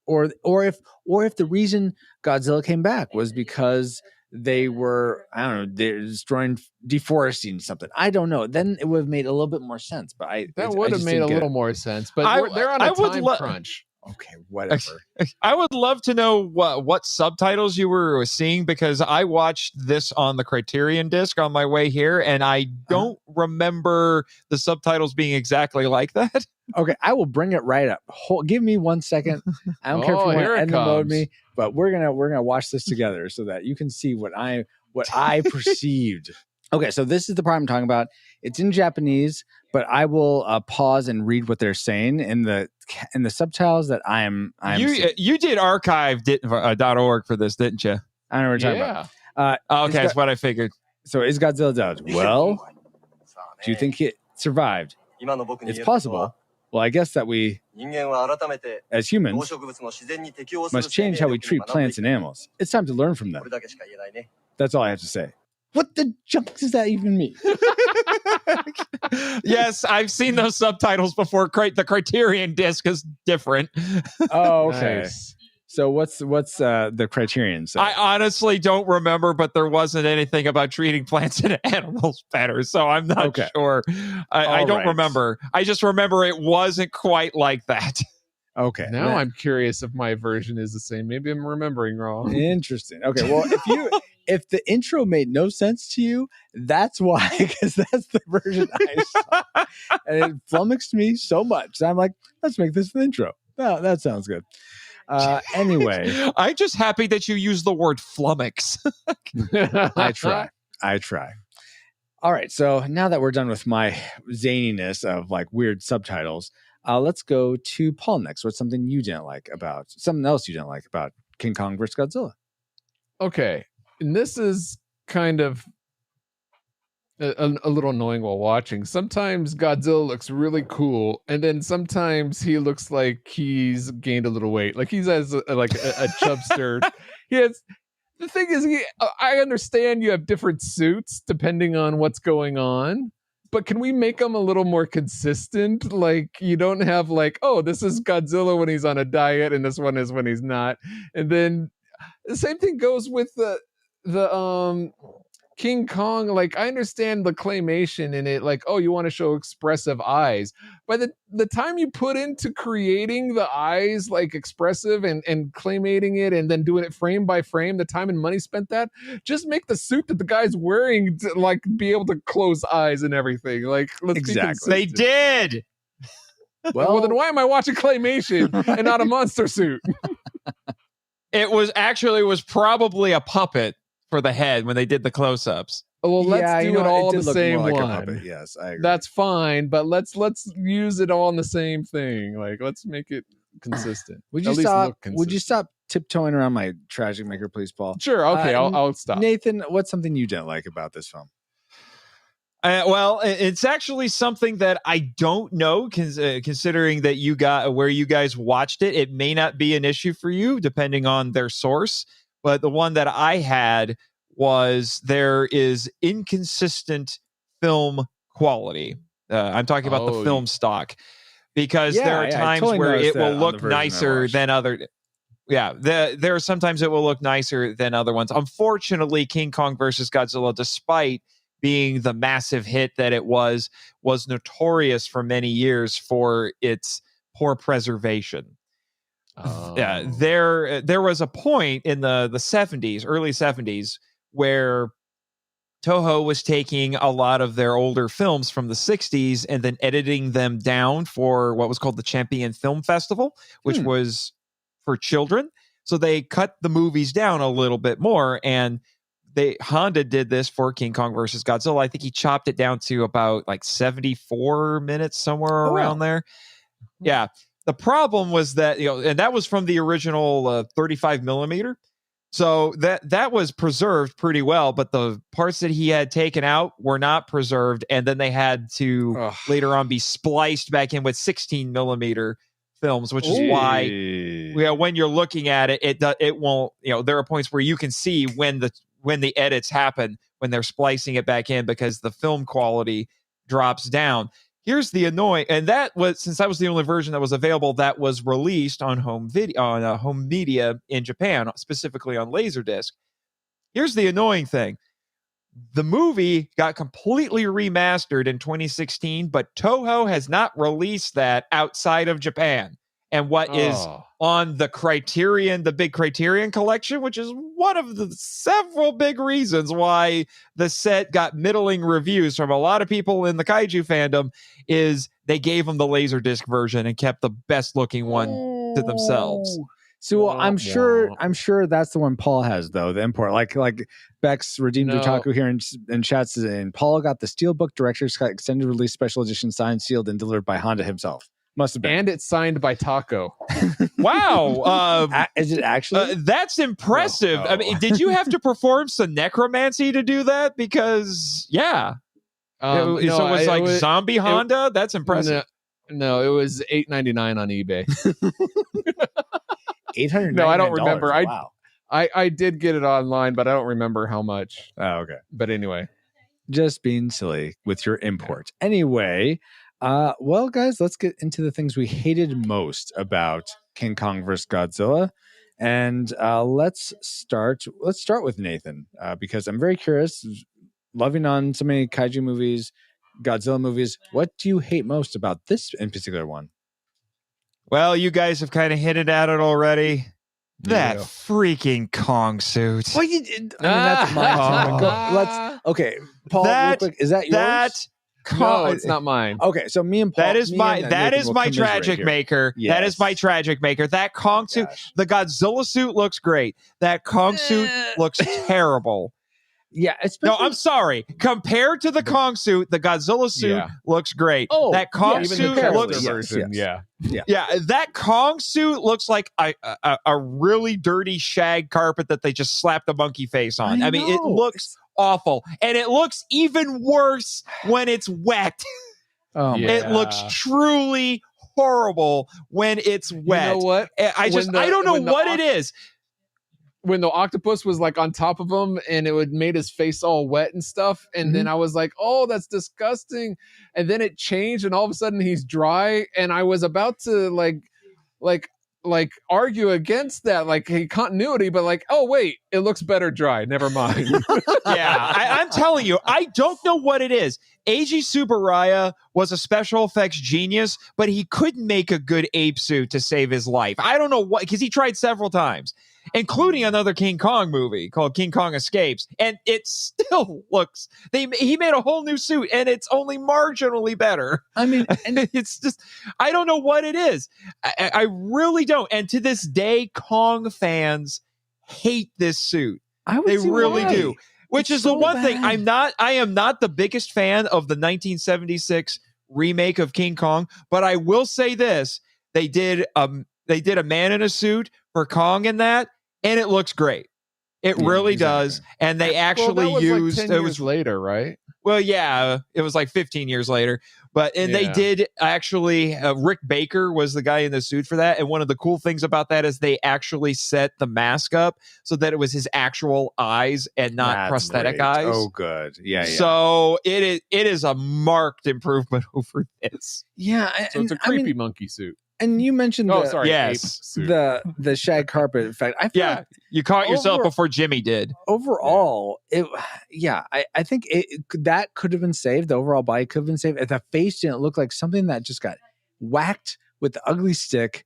[SPEAKER 2] or if the reason Godzilla came back was because they were, I don't know, they're destroying, deforesting something. I don't know. Then it would have made a little bit more sense. But
[SPEAKER 3] that would have made a little more sense. But they're on a time crunch.
[SPEAKER 2] Okay, whatever.
[SPEAKER 5] I would love to know what subtitles you were seeing, because I watched this on the Criterion disc on my way here, and I don't remember the subtitles being exactly like that.
[SPEAKER 2] Okay, I will bring it right up. Give me 1 second. I don't care if you want to end mode me, but we're gonna watch this together so that you can see what I perceived. Okay, so this is the part I'm talking about. It's in Japanese, but I will pause and read what they're saying in the subtitles that I'm
[SPEAKER 5] you did archive.org for this, didn't you?
[SPEAKER 2] I don't know what you're talking about.
[SPEAKER 5] Okay, that's what I figured.
[SPEAKER 2] So is Godzilla dead? Well, do you think it survived? It's possible. Well, I guess that we, as humans, must change how we treat plants and animals. It's time to learn from them. That's all I have to say. What the junk does that even mean?
[SPEAKER 5] Yes, I've seen those subtitles before. The Criterion disc is different.
[SPEAKER 2] Oh, okay. Nice. So what's the Criterion say?
[SPEAKER 5] I honestly don't remember, but there wasn't anything about treating plants and animals better, so I'm not sure. I don't remember. I just remember it wasn't quite like that.
[SPEAKER 2] Okay.
[SPEAKER 3] Now I'm curious if my version is the same. Maybe I'm remembering wrong.
[SPEAKER 2] Interesting. Okay. Well, if the intro made no sense to you, that's why, because that's the version I saw, and it flummoxed me so much. I'm like, let's make this the intro. Oh, that sounds good. Anyway,
[SPEAKER 5] I'm just happy that you use the word flummox.
[SPEAKER 2] I try. All right. So now that we're done with my zaniness of like weird subtitles, let's go to Paul next. What's something you didn't like about something else you didn't like about King Kong vs. Godzilla?
[SPEAKER 3] Okay. And this is kind of a little annoying while watching. Sometimes Godzilla looks really cool, and then sometimes he looks like he's gained a little weight. Like he has a chubster. The thing is, I understand you have different suits depending on what's going on, but can we make them a little more consistent? Like you don't have like, oh, this is Godzilla when he's on a diet, and this one is when he's not. And then the same thing goes with the King Kong, like I understand the claymation in it, like, oh, you want to show expressive eyes. By the time you put into creating the eyes like expressive and claymating it and then doing it frame by frame, the time and money spent that, just make the suit that the guy's wearing to, like be able to close eyes and everything. Like let's be consistent.
[SPEAKER 5] They did.
[SPEAKER 3] Well, then why am I watching claymation and not a monster suit?
[SPEAKER 5] It was probably a puppet for the head when they did the close-ups.
[SPEAKER 3] Well, let's do it all
[SPEAKER 2] did
[SPEAKER 3] the
[SPEAKER 2] look
[SPEAKER 3] same
[SPEAKER 2] more like a
[SPEAKER 3] one.
[SPEAKER 2] puppet, yes, I agree.
[SPEAKER 3] That's fine, but let's use it all in the same thing. Like let's make it consistent.
[SPEAKER 2] Would
[SPEAKER 3] At
[SPEAKER 2] you
[SPEAKER 3] least
[SPEAKER 2] stop?
[SPEAKER 3] look consistent.
[SPEAKER 2] Would you stop tiptoeing around my tragic maker, please, Paul?
[SPEAKER 3] Sure. Okay, I'll stop.
[SPEAKER 2] Nathan, what's something you didn't like about this film?
[SPEAKER 5] Well, it's actually something that I don't know, considering that you got where you guys watched it. It may not be an issue for you, depending on their source. But the one that I had was there is inconsistent film quality. I'm talking about the film stock, because there are times
[SPEAKER 2] totally
[SPEAKER 5] where
[SPEAKER 2] noticed
[SPEAKER 5] it will
[SPEAKER 2] that on
[SPEAKER 5] look
[SPEAKER 2] the version I
[SPEAKER 5] nicer
[SPEAKER 2] watched.
[SPEAKER 5] than other. Yeah, there are sometimes it will look nicer than other ones. Unfortunately, King Kong versus Godzilla, despite being the massive hit that it was notorious for many years for its poor preservation. Yeah, there was a point in the 70s, early 70s, where Toho was taking a lot of their older films from the 60s and then editing them down for what was called the Champion Film Festival, which was for children. So they cut the movies down a little bit more, and Honda did this for King Kong versus Godzilla. I think he chopped it down to about like 74 minutes, somewhere around there. Yeah. The problem was that, and that was from the original 35 millimeter. So that was preserved pretty well, but the parts that he had taken out were not preserved. And then they had to later on be spliced back in with 16 millimeter films, which is why when you're looking at it, it won't, there are points where you can see when the edits happen, when they're splicing it back in, because the film quality drops down. Here's the annoying, and since that was the only version that was available that was released on home media in Japan, specifically on Laserdisc. Here's the annoying thing. The movie got completely remastered in 2016, but Toho has not released that outside of Japan. And what is on the big Criterion collection, which is one of the several big reasons why the set got middling reviews from a lot of people in the kaiju fandom, is they gave them the Laserdisc version and kept the best looking one to themselves.
[SPEAKER 2] So I'm sure that's the one Paul has, though, the import. Like Bex Redeemed Otaku here in chat says, and Paul got the Steelbook Director's Cut extended release special edition, signed, sealed, and delivered by Honda himself. Must have been.
[SPEAKER 3] And it's signed by Taco.
[SPEAKER 5] Wow.
[SPEAKER 2] Is it actually?
[SPEAKER 5] That's impressive. I mean, did you have to perform some necromancy to do that? Because, yeah. So it was Zombie Honda? That's impressive.
[SPEAKER 3] No, it was $8.99 on eBay.
[SPEAKER 2] $899.
[SPEAKER 3] No, I don't remember.
[SPEAKER 2] Wow.
[SPEAKER 3] I did get it online, but I don't remember how much.
[SPEAKER 2] Oh, okay.
[SPEAKER 3] But anyway.
[SPEAKER 2] Just being silly with your import. Anyway, well, guys, let's get into the things we hated most about King Kong vs. Godzilla. And let's start with Nathan, because I'm very curious, loving on so many kaiju movies, Godzilla movies. What do you hate most about this in particular one?
[SPEAKER 5] Well, you guys have kind of hinted at it already. That freaking Kong suit.
[SPEAKER 2] Well, that's mine. Okay, Paul, real quick, is that yours?
[SPEAKER 3] No, it's not mine.
[SPEAKER 2] Okay, so me and Paul.
[SPEAKER 5] That is my tragic maker.
[SPEAKER 2] Yes.
[SPEAKER 5] That is my tragic maker. That Kong suit, the Godzilla suit looks great. That Kong suit looks terrible.
[SPEAKER 2] Yeah,
[SPEAKER 5] no, I'm sorry. Compared to the Kong suit, the Godzilla suit looks great.
[SPEAKER 2] Oh,
[SPEAKER 5] that Kong suit looks
[SPEAKER 3] Yeah.
[SPEAKER 5] That Kong suit looks like a really dirty shag carpet that they just slapped a monkey face on. I mean, it looks awful, and it looks even worse when it's wet. It looks truly horrible when it's wet.
[SPEAKER 3] You know what?
[SPEAKER 5] I don't know what it is.
[SPEAKER 3] When the octopus was like on top of him and it would made his face all wet and stuff. And then I was like, oh, that's disgusting. And then it changed and all of a sudden he's dry. And I was about to like like argue against that, like continuity, but like, oh wait, it looks better dry. Never mind.
[SPEAKER 5] Yeah, I'm telling you, I don't know what it is. Eiji Tsuburaya was a special effects genius, but he couldn't make a good ape suit to save his life. I don't know what, because he tried several times, including another King Kong movie called King Kong Escapes, and it still looks. He made a whole new suit, and it's only marginally better.
[SPEAKER 2] I mean,
[SPEAKER 5] and it's just, I don't know what it is. I really don't. And to this day, Kong fans hate this suit. They really do. Which is the one thing I am not the biggest fan of the 1976 remake of King Kong, but I will say this: they did a man in a suit for Kong in that, and it looks great. It really does. And they actually used
[SPEAKER 3] like 10 years later, right?
[SPEAKER 5] Well, yeah, it was like 15 years later. They did actually, Rick Baker was the guy in the suit for that. And one of the cool things about that is they actually set the mask up so that it was his actual eyes and not prosthetic eyes.
[SPEAKER 2] Oh, good. Yeah.
[SPEAKER 5] So it is a marked improvement over this.
[SPEAKER 2] Yeah.
[SPEAKER 3] So it's a creepy monkey suit.
[SPEAKER 2] And you mentioned
[SPEAKER 5] the
[SPEAKER 2] shag carpet effect. I feel like
[SPEAKER 5] you caught yourself before Jimmy did.
[SPEAKER 2] Overall, I think that could have been saved. The overall body could have been saved. If the face didn't look like something that just got whacked with the ugly stick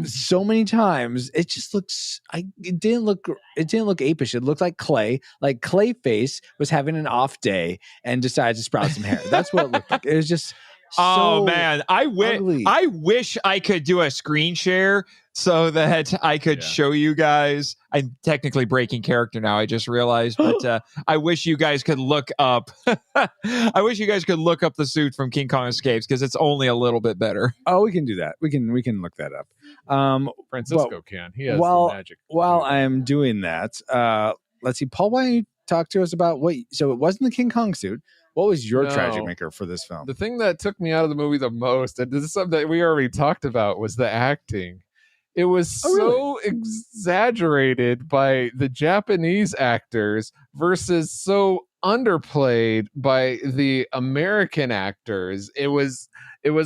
[SPEAKER 2] so many times, it just looks. It didn't look apish. It looked like Clayface was having an off day and decided to sprout some hair. That's what it looked like. It was just.
[SPEAKER 5] Oh man, I wish I could do a screen share so that I could show you guys. I'm technically breaking character now. I just realized, but I wish you guys could look up. I wish you guys could look up the suit from King Kong Escapes because it's only a little bit better.
[SPEAKER 2] Oh, we can do that. We can look that up.
[SPEAKER 3] Francisco can. He has the magic.
[SPEAKER 2] While I'm doing that, let's see, Paul. Why don't you talk to us about what? So it wasn't the King Kong suit. What was your tragic maker for this film?
[SPEAKER 3] The thing that took me out of the movie the most, and this is something that we already talked about, was the acting. It was exaggerated by the Japanese actors versus so underplayed by the American actors. It was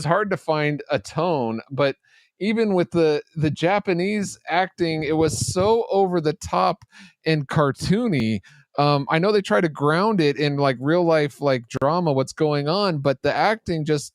[SPEAKER 3] hard to find a tone, but even with the Japanese acting, it was so over the top and cartoony. I know they try to ground it in like real life, like drama, what's going on, but the acting just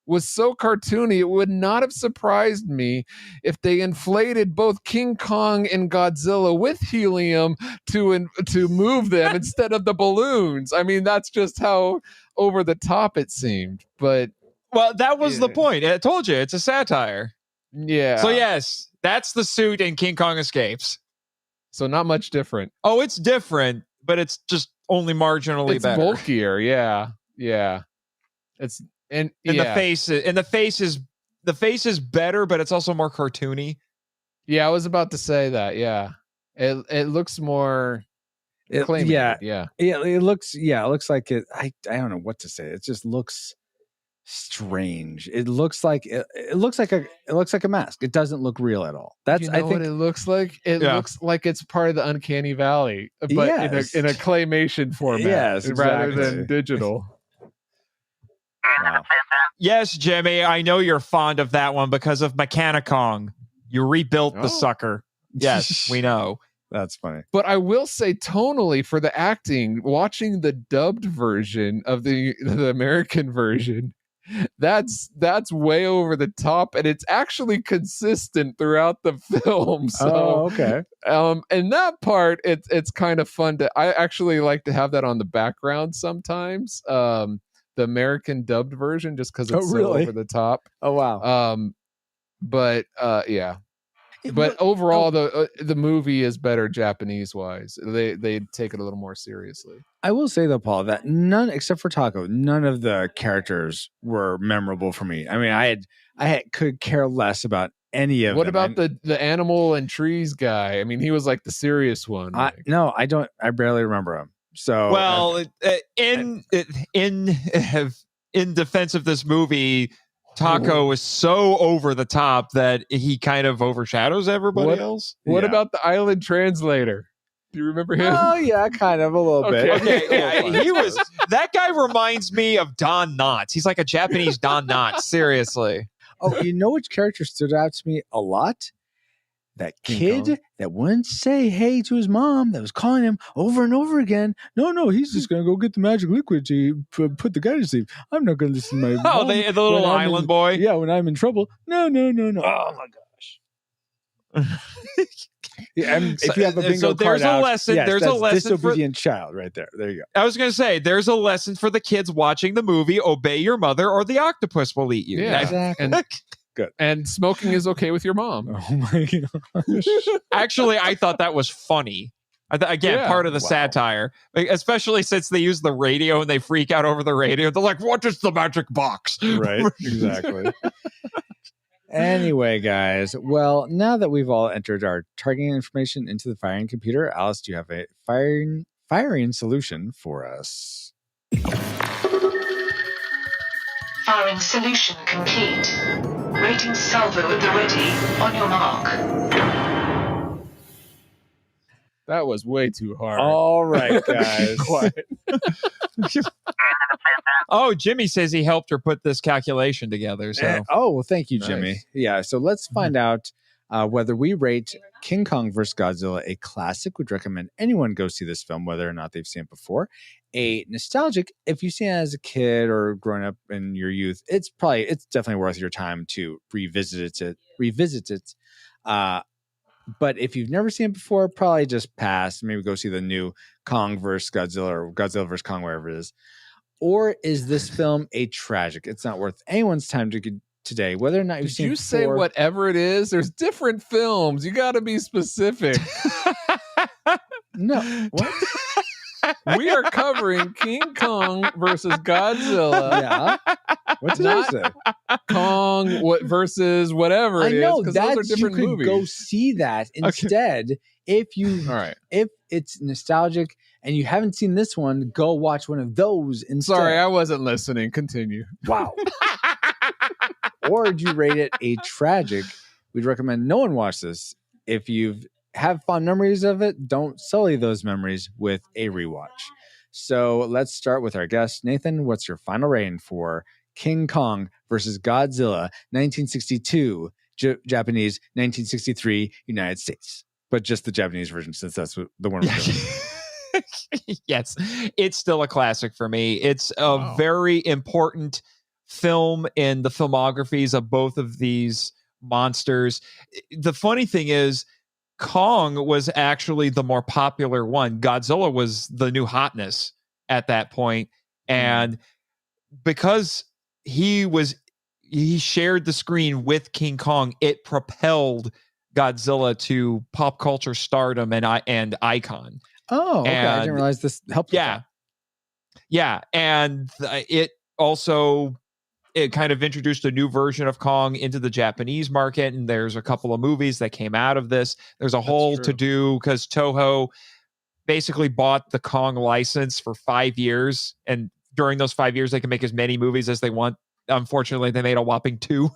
[SPEAKER 3] was so cartoony. It would not have surprised me if they inflated both King Kong and Godzilla with helium to move them instead of the balloons. I mean, that's just how over the top it seemed. But
[SPEAKER 5] that was the point. I told you, it's a satire.
[SPEAKER 3] Yeah.
[SPEAKER 5] So yes, that's the suit in King Kong Escapes.
[SPEAKER 3] So not much different.
[SPEAKER 5] Oh, it's different, but it's just only marginally better.
[SPEAKER 3] It's bulkier, yeah. It's the face is better, but it's also more cartoony.
[SPEAKER 2] Yeah,
[SPEAKER 3] I was about to say that. Yeah, it looks more. It looks
[SPEAKER 2] like it. I don't know what to say. It just looks strange. It looks like a mask. It doesn't look real at all. That's I think
[SPEAKER 3] what it looks like. It looks like it's part of the Uncanny Valley, but in a claymation format, rather than digital.
[SPEAKER 5] Wow. Yes, Jimmy, I know you're fond of that one because of Mechanicong. You rebuilt the sucker. Yes, we know.
[SPEAKER 2] That's funny.
[SPEAKER 3] But I will say tonally for the acting, watching the dubbed version of the American version, that's way over the top, and it's actually consistent throughout the film. So,
[SPEAKER 2] okay.
[SPEAKER 3] And that part, it's kind of fun I actually like to have that on the background sometimes. The American dubbed version, just because it's so over the top.
[SPEAKER 2] Oh wow.
[SPEAKER 3] But overall, the movie is better Japanese wise. They take it a little more seriously.
[SPEAKER 2] I will say though, Paul, that none except for Taco, none of the characters were memorable for me. I mean, I could care less about any of them.
[SPEAKER 3] What about the animal and trees guy? I mean, he was like the serious one.
[SPEAKER 2] No, I don't. I barely remember him. So
[SPEAKER 5] in defense of this movie, Taco was so over the top that he kind of overshadows everybody else.
[SPEAKER 3] What about the island translator? Do you remember him?
[SPEAKER 2] Oh yeah, kind of a little bit.
[SPEAKER 5] Okay, he was. That guy reminds me of Don Knotts. He's like a Japanese Don Knotts. Seriously.
[SPEAKER 2] Oh, you know which character stood out to me a lot? That
[SPEAKER 3] King
[SPEAKER 2] kid that wouldn't say hey to his mom, that was calling him over and over again. No, he's just gonna go get the magic liquid to put the guy to sleep. I'm not gonna listen to my mom
[SPEAKER 5] the little
[SPEAKER 2] when I'm
[SPEAKER 5] island boy.
[SPEAKER 2] Yeah, when I'm in trouble. No. Oh my gosh. Yeah, and if you have a bingo card
[SPEAKER 5] there's a
[SPEAKER 2] out,
[SPEAKER 5] lesson.
[SPEAKER 2] yes,
[SPEAKER 5] there's a
[SPEAKER 2] that's
[SPEAKER 5] lesson
[SPEAKER 2] disobedient child right there. There you go.
[SPEAKER 5] I was going to say, there's a lesson for the kids watching the movie. Obey your mother, or the octopus will eat you.
[SPEAKER 3] Yeah,
[SPEAKER 2] exactly.
[SPEAKER 3] And,
[SPEAKER 2] good.
[SPEAKER 3] And smoking is okay with your mom.
[SPEAKER 2] Oh my gosh!
[SPEAKER 5] Actually, I thought that was funny. Again, part of the satire, especially since they use the radio and they freak out over the radio. They're like, "What is the magic box?"
[SPEAKER 2] Right? Exactly. Anyway, guys, well, now that we've all entered our targeting information into the firing computer, Alice, do you have a firing solution for us?
[SPEAKER 4] Firing solution complete. Rating salvo at the ready. On your mark.
[SPEAKER 3] That was way too hard.
[SPEAKER 2] All right, guys.
[SPEAKER 3] Quiet.
[SPEAKER 5] Oh, Jimmy says he helped her put this calculation together. So,
[SPEAKER 2] well, thank you, Jimmy. Yeah, so let's find out whether we rate King Kong vs. Godzilla a classic. Would recommend anyone go see this film, whether or not they've seen it before. A nostalgic, if you've seen it as a kid or growing up in your youth, it's definitely worth your time to revisit it. But if you've never seen it before, probably just pass. Maybe go see the new Kong vs. Godzilla or Godzilla vs. Kong, wherever it is. Or is this film a tragic? It's not worth anyone's time today, whether or not you've seen it before.
[SPEAKER 3] Say whatever it is? There's different films. You got to be specific.
[SPEAKER 2] No. What?
[SPEAKER 3] We are covering King Kong versus Godzilla.
[SPEAKER 2] Yeah. What did I say?
[SPEAKER 3] Kong versus whatever it is.
[SPEAKER 2] I know
[SPEAKER 3] because
[SPEAKER 2] that
[SPEAKER 3] those are different
[SPEAKER 2] you could
[SPEAKER 3] movies.
[SPEAKER 2] go see that instead. If it's nostalgic and you haven't seen this one, go watch one of those instead.
[SPEAKER 3] Sorry, I wasn't listening. Continue.
[SPEAKER 2] Wow. Or do you rate it a tragic? We'd recommend no one watch this. If you have fond memories of it, don't sully those memories with a rewatch. So let's start with our guest. Nathan, what's your final rating for King Kong versus Godzilla, 1962, Japanese, 1963, United States? But just the Japanese version, since that's the one we're doing.
[SPEAKER 5] Yes, it's still a classic for me. It's a very important film in the filmographies of both of these monsters. The funny thing is, Kong was actually the more popular one. Godzilla was the new hotness at that point. And because he shared the screen with King Kong, it propelled Godzilla to pop culture stardom and icon.
[SPEAKER 2] Oh, okay. I didn't realize this helped.
[SPEAKER 5] Yeah. And it also kind of introduced a new version of Kong into the Japanese market. And there's a couple of movies that came out of this. There's a whole to-do because Toho basically bought the Kong license for 5 years. And during those 5 years, they can make as many movies as they want. Unfortunately, they made a whopping 2.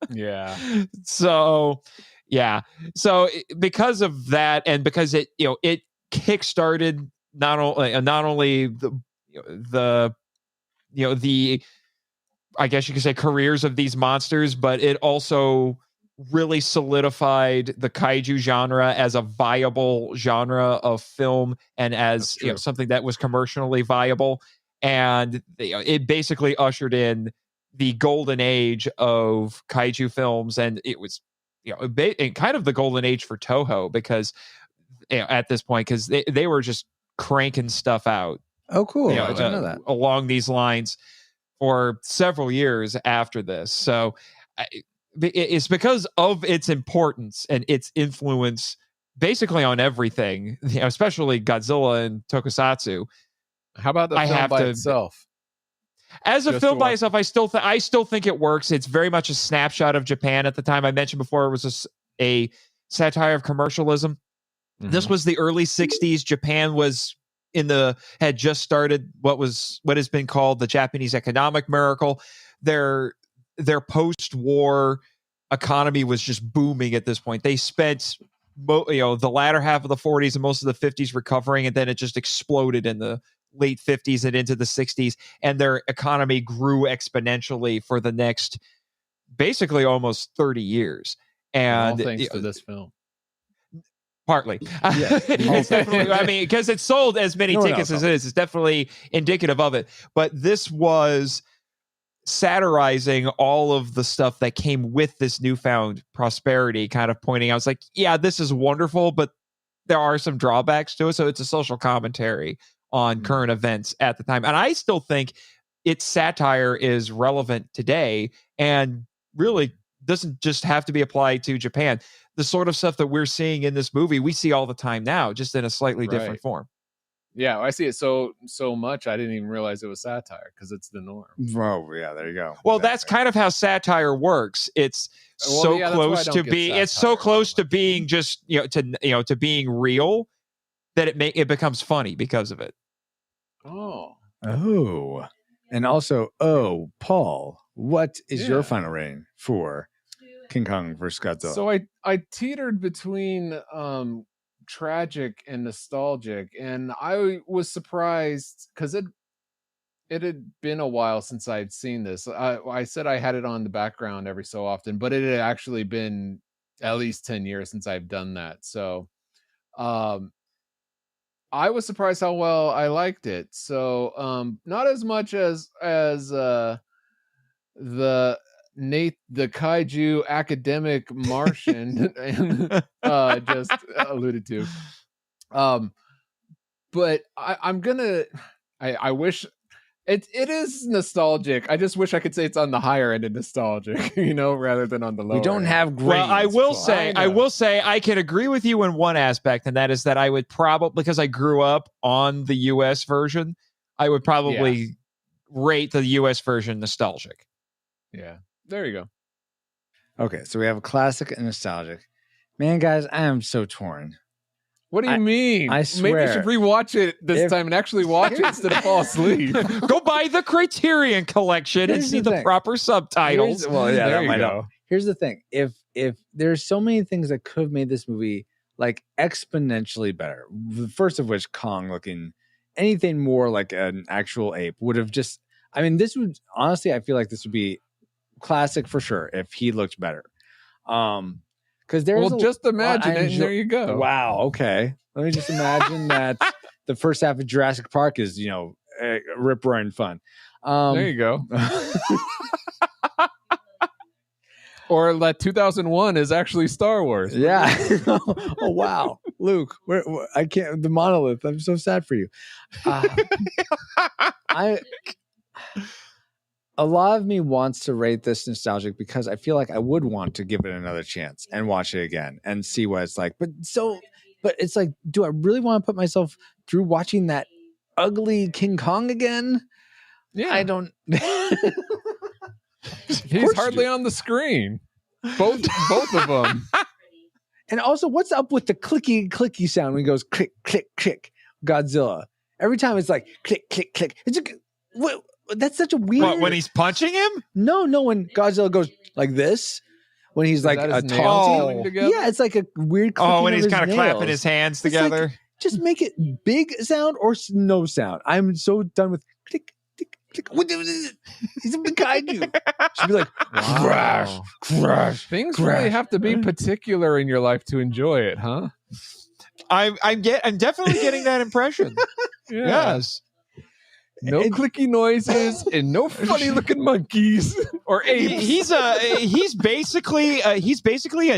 [SPEAKER 3] Yeah.
[SPEAKER 5] So, yeah. So because of that, and because it kickstarted not only the I guess you could say careers of these monsters, but it also really solidified the kaiju genre as a viable genre of film and as something that was commercially viable. And it basically ushered in the golden age of kaiju films. And it was, kind of the golden age for Toho because at this point, because they were just cranking stuff out.
[SPEAKER 2] Oh, cool. I didn't know that.
[SPEAKER 5] Along these lines for several years after this. So it's because of its importance and its influence basically on everything, especially Godzilla and Tokusatsu.
[SPEAKER 3] How about the film by itself?
[SPEAKER 5] As a film by itself, I still think it works. It's very much a snapshot of Japan at the time. I mentioned before it was a satire of commercialism. Mm-hmm. This was the early 60s. Japan was had just started what has been called the Japanese economic miracle. Their post-war economy was just booming at this point. They spent the latter half of the 40s and most of the 50s recovering, and then it just exploded in the late 50s and into the 60s, and their economy grew exponentially for the next basically almost 30 years. And
[SPEAKER 3] all thanks to this film.
[SPEAKER 5] Partly. It's definitely, I mean, because it sold as many tickets as it is. It's definitely indicative of it. But this was satirizing all of the stuff that came with this newfound prosperity, kind of pointing out, it's like, yeah, this is wonderful, but there are some drawbacks to it. So it's a social commentary on current events at the time. And I still think its satire is relevant today and really doesn't just have to be applied to Japan. The sort of stuff that we're seeing in this movie, we see all the time now, just in a slightly different form.
[SPEAKER 3] Yeah, I see it so much. I didn't even realize it was satire because it's the norm.
[SPEAKER 2] Oh, yeah, there you go.
[SPEAKER 5] Well, that's kind of how satire works. It's so close to being. It's so close to being just to being real that it becomes funny because of it.
[SPEAKER 3] Oh,
[SPEAKER 2] and also, Paul, what is your final rating for King Kong vs. Godzilla?
[SPEAKER 3] So I teetered between tragic and nostalgic, and I was surprised because it had been a while since I'd seen this. I said I had it on the background every so often, but it had actually been at least 10 years since I've done that. So I was surprised how well I liked it. So not as much as the kaiju academic Martian just alluded to. But I wish it is nostalgic. I just wish I could say it's on the higher end of nostalgic, rather than on the lower.
[SPEAKER 2] We don't
[SPEAKER 3] end.
[SPEAKER 2] have grades.
[SPEAKER 5] Well, I will say I can agree with you in one aspect, and that is that I would probably, because I grew up on the US version, I would probably rate the US version nostalgic.
[SPEAKER 3] Yeah. There you go.
[SPEAKER 2] Okay, so we have a classic and nostalgic. Man, guys, I am so torn.
[SPEAKER 3] What do you mean?
[SPEAKER 2] I swear.
[SPEAKER 3] Maybe you should rewatch it this time and actually watch it instead of fall asleep.
[SPEAKER 5] Go buy the Criterion Collection and see the proper subtitles.
[SPEAKER 3] There you go.
[SPEAKER 2] Here's the thing. If there's so many things that could have made this movie like exponentially better, the first of which Kong looking anything more like an actual ape would have just, I mean, this would, honestly, I feel like this would be classic for sure if he looked better. Because there's
[SPEAKER 3] just imagine it, and there you go.
[SPEAKER 2] Wow. Okay. Let me just imagine that the first half of Jurassic Park is rip roaring fun.
[SPEAKER 3] There you go. Or that 2001 is actually Star Wars.
[SPEAKER 2] Yeah. Oh wow, Luke. I can't. The monolith. I'm so sad for you. A lot of me wants to rate this nostalgic because I feel like I would want to give it another chance and watch it again and see what it's like. But it's like, do I really want to put myself through watching that ugly King Kong again?
[SPEAKER 3] Yeah.
[SPEAKER 2] I don't.
[SPEAKER 3] He's hardly on the screen. Both of them.
[SPEAKER 2] And also, what's up with the clicky sound when he goes click, click, click? Godzilla. Every time it's like click, click, click. It's that's such a weird.
[SPEAKER 5] What, when he's punching him?
[SPEAKER 2] No. When Godzilla goes like this, when he's like a taunting. Yeah, it's like a weird.
[SPEAKER 5] When he's kind of clapping his hands together.
[SPEAKER 2] Like, just make it big sound or no sound. I'm so done with click, click, click. He's a big kaiju. Should be like crash, crash.
[SPEAKER 3] Things
[SPEAKER 2] crash.
[SPEAKER 3] really have to be particular in your life to enjoy it, huh?
[SPEAKER 5] I'm definitely getting that impression. Yes.
[SPEAKER 3] No clicky noises and no funny looking monkeys or apes.
[SPEAKER 5] He's basically a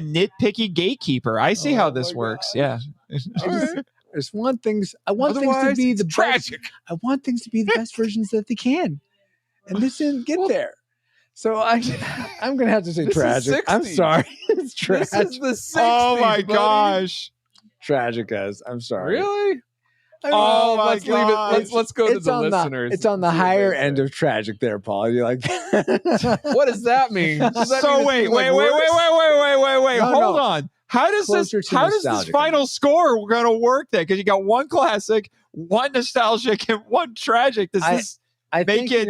[SPEAKER 5] nitpicky gatekeeper. I see how this works. Yeah.
[SPEAKER 2] There's one things I want things to be the tragic. I want things to be the best versions that they can, and this didn't get there. So I'm gonna have to say tragic. I'm sorry, it's tragic.
[SPEAKER 3] This is the 60s,
[SPEAKER 5] oh my
[SPEAKER 3] buddy.
[SPEAKER 5] gosh,
[SPEAKER 2] tragic guys. I'm sorry.
[SPEAKER 3] Really?
[SPEAKER 2] I mean,
[SPEAKER 3] let's leave it. Let's go to the listeners.
[SPEAKER 2] It's on the higher end of tragic there, Paul. You're like,
[SPEAKER 3] what does that mean?
[SPEAKER 5] Wait. Hold on. How does this final score going to work then? Because you got one classic, one nostalgic, and one tragic. Does this make it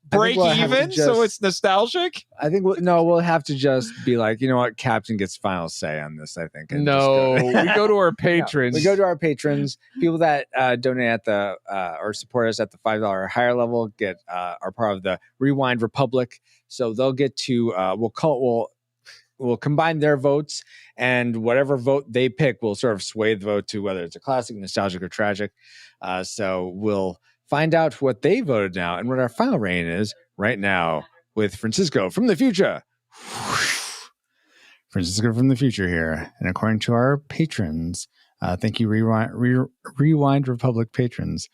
[SPEAKER 5] break even so it's nostalgic?
[SPEAKER 2] I think we'll have to just be like, you know what, Captain gets final say on this, I think.
[SPEAKER 3] We go to our patrons.
[SPEAKER 2] We go to our patrons. People that donate at the or support us at the $5 or higher level are part of the Rewind Republic. So they'll get to we'll combine their votes, and whatever vote they pick will sort of sway the vote to whether it's a classic, nostalgic, or tragic. So we'll find out what they voted now and what our final rating is right now with Francisco from the future. Francisco from the future here. And according to our patrons, thank you, Rewind Republic patrons,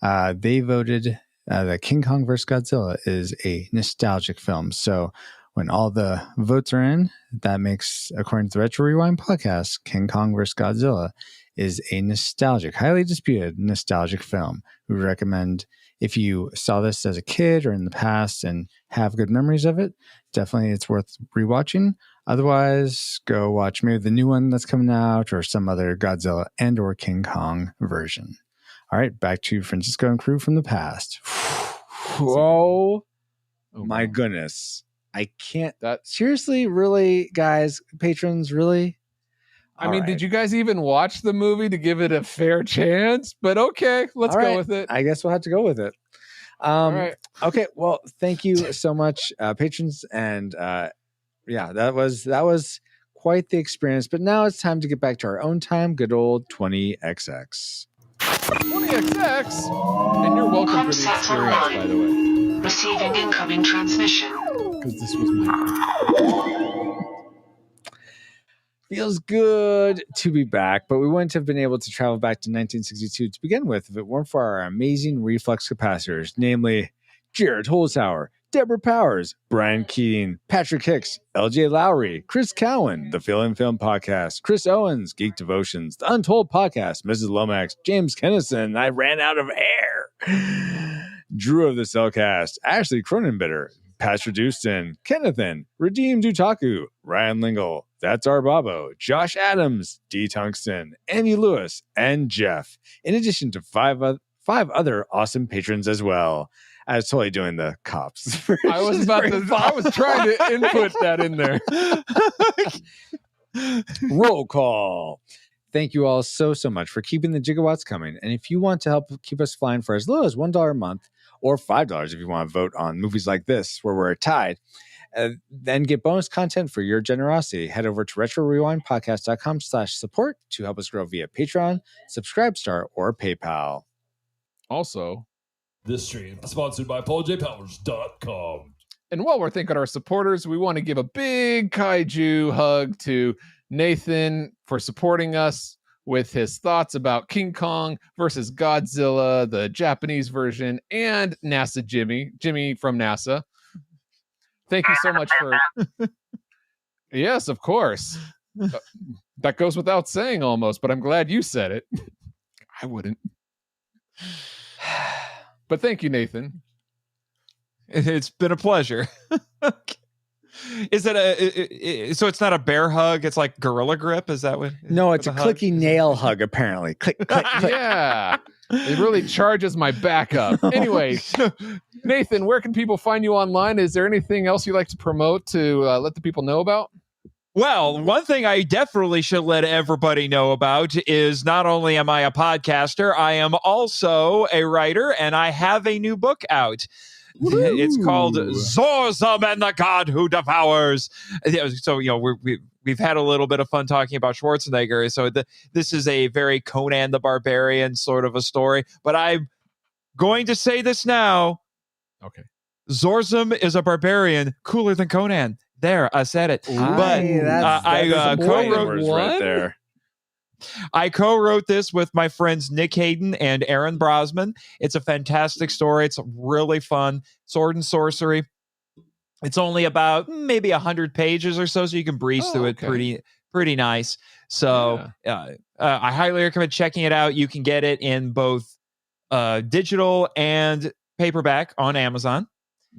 [SPEAKER 2] they voted that King Kong vs. Godzilla is a nostalgic film. So when all the votes are in, that makes, according to the Retro Rewind podcast, King Kong vs. Godzilla is a nostalgic, highly disputed nostalgic film. We recommend, if you saw this as a kid or in the past and have good memories of it, definitely it's worth rewatching. Otherwise, go watch maybe the new one that's coming out or some other Godzilla and or King Kong version. All right, back to Francisco and crew from the past. Whoa, my goodness. I can't. Seriously, really, guys, patrons, really?
[SPEAKER 3] I mean, did you guys even watch the movie to give it a fair chance? But okay, let's go with it.
[SPEAKER 2] I guess we'll have to go with it.
[SPEAKER 3] All right.
[SPEAKER 2] Okay, well, thank you so much, patrons. And yeah, that was quite the experience. But now it's time to get back to our own time, good old 20XX.
[SPEAKER 3] 20XX? And you're welcome for the experience, by the way.
[SPEAKER 4] Receiving incoming transmission.
[SPEAKER 10] Because this was my...
[SPEAKER 2] Feels good to be back, but we wouldn't have been able to travel back to 1962 to begin with if it weren't for our amazing reflux capacitors, namely Jared Holzhauer, Deborah Powers, Brian Keating, Patrick Hicks, LJ Lowry, Chris Cowan, The Film and Film Podcast, Chris Owens, Geek Devotions, The Untold Podcast, Mrs. Lomax, James Kennison, I Ran Out of Air, Drew of the Cellcast, Ashley Cronenbitter, Pastor Dustin, Kennethan, Redeemed Dutaku, Ryan Lingle, That's Our Babo, Josh Adams, D. Tungsten, Annie Lewis, and Jeff, in addition to five other awesome patrons as well. I was totally doing the cops.
[SPEAKER 3] I was trying to input that in there.
[SPEAKER 2] Roll call. Thank you all so much for keeping the gigawatts coming. And if you want to help keep us flying for as low as $1 a month, or $5 if you want to vote on movies like this, where we're tied, then get bonus content for your generosity. Head over to retrorewindpodcast.com/support to help us grow via Patreon, Subscribestar, or PayPal.
[SPEAKER 3] Also,
[SPEAKER 7] this stream is sponsored by PaulJPowers.com.
[SPEAKER 3] And while we're thanking our supporters, we want to give a big kaiju hug to Nathan for supporting us with his thoughts about King Kong versus Godzilla, the Japanese version, and NASA Jimmy from NASA. Thank you so much for... Yes, of course. That goes without saying almost, but I'm glad you said it. I wouldn't. But thank you, Nathan.
[SPEAKER 5] It's been a pleasure. Is it so it's not a bear hug, it's like gorilla grip? Is that what?
[SPEAKER 2] No, it's a clicky nail hug, apparently. Click, click, click.
[SPEAKER 3] Yeah. It really charges my back up. Anyway, Nathan, where can people find you online? Is there anything else you'd like to promote to let the people know about?
[SPEAKER 5] Well, one thing I definitely should let everybody know about is not only am I a podcaster, I am also a writer, and I have a new book out. Woo! It's called Zorzum and the God Who Devours. So, you know, we've had a little bit of fun talking about Schwarzenegger. So this is a very Conan the Barbarian sort of a story. But I'm going to say this now.
[SPEAKER 3] Okay.
[SPEAKER 5] Zorzum is a barbarian cooler than Conan. There, I said it. But I co-wrote right there. I co-wrote this with my friends Nick Hayden and Aaron Brosman. It's a fantastic story. It's really fun. Sword and sorcery. It's only about maybe 100 pages or so you can breeze through it pretty nice. So I highly recommend checking it out. You can get it in both digital and paperback on Amazon.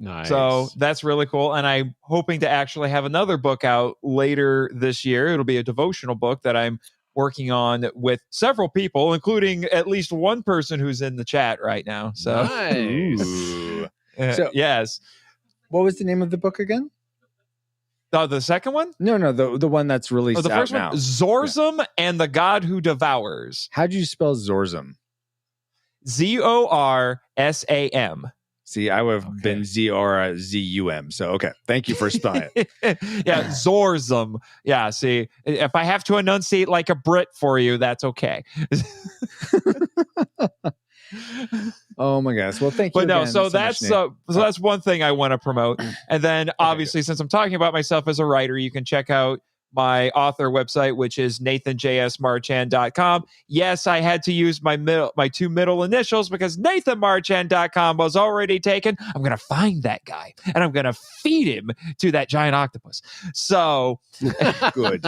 [SPEAKER 3] Nice.
[SPEAKER 5] So that's really cool. And I'm hoping to actually have another book out later this year. It'll be a devotional book that I'm working on with several people, including at least one person who's in the chat right now. So
[SPEAKER 3] nice.
[SPEAKER 2] So
[SPEAKER 5] yes.
[SPEAKER 2] What was the name of the book again?
[SPEAKER 5] The second one?
[SPEAKER 2] No, the one that's released
[SPEAKER 5] the first
[SPEAKER 2] out
[SPEAKER 5] one,
[SPEAKER 2] now.
[SPEAKER 5] Zorzum and the God Who Devours.
[SPEAKER 2] How do you spell Zorzum?
[SPEAKER 5] Zorsam.
[SPEAKER 2] See, I would have been Zorzum. So, okay. Thank you for spelling it.
[SPEAKER 5] Yeah, Zorzum. Yeah, see, if I have to enunciate like a Brit for you, that's okay.
[SPEAKER 2] Oh my gosh. Well, thank you.
[SPEAKER 5] But no,
[SPEAKER 2] again
[SPEAKER 5] so
[SPEAKER 2] much,
[SPEAKER 5] that's
[SPEAKER 2] Nate.
[SPEAKER 5] so that's one thing I want to promote. And then obviously, since I'm talking about myself as a writer, you can check out my author website, which is nathanjsmarchand.com. Yes, I had to use my two middle initials because nathanmarchand.com was already taken. I'm going to find that guy and I'm going to feed him to that giant octopus. So
[SPEAKER 2] good.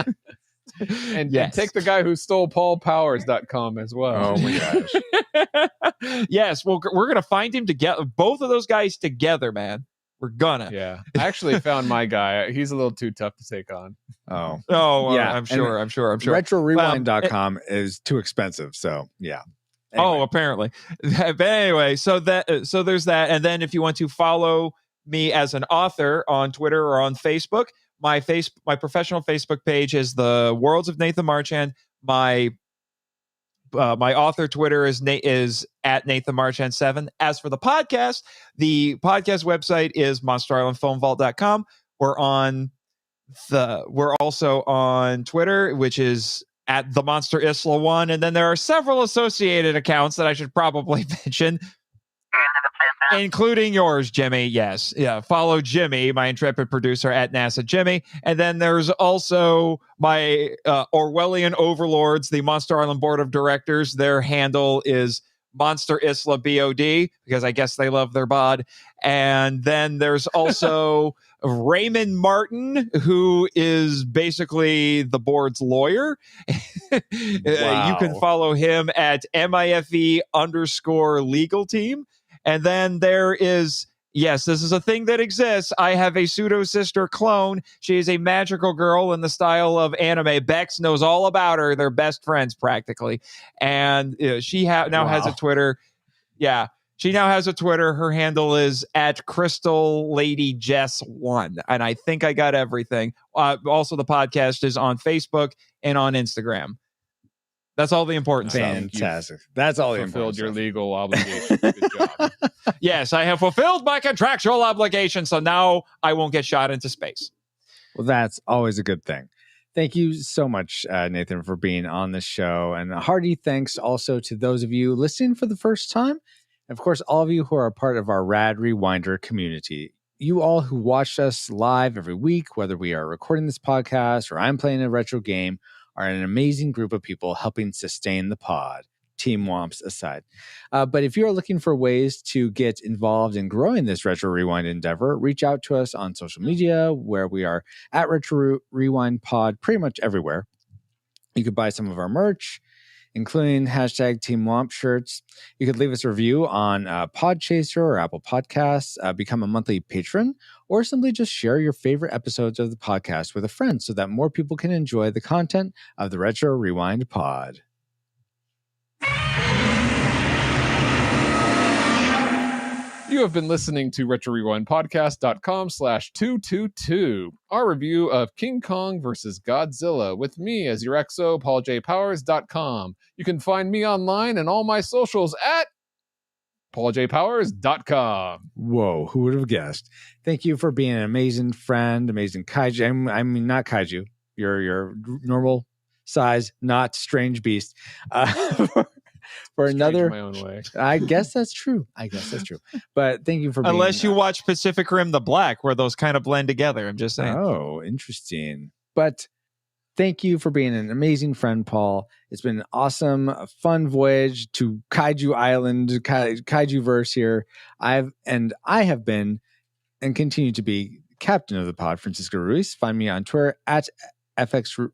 [SPEAKER 3] And take the guy who stole paulpowers.com as well.
[SPEAKER 2] Oh my gosh.
[SPEAKER 5] Yes, well, we're going to find him together. Both of those guys together, man. We're gonna.
[SPEAKER 3] Yeah. I actually found my guy. He's a little too tough to take on.
[SPEAKER 2] Oh.
[SPEAKER 5] Yeah. I'm sure.
[SPEAKER 2] RetroRewind.com is too expensive. So, yeah.
[SPEAKER 5] Anyway. Oh, apparently. But anyway, so there's that. And then if you want to follow me as an author on Twitter or on Facebook, my professional Facebook page is the Worlds of Nathan Marchand. My author Twitter is at Nathan Marchand 7. As for the podcast website is monsterislandfilmvault.com. We're also on Twitter, which is at the Monster Isla 1, and then there are several associated accounts that I should probably mention, including yours, Jimmy. Yes. Yeah. Follow Jimmy, my intrepid producer, at NASA Jimmy. And then there's also my Orwellian overlords, the Monster Island Board of Directors. Their handle is Monster Isla BOD, because I guess they love their bod. And then there's also Raymond Martin, who is basically the board's lawyer. You can follow him at MIFE_legal team. And then there is, yes, this is a thing that exists. I have a pseudo-sister clone. She is a magical girl in the style of anime. Bex knows all about her. They're best friends, practically. And she now has a Twitter. Yeah, she now has a Twitter. Her handle is at Crystal Lady Jess 1. And I think I got everything. Also, the podcast is on Facebook and on Instagram. That's all the important stuff.
[SPEAKER 2] Fantastic. That's all the
[SPEAKER 3] fulfilled
[SPEAKER 2] important
[SPEAKER 3] your
[SPEAKER 2] stuff.
[SPEAKER 3] legal obligation. Good job.
[SPEAKER 5] Yes, I have fulfilled my contractual obligation, so now I won't get shot into space.
[SPEAKER 2] Well, that's always a good thing. Thank you so much, Nathan, for being on this show. And a hearty thanks also to those of you listening for the first time. And of course, all of you who are a part of our Rad Rewinder community. You all who watch us live every week, whether we are recording this podcast or I'm playing a retro game, are an amazing group of people helping sustain the pod, Team Womps aside. But if you're looking for ways to get involved in growing this Retro Rewind endeavor, reach out to us on social media, where we are at Retro Rewind Pod pretty much everywhere. You could buy some of our merch, including hashtag Team Womp shirts. You could leave us a review on Podchaser or Apple Podcasts, become a monthly patron, or simply just share your favorite episodes of the podcast with a friend so that more people can enjoy the content of the Retro Rewind Pod.
[SPEAKER 3] You have been listening to RetroRewindPodcast.com/222, our review of King Kong vs. Godzilla, with me as your XO, PaulJPowers.com. You can find me online and all my socials at PaulJPowers.com.
[SPEAKER 2] Whoa, who would have guessed? Thank you for being an amazing friend, amazing kaiju. I mean, not kaiju. Your normal size, not strange beast. For another,
[SPEAKER 3] my own way.
[SPEAKER 2] I guess that's true. But thank you for being,
[SPEAKER 5] unless you watch Pacific Rim: The Black, where those kind of blend together. I'm just saying.
[SPEAKER 2] Oh, interesting. But thank you for being an amazing friend, Paul. It's been an awesome, fun voyage to Kaiju Island, Kaiju verse here. I have been and continue to be captain of the pod, Francisco Ruiz. Find me on Twitter at FX.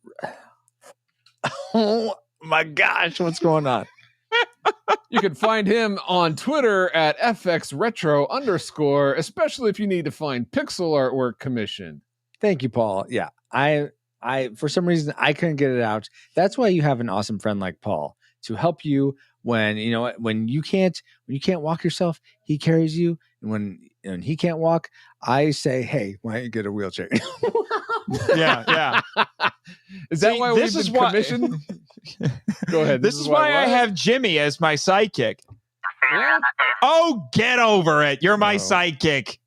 [SPEAKER 2] Oh my gosh, what's going on?
[SPEAKER 3] You can find him on Twitter at FXRetro_, especially if you need to find pixel artwork commissioned.
[SPEAKER 2] Thank you, Paul. Yeah, I for some reason I couldn't get it out. That's why you have an awesome friend like Paul to help you when you can't walk yourself. He carries you, and when he can't walk, I say, "Hey, why don't you get a wheelchair?"
[SPEAKER 5] Yeah.
[SPEAKER 3] Is that why we've been commissioned? Go ahead.
[SPEAKER 5] This is why I have Jimmy as my sidekick. Oh, get over it. You're my sidekick.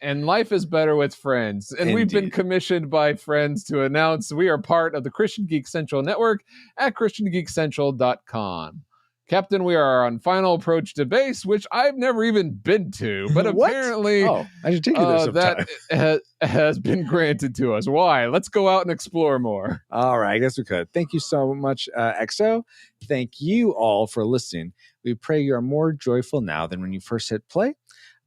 [SPEAKER 3] And life is better with friends. And we've been commissioned by friends to announce we are part of the Christian Geek Central Network at ChristianGeekCentral.com. Captain, we are on Final Approach to Base, which I've never even been to, but apparently
[SPEAKER 2] I should take you there sometime.
[SPEAKER 3] that has been granted to us. Why? Let's go out and explore more.
[SPEAKER 2] All right, I guess we could. Thank you so much, XO. Thank you all for listening. We pray you are more joyful now than when you first hit play.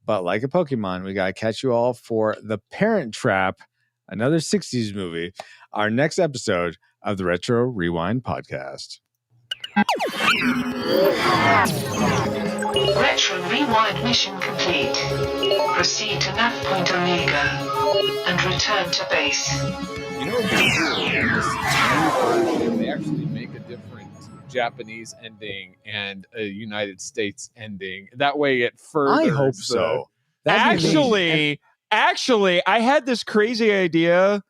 [SPEAKER 2] But like a Pokemon, we got to catch you all for The Parent Trap, another 60s movie, our next episode of the Retro Rewind podcast.
[SPEAKER 4] Retro Rewind mission complete. Proceed to nav point Omega and return to base.
[SPEAKER 3] You know, they actually make a different Japanese ending and a United States ending. That way it furthers.
[SPEAKER 2] I hope so.
[SPEAKER 5] Actually, I had this crazy idea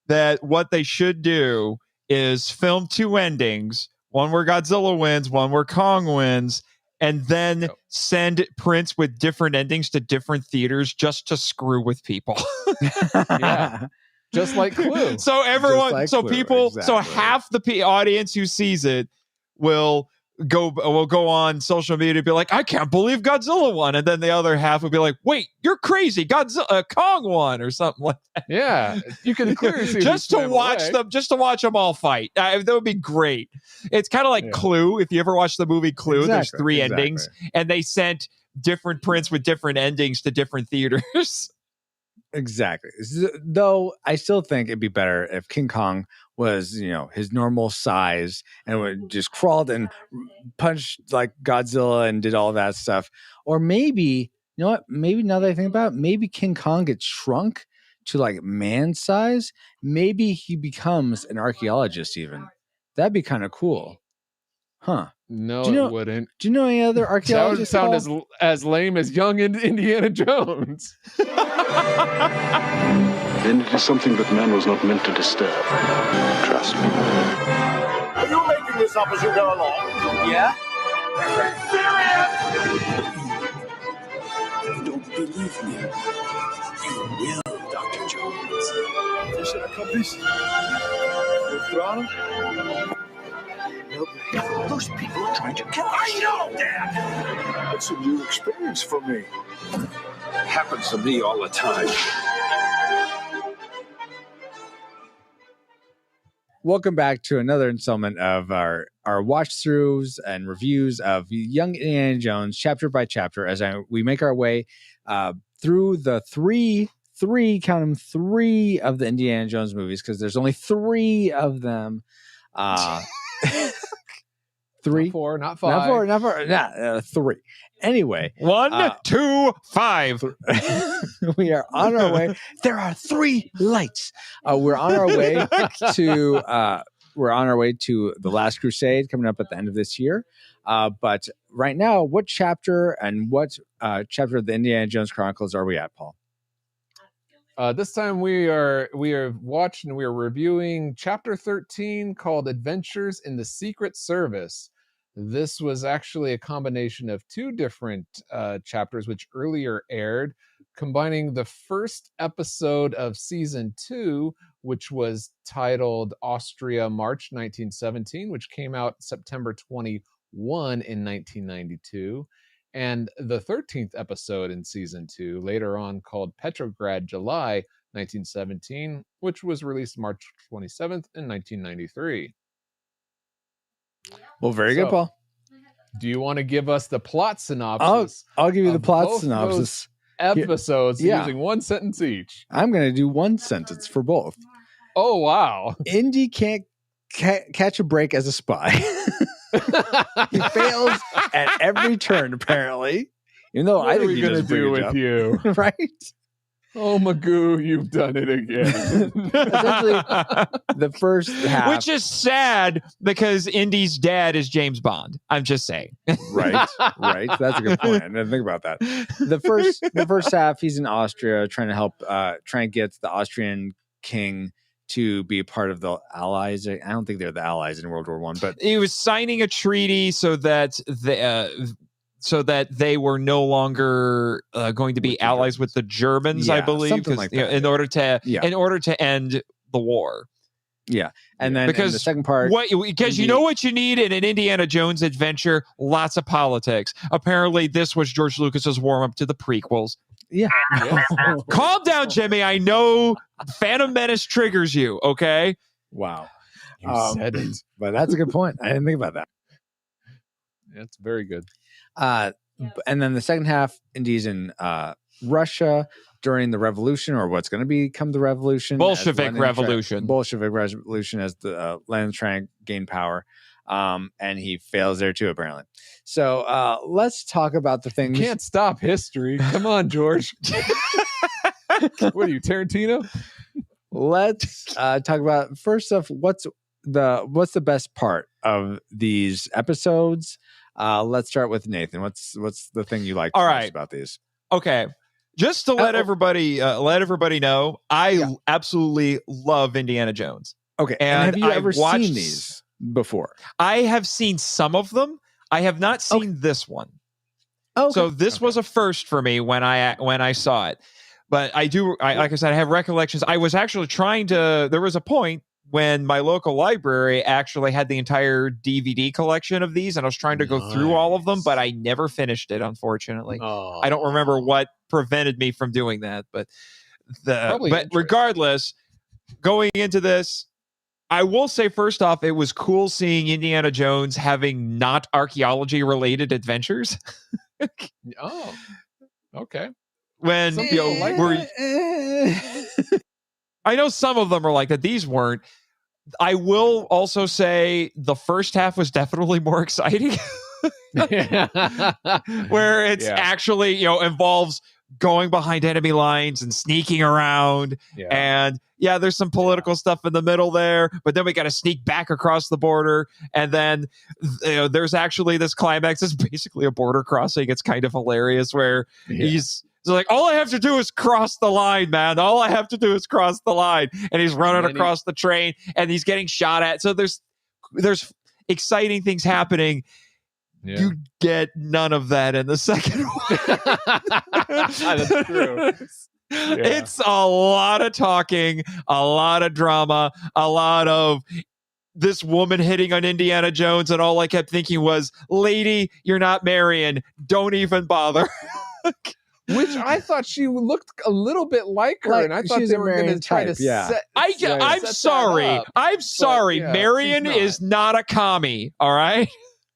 [SPEAKER 5] that what they should do is film two endings. One where Godzilla wins, one where Kong wins, and then send Prince with different endings to different theaters just to screw with people.
[SPEAKER 3] Yeah. Just like Clue.
[SPEAKER 5] So everyone,
[SPEAKER 2] like
[SPEAKER 5] so
[SPEAKER 2] Clue,
[SPEAKER 5] people, so
[SPEAKER 2] exactly.
[SPEAKER 5] half the audience who sees it will go on social media and be like, I can't believe Godzilla won. And then the other half will be like, wait, you're crazy. Kong won or something like that.
[SPEAKER 3] Yeah. You can clearly see
[SPEAKER 5] just to watch them all fight. That would be great. It's kind of like Clue. If you ever watched the movie Clue, there's three endings and they sent different prints with different endings to different theaters.
[SPEAKER 2] Exactly. Though I still think it'd be better if King Kong was, his normal size and would just crawled and punched like Godzilla and did all that stuff. Or maybe, you know what? Maybe now that I think about it, maybe King Kong gets shrunk to like man size. Maybe he becomes an archaeologist even. That'd be kind of cool. Huh.
[SPEAKER 3] No,
[SPEAKER 2] it
[SPEAKER 3] wouldn't.
[SPEAKER 2] Do you know any other archaeologists?
[SPEAKER 3] That would sound as lame as young Indiana Jones.
[SPEAKER 6] Then it is something that man was not meant to disturb. Trust me.
[SPEAKER 17] Are you making this up as you go along?
[SPEAKER 16] Yeah?
[SPEAKER 6] You don't believe me. You will, Dr. Jones.
[SPEAKER 17] Fish in a compass?
[SPEAKER 6] Those people are trying to kill us.
[SPEAKER 17] I know, Dad! That's a new experience for me. Happens to me all the time.
[SPEAKER 2] Welcome back to another installment of our watch throughs and reviews of Young Indiana Jones chapter by chapter as we make our way through the three count them, three of the Indiana Jones movies, because there's only three of them. Three,
[SPEAKER 3] not four, not five,
[SPEAKER 2] not four, three. Anyway,
[SPEAKER 5] 1, 2, 5.
[SPEAKER 2] We are on our way. There are three lights. We're on our way to The Last Crusade coming up at the end of this year. But right now, what chapter and what chapter of the Indiana Jones Chronicles are we at, Paul?
[SPEAKER 3] This time we are watching and we are reviewing chapter 13 called Adventures in the Secret Service. This was actually a combination of two different chapters which earlier aired, combining the first episode of season 2, which was titled Austria March 1917, which came out September 21 in 1992. And the 13th episode in season 2, later on called Petrograd July 1917, which was released March 27th in 1993.
[SPEAKER 2] Well, very good, Paul.
[SPEAKER 3] Do you want to give us the plot synopsis?
[SPEAKER 2] I'll give you the plot
[SPEAKER 3] both
[SPEAKER 2] synopsis.
[SPEAKER 3] Episodes
[SPEAKER 2] Yeah.
[SPEAKER 3] using one sentence each.
[SPEAKER 2] I'm going to do one sentence for both.
[SPEAKER 3] Oh, wow.
[SPEAKER 2] Indy can't catch a break as a spy. He fails at every turn, apparently. Even though I think he does a pretty good job.
[SPEAKER 3] You?
[SPEAKER 2] Right?
[SPEAKER 3] Oh, Magoo, you've done it again.
[SPEAKER 2] Essentially, the first half.
[SPEAKER 5] Which is sad because Indy's dad is James Bond. I'm just saying.
[SPEAKER 2] Right. That's a good point. I didn't think about that. The first half, he's in Austria trying to help, trying to get the Austrian king to be a part of the Allies. I don't think they're the Allies in World War I, but
[SPEAKER 5] he was signing a treaty so that so that they were no longer going to be allies with the Germans, I
[SPEAKER 2] Yeah,
[SPEAKER 5] believe,
[SPEAKER 2] something
[SPEAKER 5] 'cause,
[SPEAKER 2] like
[SPEAKER 5] you know,
[SPEAKER 2] that.
[SPEAKER 5] in order to
[SPEAKER 2] Yeah.
[SPEAKER 5] in order to end the war.
[SPEAKER 2] Yeah, and then
[SPEAKER 5] Because
[SPEAKER 2] in the second part,
[SPEAKER 5] because you know what you need in an Indiana Jones adventure? Lots of politics. Apparently, this was George Lucas's warm up to the prequels.
[SPEAKER 2] Yeah.
[SPEAKER 5] Calm down, Jimmy. I know Phantom Menace triggers you. Okay.
[SPEAKER 2] Wow.
[SPEAKER 3] You said it.
[SPEAKER 2] But that's a good point. I didn't think about that.
[SPEAKER 3] It's very good.
[SPEAKER 2] And then the second half, Indy's in Russia during the revolution, or what's going to become the revolution.
[SPEAKER 5] Bolshevik revolution.
[SPEAKER 2] Bolshevik revolution as the Lenin's trying to gain power. And he fails there too, apparently. So let's talk about the things.
[SPEAKER 3] You can't stop history. Come on, George. What are you, Tarantino?
[SPEAKER 2] Let's talk about first off, what's the best part of these episodes? Let's start with Nathan. What's the thing you like
[SPEAKER 5] All
[SPEAKER 2] most
[SPEAKER 5] right.
[SPEAKER 2] about these?
[SPEAKER 5] Okay. Just to let everybody know, I absolutely love Indiana Jones.
[SPEAKER 2] Okay. And have you
[SPEAKER 5] I've
[SPEAKER 2] ever
[SPEAKER 5] watched-
[SPEAKER 2] seen these before?
[SPEAKER 5] I have seen some of them. I have not seen this one.
[SPEAKER 2] Okay.
[SPEAKER 5] So this was a first for me when I saw it. But like I said, I have recollections. I was actually there was a point when my local library actually had the entire DVD collection of these, and I was trying to go through all of them, but I never finished it, unfortunately. I don't remember what prevented me from doing that, but regardless, going into this, I will say first off, it was cool seeing Indiana Jones having not archaeology related adventures.
[SPEAKER 3] Oh, okay.
[SPEAKER 5] When I know some of them are like that. These weren't. I will also say the first half was definitely more exciting. Where it's actually, involves going behind enemy lines and sneaking around.
[SPEAKER 3] Yeah.
[SPEAKER 5] And there's some political stuff in the middle there, but then we got to sneak back across the border. And then there's actually this climax. It's basically a border crossing. It's kind of hilarious where he's like, all I have to do is cross the line, man. All I have to do is cross the line. And he's running across the train and he's getting shot at. So there's exciting things happening.
[SPEAKER 3] Yeah.
[SPEAKER 5] You get none of that in the second one.
[SPEAKER 3] That's true.
[SPEAKER 5] It's a lot of talking, a lot of drama, a lot of this woman hitting on Indiana Jones. And all I kept thinking was, lady, you're not Marion. Don't even bother.
[SPEAKER 3] Which I thought she looked a little bit like her,
[SPEAKER 2] Like,
[SPEAKER 3] and I thought
[SPEAKER 2] she's
[SPEAKER 3] they
[SPEAKER 2] a
[SPEAKER 3] were going
[SPEAKER 2] Marion
[SPEAKER 3] to try
[SPEAKER 2] type,
[SPEAKER 3] to
[SPEAKER 2] yeah.
[SPEAKER 3] set.
[SPEAKER 5] I'm
[SPEAKER 3] set
[SPEAKER 5] sorry.
[SPEAKER 3] that up.
[SPEAKER 5] I'm sorry.
[SPEAKER 3] yeah,
[SPEAKER 5] Marion
[SPEAKER 3] she's not.
[SPEAKER 5] is not a commie. All right.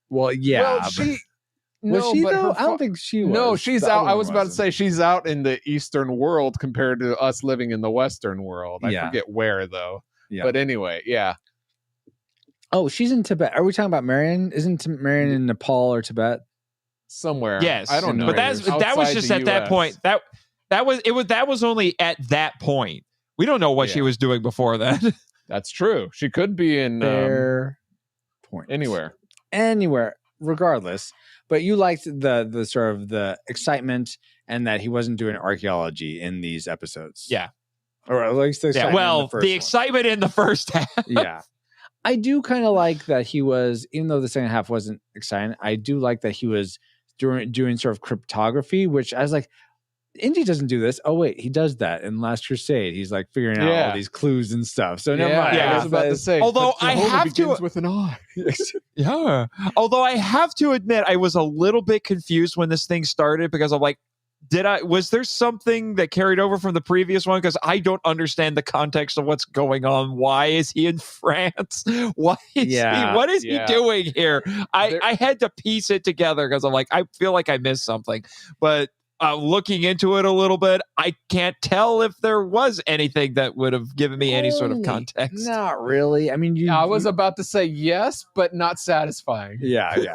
[SPEAKER 2] Well, yeah.
[SPEAKER 3] Well,
[SPEAKER 2] but-
[SPEAKER 3] she
[SPEAKER 2] was
[SPEAKER 3] no,
[SPEAKER 2] she
[SPEAKER 3] but
[SPEAKER 2] though?
[SPEAKER 3] her
[SPEAKER 2] I don't think she was.
[SPEAKER 3] No, she's
[SPEAKER 2] The
[SPEAKER 3] out.
[SPEAKER 2] other
[SPEAKER 3] I
[SPEAKER 2] one
[SPEAKER 3] was about to
[SPEAKER 2] wasn't.
[SPEAKER 3] say she's out in the Eastern world compared to us living in the Western world. I
[SPEAKER 2] Yeah.
[SPEAKER 3] forget where though.
[SPEAKER 2] Yeah.
[SPEAKER 3] But anyway, yeah.
[SPEAKER 2] Oh, she's in Tibet. Are we talking about Marion? Isn't Marion in Nepal or Tibet?
[SPEAKER 3] Somewhere.
[SPEAKER 5] Yes,
[SPEAKER 3] I don't know.
[SPEAKER 5] But that was
[SPEAKER 3] Outside
[SPEAKER 5] just
[SPEAKER 3] the
[SPEAKER 5] at that
[SPEAKER 3] US.
[SPEAKER 5] point. That was only at that point. We don't know what she was doing before that.
[SPEAKER 3] That's true. She could be in
[SPEAKER 2] Fair point.
[SPEAKER 3] anywhere.
[SPEAKER 2] Anywhere, regardless. But you liked the sort of the excitement and that he wasn't doing archaeology in these episodes.
[SPEAKER 5] Yeah.
[SPEAKER 2] Or at least the excitement in the first one.
[SPEAKER 5] excitement in the first half.
[SPEAKER 2] Yeah. I do kind of like that he was, even though the second half wasn't exciting, I do like that he was doing sort of cryptography, which I was like, Indy doesn't do this. Oh, wait, he does that in Last Crusade. He's like figuring out all these clues and stuff. So never mind.
[SPEAKER 3] I was about to say.
[SPEAKER 5] Although
[SPEAKER 3] but
[SPEAKER 5] I
[SPEAKER 3] Jehovah
[SPEAKER 5] have to-
[SPEAKER 3] begins with an I.
[SPEAKER 5] Yeah. Although I have to admit, I was a little bit confused when this thing started because I'm like, was there something that carried over from the previous one? Because I don't understand the context of what's going on. Why is he in France? What is he doing here? I had to piece it together because I'm like, I feel like I missed something. But looking into it a little bit, I can't tell if there was anything that would have given me any sort of context.
[SPEAKER 2] Not really. I mean,
[SPEAKER 3] I was about to say yes, but not satisfying.
[SPEAKER 2] Yeah.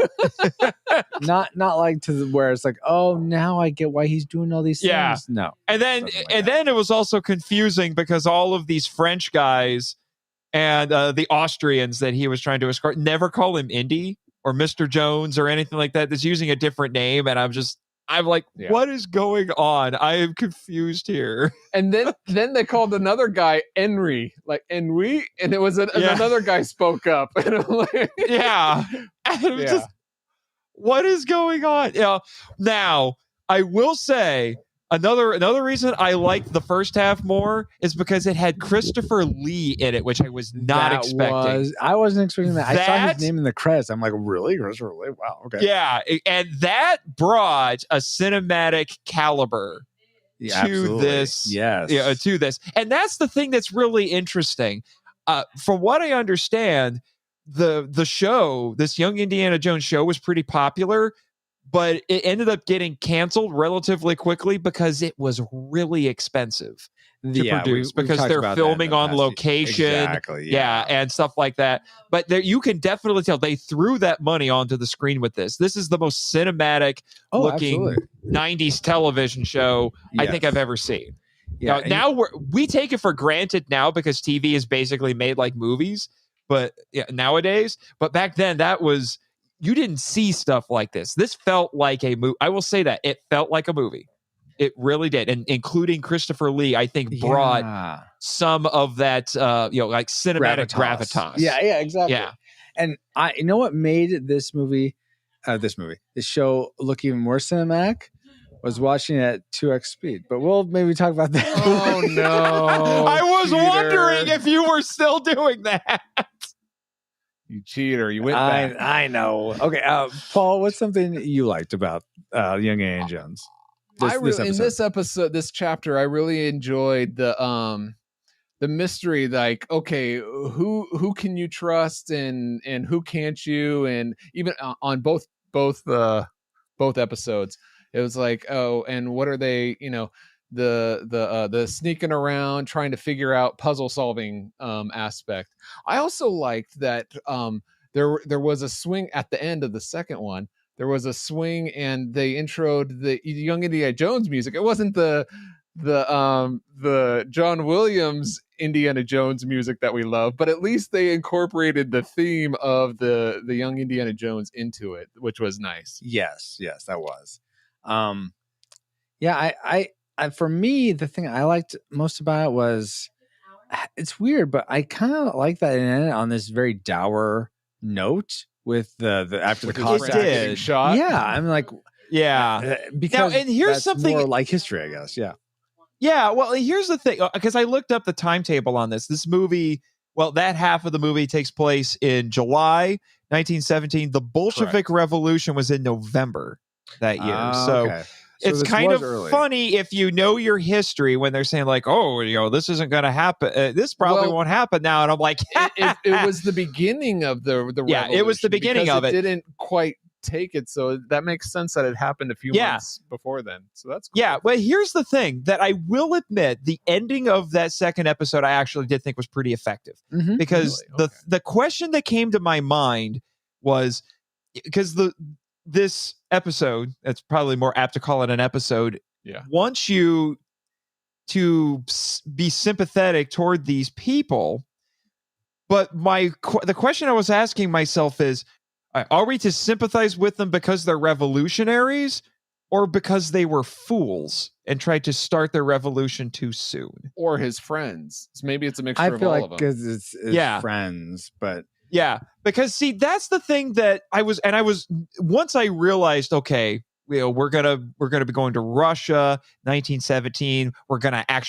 [SPEAKER 2] not like to where it's like, oh, now I get why he's doing all these things.
[SPEAKER 5] Yeah.
[SPEAKER 2] No.
[SPEAKER 5] And then it was also confusing because all of these French guys and the Austrians that he was trying to escort never call him Indy or Mr. Jones or anything like that. That's using a different name, and I'm like, what is going on? I am confused here.
[SPEAKER 3] And then they called another guy Henry, like Henry, and it was another guy spoke up. And I'm like,
[SPEAKER 5] yeah. And it was just, What is going on? Now, I will say another reason I liked the first half more is because it had Christopher Lee in it, which I was not expecting.
[SPEAKER 2] I wasn't expecting that. I saw his name in the credits. I'm like, really? Christopher Lee? Wow. Okay.
[SPEAKER 5] Yeah, and that brought a cinematic caliber to
[SPEAKER 2] absolutely.
[SPEAKER 5] this.
[SPEAKER 2] Yes.
[SPEAKER 5] To this, and that's the thing that's really interesting. From what I understand, the show, this Young Indiana Jones show, was pretty popular, but it ended up getting canceled relatively quickly because it was really expensive to produce because they're filming on location.
[SPEAKER 2] Exactly.
[SPEAKER 5] Yeah, and stuff like that. But there, you can definitely tell they threw that money onto the screen with this. This is the most cinematic looking 90s television show I think I've ever seen.
[SPEAKER 2] Yeah,
[SPEAKER 5] now we take it for granted now because TV is basically made like movies, but nowadays. But back then, you didn't see stuff like this. This felt like a movie. I will say that it felt like a movie. It really did, and including Christopher Lee, I think brought some of that, like cinematic gravitas.
[SPEAKER 2] Yeah, exactly.
[SPEAKER 5] Yeah,
[SPEAKER 2] and you know what made this show look even more cinematic? Was watching it at 2x speed, but we'll maybe talk about that.
[SPEAKER 3] Oh no!
[SPEAKER 5] I was wondering if you were still doing that.
[SPEAKER 3] You cheater! You went back.
[SPEAKER 2] I know. Okay, Paul, what's something you liked about Young Indiana Jones?
[SPEAKER 3] In this episode, this chapter, I really enjoyed the mystery. Like, okay, who can you trust and who can't you? And even on both episodes. It was like, oh, and what are they? The sneaking around, trying to figure out puzzle solving aspect. I also liked that there was a swing at the end of the second one. There was a swing, and they introed the Young Indiana Jones music. It wasn't the John Williams Indiana Jones music that we love, but at least they incorporated the theme of the Young Indiana Jones into it, which was nice.
[SPEAKER 2] Yes, that was. I for me, the thing I liked most about it was, it's weird, but I kind of like that it ended on this very dour note with the after the Cossack
[SPEAKER 3] shot.
[SPEAKER 2] Yeah, I'm like, because
[SPEAKER 5] now, and here's
[SPEAKER 2] that's
[SPEAKER 5] something
[SPEAKER 2] more like history, I guess.
[SPEAKER 5] Yeah, well, here's the thing, because I looked up the timetable on this. This movie, that half of the movie takes place in July 1917. The Bolshevik Revolution was in November that year.
[SPEAKER 2] Okay. So
[SPEAKER 5] it's kind of funny if you know your history when they're saying like, oh, this isn't going to happen. This probably won't happen now. And I'm like,
[SPEAKER 3] it was the beginning of the revolution.
[SPEAKER 5] It was the beginning of it.
[SPEAKER 3] It didn't quite take it. So that makes sense that it happened a few months before then. So that's cool.
[SPEAKER 5] Yeah. But here's the thing that I will admit, the ending of that second episode, I actually did think was pretty effective because the question that came to my mind was because this episode, it's probably more apt to call it an episode, wants you to be sympathetic toward these people. But the question I was asking myself is, are we to sympathize with them because they're revolutionaries or because they were fools and tried to start their revolution too soon?
[SPEAKER 3] Or his friends. Maybe it's a mixture of all of them.
[SPEAKER 2] I feel like because it's friends, but...
[SPEAKER 5] Yeah, because see, that's the thing that I was once I realized, okay, we're gonna be going to Russia, 1917. We're gonna actually